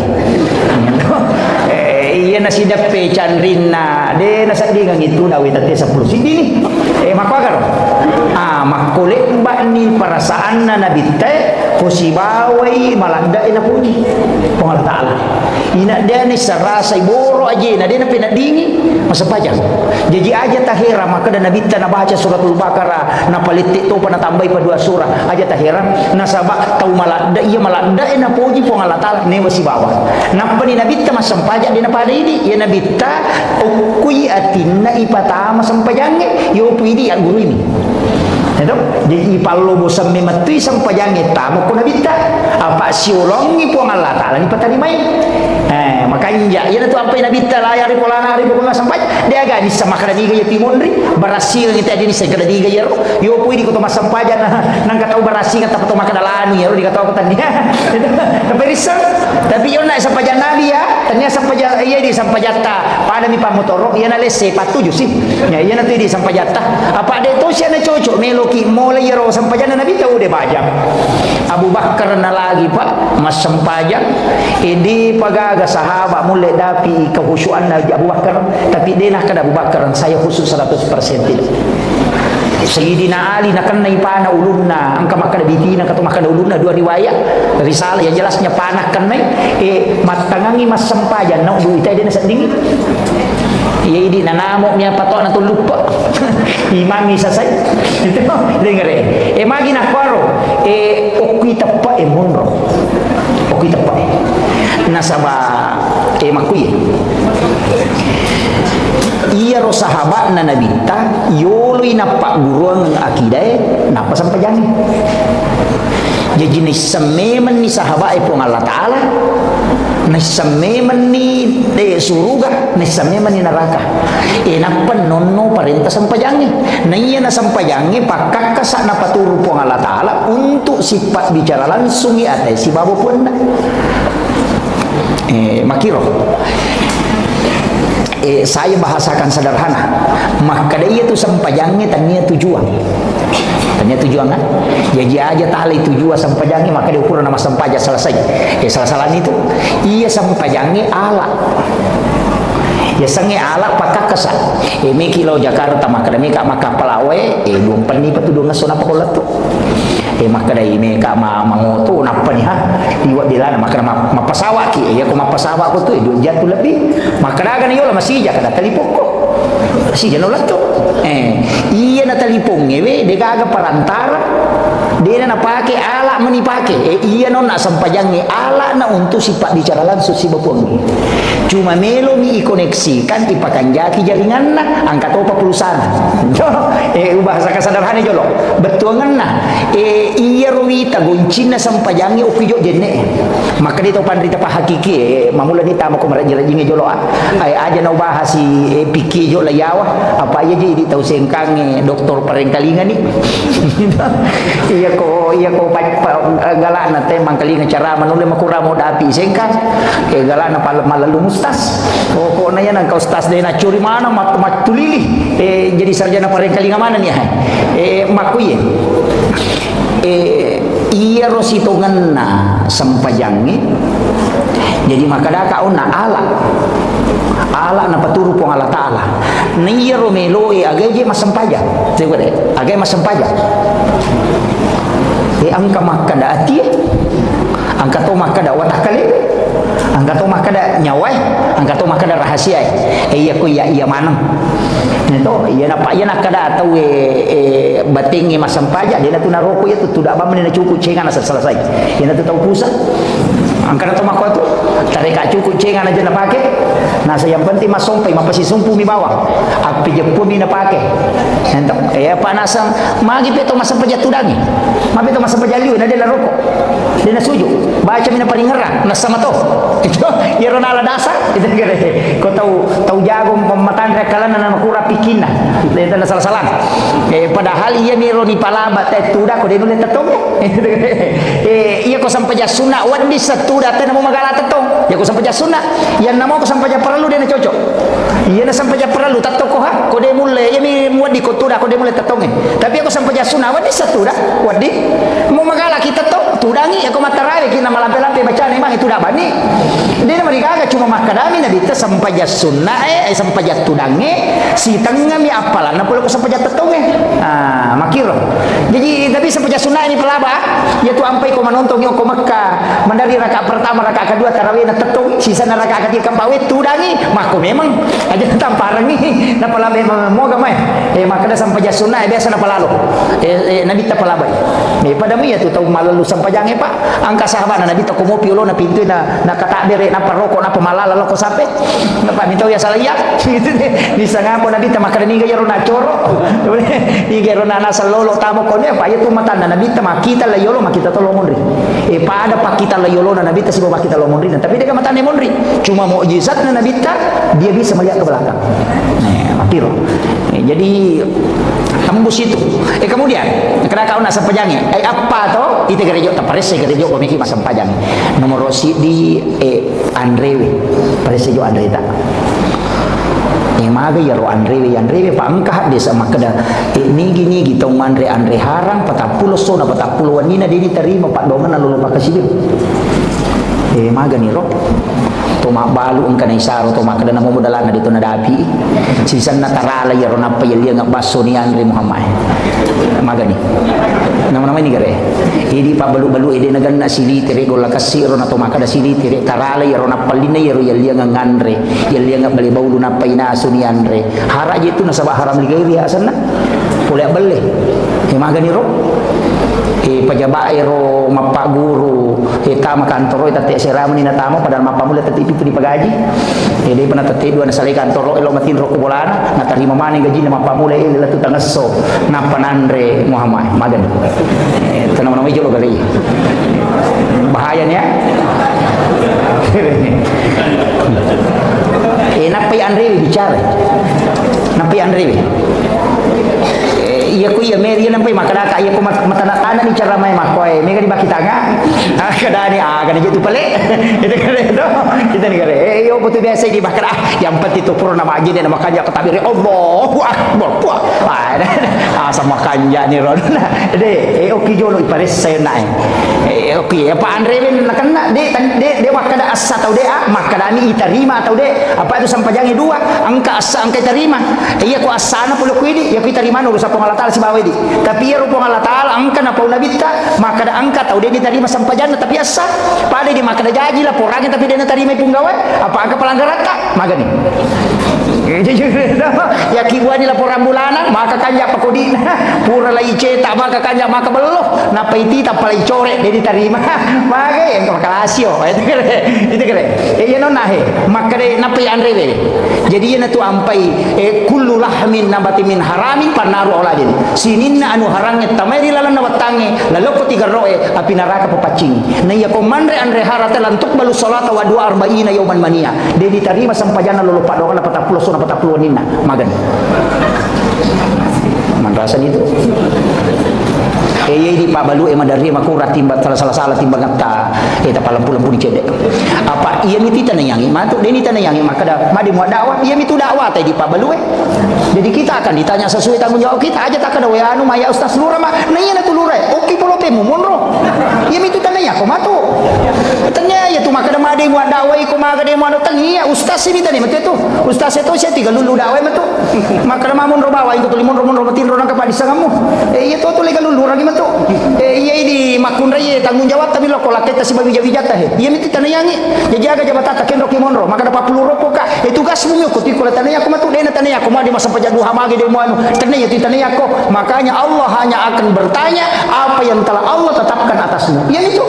iya nasi dape candrina de nasa di ngang itu dawe tate 10 sidi ni makwagar makole mbak ni perasaan na nabite posibawai malanda ina puji Allah taala ina dia ni serasa iboro aja na dia na pinadingi masa pajang jadi aja tahira maka dan nabi ta na baca suratul baqarah na palitik tu pana tambai pa 2 surah aja tahira na sabak tau malanda iya malanda ina puji po Allah taala ne wasibawa na pani nabi ta masam pajak dia na pada ini ya nabi ta ukui atinna ipatama sampajange yo puidi ang guru ini itu jadi ipalo bosam mematui sampajange tamu ko nabi ta apa siulongi po Allah taala ni patani mai makanya ya tu apa nabi ta layar di polana hari pokok sampai dia agak di sama kada diga ya timondri barasil kita di se kada diga ya yo pui di kota sampajan nang kata barasil kata to makada lanu ya di kata ko tadi tapi risal tapi yo nak sampajan nabi ya ternyata sampajan iya di sampajata pada mi pamotoro ya na lese patuju sih ya iya na tu di sampajata apa de to sia na cocok meloki mulai ya ro sampajan nabi tahu de bajang Abu Bakar na lagi pak mas sampajan ini pagaga sahabat mulai dapi kehusuan Abu Bakar tapi dia nak kada Abu Bakar saya khusus 100% tidak Sayyidina Ali nak kena ipana ulunna angka makan bitina kata makan ulunna 2 riwayat risalah yang jelasnya panah kena matangangi mas sampajan nak duit dia nak dingin iya ini nanamo niya patok na lupa imami sasay itu dengar magi na kwaro okui tapa monro okui tapa nasaba makuye iya ro sahabat na nabita yolo inapa guruan akidah napa sampajangi jadi ni sememen ni sahabat pong Allah taala ni sememen ni suruga ni sememen ni neraka napa nono perintah sampajangi na iya na sampajangi pakakasa na paturu pong Allah taala untuk sifat bicara langsung ate si babo pun makiro saya bahasakan sederhana maka dia itu sampajangnya tanya tujuan kan jadi aja tali tujuan sampajangnya maka dia ukuran nama sampaja selesai salah-salah itu iya sampajangnya ala ya sange ala pakak kesa mi kilo Jakarta maka mi kak maka palawe dua peni patudung ngasona pakolat tu maka dai me ka mangoto napa ni ha iwa dilana maka mapasawa ki ya ko mapasawa ko tu 2 jatuh lebih maka dagan yo la masija kada talipok ko si jano lato iya na talipong we de kaga parantara dia na pake ala menipake iya non na sampajangi ala na untuk sifat bicara langsung si bapong cuma melo mi ikoneksikan ipakanjaki jaringan na angkat opa perusahaan bahasa kesadarannya jolo betuangan na iya ruwita goncin na sampajangi okijo jene maka dito pandrita pa hakiki mamula ni tama ko marajirajinge jolo ay aja na bahas si piki jo layawa apa aja jadi tahu sengkang doktor parengkalingan ni iya iya ko galak na temang kali nga cara manuli makuramo dapi sengkan galak na malalu mustas ko na yan ang kaustas na curi mana matulili jadi sarjana pareng nga mana niya makuye iya rositongan na sampajangi jadi makadaka na ala na paturu pong Allah Ta'ala niya romelo agay masampaja agay masampaja ang kamakada ati ang katomah kada watah kali ang katomah kada nyawai ang katomah kada rahasia iya ko iya manang nito iya na kada atau batingi masampaja dia na tunaroko ya tuda ba man na cukup cengan na selesai iya na tahu pusat ang kada tomah ko to tarik cukup cengan aja na pakai nasa yang penting masompai mapasisumpu mi bawah api jepu mi na pakai ento panasang magi peto masampaja tudangi mapi to masampaja liu na dia na rokok dia na suju baca mi na paling ngerang na sama to itu ya ronala dasar itu kira ko tahu jago pematan rekalan na makura pikina itu na salah-salah padahal ia mi roni palaba tuda ko denule tetong iya ko sampaja sunna wadi satuda tena mo magala tetong ya ko sampaja sunna yang namo ko sampaja perlu dia na cocok iya na sampaja perlu tato ko ha ko de mulle ya mi wadi ko tuda ko de mulle tetong tapi aku sampaja sunna wadi satuda wadi mo magala kita to tudangi aku matarawe kina malampe-lampe baca memang itu dah bani dia mereka agak cuma makadami nabi kita sampaja sunna sampaja tudangi si tengah mi apalan na pula ko sampaja tetonge makiro jadi tapi sampaja sunna ini pelaba ya tu ampai ko manontong yo ko Makkah mandari rakaat pertama rakaat kedua tarawih na tetong sisa na rakaat ketiga pawe tudangi mako memang aja tamparang ni na pala memang mo gamay makada sampaja sunna biasa na palalo nabi ta palabay pada mi ya tu tahu malalu sampajange pak angka sahabat na nabi ta kumo piulo na pintu na katabere na paroko na pamalala ko sape na pa minto ya salaya di sangapo nabi ta makada ni gayaro na choro ni gayaro na nasa lolo tamo ko ne pa ya tu matan na nabi ta makita la yolo makita to lomonri pada pakita la yolo na nabi ta sibo makita lomonri tapi dia matan monri cuma mukjizat na nabi ta dia bisa melihat ke belakang makiro jadi tembus itu kemudian kena kau nak sampajangi apa to itu gerejo taparese gerejo ko miki masampajang nomor rosi di Andrewe parese jo Andre ta yang maga ya ro Andrewe pa angkah desa makada nigi tong Andre harang 40 sona 40 wanina dia diterima pak doman lalu pakasibil maga ni ro toma balu ang kanay saro toma kada namo modalan dito na dapi sisan na tarala yaro na payali nga baso ni Andre Muhammad magani nama ni gare idi pa balu ide nagan na sili tere gola kasiro na toma kada sili tere tarala yaro na palina yaro yali nga ngandre yali nga bali baulu na payna so ni Andre haraje itu na sabah haram ligay asan na pula bali magani ro pajabaero mapa guru tama kantoro tate seramo ni natamo padahal mapa mula tati pipi pagaji dia pernah tati dua nasali kantoro elo matin ro kubolana natarima mani gaji na mapa mula ila tu tangaso na Andre Muhammad magan tanam nama jolo kali bahayanya napai Andre bicara napai Andre iya ko iya meri nampai makadaka iya ko matana ni cara mai makoy mega di baki tanga kada ni kada jitu pale itu kada itu kita ni kada yo betul biasa di bakara yang penting tu purna maji dan makanya ketabir Allahu akbar puah sama kanja ni ron de oki jolo ipares saya naik oki apa Andre ben nakana de makada asa tau de makada ni iterima tau de apa itu sampajangi dua angka asa angka terima iya ko asana puluh kuidi ya kita terima urus apa Allah si bawa di tapi ya rupong Allah Ta'ala angka na pau nabi ta maka da angka tau dia diterima sampajanna tapi asa pada dia maka da jaji lah porangnya tapi dia terima punggawai apa angka pelanggaran tak maga ni ya kibuan ni laporan bulanan maka kanya pakodi pura lai cetak maka kanya maka beloh napa iti tak palai corek dia diterima maka yang kalasio itu kere ya non nahe maka de napa Andre jadi ya tu ampai kullu lahmin nabati min haramin panaru oladin sininna anu harangnya tamai lalan nawatange lalu ko tiga roe api neraka papacing na iya ko Andre harata lantuk balu salata wa 40 yauman mania dia diterima sampajana lolo padongan 40 sona 40 nina magan man rasan itu di pak balu madari makurat timba salah timba ngata ta lampu-lampu ni cedek apa iya miti tanayangi matuk deni tanayangi maka dah madi muat dakwah iya mitu dakwah tadi pak balu jadi kita akan ditanya sesuai tanggung jawab kita aja tak ada anu maya ustaz lura mah nanya tu lura oke polo temu monro iya mitu tanaya ko matu tanya ya tu maka dah madi muat dakwah ko maka dia muat tangi ya ustaz ini tadi matu tu ustaz itu saya tiga lulu dakwah matu maka dah mamun ro bawa itu limon ro matin ro nang kapadi sangamu iya tu legal lulu lagi matu iya di makun raya tanggung jawab tapi lo kolak kita si babi jawab iya miti tanayangi jadi aga jabatan taken roki monro maka dapat puluh rokok kak tugas bumi kuti kalau tanaya aku matu dena tanaya aku mah di masa pajak duha magi di muanu tanaya itu tanaya aku makanya Allah hanya akan bertanya apa yang telah Allah tetapkan atasmu ya itu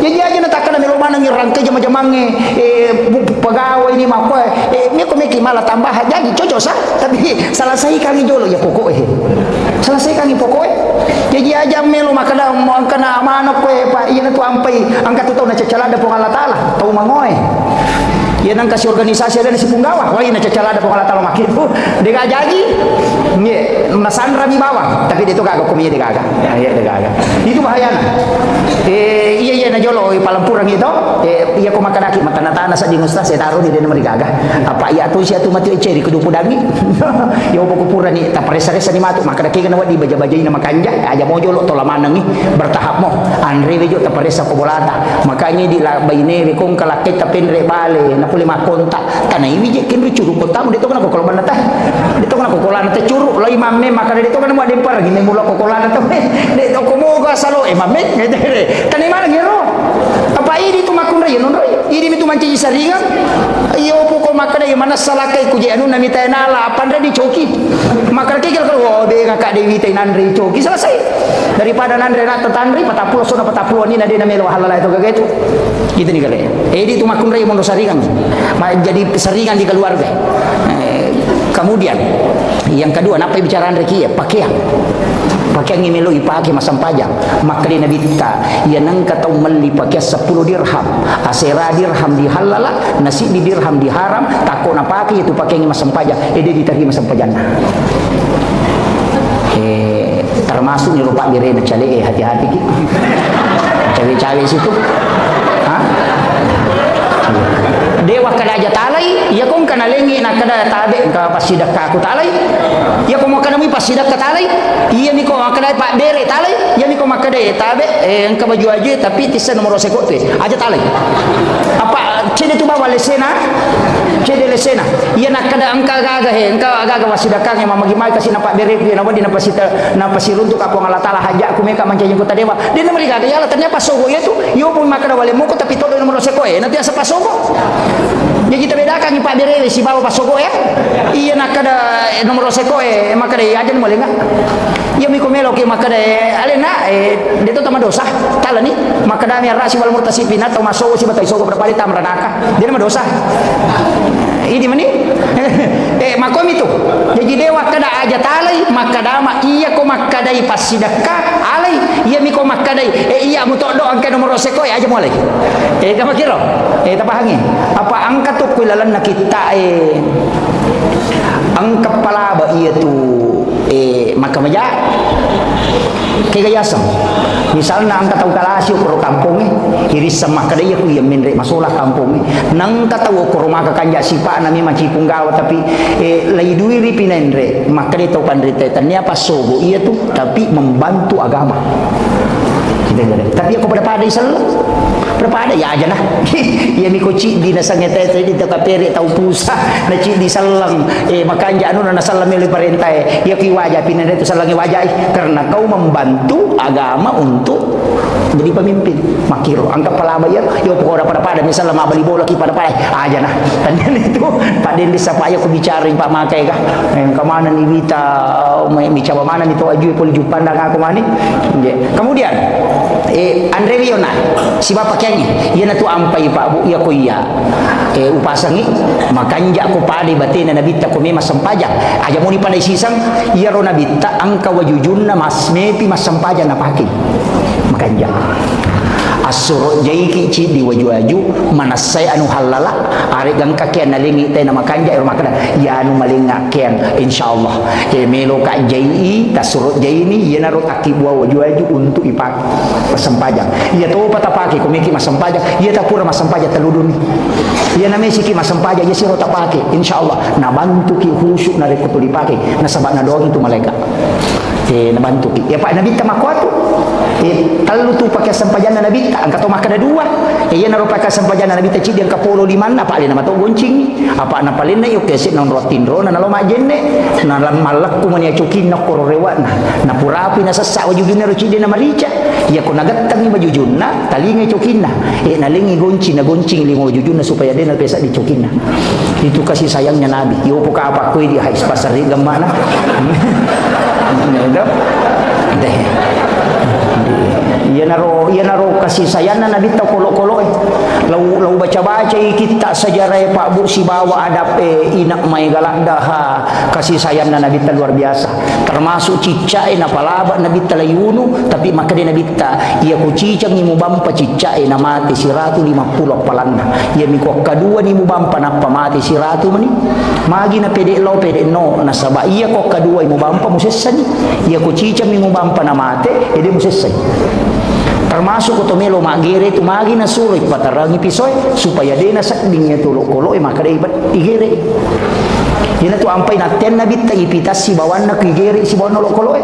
jadi aja natakan melo mana ngirangke jama-jamange pegawai ini mah ko meko meki malah tambah jadi cocok sah tapi selesai kami jolo ya pokok selesai kami pokok jadi aja melo makana kena mana koe pak iya tu ampai angkat tu tahu na cacalada po Allah taala tahu mangoy ya nang kasih organisasi ada nasi punggawa wah ina cacalada po Allah taala makin tu dega jadi nye nasandra mi bawang tapi dia tu kagak kumia dega aga ya dega aga itu bahayana iya na jolo palampurang itu iya ko makanaki matana-tana sa ding ustaz saya taruh di dena mereka aga apa iya tu sia tu mati ceri kudu pudangi ya opo kupura ni ta paresa-resa ni matu maka daki kana wadi baja-baja ina makanja aja mo jolo tola manang ni bertahap mo andre bejo ta paresa ko bolata makanya di baine kong kalakit ta penre bale na puli makonta tanai wije kin curu kota mo dito kana ko kolban ta dito kana ko kolana ta curu lai mamme maka dito kana mo dempar gini mula ko kolana ta dito ko mo ga salo mamme ngede tanai mana gero apa ini tu makun raya non raya ini tu manci saringan iyo poko makana yang mana salah kai kuji anu nami tainala pandai dicoki maka kikil kalau be kakak dewi tainandri coki selesai daripada nandre nak tetandri patapulo sona patapulo ni nade namelo halala itu kayak itu gitu nih kali ini tu makun raya mondo saringan jadi saringan di keluarga kemudian yang kedua apa bicara Andreki ya pakaian ini melo ipake masam pajak maka di nabi kita ya nang kata meli pakai 10 dirham asera dirham dihalala nasi di dirham diharam takut napake itu pakai ini masam pajak dia diterima masam pajana termasuk ni lupa direna cale hati-hati ki cawe-cawe situ dewa kada aja talai ya kong kana lengi na kada tabe ka pasidak ka aku talai ya kong kana mi pasidak ka talai iya mi ko kada pak dere talai ya mi ko makada tabe engka baju aja tapi tisa nomor seko tu aja talai apa cede tu bawa lesena cede lesena iya nak kada engka aga wasidak ka mama gimai kasih na pak dere dia na wadi na pasirun tu kapong Allah taala haja aku meka mancanya kota dewa dia mereka ada ya ternyata pasogo itu yo pun makada wale moko tapi todo nomor seko nanti asa pasogo ya kita bedakan ni Pak Dere si bawa pasogo ya iya nak ada nomor seko maka deh aja boleh enggak ya mi komelo ke maka deh alena dia tu tama dosa tala ni maka dah merah si wal murtasifin atau masogo si batai sogo berapa di tamranaka dia nama dosa ini mani makom itu jadi dewa kada aja talai maka dama iya ko makadai pasidaka alai iya mi ko makadai iya mutodo angka nomor seko aja mulai kamu kira tak pahangi apa angka tu kuilalan na kita angka palaba iya tu maka maja kegayasam misalnya angka tahu kalasyo ko kampung iris sama kada iya ku iya minre masolah kampung nang katawo ko rumah kanja sipa nami macipung gawa tapi lai duiri pinendre maka dia tahu pandrite tanya pasogo iya tu tapi membantu agama tapi aku pada isal pada ya aja lah ya mi koci di nasangnya tete di takapere tau pusa na ci di salang makanja anu na salam mi parentai ya ki wajah pinane itu salangi wajah karena kau membantu agama untuk jadi pemimpin makiro angka palaba ya yo pokok pada misalnya ma bali bola ki pada aja nah tanya itu Pak Dendi sapaya ku bicara Pak Makai kah ke mana ni Wita bicara mana ni to aju poli jupandang aku mani kemudian Andre Wiona si bapak kyangi iya na tu ampai Pak Bu iya ko iya upasangi makanja ko pade batina nabita ko mema sampaja aja mo ni panay sisang iya ro nabita angka wajujunna mas mepi mas sampaja na paki makanja asuro jaiki ci di waju-waju manasai anu halala ari gang kakian nalingi teh nama kanja rumah kada ya anu malinga kian insyaallah ke melo ka jai tasuro jai ini ye naro akibwa waju-waju untuk ipakai masempajang ia tahu pata pakai komiki masempajang ia tak pura masempajang teludun ia namanya siki masempajang ia siro tak pakai insyaallah na bantu ki khusyuk na rekutu dipakai na sabak na doang itu malaikat nabantu ya pak nabi tamakwatu kalau tu pakai sempajana nabi tak angkat maka ada dua ya naro pakai sempajana nabi tadi yang kapolo di mana pak lena mato goncing apa na palena yo kesi non rotindro na lo majenne na lam malak ku mania cukin na kororewa na purapi na sasa wajugina rocide na marica ya ko nagatang ni bajujunna talinga cukinna nalingi goncing na goncing limo jujunna supaya dia na pesa di cukinna itu kasih sayangnya nabi yo poka apa ku di hais pasar gamana deh ia naro kasih sayana nabi tau kolok-kolok lau baca-baca kita sejarah Pak Bu si bawa adab inak mai galak daha kasih sayana nabi ta luar biasa termasuk cicai na palaba nabi ta layunu tapi maka dia nabi ta ia ku cicang ni mubampa cicai na mati siratu 50 palanda ia mikok kadua ni mubampa na pamati siratu mani magi na pede lo pede no na saba ia kok kadua ni mubampa musessani ia ku cicang ni mubampa na mate ede musessani termasuk kotomelo magere tu magi na sulit patarangi pisoy supaya dia na sakdingnya tulok-kolok maka dia igere ina tu ampai naten na bitta ipitas si bawan na igere si bawan nolok-kolok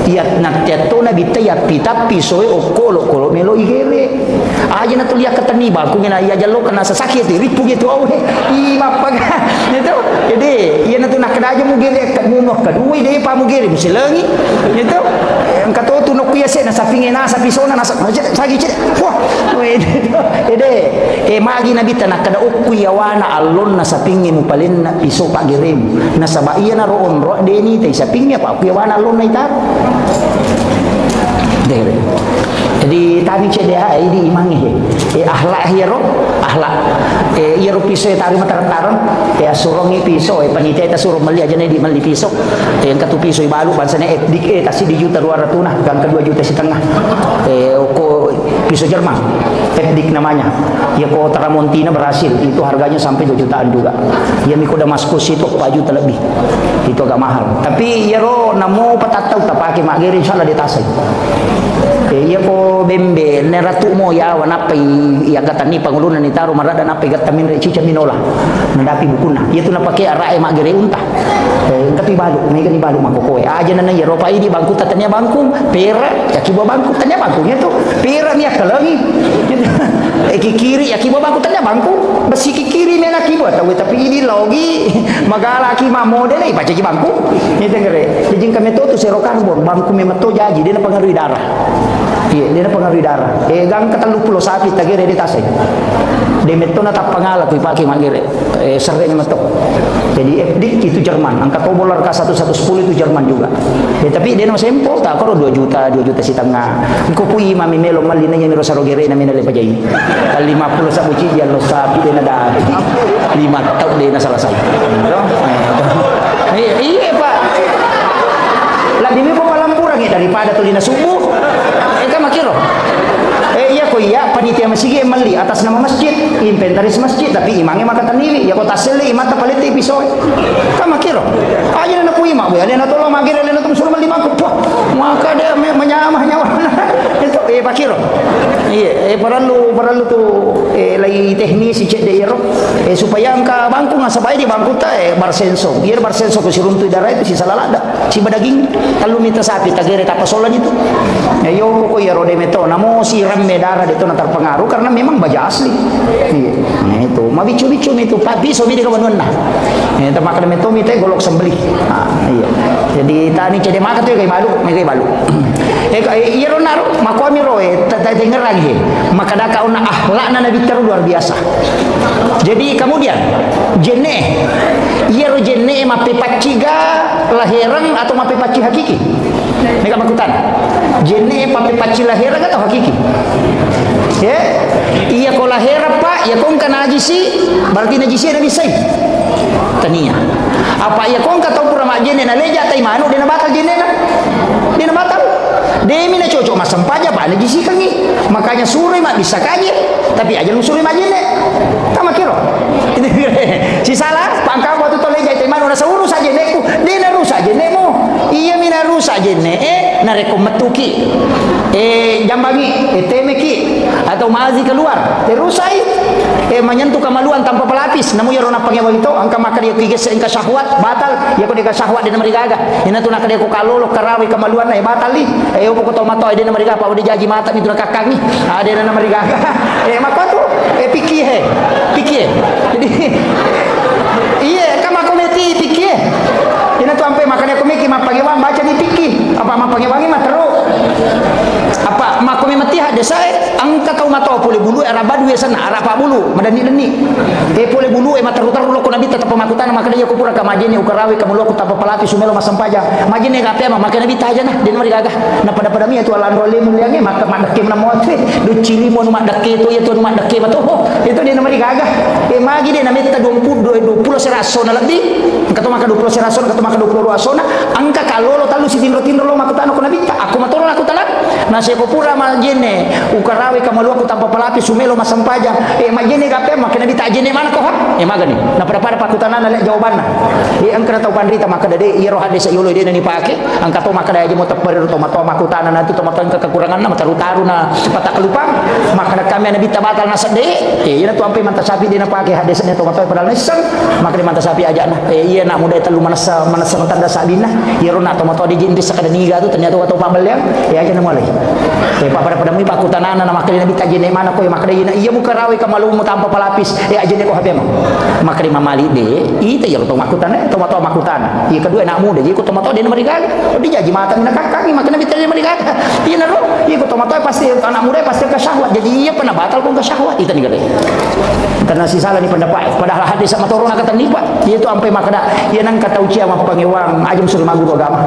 iya naten to na bitta ya pita pisoy o kolok-kolok melo igere aja na tu lihat ketani baku ngena iya jalo kena sesakit ripu gitu awe i mapag itu jadi iya na tu nak kena aja mugere munoh kadua dia pa mugere musilangi itu engka to tu nok piase na sapingena sa pisona na sagi cek wah ede magi nabi tanah kada ukku yawana alon na sapingi mu palin na piso pak gerem na sabaiya na roon ro deni tay sapingi pa ukku yawana alon na ita dere jadi tadi cedea ini imangi ahlak hero ahlak hero piso tari mataran surongi piso panite ta suruh meli aja di meli piso yang katu piso balu bansane dik tasi di juta 200 nah kan ke 2 juta setengah ko piso Jerman dik namanya ya ko Tramontina berhasil itu harganya sampai 2 jutaan juga ya miko Damaskus itu 4 juta lebih itu agak mahal tapi ya ro namo patatau tak pakai mak gere insyaallah di tasai iya ko bembe ne ratu mo ya wanapai ya gatani pangulunan ni taru marada napai gatamin re cica minola nandapi bukuna iya tu napake arae mak gere unta tapi balu mega ni balu makokoe aja nana ya ropa ini bangku tatanya bangku pera ya kibo bangku tanya bangkunya tu pera ni akalangi kiri ya kibo bangku tanya bangku besi kiri mena kibo tahu tapi ini logi magala ki ma model baca ki bangku ni tengere dijing kami tu serokarbon bangku memeto jaji dia pengaruhi darah iya dia pengaruhi darah gang katalu pulau sapi tagere di tasai dia meto na tak pangala tu pakai magere sering meto jadi FD itu Jerman angka tobolar ka 1110 itu Jerman juga tapi dia no sempo tak karo 2 juta setengah ko pui mami melo malina nya miro sarogere na minale pajai 50 sabuci dia lo sapi dia na 5 tahun dia na selesai iya pak lebih ko malampuran daripada tulina subuh kan makiro iya ko iya panitia masjid meli atas nama masjid inventaris masjid tapi imangnya maka tanili ya ko taseli imata paliti pisoy kan makiro aja na ku imak ya na tolong magire na tum suruh meli bangku maka dia menyamah nyawa itu pakiro iya perlu tu lagi teknis cek de ero supaya angka bangku ngasabay di bangku ta barsenso biar barsenso ko siruntu darah itu si salalada si badaging kalau minta sapi tagere tapasolan itu yo ko ya rode meto namo si ramme darah itu na terpengaruh karena memang baja asli iya nah itu mabicu-bicu itu papi so mi de kawan nah eta makan meto mi teh golok sembelih iya jadi tani cede maka tu kay malu iya ro naro makomi ro denger lagi maka da kauna akhlakna nabi terus luar biasa jadi kemudian jenne iya ro jenne mape paciga lahiran atau mape paci hakiki mereka makutan jenne mape paci lahiran atau hakiki ya iya ko lahiran pak ya kong kana najisi berarti najisi nabi sai tania apa ya kong ka tahu pura mak jenne na leja tai manu dia na batal jenne na dia na batal Demi na cocok mas sampaja ba na jisikan ni. Makanya suri mak bisa kaje. Tapi aja lu suri mak jene. Kama kiro. Si salah pangka waktu tole jai teman ora saurus aja neku. Dia na rusa jene mo. Iya mina rusa jene na rekom metuki. Jambangi temeki atau maazi keluar terusai menyentuh kemaluan tanpa pelapis namu ya rona pangewa itu angka maka dia kiges engka syahwat batal ya ko dia syahwat dina marigaga ina tu nak dia ko kalolo karawi kemaluan batal li upo ko to mato dina marigaga pa udah jaji mata itu kakang ni ada dina marigaga maka tu piki jadi iya kama kometi piki ina tu ampe makanya komeki mapagewang baca ni piki apa mapagewangi matero apa makomi mati hade saya angka kau matau pole bulu era badu ya sana ara pa bulu madani deni pole bulu mataru-taru lo nabi tetap pemakutana maka dia kupura ka majene ukarawi ka mulo tanpa pelapis sumelo masampaja majene ka apa maka nabi taja nah den mari gagah na pada mi atu alan role muliange maka madake na motre do cili mo mak dake to ya to mak dake mato itu den mari gagah magi den namita 20 seraso na lebih kato maka 20 seraso kato maka 20 asona angka kalolo talu si tinro lo makutana ko nabi aku matoro aku talak na sepupura majene ukarawi kamalu aku tanpa pelapis sumelo masampaja majene kape makena ditajene mana ko magani na pada pakutanana le jawabanna angkana tau pandrita maka dade iro hade sa yolo de ni pake angka to maka dade mo tapper to mato makutana na tu tomato angka kekurangan na mataru-taru na patak lupang maka kami na bita batal na sade ina tu ampe manta sapi dina pake hade sa to mato padal nesan maka di manta sapi aja na iya na muda telu manasa tanda sabina iro na to mato di jindi sa kadaniga tu ternyata wato pambel yang aja na mulai pada mi pakutanana na makali nabi tajene mana ko makali iya muka rawi kamalu mo tanpa pelapis ajene ko habe mo makali mamali de ite ya to makutana to makutana iya kedua nak muda jadi ko tomato de marigaga di jaji mata mina kakak makali nabi tajene marigaga iya naro iya ko tomato pasti anak muda pasti ke syahwat jadi iya pernah batal ko ke syahwat itu nih karena si salah ni pendapat padahal hadis sama turun kata ni pak iya tu ampai makada iya nang kata ucia ma pangewang ajum suruh maguru agama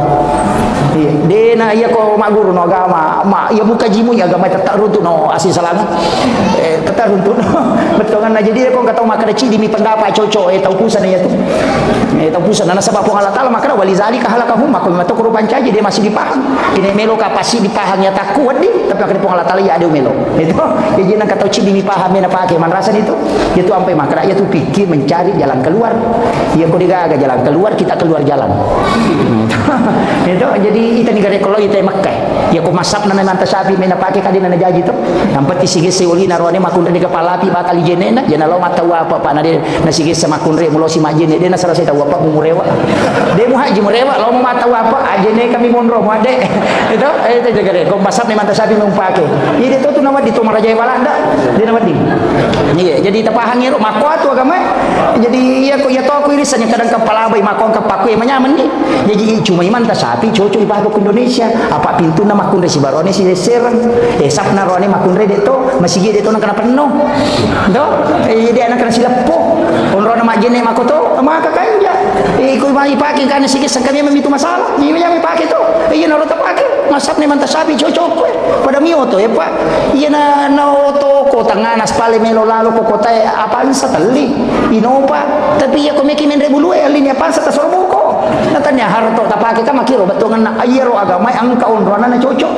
iya dena iya ko maguru no agama ma iya buka jimu ya agama tetap runtuh no asih salanga tetap runtuh no betul kan jadi ko kata makada cidi mi pendapat cocok tau pusan ya tu tau pusan na sebab Allah taala makada walizalika halakahum maka mato ko pancaji dia masih dipaham ini melo kapasi dipaham ya takut di tapi makada Allah taala ya ada melo itu jadi nang kata cidi mi paham na pakai man rasan itu ampai makada ya tu pikir mencari jalan keluar ya ko digaga jalan keluar kita keluar jalan itu jadi kita negara kalau kita Makkah ya ko masap na manta sapi mena pakai kadina na jaji to nampat sige seuli na rone makundre di kepala pi bakal jene na jena lo mata apa pak na de na sige sama kundre mulo si majene de na sarasa tahu apa murewa de mu haji murewa lo mata apa ajene kami monro mu ade itu negara ko masap na manta sapi mung pakai jadi to tu nama di to maraja walanda de nama di iya jadi tapahang ero mako atu agama jadi iya ko ya to ko irisannya kadang kepala bai makon kapaku yang menyaman ni jadi cuma iman ta sapi cocok ibadah ke Indonesia apa pintu na makundre si barone si serang sapna rone makundre de to masih de to na kana penuh do jadi anak kana silapo onrona majene makoto maka kanja ko mai pake kana sige sangkami memitu masalah ni mi pake to iya na rota pake masap ni manta sapi cocok pada mi oto ya pak iya na oto ko tanganas pale melo lalo ko kota apa sa tali inopa tapi ya ko meki men rebulu linya pansa ta sorbuko natanya harto tapake ka makiro batongan na ayero agama ang kaunrona na cocok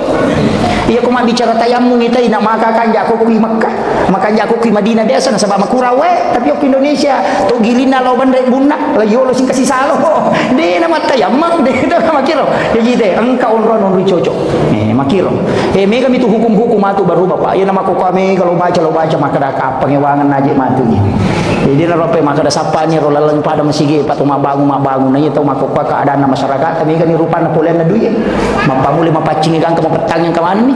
iya ko bicara tayamum ita ina maka kanja ko kui Makkah makanya aku kui Madinah biasa na sabab makurawe tapi ok Indonesia to gilina lo bandai bunak la yolo sing kasih salo de na matayamum de to makiro ya gide ang kaunrona no cocok makiro mega mitu hukum-hukum atu baru bapak ya nama ko kami kalau baca maka dak pengewangan naje matunya jadi na rope maka da sapanya ro lalang pada masige patuma bangun na itu mako ka keadaan masyarakat kami kan rupana polen na duit mapamuli mapacing gang ka mapetang yang kaman ni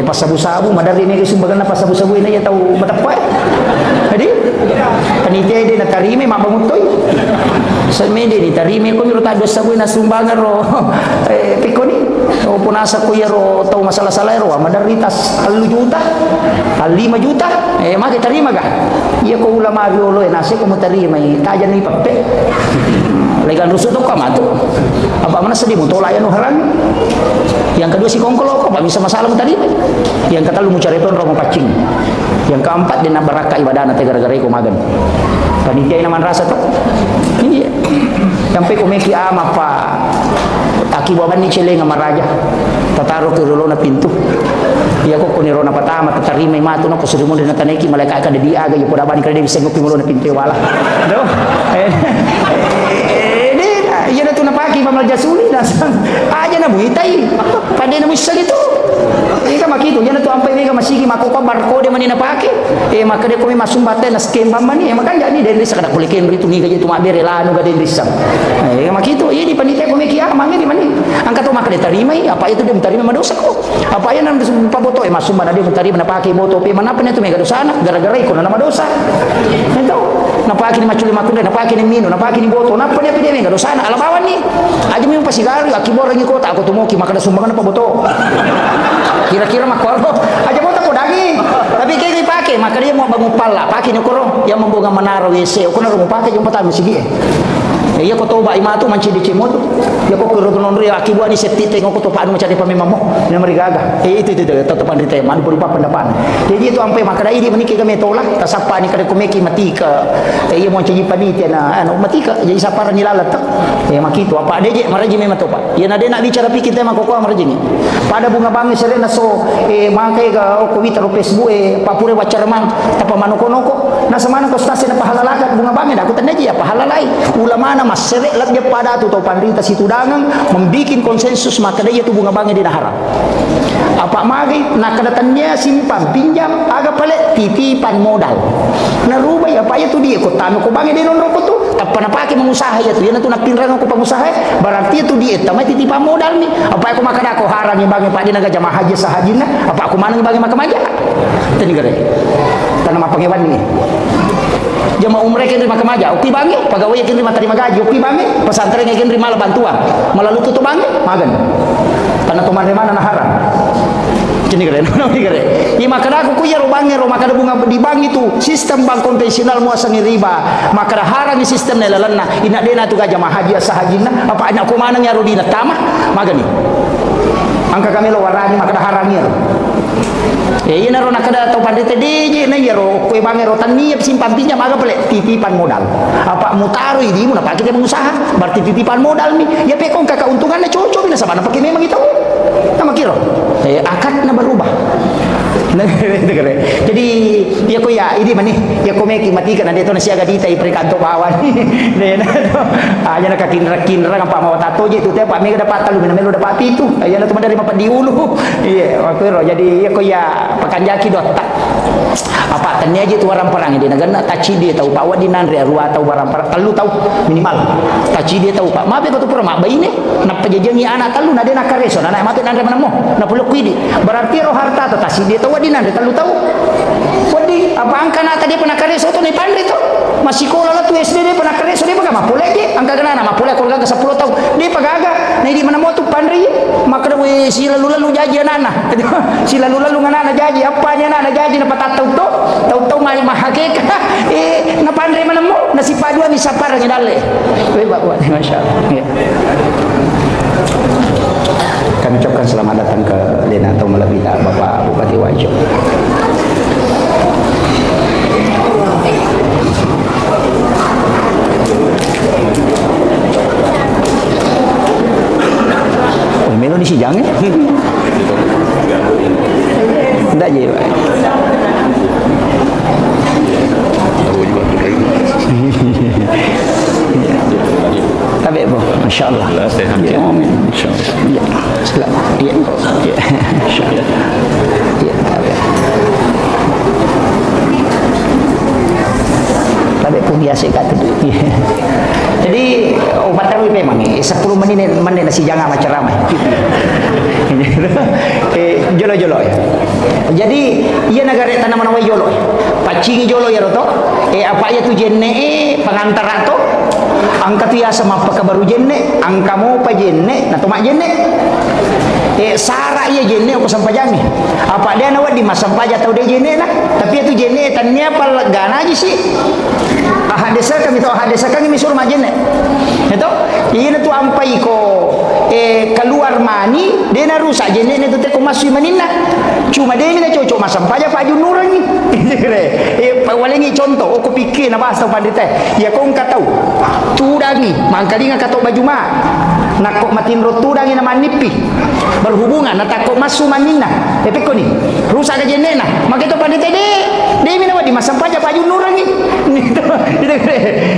pasabu-sabu madari ni sumbagan na pasabu-sabu ini ya tahu matapa jadi panitia dia na tarime mabangutoy sa mede ni tarime ko miro ta sabu na sumbangan ro pikoni o punasa ko yero tahu masalah-salah ro madaritas 3 juta 5 juta maka tarima ga iya ko ulama biolo nasi ko mo tarima tajan ni pape legan rusuh to kama to apa mana sedih mo tolak anu haran yang kedua si kongkol kok bisa masalah mo tadi yang kata lu mu cari ton ro mo pacing Yang keempat dia nak baraka ibadah nanti gara-gara ikut magan. Panitia naman rasa tu. Iya. Sampai kumeki apa akibaban ni cile nga maraja. Tataro ke rolo na pintu. Iya ko kuniro na patama tatarima mato na ko surumo din na taneki malaka ka di aga yo poda ban kredi bisa ngopi mulo na pintu wala. Do. Iya na tu napaki pamal jasuli nasang aja na buhitai. Pade na misal itu. Ika makito yan na tu ampay mega masigi makupa barko de mani napaki. Maka de kumi masumbate na skem pamani maka jadi den risa kada kuliken ritu ngiga itu mabere lanu ga den risa. Makito iya di panitia kumi kia mangi di mani. Angka tu maka de tarimai apa itu dia mentarima madosa ko. Apa yan nang paboto masumba na dia mentarima napaki boto pe manapa tu mega dosa gara-gara iko na madosa. Ito napaki ni maculi makunde napaki ni mino napaki ni boto napa dia pede mega dosa alabawan ni. Aja mo pasigari akibor ngi kota ako tumoki maka da sumbangan na paboto. Kira-kira makwalo aja mau tak daging tapi kayak dipakai maka dia mau bangun pala pakai nyokoro yang membuka menara WC aku nak mau pakai jumpa tamu sigi iya ko toba imatu manci di cimot ya ko kuro non ria akibu ani septi tengok ko topa anu mencari pamemamo ni marigaga itu tetepan di teman berupa pendapat jadi itu ampai maka ini meniki kami tolak tasapa ni kada kumeki matika iya mau ciji panitia na anu matika jadi sapara ni lalat makito apa deje maraji memang topa ya na de nak bicara pikir tema ko maraji ni pada bunga bangi serena so mangkai ga ko witaro Facebook papure wacarmang tapa manoko-noko na samana ko stase na pahalalakat bunga bangi aku tanaji ya pahalalai ulama na masere lat dia pada tu pandita situ dangang membikin konsensus maka dia tu bunga bangi di haram apa magi nak kadatannya simpan pinjam agak pale titipan modal na rubah ya apa itu dia ko tanu ko bangi di non roko tu apa na pakai mengusaha ya tu ya tu nak pinrang ko pengusaha berarti itu dia tamai titipan modal ni apa aku makan aku harang yang bangi pak di naga jamaah haji sahajina apa aku mana bagi makan aja tadi gare tanam apa ngewan ni jamaah umrah yang terima kemaja oke bangi pegawai yang terima terima gaji oke bangi pesantren yang terima bantuan melalui tutup bangi magan karena teman mana haram ini keren iya maka aku kuya bangi maka bunga di bank itu sistem bank konvensional muasangi riba maka haram di sistem nelalana ina dena tu jamaah haji sahajina apa anak aku mana nyaru dina tamah magan ni angka kami lo warani maka haramnya iya naro nakada atau pandai DJ na yaro kue bangero taniap simpan pinjam agak pelek titipan modal apa mutaru ini mau pakai dia mengusaha berarti titipan modal nih ya pekong kakak untungannya cocok bila sabana pakai memang itu nama kiro akad na berubah jadi dia ko ya ini mani ya ko meki matikan nanti itu nasi agak ditai perkanto bawan aja nak kinra apa mau tato je itu teh pak mega dapat talu melo dapat itu aja nak dari mapan diulu iya waktu jadi ya ko ya pakanjaki dot apa tanya aja tu orang perang di negara taci dia tahu pak wadinan ria rua tahu barang perang talu tahu minimal taci dia tahu pak maaf ya tu perang bayi ni nak pejajangi anak talu nade nak kareso anak mati nande manamo nak peluk kuidi berarti roh harta tu taci dia tahu wadinan dia tahu wadi apa angka nak tadi pernah kareso tu ni pandai tu masih sekolah lah tu SD dia pernah kareso dia pakai mapulek je angka kena nama mapulek keluarga ke 10 tahun dia pagaga nah di mana mau tu pandai maka dia si lalu jaji anak si lalu anak jaji apanya anak jaji na patatau tahu mari mahakeka na pandai mana mo na si padua ni sapar ni dale buat masyaallah ya. Kami ucapkan selamat datang ke Lena atau Malabila Bapak Bupati Wajo. Oh, melo ni si Jang Tidak je Pak. Tapi apa? Masya-Allah. Ya, amin. Insya-Allah. Ya. Selamat. Ya. Ya. Insya-Allah. Ya, tapi pun biasa kata tu. Jadi obat tahu memang 10 menit nasi jangan macam ramai. Jolo-jolo ya. Jadi ia negara tanaman awal jolo. Pacingi jolo ya roto. Apa ya tu jenne pengantar to? Angka tu ya sama apa baru jenne, angka mau apa jenne, nah tomak jenne. Sara ya jenne aku sampai jami. Apa dia nawat di masa sampah atau dia jenne lah. Tapi itu jenne tanya apa gana aja sih. Hadesa kami tahu hadesa kami misur majene itu ini tu ampai ko keluar mani dia na rusak jene itu te ko masui manina cuma dia mina cocok masam paja Pak Junurang ni walengi contoh aku pikir na bahasa pandita ya kau enggak tahu tudangi mangkalinga katok baju mak nakok matin rotudangi na manipi berhubungan na takok masu manina epeko ni rusak aja nena maka itu pandita dia mina wadi masam paja Pak Junurang ni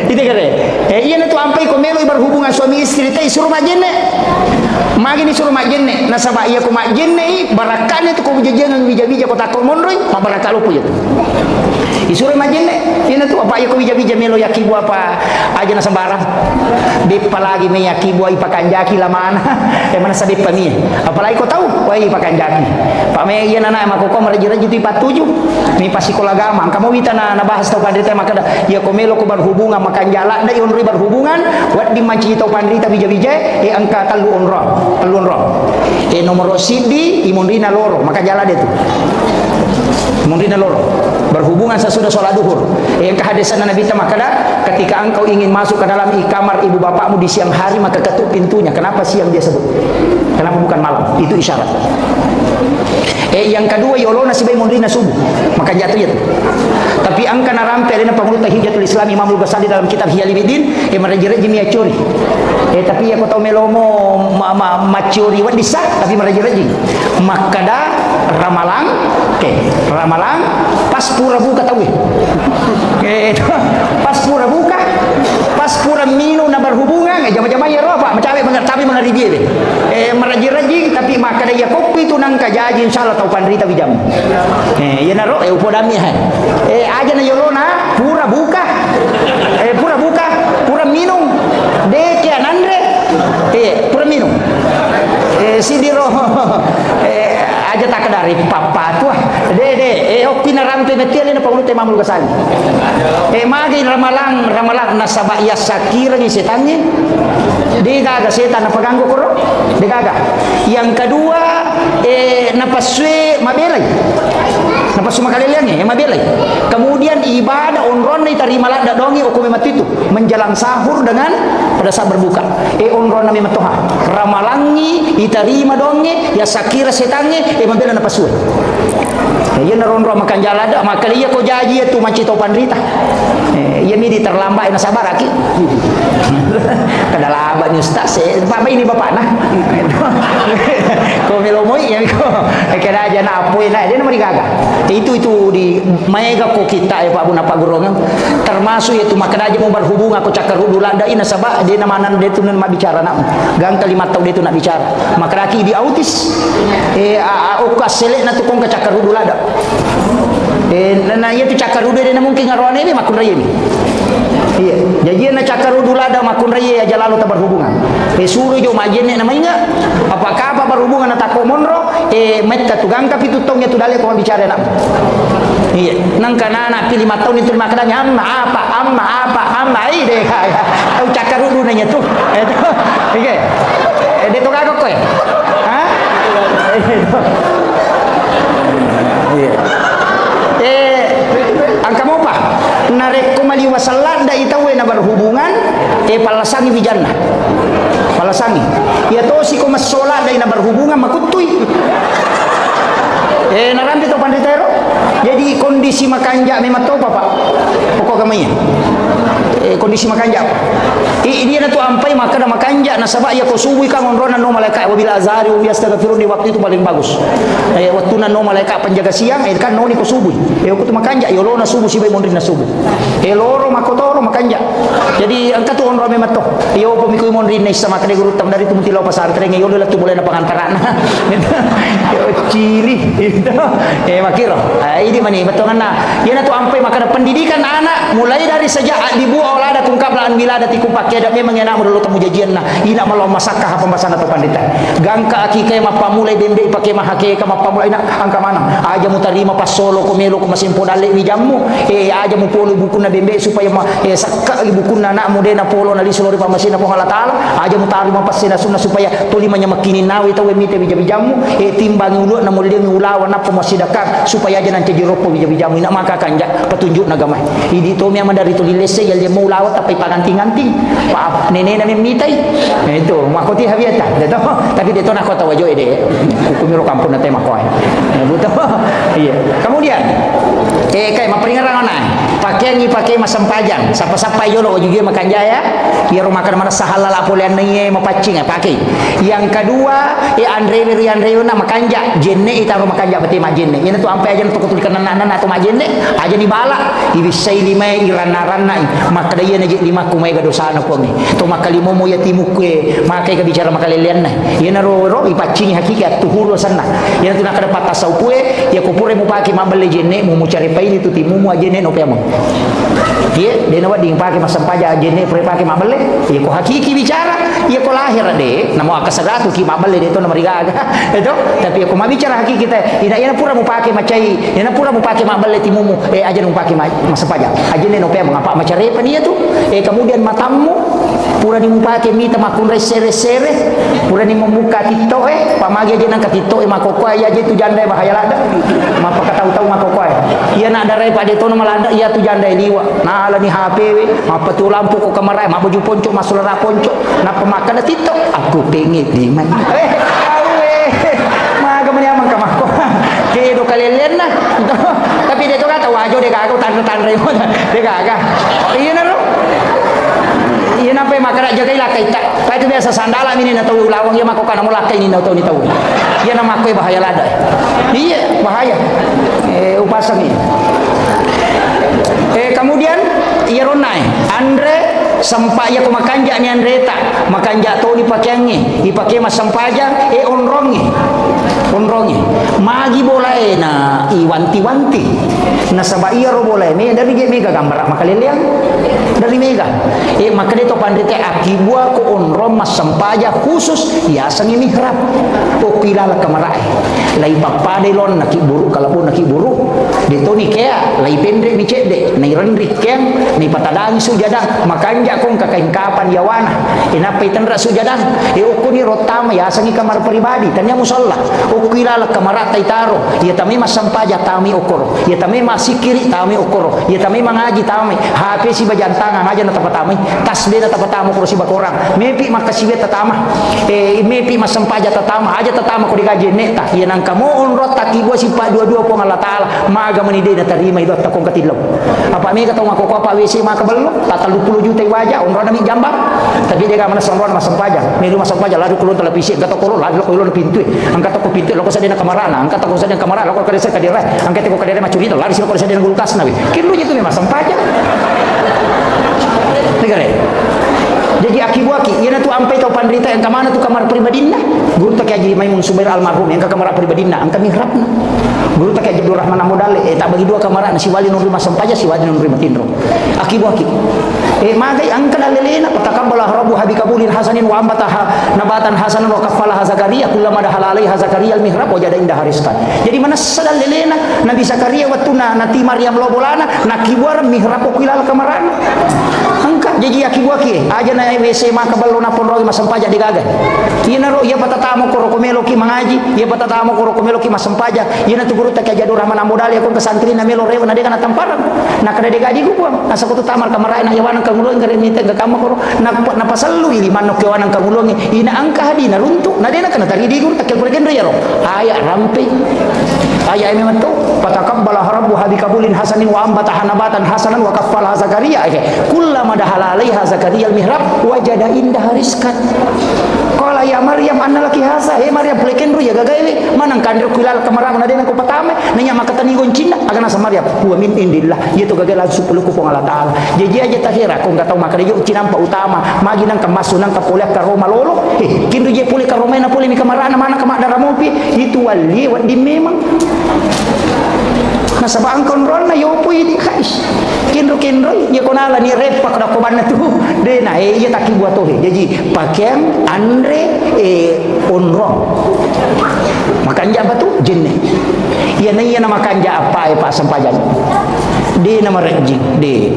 itu kere iya na tu ampai ko melo berhubungan suami istri teh suruh majenne magi ni suruh majenne na sabak iya ko majenne barakane tu ko bujajangan bija-bija ko takok monroy mabarakalo po yun isuruh majenne ina tu apa iya ko bija-bija melo yakibu apa aja na sambarang depa lagi me yakibu ipakanjaki lamana mana sa depa mi apalagi ko tahu wai ipakanjaki pa me iya na makoko maraji-raji tu ipatuju mi pasikolagama kamu wita na bahas tau pandita maka ya ko melo ko berhubungan makan jala da onri berhubungan wat di manci tau pandita bija-bija angka talu onro nomor sidi imundina loro maka jala dia tu imundina loro berhubungan sesudah sholat duhur yang kehadisan Nabi makada ketika engkau ingin masuk ke dalam kamar ibu bapakmu di siang hari maka ketuk pintunya. Kenapa siang dia sebut? Kenapa bukan malam? Itu isyarat. Yang kedua yolona si bayi mundina subuh maka jatuh itu. Tapi angka narampe ada pengurutan Hijatul Islam Imam Al-Ghazali dalam kitab Hiyalibidin meraji-raji miacuri. Tapi ya kau tahu melomo macuri wat disah tapi meraji-raji. Makada ramalang ramalang pas pura buka tahu pas pura buka pas pura minum na berhubungan jama-jama ya roba mecawe tapi mengari dia meraji-raji tapi makada ya kopi tu nang kajaji insyaallah tau pandrita bijam ya naro upodami aja na yolona pura buka pura minum deke anandre pura minum sidiro aja tak dari papa tu de opina rampe metel na pangulut Imam Al-Ghazali magi ramalang nasaba ya sakira ni setannya dia gaga setan apa ganggu koro dia gaga yang kedua napaswe mabelai napasu makaleliannya mabelai kemudian ibadah onron ni tarima lada dongi hukum matitu menjelang sahur dengan pada saat berbuka onron nami matoha ramalangi itarima dongi ya sakira setannya mabela napaswe ya naronro makan jalada maka dia ko jaji tu macito pandrita ya midi terlambat na sabar aki kada laba ni ustaz bapak ini bapak nah ko melomoi ya ko kada aja na apoi na dia mari gaga itu di mega ko kita ya Pak Buna Pak Gurongang termasuk itu maka aja mau berhubung aku cakar hudu landa ina sabak dia namanan dia tu nak bicara nak gang kalimat tahu dia tu nak bicara maka aki di autis ukas selek na tu kong cakar hudu landa na iya tu cakar hudu dia mungkin ngarone ni makun raya ni iya jadi na cakar hudu lada makun raya aja lalu tak berhubungan suruh jo majene namanya apakah apa berhubungan na tako monro metta tu gang tapi tu tongnya tu dale ko bicara nak iya nang kanana pilih 5 tahun itu maknanya amma deh tahu cakar hudu nanya tu oke dia tu kagak koy angka mau apa? Narek kumali wasallat da itawe na berhubungan palasangi bijanna. Palasangi. Ya to si ko masola da na berhubungan makutui. Narambi to panditero. Jadi kondisi makanja memang to Pak. Pokok gamanya. Kondisi makanja. Dia na tu ampai maka na makanja na sabak ya ko subuh ka ngonrona no malaikat wabil azhari wa yastaghfirun di waktu itu paling bagus. Waktu na no malaikat penjaga siang kan no ni ko subuh. Ko tu makanja yo na subuh si bay mondrin na subuh. Loro makotoro makanja. Jadi angka tu onro memang to. Yo pemikui mondrin na sama kade guru tam dari tu mutilaw pasar trenge yo la tu boleh na pangantaran. Yo cili. Makiro. Ini mani betongan na. Dia na tu ampai maka pendidikan anak mulai dari sejak dibuat olada kungkap laan wilada tiku pakai ada memang enak dulu temu jajian nah ina malau masakah pembahasan atau pandita gangka aki kay mapamulai bembe pakai mahake ka mapamulai nak angka mana aja mu tarima pas solo ko melo ko masimpo dale mi jammu aja mu polo buku na bembe supaya sakka buku na nak mudena polo na lisolori pamasina po Allah taala aja mu tarima pas sina sunna supaya tuli manya makini nawi tawe mite bijammu timbang ulu na mulih ulawan na pemasidakak supaya aja nanti jeropo bijammu ina maka kanja petunjuk nagama idi to mi dari tulilese yal dia mau lawat tapi paganting-ganting pa nene na mimitay itu makoti habiata deto tapi deto na kota wajo ide kumiro kampung na tema koy buto iya kemudian kay maperingatan na pakaian pakai masampajang sapa-sapa yo lo juga makan jaya ya rumah kan mana sahala lapolan ni mapacing pakai yang kedua Andre na makanja jenne ita rumah kanja beti majenne ini tu ampe aja tu kutulikan nanan atau majenne aja di bala ibisai lima irana-rana maka dia na lima kumay dosa na ko ni to makalimo mo yatimu ke makai ka bicara makalelian na yana ro ipacing hakikat tuhuro sana yana tu nakada patasau pue ya kupure mo paki mabale jenne mo cari paili tu timu mo ajenne no pemo dia nawa ding paki masampaja jenne pure paki mabale ya ko hakiki bicara ya ko lahir de namo akasadatu ki mabale de to na marigaga itu tapi aku mau bicara hakiki kita ina pura mau pakai macai ina pura mau pakai mabale timumu aja mau pakai masampaja aja no pe mengapa macare pa niya tu kemudian matamu pura ni mau pakai mita makun resere pura ni memuka tito pamagi aja nang katito makokoy aja tu janda bahaya lada mapa tahu makokoy iya nak darai pa de to na malanda iya tu janda liwa na ala ni HP apa tu lampu ko kamarai ma baju ponco masulara ponco na pemakan tito aku pengit di mana maniamang kamako kedo kalelen na tapi dia tu kata wajo dia kagak tan remo dia kagak iya na lo iya na pe makara jaga ila kaita pa itu biasa sandala ini na tahu lawang ya makokan mo lakai ni tahu ni tahu iya na makoy bahaya lada iya bahaya upasang ini kemudian iya ronai Andre sampaya ko makanja ni Andreta makanja to ni pakyangi ipake masampaja onrongi magi boleh na iwanti-wanti na sabaiya ro boleh me dari mega gambar makaliliang dari mega maka dito pandrite akibua ko onrom masampaja khusus ya sangi mihrab o pilala kamarai lai papade lon nakiburu kalapun nakiburu dito ni kaya lai pendre ni cede ni rendrik ken ni patadang sujadang makanja kong kakain kapan yawana inapay tanra sujadang ukuni rotama ya sangi kamar pribadi tanya musalla ukilala kamara taitaro ya tami masampaja tami okoro ya tami masikiri tami okoro ya tami mangaji tami hape si bajantangan aja na tapatami tasbih na tapatamo ko si bakorang mepi makasibe tatama mepi masampaja tatama aja tatama ko digaji neta ya nang kamo onrot takibwa si pa dua-dua po Allah taala maga manide na tarima idot takong katilaw apa me katong ako ko pa WC makabalo 30 juta waja onro na mi jambak tapi dia ka mana sonron masampaja me lu masampaja ladu kulun televisi gato ko ladu ko ilon pintu angkat ko pintu loko sa din na kamarana angkat ko sa din kamara loko ka sa kadira angkat ko kadira macurito lari sila ko sa din gulkas na kinlo itu memang sampaja negara jadi akibuaki yana tu ampai tau pandrita yang kamana tu kamar pribadina guru tak Haji Maimun Subair almarhum yang ke kamar pribadina angka mihrabna guru tak Haji Abdul Rahman Amudale tak bagi dua kamar si wali nurri masampaja si wali nurri matindro akibuaki magai angka dalelena patakabalah rabbu habikabulin hasanin wa ambataha nabatan hasanan wa kafalaha Zakaria kullama dahala alaiha Zakaria al-mihrab wajada indah hariskan jadi mana sadalelena Nabi Zakaria watuna nati Maryam lobolana nakibuar mihrab okilal kamarana angka jadi akibuaki aja na WC makabalo na ponrogi masampaja digaga ina ro ya patatamo ko rokomelo ki mangaji ya patatamo ko rokomelo ki masampaja ina tu guru tak Haji Abdul Rahman Amudale ko kesantri na melo rewa na de kana tamparan na kada de gaji ko asa ko tu tamal kamarai na yawan kangulong ngare mita ga kama ko na pasallu ili manok yawan kangulong ina angka hadi na runtu na de na kana tari di guru tak ko gendo ya ro aya rampe aya memang tu patakabbala rabbu habikabulin hasanin wa ambataha nabatan hasanan wa kaffala Zakaria kullama dahala alaiha Zakaria al-mihrab wajada indah rizqan qala ya Maryam anna laki hasa Maryam plekendru ya gagawe manang kandir kulal kamaram na den ko patame nanya makatani goncina agana sa Maryam huwa min indillah itu gagala supulu ko Allah taala jadi aja tahira ko ngatau makade yo cinampa utama magi nang kamasunang ka pulek ka Roma lolo kindu je pulek ka Roma na pulek mi kamarana mana ka madara mopi itu wali wa di memang nasabang konron na yopo ini kais kinro ya konala ni repa kada ko banna tu de na ya takibuat to jadi pakaian Andre onro makanja apa tu jenne ya na makanja apa Pak sampajan de nama renjing de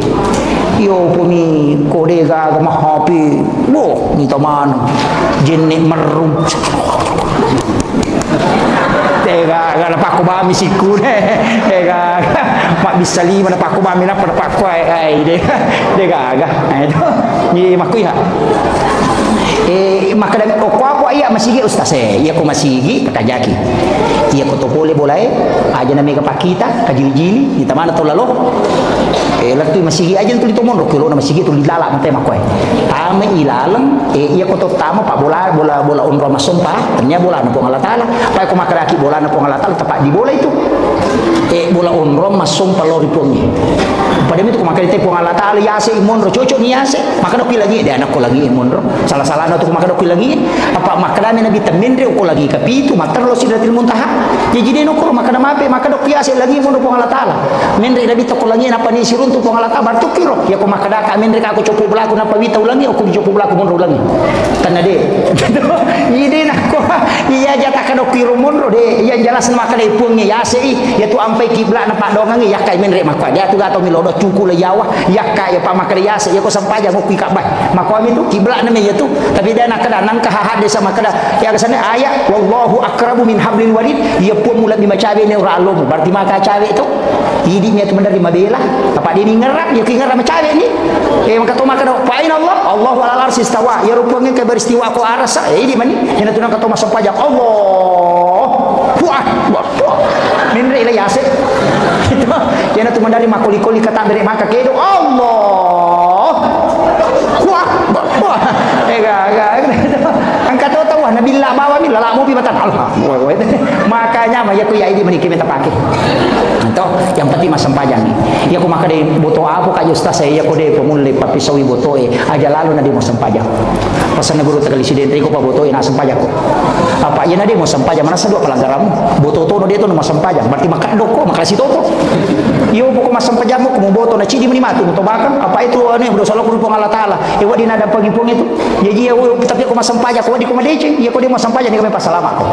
yo puni kode ga mahapi bo ni taman jenne merum tega nak aku ba misiku tega mak bisa lima nak aku ba mina pada aku ai tega itu ni makui ha maka dan ko iya masigi ustaz iya ko masigi pakajaki iya ko to boleh boleh aja na mega pakita kajili-jili di tamana to lalo laktu masigi aja tu litomon ro kilo na masigi tu lilala mate makoy tama ilalang iya ko to tama pa bola unro masumpa tanya bola na po Allah taala pa ko makaraki bola na po Allah taala tapak di bola itu bola unro masumpa lo ripongi pada itu ko makarite po Allah taala yase imon ro cocok ni yase maka do lagi dia anak ko lagi imon ro salah-salah tu maka do lagi apa makanan nabi tamindre ko lagi kapitu matar lo sidratil muntaha jadi no ko maka mape maka do yase lagi imon ro po Allah taala mindre nabi to ko lagi apa ni sirun tu po Allah taala bartu kiro ya ko makada ka mindre ka ko copo belaku na pawita ulangi o ko copo belaku mon ulangi tanna de ide na ko iya jata ka do kiro mon ro de iya jelas maka de puangnya yase ya tu ampai kiblat na pak dongangi ya kai mindre maka dia tu gato milodo cuku le yawa ya kai ya pa maka de yase ya ko sampaja mo kuika bai maka mi tu kiblat na me ya tu tapi dia nak kada nang kahahad desa makada ya kesana ayat wallahu akrabu min hablil warid ya pun mula bima cawe ne ora alom berarti maka cawe itu hidipnya tu menerima bela apa dia ngerak ya ngerak sama cawe ni maka tu maka pain Allahu ala arsy istawa ya rupanya ke beristiwa ko arasa di mana yang tu nak kata masuk pajak Allah puah minre ila yase itu yang tu menerima kuli-kuli kata dari maka kedo Allah wah angkat tahu nabi la bawa mi la mu bi batan Allah makanya mah ya ku ya ini meniki minta pakai atau yang penting masam pajang ni ya ku maka de boto apa ka ustaz saya ya ku de pemulai papisawi boto aja lalu nadi mau sempajang pasana guru tegali siden ko pa boto ina sempajang ko apa ya nadi mau sempajang mana sadua pelanggaran boto to no dia to mau sempajang berarti maka doko maka si toto yo pokok masam pajang mo kumo boto na cidi mani matu to bakam apa itu ane berdosa lo ku Allah taala e wadi nada pagi-pung itu jadi ya tapi aku masam pajang ko di ko madece ya ko dia masam pajang ni kami pasalama ko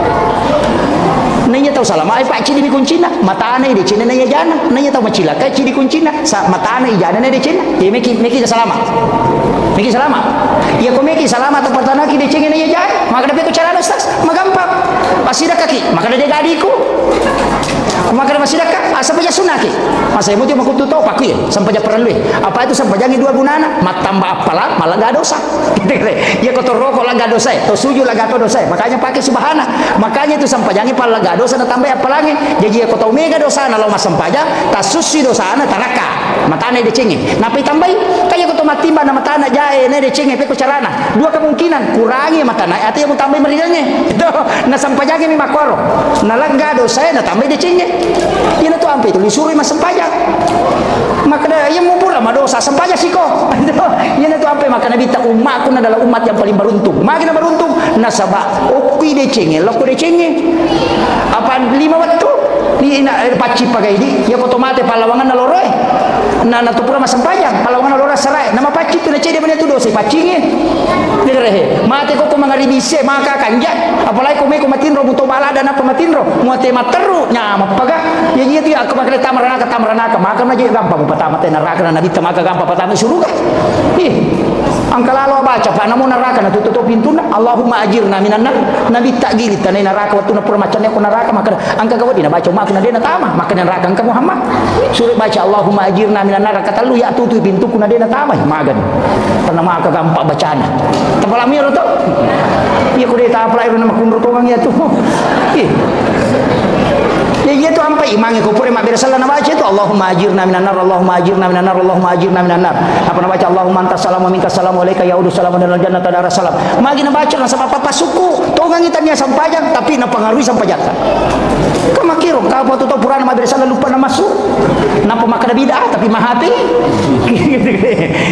nanya tahu salama ai pak cidi mi kuncina mata ana de cina nanya jana nanya tahu macila kai cidi kuncina sa mata ana jana de cina ye meki salama ya ko meki salama to patana ki de cina nanya jana maka dapat ko cara ustaz magampang pasida kaki maka de gadiku maka masih dekat asal saja sunaki masa ibu dia makutu tahu pakai sampai aja perlu apa itu sampai jangan dua gunana mat tambah apalah malah gak dosa gitu ya kotor rokok lah gak dosa to suju lah gak dosa makanya pakai subhana makanya itu sampai jangan pala gak dosa tambah apalagi jadi ya kotor mega dosa na lo mas sampai aja tasusi dosa na taraka matane de cengeng napi tambah kayak kotor matimba na matana jae ne de cengeng pe ko carana dua kemungkinan kurangi matana atau yang tambah meridanya itu na sampai jangan mi makoro na lah gak dosa na tambah de cengeng ini tuh ampe itu disuruh mas sempajak maka yang mau pula dosa sempajak siko ini tuh ampe maka nabi tak umatku adalah umat yang paling beruntung makin beruntung nasabah okui de cengeng loko de cengeng apa 5 waktu ni paci pakai ini ya otomatis palawangan naloroy na natupura mas sempajak palawangan nalora sarai nama paci tu cede mana tu dosa pacinge direhe mate ko mangaribise maka kanjat apalagi ko me ko matinro buto balada na pamatinro muate materu nyama paga ya gitu ya aku makale tamrana maka na je gampang patama te neraka na nabi maka gampang patama surga angka lalu baca pak namun neraka na tutup pintuna Allahumma ajirna minan nar nabi tak gilit tanai neraka waktu na pura macamnya ko neraka maka angka gawadi na baca maka na dena tama maka neraka angka Muhammad suruh baca Allahumma ajirna minan nar kata lu ya tutup pintu kuna dena tama magan pernah maka gampang bacana tepalami ro to iya ko deta apply ro na makunro to mang ya tu ya itu ampai imangi ko pure mak bersala na baca itu Allahumma ajirna minan nar Allahumma ajirna minan nar Allahumma ajirna minan nar apa na baca Allahumma antas salamu minka salamu alayka ya udu salamu dalal jannata dar salam magi na baca na sama papa suku tongang itanya sampajak tapi na pengaruhi sampajak ka makiro ka foto to purana mak bersala lupa na masuk napa makana bidah tapi mahati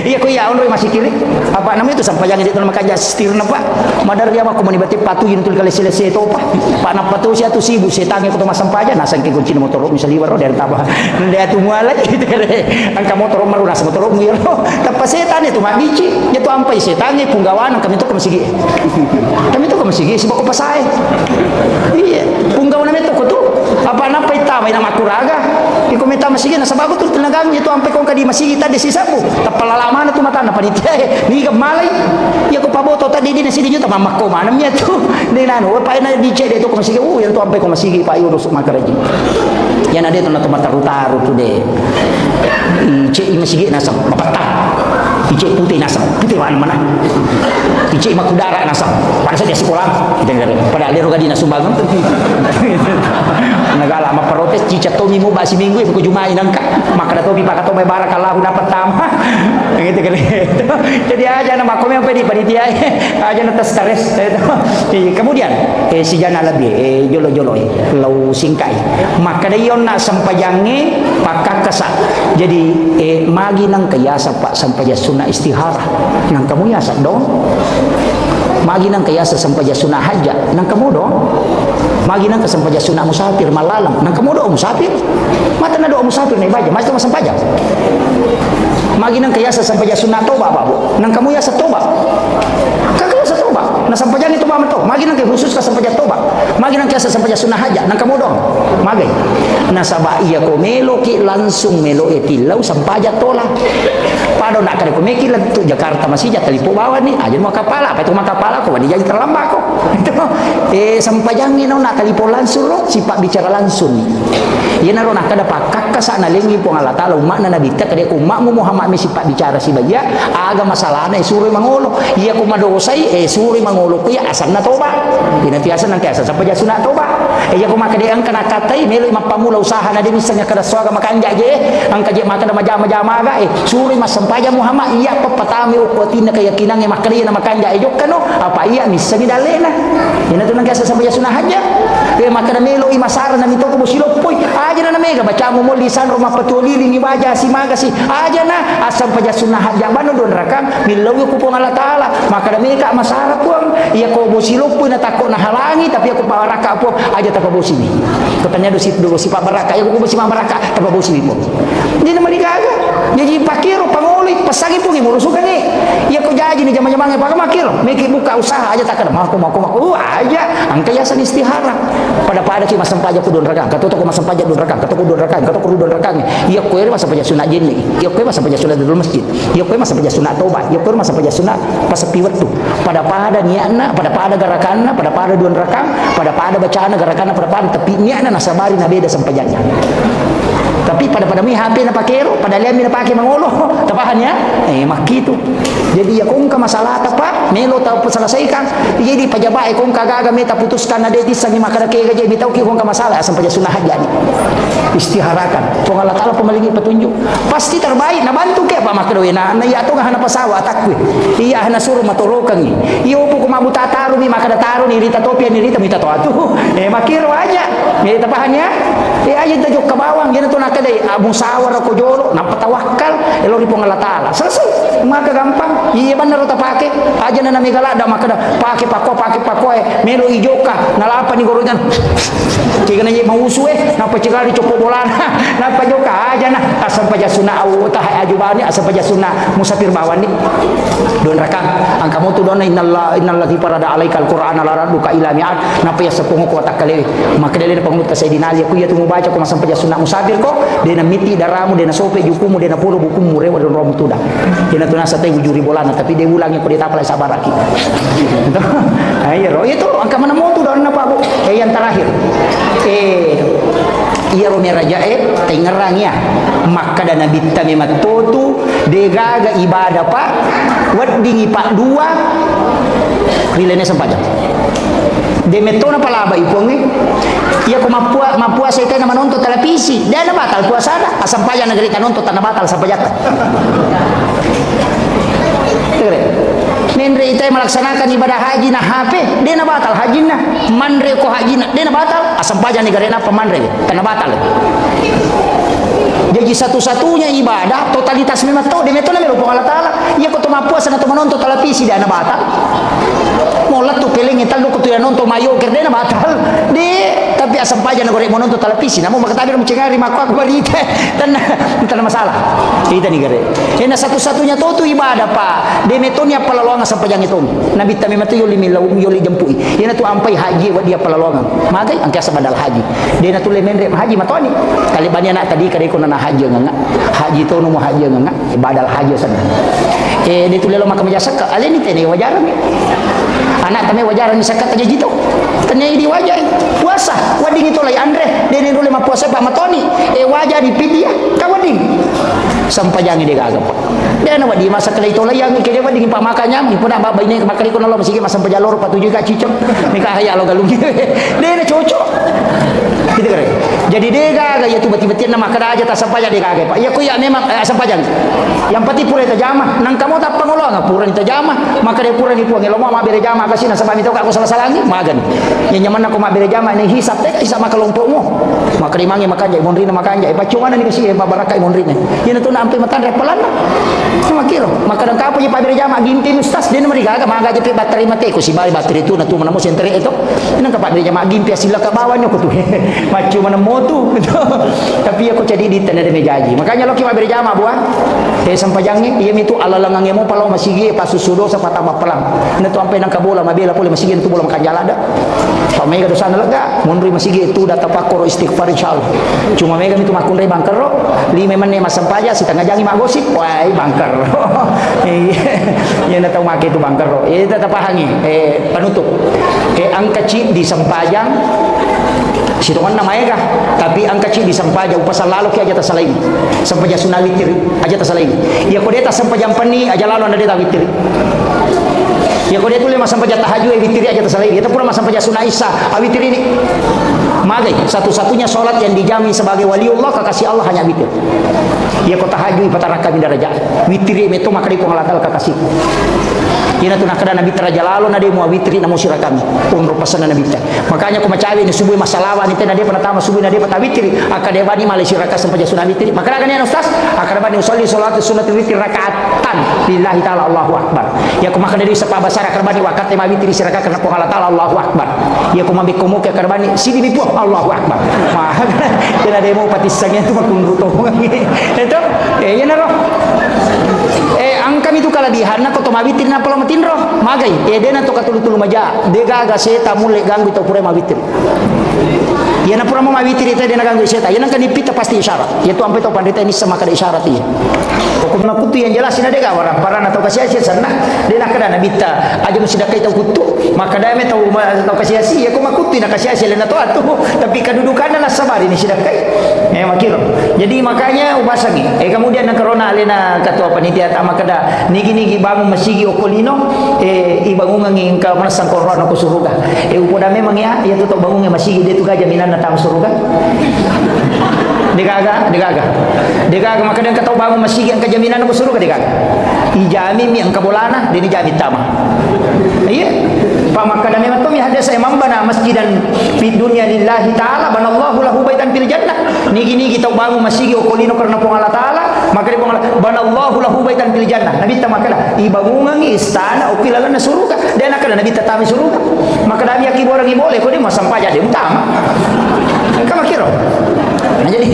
iya ko ya onro masih kiri apa namanya itu sampajak itu na makaja stirna pak madar dia mak komunibati patuhin tul kali selesai to pak na patu sia tu sibu setange ko to masampajak nasa ke kunci motor misalnya baru dari tabah dia tu mualai gitu angka motor maru nasa motor mu ya tapi setan itu mak bici itu ampai setannya punggawan kami tu kemasigi sibuk pasai iya punggawan itu ko tu apa napa itama ina makuraga iko meta masigi na sabago tu tenagang itu ampe kong kadi masigi tadi sisapu tapalala mana tu mata na panitia ni ka malay ya ko paboto tadi di na sidi juta mamako manam nya tu ni nanu pa ina di cede tu ko masigi yan tu ampe ko masigi pa urus makaraji yan ade tu na tumataru-taru tu de ice masigi na sa mapatah ice putih nasab putih mana ice makudara nasab pada saat dia sekolah kita ngari pada aliro gadi nasumbangan nagala maprotes cica tomi mo basi minggu ko jumai nangka maka topi pakato may barakallahu dapat tama gitu kan jadi aja nama kami yang panitia aja na stres kemudian si jana lebih jolo-jolo lau singkai maka dayon na sampajange pakakasa jadi magi nang kayasa pak sampaja sunah istihara nang kamu yasa dong magi nang kayasa sampaja sunah haja nang kamu dong magi nang sampaja sunah musafir malalam nang kamu dong musafir mata na dong musafir na ibaja mas sampaja magi nang kayasa sampaja sunah toba babu nang kamu yasa toba kakak yasa toba na sampaja ni toba mato magi nang khusus ka sampaja toba magi nang kayasa sampaja sunah haja nang kamu dong magi na saba iya ko melo ki langsung melo etilau sampaja tola pado nak kada ko meki la tu Jakarta masih jatali po bawa ni aja mau kapala apa itu mau kapala ko di jadi terlambat ko itu sampajang ni nak kali po langsung lo sipak bicara langsung ya naro nak kada pakak sana lengi po Allah taala umat na nabi ta kada ko umat Muhammad mi sipak bicara si bagia aga masalah na suruh mangolo iya ko madosai suruh mangolo ko ya asal na toba ina tiasa nang tiasa sampaja sunat toba iya ko makade ang kana katai melo mapamula usaha na din misalnya kada swaga makanja je ang kaje makada majama-jama ga suruh mas sampaja Muhammad iya papatami ukotina keyakinan yang makari na makanja ejok kano apa iya misalnya dalena ina tu nang kiasa sampaja sunah haja makada melo imasara na mitoko busilopoy aja na mega baca mo lisan rumah petulili ni baja si maga si aja na asam paja sunah haja bano don rakam milaw ko po Allah taala makada mega masara puang iya ko busilopoy na takot na halangi tapi ako pawaraka po aja tapabosi ni katanya do si pabaraka ya ko bosi pabaraka tapabosi po di na maligaga jadi pakiro pangulit pasagi po ngimurusukan ni iya ko jaji ni jama-jama pa makiro meki buka usaha aja takada mau aja ang kayasan istihara pada si masampaja ko don rakam katoto ko masampaja don rakam katoto ko don rakam katoto ko don rakam iya ko ere masampaja sunat jinni iya ko masampaja sunat dulu masjid iya ko masampaja sunat tobat iya ko masampaja sunat pasapi waktu pada niatna pada garakanna pada don rakam pada bacaana garakanna pada tapi niatna nasabari na beda sampajanya tapi pada mi HP na pakero pada lemi na pake mangolo tapahan ya makitu jadi ya kung ka masalah tapa melo tau selesaikan jadi pajabae kung kagaga meta putuskan na detis sa ni makada kaya gaji bitaw ki kung ka masalah asam paja sunah haja ni istiharakan kung Allah taala pemalingi petunjuk pasti terbaik na bantu ke pa makado na iya to hana pasawa takwe iya hana suruh matorokan ni iyo po kumabuta taru mi makada taru ni rita topia ni rita mita to atu makiro aja me tapahan ya aja tajok ka bawang gina to nakadai musawara ko jolo napatawakkal elori po Allah taala selesai maka gampang iya benar ta pake aja na namigala da makada pake pako melo ijoka nalapa ni gorojan kaya na mausu napa cikali copo bolan napa joka aja na asam paja sunah au tah ajubani asam paja sunah musafir bawan ni don rakam ang kamu tu don innallati parada alaikal qur'ana laraduka ila mi'at napa ya sepungu ko takale maka dele pangut ka sayidina ali ku ya tu baca ko asam paja sunah musafir ko dena miti daramu dena sope jukumu dena polo bukumu rewa don romu tuda dena tunasa tay wujuri bolana tapi dia ulangi ko ditapal sabaraki ayo itu angka mana mau tu don napa bu yang terakhir iya romi raja tengerang ya maka dan nabi tami matotu degaga ibadah pak wedding pak dua rilene sampaja de metona palaba ipongi iya ko mapua sa ikay na manonto televisi dia na batal puasa na asampaya negeri kanonto tanah batal sampajata Nendre itay melaksanakan ibadah haji na HP dia na batal haji na mandre ko haji na dia na batal asampaja negeri na pamandre tanah batal jadi satu-satunya ibadah totalitas memang to de metona melo po Allah taala iya ko tumapuasa na tumanonto televisi dia na batal molat tu keling ital do ko tu nonto mayo kerde na batal de tapi sampajan goreng mau nonton televisi namun makatabir mencengari maka aku balik dan masalah kita nih gare ini satu-satunya tuh ibadah pak de metonya pelalongan sampajang itu nabi tami matu yoli jempui ini tuh ampai haji buat dia pelalongan magai angkasa badal haji dia tuh lemendre haji matoni kali banyak anak tadi kali kuna haji enggak haji itu nu haji enggak badal haji sana dia tuh lelo makam jasa ka aleni tene wajaran anak tame wajaran misakat aja gitu tanya di wajah puasa wading itu lai Andre dia dulu lima puasa pak matoni wajah di pidia ka wading sampajangi dia kagak pak dia na wadi masa kala itu lai yang kede wading pak makanya pun aba ini makali ko nalo masih masa pajalor patuju ka cicok nikah haya lo galung dia na cocok gitu kare jadi dia kagak ya tuh beti-beti nama kada aja tak sampajan dia kagak pak ya ku ya memang sampajan yang pati pura itu jamah nang kamu tak pangolong pura itu jamah maka dia pura ni puang lomo ma bere jamah kasih na sabami to ka aku salah-salah ni magan ya nyaman aku ma bere jamah ni hisap tek hisap maka kelompokmu maka dimangi makanja imonrina makanja pacungan ni kasih babaraka imonrina ya tu na ampe matan repelan sama kiro maka dan kapo pa bere jamah gimpi mustas dia mari gaga maga je bateri mate ko si bari bateri tu na tu manamo sentre itu nang ka pa bere jamah gimpi sila ka bawah nyo ko tu macu mana motu tapi aku jadi di tanah mejaji makanya lo ki ma bere jamah buah sampajangi iya itu alalangang mo palaw masigi pasusudo sa patama pelang na tu ampe nang kabola mabela pole masigi tu bola makanjala da pa mega dosa na lega munri masigi tu da tapakkur istighfar insyaallah cuma mega itu makunre bangker ro lima menit masampaja si tengah jangi magosip wai bangker ya na tau make itu bangker ro tetap pahangi penutup angka cip di sampajang situngan namanya kah tapi angka cip di sampaja upasal lalu ki aja tasalain sampaja sunawitir aja tasalain ya ko deta sampajang pani aja lalu anda deta witir ya ko dia tu lima sampaja tahajud witir aja tasalain itu pura sampaja sunaisa witir ini magai satu-satunya sholat yang dijamin sebagai waliullah kekasih Allah hanya witir ya ko tahajud pataraka min daraja witir itu maka di pengaladal kekasih ina tu nakada nabi teraja lalu nade mu witri na musira kami unro pasana nabi ta makanya ko macawi ni subuh masalawa ni tena dia penatama subuh nade pata witri akade bani malaysia raka sampaja sunah witri maka kan ya ustaz akade bani usolli salat sunat witri rakaatan lillahi taala Allahu akbar ya ko maka dari sapa basara akade bani wakat ma witri siraka karena ko Allah taala Allahu akbar ya ko mambi komo ke akade bani sidi bipu Allahu akbar mah tena demo patisangnya tu makunruto itu ya naro angkam itu kala dihana ko tomabitir na pala matinro magai dena to katulu-tulu maja de gaga seta mule ganggu to pura mabitir ya na pura mabitir itu dena ganggu seta ya nang kan dipita pasti isyarat ya tu ampe to pandita ini sama kada isyarat ya hukum na kutu yang jelas ina de ga warang parana to kasiasi sana dena kada nabita aja mesti dakai to kutu maka dame to kasiasi ya ko makutu na kasiasi lena to atu tapi kedudukan na sabar ini sidakai makiro jadi makanya ubasangi kemudian nang corona alena katua panitia tama kada nigi-nigi bangun masigi okolino ibangungan ng kamanasang corona ko suruga upoda memang ya tutok bangungan masigi dito ka jaminan na tama suruga digaga maka dan katau bangun masigi ang kajaminan ko suruga digaga ijami mi ang kabolana dini jami tama iya pamakana memang to mi hada sa imam bana masjidan fi dunya lillahi taala banallahu lahu baitan fil jannah nigi-nigi tau bangun masigi okolino karena pong Allah taala maka di pong banallahu lahu baitan fil jannah nabi ta makala ibangungan istana ukilala na suruga dan akala nabi tatami suruga maka nabi aki borang ibole ko di masampa jadi utama ka makiro nah jadi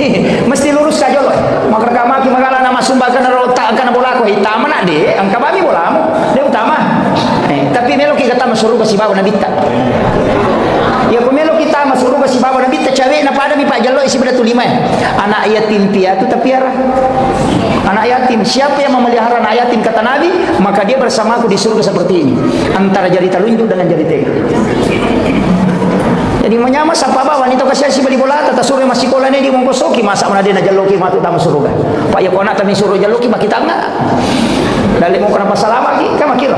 mesti lurus saja loh maka kama ki magala na masumbagan na rota kana bola ko hitama na di ang kababi bola mo de utama tapi melo kita masuruga si bawa nabi ta ya kumelo kita masuruga si bawa nabi ta cawe na pada mi pak jalo isi beda tu lima anak yatim piatu tapi arah anak yatim siapa yang memelihara anak yatim kata nabi maka dia bersamaku di surga seperti ini antara jari telunjuk dengan jari tengah jadi menyama sapa bawa wanita kasih beli bola tata suruh masih sekolah ni di mongkosoki masa mana dia na jaloki matu tama suruga pak ya kona kami suruh jaloki mak kita enggak dali mo kana pasalama ki kama kilo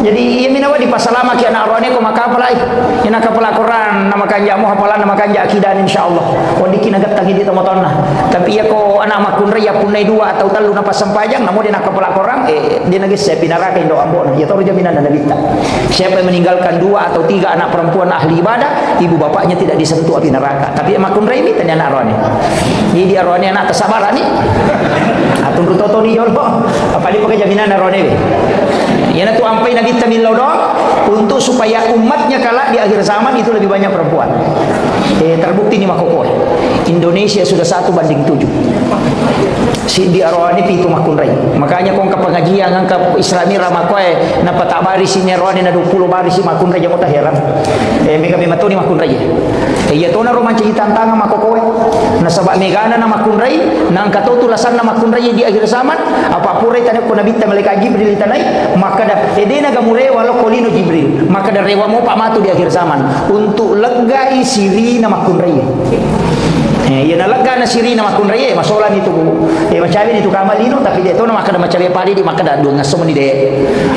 jadi iya minawa di pasalama ki anak rohani ko makapalai ina kapala Quran nama kanja mo hafalan nama kanja akidah insyaallah wadi kinagat tagi di tomotonna tapi ya ko anak makun ya punai dua atau telu na pasampajang namo di kapala Quran dia nagis saya pinaraka indo ambon ya tahu jaminan na nabita siapa yang meninggalkan dua atau tiga anak perempuan ahli ibadah ibu bapaknya tidak disentuh api neraka tapi makun ini tanya anak rohani jadi dia rohani anak kesabaran ni atun rutoto ni yolo apa di pakai jaminan na rohani ya na tu ampai na kita milaw do untuk supaya umatnya kelak di akhir zaman itu lebih banyak perempuan. Terbukti nih makoko. Indonesia sudah 1:7. Si di arwani pitu makunrai. Makanya kong ke pengajian ngangka Islami ramakoe na patabari si arwani na 20 bari si makunrai jamo taheran. Mega matuni makunrai. Iya to na roman tantangan makoko. Na sabak megana na makunrai nang katutulasan na makunrai di akhir zaman apa purai tanya ko nabita malaikat Jibril tanai maka da edena gamure walau kolino Jibril maka da rewa mo pamatu di akhir zaman untuk legai siri na makunrai. Ya nalaga na siri na makunrai masolan itu macawi itu kamalino tapi dia to na maka da macawi padi di maka da dua ngasom ni de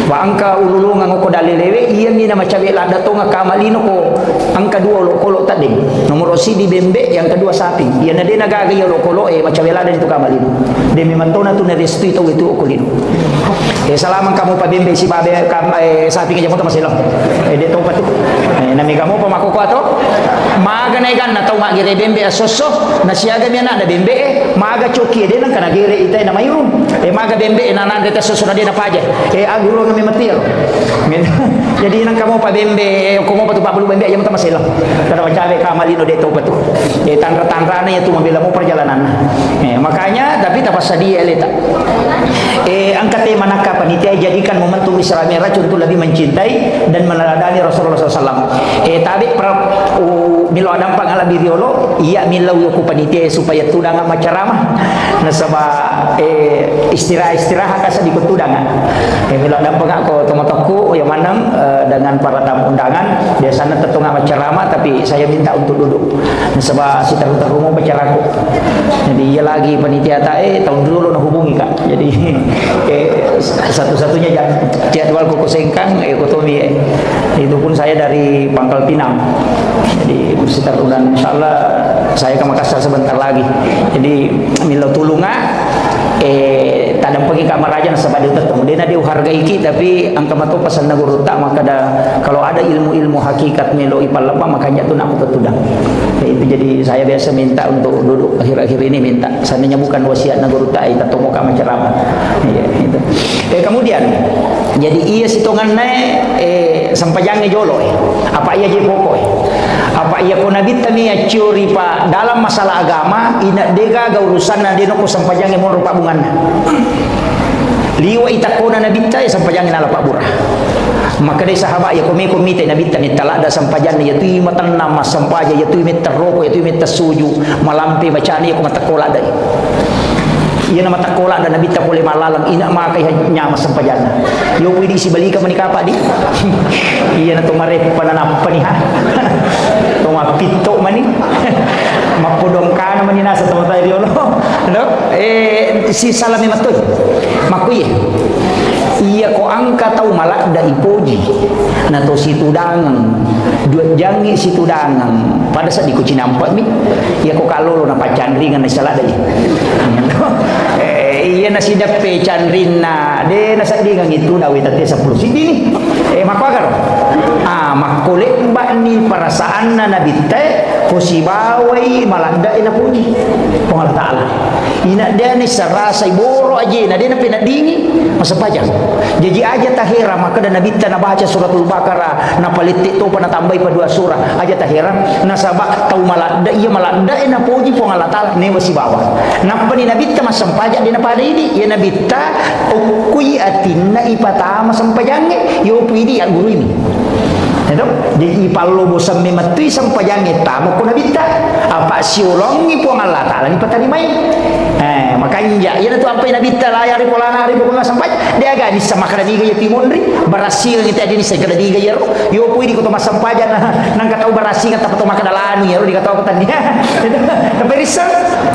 wa angka ululu ngako dalelewe iya ni na macawi la da to kamalino ko angka dua lo kolo tadi nomor si di bembe yang kedua sapi iya na de nagaga yo kolo macawi la da itu kamalino de memang to na tu na restu itu okolino salaman kamu pa bembe si babe sapi ke jamo ta masilong de to patu na mi kamu pa makoko ato maga na igan na to magire bembe asoso na siaga mi anak na bembe maga coki de nang kana gere itai na mayrum maga bembe na nan de asoso na de na paja aguro ngami matil jadi nang kamu pa bembe ko mo patu pa bulu bembe jamo ta masilong kada macawe kamalino de to patu tandra-tandra na itu mabila mo perjalanan makanya tapi tapasa dia leta angkat tema nakap panitia jadikan momentum Isra Mi'raj untuk lebih mencintai dan meneladani Rasulullah SAW. Tapi milo adam pangala biriolo iya milau yoku panitia supaya tudang macaramah nasaba istirahat kasa di kutudangan. Milo adam pang ako tomotoku yang manang dengan para tamu undangan biasanya tetunga macaramah tapi saya minta untuk duduk. Nasaba si taru-taru mau bicaraku. Jadi iya lagi panitia tahun dulu na hubungi Kak. Jadi satu-satunya jadwal kuku sengkang ekonomi itu pun saya dari Pangkal Pinang. Jadi sekitar bulan insyaallah saya ke Makassar sebentar lagi. Jadi milo tulunga tadang pergi kamar raja nasabadi tetemu dia dia hargai kita tapi angka matu pasal naguruta maka kalau ada ilmu-ilmu hakikat melo ipalapa makanya tu nak tutudang. Itu jadi saya biasa minta untuk duduk akhir-akhir ini minta seandainya bukan wasiat naguruta kita tomo ka macaramah. Itu. Kemudian jadi iya sitonganna sampajange jolo apa iya je pokok apa iya ko nabi tami curi pa dalam masalah agama ina dega ga urusan na dino ko sampajange mon rupa bunganna liwa itakona nabi ta sampajange na pak burah maka dai sahabat ya komite nabi tani talada sampajange ya tu matan nama sampaja ya tu meteroko ya tu metasuju malampe bacani ko matakola dai iya nama takola dan nabi tak boleh malalang ina makai nyama sampajana yo widi si balika menikah pak di iya na tumare pananap paniha tuma pito mani mapudong kana mani nasa tuma tayo diolo no si salami matoy makuye iya ko angka tau malak da ipoji na to situ dangang dua jangi situ dangang pada saat di kuci nampak mi iya ko kalolo na pacandri ngan salah dai iya nasi dape candrina de nasa dingang itu dawe tate 10 sidi ni makwagar makolek mbak ni perasaan na nabite kusibawai malanda ina puji Allah Ta'ala ina dia ni sarasa iboro aja na dia na pinadingi masa pajak jadi aja tahira maka dan nabita na baca suratul Baqarah na palitik tu pana tambah pa 2 surah aja tahira na sabak tau malanda iya malanda ina puji Allah Ta'ala ni wasibawa napa ni nabita masam pajak dia na pada ini ya nabita ukui atinna ipatama sampajange yo pidi ya guru ini jadi ipalo bosam mematui sampajange tamu ko nabita apa siulongi po Allah Ta'ala ni patani mai makanya ya tu apa nabita layar di polana hari pokoknya sampai dia agak di sama kada diga ya timondri barasil kita di saya kada diga ya yo pui di kota masampajan nang katau barasil kata peto makada lanu ya di katau petania tapi risau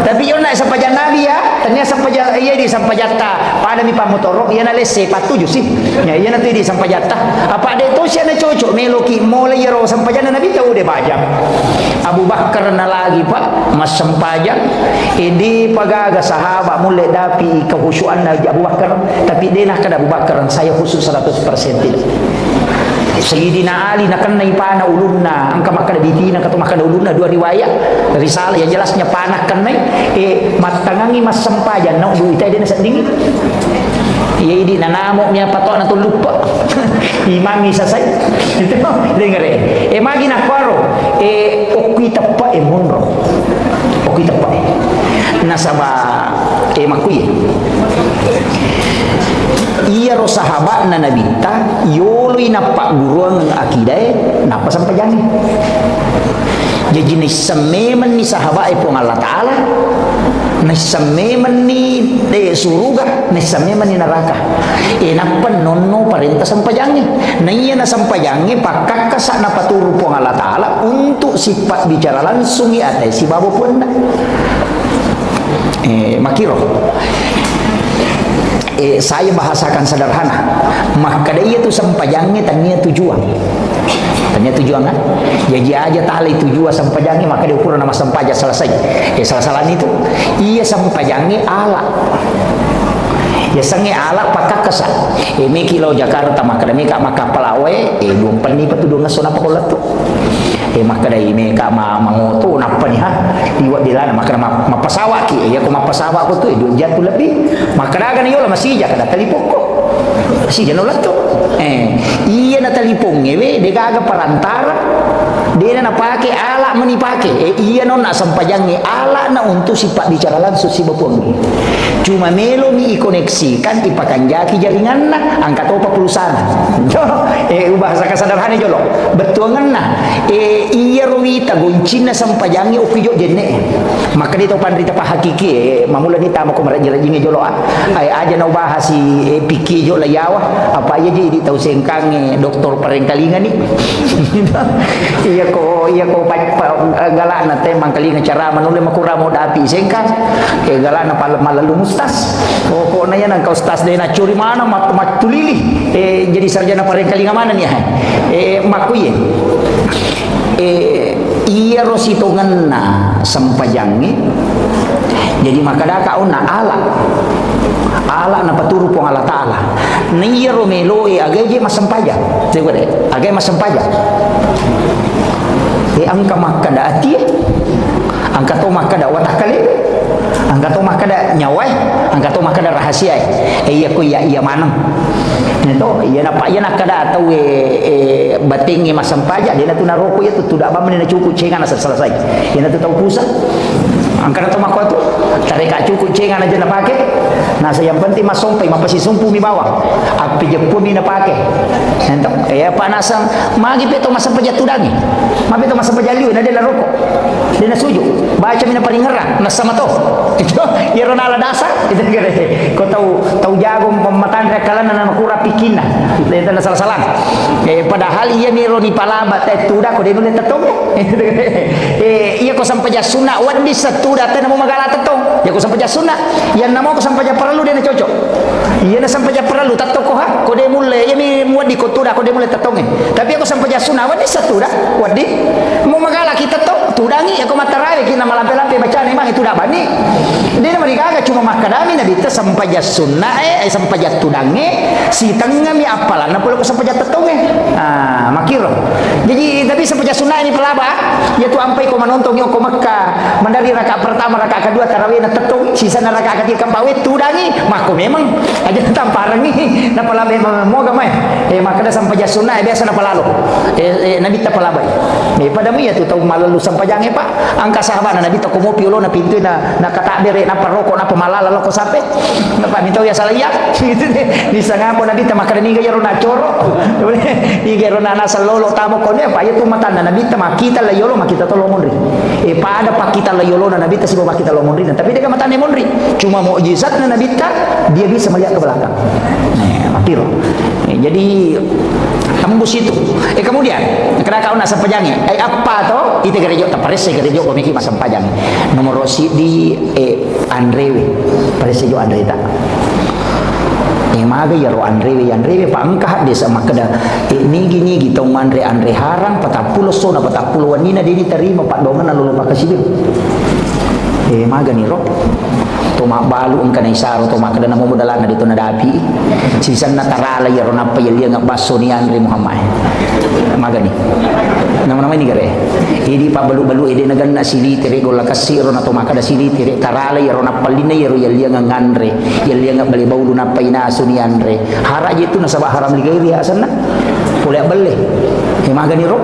tapi yo nak sampajan nabi ya ternyata sampajan iya di sampajata pada mi pamotoro ya na lese patuju sih ya nanti di sampajata apa ada itu sih na cocok meloki mulai ya ro sampajan nabi tahu de bajang Abu Bakar na lagi pak mas sampajan ini pagaga sahabat mulai dapi kehusuan Nabi Abu Bakar tapi dia nak kada Abu Bakar saya khusus 100% tidak Sayyidina Ali nak kena panah ulunna, angka makan bitina kata makan ulunna, dua riwayat risalah yang jelasnya panah kena matangangi mas sempajan nak duit dia nak dingin. Iya ini nanamo niya patok na to lupa. Imami sasay. Ito dengar magi na kwaro okita pa monro. Okita pa. Nasaba makuye. Iya ro sahabat na nabita yolo inapa guruan akidah napa sampai jangan. Jadi ni sememen ni sahabat pun Allah Ta'ala, ni sememen ni suruga, ni sememen ni neraka. Napa nono perintah sampajangnya. Na iya na sampajangnya pakak kasak na paturu pun Allah Ta'ala untuk sifat bicara langsung ya ate si babo pun. Makiro. Saya bahasakan sederhana. Maka dia itu sampajangnya tanya tujuan. Tanya tujuan kan? Jadi aja tali tujuan sampajangnya maka dia ukuran nama sampaja selesai. Salah-salah itu iya sampajangnya ala. Ya sange ala pakak kesak. Ini kilo Jakarta maka demi kak maka pelawe dua peni patudung ngasona pakolat tu. Maka dari ini kak mangoto napa nih ha diwat di lana maka mapasawak ki ya ko mapasawak ko tu dua jatuh lebih maka dagan yo lah masih jak ada telipong ko si janolat tu iya na telipong ngewe de kaga perantara dia na pakai ala menipake iya non nak sampajangi ala na untuk sifat bicara langsung si bopong cuma melo mi koneksikan ipakan jaki jaringan na angkat opa pulsana bahasa kesadaran jolo betul ngena iya ruwita goncina sampajangi ukijo jenne maka dito pandrita pa hakiki mamula ni tama ko marajirajinge jolo ay aja na bahas si piki jo layawa apa aja di tau sengkang doktor parengkalingan ni iya ko galana temang kalinga cara manule makura mo dapi sengkang galana malalu mustas ko na yan ang kaustas de na curi mana matulili jadi sarjana parengkalinga mana ni makuye iya rositongan na sampajangi jadi maka daka na ala na paturu pong Allah Ta'ala niya romelo agay masampaja agay masampaja angka makada ati angka to makada watakali angka to makada nyawai angka to makada rahasia iya ko iya manang nito iya na pa iya na kada atau batingi masampaja dia na tunaroko ya tu tidak ba menina cukup cengan asal selesai iya na tu tahu pusat angka to makwa tu tarika cukup cengan aja na pakai nah yang penting masompai mapasi sumpu mi bawah api jepun mi na pakai nento panasang magi peto masampaja tudangi mapi to masampaja liu na dia rokok dia na suju baca mina paling ngerang na sama to itu ya ronala dasar itu kira ko tahu jago pematan rekalan na makura pikina itu na salah-salah padahal iya mi roni palaba tuda ko dia nulit tetong iya ko sampaja sunna wandi satuda teh namo magala tetong ya ko sampaja sunna yan namo ko sampaja perlu dia na cocok iya na sampaja perlu tato ko ha ko dia mule ya mi muadi ko tuda ko dia mule tetong tapi ako sampaja sunna wandi satuda wadi mo magala kita to tudangi ako matarawe kina malampe-lampe bacaan emang itu dah bani dia na marigaga cuma makadami na bita sampaja sunna sampaja tudangi si tengah mi apalan na pulo ko sampaja tetong makiro jadi tapi sampaja sunna ini pelaba ya tu ampai ko manontong yo ko Makkah mandari rakaat pertama rakaat kedua tarawih na tetong sisa na rakaat ketiga keempat tudangi mako memang aja tamparan ni na pelaba mo gamay makada sampaja sunna biasa na palalo nabi ta palaba pada mi ya tu tahu malalu sampajange pak angka sahabat na nabi ta kumo piolo na pintu na katakbir na paroko na pamalala lo ko sampai na pamito ya salaya di sangapo nabi ta makada ni gayaro na coro ni gayaro na nasa lolo tamo ko ne pa ya tu mata na nabi ta makita la yolo makita to lo monri pada pakita la yolo na nabi ta sibo makita lo monri tapi dia mata ne monri cuma mukjizat na nabi ta dia bisa melihat ke belakang makiro jadi tembus itu kemudian kena kau nak sampajangnya apa to itu gerejo taparese gerejo ko miki masampajang nomor rosi di Andrewe parese jo Andre ta maga ya ro Andrewe pangkah desa makada ini gini gitu Andre harang 40 sona 40 wanina dia diterima pak dongan lalu pakasibin maga ni ro tuma balu ang kanay saro tuma kada namo modala na dito na dapi sisan na tarala yaro na pa yali nga baso ni Andre Muhammad magani nama ni gare idi pa balu-balu idi naganna sili tire gola kasiro na tuma kada sili tire tarala yaro na palina yaro yali nga ngandre yali nga balibaw na pa inaso ni Andre hara itu na sabah haram ligay asan na pula beli magani ro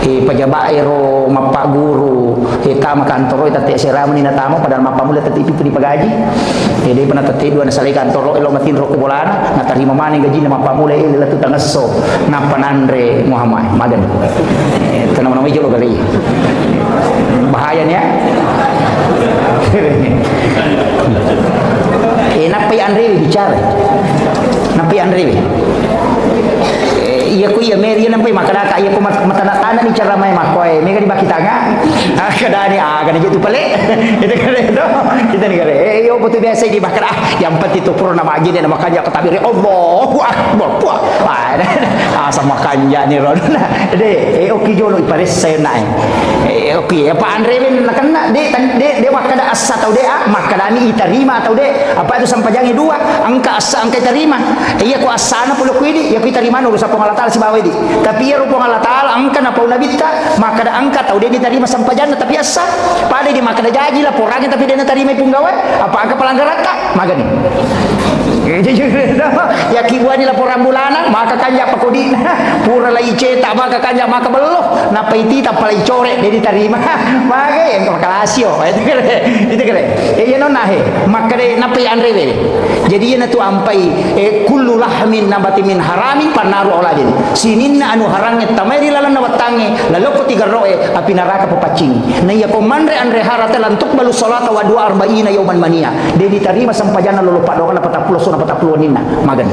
pajabaero mapaguru kama kantoro itate siramu ni natamo padahal mapamula tati pitu di pagaji jadi pernah tati dua nasali kantoro elo matin ro kubolana natarima maning gaji na mapamula ila tu tangaso na panandre Muhammad magan tanam nama jolo kali bahaya nya napai Andre bicara napai Andre iya ko iya meri nampai makadaka iya ko matana-tana ni cara may makoy mega di bakitanga kada ni kada itu pale itu kada itu kita ni kada yo betul biasa di bakara yang penting itu pro nama aja nama kanja ketabir Allahu akbar puah sama kanja ni ron de oki jolo ipares saya naik oki apa Andre ben nakana de wakada asa tau de makada ni iterima tau de apa itu sampajangi dua angka asa angka terima iya ko asana pulo kuidi ya kita terima urusan pengalat si bawa ini tapi ya rupang Allah Ta'ala angka na pauna bitta maka da angka tau dia diterima sampajan tapi asa pada dia maka da jaji lah porangnya tapi dia terima punggawa apa angka pelanggaran tak maka ni ya kibuan ni laporan bulanan maka kanja pakudi pura lai cetak maka kanja maka beluh napa iti tak palai corek dia diterima maka yang kalasio itu kere ya non nahe maka de napa Andre jadi ya tu ampai kullu lahmin nabati min haramin panaru olah jadi sininna anu harangnya tamai lalan nawatange lalu ko tiga roe api neraka pepacing na iya komandre Andre harata lantuk balu salata wa dua arba'ina yauman mania dia diterima sampajana lolo padokan 40 nina magan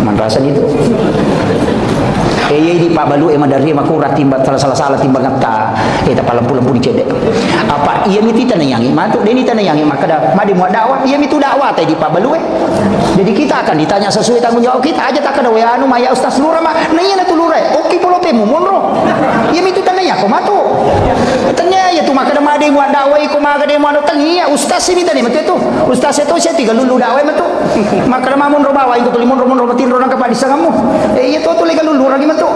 manrasan itu di Pak Balu emang dari makura timba salah timba ngata eta palampu-lampu dicedek apa iya miti tanayangi matuk deni tanayangi maka dah madi muat dakwah iya mitu dakwah tadi di Pak Balu jadi kita akan ditanya sesuai tanggung jawab kita aja tak ada we anu maya ustaz lura mah na iya na tulure oke polo temu monro iya mitu tanaya ko matu tanya ya tu maka dah madi muat dakwah ko maka de muat tangi ya ustaz sini tadi matu itu ustaz itu saya tiga lulu dakwah matu maka dah monro bawa itu tulimon ro matin ro nang kapadisa kamu iya tu legal lulu lagi matu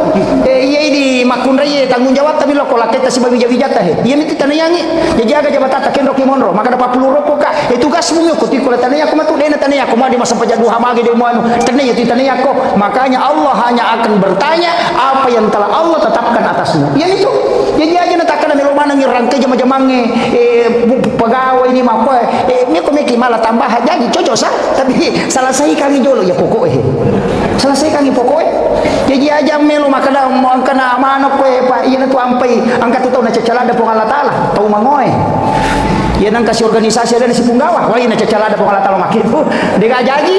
iya di makun raya tanggung jawab tapi lo kolak kita si babi jata iya miti tanayangi jadi aga jabatan takin roki monro maka dapat 10 rokok kak itu gas mungkin kuti kula tanaya aku matu dena tanaya aku mah di masa pajak duha magi di muanu tanaya itu tanaya aku makanya Allah hanya akan bertanya apa yang telah Allah tetapkan atasmu iya itu jadi aja natakan melo mana ngirangke jama-jamange pegawai ini mah ko meko meki malah tambah jadi cocok sah tapi selesai kami jolo ya pokok selesai kami pokok jadi aja melo makana angkana mana koe pa iya tu ampai angkat tu na cacalada po Allah Taala tau mangoy iya nang kasih organisasi ada si punggawa wah ina cacalada po Allah Taala makin tu dega jadi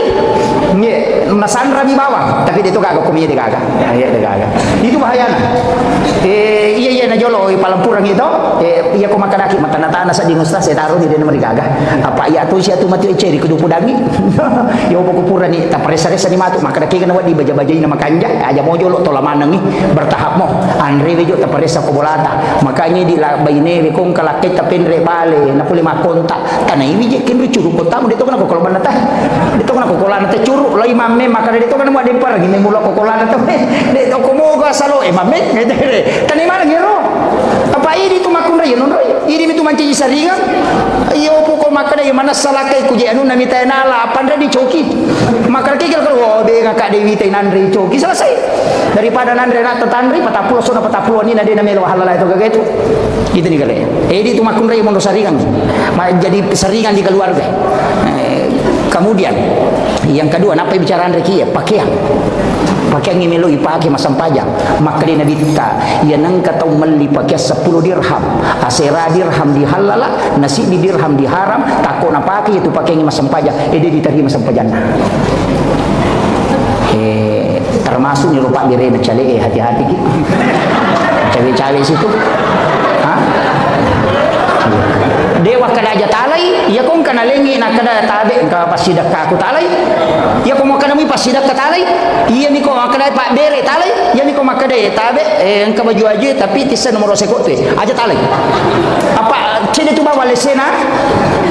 nge nasandra di bawah tapi dia tu kagak kuminya dia kagak iya dia kagak itu bahayana iya na jolo palampurang itu iya ko makadaki matana-tana sa di ustaz saya taruh di dia nomor kagak apa iya tu sia tu mati ceri kudu pudangi yo pokok pura ni ta presa-resa ni matu makadaki kana wadi baja-bajain nama kanja aja mo jolo to lamanang ni bertahap mo Andre wejo ta presa ko bolata makanya di baine we kong kalakit ta penre bale na puli makonta tanai wije kin curu konta mo dito kana ko kolban ta dito kana ko kolana ta curu lai mamme makana dito kana mo dempar gini mula ko kolana ta dito ko mo ga salo mamme ngete tanai mana gero apa ini tu makun raya non raya ini tu manci saringan iyo poko makana yo mana salakai ku je anu na mitai nala pandra di coki makana kikil kalau de ngakak dewi tai nandri coki selesai daripada nandri nak tetandri 40 sona 40 ni nade na melo halala itu kaget itu gitu nih kali ini tu makun raya mondo saringan jadi saringan di keluarga kemudian yang kedua napa bicara Andre kia pakaian yang melo ipake masam pajak maka dia nabi kita ia nang kata meli pakai 10 dirham asera dirham dihalala nasi di dirham diharam takut napa itu pakai yang masam pajak dia diterima masam pajana termasuk ni lupa direna cale hati-hati ki cawe-cawe situ dewa kada aja talai ya kong kana lengi na kada tabe ka pasidak ka aku talai ya kong kana mi pasidak ka talai iya mi ko kada pak bere talai ya mi ko makada tabe engka baju aja tapi tisa nomor seko tu aja talai apa cede tu bawa lesena,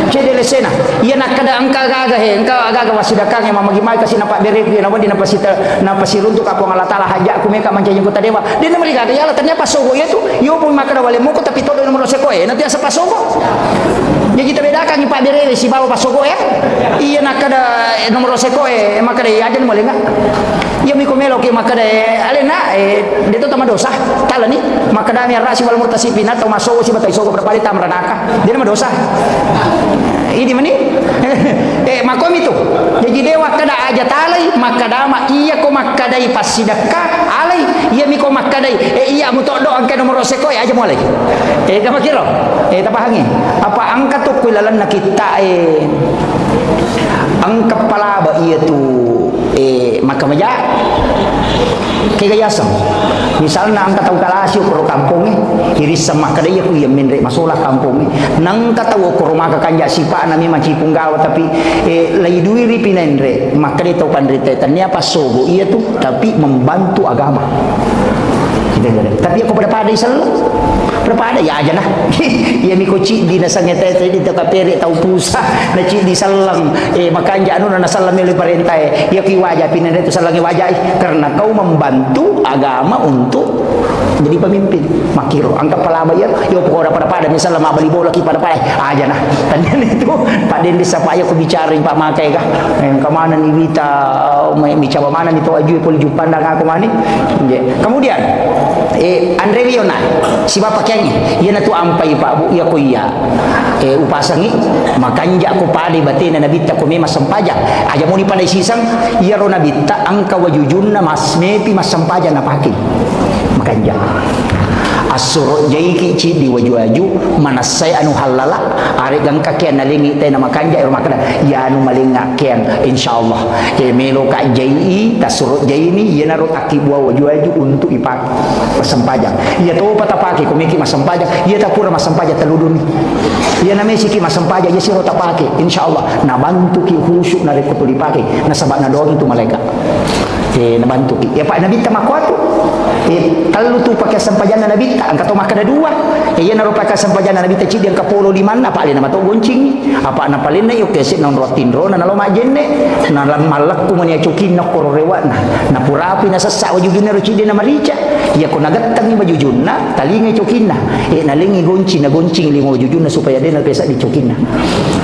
cede lesena. Ia nak kada angka gaga he, engkau agaga wasidakang yang mamagimay kasi napak beri ku nawa di napasirun tu kapong Allah Taala hajak ku meka mancayang kota dewa. Dia namali gaga yala ternyata pasogo itu, yo pun makada wale muko tapi todo nomor sekoe, nanti asa pasogo. Jadi kita bedakan Pak Bere si bawa pasogo ya. Iya nak kada nomor sekoe, makada aja boleh enggak? Ia miko melo ke makada alena dia tu tama dosa. Tala ni makada mi rasi wal murtasifina atau masogo si batai sogo berpali tamranaka. Dia nama dosa. Ini mani makom itu. Jadi dewa kada aja talai makadama iya ko makadai pasidaka alai iya miko makadai iya mutok do angka nomor sekoe aja mulai. Kama kira. Tapahangi. Apa angka tu kuilalan na kita angka palaba iya tu makamaja kegayasam misalnya angka tahu kalasyo pro kampung iris sama kada iya ku iya minre masolah kampung nang katawo ko rumah kanja sipa nami macipung gawa tapi lai duiri pinendre maka dia tahu pandrite tanya pasogo iya tu tapi membantu agama tapi aku pada pada isal pada ya aja lah ya mi koci di nasangnya tete di takapere tau pusa na ci di salang makanja anu na salam mi parentai ya ki wajah pinere tu salangi wajah karena kau membantu agama untuk jadi pemimpin makiro angka palaba ya yo pokok pada misalnya ma bali bola ki pada aja nah tanya itu Pak Den desa Pak aku bicara Pak Makai kah kemana ni Wita bicara mana ni to aju poli jupandang aku mani kemudian Andre Wiona si bapak kayaknya ia natu ampai Pak Bu ya ko iya upasangi makanja ko pade batina nabita ko mema sampaja aja muni pandai sisang ia ro nabita angka wajujunna mas mepi mas sampaja na paki makanja asuro jaiki ci di waju-waju manasai anu halala ari gang kakian nalingi teh nama kanja rumah kada ya anu malinga kian insyaallah melo ka jai tasuro jai ini ye naro akibwa waju-waju untuk ipak masempajang ya to patapaki komiki masempajang ya tapura masempajang teludun ya name siki masempajang ya siro tapaki insyaallah na bantu ki khusyuk na reko dipake na sabak na doang itu malaikat na bantu ki ya Pak Nabi tamakwatu kalau tu pakai sampajana Nabi angka to makada dua iya naro pakai sampajana Nabi teci dia kapolo di mana apa alina mato goncing apa na palina yo kese non rotindro na lo majenne na lam malak ku mania cukin na kororewa na purapi na sasa wajujuna ro cide na marica iya ko nagatang ni wajujuna talinga cukinna nalingi goncing na goncing limo wajujuna supaya dia na pesa di cukinna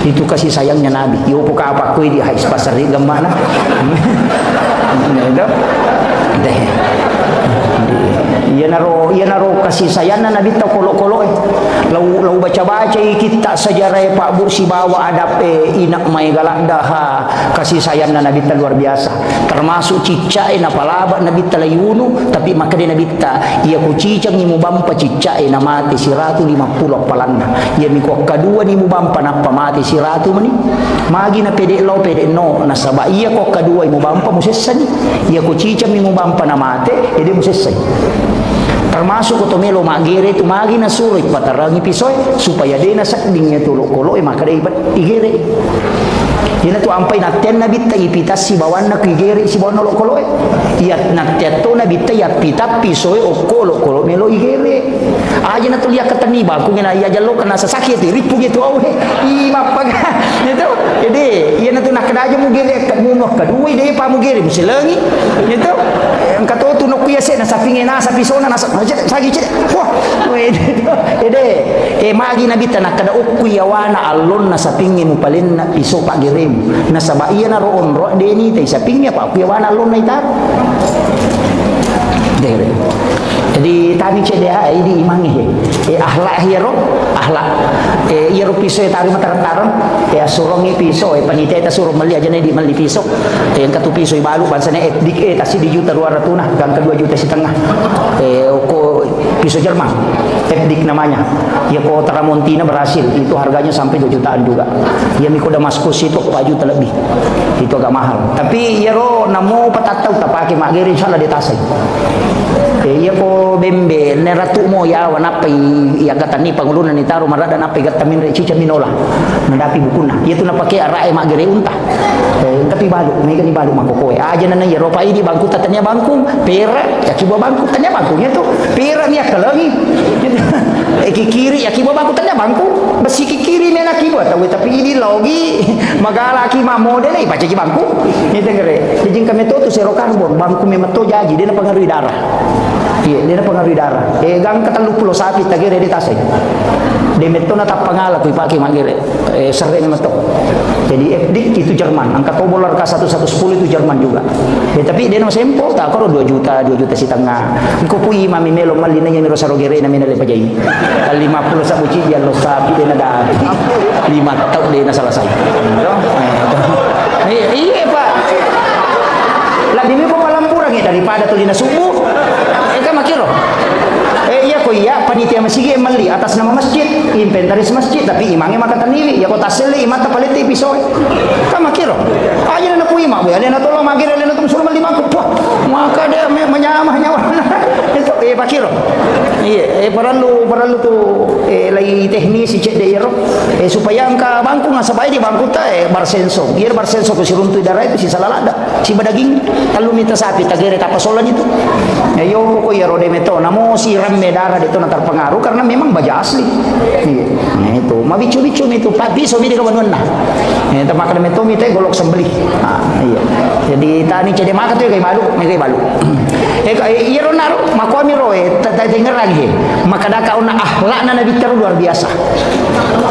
itu kasih sayangnya Nabi yo poka apa ku di hais pasar di gamana deh ia naro kasih sayana Nabi ta kolo-kolo lau baca-baca kita sejarah Pak Bu si bawa adap inak mai galak daha kasih sayana Nabi ta luar biasa termasuk cicak na palaba Nabi ta layunu tapi maka dia Nabi ta ia ku cicang ni mubampa cicak na mati siratu 50 palanna ia mi ko kadua ni mubampa na mati siratu mani magi na pede no na saba ia ko kadua mubampa musessani ia ku cicang ni mubampa na mate dia musessai termasuk kotomelo magere tu magi na suroy patarangi pisoy supaya dia na sakdingnya tulo-kolo maka dia igere Ina tu ampai na ten na bitta ipitas si bawan na kigeri si bawan kolo iya na teto na bitta ya pita pisoe o kolo melo igere aja na tulia katani ba ku ngina iya jalo kana sasakit ripu gitu au i mapag itu jadi iya na tu nak kada aja mu gere kat muno kadua ide pa mu gere musilangi itu engka tu no kuya se na sapinge na sapisona na sagi cede wah ide magi na bitta na kada ukku ya wana alon na sapinge mu palin na piso pa gere na sabaiya na roon ro deni tay sapingnya pa kuyawana lon na itar dere jadi tani cede ai di imangi ahlak hero ahlak iro piso tari mataran surongi piso panite ta suruh meli aja di meli piso yang katu piso balu bansane dik tasi di juta 200 kan ke 2,5 juta ko piso Jerman dik namanya ya ko Tramontina berhasil itu harganya sampai 2 jutaan juga ya miko Damaskus itu 4 juta lebih itu agak mahal tapi ya ro namo patatau tapake magere insyaallah di tasay ya ko bembe ne ratu mo ya wanapai ya gatani pangulunan ni taro marada napai gatamin re cica minola nadapi bukuna ya tu napake arae magere unta Tapi balu, mereka ni balu makoko. Aja nana Eropa ini bangku tatanya bangku, perak, ya kibo bangku tanya bangkunya tu, perak ni akalangi. Kiri ya kibo bangku tanya bangku, besi kiri ni nak kibo, tapi ini logi, magala ki ma model ni baca ki bangku. Ni tengere. Jadi kami tu serokarbon, bangku memang tu jadi dia nak pengaruhi darah. Iya, dia nak pengaruhi darah. Gang kata lupulo sapi tagere di tasai. Dia meto na tapangala ko ipaki magere. Sere ni meto. Jadi FDIK itu Jerman, angka tobolar K1110 itu Jerman juga. Tapi dia nama sempol tak karo 2 juta setengah. Ko pui mami melo mali na yang rosaro gere na minale pajai. 50 sabu ci dia lo sapi dia na da. 5 tahun dia na selesai. Iya Pak. Lebih mi po palampuran daripada tulina subuh. Kan makiro. Iya ko iya panitia masjid mali atas nama masjid, inventaris masjid tapi imangnya maka tanili ya ko tasili imata paliti pisoy. Kan makiro. Aja na po imang ya na tolong magire na tum suruh mali bangku. Maka dia menyamah nyawa. Itu pakiro. Iya, perlu tu lagi teknis cek de ero supaya angka bangku nga sabay di bangku ta barsenso. Iya barsenso ko si runtu darah itu si salalada, si badaging kalau minta sapi tagere tapasolan itu. Yo ko ero de meto namo si ramme darah itu na terpengaruh karena memang baja asli. Iya. Nah itu, mabicu-bicu itu papi so mi de kawan na. Eta makan meto mi teh golok sembelih. Iya. Jadi tani cede makan tu kay balu, may kay balu. Iro naro makwami roe dengar lagi maka dah kau nak akhlak na nabi terlalu luar biasa.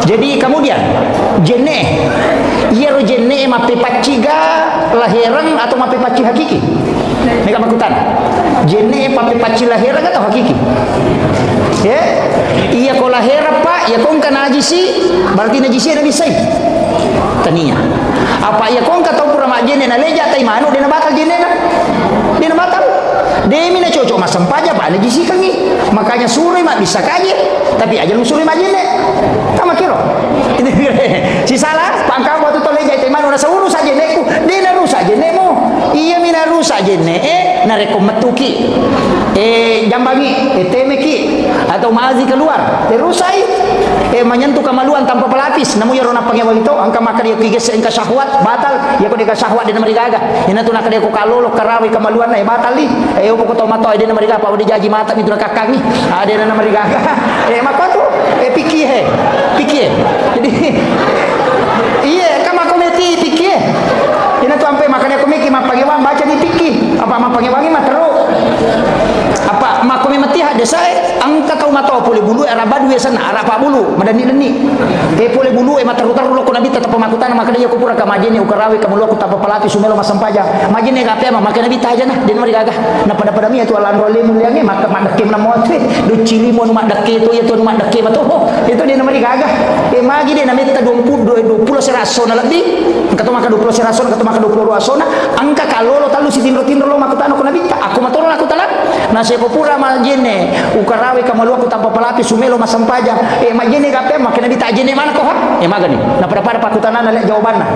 Jadi kemudian jene iro jene mape paciga lahiran atau mape paci hakiki mereka makutan jene mape paci lahiran atau hakiki ya iya ko lahiran pak ya kong kana najisi berarti najisi nabi say tania apa ya kong kata pura mak jene na leja tai manu dia na batal jene na dia na batal demi na cocok masam paja pak najisi kangi makanya suri mak bisa kaje tapi aja lu suri mak jene kama kiro si salah pangkam waktu tole jai teman ora sauru saja neku dia na rusak jene mo iya mina rusak jene na rekometuki jambangi temeki atau mazi keluar terusai menyentuh kemaluan tanpa pelapis namu ya rona pangewa itu angka maka dia kiges engka syahwat batal ya ko deka syahwat dia namari gaga ina tu nak dia ko kalolo karawi kemaluan na batal li ko ko tomato dia namari gaga pa dia jaji mata itu kakang ni dia namari gaga maka tu pikir jadi iya kama kometi pikir ina tu ampe makanya komiki mapangewang baca di pikir apa mapangewangi mah teruk apa makomi mati hade saya angka kau matau pole bulu era badu ya sana ara pa bulu madani deni pole bulu matarutar lo ko nabi tetap pemakutana maka dia kupura ka majene ukarawi ka mulo ku tapa palati sumelo masampaja majene ka pema maka nabi taja nah den mari gagah na pada mi itu alan role muliange maka madake na motre do cili mo madake to ya to madake mato itu den mari gagah magi den na meta 20 seraso na lebih kato maka 20 seraso kato maka 20 ruasona angka kalolo talu si tinro lo makutano ko nabi aku matoro aku talak na sepupura majene ukarawi kamalu aku tanpa pelapis sumelo masampaja majene kape makina dita jene mana ko ha magani na pada pakutanana le jawabanna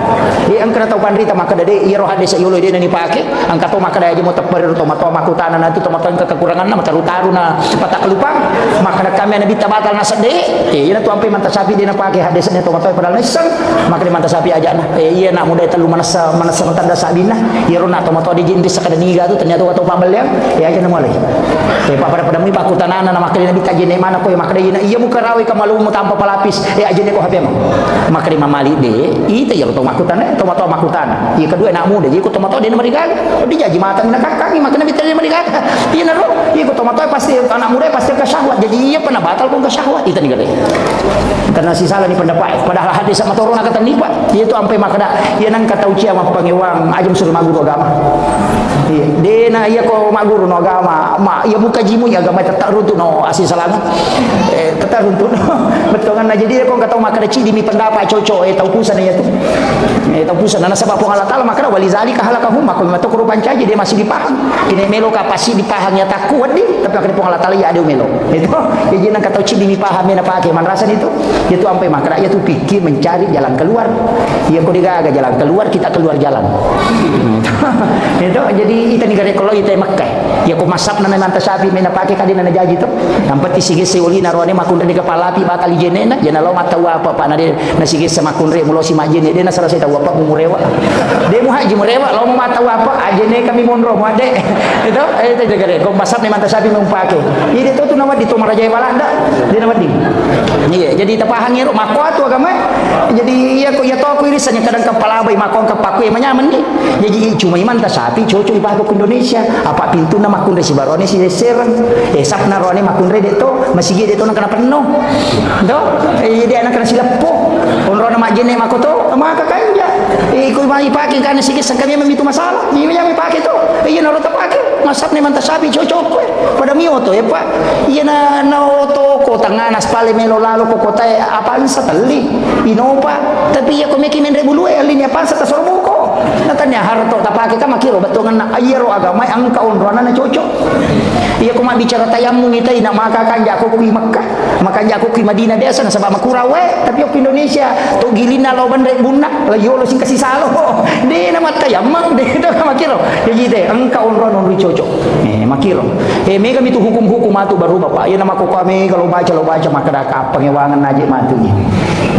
angka tau pandrita maka dade iro hade sa yulo de ni pake angka to maka daya mo tapper to mato makutana nanti to mato kekurangan na mataru-taru na patak lupang maka kami na bita batal na sade ina to ampe manta sapi de na pake hade sa to mato padal nisang maka di manta sapi aja na iya na muda telu manasa tanda sabina iro na to mato di jintis sa kadaniga tu ternyata wato pambel yang aja na mulai pada mi pakutanana na makali nabi tajene mana ko makali na iya muka rawi kamalu mo tanpa palapis ajene ko hape mo makali mamali de ite yero to makutana iya kedua nak muda jadi ko tomato de mari gaga di jaji mata na kakak makali nabi tajene mari gaga iya na ro iya ko tomato pasti anak muda pasti ke syahwat jadi iya pernah batal pun ke syahwat itu nih karena si salah ni pendapat padahal hadis sama torona kata ni pak iya tu ampe makada iya nang kata ucia ma pangewang ajum suruh maguru agama iya de na iya ko maguru no agama ya buka jimu ya agama tetap runtuh no asih salama tetap runtuh no betul kan jadi kau kata maka ada cidi mi pendapat cocok tahu pusan ya tu tahu pusan nana sebab Allah taala maka wali zalika halakahum maka memang tu kurupan caji dia masih dipaham ini melo kapasi dipaham ya tak kuat di tapi akan Allah taala ya ada melo itu jadi nang kata cidi mi paham ya pakai man rasan itu ampai maka ya tu fikir mencari jalan keluar ya kau digaga jalan keluar kita keluar jalan itu jadi ita negara kalau ita Makkah ya ko masap na manta sabi may napake kadina na jaji to nampat sige si uli na rone makun di kepala pi bakal jene na jana lo mata wa apa na de na sige sa makun re mulo si majene de na sarasa tahu apa murewa de mu haji murewa lo mata wa apa ajene kami monro mu ade itu negara ko masap na manta sabi mong pake ini to nama di to maraja Walanda di nama di iya jadi tapahangi ro makwa tu agama jadi ya ko ya to ko irisannya kadang kepala bai makon kepaku ya manyaman ni jadi cuma iman ta sapi cocok ibadah ke Indonesia apa pintu na makun re si barone si serang sapna rone makun re de to masigi de to na kana penuh do jadi anak kana sila po onro na majene makoto maka kanja ko mai pake kana sige kami memitu masalah ni mai pake to iya na ro ta pake masap ni man ta sapi cocok pada mio to ya pak iya na oto ko tanganas pale melo lalo ko kota apaan sa tali inopa tapi ya ko meki men rebulu alin ya pansa ta sorbuko natanya harto tapake ka makiro batongan na ayero agama ang kaunrona na cocok iya ko bicara tayamum ita ina maka kanja ko ku Makkah makanya aku ke Madinah biasa na sabab makurawe tapi yo Indonesia to gilina lo bandre bunna la yo lo sing kasih salo de na matayamang de to ka makiro jadi de ang kaunrona no cocok makiro mega mitu hukum-hukum atu baru bapak ya nama ko kami kalau baca maka dak pengewangan aja matunya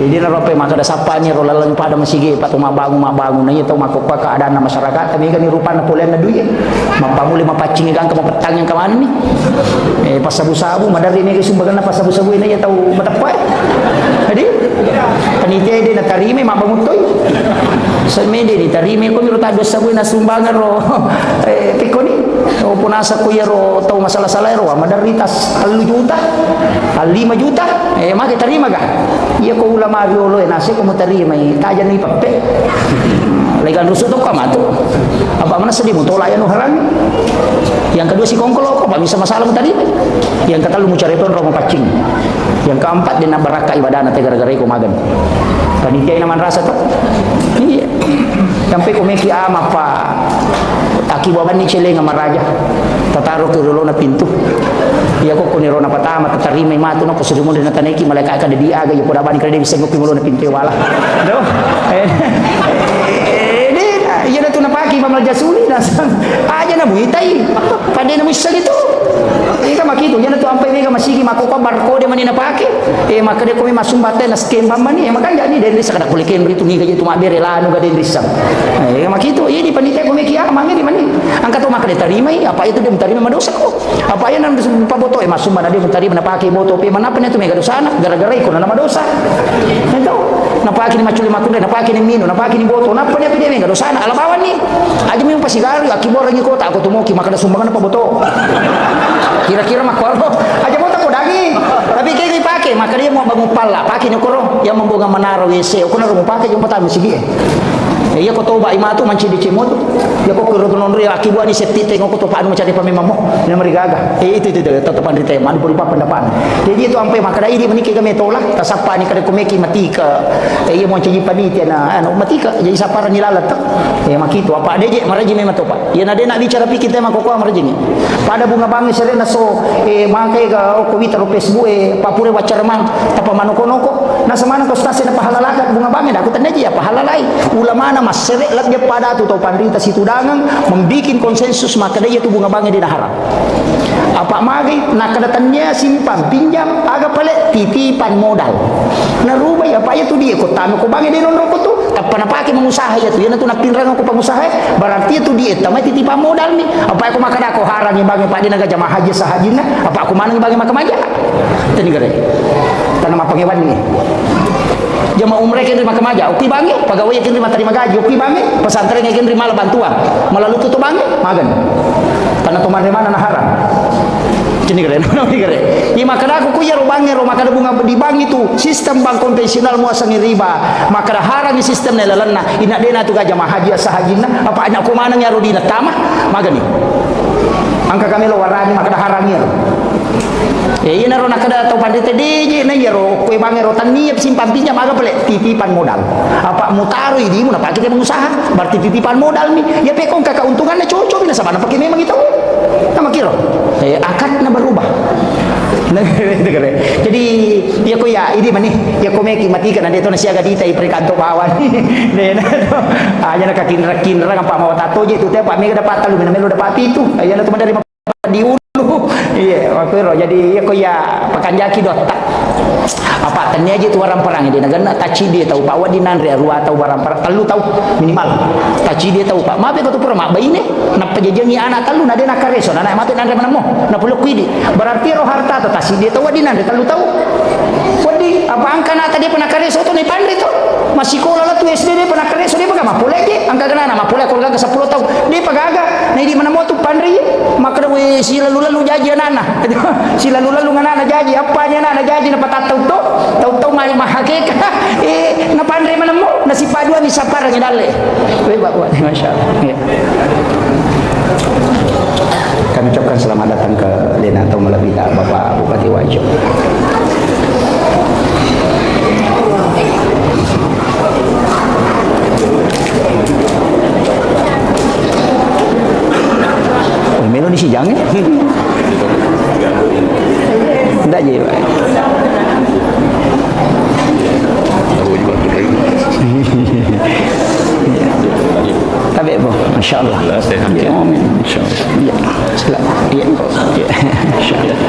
jadi na rope maka da sapanya ro lalang pada masige patu mabangun na itu mako ka keadaan masyarakat kami kan rupana polen na duye mapamuli mapacing kan ka mapetang yang kaman ni pasabu-sabu madari ni sumbagan na pasabu-sabu ini ya tahu matapai jadi panitia dia na tarime mabangutoy semede ni tarime ko miro ta dos sabu na sumbangan ro pikoni o punasa ko yero tahu masalah-salah ro madaritas 10 juta 5 juta maka tarima ga iya ko ulama riolo nasi ko tarima tajan ni pape legal rusuh to kamatu apa mana sedih mo tolak anu haram yang kedua si kongkolo apa bisa masalah mo tarima yang ketiga lu cari ton romo pacing yang keempat dina baraka ibadah na gara-gara ko magan panitia naman rasa to iya sampai ko meki ama pa akibaban ni chele nga maraja tataro ke rolo na pintu iya ko kuniro na patama tatarime mato no ko sudumo na taneki malaka ka di aga yo poda bani krede bisa ngopi mulo na pintu wala do iya na to napaki pamal jasuli na aja na buhitai pade na misal itu ika makito yan na to ampay mega masigi makupa barcode man na pake maka de ko may masumbate na scam bamani makanya ni den risa kada kuliken rito ni gaji tumabere lano ga den risa makito iya di panitia ko may kiyama ngiri mani ang kato maka de tarimay apa itu dia mentarima madosa ko apa yan ang paboto masumba na dia mentarima na pake boto pe manapan ito may gadosana gara-gara ko na madosa ito napaki ni maculi makunde napaki ni mino napaki ni boto napan dia may gadosana alabawan ni aja mo yung pasigaro akibora ni ko ta ako tumoki maka sumbangan na paboto kira-kira makwaro aja mo ta ko daging tapi kayak dipakai maka dia mau bangun pala pakai nyokoro yang membuka menara WC ko na mo pakai yung patami sige iya ko toba imatu manci di cimot ya ko kuro non ri akibu ani setite ko to paanu macari pamemamo na marigaga itu tetepan di tema di puripa pendapan jadi itu ampe maka dai di meniki kami tolak tasapa ni kada kumeki matika iya mo ciji panitia na anu matika jadi sapara ni lalat makito apa adeje maraji memang topa iya na de na bicara pikir tema ko maraji ni pada bunga bangi serena so makai ga ko wita ro Facebook papure wacarman tapa manoko-noko na samana ko stase na pahalalakat bunga bangi aku tanaji ya pahalalai ulama na masere lat dia pada tu tau pandita situ dangang membikin konsensus maka dia tu bunga bangi di haram apa magi nak kadatannya simpan pinjam agak pale titipan modal na rubah apa ya tu dia ko tanu ko bangi di non ko tu apa pakai mengusaha ya tu ya tu nak pinrang ko pengusaha berarti tu dia tamai titipan modal ni apa aku makan aku harang yang bangi pak di naga jamaah haji sahajina apa aku mana bagi makan aja tani gare tanam apa ngewan ni jamaah umrah kan terima kemaja uki bangi pegawai kan terima terima gaji uki bangi pesantren kan terima bantuan melalui tutup bangi magan karena teman mana nah haram ini keren iya maka aku kuya ro bangi ro maka bunga di bank itu sistem bank konvensional muasangi riba maka haram ni sistem na lalanna ina dena tu gajah haji sahajina apa anak ko mana nya ro dina tamah magan ni angka kami lo warani maka harangnya iya naro nakada atau pandite DJ na yero kue bangi ro tani simpan pinjam agak pele titipan modal apa mutaru ini mau pakai dia mengusaha berarti titipan modal nih ya pekong kakak untungannya cocok bina sabana pakai memang itu nama kiro akad na berubah Jadi ya ko ya ini mani ya ko meki mati kan dia tu nasi agak ditai perkanto bawan dia na to aja nak kinra apa mau tato je tu teh pak mega dapat talu melo dapat itu ya na tu dari di ulu iya waktu ro jadi ya ko ya pakan jaki dotak apa tanya aja tu orang perang dia negara taci dia tahu pak wadi nanre ruah tahu orang perang talu tahu minimal taci dia tahu pak mabe ko tu pura mak bayi ne na pajejengi anak talu na dia nak kareso anak mati nanre mana mo na perlu kuidi berarti roh harta tu taci dia tahu wadi nanre talu tahu wadi apa angka nak tadi pernah kareso tu ni pandai tu masih sekolah lah tu SD dia pernah kareso dia pakai mapule je angka kena nama mapule kalau ke 10 tahun dia pagaga na di mana mo tu pandai maka we si lalu jaji anak si lalu anak jaji apa nya anak jaji na patatau tahu mari mahakeka na pandai mana mo na si padua ni sapar nya dale we buat masyaallah ya. Kami ucapkan selamat datang ke Lena atau Malabita Bapak Bupati Wajo. Oh, melo ni si Jang ya? Tidak je Pak. Tapi apa? Masya Allah. Ya, amin. Insya Allah. Ya, selamat. Ya, ya. Insya Allah.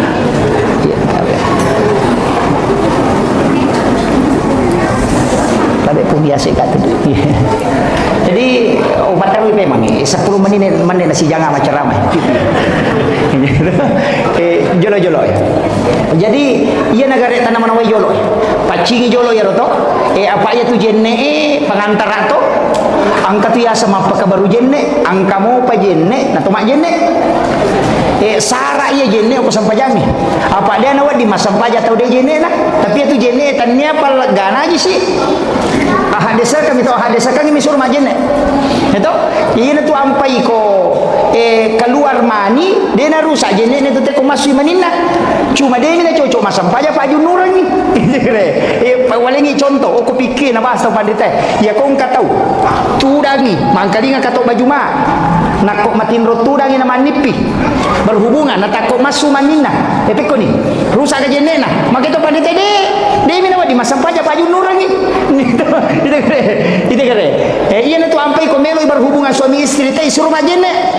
Ya, tapi pun biasa kata tu. Jadi obat tahu memang 10 menit nasi jangan macam ramai. Jolo ya. Jadi ia negara tanaman awal jolo. Pacingi jolo ya roto. Apa ya tu jenne pengantar rato. Angka tu ya sama apa baru jenne. Angka mau pa jenne, na tomak jenne. Sara ia jenne aku sampai jami. Apa dia nawat di masa sampaja tahu dia jenne lah. Tapi itu jenne tanya apa gana aja sih. Ahadesa kami tahu ahadesa kami misur majenne. Itu ini tu ampai ko keluar mani dia na rusak jenne itu teh ko masui manina. Cuma dia ni cocok masam paja Pak Junur ni. Walengi contoh aku pikir na bahasa pandai teh. Ya kau engkau tahu. Tudangi mangkali ngak katok baju mak. Nak kok matin rotudangi na manipi. Berhubungan na takok masu manina. Tapi ko ni rusak ke jenne na. Maka itu pandai teh dia mina di masam paja Pak Junur ni. Itu kere. Iya na tu ampai ko melo berhubungan suami istri teh suruh majenne.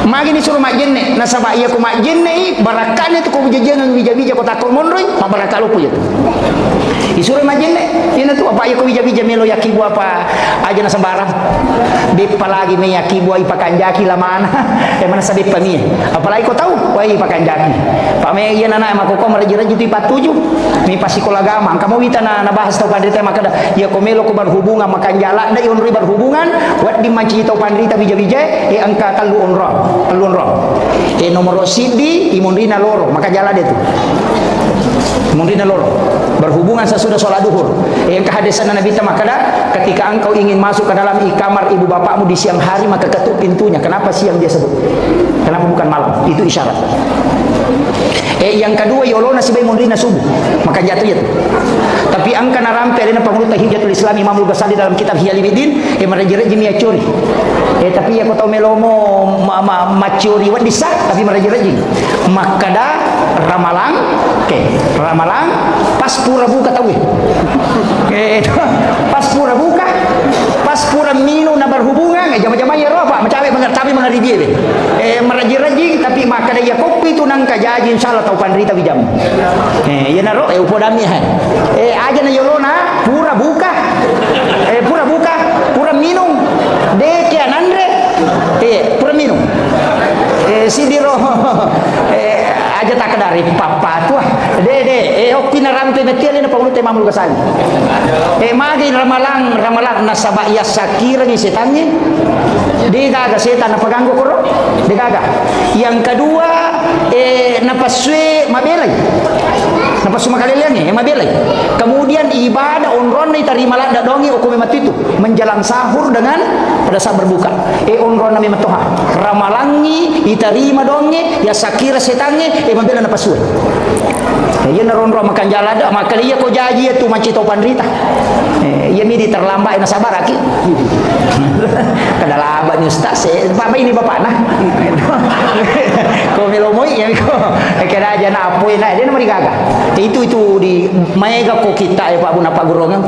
Magi ni suruh majenne. Nasaba iya ko majenne barakan itu ko jangan bija-bija ko takon monroy mabaraka lupu ya. Isuruh majenne. Iya na tu apa iya ko bija-bija melo yakibu apa aja na sembarang. Depa lagi me yakibu ai pakanjaki la mana. Mana sa depa mi. Apalagi ko tahu wai pakanjaki. Pak me iya nana mako ko maraji-raji tu 47. Mi pasikola agama. Kamu wita na bahas tau pandita maka ya ko melo ko berhubungan makan jala da yon berhubungan wat di manci tau pandita bija-bija angka kalu onro nomor sidi imundina loro maka jala dia tu imundina loro berhubungan sesudah sholat duhur yang kehadesan Nabi maka ketika engkau ingin masuk ke dalam kamar ibu bapakmu di siang hari maka ketuk pintunya. Kenapa siang dia sebut? Kenapa bukan malam? Itu isyarat. Yang kedua yolona si imundina subuh maka jatuh itu. Tapi angka narampe ada pengurutan Hijatul Islam Imam Al-Ghazali dalam kitab Hiyaliddin meraji-raji miacuri. Tapi aku tahu melomo macuri wat disah tapi meraji-raji. Maka dah ramalang, ramalang pas pura buka tahu. Pas pura buka, pas pura minu na berhubungan, jama-jama ya roh Pak, macam apa tapi menari dia. Meraji-raji tapi maka dia kopi tu nang kajaji insyaallah tahu pandrita bijam. Ya naro upodami aja na yolona pura buka. Pura minum. De ke anandre. Pura minum. Sidiro aja tak kedari papa tu de oki na rampe betil ni pengulut Imam Al-Ghazali. Magi ramalang nasaba iya sakira ni setannya. Digaga setan apa ganggu koro? Digaga. Yang kedua napaswe mabelai. Napasu makalelian ni mabelai. Kemudian ibadah onron ni tarima lada dongi hukum mati itu menjelang sahur dengan pada saat berbuka. Onron nami matoha. Ramalangi itarima dongi ya sakira setannya mabela napaswe. Ia naronro makan jalada maka dia ko jaji itu manci tau pandrita. Ia ni terlambat na sabar aki. Kada laba ni ustaz. Bapak ini bapak nah. Ko melomoi ya ko kena aja na apoy na dia nama digaga itu di mega ko kita ya Pak Buna Pak Gurong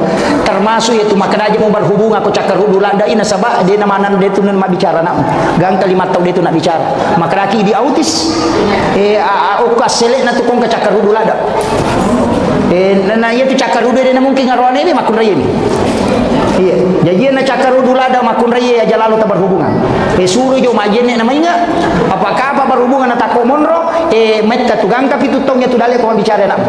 termasuk itu makan aja mau berhubung aku cakar hudu landa ina sabak dia nama dia tu nak bicara nak gang kelima tahun dia tu nak bicara maka laki di autis ukas selek na tukong cakar hudu landa na ia tu cakar hudu dia mungkin ngarwane ni makun raya ni iya jadi na cakar hudu landa makun raya aja lalu tak berhubungan suruh jo majene namanya apakah apa berhubungan atau komonro meta tugang tapi tutongnya tu dale kau bicara nak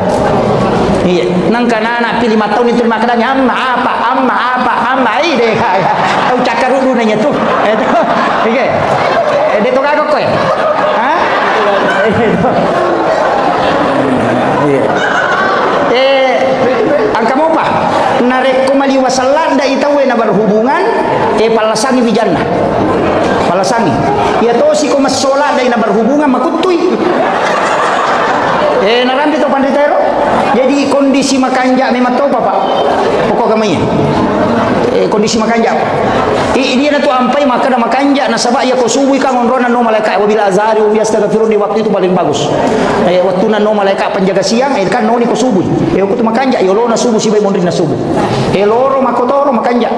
iya nang kana pilih 5 tahun itu maknanya amma deh kaya tahu cakar hudu nanya tu itu oke dia tu kagak kau ha iya angka mau apa narek kumali wasallan da itawe na berhubungan palasani bijana palasani ya to si ko masola da na berhubungan makutui narambi to panditero jadi kondisi makanja memang to Pak pokok gamanya kondisi makanja ini na to ampai maka na makanja na sabak ya ko subuh ka ngonrona no malaikat wabila azari wa astaghfiru di waktu itu paling bagus waktu na no malaikat penjaga siang kan no ni ko subuh ko tu makanja yo lo na subuh si bay mondri na subuh loro makotoro makanja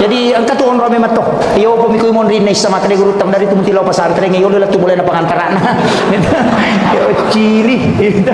jadi angka tu onro memang to yo pemikui mondri na sama kade guru tam dari tu mutilo pasantren yo la tu boleh na pangantarana yo cili itu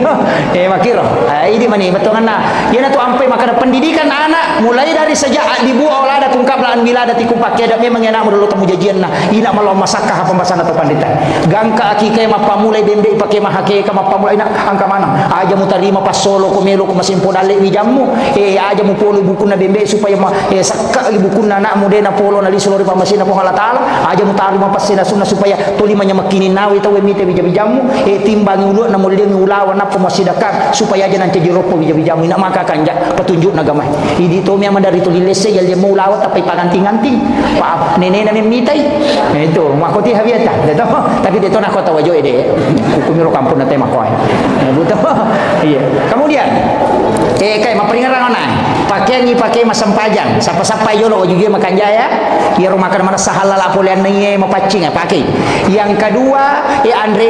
makiro ini mani betul na ya na tu ampai maka pendidikan anak mulai dari sejak dibuat olah ada kungkap laan bila ada tiku pakai ada memang enak dulu temu jajian nah ina malau masakah pembahasan atau pandita gangka akike mapa mulai bembe pakai mahake ka mapa mulai nak angka mana aja mutarima pas solo ko melo ko masimpo dale ni jamu aja mu polo buku na bembe supaya sakka buku na nak mude na polo na lisolo pa masina po Allah taala aja mutarima pas sina sunna supaya tolimanya makini nawi tawe mite jamu timbangi ulu na mulde ni ulawa na po masidakang supaya aja nanti jiropo jamu ina maka kanja petunjuk nagamai idi to memang dari tulilese yal dia mau lawat tapi panganting-anting maaf nenek na mitai itu makoti habiata betul tapi dia tu nak kota wajo ide hukum kampung nanti makoi betul iya kemudian kayak maperingaran ona pakai masam pajang siapa-siapa yo lo juga makan jaya ya rumah makan mana sahalal apolian ni mapacing pakai yang kedua Andre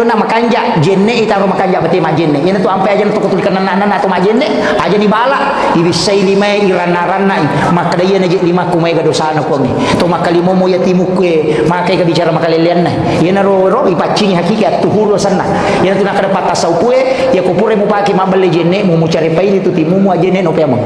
na makanja jenne ita rumah kanja beti majenne ini tu ampai aja untuk tulikan anak atau majenne aja di bala ibisai lima irana-rana maka dia na lima kumai ga dosa na ko ni to makalimo mo yatimu ke makai ka bicara makalelian na yana ro ipacing hakikat tuhuro sana yana tu nak dapat tasau pue ya kupure mo pakai mabale jenne mo cari paili tu timu mo ajenne no pemo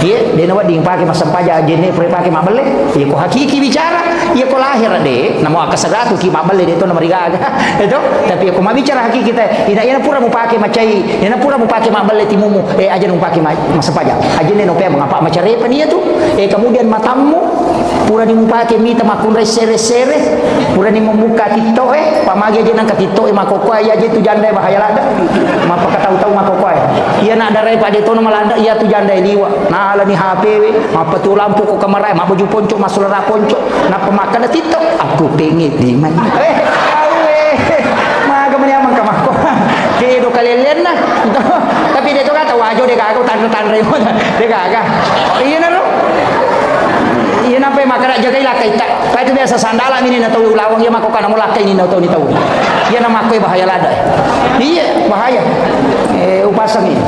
dia nawa ding pakai masam paja jenne pure pakai mabale ya ko hakiki bicara ya ko lahir de namo akasagatu ki mabale de to na marigaga itu tapi ko mabicara hakiki kita yana pura mo pakai macai yana pura mo pakai mabale timu mo aja no pakai masam paja ajenne no pemo apa macare pa niya tu kemudian matamu pura ni mupake mita makun resere pura ni membuka tito pamagi aja nang katito makokoy aja tu janda bahaya lada mapaka tahu-tahu makokoy iya nak ada rep ade tono malanda iya tu janda liwa nah ala ni HP mapa tu lampu ko kamera mapa ju ponco masulera ponco na pemakan tito aku pengit di mana maga mani amang kamako ke do kalelen na tapi dia tu kata wajo dia kagak tan-tan remo dia kagak iya na ro iya nampai makara jaga ilakai tak pa itu biasa sandala ini na tahu lawang ya mako kana mulakai ini na tahu ni tahu iya na makoy bahaya lada iya bahaya upasang ini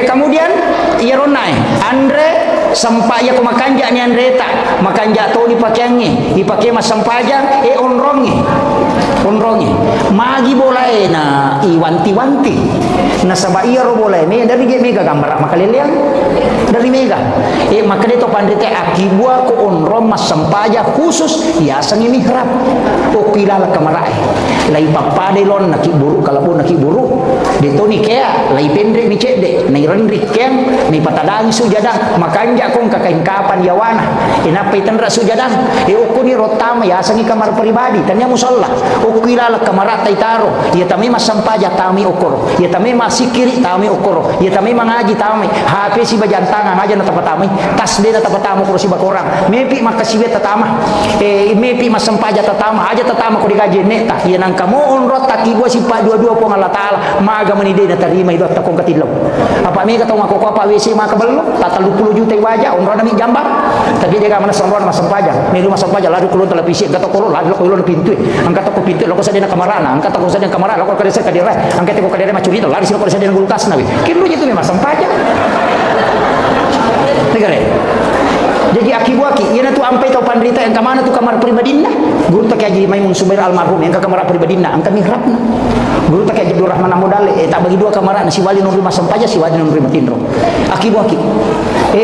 kemudian iya ronai Andre sampai ya ko makanja ni Andre tak makanja to ni pakyangi ipake masampaja onrongi magi boleh na iwanti-wanti na sabaiya ro boleh me dari mega gambar makaleliang dari mega maka dia to pandite akibua ko onrom masampaja khusus ya sangi mihrab o kilala kamarai lai papade lon nakiburu kalapun nakiburu dito ni kaya lai pendre ni cede nai rendrik kem ni patadang sujadang makanja kong kakain kapan yawana inapai tandra sujadang ukuni rotama ya sangi kamar pribadi tanya musalla ukilala kamara harta itaro ia tami masampaja tami okoro ia tami masikiri tami okoro ia tami mangaji tami HP si bajantangan aja na tapatami tasbih na tapatamo ko si bakorang mepi makasiwe tatama mepi masampaja tatama aja tatama ko digaji neta ia nang kamu onrot takibwa si pa dua-dua po Allah taala maga manide na tarima ito takong katidlaw apa mi katong ako pa WC makabalo tata 20 juta wajah onro na mi jambak tapi dia mana onro masampaja mi masampaja lalu kulun televisi gato ko lalu ko ilon pintu angkat ko pintu lo ko sa din kamarana angkat ko sa din kamara lo ko kadesa kadira angkat ko kadira macurito lari sila ko sa din gulutas na kilo itu mi masampaja negara jadi akibuaki ia tu ampai tau pandrita yang kamana tu kamar pribadina guru tak haji Maimun Subair almarhum yang ke kamar pribadina angka mihrabna guru tak haji Abdul Rahman Amodale tak bagi dua kamar si wali nurima sampaja si wali nurima tindro akibuaki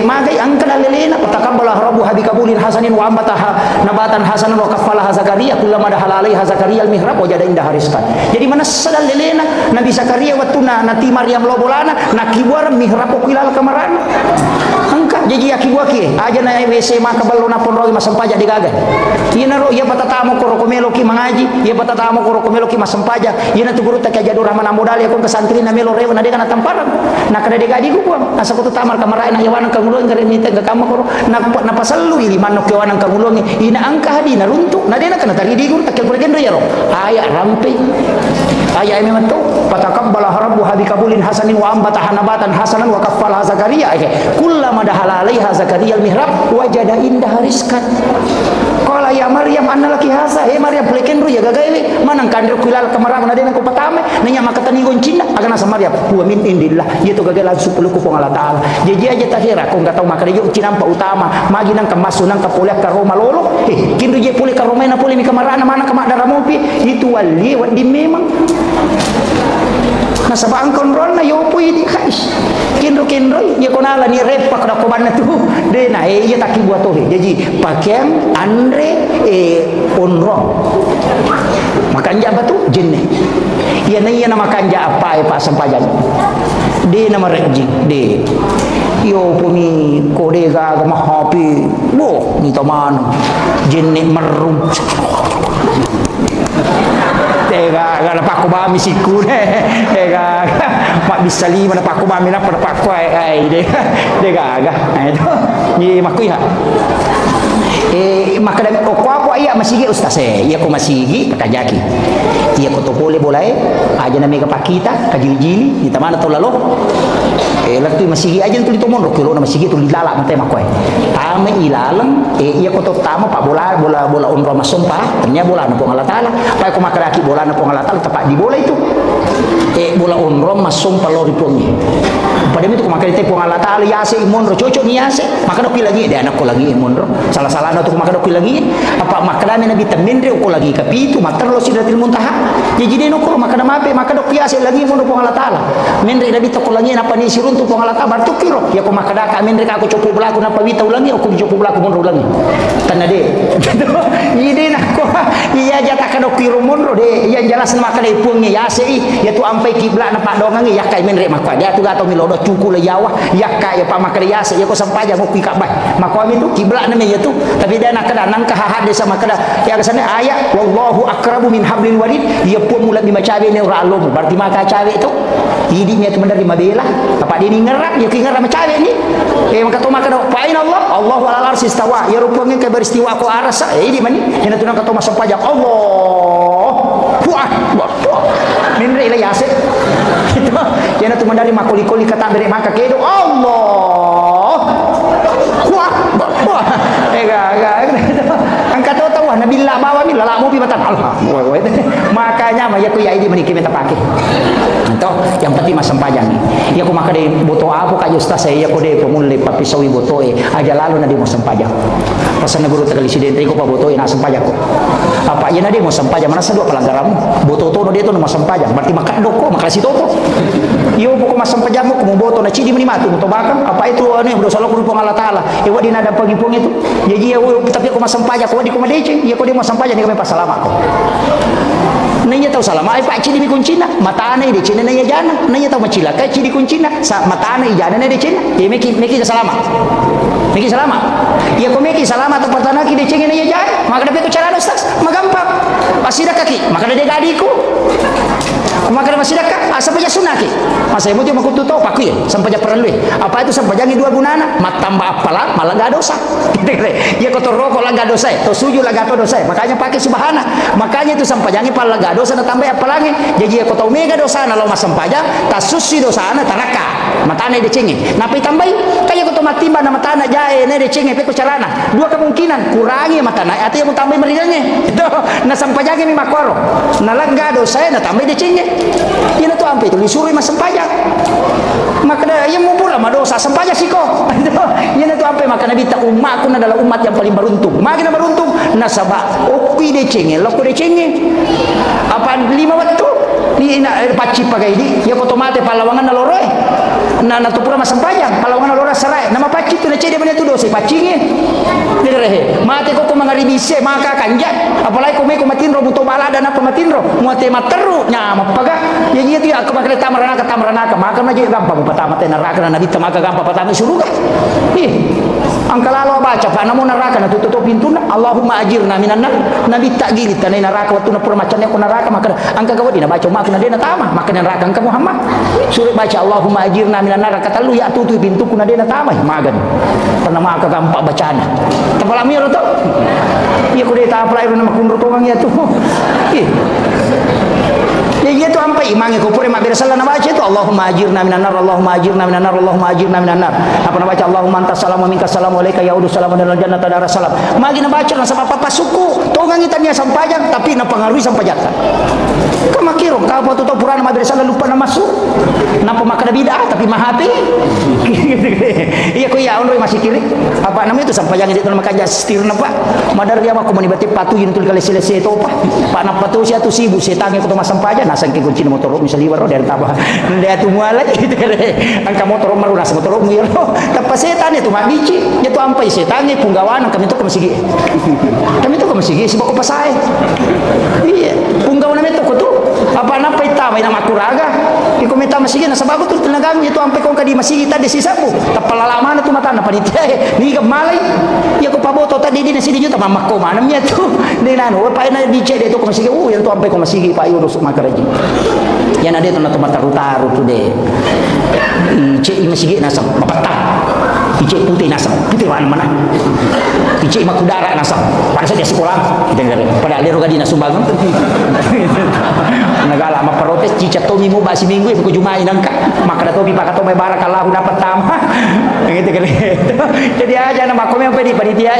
magai angka dalilena patakabbala rabbu habikabulin hasanin wa ambataha nabatan hasanan wa kaffalaha Zakaria kullama dahala alaiha Zakaria al-mihrab wajada indah hariskan jadi mana sadalilena Nabi Zakaria watuna nati Maryam lobolana nakibuar mihrab kilal kamarana angka jadi akibuaki aja na WC makabalo na ponro masampaja digagan ina ro ia patatamo ko komelo ki mangaji ia patatamo ko komelo ki masampaja ina tu guru tak Abdul Rahman Amodale ko kesantri na melo rewa na de kana tamparan na kada de gaji ko asa ko tamal kamara na yawan kangulong ngare ni tega kama ko na pasallu ili manok yawan kangulong ina angka hadi na runtu na de na kana tari di guru tak ko gendo ya ro aya rampe aya memang tu patakabbala rabbu habikabulin hasanin wa ambataha nabatan hasanan wa kaffalaha Zakaria kullama dahala alaiha Zakaria al-mihrab wajada indah rizkan qala ya Maryam anna laki hasa Maryam pleken ru ya gagawe manang kandir kulal kamarang na den ko patame nanya makatani goncina agana sa Maryam huwa min indillah itu gagal langsung puluku ko Allah taala jeje aja tahira ko ngatau makade yo cinampa utama magi nang kamasunang ka pole ka Roma lolo kindu je pole ka Roma na pole mi kamarana mana ka madara mopi itu wali wa di memang nasabang konron na yo pui di kais kinro ya konala ni repak na koban na tu de na iya taki buat tohe jadi pakaian andre onro makanja apa tu jenne iya na makanja apa pak sampajan de nama reji de yo pumi kode ga mahapi bo ni taman jenne merum tega gana pakko ba misiku tega mak bisali mana pakko ba mina pada pakko ai tega itu ni makui ha maka dan ko apa iya masigi ustaz iya ko masigi katajaki iya ko to boleh boleh aja na mega pakita kajili di tamana to lalo laktu masigi aja tu litomon ro kilo na masigi tu lilala mate makoy tame ilalang iya ko to tama pak bola umroh masumpa ternyata bola na po Allah taala pa ko makaraki bola na po Allah taala tepat di bola itu bola umroh masumpa lori pongi pada itu ko makarite po Allah taala yase imon ro cocok ni yase maka do lagi de anak ko lagi imon ro salah-salah na to ko makado lagi apa makadame na vitamin re ko lagi kapitu matarlo sidratil muntaha jadi no ko makada mape makado yase lagi imon ro po Allah taala menre na bito ko lagi na pani sirun to po Allah taala bartu kiro ya ko makada ka menre ka ko copo belaku na pawita ulangi o ko copo belaku mon ro ulangi tanade ide na ko iya jata kado kiro mon ro de iya jelas na makada ipungi yase ya tu ampai kiblat na padongangi ya kai menre makwa dia tu gato milodo cuku le yawa ya kai pa makada yase ya ko sampaja mo pi kabah makwa mi tu kiblat na me ya tu tapi dia nak kada nang kahahad desa makada ya kesana ayat wallahu akrabu min hablil warid dia pun mula di macabe ne ora alom berarti maka cabe itu hidipnya tu menerima bela apa dia ni ngerak ya ki ngerak macabe ni maka tu makada fa'in Allah ala arsy istawa ya rupanya ke beristiwa ko arasa ini mani ina tu nang kato masampaja Allah wah minre ila yase itu ya tu mandari makoli-koli kata dari maka kedo Allah wah angkat tahu Nabi Allah bawa mi lala mu pi batan Allah makanya mah ya ku ya ini meniki minta pakai atau yang penting mas sempajang ya ku maka de boto aku ka ustaz saya ya ku de pemule papi sawi boto aja lalu nadi mau sempajang pasan guru tegali sidente ko pa boto na sempajang ko apa ya nadi mau sempajang mana sadua pelanggaran boto to no dia to mau sempajang berarti maka doko maka si toto yo poko mas sempajang mo ku boto na cidi mani matu to bakam apa itu ane do salo ku Allah taala e wadi na ada pagipong itu jadi ya tapi aku mas sempajang ko di ko madece ya ko di mau sempajang ni kami pasalama ko nanya tahu salama ai pak cidi kuncina mata ana ide cina nanya jana nanya tahu macila kai cidi kuncina mata ana ijana ne de cina ya meki salama ya ko meki salama to patana ki de cina nanya jana maka dapat tu cara ustaz magampang Pasida kaki, maka dia gadiku. Maka masih dekat sampai sunnah ki. Masa mau cuma kutu tahu pakai sampai perlu. Apa itu sampai jangan dua gunana? Mat tambah apalah malah gak dosa. Ya kotor rokok lah gak dosa. To suju lah gak dosa. Makanya pakai subhana. Makanya itu sampai jangan pala gak dosa tambah apa lagi. Jadi ya kotor mega dosa kalau mas sampai jang tasusi dosa na tanaka. Matane dicengi. Napi tambahi kayak kotor matimba na matana jae ne dicengi pe carana. Dua kemungkinan kurangi matana atau yang mau tambah meringannya. Itu na sampai jangan mi makoro. Na lah gak dosa na tambah dicengi. Yan itu ampe itu disuruh mas sempajak. Maka yang mau pula madosa sempajak sih kok. Yan itu ampe maka nabi tak umatku adalah umat yang paling beruntung. Makin beruntung nasabah opi decenge, loko decenge. Apa 5 waktu? Ni paci pakai di ya otomatis palawangan naloroy. Na tu pura mas sempajak, palawangan nalora sarai. Nama paci tu na cede banyak tu dosa pacinge. Dire mate ko mangaribise maka kanjat. Apalagi ko me ko matinro buto bala dan apa matinro. Muate materu nya mapaga. Ya gitu ya aku makna tamranaka maka na je gampang pertama teh neraka na nabi maka gampang pertama surga. Ih. Angka lalu baca pak namun neraka na tutup pintu na Allahumma ajirna minan nar. Nabi tak gili tanai neraka waktu na pura macam aku neraka maka angka gawadi na baca mak na dia na tama maka neraka angka Muhammad. Suruh baca Allahumma ajirna minan nar kata lu ya tutup pintu kuna dia na tama magan. Karena maka gampang bacana. Tapala miro to. Iya ko dia tapala iro na makunro to ang ya tu. Ih. Ya itu sampai imangi kupure mak bersala na baca itu Allahumma ajirna minan nar Allahumma ajirna minan nar Allahumma ajirna minan nar. Apa na baca Allahumma antas salamu minka salamu alayka ya udus salamu dan jannata dar salam. Magi na baca na sama papa suku. Tongang itanya sampajang tapi na pengaruhi sampajatan. Kamakiro ka apa tuto purana mak bersala lupa na masuk. Napa makna bidah tapi mahati. Iya ko ya onroy masih kiri. Apa namanya itu sampajang itu nama kanja stirna pak. Madar dia mah komunibati patu yuntul kali selesai itu pak. Pak na patu sia tu sibu setange ko sampajang sangke kunci motor misalnya liwar dari tabah dia tu mualai gitu kan angka motor marunas motor muyar tapi setan itu mak bici itu ampai setannya punggawan kami itu kemasigi si bako pasai iya punggawan itu ko tu apa napa itama ina makuraga iko meta masigi na sabago tu tenagang itu ampai kong kadi masigi tadi sisapu tapalalaman tu mata na panitia ni malai ya ko paboto tadi di sini juta mamako manamnya tu ni nanu pa na di cede tu kemasigi yang tu ampai ko masigi pa yurus makaraji yan ada tu na taru-taru tu deh ice masigi nasam mapatah ice putih nasam putih mana ice makudara nasam pada saat dia sekolah pada alero gadi nasumbangun nagala maprotes cica tomi mo basi minggu ibu jumai nangka maka tobi pakato may barakallahu dapat tama gitu kan jadi aja nama kami yang panitia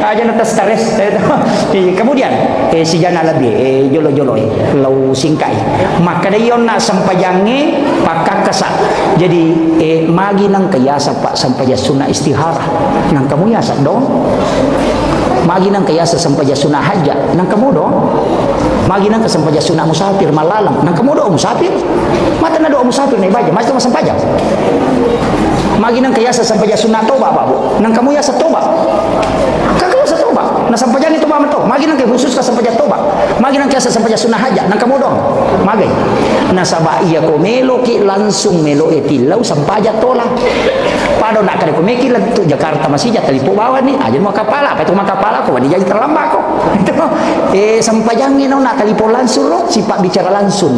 aja natas stres kemudian si jana lebih jolo-jolo lau singkai maka dayon na sampajange pakakasa jadi magi nang kayasa pak sampai sunah istiharah nang kamu yasa dong magi nang kayasa sampai sunah haja nang kamu dong magi nang sampai sunah musafir malalang nang kamu dong musafir mata na do musafir na ibaja mas tu masampaja magi nang kayasa sampai sunah toba babu nang kamu yasa toba kakak yasa toba na sampajan itu mama to magi nang kay khusus ka sampaja toba magi nang kayasa sampaja sunah haja nang kamu dong magi na saba iya ko melo ki langsung melo etilau sampaja tola pado nak kare ko meki la tu Jakarta masih jatali po bawa ni aja mau kapala apa itu mau kapala ko di jadi terlambat ko itu sampajang ni nak tali po langsung lo sipak bicara langsung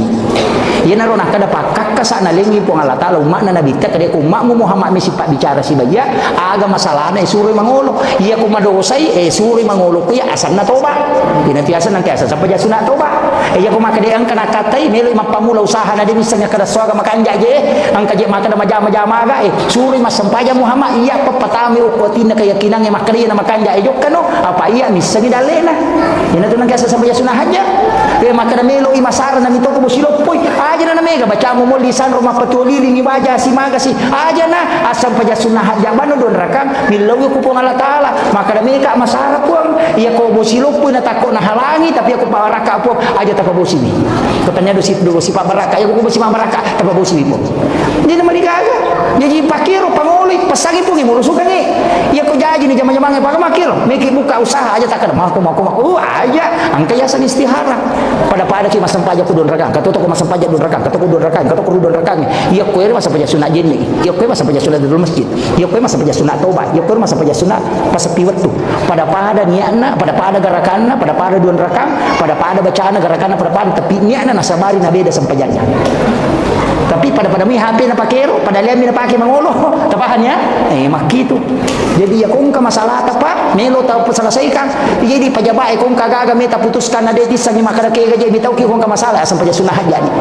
ya naro nak kada pakak ka sana lengi po Allah taala umat na nabi ta kada ko umatmu Muhammad mi sipak bicara si bagia aga masalah na suruh mangolo iya ko madosai suruh mangolo ko ya asal na toba ina biasa nang kiasa sampai sunat toba iya ko makade ang kana katai melo mapamula usaha na demi sanga kada swaga makanja je ang kaje maka da majama ga suruh mas sampaja Muhammad iya papatami ukotina keyakinan yang makari na makanja ejok kano apa iya misagi dalena ina tu nang kiasa sampai sunah haja maka da melo imasara na mito ko bosilo poy aja na mega baca mo lisan rumah petuli ni baja si maga si aja na asam paja sunah haja bano don rakam milawi ko po Allah taala maka da mega masara po iya ko bosilo poy na takot na halangi tapi ako paraka po aja tapabosi ni katanya do si pabaraka ya ko bosi mabaraka tapabosi ni po hindi na maligaga jadi pakiro panguli pasagi po gimurusukan ni iya ko jaji ni jama-jama ngai pakamakiro meki buka usaha aja takada mau aja angka yasan istihara pada ki masampaja ku don rakang katoto ko masampaja don rakang katoto don rakang katoto ko don rakang iya ko ere masampaja sunat jinni iya ko masampaja sunat dul masjid iya ko masampaja sunat taubat iya ko masampaja sunat pasapi wetu pada niatna pada garakanna pada don rakang pada bacaana garakanna pada tapi niatna nasabari na beda sampajanya. Tapi pada mi HP na pakero, pada liami na pake mangolo, tapahan ya? Makitu. Jadi ya kung ka masalah pa, melo tao selesaikan. Jadi pajabae kung kagaga meta putuskan na dedi sa makadake gaje bitaw ki kung ka masalah asam paja sunah jadi.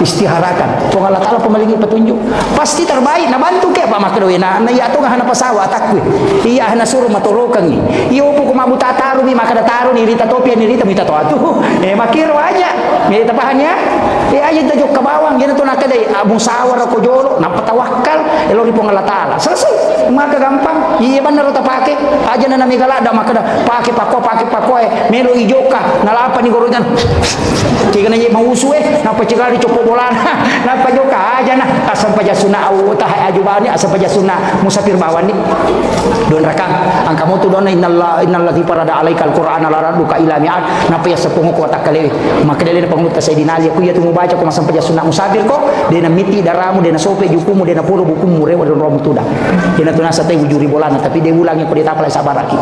Istiharakan. Kung Allah Taala pemalingi petunjuk, pasti terbaik na bantu ke pa makadoi na iya to hana pasawa takwi. Iya hana suruh matorokan ni. Iyo po kumabuta taro mi makadataru ni rita topia ni rita mita to atuh. Makiro aja. Meta tapahan ya? Aja tajuk ke bawang gini tuh nakadai musawar ko jolo napatawakal elori po Allah Taala selesai maka gampang iya benar ta pake aja na namigala da maka pake pako melo ijoka nalapa ni gorogan tiga na mausu napa cigari copo bolana napa joka aja na asam paja sunna au tah ajubani asam paja sunna musafir bawani don rakang angka mutu don innallati parada alaikal qur'ana laraduka ila mi'ad napa ya sepungu ko takale maka dele pangut sayidina ali ku ya tu baca ko masam paja sunna musafir ko dena miti daramu dena sope jukumu dena polo bukumu rewa don romu tuda dena tunasa tay wujuri bolana tapi dia ulangi ko ditapalai sabaraki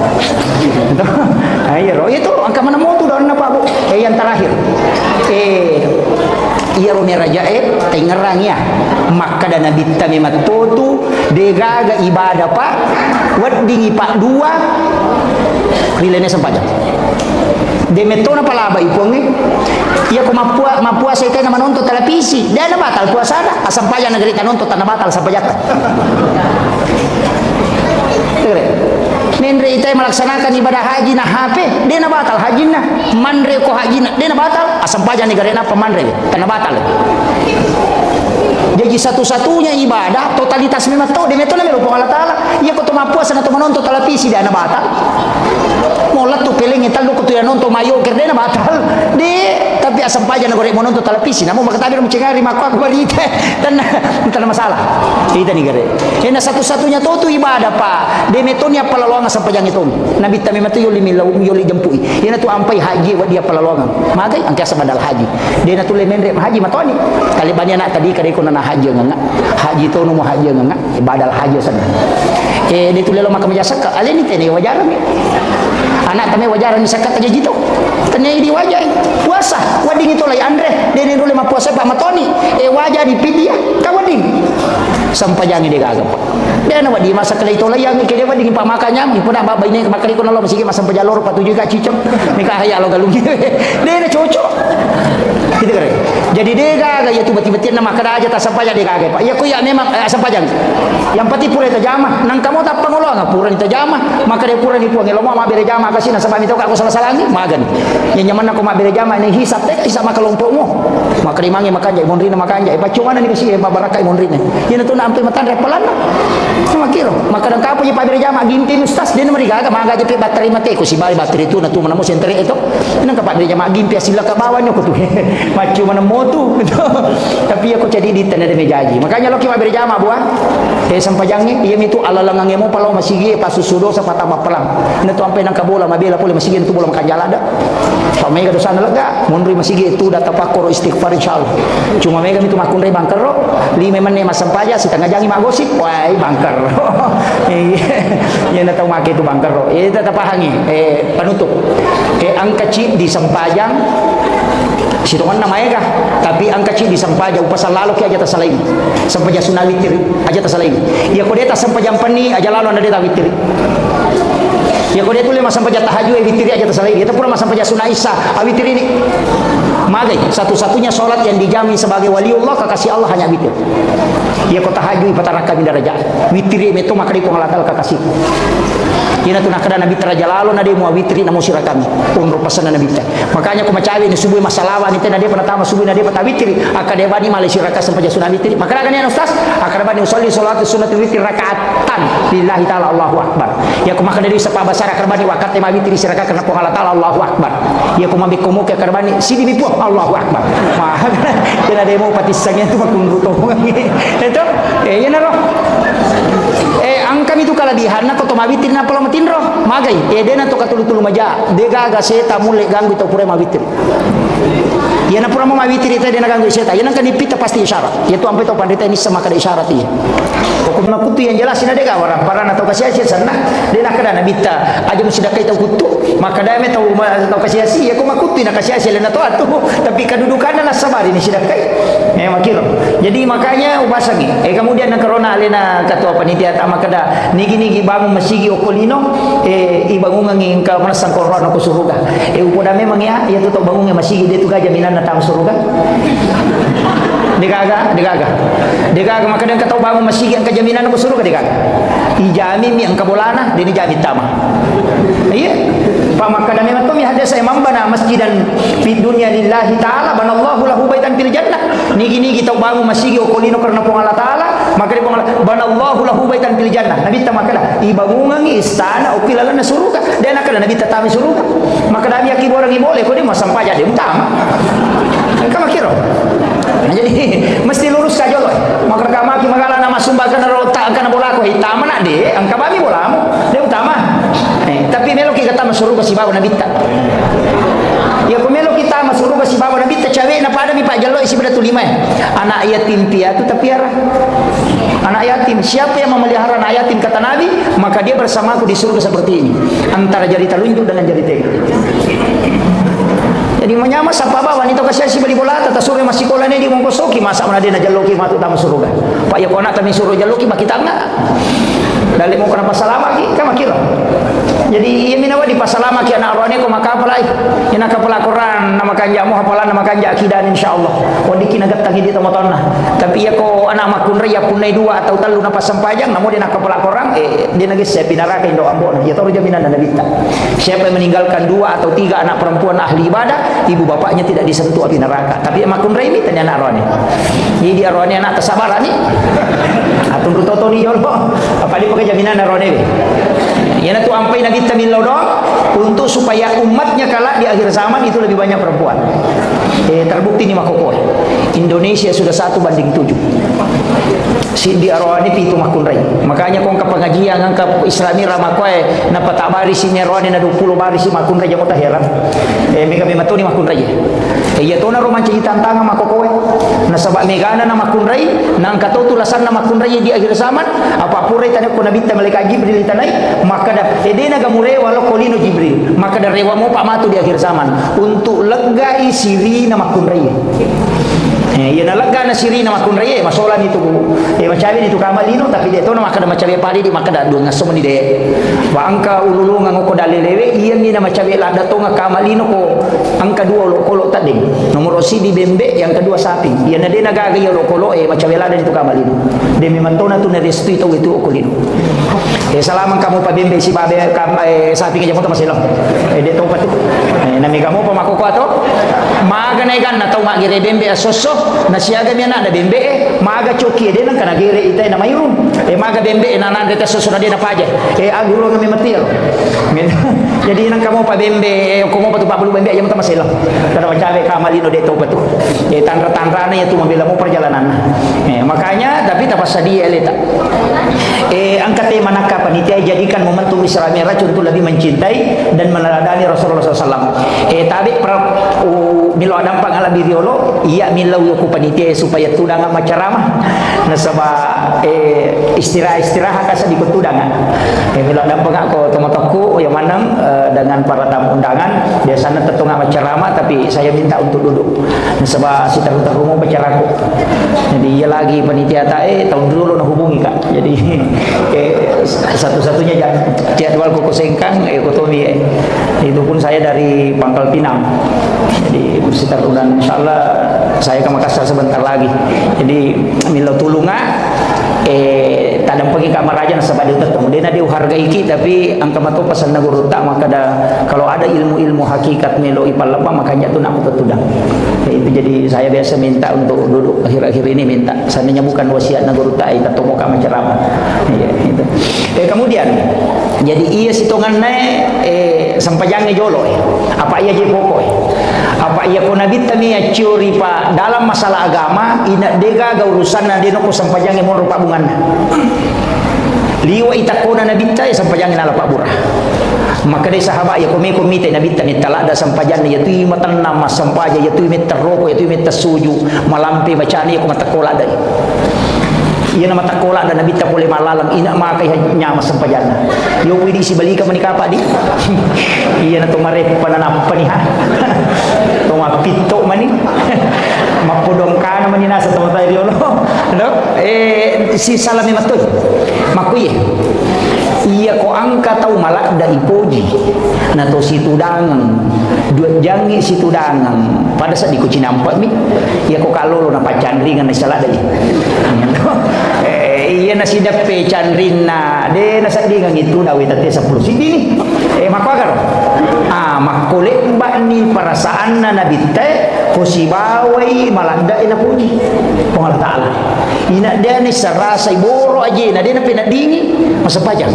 ayo itu angka mana mutu don apa bu yang terakhir iya rumi rajae tengerangnya maka dana bitta mematotu degaga ibadah pak wadingi pak dua rilene sempajang de metona palaba ipongi iya ko mapua sa itay na manonto televisi dahil na batal puasa na asam paya negeri kanonto tanah batal sa payata menre itay melaksanakan ibadah haji na HP dia na batal haji na manre ko haji na dia na batal asam paya negeri na pamanre tanah batal jadi satu-satunya ibadah totalitas memang to de metona melo Allah Taala iya ko tumapuasa na tumanonto televisi dahil na batal molat tu peling ital lu kutu nonton mayo kerde na batal de tapi asam paja na goreng nonton televisi namu makatabi na mucengari makwa balite dan entah masalah kita ni gere ena satu-satunya tu ibadah pa de metonia palalonga asam pajang itu nabi tami matu yoli jempui ena tu ampai haji wa dia palalonga magai angka sabadal haji de na tu le menre haji matoni kalibani anak tadi kade ko na haji nganga haji tu no haji nganga ibadal haji sana de tu lelo makam jasa ka ale ni tene wajaran anak kami wajaran misakat aja gitu tanya di wajah puasa wading itu lay andre dene dulu ma puasa pa matoni wajah di pidia ka wading sampajangi de gagap dene wadi masa kala itu layang ke wading pa makanya ipuna baba ini makali ko nalo masige masam pajalor patuju ka cicem mika haya lo galungi dene cocok gitu kare jadi de gaga ya tu beti-beti na makada aja ta sampaja de gaga pak ya ku ya memang sampajang yang pati pura itu jamah nang kamu tak pangolong pura itu jamah maka de pura ni puang lo mau bere jamah kasih na sabami to ka aku salah-salah ni magan yang nyaman aku bere jamah ni hisap teh hisap maka lompokmu maka dimangi makan jai monrina makan jai pacuan ni kasih baraka monrina yen tu na ampe matan repelan sama kiro maka dan kapu je bere jamah gintin ustaz dia mari gaga maga je bateri mate ku si bari bateri tu na tu mana mo sentre itu nang ka bere jamah gimpi sila ka bawanya ku tu macu mana motu tapi aku jadi di tanah de mejaji makanya lo ki bere jamah buah sampajangnya iya itu alalangang mo palaw masigi pasusudo sa patama pelang na tu ampe nang kabola mabela pole masigi tu bola makanjala da pamay ka dosan lega monri masigi itu data pakoro istighfar insyaallah cuma mega itu makun re bangker ro lima men masampaja si tangga jangi magosip wai bangker iya na tau make itu bangker ro eta tapahangi penutup angka ci di sampajang sitongan namanya kah tapi angka ci di sampaja upasal lalu ki aja tasalain sampaja sunawitir aja tasalain ya ko deta sampajang pani aja lalu anda deta witir ya ko dia tu lima sampaja tahajud witir aja tasalain itu pura sampaja sunah isa witir ini magai satu-satunya solat yang dijamin sebagai waliullah kekasih Allah hanya witir ya ko tahajud pataraka min darajat witir meto maka di pengalakal kekasih ina tu nakada nabi teraja lalu nade mu witri namu sirakami umur pasana nabi ta makanya ku macawi ni subuh masalawa ni tena dia penatama subuh nade pata witri akade bani malaysia raka sampaja sunah witri maka kan ya ustaz akade bani usolli salat sunat witri rakaatan lillahi taala Allahu akbar ya ku maka dari sapa basar akade bani wakat ma witri siraka karena po Allah taala Allahu akbar ya ku mambe komo ke akade bani sidi bipu Allahu akbar mah tena demo patisangnya tu makun ruto itu ya naro angka kami tu kalabihan na ko tumabitin na pala matinro magay de na to katulutulu maja de gaga seta mulai ganggu to pura mabitin ya na pura mabitin ita de na ganggu seta ya nang kanipita pasti isyarat ya tu ampai to pandita ini sama kada isyarat iya kok na kutu yang jelas ina de ga orang para na to kasiasi sana de na kada na bita aja mesti dakai to kutu maka dame to kasiasi ya ko makutu na kasiasi le na to atu tapi kedudukan na sabar ini sidakai makiro jadi makanya ubasagi kemudian na corona alena katua panitia tama kada nigi bangun masigi okolino ibangun nging ka manasang corona ko suruga upoda memang ya tu bangun masigi dia tu ga jaminan na tam suruga degaga maka dia katau bangun masigi ang kajaminan ko suruga degaga ijami mi ang kabolana dini jami tama iya maka dan memang tu mi hadis imam bana masjidan fi dunya lillahi taala banallahu lahu baitan fil jannah nigi tau bangun masigi okolino karena pong Allah taala maka dia banallahu lahu baitan fil jannah nabi ta maka ibangungan istana ukilala na suruga dan akala nabi tatami suruga maka dami aki orang ibole ko di masampa jadi utama kama kiro jadi mesti lurus ka jolo maka kama ki magala na masumba kana rota kana bola ko hitama na de ang kabami bola mo de utama tapi melo ki kata masuruga si baba nabi ta ya kumelo kita masuruga si baba nabi ta cawe na pada mi pa jalo isi beda tulima anak yatim piatu tapiara anak yatim siapa yang memelihara anak yatim kata nabi maka dia bersamaku di surga seperti ini antara jari telunjuk dengan jari tengah jadi menyama sapa bawa wanita kasiasi bali bola tata sore masih kola ni di mongkosoki masa mana dia na jaloki matu tamu surga pak ya kona tami suruh jaloki makita nga dali mo kana pasalama ki kama kilo jadi iya minawa di pasalama ki anak rohani ko makapalai ina kapala Quran nama kanja mo hafalan nama kanja akidan insyaallah o dikinagat tagi di tomotonna tapi ya ko anak makunra ya punai dua atau talu na pasampajang namo dia kapala Quran dia nagis saya pinaraka indo ambon ya tahu jaminan na bita siapa yang meninggalkan 2 atau 3 anak perempuan ahli ibadah ibu bapaknya tidak disentuh api neraka tapi makunra ini tanya anak rohani jadi rohani anak kesabaran ni atun rutoto ni yolo apa di pakai jaminan na rohani ya tu ampai nabi tamin lodong untuk supaya umatnya kala di akhir zaman itu lebih banyak perempuan terbukti ni makoko Indonesia sudah 1:7 si di arwani pitu makunrai makanya kong ka pengajian ngangka islami ramakoe na patabari si arwani na 20 bari si makunrai jamo taheran mega mematoni makunrai ya tona roman ci tantanga makokoe na sabak megana na makunrai nang katutulasan na makunrai di akhir zaman apa purai tanek ko nabita malaikat Jibril tanai maka da edena gamure walo kolino Jibril maka da rewa mo pamatu di akhir zaman untuk legai siri na makunrai ya na lega na siri na makunrai masolan itu macawi itu kamalino tapi dia to na maka da macawi padi di maka da dunga somo ni de wa angka ululunga ngoko dalelewe iya ni na macawi lada to nga kamalino ko angka 2 lo kolo tadi nomor si di bembe yang kedua sapi iya na de nagaga ya lo kolo macawi lada itu kamalino de memantona tu na restu itu okolino salaman kamu pa bembe si babe sapi ke jamu masih long de to patu nami kamu pa makoko ato maga na ikan na tau nga gire bembe asoso na siaga mi na bembe maga coki de nang kana gire ita na mayrum maga bembe na de asoso na de na paje aguro ngami matil jadi nang kamu pa bembe ko mo patu pa bulu bembe jamu masih long kada macawe kamalino de to patu tanra-tanra na itu membela mo perjalanan makanya tapi tapasa dia leta angkat tema nakap panitia jadikan momentum Isra Mi'raj untuk lebih mencintai dan meneladani Rasulullah SAW. Tabi milo adampa ngala biriolo iya milau yoku panitia supaya tudanga macaramah nasaba istirahat kasa di tudanga milo adampa ngako tomotoku yang manang dengan para tamu undangan biasanya tetunga macaramah tapi saya minta untuk duduk nasaba si taru-tarumu bacaraku jadi iya lagi panitia tahun dulu na hubungi kak jadi satu-satunya jadwal kuku sengkang ekotomi itu pun saya dari Pangkal Pinang jadi sekitar bulan insyaallah saya ke Makassar sebentar lagi jadi milau tulunga tadang pergi kamar raja nasabah dia tetong dia hargai kita tapi angka matu pasal naguruta maka kalau ada ilmu-ilmu hakikat melo ipal lepa makanya tu nak tetudang itu jadi saya biasa minta untuk duduk akhir-akhir ini minta seandainya bukan wasiat naguruta kita tomo ka menceramah itu kemudian jadi iya sitongannya sampajangnya jolo apa iya je pokok apa iya ko nabi tami curi pa dalam masalah agama ina dega ga urusan na dino ko sampajangnya mo rupa bungan liwa itakona nabita ya sampajangin ala pak burah. Maka dari sahabat ya komite nabita ni talada sampajan ya tu matan nama sampaja ya tu meta roko ya tu meta suju malampe bacaan ya ko matakola dari. Iya nama takola dan nabita boleh malalam ina makai nyama sampajana. Yo widi si balika menikah pak di. Iya na tumare pananap paniha. Tuma pito mani. Mapodong kana mani nasa tuma tayo diolo. No? Si salami matoy. Makuye. Iya ko angka tau malak da ipoji na to situ dangang dua jangi situ dangang pada saat di kucinampak mi iya ko kalolo na pacandringan na salah dali iya na sidape candrin na de na sa dingang itu dawi tati 10 sidi ni makwagar makulit mbak ni perasaan na nabite posibawai malanda ina puji pengalah ta'ala ina dia ni serasa iboro aja na dia na pinadingi masa pajang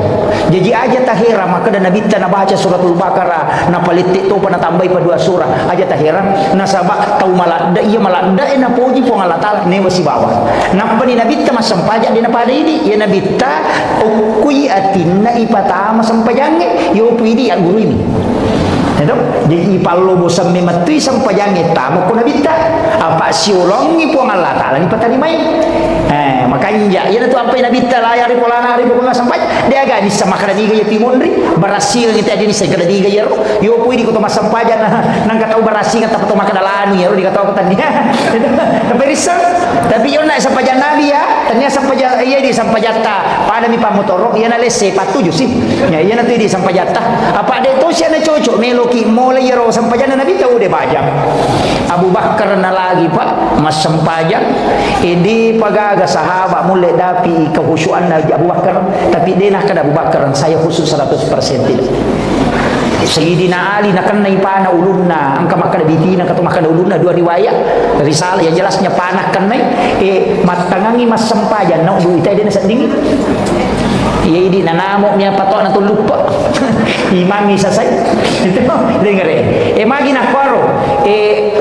jadi aja tahira maka dan nabita na baca suratul Baqarah na palitik tu pa na tambay pa dua surah aja tahira na sabak tau malanda iya malanda ina puji pengalah ta'ala ni wasibawa nampa ni nabita masampajang di na pada ini ya nabita ukui atinna ipatama sampajange yo pwidi ang guru ini. Jadi ipalo bosam mematui sampajange tamu ko nabita apa siulongi po ang Allah Ta'ala ni patani may makanya ya na to ampay nabita layar po lana ri po nga sampaj dia aga ni sa makadaniga ya timon ri barasil ni tadi ni sa kadaniga ya yo pwede ko to masampajan nang kataw barasil nga tapato makadalano ya ro di kataw ko tanya tapi risal tapi yo na sampajan nabi ya tanya sampajan iya di sampajata pada mi pamotoro ya na lese patuju sih ya iya na to di sampajata apa de to siya na cocok meloki mulai ya ro sampajan nabi tahu de bajang Abu Bakar na lagi pak mas sampajan ini pagaga sahabat mulai dapi kehusuan Nabi Abu Bakar tapi dia nak kada Abu Bakar saya khusus 100% tidak Sayyidina Ali nak kena ipana ulunna angka makada bitina kata makada ulunna dua riwayat risalah yang jelasnya panah kena matangangi mas sampajan nak duit dia nak dingin iya ini nanamok niya patok na lupa imami sasay itu dengar magi na kwaro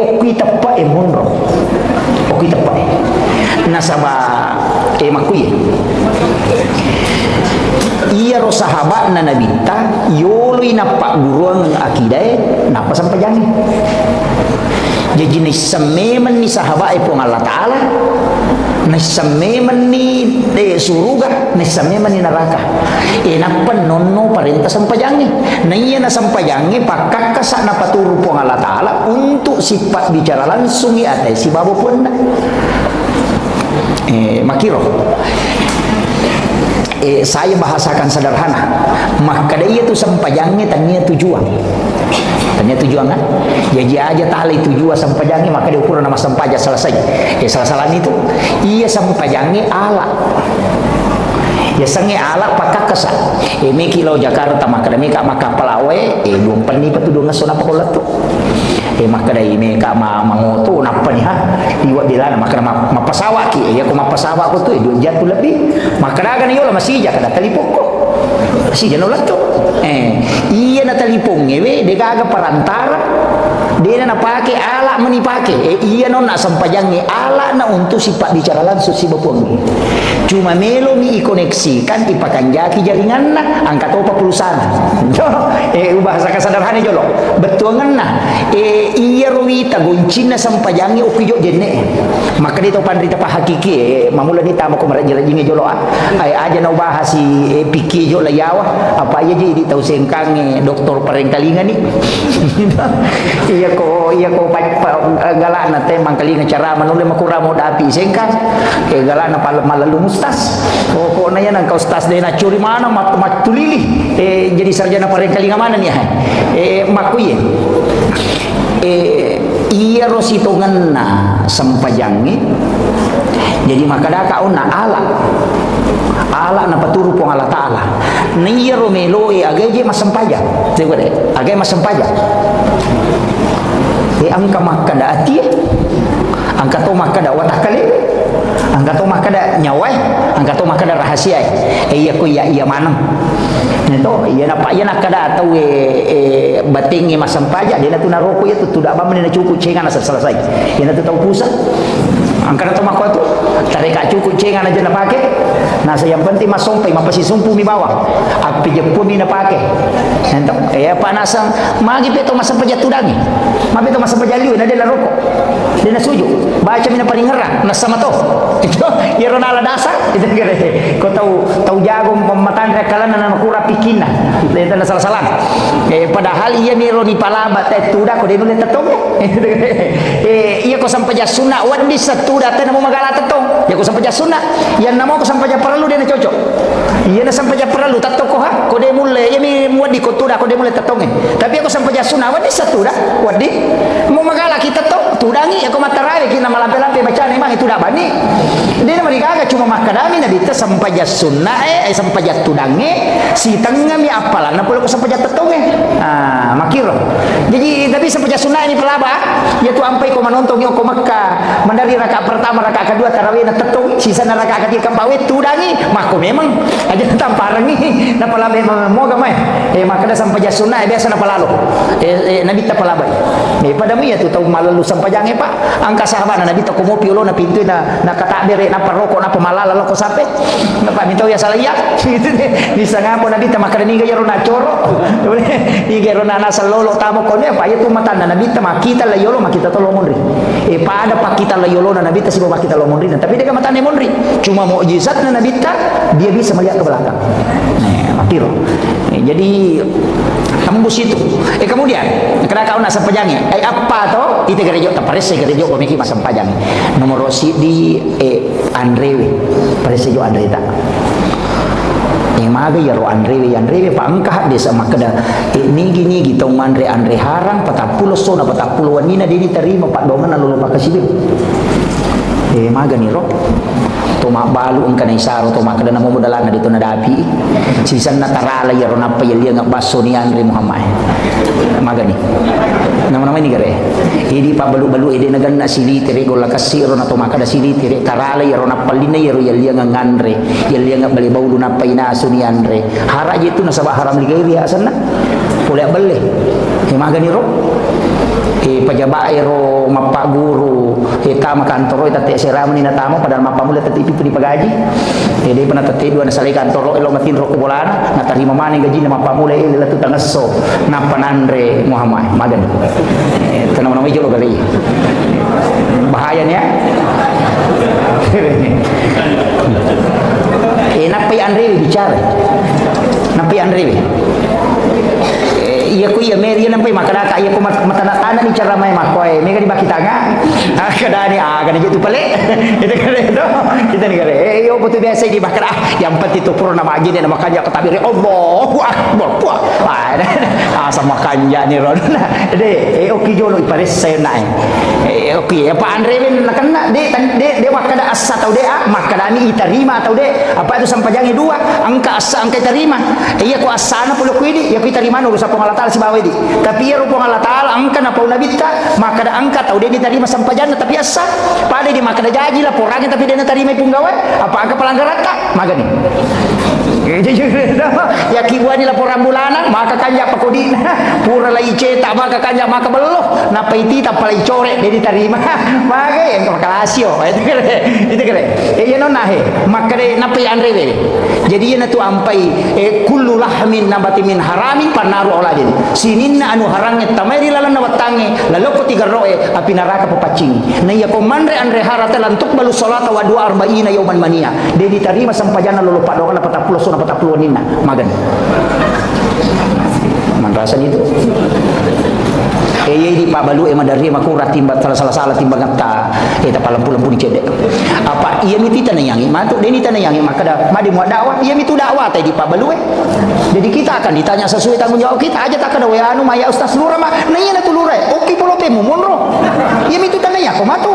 okui tapa monro okui tapa nasaba makuye iya ro sahabat na nabita yoloy na pak guruang akidah napa sampajangi jadi ni sameman ni sahabat po Allah Ta'ala na sameman ni suruga na sameman ni neraka napa nonno parenta sampajangi na iya na sampajangi pakakasa na paturo po Allah Ta'ala untuk sifat bicara langsung atay si babo pun makiro saya bahasakan sederhana maka dia itu sampajangnya tanya tujuan kan jadi aja tali tujuan sampajangnya maka dia ukuran nama sampaja selesai salah-salah itu iya sampajangnya ala ya sange ala pakak kesa me kilo Jakarta maka demi kak maka palawe dua pani patudungan sona pakolat tu maka dari me kak mangoto napa ni ha iwa dilana maka mapasawa ki ya ko mapasawa ko tu dua jatuh lebih maka dagan yo masih ja kada talipong ko si jano lato iya na talipong ngewe de gaga parantara dia na pake ala meni pake iya non na sampajange ala na untuk sifat bicara langsung si bopong cuma melo mi koneksikan ipakanjaki jaringan na angkat opa pulsana bahasa kasederhana jolo betul na iya ruwita goncin na sampajange okijo jenne maka dito pandrita pa hakiki mamula ni tamo ko marajinge jolo ay aja na bahas si piki jo layawa apa aja jadi tahu sengkang doktor parengkalingan ni iya ko galana te mangkalingan cara manule makuramo dapi sengkang galana malalu mustas ko na yan ang kaustas de na curi mana matulili jadi sarjana parengkalingan mana ni makuye iya rositongan na sampajangi jadi makadaka una ala na paturo po Allah Ta'ala niya romelo agay masampaja agay masampaja angka makada ati angka to makada watakale angka to makada nyawai angka to makada rahasia iya ko iya manam nito iya na pa iya nakada atau bating masampaja dia na tunaroko ya tu tidak ba na cukup cengan na selesai iya na tahu pusat angka to makwa tu tarik cukup cengan aja na pake Nasa yang penting masompai mapasisumpu mi bawah. Api jepun mi na pakai. Entah. Panasang magi peto masa pajat tudangi. Mapi to masa pajaliu na dia rokok. Dia na suju. Baca mi na paling ngerang na sama to. Itu ya ronala dasa. Itu kira. Kau tahu jago mematang rekalan na makura pikina. Itu na salah-salah. Padahal ia mi roni palaba teh tuda ko dia boleh tetong. Iya ko sampai jasuna wadi satuda teh namo magala tetong. Ya ko sampai jasuna. Yang namo ko sampai perlu dia na cocok. Iya na sampai perlu tetong ko ha. Ko dia mulai ya mi wadi ko tuda ko dia mulai tetong. Tapi aku sampai jasuna wadi satuda wadi mau magala kita tetong tudangi aku matarawe kina malampe-lampe bacaan memang itu dah bani. Dia mereka agak cuma makadami nabi teh sampai jasuna sampai jatudangi si tengah mi apalan na puluh ko sampai jatutung makiro. Jadi tapi sampai jasuna ini pelaba ya tu ampai ko manontong yo ko Makkah mandari rakaat pertama rakaat kedua tarawih na tetung sisa na rakaat ketiga pawit tudangi mako memang aja tamparangi na pala mo gamay makada sampai jasuna biasa na palalo nabi ta palabay pada mi ya tu tahu malalu sampai jange pak angka sahabat na nabi ta kumo piulo na pintu na katabere na paroko na pamalala lo ko sampai na pamintaw ya salaya gitu deh bisa ngapo nabi ta makada ni gayaro na coro ni gayaro na nasa lolo tamo ko ne pa ya tu matanda nabi ta makita la yolo makita to lomonri pada pakita la yolo na nabi ta sibo pakita lomonri tapi dia matane monri cuma mukjizat na nabi ta dia bisa melihat ke belakang makiro jadi tembus itu kemudian kena kau nak sampajangnya apa to itu gerejo ta parese gerejo ko miki masampajang nomor si di Andrewe parese jo Andre ta maga ya ro Andrewe pa angkah desa makada nigi tong Andre harang 40 sona 40 wanina dia diterima pak dongan lalu pak kasibim maga ni ro to balu ang kanay saro to makada na mumudalan na dito na dapi sisan na tarala ya ro na payalya nga baso ni Andre Muhammad maga ni nama-nama ni gare idi pa balu-balu idi nagan na silitire gola kasiro na to makada silitire tarala ya ro na palina ya ro yalya nga ngandre yalya nga balibaw lu na painaso ni Andre hara itu na sabah haram ligay riasan na pulya balik maga ni ro pajabae ro mapa guru tama kantoro tate serama ni natamo padahal mapa mula tati pitu di pagaji dia pernah tati dua nasali kantoro elo matin ro kubolana natarima mani gaji na mapa mula ila tu tangaso na panandre Muhammad magan tanam-nama ijo lo gali bahayanya napai Andre bicara napai Andre iya ku iya meri nampai makadaka iya ku matana-tana ni cara may makoy mega di bakitanga kadani gani gitu pale itu kare itu kita ni kare yo betul biasa di bakara yang penting itu purna magi ni makanya ketabiri Allahu akbar puah sama kanja ni ron de oki jolo ipares saya naik oki apa Andre ben nakana de makada asa tau de makadani iterima atau de apa itu sampajangi dua angka asa angka terima iya ku asana puluh kuidi ya ku terima nu sa pengalatan si bawa di tapi ya rupong Allah Ta'ala angka na pau nabi ta maka da angka tau dia diterima sampajan tapi asa pada di maka da jaji lah porangnya tapi dia terima punggawa apa angka pelanggaran tak magani ya kibuan lah porang bulanan maka kanja pakudi pura lai cetak maka kanja maka beluh napa iti tak palai corek dia diterima maka yang kelasio itu kere ya non nahe maka de napa Andre jadi ya tu ampai kullu lahmin nabati min haramin panaru oladin sininna anu harangnya tameri lalan na watange laloko tiga roe api neraka pepacing na iya komandre Andre harata lantuk balu salata wa dua arba'ina yauman mania dia diterima sampajana lolo padongan 40 sona 40 nina magan manrasan itu di Pak Balu dari makura timbat salah timbang ta eta palampu-lampu dicedek apa iya miti tanayangi matuk deni tanayangi maka da madi mu dakwah iya mitu dakwah tadi Pak Balu jadi kita akan ditanya sesuai tanggung jawab kita aja tak ada anu maya ustaz lura mah na iya tu lura oke polo temu monro iya mitu tanaya ko matu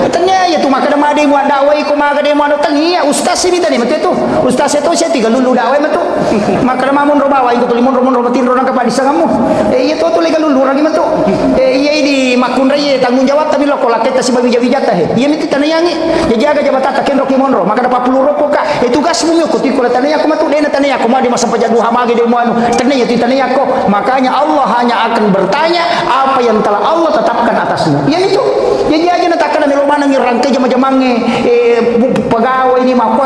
tanya ya tu maka da madi mu dakwah ko maka de mu anu tania ustaz ini tadi matu itu ustaz itu saya tiga lulu dakwah matu maka da mamun ro bawa itu limon ro matin ro nang kapadi sangamu iya tu legal lulu ragi matu iya di makun raya tanggung jawab tapi lo kolak kita si babi jawab iya miti tanayangi ya jaga jabatan taken roki monro maka dapat puluh roko ka itu gas bumi ko ti ko tanaya ko matu dena tanaya ko madi masa pajadu hamagi de mo anu tanaya ti tanaya ko makanya Allah hanya akan bertanya apa yang telah Allah tetapkan atasmu ya itu ya aja natakan na milomana nang rangkai jama-jamange pegawai ini mah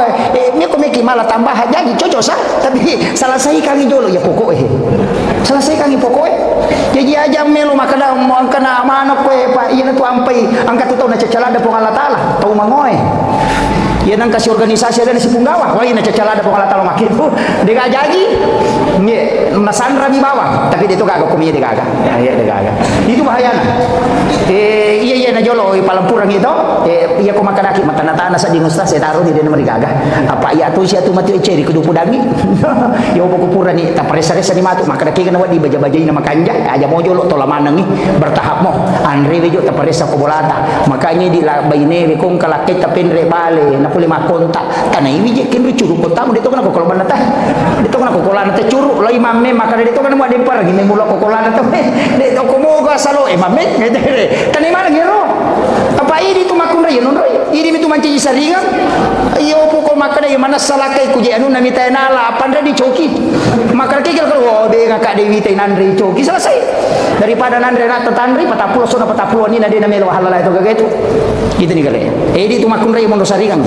mi ko meki malah tambah jadi cocok sah tapi selesai kami dulu ya pokok selesai kami pokok jadi aja melu makana mau kana mana ko pak ieu tu ampai angkat tu na cacalada po Allah taala tau mangoe ya nang kasih organisasi ada si punggawa wah ina cacalada po Allah taala makin dega jadi nye nasandra mi bawang tapi itu kagak kumia dega ya dega itu bahayana iya na jolo palampurang itu iya ko makanaki matana-tana sa di ustaz saya taruh di dena mereka apa ya tu sia tu mati ceri kudu pudangi ya opo kupura ni ta presa-resa ni matu makanaki kana wadi baja-baja na makanja aja mo jolo tola manang ni bertahap mo andre bejo ta presa ko bolata makanya di baine kong kalakit ta penre bale na puli makonta tanai wije kin curu konta mo dito kana ko kolban ta dito kana ko kolana ta curu lo imamne makana dito kana mo dempar gini mulo ko kolana ta dito ko mo ga salo imamne tanai mana gero apa ini tu makun raya non raya ini itu manci saringan iyo pukul makana yang mana salakai ku je anu nami tainala pandra di coki makar kikil kalau de ngakak dewi tainandri coki selesai daripada nandre nak tetandri 40 sona 40 ni nade namelo halala itu kayak itu gitu nih kali ini tu makun raya mondo saringan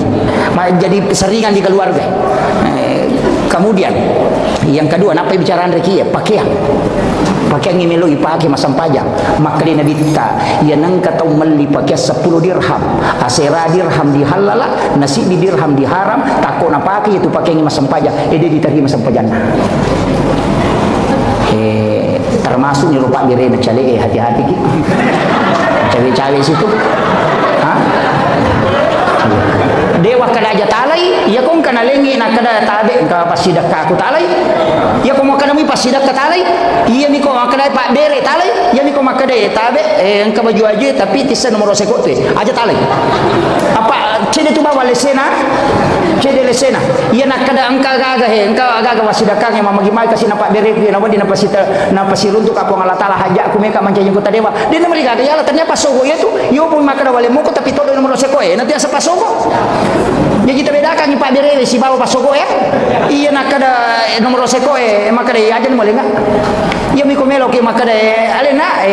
jadi saringan di keluarga kemudian yang kedua apa bicaraan reki ya pakaian pakaian ini melo ipake masam pajang maka di nabi kita ia nang kata meli pakai 10 dirham asera dirham dihalala nasi di dirham diharam takut napake itu pakaian ini masam pajang dia diterima masam pajang termasuk ni lupa diri nak cale hati-hati ki cawe-cawe situ dewa kada aja talai ya kong kana lengi nak kada tabe ka pasidak ka aku talai ya kong kana mi pasidak ka talai iya mi ko kada pak dere talai ya mi ko makada tabe engka baju aja tapi tisan nomor seko tu aja talai apa cede tu bawa lesena cede lesena iya nak kada angka gaga engka gaga pasidak ka yang mamagi mai kasih nampak dere dia nawa di napasirun tu ka ko Allah taala haja aku meka mancanya kota dewa dia namari gaga ya ternyata pasogo ya tu yo pun makada wale moko tapi todo nomor seko nanti asa pasogo ya kita bedakan ni Pak Dire si bawa pasogo ya iya nak kada nomor seko maka dia aja boleh enggak ya mi komelo ke maka dia alena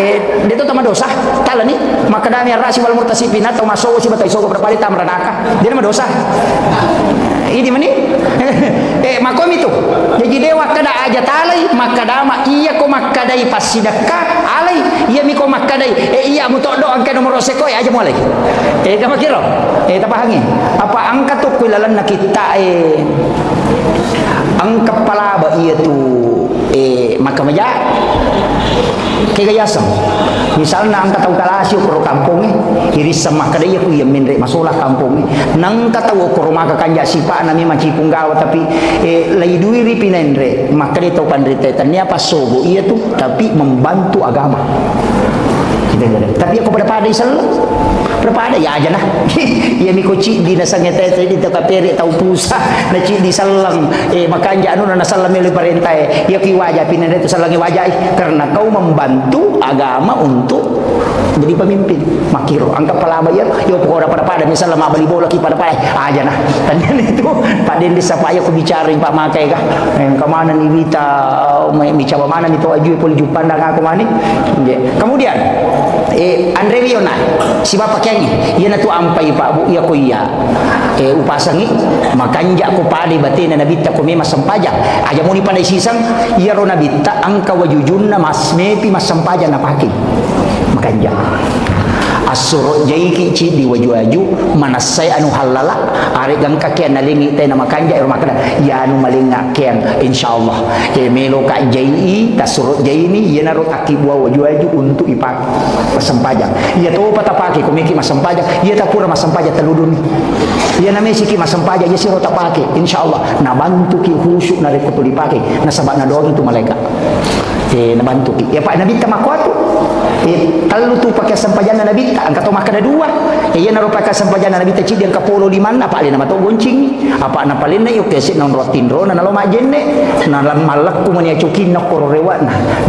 dia tu tama dosa tala ni maka dah mi rasi wal murtasifin atau masogo si batai sogo berpali tamranaka dia nama dosa ini mani makom itu jadi dewa kada aja talai maka dama iya ko makadai pasidaka alai iya mi ko makadai iya mutodo angka nomor seko aja mulai kama kiro tapahangi apa angka tu kuilalan na kita ang kepala ba iya tu maka meja kegayasam misalnya ang kataw kalasyo kuro kampung iris sama kadaya ku iya minre masolah kampung nang kataw kuro maka kanja sipa nami macipung gawa tapi lay duiri pinenre maka dito pandritetannya pasogo iya tu tapi membantu agama tapi aku pada isal berapa ada ya aja nah ya mi koci di nasangnya tete di takapere tau pusa na ci di salang makanya anu na salam le parentai ya ki wajah pindah itu salangi wajah karena kau membantu agama untuk jadi pemimpin makiro angka palaba ya yo pokora pada misalnya mabali bola ki pada aja nah tanya itu Pak Dendi sapa ya ku bicarain Pak Makai kah ke mana ni Wita mi coba mana ni to aju pun jupandang aku mani kemudian Andre Wiona si bapak kayaknya iya na tu ampai pak bu iya ko iya upasangi makanja ko padi batina nabita ko mema sampajang aja mo ni pandai sisang iya ro nabita angka wajujunna mas mepi mas sampajang na paki makanja asuro jaiki ci di waju-waju manasai anu halala ari gang kakian nalingi teh nama kanja irma kada ya anu malinga kian insyaallah melo ka jai tasuro jai ni ya naro akibwa waju-waju untuk ipak pasempajang ya to patapake komiki masempajang ya tapura masempajang teludun ya name siki masempajang ya siro tapake insyaallah na bantu ki khusyuk na rekutu dipake na sabana doang itu malaikat na bantu ki ya pak nabi tamakwatu kalau tu pakai sempajana nabi angkat to makada dua iya naro pakai sempajana nabi teci yang kapolo di mana pak lina mato goncing apa na palina yo kesit non rotin ro na lo majenne na malak ku mania cukin na kororewa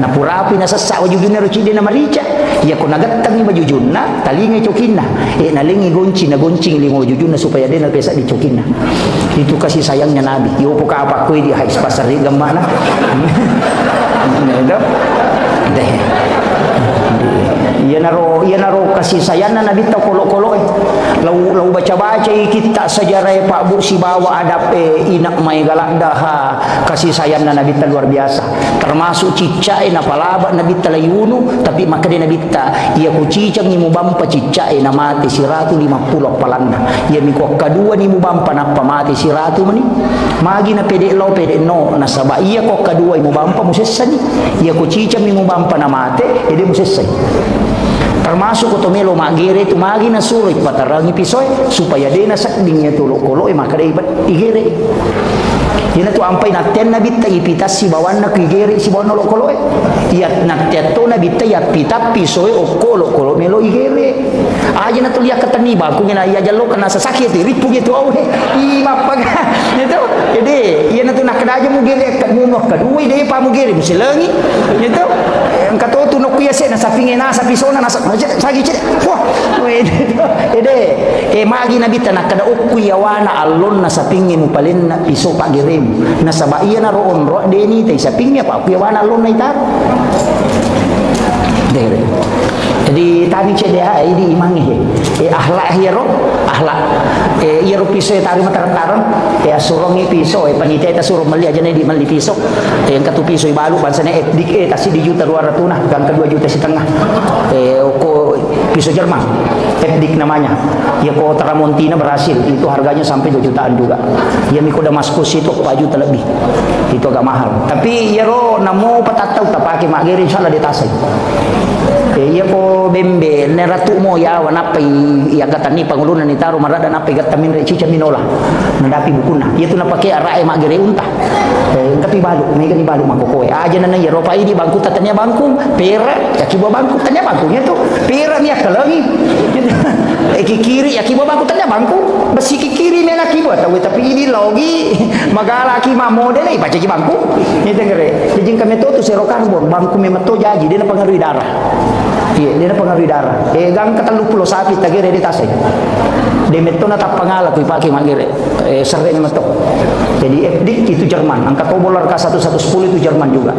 na purapi na sasa wajujuna ro cide na marica ya ko nagatang ni wajujuna talingi cukinna nalingi goncing na goncing lingo wajujuna supaya dia na pesa di cukinna itu kasih sayangnya nabi yo ko ka apa ko di hais pasar gamana iya naro kasih sayana nabi ta kolok-kolok lau baca-baca kita sejarah Pak Bu si bawa adap inak mai galak daha kasih sayang na Nabi luar biasa, termasuk cicai na palaba Nabi layunu, tapi maka dia Nabi ia ku cicang ni mubampa cicai na mati si ratu 50 palanna, ia mikok kedua ni mubampa na pamati si ratu mani magi na pede no na saba ia kok kedua mubampa musessani, ia ku cicang ni mubampa na mate ede musessai, termasuk kotomelo magere tu magi na surit patarangi pisoy supaya dia na sakdingnya tu lokolo maka dia ibat igere. Ina tu ampai naten nabi ta ipitas si bawan na igere si bawan lokolo iya naten to nabi ta ya pita pisoy okolo kolo melo igere aja na tu liya katani ba ku ngina iya jalo kana sasakit ripu gitu au i mapaga itu jadi iya na tu nakadaja mu gere mu kadui de pa mu gere musilangi itu kato tu no kuya se na sapinge na sa pisona na sagi ce wah ede magi nabi ta nakada okuya wana alon na sapinge mu palen na piso pa gere na sabaiya na roon ro deni tay sapingnya pa okuya wana alon na itar dere. Jadi tadi CDA ini imangi ahlak hero ahlak hero piso tari mataran surong piso panitia ta suruh meli aja di meli piso yang katu piso balu bansana FDK tasi di juta 200 nah kan ke 2 juta setengah ko piso Jerman FDK namanya ya ko Tramontina berhasil itu harganya sampai 2 jutaan juga ya miko Damaskus itu 4 juta lebih itu agak mahal tapi ya ro namo patatau tak pakai magere insyaallah ditasai iya ko bembe ne ratu mo ya wana pai ya gatani pangulunan ni taru marada na pai gatamin re cica minola nandapi bukuna iya tu na pake arae magere unta tapi balu mega ni balu makokoe aja nana ya ropa ini bangku tatanya bangku pera ya kibo bangku tanya bangkunya tu pera ni akalangi kiri ya kibo bangku tanya bangku besi kiri mena kibo tahu tapi ini logi magala ki model ai baca ki bangku ni tengere jadi kami tu sero karbon bangku memeto jadi dia na pengaruhi darah. Iya, dia pengaruhi darah. Gang katalu pulau sapi tagere di tasai. Dia meto na tapangala kui pakai magere. Sering meto. Jadi FD itu Jerman. Angka tobolar K1110 itu Jerman juga.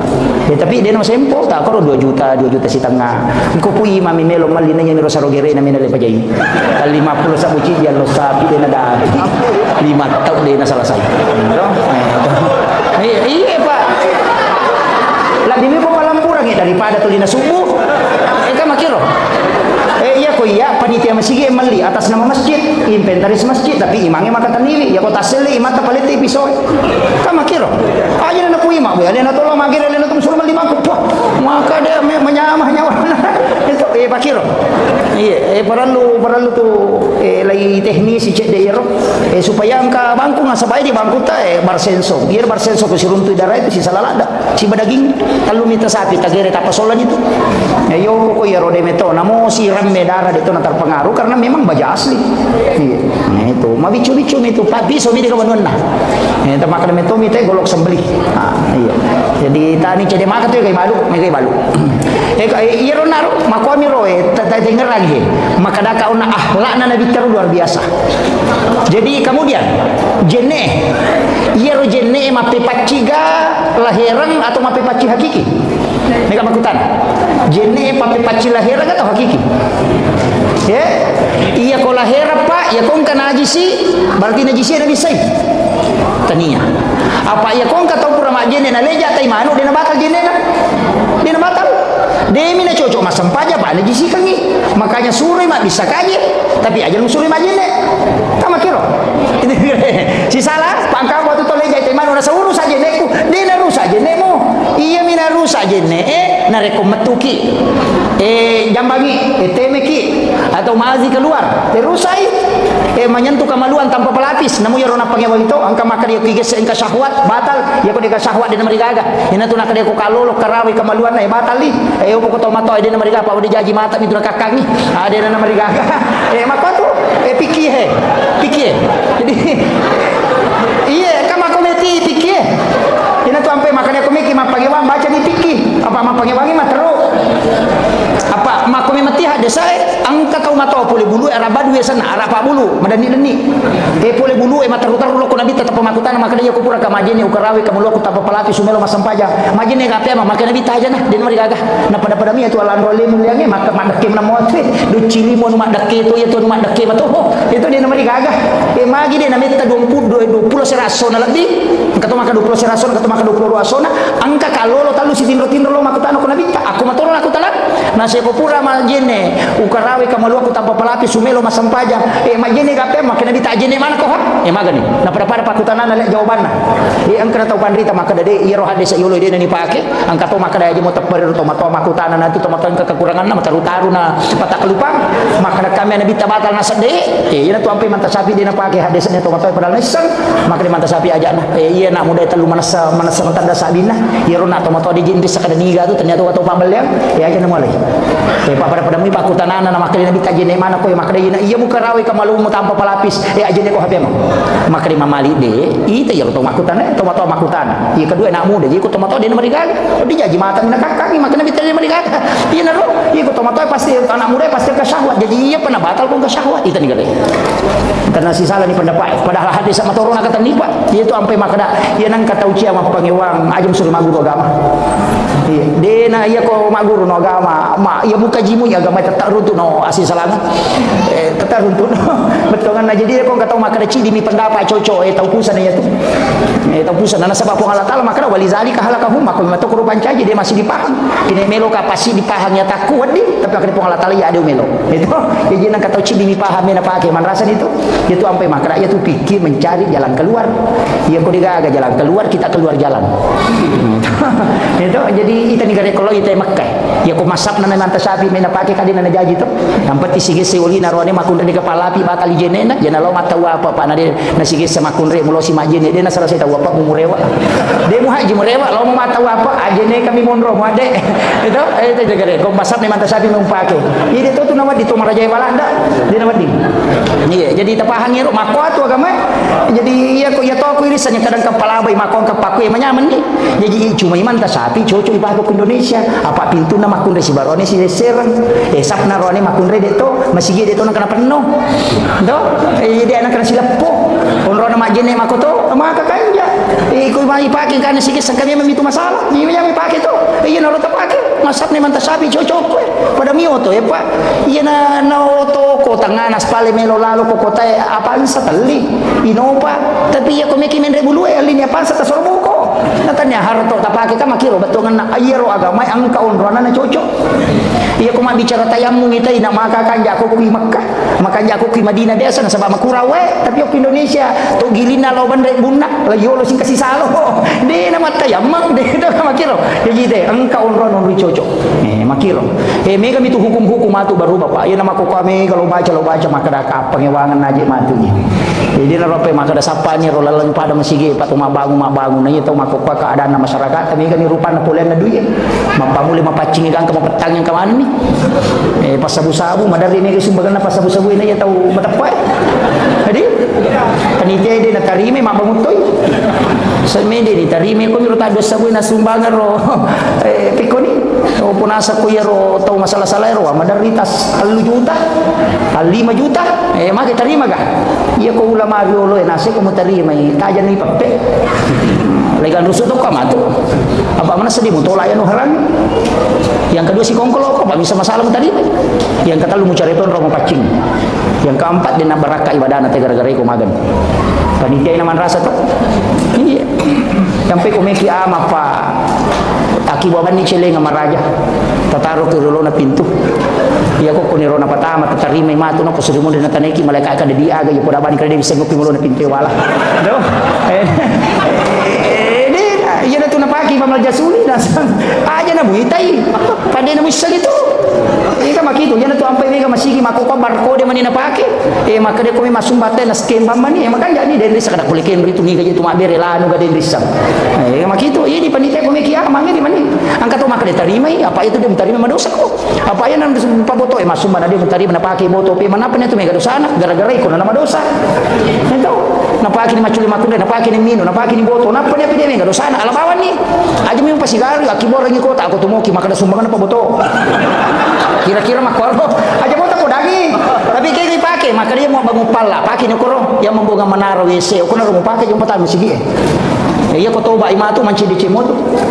Tapi dia no sempo tak karo 2 juta setengah. Ko pui mami melo malina nya miro sarogere na minale pajai. 50 sabuci dia lo sapi dia na 5 tahun dia na selesai. Iya Pak. Lebih mi ko palampuran daripada tulina subuh. Kan makiro. Iya ko iya panitia masjid mali atas nama masjid, inventaris masjid tapi imangnya maka taniri ya kota seli mata paliti pisau. Kan makiro. Aja na pui mak boleh na tolong magire na tum suruh mali bangku. Maka dia menyamah nyawa. Itu pakiro. Iya perlu tu lagi teknis cek dia supaya angka bangku nggak sampai di bangku ta barsenso. Biar barsenso ke siruntu darah itu si salalada si badaging kalau minta sapi tagere tapasolan itu. Yo ko ya rode meto namo siram medara itu nanti terpengaruh karena memang baja asli. Iya. Nah itu mabicu-bicu itu papi so mi de kawanun nah. Eta makan meto mi teh golok sembelih. Iya. Jadi tani cede maka tu kay balu, may kay balu. Iya ro naro makomi ro denger lagi. Maka daka una akhlak na nabi teru luar biasa. Jadi kemudian jenne iya ro jenne mape paciga lahiran atau mape paci hakiki. Mereka makutan jenne mape paci lahiran atau hakiki. Ya, iya ko lahiran pak, ya kong kana najisi, berarti najisi ada bisa. Tania. Apa ya kong katau pura mak jenne na leja tai manu dia na batal jenne na. Dia na batal. Demi na cocok masam paja pak najisi kangi. Makanya suri mak bisa kaje, tapi aja lu suri mak jenne. Kama kiro. Si salah pangkam waktu to leja tai manu na sauru saja neku, dia na rusak jennemu. Iya mina rusak jenne na rekom metuki. Jambangi, temeki atau mazi keluar, terusai menyentuh kemaluan tanpa pelapis. Namun ya rona panggil itu, angka maka dia kiges engka syahwat batal. Ya kau dia syahwat dia namanya gaga. Ina tu nak dia kau kalolo karawi kemaluan batal li. Upo kau tahu matoi dia namanya apa? Dia jaji mata itu kakak ni. Dia namanya gaga. Maka tu pikir. Jadi iya, kan aku meti pikir. Ina tu sampai makanya aku mikir mak panggil baca ni pikir. Apa mak panggil mah teruk. Apa mak mati desa angka kau matau pole bulu era badu ya sana ara pa bulu madani deni pole bulu mataru-taru lo kuna bita tapamakutana maka dia kupura ka majene ukarawi kamu lo kutapa palapi sumelo masampaja majene ka pema maka nabi taja nah den mari gagah na pada mi itu alan role muliange maka madake na motwe du cili mo madake itu ya tu madake mato itu dia mari gagah magi dia na meta 20 seraso na lebih kato maka 20 seraso kato maka 20 asona angka kalolo talu si tinro lo makutano kuna bita aku matoro aku talak na se popura majene ukarawi kamu lo kutapa palapi sumelo masampaja majene ka pema maka nabi tajene mana ko ha magani na pada pakutanana le jawabanna angka tau pandrita maka dade iya roh hadis yulo dia ni pake angka to maka daya mo tapper to mato makutana nanti to makan kekurangan na mataru-taru na patak lupang maka kami nabi tabatal na sade iya to ampe manta sapi dia na pake hadisnya to mato padal nisan maka di manta sapi aja na iya nak muda telu manasa tanda sabina iya ro na to mato di jindis sakada niga tu ternyata to pambel yang ya aja na mulai pada mi pakutanana na maka nabi tajene mana ko maka dia iya buka rawi kamalu mo tanpa palapis aja ne ko habe maka di mamali de ite ya to makutana to mato makutana iya kedua anak muda jadi ko to mato dia mereka dia jaji mata mina kakak maka nabi tajene mereka iya naro iya ko to mato pasti anak muda pasti ke syahwat jadi iya pernah batal pun ke syahwat itu nih karena si salah ni pendapat padahal hadis sama torona kata nipa dia tu ampai makna ia nang kata uci ama pangewang ajum suruh maguru agama iya dena iya ko maguru no agama ma iya buka jimu ya agama tetap runtuh no asih salama tetap runtuh no betul kan jadi ko kata makna cidi mi pendapat cocok tahu pusan ya tu tahu pusan nana sebab ko Allah taala makna walizalika halakahum maka mato ko rupan caji dia masih dipaham ini melo kapasi dipaham ya tak kuat di tapi akhirnya ko Allah taala ya ada melo itu jadi nang kata cidi mi paham na pakai man rasan itu ampai makna ia tu pikir mencari jalan keluar ia ko digaga jalan keluar kita keluar jalan itu jadi kita negara kalau kita Mekah ya ko masap na manta sapi mena pakai kadina na jaji tu nampak sige se oli narone makun di kepala api batal jenena jena lo mata apa pak na de na sige se makun re mulo si majene de na sara saya tahu apa murewa de mu haji murewa lo mau mata apa ajene kami monro mu ade itu negara ko masap na manta sapi mau pakai ini tu tu nama di tu maraja Walanda di nama di iya jadi tapahan ngero mako atu agama jadi iya ko ya to ko irisan kadang kepala bai mako ka paku manyaman ni jadi cuma iman ta sapi cocok ibadah ke Indonesia apa pintu na makun re si barone si serang sapna rone makun re de to masih ge de to kana penuh do jadi anak kana silepo onro na majene mako to maka kanja ko mai pake kana sige sangkami memitu masalah ni mi pake to iya na ro ta pake masap ni man ta sapi cocok pada mi oto ya pak iya na oto ko tanganas pale melo lalo ko kota apaan sa tali inopa tapi ya komeki men rebulu linya apaan sa tasorbuko natanya harto tapake ka makiro batongan na ayero agama ang kaunrona na cocok iya ko bicara tayamum itai na makakanja ko ki Makkah makanja ko ki Madinah desa na sabab makurawe tapi ok Indonesia to gilina lo bandre bunna la yolo sing kasih salo de na matayamum de do makiro jadi de ang kaunrona no cocok makiro mega mitu hukum-hukum atu baru bapak iya nama ko kami kalau baca maka dak pengewangan aja matunya jadi narope maka ada sapanya rolaleng pada masigi patu mabangun na itu maka keadaan masyarakat tapi kan rupana polen na duit mampamuli mapacing ikan ke mapetang yang kemana nih pasabu-sabu madari ini sumbangan pasabu-sabu ini ya tahu matapai jadi panitia dia natarime mabangutoy semede ni tarime ko miro tado sabu na sumbangan ro pikoni o punasa ko yero tahu masalah-salah ro madaritas 3 juta 5 juta maka tarima ga iya ko ulama riolo nasi ko mutarima tajan ni pape legal rusuk to kamatu apa mana sedih mutola ya nuharan yang kedua si kongkolo apa bisa masalah tadi yang kata lu mencari pun romo pacing yang keempat dina baraka ibadah nanti gara-gara iku magan panitia naman rasa tuh iya sampai kumeki ama pa taki baban ni chele nga maraja tataro ke rolo na pintu iya ko kuniro na patama tatarime matu no ko sudumo na taneki malaka ka di aga yo poda ban kredi bisa ngopi mulo na pintu wala do iya na tu napaki pamal jasuli dasang aja na buitai pade na misal itu ika makito yan na tu ampai mega masigi makopa barcode man napaki maka de ko may masumbate na scam mani maka jadi den sa kada kuliken rito ni gaji tu mabere lanu ga den risa makito iya di panitia ko meki ama meri mani angka tu maka de tarimai apa itu dia tarima madosa ko apa yan nang paboto masumba na dia tarima napaki boto pe manapa na tu mega dosana gara-gara iko na madosa ito napaki ni maculi makunde napaki ni mino napaki ni boto napa dia pide mega dosana alabawan ni aja mo yung pasigari akibor ng kota ako tumoki makada sumbangan pa boto kira-kira makoro aja mau tak daging tapi kayak dipakai maka dia mau bangun pala pakai nyokoro yang membuka menara WC aku nak mau pakai jumpa tamu segi ya ko toba ima tu manci di cimot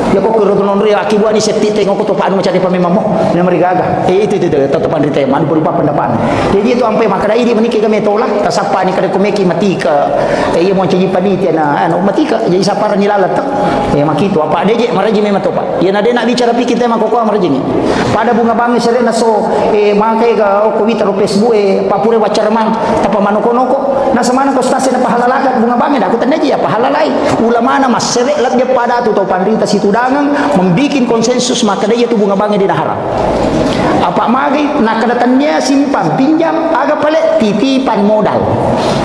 ya ko kuro non ria akibu ani septi tengok ko topa anu macam depa memang mo na marigaga itu tatapan rite man berupa pendapat jadi itu ampe makada ini meniki kami tolak tasapa ni kada komeki mati ka iya mo ciji panitia na anu mati ka jadi sapara ni lalat ya makitu apa deje maraji memang topa ya na de nak bicara pikir tema ko maraji ni pada bunga bangi serena so makai ka ko wita ro Facebook papure wacarman tapa manoko-noko na samana ko stase na pahalalakat bunga bangi aku tanda ya pahalalai ulama na maserek lat dia pada tu tau pandrita situ dangang membikin konsensus maka dia tu bunga bangi dia haram apa magi nak kadatannya simpan pinjam agak palet titipan modal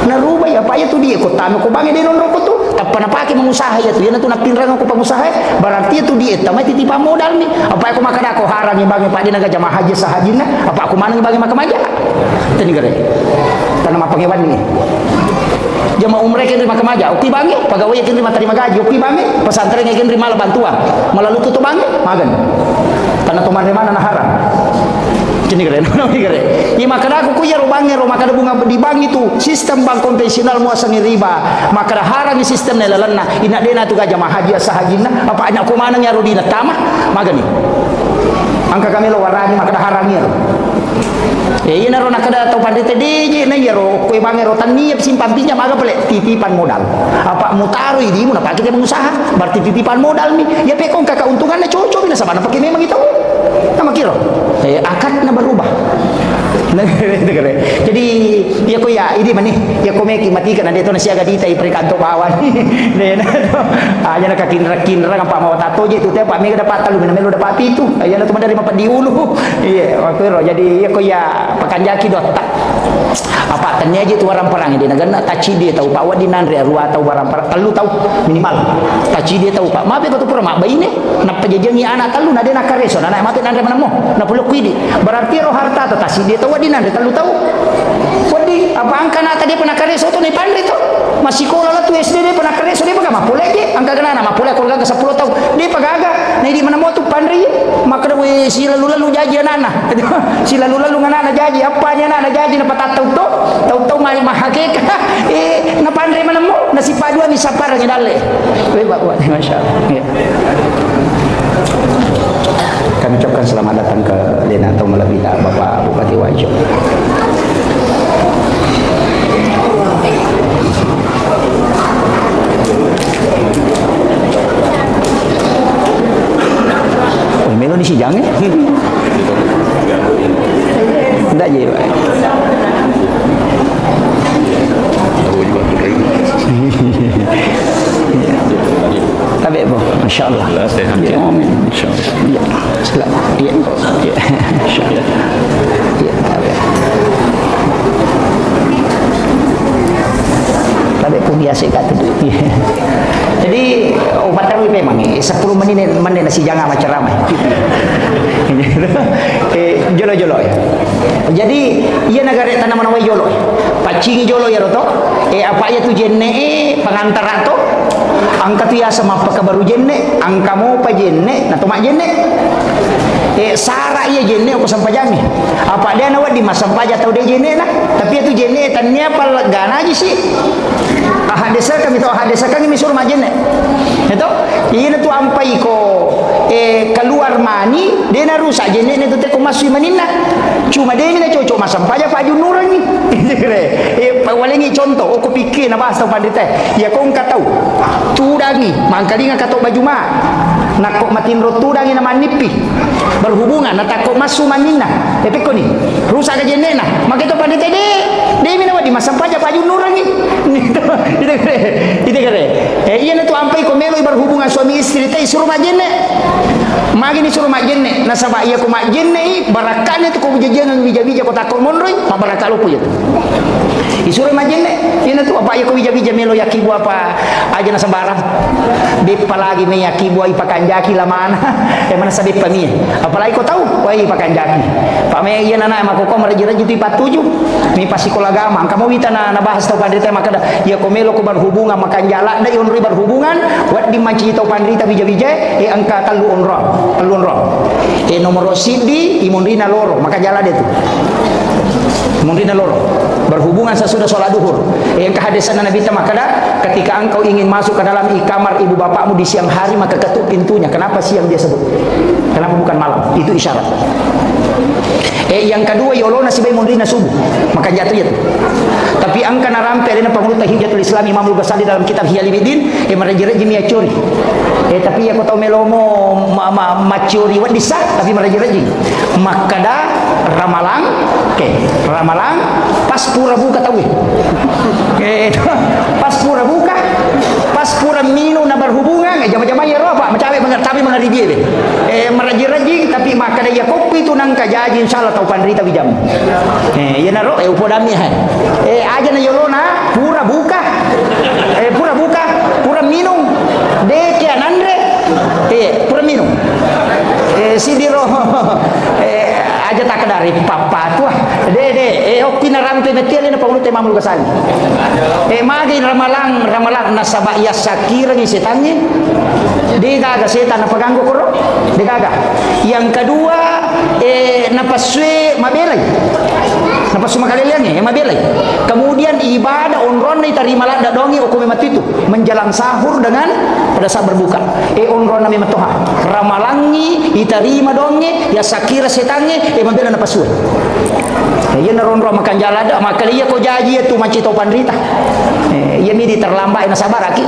na rubah ya apa ya tu dia ko tanu ko bangi dia non rokok tu apa na pakai mengusaha ya tu dia tu nak pinrang ko pengusaha berarti tu dia tamai titipan modal ni apa aku makan aku harang yang bagi pak dia naga jamaah haji sahajina apa aku mana bagi makan aja tani gare tanam apa ngewan ni jamaah umrah yang terima kemaja, oke bangi, pegawai yang terima terima gaji, oke bangi, pesantren yang terima bantuan, malah lu tutup bangi, magan, karena teman mana haram, jadi keren, ini keren. Ya maka aku kuya rubangnya, maka bunga di bank itu sistem bank konvensional muasangi riba, maka haram sistem nelalana, ina dena tu jamaah haji sahajina, apa anak kumana nyaru dina tamah, magan nih, angka kami lo warani maka haramnya. Iya naro nak ada tau pandai tadi je na yaro kue bange rotan niap simpan pinjam agak pelek titipan modal apa mutaru ini mau nak pakai pengusaha berarti titipan modal nih ya pekong kakak untungannya cocok bila sama pakai memang itu nama kira akad na berubah jadi ya ko ya ini mani ya ko meki matikan ade to na siaga dita iprekanto bawan ne na to aja na kakinra apa mau tato je tu teh pak me dapat talu melo dapat itu aya na to dari mapan diulu iya waktu jadi ya ko ya pakanjaki dotak apa tanya aja tu orang perang di negara taci dia tahu pak wadi nandre ruah tahu barang perang telu tahu minimal taci dia tahu pak mabe ko tu perang bayi ne na pajejengi anak telu na de na kareso na mate nandre manamo na pulo kuidi berarti roh harta to taci dia tahu wadi nandre telu tahu wadi apa angka na tadi pernah kareso to ni pandre to masih sekolah lah tu SD dia pernah kareso dia pakai mapule je angka kana mapule keluarga ke 10 tahun dia pagaga na di manamo tu pandre maka we si lalu jaji anak si lalu ngana jaji apa nya anak jaji na patatau to tahu mari mahakeka na pandai mana mo na si padua ni sapar ni dale we buat masyaallah ya. Kami ucapkan selamat datang ke Lena atau Malabita Bapak Bupati Wajo. Oh, melo ni si Jang eh? Enggak je, Pak. Tapi bu, masya Allah. Sehat ya. Amin. Insya Allah. Ya. Selamat. Ya. Ya. Insya Allah. Ya. Tapi pun biasa kata tu. Jadi obat tahu memang 10 menit nasi jangan macam ramai. Jolo-jolo ya. Jadi ia negara tanaman awal jolo. Pacing jolo ya roto. Apa ya tu jenne pengantar atau angka tu ya sama apa baru jenne angka mau pa jenne na tomak jenne sara iya jenne aku sampai jami apa dia nawat di masa sampah atau dia jenne lah tapi itu jenne tanya apa gana aja sih hadesa kami tahu hadesa kami misur majenne itu ini tu ampai ko keluar mani dia na rusak jenne itu teh ko masui manina cuma dia ni cocok masa sampah aja Pak Junuran ni pawalengi contoh aku pikir na bahasa pandai teh ya kau enggak tahu tudangi mangkali nga kato baju ma nakok matin rotudangi na manipi berhubungan na takok masu manina tapi ko ni rusak aja nena makito pandai teh de mina wadi masa paja baju nurangi itu kere iya na tu ampai ko melo berhubungan suami istri teh suruh majenne magi ni suruh majenne na sabah iya ko majenne barakane tu ko bujajangan bija-bija ko takok monroy mabaraka lu punya isuruh majenne ina tu apa iya ko bija-bija melo yakibu apa aja na sembarang bepa lagi me yakibu ai pakanjaki la mana mana sabi pami apalagi ko tahu wai pakanjaki pak me iya nana mako ko maraji-raji tu 47 mi pasikola agama kamu wita na bahas tau pandita maka ya ko melo ko berhubungan makan jala da yon berhubungan wat di manci tau pandita bija-bija angka talu onro nomor sidi imundina loro maka jalan dia tuh imundina loro berhubungan sesudah sholat duhur. Yang kehadisan Nabi makada ketika engkau ingin masuk ke dalam kamar ibu bapakmu di siang hari maka ketuk pintunya. Kenapa siang dia sebut? Kenapa bukan malam? Itu isyarat. Yang kedua yolona si imundina subuh maka jatuh itu. Tapi angka narampe ada pengurutan Hijatul Islam Imam Al-Ghazali dalam kitab Hiyalibidin meraji-raji miacuri. Tapi aku tahu melomo macuri wat disah tapi meraji-raji. Makada ramalang, ramalang pas pura buka tahu. Pas pura buka, pas pura minu na berhubungan, jama-jama ya roh Pak, mecawe tapi mengari dia. Meraji-raji tapi makada ya kopi tu nang kajaji insyaallah tahu pandrita bijam. Ya naro upodami aja na yolona pura buka. Pura buka, pura minum. Deke anandre. Pura minum. Sidiro aja tak dari papa tua dede opina rampe betul ini pengulut Imam Al-Ghazali magi ramalang nasaba ya sakira ni setannya digaga setan apa ganggu koro digaga yang kedua napaswe mabelai napasu makaleliannya mabelai kemudian ibadah onron ni tarima lada dongi hukum matitu menjelang sahur dengan pada saat berbuka onron nami matoha ramalangi itarima dongi ya sakira setannya mabela napaswe ya naronro makan jalada maka dia ko jaji itu macito pandrita ya mi terlambat na sabar aki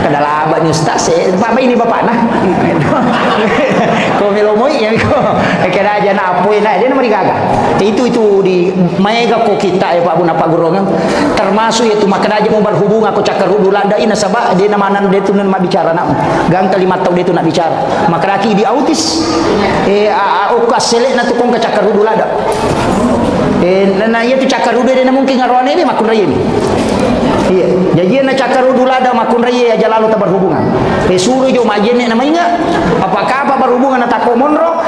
kadalaba ni ustaz bapak ini bapak nah ko melomoi ya ko kira aja na apoy na dia nomor gaga itu di mega ko kita Pak Buna Pak Gurongan termasuk itu maka aja mau berhubung aku cakar dulanda ina sabak dia namanan dia tu nak bicara nak gang kalimat tahu dia tu nak bicara maka laki di autis ukas selek na tukong cakar dulanda na iya tu cakar dulanda dia mungkin ngarone ni makun raya ni iya jadi na cakar dulanda makun raya aja lalu tak berhubungan suruh jo majene namanya apakah apa berhubungan atau komonro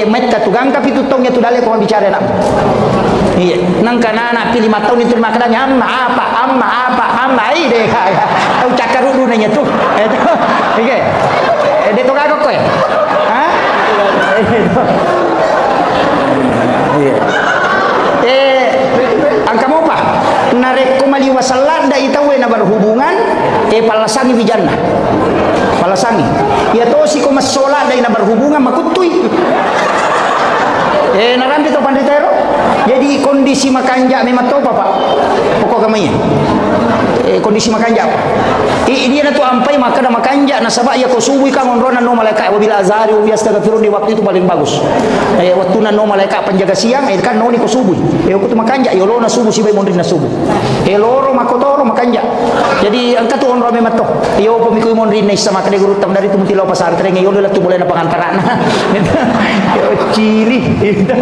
meta tugang tapi tutongnya tu dale ko bicara nak iya nang kana pilih 5 tahun itu maknanya amma deh kaya tahu cakar dulanya tu oke dia tu kagak kok ya ha iya angka mau apa narek kumali wasallat da itawe na berhubungan palasangi bijana palasangi ya to si ko masola da na berhubungan makutui narambi to panditero jadi kondisi makanja memang to Pak pokok gamanya kondisi makanja dia na to ampai maka na makanja na sabak ya ko subuh ka ngonrona no malaikat wabila azari wa astaghfirun di waktu itu paling bagus waktu na no malaikat penjaga siang kan no ni ko subuh ko to makanja yo lo na subuh si bay mondri na subuh loro makotoro makanja jadi angka to onro memang to yo pemiku mondri na sama kade guru tam dari tu mutilo pasantren yo la tu boleh na pangantaran cili itu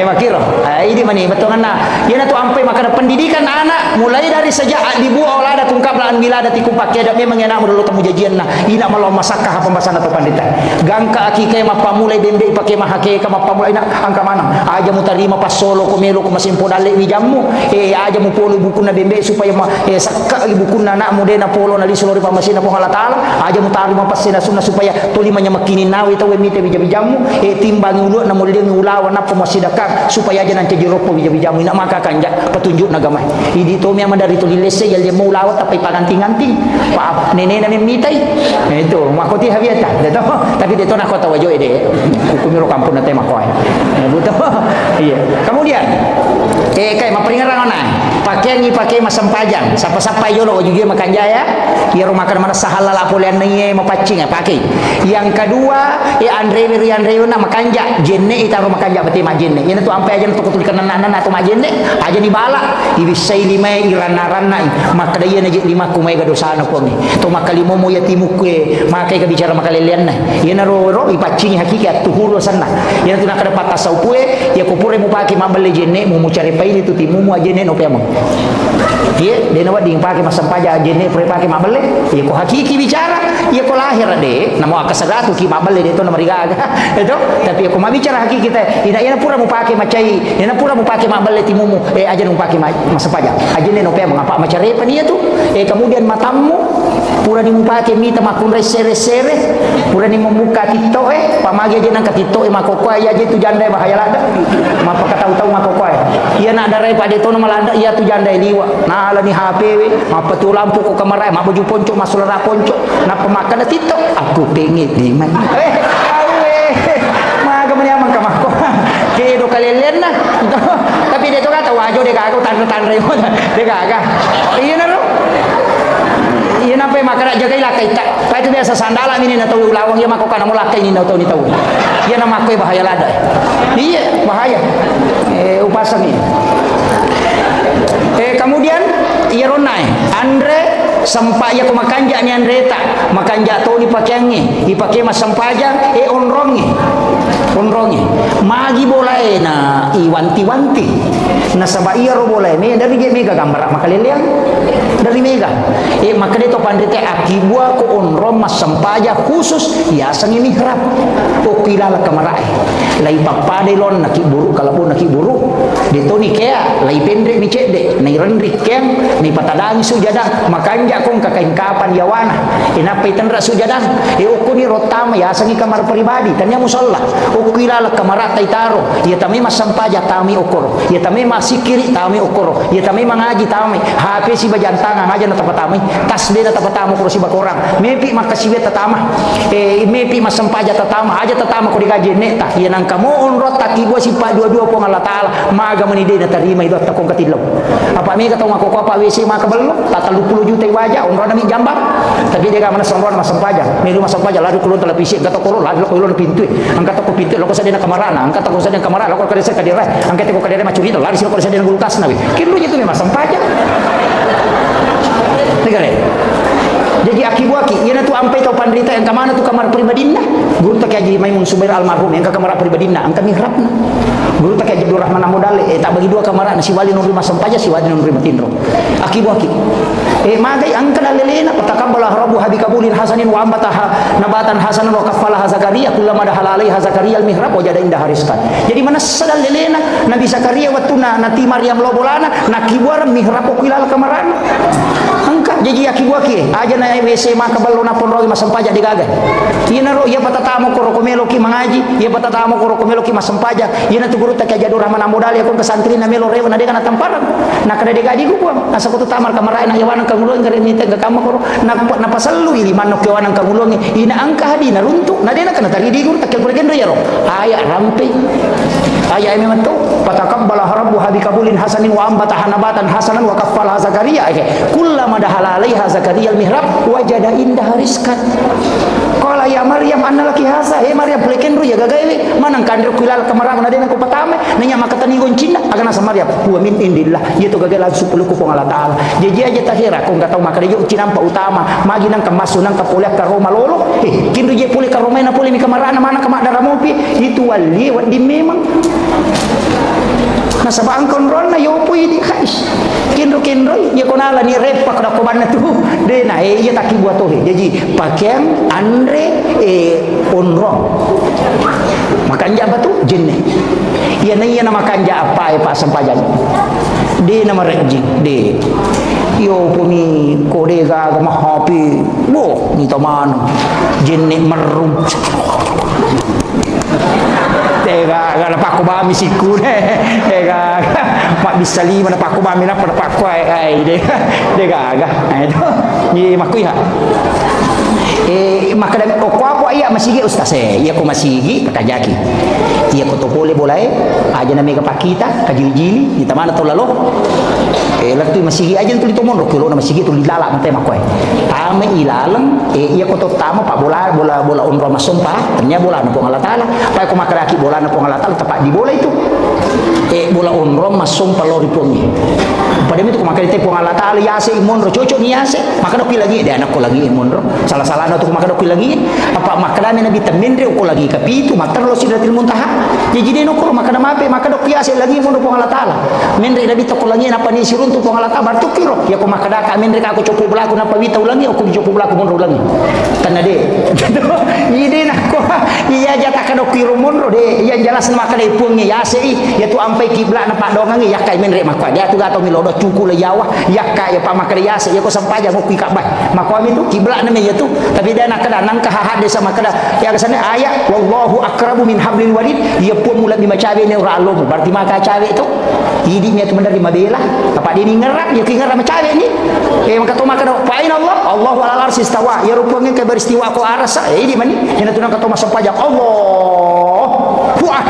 makiro ini mani betul na ya na to ampai maka pendidikan anak mulai dari sejak dibuat olada tungkap laan bila ada tikum pakai ada memang enak dulu temu jajian nah ina malau masakah pembahasan atau pandita gangka aki kay mapamulai bembe pakai mahake ka mapamulai nak angka mana aja mutarima pas solo ko melo ko masimpo dale wijamu aja mu polo buku na bembe supaya sakka buku na nak mude na polo na lisolori pamasina po Allah taala aja mutarima pas sina sunna supaya tolimanya makini nawi tawe mite wijamu timbang ulu na mulde ulawa na pemasidakak supaya aja nanti jiropo wijamu ina maka kanja petunjuk nagamai idi to memang dari to lilese yal dia mau lawat tapi paganting-ganting maaf nenek na mitai itu makoti habiata tapi dia to nak kota wajo ede hukum kampung na tema ko betul iya kemudian kayak maperingaran na pakai masam pajang sapa-sapa yo lo juga makan jaya ya rumah makan mana sahalal apolian ni mapacing pakai yang kedua Andre na makanja jenne ita rumah kanja beti majenne ini tu ampai aja untuk tulikan anak atau majenne aja dibala ibisai lima irana-rana maka dia najik lima kumai ga dosa na ko ni to makalimo mo yatimu ke makai ka bicara makalelian na yana ro ipacing hakikat tuhuro sanna yana tu nakada patasau pue ya kupure mo paki mabale jenne mo cari paili tu timu mo ajenne no pemo dia nawa ding pakai masam paja jenne pure paki mabale ya ko hakiki bicara ya ko lahir de namo akasagatu ki mabale de to na marigaga itu tapi ko mabicara hakiki kita ina pura mo paki macai ina pura mo paki mabale timu mo aja no paki masam paja ajenne no pemo apa macare pa niya tu kemudian matamu pura ni mupake mita makun sere-sere pura ni membuka titoe pamagi aja nang katitoe makokoy ya je tu jandai bahaya lada mapa katau-tau makokoy iya nak darai pada tono malada iya tu jandai liwa nah ala ni HP mapa tu lampu ko kamar mapa baju ponco masulana ponco na pemakan tito aku pengit di mana maga meniamang kamako kedo kalelen na tapi dia tu kata wajo dia kagak tanda-tanda dia kagak iya naro iya nampai makara jaga ilakai tak pa itu biasa sandala ini na tahu lawang ya mako kana mulaka ini na tahu ni tahu iya nama aku bahaya lada iya bahaya upasang ini kemudian iya ronai Andre sampai ya ko makanja ni Andreta makanja to ni pakyangi ipake masampaja onrongi magi boleh na iwanti-wanti na sabaiya ro boleh me dari mega gambar makaleliang dari mega maka dito pandite akibua ko onrom masampaja khusus ya sangi mihrab o kilala kamarai lai papade lon nakiburu kalapun nakiburu dito ni kaya lai pendre ni cede na irendri keng ni patadang sujadah makanja kong kakain kapan yawana inapay tanra sujadah ukuni rotama ya sangi kamar pribadi tanya musalla ukilala kamara taitaro ya tami masampaja tami okoro ya tami masikiri tami okoro ya tami mangaji tami HP si bajantanga ngaja na tapatami tasbih na tapatamo ko si bakorang mepi makasiwe tatama mepi masampaja tatama aja tatama ko digaji neta ya nang kamu onrot takibwa si pa dua-dua po Allah taala maga manide na tarima ito at takong katidlaw apa mi katong ako apa WC makabalo 30 juta wajah onrot na mi jambak tapi dia mana sonron masampaja melu masampaja lalu kulun televisi gato koro lalu kulun pintu angkat ko pintu loko sa din kamarana angkat ko sa din kamarana loko kadesa kadira angkat ko kadira macurito lari sila ko sa din gulutas nabi kilo itu memang sampaja negara jadi akibuaki ia tu ampai tau pandrita yang kamana tu kamar pribadina guru tak haji Maimun Subair almarhum yang ke kamar pribadina angka mihrabna guru tak haji Abdul Rahman Amodale tak bagi dua kamar si wali nun rumah sampaja si wali nun rumah tindro akibuaki magai angka dalilena patakabbala rabbu habikabulin hasanin wa ambataha nabatan hasanan wa kaffalaha Zakaria kullama dahala alaiha Zakaria al-mihrab wajada indah hariskan jadi mana sadal lelena Nabi Zakaria watuna nati Maryam lobolana nakibuar mihrab okilal kamarana angka jadi akibuaki aja na WC makabalo na ponrogi masampaja digaga ina ro ya patatamo ko komelo ki mangaji ya patatamo ko komelo ki masampaja ina tu guru tak Abdul Rahman Amodale ko kasantri na melo rewa na de kana tamparan na kada de gadi ko asa ko tamar kamara na yawan kangulong ngare mite ga kama ko na pasallu ili manok yawan kangulong ina angka hadi na runtuk na de na kana tari di guru tak ko gendo ya ro aya rampe aya memang tu patakabbala rabbu habikabulin hasanin wa ambataha nabatan hasanan wa kaffalaha Zakaria kullama dahala alaiha Zakaria al-mihrab wajada indah rizkan qala ya Maryam anna laki hasa Maryam pleken ru ya gagawe manang kandro kilal kamarang na den ko patame nanya makatani goncina agana sa Maryam huwa min indillah yeto gagala supulu ko Allah taala jeje aja tahira ko ngatau makare yo cinampa utama magi nang kamasunang kapolek ka Roma lolo kindu je pole ka Roma na pole mi kamarana mana kama daramopi itu wali wadi memang nasabang konron na yo pui di kais kinro ya konala ni repak na koban na tu de na iya taki buat tohe jadi pakaian Andre onron makanja apa tu jenne iya na makanja apa pak sampajan de nama rejing de yo puni kode ga mahapi bo ni taman jenne merum tega gala pakko ba misiku tega mak bisa li mana pakko ba mina pada pakko ai dega itu ni makui ha maka dan ko apa iya masigi ustaz iya ko masigi katajaki iya ko to boleh boleh aja na mega pakita kajili di tamana to lalo laktu masigi aja tu litomon ro kilo na masigi tu lilala mate makoy tame ilalang iya ko to tama pa bola onro masumpa ternyata bola na po Allah taala pa ko makaraki bola na po Allah taala tepat di bola itu bola onro masumpa lori pongi pada itu ko makarite po Allah taala yase imon ro cocok ni yase maka do lagi de anak ko lagi imon ro salah-salah na to maka do lagi apa makalame nabi tamindre ko lagi kapitu matar lo sidratil muntaha jadi no ko maka na mape maka do yase lagi imon ro po Allah taala mendre nabi to ko lagi na pani sirun tu po Allah taala bartu kiro ya ko makadaka mendre ka ko copo belaku na pawita ulangi o ko copo belaku mon ulangi tanade ide na ko iya jata ka do kiro mon ro de iya jelas maka de pungi yase ya tu ampai kiblat na pak dongang ya kai men rek makwa dia tu gato milodo cuku le yawa ya kai pa makriasa ya ko sampaja mo kikabah makwa mi tu kiblat na me ya tu tapi dia nak kada nang kahahat desa makada ya kesana ayat wallahu akrabu min hablil warid ya pun mula bima cawe ne ora alom berarti maka cawe tu hidipnya tu benar di mabela apa dia ni ngerap ya ki ngerap cawe ni maka tu makada fa inna Allahu ala arsy istawa ya rupanya ke beristiwa ko arasa ini mani ina tu nang kato masampaja Allah wah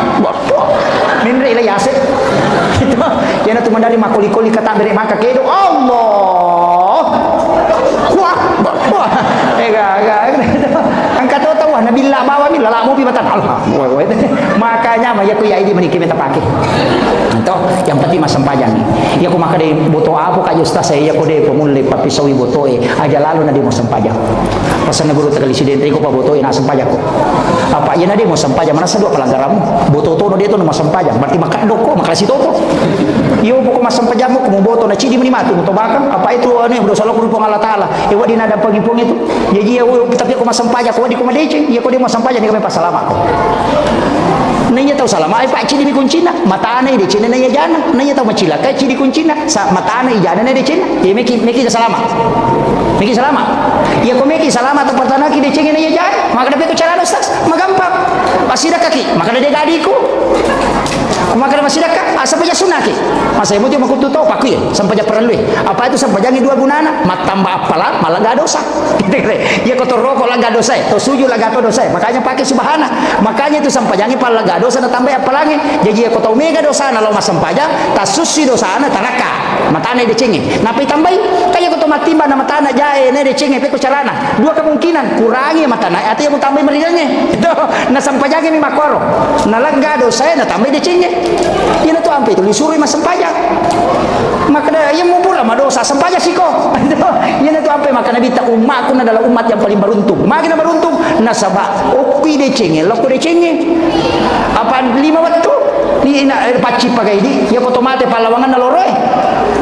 minre ila yase itu yana tu mandari makoli-koli kata dari maka kedo Allah wah angkat tahu nabi la bawa mi la mo pi batan Allah makanya mah ya ku ya ini meniki meta pakai atau yang penting mas sempajang ya ku maka de boto apa ka ustaz saya ya ku de pemulai papi sawi boto aja lalu nadi mau sempajang pasan guru tegali sidente ko pa boto na sempajang ko apa ya nadi mau sempajang mana sadua pelanggaran boto to no dia to mau sempajang berarti maka doko maka si toto yo pokok mas sempajang mo kumo boto na cidi mani matu to bakam apa itu ne dosa lo ku Allah taala e wadi nada pagi-pong itu ya tapi aku mas sempajang ko di ko madece ya ko di mau sempajang ni kami pasalama ko nanya tahu salah mai pak cidi kuncina mata anai de cina nanya jana nanya tahu macila kai cidi kuncina sa mata anai jana de cina ya meki salama ya ko meki salama to patana ki de cina nanya jana maka dapat ko cara ustaz magampang pasida kaki maka de gadiku maka masih dekat asal baca sunnah ki masa ibu dia makutu tahu pakir sampai aja perlu apa itu sampai jangan dua gunana mat tambah apalah malah enggak dosa ya kotor rokok lah enggak dosa to suju lah enggak dosa makanya pakai subhana makanya itu sampai jangan pala enggak dosa tambah apalagi jadi ya kotor mega dosa kalau mas sampaja tasusi dosa na taraka matane dicengi napi tambai kayak kotor matimba na matana jae ne dicengi pe ko carana dua kemungkinan kurangi matana atau yang tambah meridanya itu na sampaja mi makoro na enggak dosa na tambah dicengi ini tuh ampe itu disuruh mas sempajang maka yang mau pula dosa sempajang siko ini tuh ampe maka nabi tak umatku adalah umat yang paling beruntung makin beruntung nasabah opi decenge loko decenge apa 5 waktu ni ina paci pakai di ya otomatis palawangan naloroy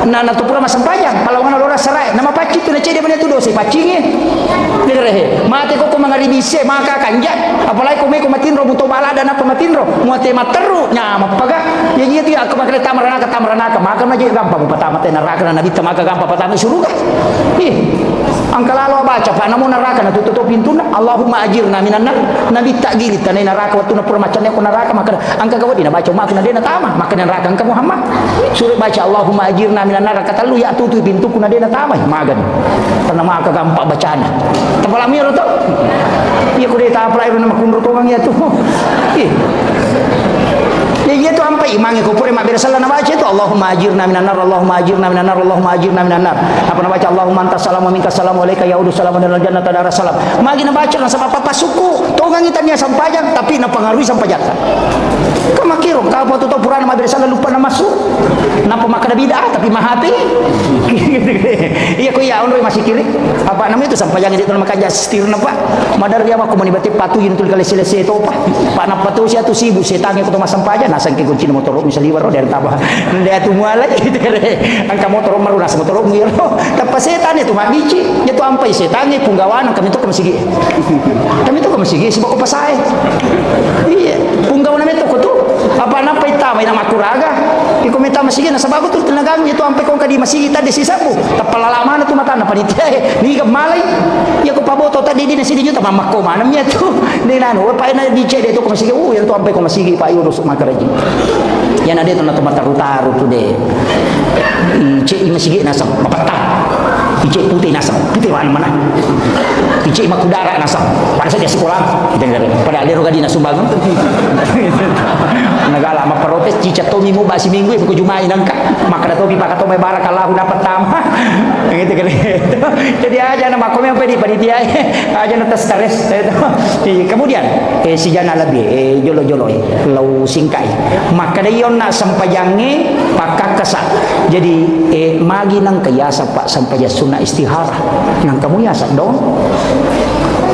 na pura mas sempajang palawangan nalora serai nama paci tu necede mana tu dosa pacinge direhe mate ko mangaribise maka kanjat apalagi ko me ko matinro buto balada na pamatinro muate materu nya mapaga ya itu ya aku makna tamranaka maka na je gampang patama te neraka na nabi tamaka gampang patama surga angka lalu baca pa namo neraka na tutup pintuna Allahumma ajirna minan nar nabi tak gili tanai neraka waktu na permacannya ko neraka maka angka gawadi na baca makna dia na tama maka neraka angka Muhammad suruh baca Allahumma ajirna minan nar kata lu ya tutup pintu kuna dia na tama magan karena maka gampang bacanya tapalami ro to iya ko dia tapla iro na makunro ko ya tu ya itu ampai imangi ko pure mabira sallallahu na baca itu Allahumma ajirna minan nar Allahumma ajirna minan nar Allahumma ajirna minan nar apa na baca Allahumma antas salamu minka salamu alayka ya udu salamu dan jannata dar salam magi na baca na sama papa suku tongang itanya sampajang tapi na pengaruhi sampajang ka makiro ka po to purana mabira sallallahu lupa na masuk napa makana bid'ah tapi mahati iya ko ya onro masih kiri apa namanya itu sampajang itu na makaja stirna pak madar dia mako manibati patuyin tul kali selesai to pak na patu sia tu sibu setange ko to masampajang sangke kunci motor misalnya liwar dari tabah dia tu muala gitu kan angka motor marunas motor muyro tapi setan itu mak bici itu ampai setan punggawan kami itu kemasigi sebab apa saya iya punggawan itu ko tu apa napa itama ina makuraga ikomita masigi na sabab tu tenagang itu ampai kong kadi masigi tadi sisabu tapalalaman tu mata na panitia ni malay ya ko paboto tadi di nasi juta mamako manamnya tu ni nano pa na di cede tu kemasigi yang tu ampai ko masigi pa urus makaraji yan ada itu na tumataru-taru tu deh ice masigi nasam papatah ice putih nasam putih mana ice makudara nasam pada saja sekolah pada alero gadi nasumbang nagala maprotes cica tomi mo basi minggu ko jumai nangka maka topi pakato may barakallahu dapat tama gitu kan jadi aja nama kami apa di panitia aja natas tares kemudian si jana lebih jolo-jolo lau singkai maka dayon na sampajange pakakasa jadi magi nang kayasa pak sampaja sunah istihara nang kamu yasa dong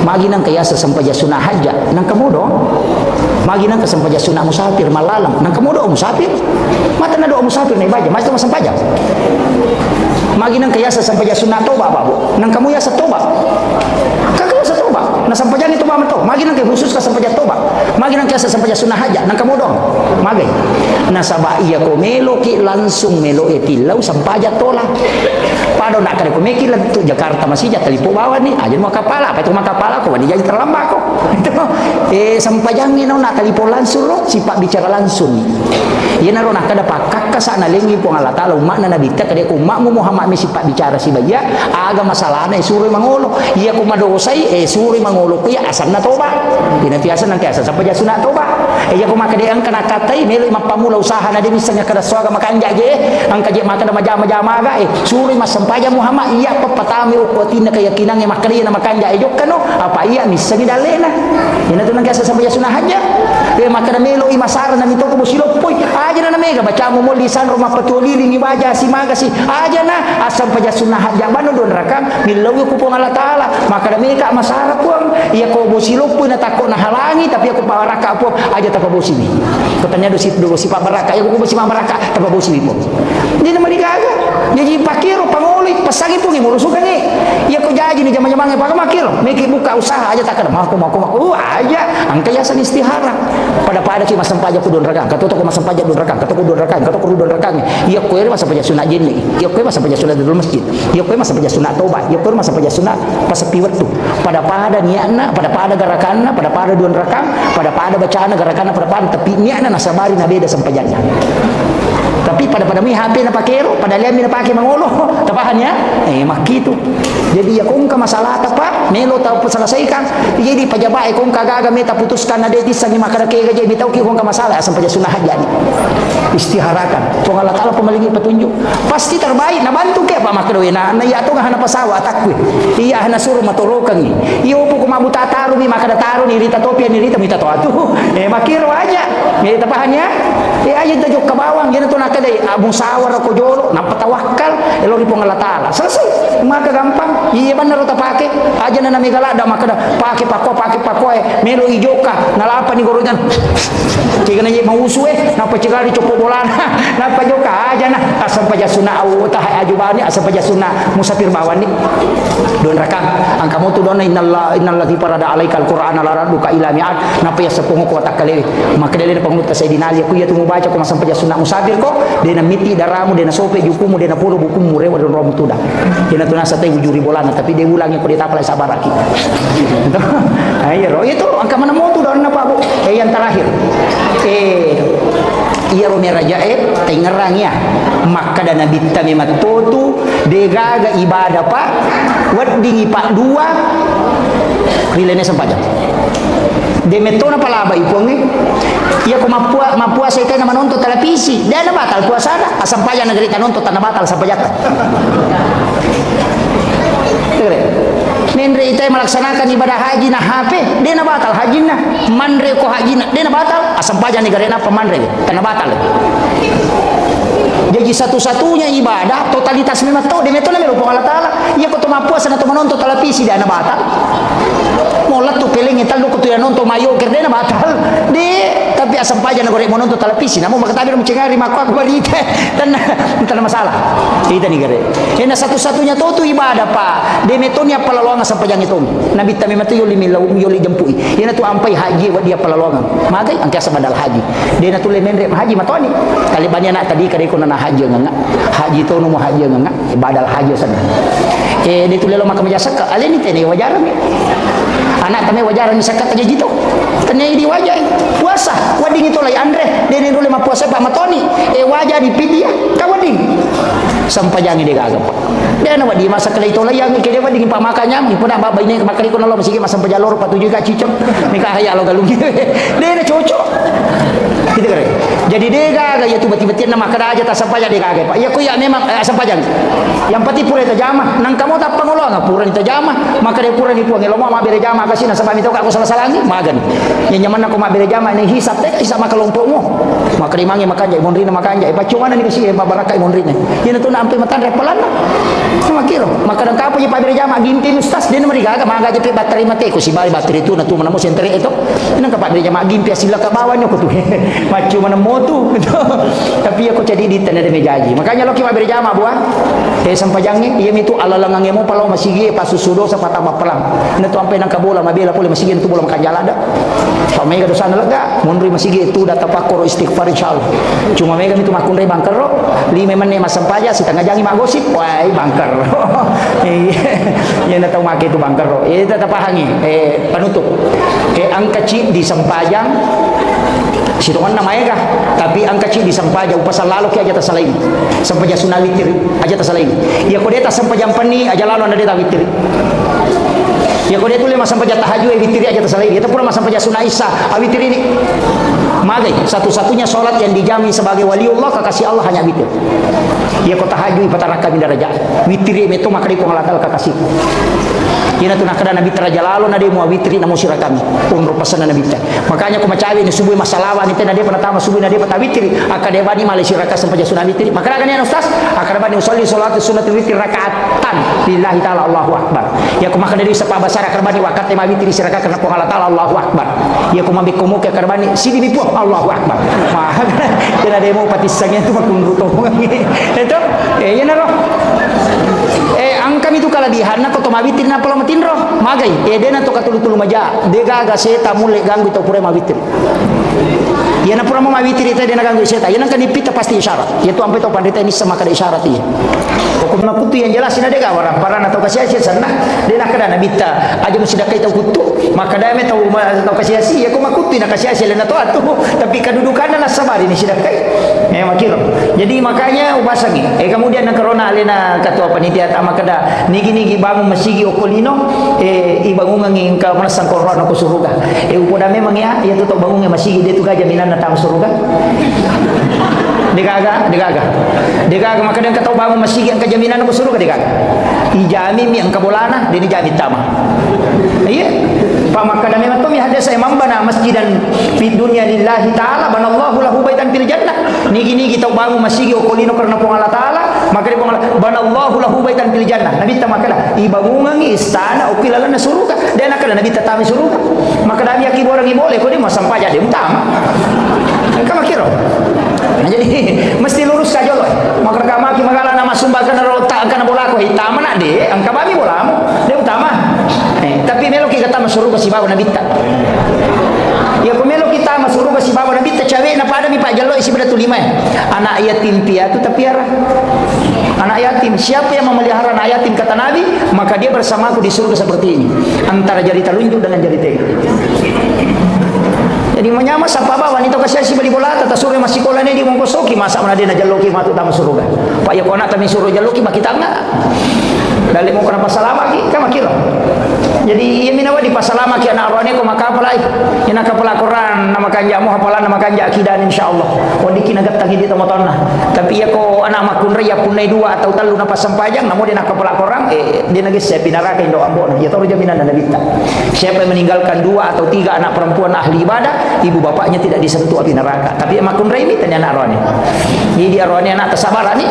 magi nang kayasa sampaja sunah haja nang kamu dong magi nang kesampaja sunah musafir malalang nang kamu doa musafir mata na doa musafir nih baca masih sampaja magi nang kayasa sampaja sunah toba babu nang kamu yasa toba kakak yasa toba na sampaja ni toba mato magi nang khusus ka sampaja toba magi nang kayasa sampaja sunah haja nang kamu dong magi nasaba iya ko melo ki langsung melo etilau sampaja tola pado nak kare ko meki lah tu Jakarta masih jatali po bawa ni aja mau kapala apa itu mau kapala ko di jadi terlambat ko itu sampajang ni nak tali po langsung lo sipak bicara langsung iya naro nak kada pakak kasana lengi po Allah taala umat na nabi ta kada ko umatmu Muhammad mi sipak bicara si baya aga masalah na suruh mangolo iya ko madosai suruh mangolo ko ya asal na toba ina biasa nang kiasa sampai sunat toba iya ko makadeang kana katai melo mapamula usaha na demi sanga kada soga makanja je ang kaje makada majama-jama ga suruh mas sampaja Muhammad iya papatami ukotina keyakinan yang makari na makanja ejok kano apa iya misagi dalena ina to nang kiasa sampai sunah haja makada melo imasara na mito ko bosilo poy aja na mega baca mo lisan rumah petulili ni baja si maga si aja na asam paja sunah haja bano don rakam milawi ko po Allah taala makada mega masara puang iya ko bosilo poy na takut na halangi tapi aku baraka po aja tapabosi ni katanya dosi pak baraka ya ko bosi baraka tapabosi ni po di na marigaga jadi pakiro pangoli pasagi po ngimurusukan ni iya ko jaji ni jama-jama ngi pamakiro meki buka usaha aja takada mau aja ang kayasan istihara pada ki masampaja ku don rakang katoto ko masampaja don rakang katoto don rakang katoto don rakang iya ko ere masampaja sunat jinni iya ko masampaja sunat dulu masjid iya ko masampaja sunat tobat iya ko masampaja sunat pasepi waktu pada niatna pada garakanna pada don rakang pada bacaan garakanna pada tapi niatna nasabari na beda sampajanya tapi pada mi HP na pakero pada liami na pake mangolo tapahannya makitu jadi ya kung ka masalah tapa melo tau selesaikan jadi pajabae kung kagaga meta putuskan na detis sa makada kega jadi bitau ki kung ka masalah asam paja sunah jadi istiharakan kung Allah taala pemalingi petunjuk pasti terbaik na bantu ke pa makado na iya to hana pasawa takwe iya hana suruh matorokan iya upo ko mabuta taru mi makada taru ni rita topia ni rita mita to atu makiro aja tapahannya aja tajuk ke bawang jadi to nakadai musawar ko jolo na patawakal elo ni Allah taala selesai maka gampang iya benar ta pake aja na namigala da makada pake pako melo ijoka nalapa ni gorojan ciga na mausu napa cigari copo bolan napa joka aja na asam paja sunah au tah ajubani asam paja sunah musafir bawani don rakang ang kamu tu don innallati parada alaikal qur'ana laraduka ila mi'at napa ya sepungo ko takale maka dele pangut sayidina ali aku ya tu baca ko asam paja sunah musafir ko dena miti daramu dena sope jukumu dena pulu bukumu rewa don rom tuda dena tunasa tay ujuri bolana tapi dia ulangnya ko ditapal sabaraki ayo itu angka mana motu don napa bu yang terakhir iya rome raja tengerangnya maka dana bitta memat totu degaga ibadah pak wadingi pak dua rilene sampaja de metona palaba ipongi iya ko mapua sa itay na manonto televisi dahil na batal puasa na asampaya negeri tanonto tanah batal sampayata menre itay melaksanakan ibadah haji na HP dia na batal haji na manre ko haji na dia na batal asampaya negeri na pamanre tanah batal jadi satu-satunya ibadah totalitas memang tahu dia metona melupa Allah taala iya ko tumapuasa na tumanonto televisi dia na batal molat tu peling ital do kutu nonton mayo kerde na batal di tapi asam paja na gorek mononto televisi namo makatabi mo cengari makwa balite tan masalah ita ni gere ena satu-satunya tu ibadah pak de metonya palalonga asam paja itu nabi tami matu yoli milau yoli jempui ena tu ampai haji wa dia palalonga magai angka sabadal haji de na tu le menre haji matoni kali banyak nak tadi kare ko na haji nganga haji tu no haji nganga badal haji sana de tu le lo makam jasa ka ale ni tene wajaran anak kami wajaran misakat aja gitu tanya di wajah puasa wading itu lay andre dene dulu ma puasa pak matoni wajah di pidia ka wading sampai jangan dia agak dia na wadi masa kala itu layang kede wading pak makanya ipuna babay ne makali ko na lo masige masam pajalor patuju ka cicok mika haya lo galungi dene cocok gitu kare jadi dia agak ya tiba-tiba na makada aja tak sampai dia agak pak ya ku ya memang sampai jangan yang pati pura itu jama nang kamu tak pangolong pura itu jama maka dia pura ni puang lo mau bere jama kasih na sabab itu aku salah lagi magan yang nyaman aku mak bere jama ni hisap teh hisap maka lompokmu maka dimangi makan jai monrina makan jai pacuan ni kasih baraka monrina ini tu na ampe matan repelan sama kilo maka dan kapo je pa bere jama ginti ustaz dia mari gaga maga je bateri mate ko si bali bateri tu na tu mana mo sentre itu ini ka pa bere jama ginti sila ka bawanya ko tu macu mana motu tapi aku jadi di tanah mejaji makanya lo ki pa bere jama buah sampai jangan iya itu alalangange mo palaw masigi pasusudo sa patama pelang na tu ampe nang kabola mabela pole masigi tu bola makan jala ada pamay ka dosa na laga monri masigi itu data pakoro istighfar insyaallah. Cuma mega itu makun ray bangker ro. 5 menit mas sampaja si tengah jangi mak gosip, wai bangker. Ya na tahu make itu bangker ro. Tetap pahangi penutup. Angka cip di Sampajang sitongan namanya kah? Tapi angka cip di Sampaja upasal lalu ke aja tasalain. Sampaja sunawitir aja tasalain. Ya kode ta Sampajang pani aja lalu anda deta witir. Ya kode tu lima Sampaja tahajud witir aja tasalain. Itu pura Sampaja sunah Isa witir ini. Magai satu-satunya sholat yang dijamin sebagai waliullah kekasih Allah hanya witir. Ya kota tahajud pataraka min daraja. Witir itu maka di pengalakal kekasih. Ina tu nakada Nabi teraja lalu nade mu witri na musira kami umur pesan Nabi ta. Makanya ko macawi ni subuh masalah ni nade pertama subuh nade pata witri akade bani Malaysia raka sampai sunah witri. Maka kan ya ustaz akade bani usolli salat sunat witri rakaatan lillahi taala Allahu akbar. Ya ko maka dari sapa basara akade bani wakat ma witri siraka karena po Allah taala Allahu akbar. Ya ko mabi komo ke akade bani sidi bipu Allahu akbar. Mah kena demo patisangnya tu makun ruto. Itu ya naro. Angkam itu kala dihana ko tomawitir na pala matin roh magai dena to katulu-tulu maja de gaga seta mulai ganggu to pura mawitir ya na pura mawitir itu dena ganggu seta ya kan dipita pasti isyarat ya tu ampe to pandita ini sama kada isyarat ya pokok na kutu yang jelas ina de ga warang para na to kasia-sia sana dena kada na bita aja mesti dakai to kutu maka dame to kasia-sia ya ko makutu na kasia-sia lena to atu tapi kedudukan na sabar ini sidakai makiro jadi makanya ubasangi kemudian na corona alena katua panitia tama kada nigi-nigi bangun masigi okolino ibangungan ng kamanasang corona ko suruga upoda memang ya tu bangun ng masigi dito ka jaminan na tama suruga Dikaga maka dan kata bangun masigi ang kajaminan ko suruga dikaga ijami mi ang kabolana dini jami tama iya pamakada memang tu mi hada saya mambana masjidan fi dunya lillahi taala banallahu lahu baitan fil jannah nigi-nigi tau bangun masigi okolino karena pong Allah taala maka dia banallahu lahu baitan fil jannah nabi tamakala ibangungan istana ukilala na suruga dan akala nabi tatami suruga maka dami aki orang ibole ko di mo sampaja di utama kama kiro jadi mesti lurus saja loh maka kama ki magala nama sumbakan rota kana bola ko hitama na de ang kabami bola mo de utama tapi melo ki kata masuruga si bawa nabi ta ya kumelo kita masuruga si bawa nabi ta cawe na pada mi pajalo isi beda tu 5 anak yatim piatu tapiara anak yatim siapa yang memelihara anak yatim kata nabi maka dia bersamaku di surga seperti ini antara jari telunjuk dengan jari tengah jadi menyama sapa bawa wanita kasih beli bola tata sore masih kola ni di mongkosoki masa mana dia najaloki matu tamu surga pak ya kona tami suruh jaloki makita enggak dali mo kana pasalama ki kama kilo jadi iya minawa di pasalama ki anak rohani ko makapalai ina kapala Quran nama kanja mo hafalan nama kanja akidan insyaallah o diki nagat tangi di tamotonna tapi ya ko anak makun ya punai 2 atau 3 na pasampajang namo dia kapala Quran dia nagis saya pinaraka indo ambon ya toru jaminan na bita siapa yang meninggalkan 2 atau 3 anak perempuan ahli ibadah ibu bapaknya tidak disentuh api neraka tapi makun rai ini tanya anak rohani jadi rohani anak tersabar ni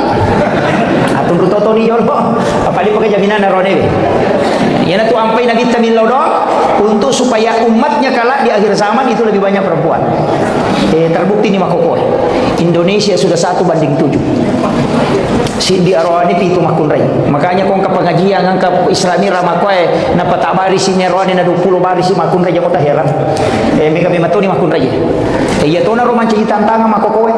atun rutoto ni yolo apa dia pakai jaminan rohani ya tu ampai nabi tamin lodong untuk supaya umatnya kala di akhir zaman itu lebih banyak perempuan terbukti ni makoko Indonesia sudah 1 banding 7 si di rohani pitu makun rai makanya kong kapengajian ngangka islami ramakoe na patabari si rohani na 20 baris si makun rai jamo taheran mega mematoni makun rai iya to na roman tantangan makokoe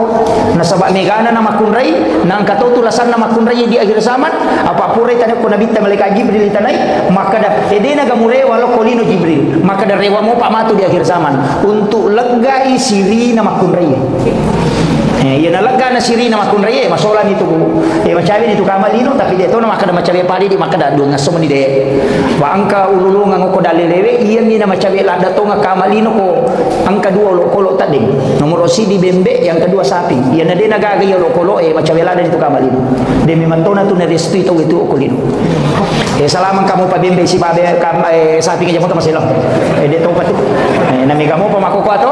na sabak megana na makun rai nang kato tulasan na makun rai di akhir zaman apa pura tanya ko nabi ta malaikat Jibril tanai maka da edena gamure walo kolino Jibril maka da rewa mo pamatu di akhir zaman untuk legai siri na makun rai ya na lega na siri na makun rai masolan itu macawi itu kamalino tapi dia to na maka da macawi padi di maka da dunga so ni de wa angka ululungan ko dalelewe iya mi na macawi lada to nga kamalino ko angka 2 lo kolo tadi nomor si di bembe yang kedua sapi iya na de nagaga yo lo kolo macawi lada itu kamalino de mi mantona tu na restu itu okolino salaman kamu pa bembe si babe sapi ke jamu masih lo de to patu nami kamu pa makoko ato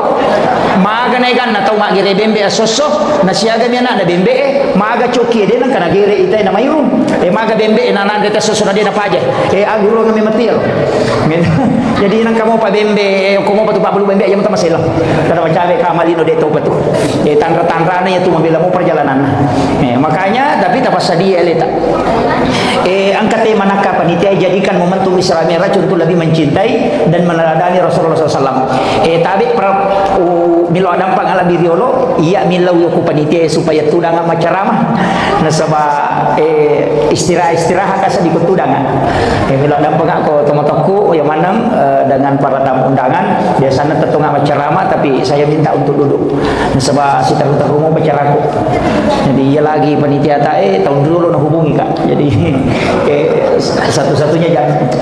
maga na igan na tau magire bembe asoso na siaga mi na bembe maga coki de nang kana gire itay na mayroon maga bembe na de tasoso na de na paje aguro ngami matil jadi nang kamu pa bembe ko mo patu pa bulu bembe jamu masih lo kada macabe kamalino de to patu tanra-tanra na itu membela mo perjalanan makanya tapi tapasa dia leta angkat tema naka panitia jadikan momentum Isra Mi'raj untuk lebih mencintai dan meneladani Rasulullah SAW. Tapi milo adampang ala biriolo iya milau yo ku panitia supaya tudang macaramah nasaba istirahat kasa di tudang milo adampang ako tomotoku yang manang dengan para tamu undangan biasanya tetunga macaramah tapi saya minta untuk duduk nasaba si taru-taru bacaraku jadi iya lagi panitia tahun dulu na hubungi kak jadi satu-satunya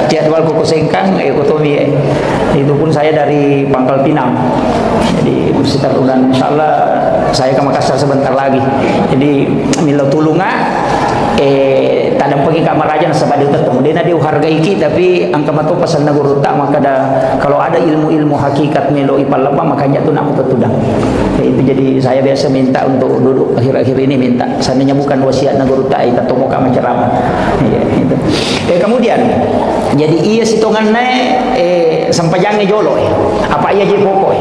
jadwal kuku sengkang ekotomi itu pun saya dari Pangkal Pinang jadi sekitar bulan insyaallah saya ke Makassar sebentar lagi jadi milo tulunga tadang pergi kamar raja nasabah dia tetong dia hargai kita tapi angka matu pasal naguruta maka kalau ada ilmu-ilmu hakikat milo ipalapa makanya tu nak tutudang itu jadi saya biasa minta untuk duduk akhir-akhir ini minta seandainya bukan wasiat naguruta kita tomo ka menceramah itu kemudian jadi iya sitongan sampajange jolo apa iya je pokok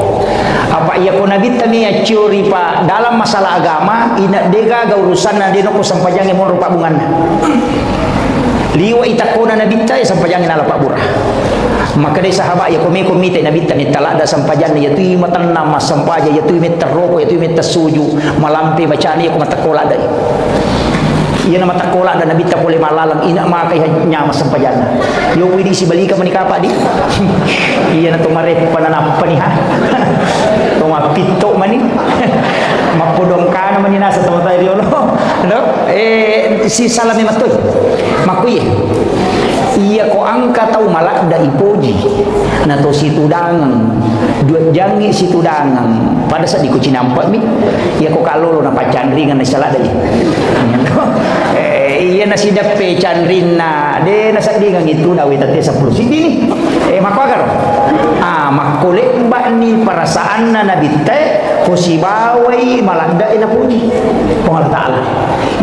apa iya ko nabita mi curi pa dalam masalah agama ina dega ga urusan na dino ko sampajange mo rupa bungan liwa itakona nabita ya sampajange na pa burah maka dari sahabat ya komite nabita ni talada sampajange ya tu matan nama sampaja ya tu meteroko ya tu metersuju malampe bacani ko matakola dai iya nama takola dan nabita boleh malalam ina makai nyama sampajana yo widi si balika menikah pak di iya na tumare pananap paniha tuma pito mani mapodong kana mani nasa tama tayo no si salami matoy makuye iya ko angka tau malak da ipoji na to situ dangang dua jangi situ dangang pada saat di kucinampak mi iya ko kalolo na pacandringan na salada iya nasi dape candrina de nasa dingang itu dawi tadi 10 sidi ni makwagar makolek mbak ni perasaan na nabite posibawai malanda ina puji Allah taala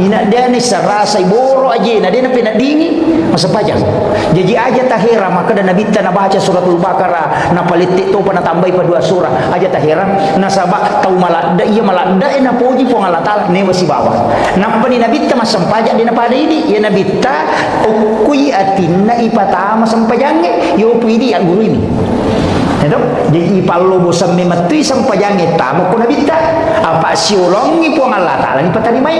ina dia ni serasa iboro aja na dia na pinadingi masa pajang jadi aja tahira maka dan nabita na baca suratul baqarah na palitik tu pana tambah pa dua surah aja tahira na sabak tau malanda iya malanda ina puji po Allah taala ni wasibawa na pani nabita masampajak dina pada ini ya nabita ukui atinna ipatama sampajange yo puidi ang guru ini jadi ipalo bosam mematui sampajange tamu ko nabita apa siulongi po Allah taala ni patani mai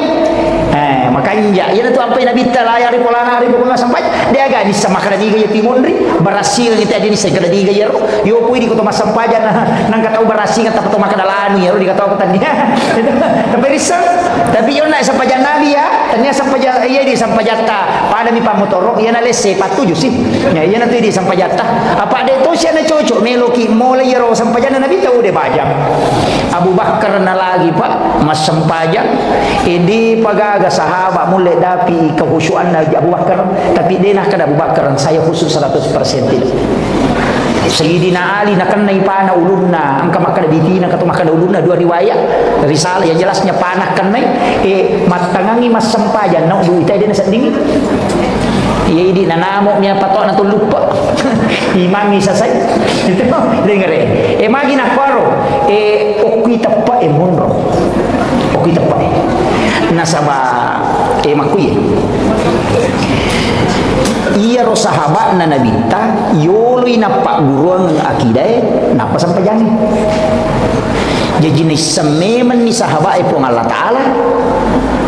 makanya ya tu apa nabita layar di polana hari pokona sampai dia agak di sama kada diga ya timondri barasil ni tadi ni saya kada diga ya yo puidi ko to masampajan nang katau barasi kata to makadalanu ya di katau kata dia tapi risal tapi yo nak sampajan nabi ya tanya sampajan iya di sampajata pada mi pamotoro iya na lese patuju sih ya iya na tu di sampajata apa de to sia na cocok meloki mulai ya ro sampajan nabi tahu de bajang Abu Bakar na lagi pak mas sampajan ini pagaga sahabat mulai dapi kehusuan Abu Bakar tapi dia nak kada Abu Bakar saya khusus 100% tidak Sayyidina Ali nak kena ipana ulunna angka makada bitina kata makada ulunna dua riwayat risalah yang jelasnya panah kena matangangi mas sampajan nak duit dia nak dingin iya ini nanamo niya patok na lupa imangi sa say itu dengar magi na kwaro okui tapa monro okui tapa nasaba makuye iya ro sahabat na nabita yoloy na pak guruang akidah napa sampajangi jadi ni sameman ni sahabat po Allah taala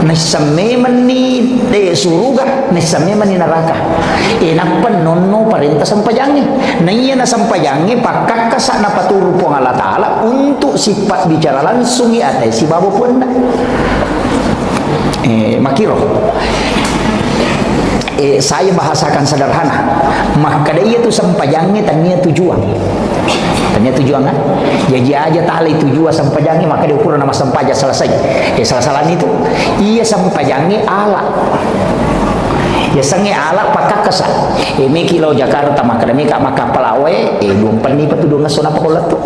na sameman ni suruga na sameman ni neraka napan nonno parenta sampajangi na iya na sampajangi pakakasa na paturo po Allah taala untuk sifat bicara langsung atay si babo pun makiro saya bahasakan sederhana maka dia itu sampajangi tanya tujuan kan jadi aja tali tujuan sampajangi maka dia ukuran nama sampaja selesai salah-salah itu iya sampajangi ala ya sange ala pakak kesa me kilo Jakarta maka demi kak maka palawe dumpan ni patudungan sona pakolat tu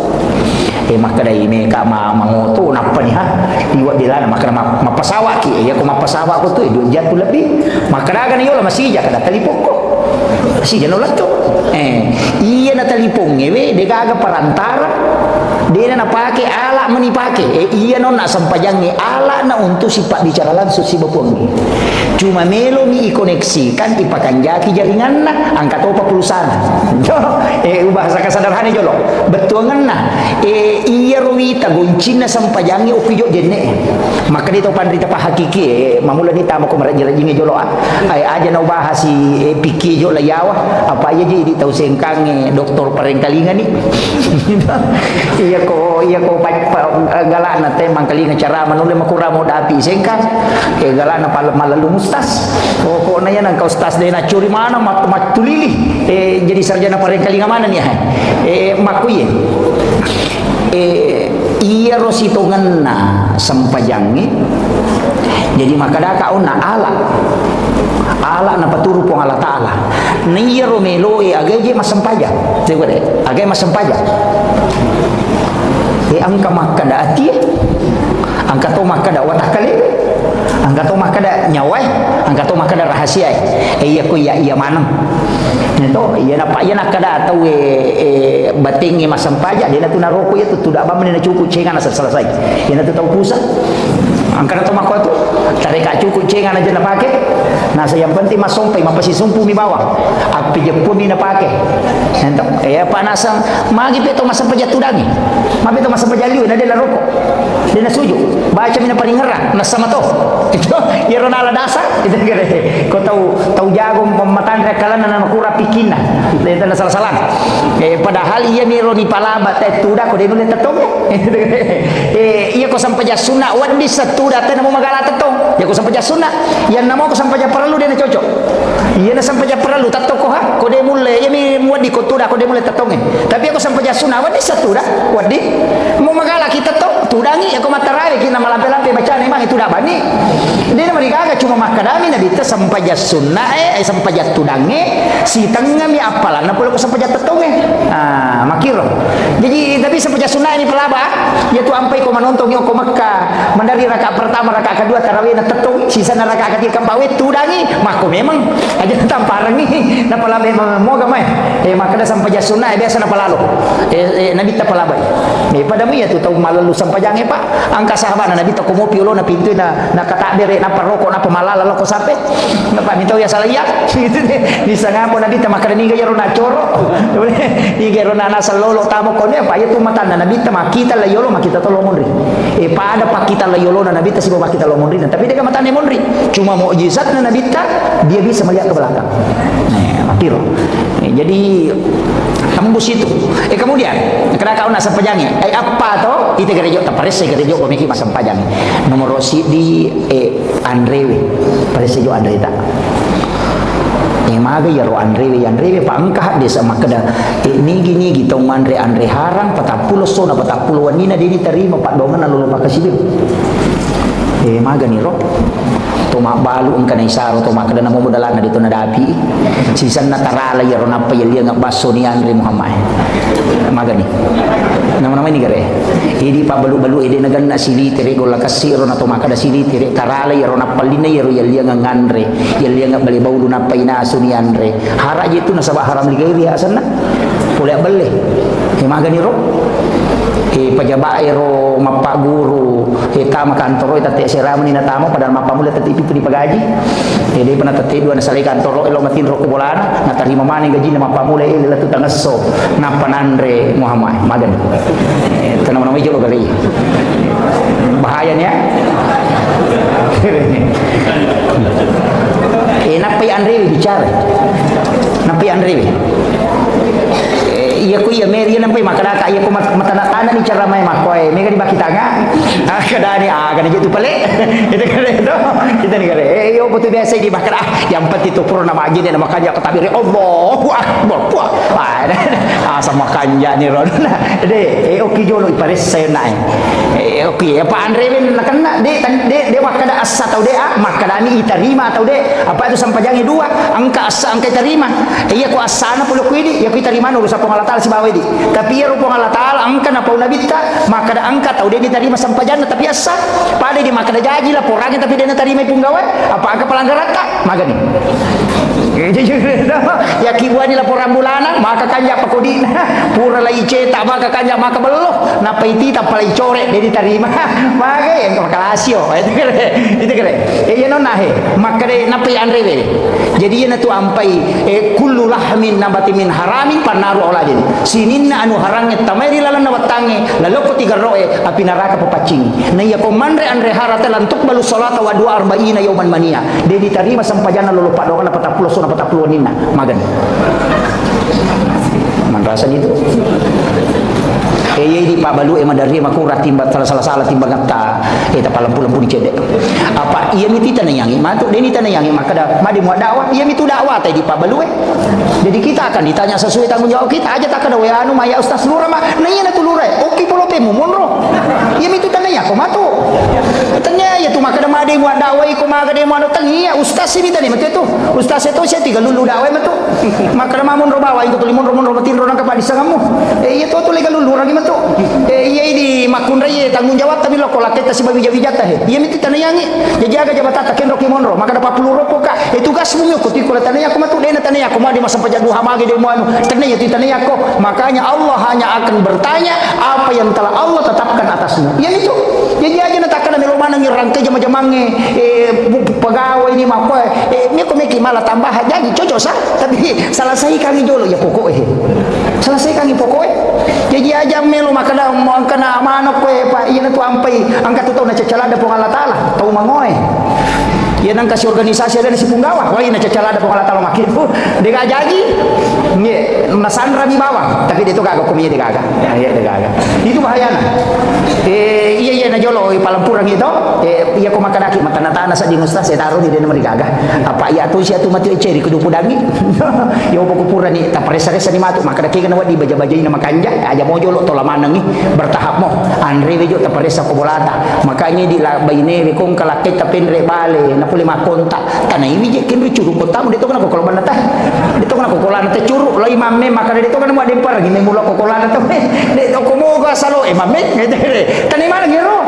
maka dai me kak mangoto napa ni ha iwa dilana maka mapasawa ki ya ko mapasawa ko tu jatuh lebih maka dagan yo masih ja kada telipong ko si jano latto iya na telipong ngewe de gaga parantara dia na pakai ala menipake iya non nak sampajangi ala na untuk sifat bicara langsung si bapuang cuma melo mi koneksikan ipakan jaki jaringan na angkat opa pulsana bahasa kesadaran jolo betul na iya ruwita goncina sampajangi okijo jenne maka dito pandrita pa hakiki mamula ni tama ko marajingi jolo ay aja na bahas si piki jo layawa apa aja jadi tahu sengkang doktor parengkalingan ni iya ko galak na temang kalingan cara manule makura mo dapi sengkang galak na malalu mustas ko na yan ang kaustas de na curi mana matulili jadi sarjana parengkalingan mana ni makuye iya rositongan na sampajangi jadi makadaka na ala na paturu pong ala ta'ala niya romelo agay masampaja agay masampaja angka makada ati angka to makada watakali angka to makada nyawai angka to makada rahasia iya ko iya manang nito iya na kada atau batingi masampaja dia na tunaroko ya tuda ba man na cukup cengan na selesai dia na tahu pusat angka na to makoto tare ka cukup cengan aja na pakai nasa yang penting masompai mapasisumpu mi bawah api jepun mi na pakai nito panasang magi peto masampaja tudangi mabito masampaja liu na dia na roko dia na suju baca mi na paringera na sama to itu ya ronala dasa itu gere ko tahu jago mamatan rekalan na makura pikina itu na salah-salah padahal iya mi roni palaba te tuda ko de nulet tetong iya ko sampaja sunna wan di satuda te na magala tetong ya ko sampaja sunna yan namo ko sampaja perlu dia na cocok iya na sampaja perlu tetong ko ha ko de mulle ya mi muadi ko tuda ko de mulle tetong tapi ako sampaja sunna wan di satuda wadi mo magala kita to tudangi ako matarawe kina malampe-lampe bacaan emang itu dah bani dia mereka agak cuma makadami nabi ta sampaja sunna sampaja tudangi si tengah mi apalan na pulo ko sampaja tetonge makiro jadi tapi sampaja sunna ini pelaba ya tu ampai ko manontong yo ko Makkah mandari rakaat pertama rakaat kedua tarawih na tetong sisa na rakaat ketiga pawe tudangi mako memang aja tamparang ni na palabe mo gamay makada sampaja sunna biasa na palalo nabi ta palabay pada mi ya tu tahu malalu sampajange pak angka sahabat na nabi ta ko mo piolo na pintu na katakbir na paroko na pamalala lo ko sampai na pa mitaw ya salayak bisa ngapo nabi ta makada ni gayaro na choro ni gayaro na nasa lolo tamo ko ne pa ya tu matanda nabi ta makita la yolo makita to lomonri pada pakita la yolo na nabi ta sibo makita lomonri tapi dia matane monri cuma mukjizat na nabi ta dia bisa melihat ke belakang makiro jadi tembus itu kemudian kena kau nak sampajangi apa to itu gerejo taparese gerejo ko miki masampajangi nomor si di Andrewe parese jo Andreta maga ya ro Andrewe pangkah desa makada nigi tong Andre harang 40 sona 40 wanina dia diterima pak dongan lalu pakasibir maga ni ro to balu ang kanay saro to makada na mumudalan na dito na dapi sisan na tarala yaro na payalya nga baso ni Andre Muhammad magani nama-nama ini gare idi pa balu-balu idi nagan na sili tere gola kasiro na to makada sili tere tarala yaro na palina yaro yalya nga Andre yalya nga balibaw do na painaso ni Andre haraje itu na sa haram ligay asan na pula beli magani ro pajabaero mapa guru tama kantoro itate sirama ni natamo padahal mapa mula tati pitu di pagaji dia pernah tati dua nasali kantoro elo matin ro kubolana natarima mani gaji na mapa mula ila tu tangaso na Andre Muhammad magan tanam-nama ijo kali bahayanya napai Andre bicara napai Andre iya ko iya meri nampai makadaka iya ko matana ni cara may makoy mega di bakita nga kadani kada gitu pale itu kada itu kita ni kada yo betul biasa di bakara yang penting itu purna magi na makanya katabiri Allahu akbar puah sama kanja ni ron de oki jolo ipares sayo na oki apa Andre ben nakana de wakada asa tau de makada ni itarima tau de apa itu sampajangi dua angka asa angka itarima iya ko asana pulo kuidi iya ko itarima no sa pangalata si bawe di tapi ya rupong Allah Ta'ala angka na pau nabita maka da angka tau dia diterima sampajan tapi asa pada di maka da jaji lah porangnya tapi dia terima punggawa apa angka pelanggaran tak magani Ya kibuan ni laporan bulanan maka kanja pakodina pura lai cetak maka kanja maka beloh napa iti tapalai corek dia diterima maka yang kalasio itu kere ya non nahe maka de napa andre be jadi yana tu ampai kullu lahmin nabati min haramin panaru oladin sininna anu harange tamai di lalan nawatange lalu ko tiga roe api neraka pepacing na ya komandre andre harata lantuk balu salata wa dua arba'ina yauman mania dia diterima sampajana lolo padongan 40 sona 40 nina magan manrasan itu di Pak Balu dari makurat timbat salah timbang kata eta palampu-lampu dicedek apa iya miti tanayangi matuk deni tanayangi maka dah madi muat dakwah iya mitu dakwah tadi Pak Balu jadi kita akan ditanya sesuai tanggung jawab kita aja tak kada we anu maya ustaz lura mah nanya tu lura oke polo temu monro iya mitu tanaya ko matu tanya ya tu maka dah madi muat dakwah ko maka dia mau tanya ustaz ini tadi matu itu ustaz itu saya tiga lulu dakwah matu maka dah monro bawa itu tu monro matin orang kepada sangamu iya tu legal lulu orang tu iya di makun raya tanggung jawab tapi lo kolak kita sebagai jawab iya miti tanayangi jadi aga jabatan taken roki monro maka dapat 10 ropo ka tugas bumi ko ti ko tanaya ko matu dena tanaya ko madi masa pajak duha magi de mo tanaya ti tanaya ko makanya Allah hanya akan bertanya apa yang telah Allah tetapkan atasmu iya itu jadi aja natakana melo manang rangke jama-jamange pegawai ini mah ko mi ko meki malah tambah jadi cocok sah tapi selesai kami dulu ya pokok selesai kami pokok jadi aja melo makana mo angkana manok ko pa iya tu ampai angkat tu na cacalada po Allah taala tau mangoy ya nang kasih organisasi ada si punggawa wah ina cacalada po Allah taala makin dega jaji nye nasandra mi bawang tapi dia tu kagak kumia dega ya dega itu bahayana iya na jolo palampurang itu iya ko makanaki matana-tana sa di ustaz saya taruh di dena mereka apa iya tu sia tu mati ceri kudu pudangi ya opo kupura ni ta paresa-resa ni matu maka daki kana wadi baja-baja ina makanja aja mo jolo tola manang ni bertahap mo andre bejo ta paresa ko bolata makanya di baine kong kalakit ta penre bale na puli makonta tanai wi je kin curu kota mo dito kana ko kolban ta dito kana ko kolana ta curu lo imame maka dito kana mo dempar gi memulo ko kolana ta de ko mo ga salo imame ngete tanai mana ngero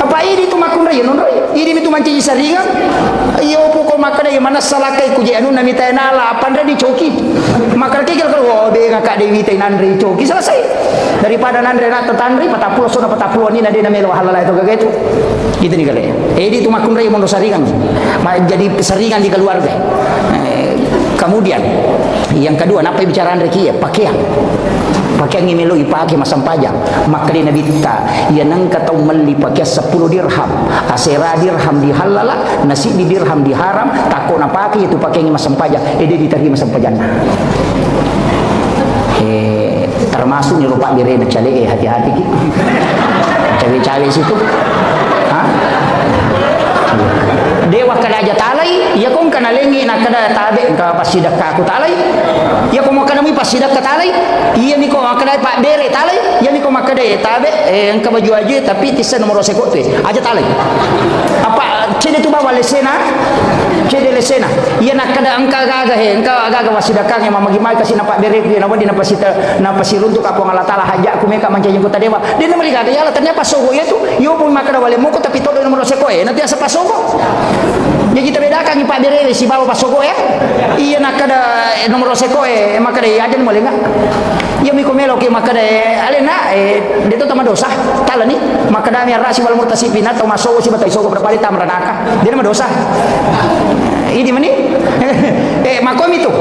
apa ini tu makun raya non raya ini itu manci saringan iyo poko makana yang mana salakai ku je anu na mitai nala apandra di coki maka kikil kalau de ngakak dewi tai nandri coki selesai daripada nandri nak tetandri 40 sona 40 ni nade na melo halala itu kaget gitu nih kali itu makun raya mono saringan jadi saringan di keluarga kemudian yang kedua apa bicara Andreki ya pakaian yang melo ipake masam pajang maka di nabi kita ya nang katau meli pakai 10 dirham asera dirham dihalala nasi di dirham diharam takut napake itu pakai yang masam pajang dia diterima masam pajang termasuk ni lupa direna cale hati-hati ki cawe-cawe situ dewa kada aja talai ya kong kana lengi na kada tabe ka pasidak ka aku talai ya kong kana mi pasidak ka talai iya mi ko kada pak bere talai ya mi ko makada tabe engka baju aja tapi tisa nomor sekot tu aja talai apa cede tu bawa lesena cede lesena iya nak kada engka gaga engka gaga pasidak ka yang mamagi mai kasih napak bere dia nawa di napasiruntuk apa ngala taala haja ku meka manca kota dewa dia nomor gaga ya ternyata pasogo ya tu yo pun makada wale moko tapi todo nomor sekot nanti asa pasogo ya kita bedakan ni Pak Bere si bawa pasogo ya iya nak ada nomor seko maka deh aja boleh enggak iya mi komelo ke maka deh alena dia tu tama dosa tala ni maka dah mi rasi wal murtasifin atau masogo si batai sogo berpali tamranaka dia nama dosa ini mani makom itu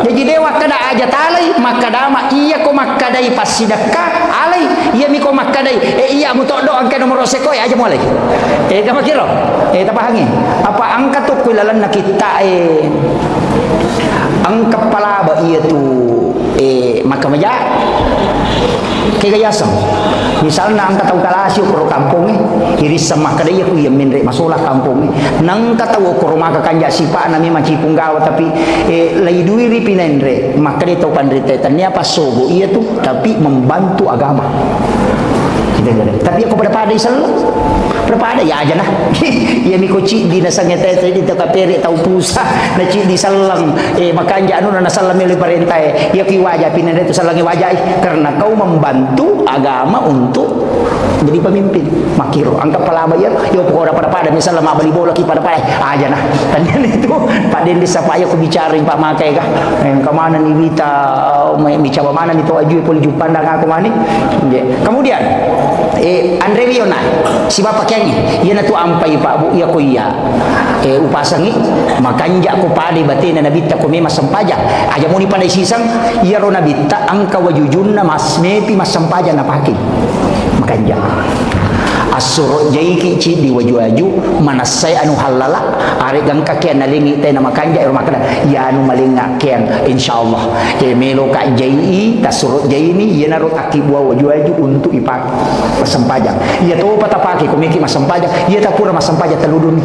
jadi dewa kada aja talai maka dama iya ko maka dai pasidaka alai iya mi ko maka dai iya mutodo angka nomor seko aja boleh kamu kira tapahangi apa angka tu kuilalan na kita ang kepala ba iya tu maka maja kegayasam misalnya ang kataw kalasyo kuro kampung iris sama kadaya ku yamin re masola kampung nang kataw kuro maka kanja sipa nami macipung gawa tapi lay duiri pinenre maka dito pandrite tanya pasogo iya tu tapi membantu agama tapi aku pada isal berapa ada ya aja nah ya mi koci di nasangnya tete di takapere tau pusa na ci di salang makanya anu na salam mili parentai ya ki wajah pinane itu salangi wajah karena kau membantu agama untuk jadi pemimpin makiro angkat palaba ya yo pokok pada misalnya mak beli bola ki pada aja nah tanya itu Pak Dendis apa ya aku bicara Pak Makai kah kemana nih Wita bicara mana nih tu aju pun pandang aku mana kemudian Andre Wiona si bapak kyangi ia na tu ampai Pak Bu ya ko iya upasangi makanja ko padi batina nabita ko mema sampaja aja muni pandai sisang iya ro nabita angka wajujunna masmepi masampaja na paki makanja asuro jaiki ci di waju-waju manasai anu halala ari gang kakian nalingi teh na makanja ero makada ya anu malinga kian insyaallah melo ka jai tasuro jai ni ia naro akibwa waju-waju untuk ipak masampaja ia to patapaki kumiki masampaja ia tapura masampaja teludun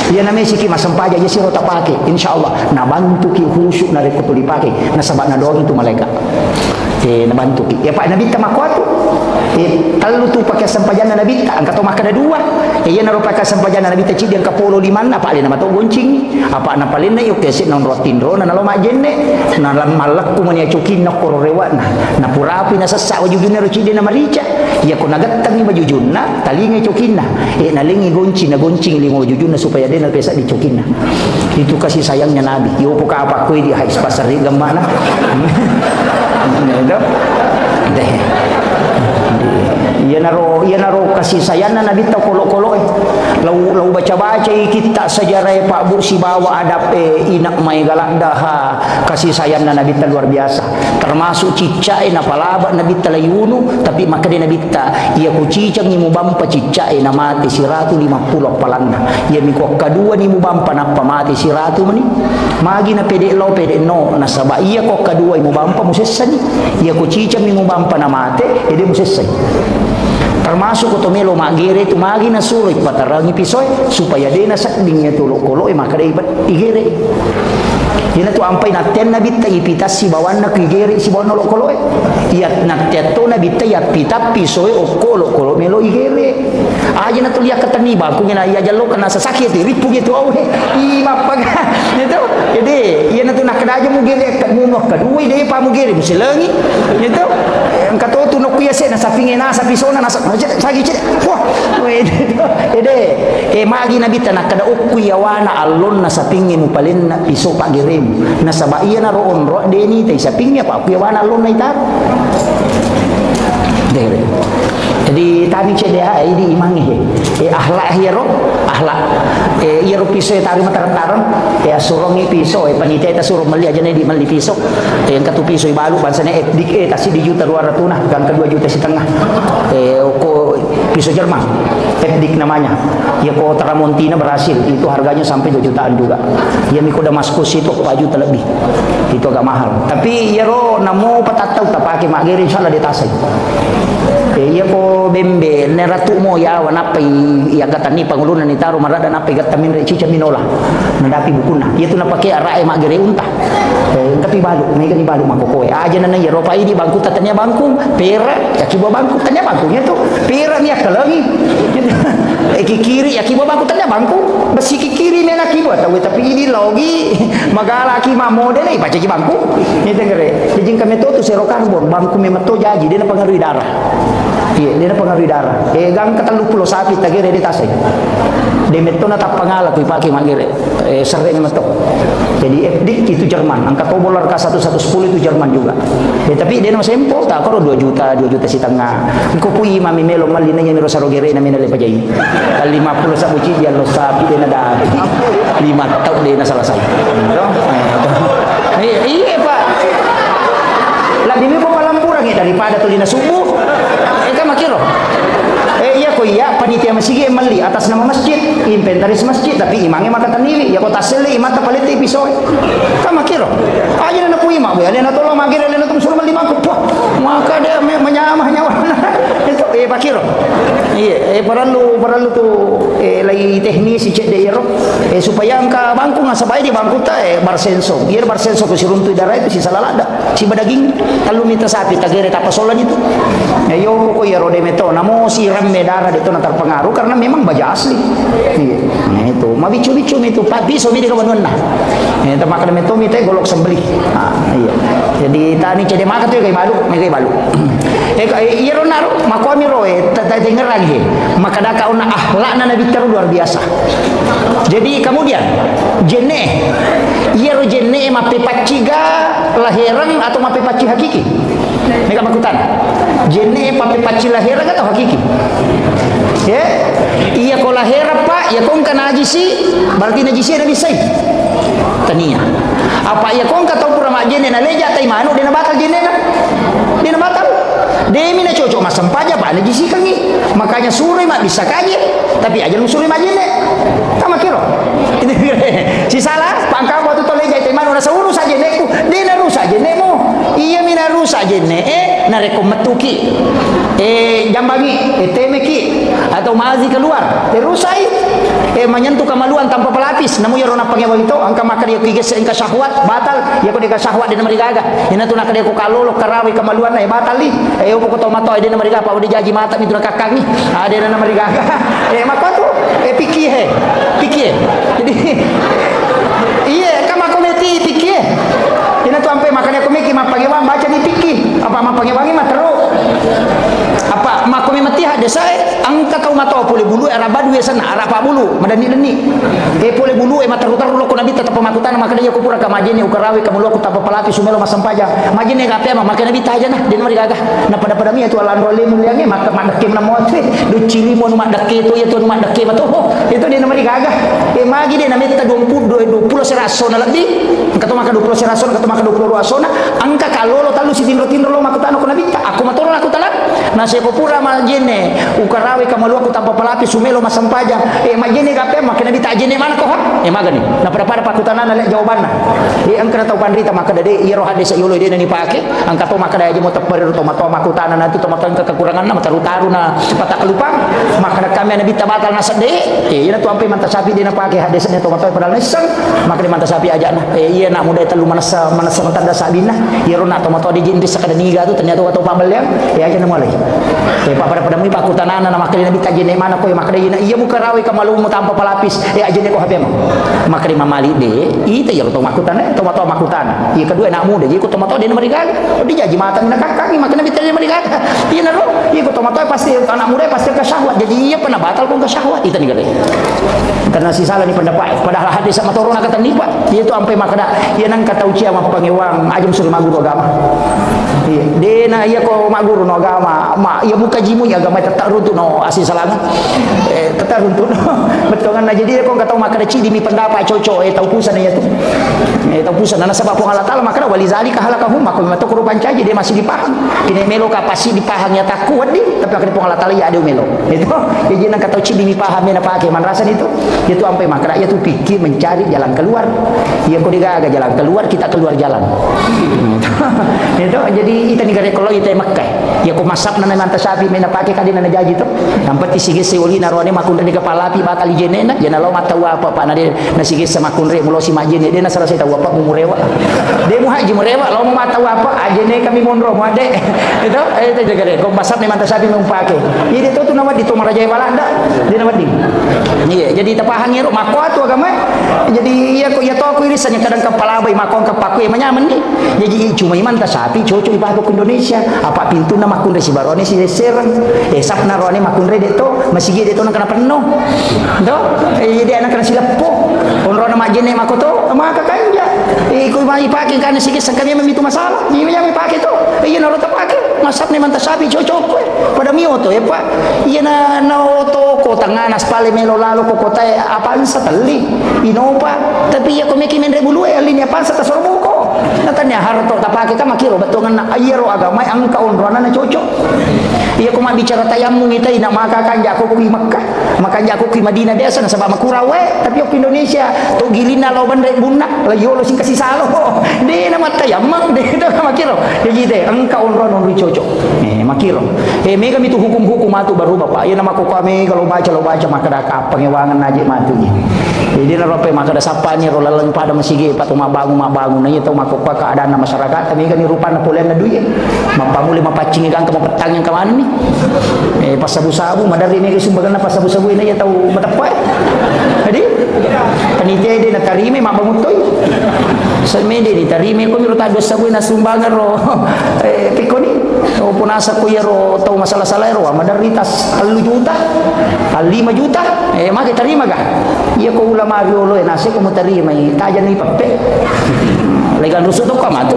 ia na mesiki masampaja ia siro tapaki insyaallah na bantu ki khusyuk na reko dipake na sabak na doang itu malaikat na bantu ki ya Pak Nabi tamakwatu kalau tu pakai sampajana Nabi tak angkat tomak ada dua ia naruh pakai sampajana Nabi tak cidi angka polo di mana apa alina mato goncing apa na palin na yok kesit non rotin ro na lo majenne na lam malak ku mania cukin na kororewa na purapi na sesak wajuduna ro cidi na marica ia ko nagatang ni wajuduna talinga cukin na nalingi goncing na goncing lingo wajuduna supaya dia na pesa di cukin na itu kasih sayangnya Nabi yo poka apa ko di hais pasar gamana itu deh ia naro kasih sayangna Nabi ta kolok-kolok lau baca-baca kita sejarah Pak Bu si bawa adab inak mai galak daha kasih sayangna Nabi ta luar biasa termasuk cicai na palaba Nabi ta layunu tapi maka dia Nabi ta ia ku cicang ni mubampa cicai na mati siratu 50 palanna ia mikok kadua ni mubampa na mati siratu mani magi na pede no na saba ia kok kadua ni mubampa musessani ia ku cicang ni mubampa na mate ede musessani termasuk kotomelo magere tu magi na sulit patarangi pisoy supaya dia na sakdingnya tulok-kolok maka dia ibat igere ina tu ampai naten nabi ta ipitas si bawan na igere si bawan nolok-kolok iya naten to nabi ta ya pita pisoy o kolok-kolok melo igere aja na tu lihat ketani baku ngina iya jalo kena sesakit ripu gitu oh i mapaga itu jadi iya na tu nak kada aja mugere munoh kadui dia pa mugere musilangi itu engka to tu nok piase na sapinge na sa pisona na sagi cede wah ede magi nabi ta nak kada ukku yawana allon na sapinge mu palin na piso pa gerem na saba iya na roon ro deni tay sapinge pa ukku yawana allon na itar dere jadi tadi cede ini imangi ahlak hero ahlak hero piso tari mataran surongi piso panitia ta suruh meli aja di meli piso yang katu piso balu bansane dik tasi di juta 200 nah kan ke 2 juta setengah ko piso Jerman dik namanya ya ko Tramontina berhasil itu harganya sampai 2 jutaan juga ya miko Damaskus itu 4 juta lebih itu agak mahal tapi ya ro namo patatau tak pakai magere insyaallah ditasai iya ko bembe ne ratu mo ya wana pai ya gatani pangulunan ni taru marada na pai gatamin re cica minola nandapi bukuna iya tu na pake arae magere unta tapi balu mai gani balu makokoe aja na ya ropa ini bangku tatanya bangku pera ya kibo bangku tanya bangkunya tu pera ni akalangi kiri ya kibo bangku tanya bangku besi kiri ni na kibo tapi ini logi magala ki mamode ni baca ki bangku ni tengere jadi kami tu sero karbon bangku memeto jaji dia na pengaruhi darah iya dia na pengaruhi darah gang katalu pulo sapi tagere di tasay demeto na tap pangala ko ipaki magere sering meto jadi FD itu Jerman angka tobolar ka 1110 itu Jerman juga tapi dia no sempo tak ko 2 juta setengah ko pui mami melo malina nya miro sarogere na minale pajai 50 sabuci dia lo sapi dia na da 5 tahun dia na selesai iya Pak lebih ko palampuran daripada tulina subuh kan makiro iya ko iya panitia masjid mali atas nama masjid inventaris masjid tapi imangnya maka taniri ya kota seli mata paliti piso kan makiro aja na pui mak ya na tolong magire na tum suruh mali bangku maka dia menyamah nyawa itu pakiro iya perlu tu lagi teknis cek de ero supaya angka bangku ngasabay di bangku ta barsenso iya barsenso ko siruntu darah itu si salalada si badaging kalau minta sapi tagere tapasolan itu yo ko ya rode meto namo si ramme darah itu na terpengaruh karena memang baja asli iya nah itu mabicu-bicu itu papi so mi de kawan nah eta makan meto mi teh golok sembelih iya jadi tani cede maka tu kay balu Iro naro makomi roe dengeran he. Maka dah kau nak akhlak Nabi terus luar biasa. Jadi kemudian jene iro jene mape paciga lahiran atau mape paci hakiki. Mereka makutan. Jene mape paci lahiran atau hakiki. Ya, iya kau lahir pak, ya kau kan najisi, berarti najisi ada bisa. Tania. Apa ya kau kata pura mak jene na leja tai manu dia na bakal jene na. Dia na bakal. Demi na cocok masam paja pak najisi kangi. Makanya suri mak bisa kaje, tapi aja suri mak jene. Tama kiro. Ini si salah, pangkau waktu tu leja tai manu na sauru saja neku, dia na rusak jenemu. Iya mina rusak jene na rekom metuki. Jambangi, temeki atau mazi keluar, terusai menyentuh kemaluan tanpa pelapis. Namun ya rona panggil itu, angka makan dia kiges angka syahwat batal. Ya kau dia syahwat dia namanya gaga. Ina tu nak dia kau kalolo karawi kemaluan batal li. Upo kau tomato dia namanya apa? Udah jaji mata itu nak kakak ni. Dia namanya gaga. Maka tu pikir pikir. Jadi iya, kamu aku meti pikir. Ina tu sampai makannya aku mikir mak panggil baca ni pikir. Apa mak panggil wangi mak teruk. Apa mak kami mati ada saya angka kau mata boleh bulu era badu ya sana arah pak bulu madani deni boleh bulu mata rutar lo nabi tetap pemakutan maka dia aku pura ke majene ukarawi kamu lo aku tanpa pelapis sumelo masam paja majene ngape mah maka nabi taja nah dia mari gagah na pada mi itu alan role muliange maka mandakim na motre du cili mo mak dake itu ya tu mak dake matoh itu dia mari gagah magi dia na meta 20 serasona lebih kata maka 20 serasona kata maka 20 ruasona angka kalau lo talu si tinro lo makutan aku nabi aku matoro aku talan nasi pura majene ukarawi kamalu aku tanpa pelapis sumelo masam paja majene gape makna di tajene mana kau magani na pada pakutanana lek jawabanna angka tahu pandrita maka dade iro hadis yulo dia ni pake angka to maka aja mo tepper to makutana nanti to makan kekurangan na taru na patak lupang maka kami nabi tabatal na sede ina tu ampe manta sapi dia na pake hadisnya to padahal nesang maka di manta sapi aja nah iya nak muda telu manasa tanda sabina iro na to di jindis sakada niga tu ternyata waktu pambelian aja na mulai pada mui pakutanana na makali nabi tajene mana ko maka dia iya muka rawi kamalu mo tanpa pelapis ajene ko hape mo maka di mamali de ite ya to makutana to makutan iya kedua nak muda jadi ko to dia merigaga di jaji mata na kakak maka nabi tajene merigaga iya naro iya ko to pasti anak muda pasti ke syahwat jadi iya pernah batal ko ke syahwat itu ni gade karena si salah ni pendapat padahal hadis sama turun kata ni pak dia tu sampai makna iya nang kata uci sama pangewang ajum suruh maguru agama iya dena iya ko maguru no agama ma iya buka jimu ya agama tetap runtuh no asih salama tetap runtuh no betul kan jadi ko kata makna cidi mi pendapat cocok tahu pusan ya tu tahu pusan na sebab Allah taala makna walizalika halakahum maka memang tu rupan caji dia masih dipaham ini melo kapasi dipaham ya tak kuat di tapi akan Allah taala ya ada melo itu jadi nang kata cidi mi paham ya pakai man rasan itu sampai makna ya tu fikir mencari jalan keluar ya ko digaga jalan keluar kita keluar jalan itu jadi kita negara kalau kita Makkah ya ko masap na manta sapi mena pakai kadina na jaji tu sampai sige seuli narone makun di kepala pi bakal jenena jena lo mata apa pak na dia na sige sama kunre mulo si majene dia na sarasa tahu apa murewa dia mu haji murewa lo mau mata apa ajene kami monro mu ade itu jaga deh ko masap na manta sapi mau pakai jadi itu tu nama di Tomar Raja Balanda dia nama di iya jadi tapahan ngero mako tu agama jadi iya ko ya to aku irisannya kadang kepala bai makon kepaku yang menyaman ni jadi cuma iman ta sapi cocok ibadah ke Indonesia apa pintu na makun resi barone si serang sapna rone makun re deto masih ge deto nang kana penuh do jadi anak kana silepo onro na majene makoto maka kanja ko mai pake kana sige sangkanya memitu masalah ni yang pake to iya naro ta pake masap ni man ta sapi cocok pada mioto ya pak iya na oto ko tanganas pale melo lalo ko kota apaan sa tali inopa tapi ya ko meki men rebulu linya apaan sa tasorbuko natanya harto tapake ka makiro batongan na ayero agama angka onrona na cocok iya ko bicara tayamum itai na makakan jako ko Makkah makan jako ki Madinah biasa na sabab makurawe tapi ko Indonesia to gilina lo bandai bunna la yolo sing kasih salo de na matayamum de to makiro jadi de angka onrona no cocok makiro mega mitu hukum-hukum atu baru bapak ya nama ko kami kalau baca maka dak pengewangan aja matunya jadi na rope maka da sapanya ro laleng pada masige patuma bangun na itu maka keadaan masyarakat tapi kan rupa Napoleon na duit mampamuli mapacing kan ke petang yang kaman ni pas sabu-sabu madari ni sumbagan pas sabu-sabu ini ya tahu matapa jadi panitia dia na tarime mabamutoy sa mede ni tarime ko miro ta dos sabu na sumbangan ro pikoni O punasa ko yero tau masalah salero madaritas 3 juta, 5 juta. Maka terima ga? Iya ko ulama riolo nasi ko mo terima tajan ni pape. Legan rusuk tu kama tu.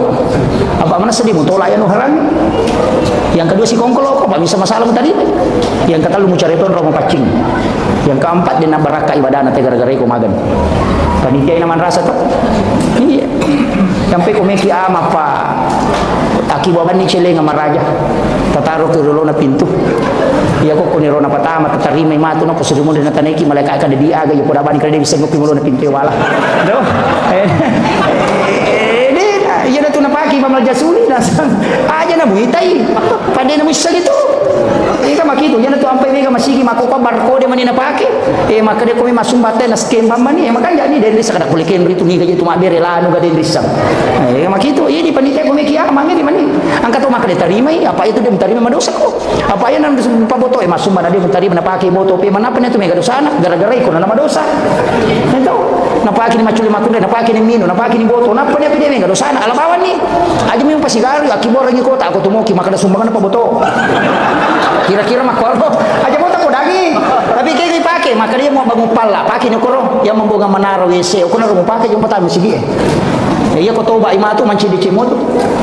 Apa mana sedih mu tolak anu haram. Yang kedua si kongkolo apa bisa masalah mu tadi. Yang ketiga lu mu cari pun romo pacing. Yang keempat dia nak baraka ibadah nanti gara-gara ko magan. Panitia naman rasa tu. Iya. Sampai ko meki apa taki baban ni cele ngama raja. Tataro ke rolo na pintu. Iya ko ni rona patama tatarima matu na ko sudumo na taneki malaikat ka dia aga yo ko daban kada bisa ngopi mulo na pintu wala. Do. Iya na tu napaki pamal jasuli dasang aja na buhitai pade na misal itu ika makitu yana tu ampai mega masigi makopa barcode mani napaki maka dia komi masumbate na scam mani maka jadi dari sakada kuliken ritu ngiga itu mabere lanu ga den risang makitu iya di panitia komi kia mangi di mani angkat tu maka dia terima apa itu dia terima madosa ko apa ya nan paboto masumba na dia terima napaki boto pe mana panya tu mega dosana gara-gara iko na madosa itu napaki ni maculi makunde napaki ni minu napaki ni boto napanya pe dia mega dosana alabawan ni aja memang pasigari akibor ni kota aku tumoki maka sumbangan apa boto kira-kira makoro aja boto ko daging tapi kayak dipakai maka dia mau bangun pala pakai nyokoro yang membuka menara WC aku nak mau pakai jumpa tamu sigi iya ko toba ima tu manci di cimot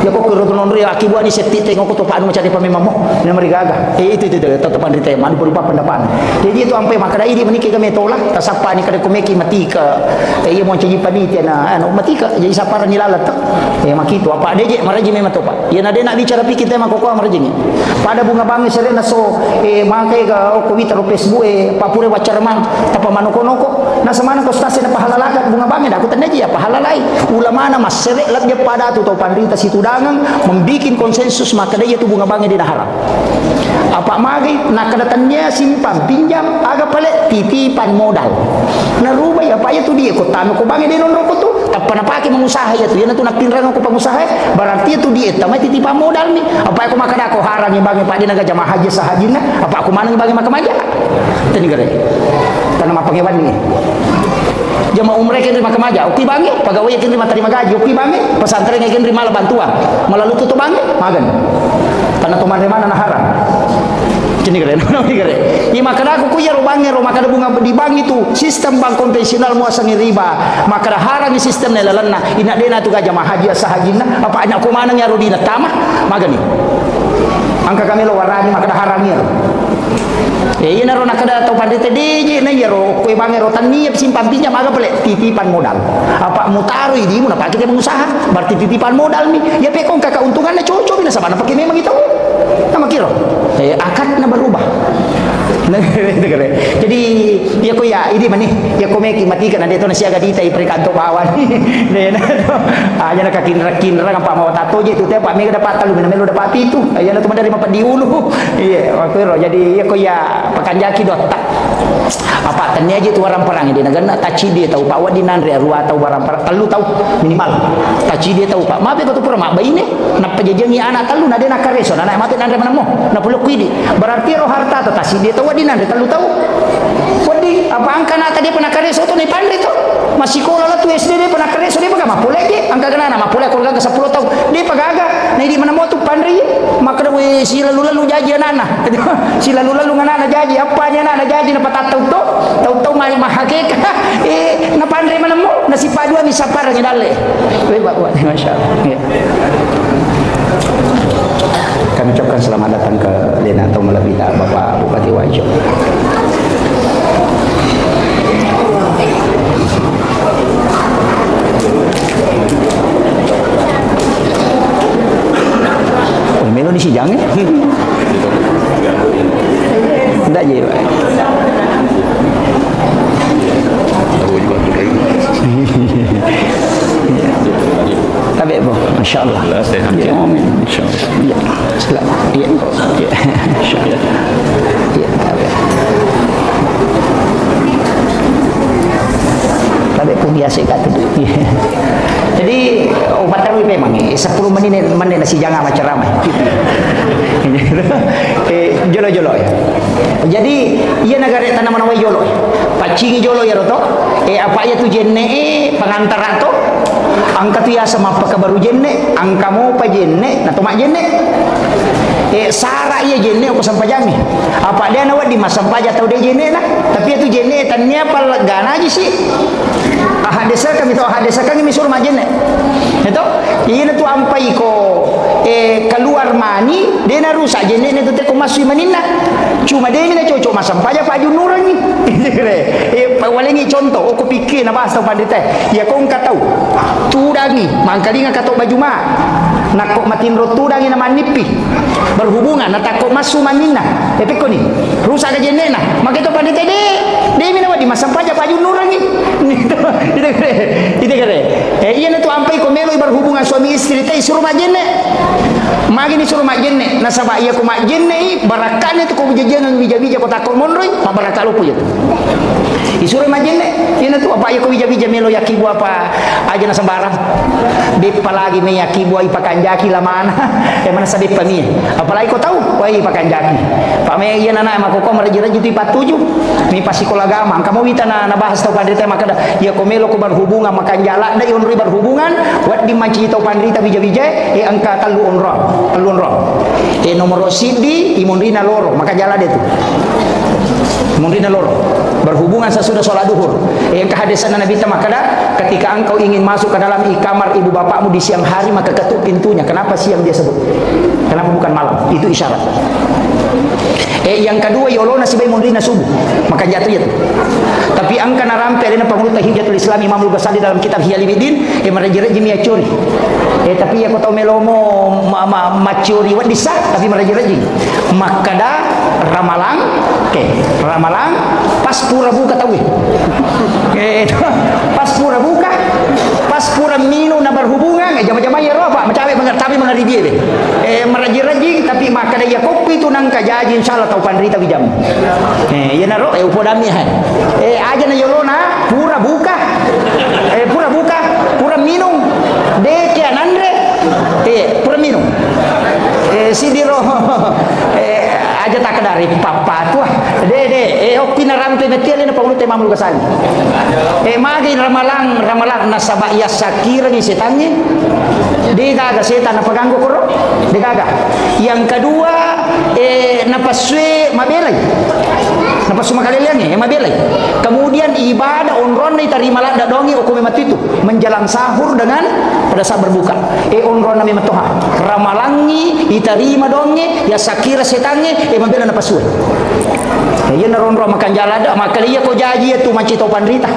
ya ko kuro non ri akibu ani setti tengok ko topa anu mencari pamemamo ni marigaga itu tetapan di tema berupa pendapat jadi itu ampai maka ini meniki kami tolak tasapa ni kada komeki matika iya mau ciji panitia na anu matika jadi sapara ni lalat makitu apa deje maraji memang topa ya nade nak bicara pikir tema ko maraji ni pada bunga bangi serena so makai ga ko wita ro Facebook papure wacarman tapa manoko-noko na samana ko stasi na pahalalakat bunga bangi aku tanaji apa halalai ulama na maserek labnya pada tu tau pandita situ dangang membikin konsensus maka dia tu bunga bangi dia haram apa magi nak kedatannya simpan pinjam agak pelik titipan modal na rubah ya apa itu dia ko tanu ko bangi dia non rokok tu apa nak pakai mengusaha ya tu ya tu nak pinrang ko pengusaha berarti itu dia tamai titipan modal ni apa aku makan aku haram yang bagi pak dia naga jamaah haji sahajina apa aku mana bagi makan aja tadi gare tanam apa ngewan ni jamaah umrah kan terima kemaja oke bangi pegawai kan terima gaji oke bangi pesantren kan terima bantuan melalui tutup bangi magan karena tuman mana haram jadi keren iya maka aku kuya rubangnya maka bunga di bank itu sistem bank konvensional muasangi riba maka haram sistem nelalana ina dena tu jamaah haji sahajina apa anak aku mana nyaru dina tamah magan ni angka kami lo warani maka haramnya iya naro nakada atau pandai tadi na yero kue bangero taniap simpan pinjam agak pelek titipan modal apa mutaru ini mau pakai dia mengusaha berarti titipan modal nih ya pekong kakak untungannya cocok bina sama pakai memang itu nama kira akad na berubah jadi ya ko ya ini mani ya ko meki matikan ade to na siaga dita iprekanto bawan ne na to aja na kakinra apa mau tato je tu teh pak mega dapat talu melo dapat itu aya na dari mapan diulu iya waktu jadi ya ko ya pakanjaki dotak apa tanya aja tu orang perang di negara taci dia tahu pak wadi nanre ruah tahu barang perang telu tahu minimal taci dia tahu pak mabe ko tu perang bayi ne na pajejengi anak telu na de na kareso na mate nanre manamo na puluk kuidi berarti roh harta to taci dia tahu wadi nanre telu tahu wadi apa angka na tadi pernah kareso to ni pandai to masih sekolah lah tu SD dia pernah kareso dia pakai mapule je angka kana mapule keluarga ke 10 tahun dia pagaga na di manamo tu pandai maka we sila lalu jaji anak sila lalu ngana jaji apanya anak jaji na patatau tahu mahakeka na pandai manamo na si padua ni sapar ni dale we buat masyaallah ya. Kami ucapkan selamat datang ke Lena atau Malabita Bapak Bupati Wajo. Oh, melo ni si Jang eh? Tidak je, Pak. Tapi bu, Masya Allah. Ya, amin. Insya Allah. Ya, selamat. Ya, Insya Allah. Ya, tapi pun biasa kata tu. Jadi obat tahu memang 10 menit nasi jangan macam ramai. Jolo-jolo ya. Jadi ia negara tanaman awal jolo. Pacingi jolo ya roto. Apa ya tu jenne pengantar rato. Angka tu ya sama apa baru jenne. Angka mau pa jenne, na tomak jenne. Sara ia jenne aku sampai jami. Apa dia nawat di masampai atau dia jenne lah. Tapi itu jenne tanya apa gana aja sih. Hadesa kami tahu hadesa kami misur majenne. Itu ini tu ampai ko keluar mani dia na rusak jenne itu teko masui manina. Cuma dia ni na cocok masampai apa junurang ni. Walengi contoh aku pikir na bahasa pandita. Ya kau enggak tahu. Tudangi mangkali enggak tahu baju mak. Nak kok matin rotudangi na manipi. Berhubungan na takut masuk manina. Tapi kau ni rusak ke jenne na. Maka itu pandita dia mina di masampai apa junurang ni. Itu kere. Iya na tu ampai ko melo berhubungan suami istri teh suruh majenne. Magi ni suruh majenne. Nasaba iya ko majenne barakan itu ko bijajangan bija-bija ko takut monroy, pa barakal lupu ya. Isuruh majenne. Iya na tu apa iya ko bija-bija melo yakibu apa aja na sembarang. Bepa lagi me yakibu ai pakanjaki la mana. Mana sabi pami. Apalagi ko tahu, wai pakanjaki. Pak me iya na mako ko maraji-raji tu 47. Mi pasikola agama. Kamu wita na bahas tau pandita maka ya ko melo ko berhubungan makan jala da yon berhubungan wat di manci tau pandita bija-bija angka talu onro nomor sidi imunrina loro maka jala dia tu imunrina loro berhubungan sesudah sholat duhur yang kehadisan Nabi Tamakada ketika engkau ingin masuk ke dalam kamar ibu bapakmu di siang hari maka ketuk pintunya. Kenapa siang dia sebut? Kenapa bukan malam? Itu isyarat. Yang kedua yolona si bayi mundrina subuh maka jatuh itu. Tapi angka narampe ada pengulut Hijatul Islam Imam Al-Ghazali dalam kitab Hiyaluddin meraji-raji miacuri. Tapi aku tahu melomo macuri wat disah tapi meraji-raji. Makada ramalang ramalang pas pura buka tahu. Pas pura buka pas pura minu na berhubungan jama-jama ya roh Pak mecawe tapi mengari dia meraji-raji tapi makada ya kopi tu nang kajaji insyaallah tau pandrita bijam. Ya naro upodami aja na yolona pura buka pura minum deke anandre pura minum sidiro aja tak kedari papa tuh de opina rampe metel ni pengulut Imam Al-Ghazali magi ramalang nasaba ya sakira ni setannya dia gaga setan apa ganggu koro dia gaga yang kedua napaswe mabelai napasu makaleliannya mabelai kemudian ibadah onron ni tarima lada dongi hukum mati itu menjelang sahur dengan pada saat berbuka onron nami matoha ramalangi itarima dongi ya sakira setannya mabela napasu ya naronro makan jalada maka dia ko jaji itu manci tau pandrita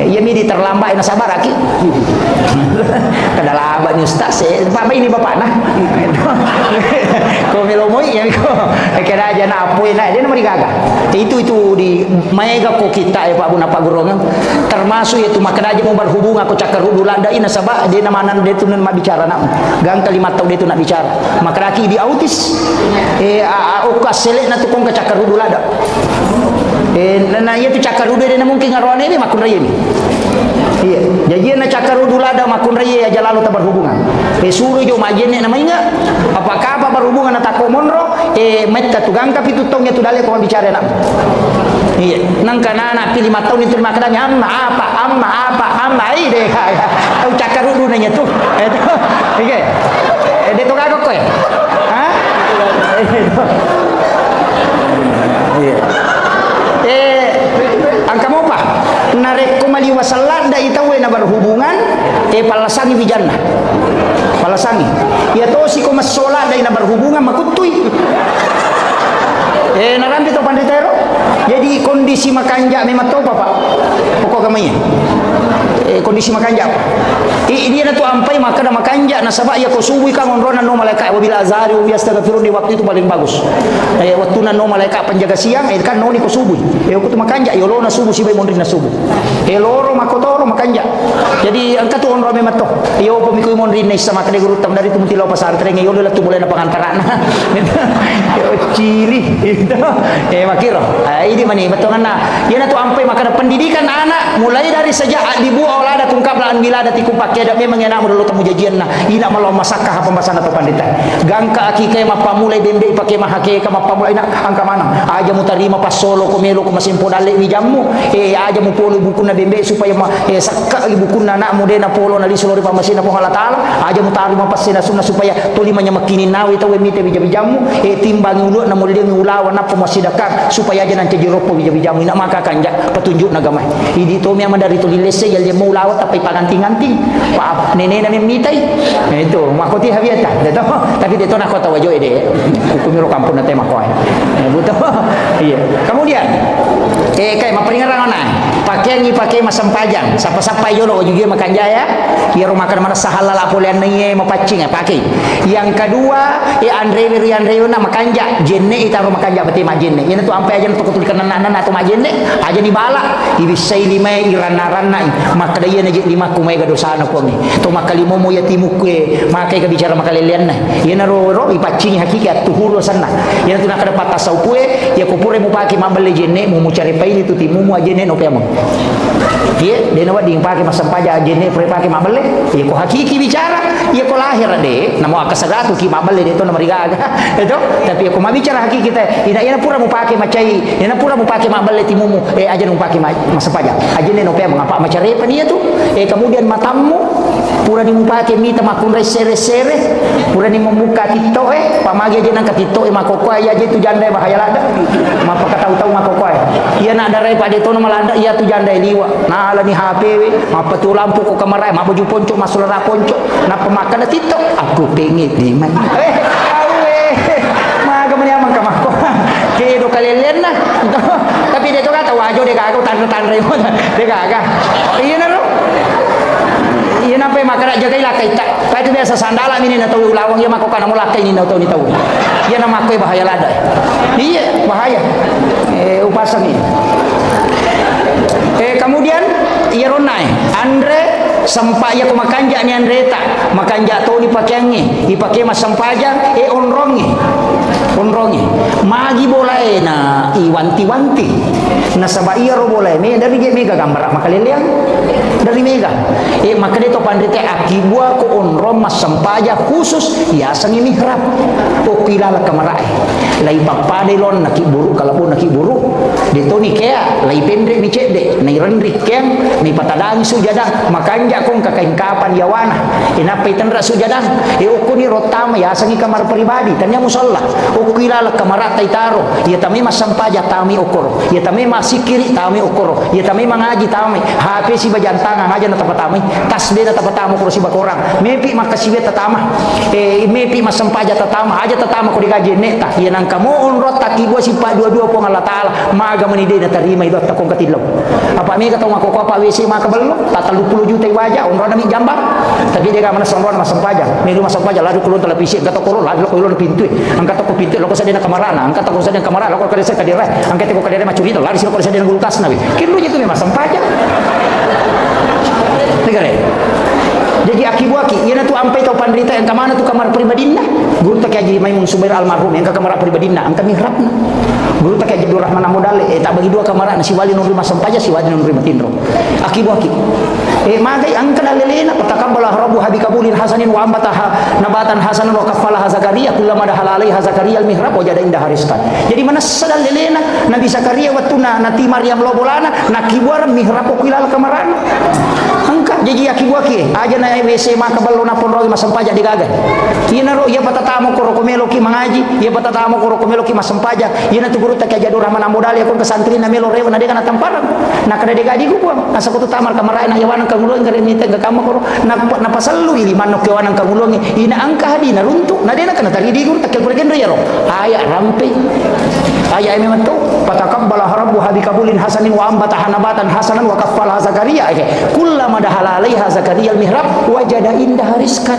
ya midi terlambat na sabar aki kadalaba ni ustaz papa ini bapak nah ko melomoi ya ko kira aja na apoy na dia nomor gaga itu di mega ko kita ya Pak Buna Pak Gurong termasuk itu maka aja mau berhubungan ko cakar hudu landa ina sabak dia namanan dia tu nak bicara nak gang kalimat tau dia tu nak bicara maka aki di autis ukas selek na tukong ka cakar hudu landa na iya tu cakar hudu dia mungkin ngarone ni makun raya ni iya jadi na cakar hudu lada makun raya aja lalu tak berhubungan suruh jo majene namanya apakah apa berhubungan na tako monro metta tu gang tapi tu tongnya tu dale ko bicara nak iya nang kanana pilih 5 tahun itu makadami amma apa deh tahu cakar hudu nanya tu oke dia tu kagok ko ya ha iya angka mau apa? Narek kumali wasalada itawe na berhubungan palasangi bijana. Palasangi. Ya to si ko masola dai na berhubungan makutui. Narambi to panditero. Jadi kondisi makanja memang to Pak. Pokok gamanya. Kondisi makanja. Dia na tu ampai maka na makanja na sabak ya ko subuh ka ngonrona no malaikat wabila azari wa yastaghfirun di waktu itu paling bagus. Waktu na no malaikat penjaga siang kan no ni ko subuh. Ko tu makanja yo lo na subuh si bay mondri na subuh. Loro makotoro makanja. Jadi angka tu on rame mato. Iyo pemiku mon rinne sama kade guru tam dari tu mutilo pasantren iyo la tu mulai na pangantaran. Yo cili itu. Makiro. Ini mani betonganna. Yana tu ampai makana pendidikan anak mulai dari sejak dibu olada tungkap laan milada tiku pakai ada memang enak dulu temu jajian nah. Ina malau masakah pembahasan atau pandita. Gangka aki kay mapamulai dembe pakai mahake ka mapamulai nak angka mana. Aja mu tarima pas solo ko melo ko masimpo dale mi jammu. Aja mu polo buku na dembe supaya sakka buku na nak mude na polo na lisulori pamasina po Allah taala. Aja mu tarima pas sina sunna supaya tulimanya makini nawi tawe mite bijamu. Timbangi ulu na mulde mi ulawa na pemasidakar supaya aja nanti diropo bijamu ina maka kanja petunjuk nagamai. Idi to mi dari tulilese yal dia mau lawat tapi panganting-anting. Maaf nenek na mitai. Itu makoti habiata. Tapi dia to nak kota wajo ide. Hukum kampung na tema koy. Betul. Iya. Kemudian kayak maperingaran ona. Pakai masam pajang. Sapa-sapa yo lo juga makan jaya. Ya rumah makan mana sahalal apolian ni mapacing pakai. Yang kedua Andre na makanja jenne ita rumah kanja beti majenne. Ini tu ampai aja untuk tulikan anak atau majenne aja dibala. Ibisai lima iran-aran maka dia najik lima kumai ga dosa na ko ni. To makalimo mo yatimu ke makai ka bicara makalelian na. Yana ro ipacing hakikat tuhuro sana. Yana tu nak dapat tasau pue ya kupure mu paki mambale jenne mu cari pai itu timu mu ajenne no pemo. Iya, dia nawat ding pakai masam paja jenne pre pakai mambale. Ya ko hakiki bicara, ya ko lahir de. Namo akasadatu ki mambale de to na marigaga. Itu tapi aku mau bicara hakiki kita. Ina pura mu pakai macai, ina pura mu pakai mambale timu mu aja nu pakai masam paja. Ajenne no pemo ngapa macare pa dia tu. Kemudian matamu pura ni mu pakai mita makun resere-sere, pura ni membuka tito pamagi aja nang katito makokoy aja tu janda bahaya lada. Mapa kataw-taw makokoy. Iya nak darai pa dito no malanda iya tu janda liwa. Nah ala ni HP mapa tu lampu ko kamera mapa ju ponco masulana ponco na pemakan tito aku pengit di man. Maga man yaman kamako. Kedo kalelen na. Tapi dito kata wajo de gago tan-tan mo. De gaga. Iya na ro. Iya nampai makara jaga ilakai tak. Pa itu biasa sandala mini na tahu ulawang ya mako kana mulaka ini na tahu ni tahu. Iya na makoy bahaya lada. Iya bahaya. Upasan ini. Kemudian iya ronai Andre sampai ya ko makanja ni Andreta makanja to ni pakiangi ipake masampaja onrongi magi bola na iwanti-wanti na sabaiya ro bola me dari mega gambar makaleliang dari mega maka dito pandrite akibua ko onrom masampaja khusus ya sangi mihrab o kilala kamarai lai papade lon nakiburu kalapun nakiburu dito ni kaya lai pendre mi cede na irendri keng mi patadang sujadang makanja kong kakain kapan yawana inapay tanra sujadang ukuni rotama ya sangi kamar pribadi tanya musalla ukilala kamar tay taro ya tami masampaja tami okoro ya tami masikiri tami okoro ya tami mangaji tami HP si bajantanga ngaja na tapatami tasbih na tapatamo ko si bakorang mepi makasibe tatama mepi masampaja tatama aja tatama ko digaji neta ya nang kamu onrot takibwa si pa dua-dua po Allah taala maga manide na tarima idot takong katidlaw apa mi katong ako ko pa WC makabalo 30 juta wajah onro na mi jambak tapi dia mana sonron masampaja mi masampaja ladu kulun televisi gato ko ladu ko ilon pintu angkat ko pintu lo ko sa din kamarana angkat ko sa din kamarana lo ko kadira kadira angkat ko kadira macurito lari sila ko sa din gulutas na kilo itu mi masampaja negara jadi akibuaki yana tu ampai tau pandrita yang kamana tu kamar pribadina guru tak haji Maimun Subair almarhum yang ke kamar pribadina angka mihrabna guru tak haji Abdul Rahman Amodale tak bagi dua kamar si wali nurri masampaja si wali nurri matindro akibuaki magai angka dalilena patakabbalah rabbu habikabulin hasanin wa ambataha nabatan hasanan wa kafalaha Zakaria kullama dahala alaiha Zakaria al-mihrab wajada indah haristan jadi mana sadal dalilena Nabi Zakaria watuna nati Maryam lobolana nakibuar mihrab ukilal kamaran angka jadi akibuaki aja na WC makabalo na ponrogi masampaja digaga ina ro ya patatamo ko rokomelo ki mangaji ya patatamo ko rokomelo ki masampaja ina tu guru tak jadu Rahman Amodali akon kesantri na melo rewa na de kana tamparan na kada de gadi ko asa ko tamar kamara na yawan kangulong ngare mita ga kama ko na pasallu ili manok yawan kangulong ina angka hadi na runtuk na de na kana tari di guru tak ko gendo yaro aya rampe ayat memang tu fataqabbalaha rabbuha biqabulin hasanin wa ambataha nabatan hasanan wa kaffalaha Zakaria kullama dahala 'alaiha Zakaria al-mihrab wajada indaha rizqan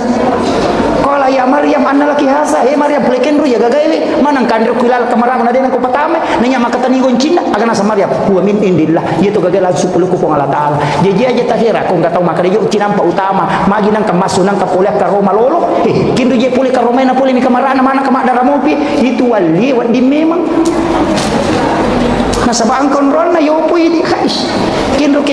qala ya Maryam anna laki hadza Maryam peleken ru ya gagaile manang kandro kilal kamarang na din ko patame nanya makatani goncina agana sa Maryam huwa min indillah itu gagala supulu ko Allah taala jeje aja tahira ko ngatau makade yo kinampa utama magi nang kamasunang kapolek ka Roma lolo kindu je puli ka Roma na puli mi kamarana mana ka madara mopi itu wali wa di memang nasabang kontrol na yopo ini kais kinro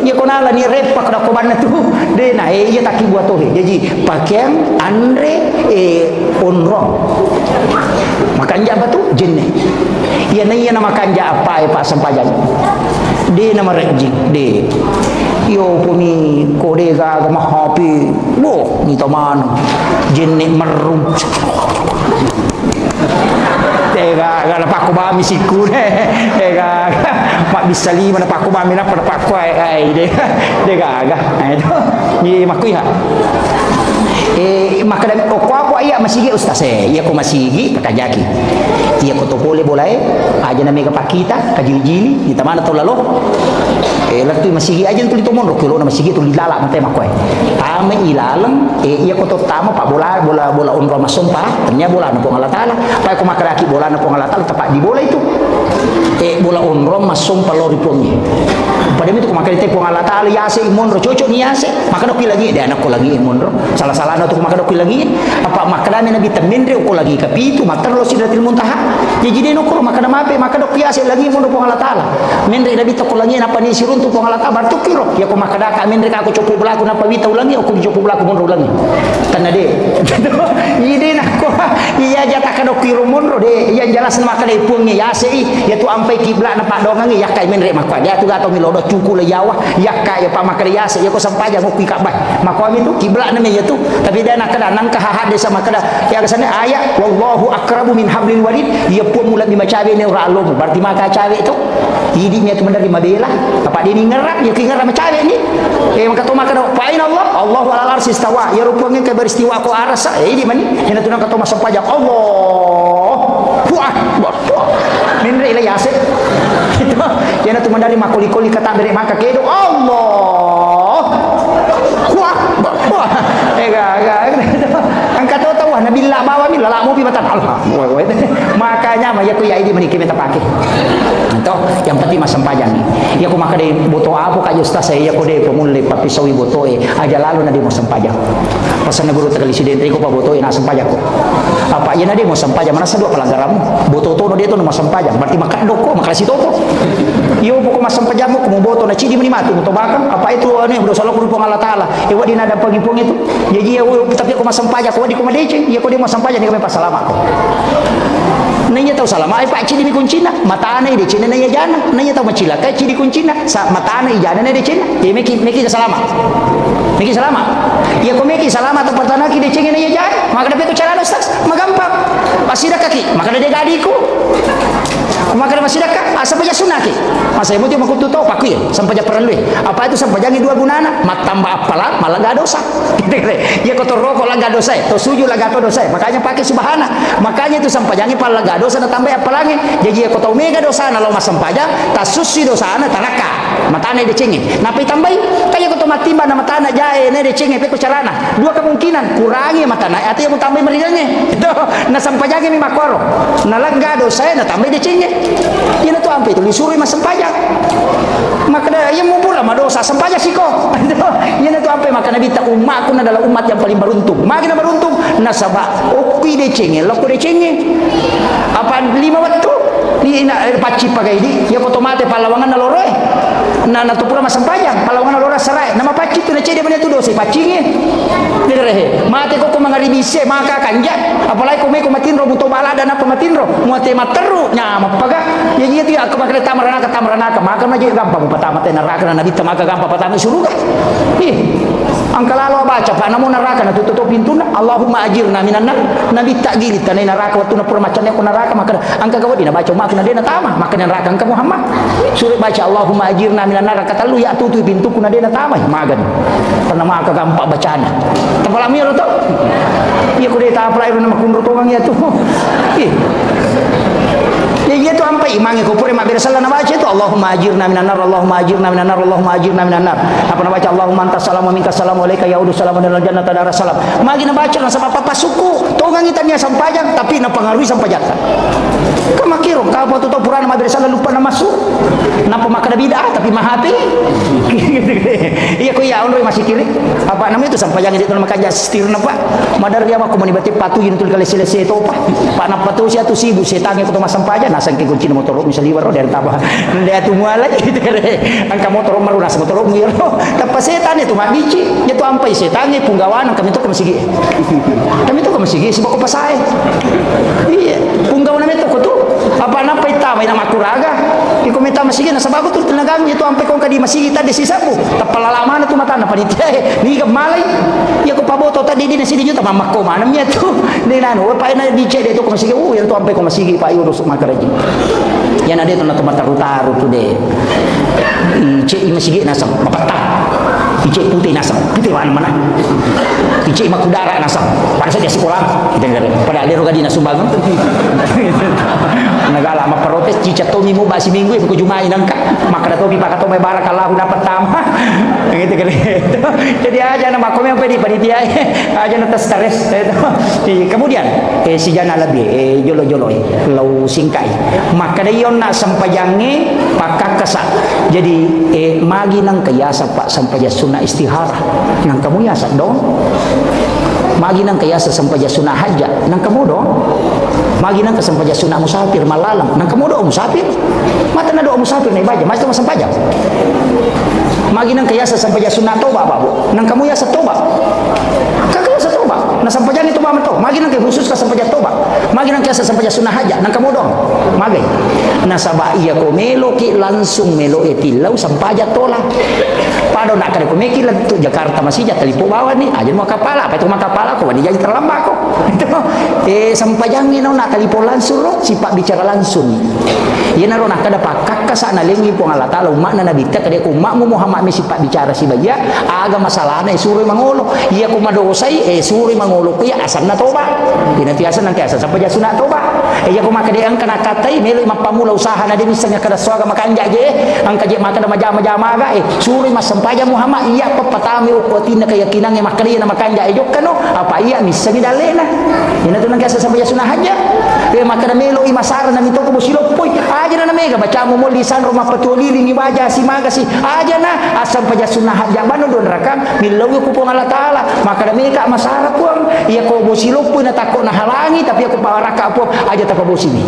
ya konala ni repak na koban na tu de na ya taki buat tohe jadi pakaian andre onrong makanja apa tu jenne ya na iya na makanja apa pak sampajan de nama rejing de yo puni kode ga mahapi bo ni taman jenne merum tega ga napako ba misiku tega mak bisa lima napako ba mina pada pako ai tega ga itu ni makui ha maka dan ko apa iya masigi ustaz iya ko masigi kakajaki iya ko to boleh boleh aja na mega pakita kajili-jili kita mana to lalo latu masigi aja tu litomon ro kilo na masigi tu lilala mate makoy tame ilalang iya ko to tama pak bola onro masumpa ternyata bola no Allah taala pa ko makaraki bola no Allah taala tepat di bola itu bola onro masumpa lori pongi pada itu ko makarite ko Allah taala yase imonro cocok ni yase maka no lagi dia anak ko lagi imonro salah-salah no tu maka no lagi apa makalame nabi temendre ko lagi kapitu matar lo sidratil muntaha jadi no ko maka na mape maka do yase lagi imonro ko Allah taala mendre nabi to ko lagi apa ni sirun tu ko Allah taala tu kiro ya ko makada ka mendre ka ko copo belaku na pawita ulangi o ko copo belaku monro ulangi tanade ide na ko iya jata ka do kiro monro de iya jelas maka de pungi yase ya tu ampai kiblat na pak dongangi ya kai mendre makwa dia tu gato milodo cuku le yawa ya kai pa maka de yase ya ko sampaja mo pi kabah makwa mi tu kiblat na me ya tu tapi dia nak kada nang ka hade sama kada ya kesana ayat wallahu akrabu min hablil warid ya pun mula di macabe ni ora alom berarti maka cabe tu hidipnya tu mendari mabela apa dia ni ngerak ya ki ngerak macabe ni maka tu maka fa'in Allah ala arsi istawa ya rupanya ke beristiwa ko arasa ini mani ina tu nang katoma sampaja Allah wah minre ila yase itu ya tu mendari makoli-koli kata dari maka kedo Allah wah angkat tahu nabi la bawa mi la mau pi batan Allah makanya mah ya ku ya ini meni kita pakai atau yang penting mas sampajan ya ku maka de boto apa ka ustaz saya ya ku de pemulai papi sawi boto aja lalu nadi mau sampajan pasan guru tegali sidente ko pa boto na sampajan ko apa ya nadi mau sampajan mana sadua pelanggaran boto to no dia to mau sampajan berarti maka doko maka si toto yo pokok mas sampajan mo kumo boto na cidi meni matu to bakam apa itu ane udah salah ku Allah taala e wadi nada pagi-pung itu jadi ya tapi aku masam pajak ko di ko madece ya ko di masam pajak ni kami pasalama ko nanya tahu salama ai pak cidi mi kuncina mata ana ide cina nanya jana nanya tahu macila kai cidi kuncina sa mata ana ijana ne de cina ya meki salama ya ko meki salama to patana ki de cina nanya jana maka dapat ko cara ustaz magampang pasida kaki maka de gadiku maka masih dekat asal baca sunnah ki masa ibu dia makutu tahu pakir sampai perlu apa itu sampai jangan dua gunana mat tambah apalah malah gak dosa ya kotor rokok lah gak dosa to suju lah gak dosa makanya pakai subhana makanya itu sampai jangan pala gak dosa tambah apalagi jadi ya kotor mega dosa lalu mas sampaja tasusi dosa na tanaka matane de cengeng napi tambai kayak kotor matimba na matana jae ne de cengeng pe ko carana dua kemungkinan kurangi matana ati yang tambah meridane itu na sampaja mi makoro na lega dosa na tambah de cengeng ini tuh ampe itu disuruh mas sampaja maka dia mau pula ma dosa sampaja siko ini tuh ampe maka nabi ta umatku adalah umat yang paling beruntung makin beruntung nasaba oki de cengeng loko de cengeng apa 5 waktu ni ina paci pakai ini ya otomatis palawangan naloroy na tu pula mas sampaja palawangan nalora serai nama paci tu de cede mana tu dosa pacinge direhe mate ko mangaribise maka kanja apalagi ko me ko matinro buto balada na pamatinro muate materu nya mapaga ya gitu ya aku makre tamarana maka na je gampang patama te neraka na nabi tamaka gampang patama surga angka lalu baca pa namo neraka na tutup pintuna Allahumma ajirna minan nar nabi tak gilit tanai neraka waktu na permacannya ko neraka maka angka gawadi na baca maka na dena tama maka neraka angka Muhammad suruh baca Allahumma ajirna minan nar kata lu ya tutu pintu kuna dena tama magan karena maka gampang bacana tapalami ro to iya ko deta apply ro na makunro to ya tu Jadi itu sampai imangi kupur mak berasalah nama baca itu Allahumma ajirna minan nar, Allahumma ajirna minan nar, Allahumma ajirna minan nar. Apa nama baca Allahumma antas salam wa minkas salam wa alayka yaudu salam wa dalal jannata dar salam. Magi na baca na sama papa suku, tongang itanya sampajak tapi na pengaruhi sampajak. Kamakiro ka po to purana mak berasalah lupa na masuk. Napa makana bidah tapi mahati. Iya ko ya onroy masih kiri. Apa namanya itu sampajak itu nama kanja setir napa. Madar dia mah komunibati patuhin tul kali selesai itu pa. Pak napa tu sia tu sibu setange ko mas sampaja nasang ke kunci motor misal liwar dari tabah dia tu muala gitu kan angka motor maru nas motor mu yero tapi setan itu mak bici itu ampai setan punggawan kami tu kemasigi sebab ko pasai iya punggawan itu ko tu apa napa ita may nama kuraga iko meta masigi na sabab tu tenaga itu ampai ko kadi masigi tadi sisapu tapalalaman tu mata na panitia ni malay ya ko paboto tadi di sini juta mamakko manamnya tu ni nanu pa na bici dia tu ko masigi yang tu ampai ko masigi pa urus makaraji yan ada itu na tumataru-taru tu deh ice masigi nasam mapatah ice putih nasam putih mana ice makudara nasam pada saat dia sekolah kita pada aliro gadi nasumbang nagala maprotes cica tomi mo basi minggu ko jumay nangka makada tobi pakato may barakallahu dapat tama gitu kan jadi aja nama kami apa di panitia aja na stres kemudian si jana lebih jolo-jolo lau singkai maka dayon na sampajange pakakasa jadi magi nang kayasa pak sampaja sunah istihara nang kamu yasa dong magi nang kayasa sampaja sunah haja nang kamu dong magi nang sampaja sunah musafir malalang nang kamu dong musafir mata na dong musafir na ibaja mas sampaja magi nang kayasa sampaja sunah toba babu nang kamu yasa toba kakak yasa toba na sampaja ni toba mato magi nang khusus ka sampaja toba magi nang kayasa sampaja sunah haja nang kamu dong magi nasaba iya ko melo ki langsung melo etilau sampaja tola pado nak kada ko meki la tu Jakarta masih jatali po bawa ni aja mau kapala apa itu mau kapala ko wani jadi terlambat ko itu sampajang ni na talipo langsung ro sipak bicara langsung iya naro nak kada pakak ka sana lengi po Allah taala umak na nabi ta kada ko umak mu Muhammad mi sipak bicara si baya aga masalah na suruh mangolo iya ko madosai suruh mangolo ko ya asal na toba ina tiasa nang tiasa sampaja sunat toba iya ko makade ang kana katai melo mapamula usaha na din misalnya kada swaga makanja je ang kaje makada majama-jama ga suruh mas sampaja Muhammad iya papatami ukotina keyakinan yang makanya na makanja ejok kano apa iya misa gidalena ina tu nang kasa sampaja sunah haja makada melo imasara na mito ko bosilo poy aja na mega baca mo lisan rumah petuli ni baja si maga si aja na sampaja sunah haja bano don rakam milawi ko po Allah taala makada mega masara puang iya ko bosilo poy na takot na halangi tapi ako paraka po aja tapabosini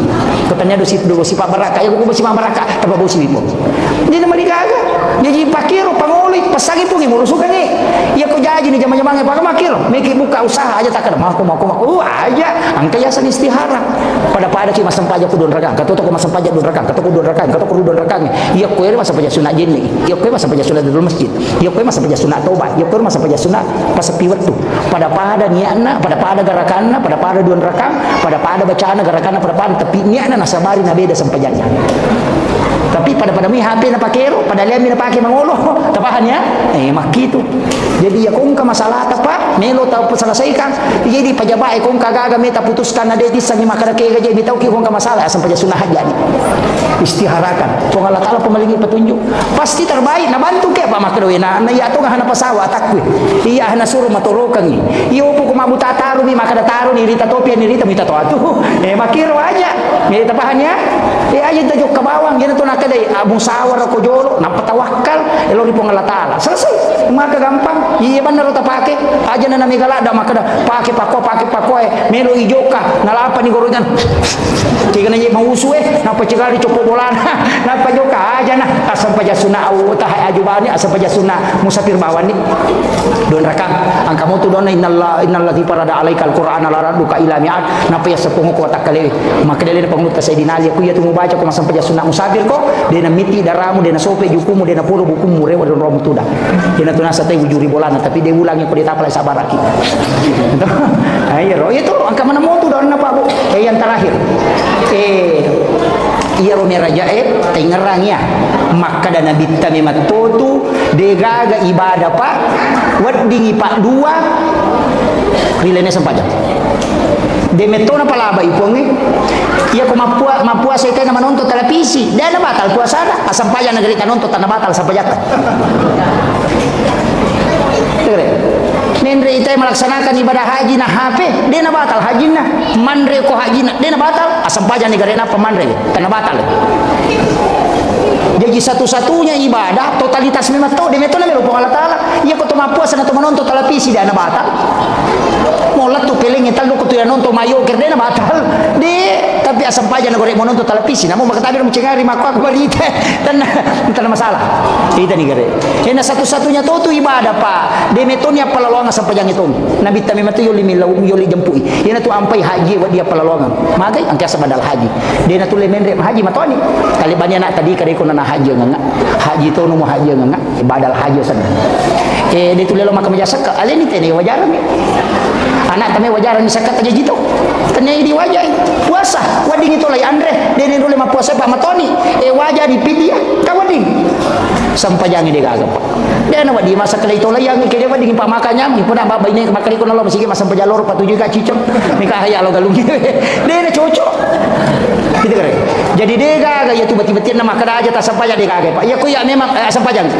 katanya do si pa baraka iya ko bosi baraka tapabosini po di na maligaga jadi pakiro pangulit pasagi po ngimulusukan ni iya ko jaji ni jama-jama ngai pakamakiro meki buka usaha aja takkan mau aja ang kayasan istihara pada ki masampaja ku don rakang katoto ko masampaja don rakang katoto don rakang katoto don rakang iya ko ere masampaja sunat jinni iya ko masampaja sunat di masjid iya ko masampaja sunat tobat iya ko masampaja sunat pasapi waktu pada niatna pada garakanna pada don rakang pada bacaan garakanna pada tapi niatna nasabari na beda sampajanya tapi pada mi HP na pakero pada liam na pakai mangolo tapahan ya makitu jadi ya kung ka masalah tapa melo tau selesaikan jadi pajabae kung kagaga meta putuskan na dedi sa makada kay gaje bitaw ki kung ka masalah asam paja sunah jadi istiharakan kung Allah taala pemalingi petunjuk pasti terbaik na bantu ke pa makado na ya to nga hana pasawa takwi iya hana suruh matorokan ni iyo po kumabuta taru mi makada taru ni rita topia ni rita mita to atu makiro aja me tapahan ya aja tajuk ka bawang gina to nakadai musawar ko jolo napatawakal elo ni po Allah taala selesai maka gampang iya benar ta pake aja na namigala da makada pake pako melo ijoka nalapa ni gorongan tiga na mausu napa cigari copo bolan napa joka aja na asam paja sunah au tah ajubani asam paja sunah musafir bawani don rakam ang kamu tu don innallati parada alaikal qur'ana laraduka ila mi'at napa ya sepungu ko takale maka dele pangut ka sayidina ali ku ya tu baca ko asam paja sunah musafir ko dena miti daramu dena sope jukumu dena pulu bukumu rewa don romu tuda dena tunasa tay wujuri bolana tapi dia ulangnya ko ditapal sabaraki ayo itu angka mana motu don napa bu yang terakhir iya rome raja tengerangnya maka dana bitta memat totu degaga ibadah pak wedding pak dua rilene sempajang Demetona palaba ipongi. Iya ko mapua sa ikay na manonto televisi. Dia na batal puasa na. Asampaya negeri tanonto tanah batal sampayata. Tere. Nendre itay melaksanakan ibadah haji na HP, dia na batal haji na. Mandre ko haji na, dia na batal. Asampaya negeri na pamandre tanah batal. Jadi satu-satunya ibadah totalitas memang tahu demetona melo Allah Taala. Iya ko tumapuasa na tumanonto televisi dia na batal. Molat tu peling ital ko tu ya nonto mayo kerde na batal. Tapi asam paja na gorek mononto televisi namun makatabi mo cengari makwa barite tan masalah. Ita ni gere. Ena satu-satunya tu ibadah Pak. Demetonia palalonga asam pajang itu. Nabi tami matu yoli milau yoli jempui. Ena tu ampai haji wa dia palalonga. Magai angkasa badal haji. Dia tu le menre haji matoni. Kali bani anak tadi kade ko na haji nganga. Haji tu no haji nganga. Badal haji sana. Dia tu le lo makam jasa ka ale ni tene wajaran. Anak kami wajaran misakat aja gitu. Tanya di wajah puasa. Wading itu lay Andre. Dia ni dulu mah puasa Pak Matoni. Wajah di pidia. Ka wading. Sampai jangan dia gagap. Dia na wadi masa kala itu lay yang kede wading Pak makanya ipu na babay ni makali ko na lo masige masam pajalor patuju ka cicok. Nikah haya lo galungi. Dia na cocok. Gitu kan. Jadi dia gagap ya tu beti-beti nama kada aja tak sampai dia gagap. Ya ku ya memang sampai jangan.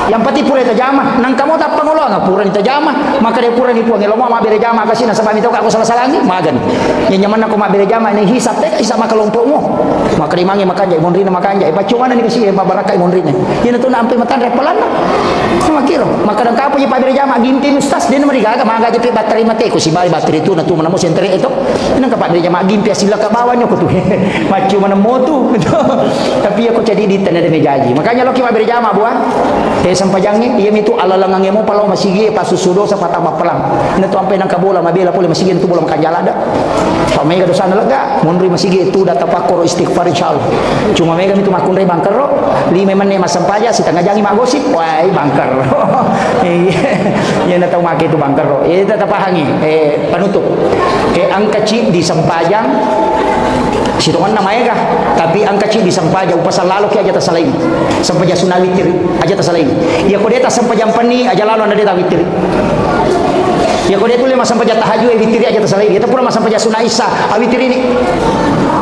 Yang pati pura itu jamah. Nang kamu tak pangolong pura itu jamah. Maka dia pura ni puang eloma ma bere jamah kasi na sabami to ka ako salah lagi magan. Nya nyaman ako ma bere jamah ni hisap teh isa makalompokmu. Maka di mangi makan jay monrina makan jay. Pacungan ni kasi babarakay monrina. Yan to na ampe matan repalan. Makiro. Maka nang kapo pa bere jamah ginti ustas din mari gaga maga di bateri mate ko si bali bateri tu na tu manamo sentre ito. Nang kapat bere jamah ginti sila ka bawan nyo ko tu. Macu mana motu. Tapi aku jadi di tanah demi jaji. Makanya lo ki ma bere jamah buah. Sampajangnya iya itu alalangange mo palaw masigi pasusudo sa patama pelang. Na tu ampe nang kabola mabela pole masigi tu bola makanjala da. Pamega dosa na lega monri masigi itu data pakoro istighfar insyaallah. Cuma mega itu makunre bangker ro. Lima men masampaja si tangga jangi magosip. Wai bangker. Ya na tau make itu bangker ro. Tetap pahangi penutup. Angka cip di Sampajang sitongan namanya kah? Tapi angka cip di Sampaja upasal lalu ki aja tasalain. Sampaja sunawitir aja tasalain. Ya ko deta Sampajang pani aja lalu anda deta witir. Ya ko dia tu lima sampai jatah haju witir aja tasalain. Kita pura sampai sunah Isa witir ini.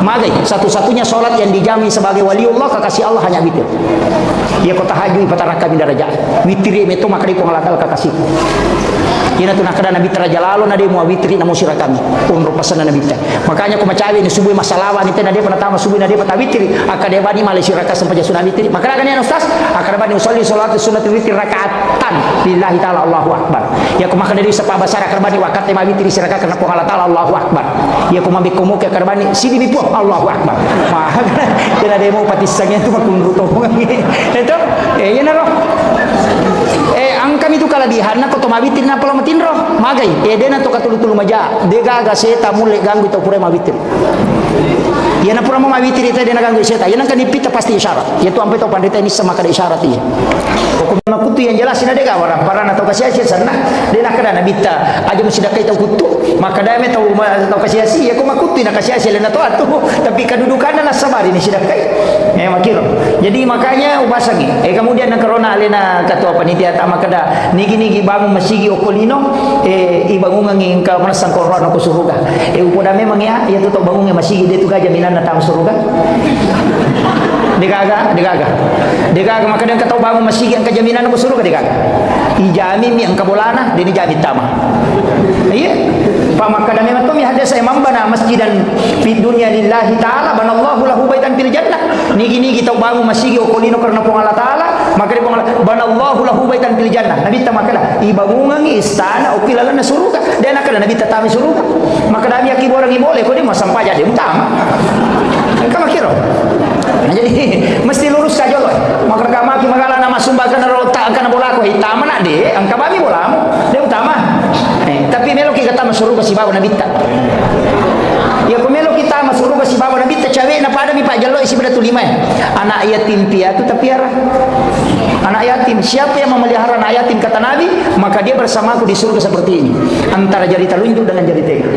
Magai satu-satunya solat yang dijamin sebagai waliullah kekasih Allah hanya witir. Ya ko tahajud pataraka min darajat. Witir itu maka di pengalakal kekasih. Ina tu nakada Nabi terjalalo na dia mau witri na musira kami umur pasana Nabi teh. Makanya ko macawi ni subuh masalawa ni teh na dia penatama subuh na dia pata witri akade bani Malaysia raka sampai sunah witri. Maka kan ya ustaz akade bani usolli salat sunat witri rakaatan lillahi taala Allahu akbar. Ya ko maka dari sapa basara akade bani wakat ma witri siraka kana po Allah taala Allahu akbar. Ya ko mabi komo ke akade bani sidi bipu Allahu akbar. Mah kena dia mau patisangnya tu makun ruto. Itu ya na roh. Angkam itu kalabihan na ko tumawitir na pala matin roh magay dena to katulu-tulu maja de gaga seta mule ganggu to pura mawitir ya na pura mawitir ita dena ganggu seta ya nang kanipita pasti isyarat ya tu ampe to pandita ini sama kada isyarat ya hukum makutu yang jelas ina de ga warang parana to kasiasi sana dena kada nabita aja mesti dakai to kutu maka dame to kasiasi ya ko makutu na kasiasi lena to atu tapi kedudukan na sabar ini sidakai makiro jadi makanya ubasangi kemudian na corona alena ketua panitia ta makada nigi bangun masigi okolino ibangungan ngingka manasang korona ko suruga upoda memang ya tu bangun masigi dia tu gaja minan na tam suruga degaga maka dan katau bangun masigi ang kajaminan ko suruga degaga ijami mi ang kabolana dini jami tama iya pa maka dan memang to mi hada sa imam bana masjidan fi dunya lillahi taala banallahu lahu baitan fil jannah nigi tau bangun masigi okolino karena po Allah taala maka dia banallahu lahu baitan fil jannah nabi ta makala ibangungan istana ukilala na suruga dan akala nabi tatami suruga maka dami aki borang ibole ko di masampa jadi utama ka makiro jadi mesti lurus ka jolo maka kamaki magala na masumbagan na rota kana bola ko hitama na de ang kabami bola mo de utama tapi melo ki kata masuruga si bawa nabi ta ya kumelo kita masuruga si bawa nabi ta cawe na pada mi pa jalo isi beda tulima anak yatim piatu tapiara anak yatim siapa yang memelihara anak yatim kata Nabi maka dia bersamaku di surga seperti ini antara jari telunjuk dengan jari tengah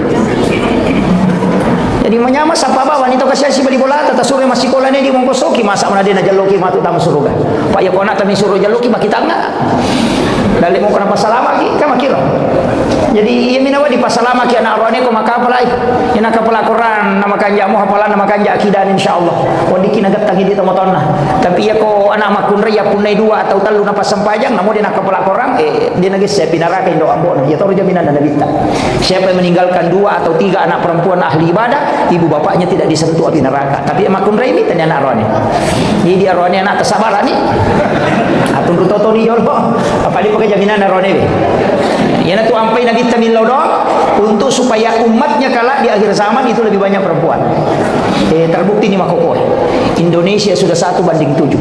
jadi menyama sapa bawa wanita kasiasi bali bola tata sore masih kola ni di mongkosoki masa mana dia na jaloki matu tamu surga pak ya kona tami suruh jaloki makita enggak dali mo kana pasalama ki kama kilo Jadi ia minawa di pasalama ki anak arwani ko makapalai ina kapala Quran nama kanja mo hafalan nama kanja akidan insyaallah wadi kinagat tangi di tomotonna tapi ia ko anak makun ya punai dua atau talu napa sampajang namo di kapala Quran dia nagis saya pinaraka indo ambo ya tahu jaminan dan nabita siapa yang meninggalkan dua atau tiga anak perempuan ahli ibadah ibu bapaknya tidak disentuh api neraka tapi makun ini tanya anak arwani ini dia arwani anak tersabar ni atun rutoto ni yolo apa dia pakai jaminan arwani ya tu ampai nabi tamil dong untuk supaya umatnya kala di akhir zaman itu lebih banyak perempuan. Terbukti ni makoko. Indonesia sudah 1:7.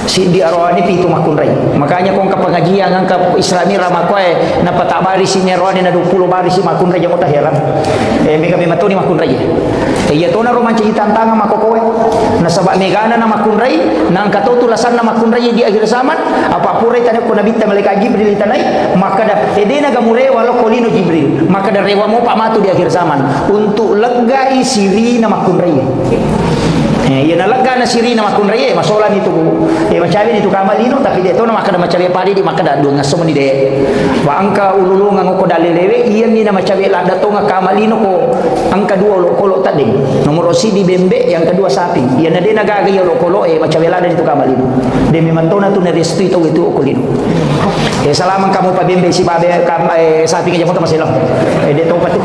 Si di arwani pitu makunrai. Makanya kong kapengajian angka Islami ramakoe na patabari si arwani na 20 bari si makunrai jamo taheran. Mega mematu ni makunrai. Ya to na roman ci tantangan makoko. Na sabak megana na makunrai na angka to tulasan na makunrai di akhir zaman apa purai tanya ko nabi malaikat Jibril tanai maka da edena gamure walau kolino Jibril maka da rewa mo pamatu di akhir zaman untuk legai siri na makunrai. Ya na lega na siri na makunrai masolan itu macam itu kamalino tapi dia to na maka da macam padi di maka da dua ngaso ni de wa angka ululu ngako dalelewe iya ni na macam la dato nga kamalino ko angka dua lo kolo tadi nomor si di bembe yang kedua sapi iya na de nagaga yo lo kolo macam la itu kamalino de memantona tu na restu itu kolino salamang kamu pa bembe si babe sapi ka jamot masilo de to pati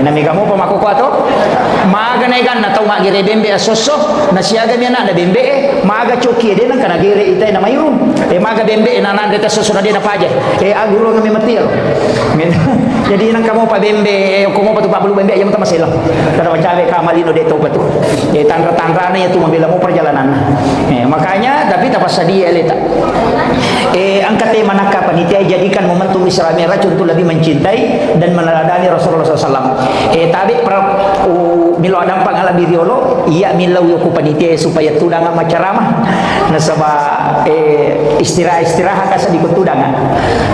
nami kamu pa makoko ato maga na ikan na tau magire bembe asoso na siaga mi na bembe maga choki de nang kana gire itay na mayroon maga bembe na nan deta soso na de na paje aguro ngami matir jadi nang kamu pa bembe kumo pa tu pa bembe jamot masilo kada macabe kamalino de to patu tangga-tangga na itu membela mo perjalanan makanya tapi tapas dia eleta angkat tema nakap panitia jadikan momentum Isra Mi'raj untuk lebih mencintai dan meneladani Rasulullah SAW. Tabi milo adam pangala biriolo iya milau yoku panitia supaya tudang macaramah nasaba istirahat kasa di kutudangan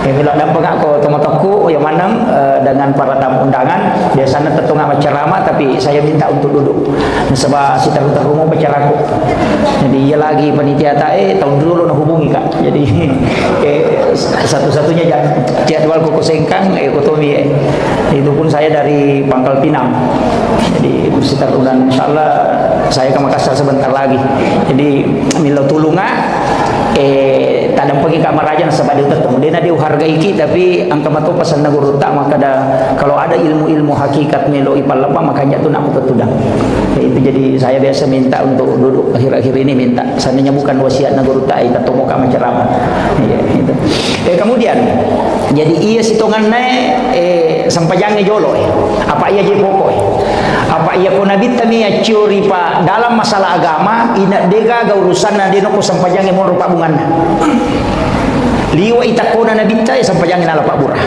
milo adam pangako tomotoku yang manang dengan para tamu undangan biasanya tetungah macaramah tapi saya minta untuk duduk nasaba si taruh-taruh bacaraku jadi iya lagi panitia tahun dulu na hubungi kak jadi satu-satunya jadwal kuku sengkang ekonomi itu pun saya dari Pangkal Pinang jadi sekitar bulan insyaallah saya ke Makassar sebentar lagi jadi milo tulunga tadang pergi kamar raja nasabah dia tetemu dia nadi hargai ki tapi angka mato pasan naguru tak maka kalau ada ilmu-ilmu hakikat melo ipal lepa makanya tu nak tutudang itu jadi saya biasa minta untuk duduk akhir-akhir ini minta seandainya bukan wasiat naguru tak kita tomo ka macerama itu kemudian jadi iya sitongannya sampajangnya jolo apa iya je pokok apa iya ko nabi tami curi pa dalam masalah agama ina dega ga urusan na dino ko sampajangnya mo rupa bungan liwa itakona nabi ta sampajangnya ala pak burah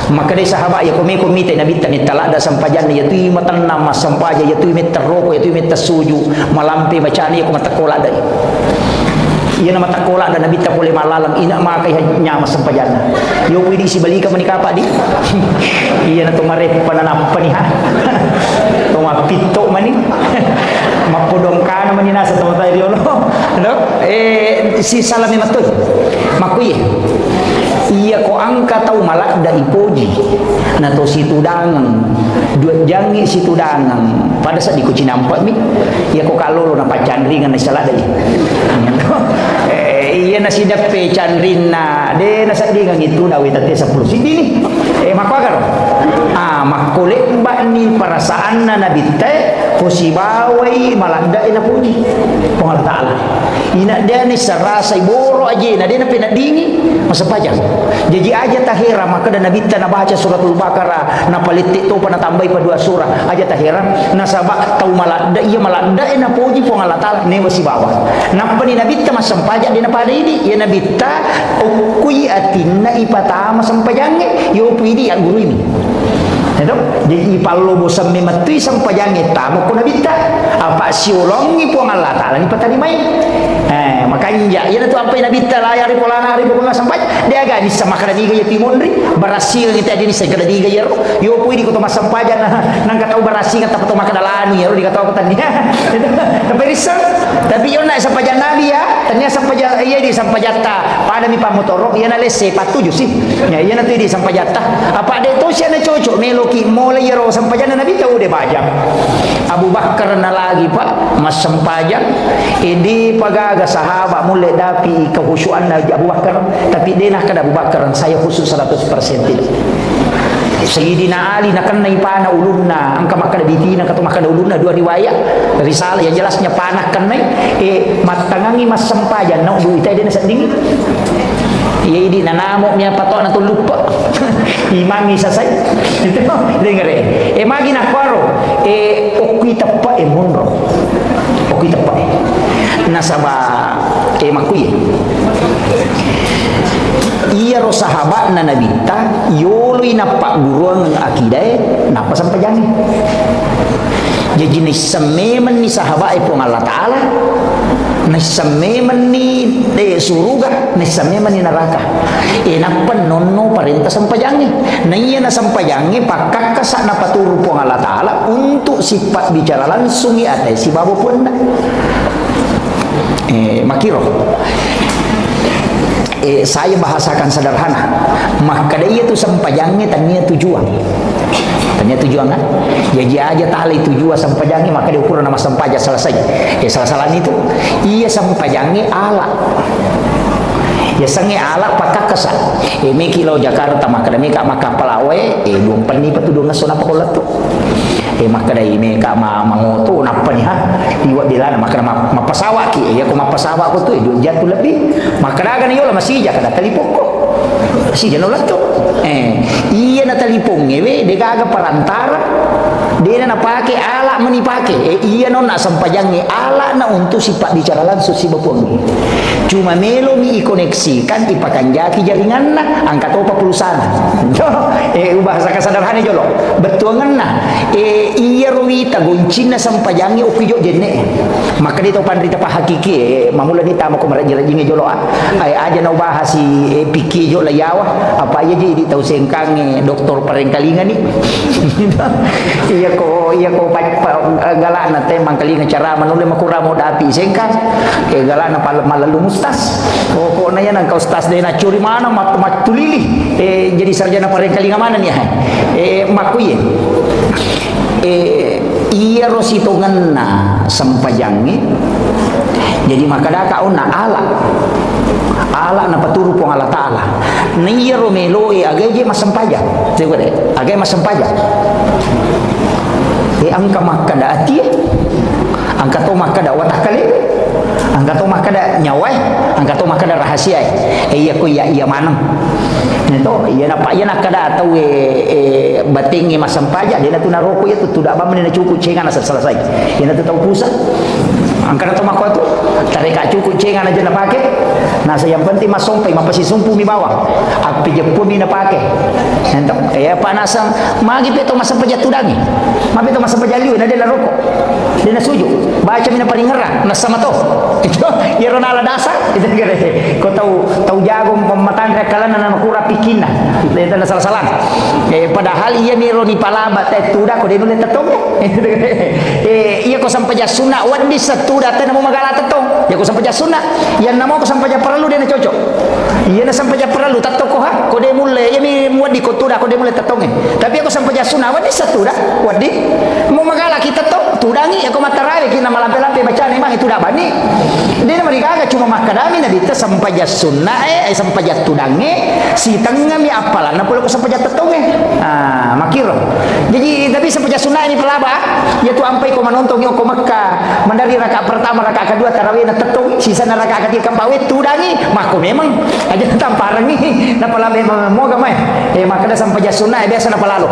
maka dari sahabat ya komite nabi ta ni talada sampajangnya ya tu matan nama sampaja ya tu mit terroko ya tu mit tasuju malampe bacaan ya ko matakola dai iya nama takola dan nabi tak boleh malalang ina makai nyama sampajana yo pwede si balika manikapa di iya na tumare pananap paniha tuma pito mani mapodong kana manina sa tumatay riolo no si salami matoy makuye iya ko angka tau malak da ipoji na to situ dangang dua jangi situ dangang pada saat di kucinampat mi iya ko kalolo na pacandringan na salada iya na sidape candrina de na sadingang itu na witate 10 sidi ni makwagar makulik mbak ni perasaan na nabite posibawai malanda ina puji Allah Ta'ala ina dia ni serasa iboro aja na dia na pinadingi masa pajang jadi aja tahira maka dan nabi ta na baca suratul Baqarah na palitik to pa na tambay pa dua surah aja tahira na sabak tau malanda iya malanda ina puji po Allah Ta'ala ne wasibawa nampa ni nabi ta masampajang di na palidi ya nabi ta ukui atinna ipatama sampajange yo pwidi ang guru ini jadi ipalo bosam mematui sampajange tamu ko nabita apa siulongi po Allah Ta'ala ni patani mai makanya ya tu apa nabita layar polana hari po sampai dia agak ni sama kada diga timon ri barasil ni tadi ni saya kada diga yo pui di ko masampajan nang katau barasil kata to makadalani yo di katau ko tadi tapi risal tapi yo na sampajan nabi ya tadi nya sampajata iya di sampajata pada mi pamotorok iya na lese patuju sih ya iya nanti di sampajata apa de to siya na cocok meloki mulai yero sampajana nabi tahu de bajang Abu Bakar na lagi pak mas sampajang ini pagaga sahabat mulai dapi kehusuan na Abu Bakar tapi denah kada Abu Bakar saya khusus 100% tidak Sayyidina Ali nak kena panah ulunna angka makada bitina kata makada ulunna dua riwayat risalah yang jelasnya panah kena matangangi mas sampajan nak duit dia nak dingin iya ini nanamoknya patok na lupa imami sasay itu dengar magi na kwaro okui tepat munro okui tepat nasaba makuye iya ro sahabat na nabita yului napak guruan akidah napa sampai jangan jadi ni sememen ni sahabat ipong Allah Ta'ala ni sememen ni surga ni sememen ni neraka napa nono perintah sampai jangan na iya na sampai jangan pakak kasak napa turu pong Allah Ta'ala untuk sifat bicara langsung ada si babu pun makiro saya bahasakan sederhana maka dia itu sampajangnya tanya tujuan kan jadi aja tali tujuan sampajangnya maka dia ukuran nama sampaja selesai salah-salah itu iya sampajangnya ala ya sange ala pakak kesak mi kilo Jakarta maka demi kak maka pelawe dong pani patudong ngasona pakolat tu maka dai me ka mangoto napa ni ha iwa dilana maka mapasawa ki ya ko mapasawa ko tu jatuh lebih maka daga ni yola masih kada telipong ko si jano lato iya na telipong ngewe de gaga perantara dia na pake ala meni pake iya non na sampajangi ala na untuk sifat bicara langsung si bapong cuma melo mi koneksikan ipakanjaki jaringan na angkat opa pulsana bahasa kesadarannya jolo betul ngena iya ruwita goncina sampajangi opijo jenne maka dito pandrita pa hakiki mamula dita mo kumarajirajingi jolo ay aja na bahas si piki jo layawa apa aja di tau sengkang doktor parengkalingan ni iya ko galana temang kalingan cara manule makuramo dapi sengkang galana malalu mustas ko na yan ang kaustas na curi mana matulili jadi sarjana parengkalingan mana niya makuye iya rosito ngena sampajangi jadi makadaka una ala na paturu pong Allah Ta'ala ni iya romelo agaje masampaja agay masampaja angka makada ati angka to makada watakali angka to makada nyawai angka to makada rahasia iya ko iya manam itu iya napa iya nakada atau batingi masampaja dia tu naroko itu tidak ba menina cukup cengan selesai iya tu tahu pusat angka to makwa tu tarik cukup cengan aja na pakai nasa yang penting masompai mapasisumpu mi bawah api jepu mi na pakai ento panasang magi peto masampaja tudangi mapi to masampaja liu na dia naroko dia na suju baca mi na paling ngerang na sama to itu ya ronala dasa itu kira ko tahu jago matandra kalan na makura pikina itu na salah-salah padahal iya mi roni palaba teh tuda ko dia nulen tetong iya ko sampaja sunna wadi satuda teh mo magala tetong ya ko sampaja sunna yan namo ko sampaja perlu dia na cocok iya na sampaja perlu tatoko ha ko dia mule ya mi wadi ko tuda ko dia mule tetong tapi ako sampaja sunna wadi satuda wadi mo magala kita to tudangi ako matarawi kina malampe-lampe bacaan memang itu dah bani dia mereka cuma makadami na dita sampaja sunna sampaja tudangi si tengah mi apalan na pula ko sampaja tetong makiro jadi tapi sampaja sunna ini pelaba ya tu ampai ko manontong yo ko Makkah mandari rakaat pertama rakaat kedua tarawih na tetong sisa na rakaat ketiga kampawe tudangi mako memang aja tamparangi na palabe mo gamay makada sampaja sunna biasa na palalo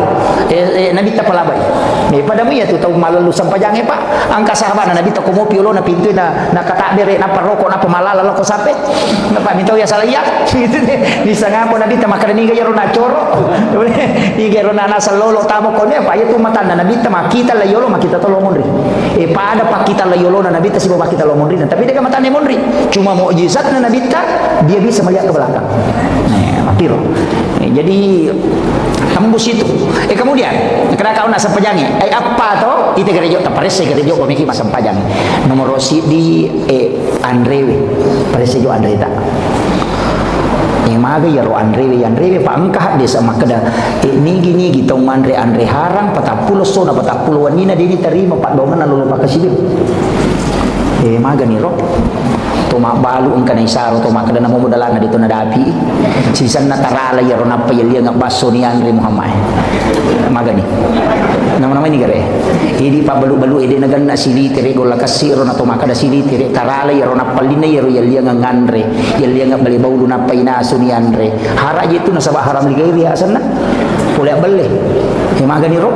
nabi ta palabai pada mi ya tu tahu malalu sampajange pak angka sahabat na nabi ta ko mo piolo na pintu na katakbir na paroko na pamalala lo ko sape na pa mintaw ya salaya bisa ngapo nabi ta makada ni gayaro na choro ni gayaro na nasa lolo tamo ko ne pa ya tu mata na nabi ta makita la yolo makita to lo monri pada pakita la yolo na nabi ta sibo makita lo monri tapi dia mata ne monri cuma mukjizat na nabi ta dia bisa melihat ke belakang makiro jadi tembus itu. Kemudian kena kau nak sempajangi. Apa to? Itu gereja tak pares gereja kau mikir mas sempajangi. Nomor si di Andre, pares jo Andre tak. Yang maga ya ro Andre pa angkah dia sama kada nigi kita Andre harang 40 sona 40 wanina dia diterima pak dongan lalu pak kasih maga ni ro to ma balu ang kanay saro to makada na mumudalan na dito na dapi sisan na tarala ya ro na payali nga baso ni Andre Muhammad maga ni nama-nama ni gare idi pa balu-balu ide na ganna sili tere go lakasi ro na to makada sili tere tarala ya ro na palina ya ro yali nga Andre yali nga bali bawlu na painaso ni Andre hara itu na sabah haram ligay asan na pula bali maga ni ro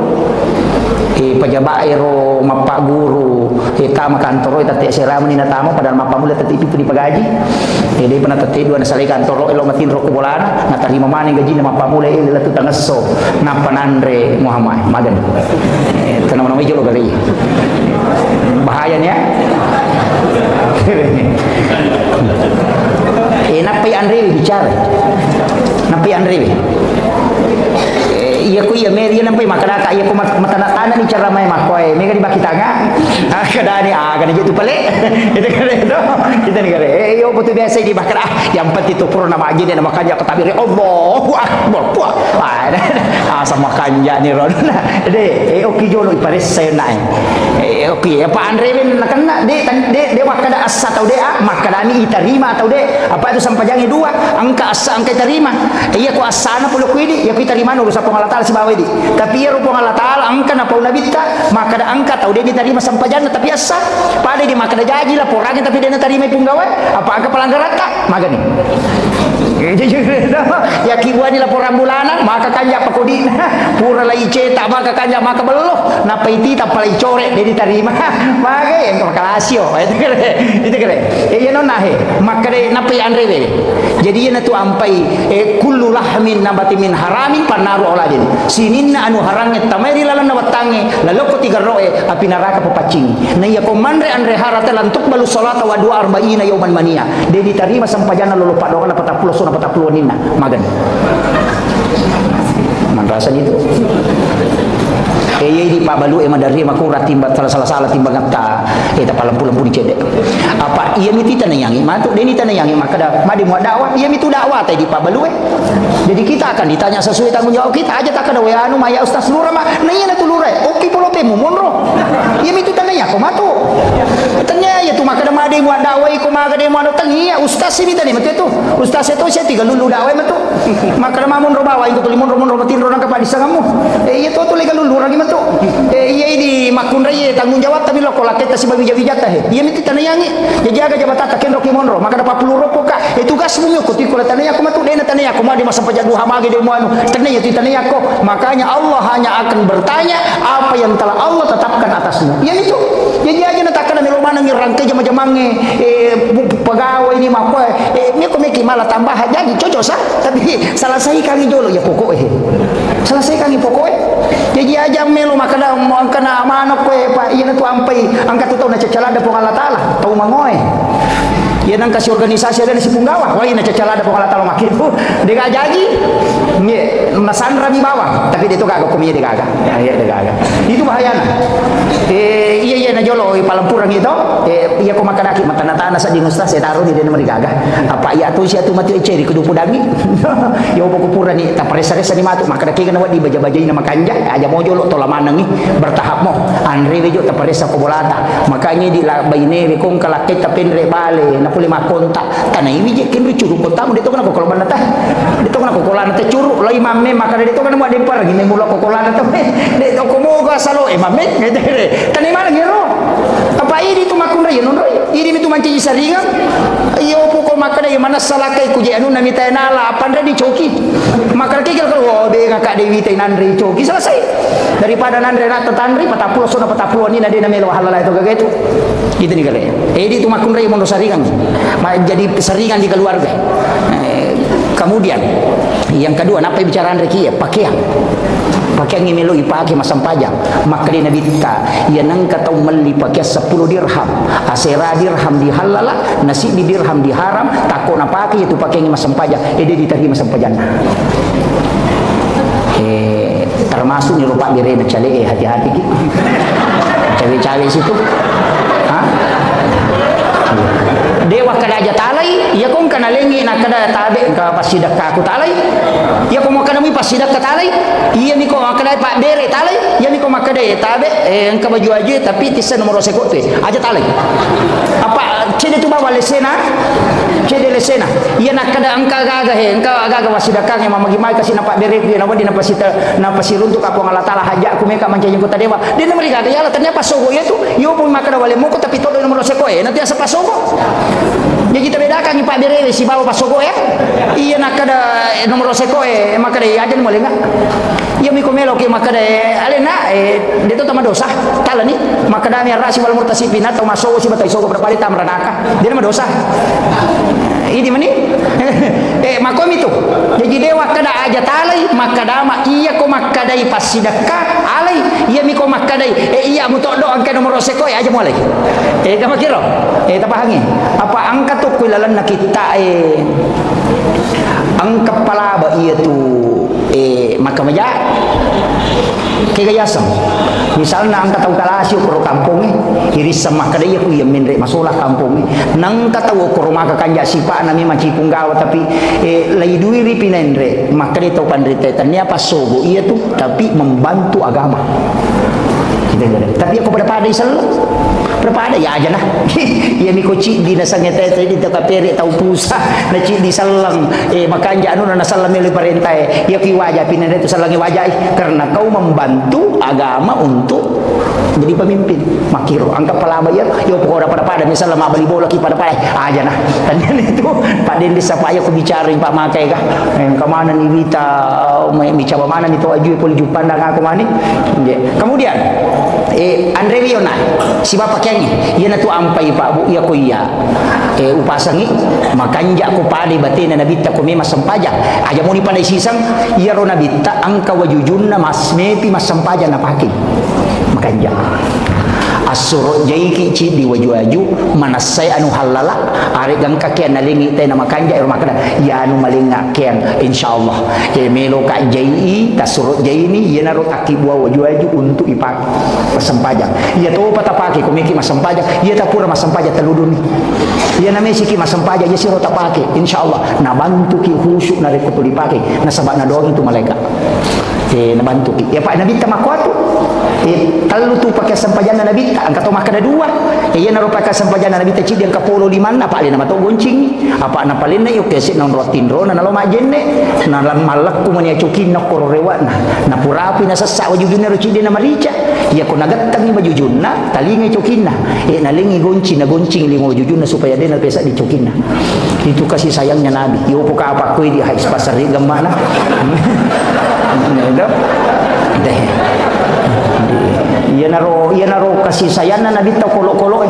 pajabae ro mapa guru tama kantoro tate serama ni natamo padahal mapa mula tati itu di pagaji dia pernah tati dua nasali kantoro elo matin ro kubolana natarima maning gaji na mapa mula ila tutangaso na Andre Muhammad magan tanam-tanam ijo lo gali bahayanya napai Andre bicara napai Andre iya ko iya meri nampai makadaka iya ko matana-tana ni cara may makoy mega di bakitanga kada ni kada gitu pale itu kada itu kita ni kada yo putu biasa di bakara yang penting itu pro nama aja nama kanja ketabiri Allahu akbar puah sama kanja ni ron de oki jolo ipares saya naik oki apa Andre ben nakana de wakada asa tau de makada ni iterima tau de apa itu sampajangi dua angka asa angka terima iya ko asana pulo kuidi ya kita terima urusan pengalatala si bawa di tapi ya rupang Allah Ta'ala angka na paunabita maka da angka tau dia diterima sampajan tapi asa pada di maka da jaji lah porangin tapi dia terima punggawai apa angka pelanggaran tak maga ni ya kibuan ni laporan bulanan maka kanya pakodi pura lai cetak maka kanya maka beloh napa iti tak palai corek dia diterima maka yang kelasio itu kere iya non nahe maka de napa Andre de jadi ia tu ampai kullu lahmin nabati min haramin panaru oladin sininna anu harangnya tameri lalan na watange laloko tiga roe api neraka pepacing na iya komandre Andre harata lantuk balu salata wa dua arba'ina yauman mania dia diterima sampajana lolo padongan 40 sona 40 nina magan manrasan itu di Pak Balu dari makurat timbat salah timbang ta eta palampu-lampu dicedek apa iya miti tanayangi matuk deni tanayangi maka da madi mu dakwah iya mitu dakwah tadi Pak Balu jadi kita akan ditanya sesuai tanggung jawab kita aja tak ada we anu maya ustaz lura mah na iya na tulure oki polo temu monro iya mitu tanaya ko matu tanya ya tu maka da madi mu dakwah ko maka de mu anu tangi ustaz ini tadi matu itu ustaz itu saya tiga lulu dakwah matu maka da mamun ro bawa itu limun ro matin ro nang kapadisa kamu iya to legal lulu lagi matu iya di makun raya tanggung jawab tapi lo kolak kita si babi jawab iya miti tanayangi ya jaga jabatan taken roki monro maka dapat 10 rokok kak tugas bumi aku ti kola tanaya aku matu dena tanaya aku di masa pajak duha magi de muanu tanaya ti tanaya aku makanya Allah hanya akan bertanya apa yang telah Allah tetapkan atasmu ya itu ya aja natakan melo mana ngirangke jama-jamange pegawai ini mah mi ko meki malah tambah jadi cocok sah tapi selesai kami dulu ya pokok selesai kami pokok jadi aja melo makana kena manok pak iya tu ampai angkat tu na cacalada pong Allah Taala tau mangoy ya nang kasih organisasi ada si punggawa wah ina cacalada pong Allah Taala makin tu dega jaji nge nasandra mi bawang tapi dia tu kagak kumia dega ya dega itu bahayana iya na jolo palampurang itu iya ko makanaki matana-tana sa di ustaz saya taruh di dena mereka apa iya tu sia tu mati ceri kudu pudangi yo pokupura ni ta paresa-resa ni matu makadaki kana wadi baja-bajain na makanja aja mo jolo tola manang ni bertahap mo Andre bejo ta paresa ko bolata makanya di baine kong kalakit ta penre bale na puli makonta tanai wije kin curu konta mo dito kana ko kolban ta dito kana ko kolana ta curu lai mamme makada dito kana mo dempar gini mulo ko kolana ta de ko mo ga salo mamme tanai mana ngero apa ini tu makun raya non raya ini tu manci saringan iyo poko makada ya mana salakai ku je anu nami tainala pandra di coki makar kikil kalau de ngakak dewi tainandri coki selesai daripada nandre na tetandri 40 sona 40 ni nade na melo halala itu kaget itu gitu nih kale ini tu makun raya mondo saringan jadi saringan di keluarga kemudian yang kedua apa bicara Andre kia pakaian pakaian melo ipake masam pajak maka di nabi kita ya nang katau meli pakai 10 dirham asera dirham dihalala nasi dirham diharam takut napake itu pakaian masam pajak dia diterima masam pajak termasuk ni rupa bire na cale hati-hati ki cawe-cawe situ dewa kada aja talai ya kong kana lengi na kada tabe ka pasidak ka aku talai ya kong makana mi pasidak ka talai iya mi ko makana pak bere talai ya mi ko makada tabe engka baju aja tapi tisan nomor seko tu aja talai apa cede tu bawa lesena cede lesena iya nak kada angka gaga engka gaga pasidak ka mama gimai kasi na pak bere dia na wadi na pasita na pasiruntuk aku ngala tala haja aku meka mancanya kota dewa dia na mereka ya ternyata pasogo ya tu yo pun makada wale moko tapi todo nomor seko nanti asa pasogo. Ya kita bedakan ni Pak Bere si bawa pasogo ya. Iya nak kada nomor seko maka dai aja ni boleh enggak? Ya mi komelo ke maka dai alena dia tu tama dosa. Tala ni maka dai rasi wal murtasifin atau masogo si batai sogo berpali tamranaka. Dia nama dosa. Ini mani makom itu. Jadi dewa kada aja talai maka dama iya ko maka dai pasidaka alai iya mi ko maka dai iya mutok do angka nomor seko aja mulai. Tama kira. Tapahangi. Apa angkat tu kuilalan na kita ang kepala ba iya tu maka maja kegayasam misalnya ang kataw kalasyo kuro kampung iris sama kadaya ku iya minre masolah kampung nang kataw kuro maka kanja sipa nami macipung gawa tapi lay duiri pinenre maka dito pandritetan niya pasogo iya tu tapi membantu agama tapi aku pada pada isal berapa ada ya aja nah ya mi koci di nasangnya tete di takapere tau pusa na ci di salang makanja anu na salam le parentai ya ki wajah pinane itu salangi wajah karena kau membantu agama untuk jadi pemimpin makiro angka palaba ya yo pokoknya pada misalnya mabali bola ki pada aja nah tanya itu Pak Dendi sapa ya ku bicara Pak Makai kah ke mana ni Wita bicara mana ni to aju poli jupandang aku mani kemudian Andre Wiona si bapak kengi iya na tu ampai Pak Bu iya ko iya upasangi makanja ko pade batina nabita ko mema sampaja aja muni pandai sisang iya ro nabita angka wajujunna masmepi masampaja na paki makanja asuro jaiki ci di waju-waju manasai anu halala are gang kakian nalingi teh nama kanja ero makana ya anu malinga kian insyaallah ke melo ka jai tasuro jai ni ya naro akibwa waju-waju untuk ipak pasempajang ya to patapaki komiki masempajang ya tapura masempajang teludun ya name siki masempajang ya siro tapake insyaallah na bantu ki khusyuk na reko dipake na sabak na doang itu malaikat na bantu ki ya Pak Nabi tamakwatu kalau tu pakai sempajana Nabi angkat tu makan dua iya naro pakai sempajana Nabi tadi dia kapolo di mana Pak dia nama tu goncing apa na paling na yuk kesik non rotin ro na lo majenne na lan malak ku mania cukin na kororewa na purapi na sesak wajuduna ro cide na marica ya ko nagatang ni wajuduna talingi cukin na nalingi goncing na goncing lingo wajuduna supaya dia na pesa di cukin na itu kasih sayangnya Nabi yo poka apa ko di hais pasar di gamana deh ia naro kasih sayang Nabi tau kolok-kolok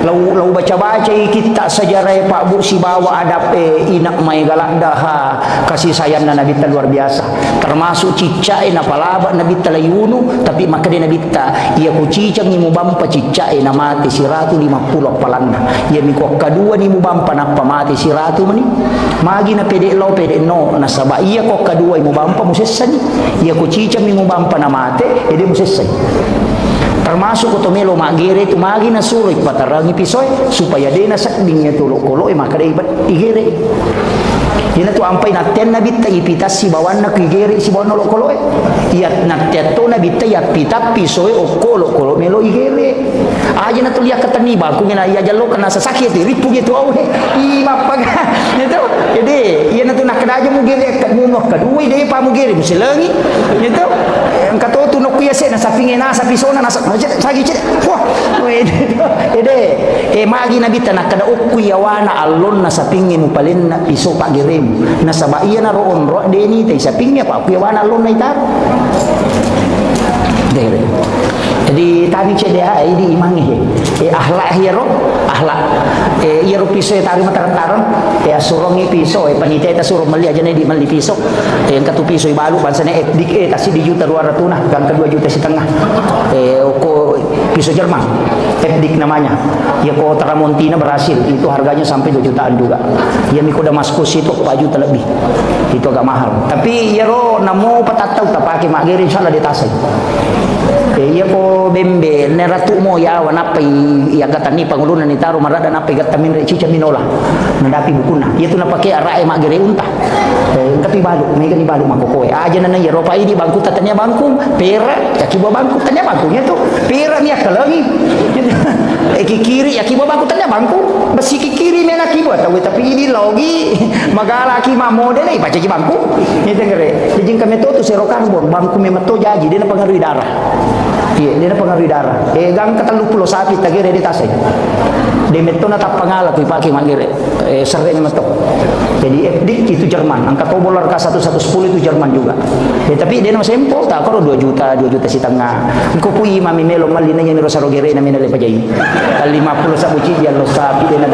lau baca-baca kita sejarah Pak Bu si bawa adab inak mai galak daha kasih sayang Nabi ta luar biasa termasuk cicak na palaba Nabi ta layunu tapi maka dia Nabi ta ia ku cicang ni mubampa cicak na mati 150 palanna ia mi ko kadua ni mubampa na pamati 100 mani magi na pede lo pede no na saba ia ko kadua ni mubampa musessan ia ku cicang ni mubampa na mate ede musessan termasuk kotomelo magere tu magi na surit patarangi pisoy supaya dia na sakdingnya tulok-kolok maka dia ibat igere Ina tu ampai naten nabi ta ipita si bawan na kigere si bawan lo kolo iya naten to nabi ta ya pita pisoe o kolo melo igere aja na tu liya katani ba ku ngena iya jalo kana sasakit ripu gitu au i mapaga itu jadi iya na tu nak kada aja mugere ka muno kadua ide pa mugere muselangi itu kato tu no kuya se na sapinge na sapisona na sagi cede wah ide magi nabi ta nak kada okuyawana alon na sapinge mu palin na piso pa gere nasaba iya na roon ro deni tay sapingnya pa kuya wana lon na ita Jadi tadi CDA ini imangi ahlak hero ahlak hero piso tari mataran surongi piso panitia suruh meli aja nih di meli piso yang katu piso baru bansanya FDK kasih di juta 200 nah kan ke 2,5 juta ko piso Jerman FDK namanya ya ko Tramontina berhasil itu harganya sampai 2 jutaan juga ya miko Damaskus itu 4 juta lebih itu agak mahal tapi ya ro namo patatau tak pakai mageri insyaallah di tasai iya ko bembe ne ratu mo ya wana pai ya gata ni pangulunan ni taru marada na pai gata min cica minola mendapi bukuna itu na pakai arae magere unta tapi balu mega ni balu makokoe aja na ya ropa ini bangku tatanya bangku pera ya kibo bangku tanya bangkunya tuh pera ni akalangi kiri ya kibo bangku tanya bangku besi kiri mena kibo tahu tapi ini logi magala ki mamode ni baca ki bangku ni tengere jadi kami tu sero karbon bangku memeto jaji dia na pengaruhi darah. Iya, dia pengaruh darah. Gang katalu pulau sapi tagere di tasai. Di meto na tapangala tu pakai magere. Sering meto. Jadi FDIK itu Jerman. Angka tobolar K1110 itu Jerman juga. Tapi dia no sampel tak kalau 2 juta setengah. Ko pui mami melo malina yang rosaro gere na minale pajai. 50 sabuci dia lo sapi dia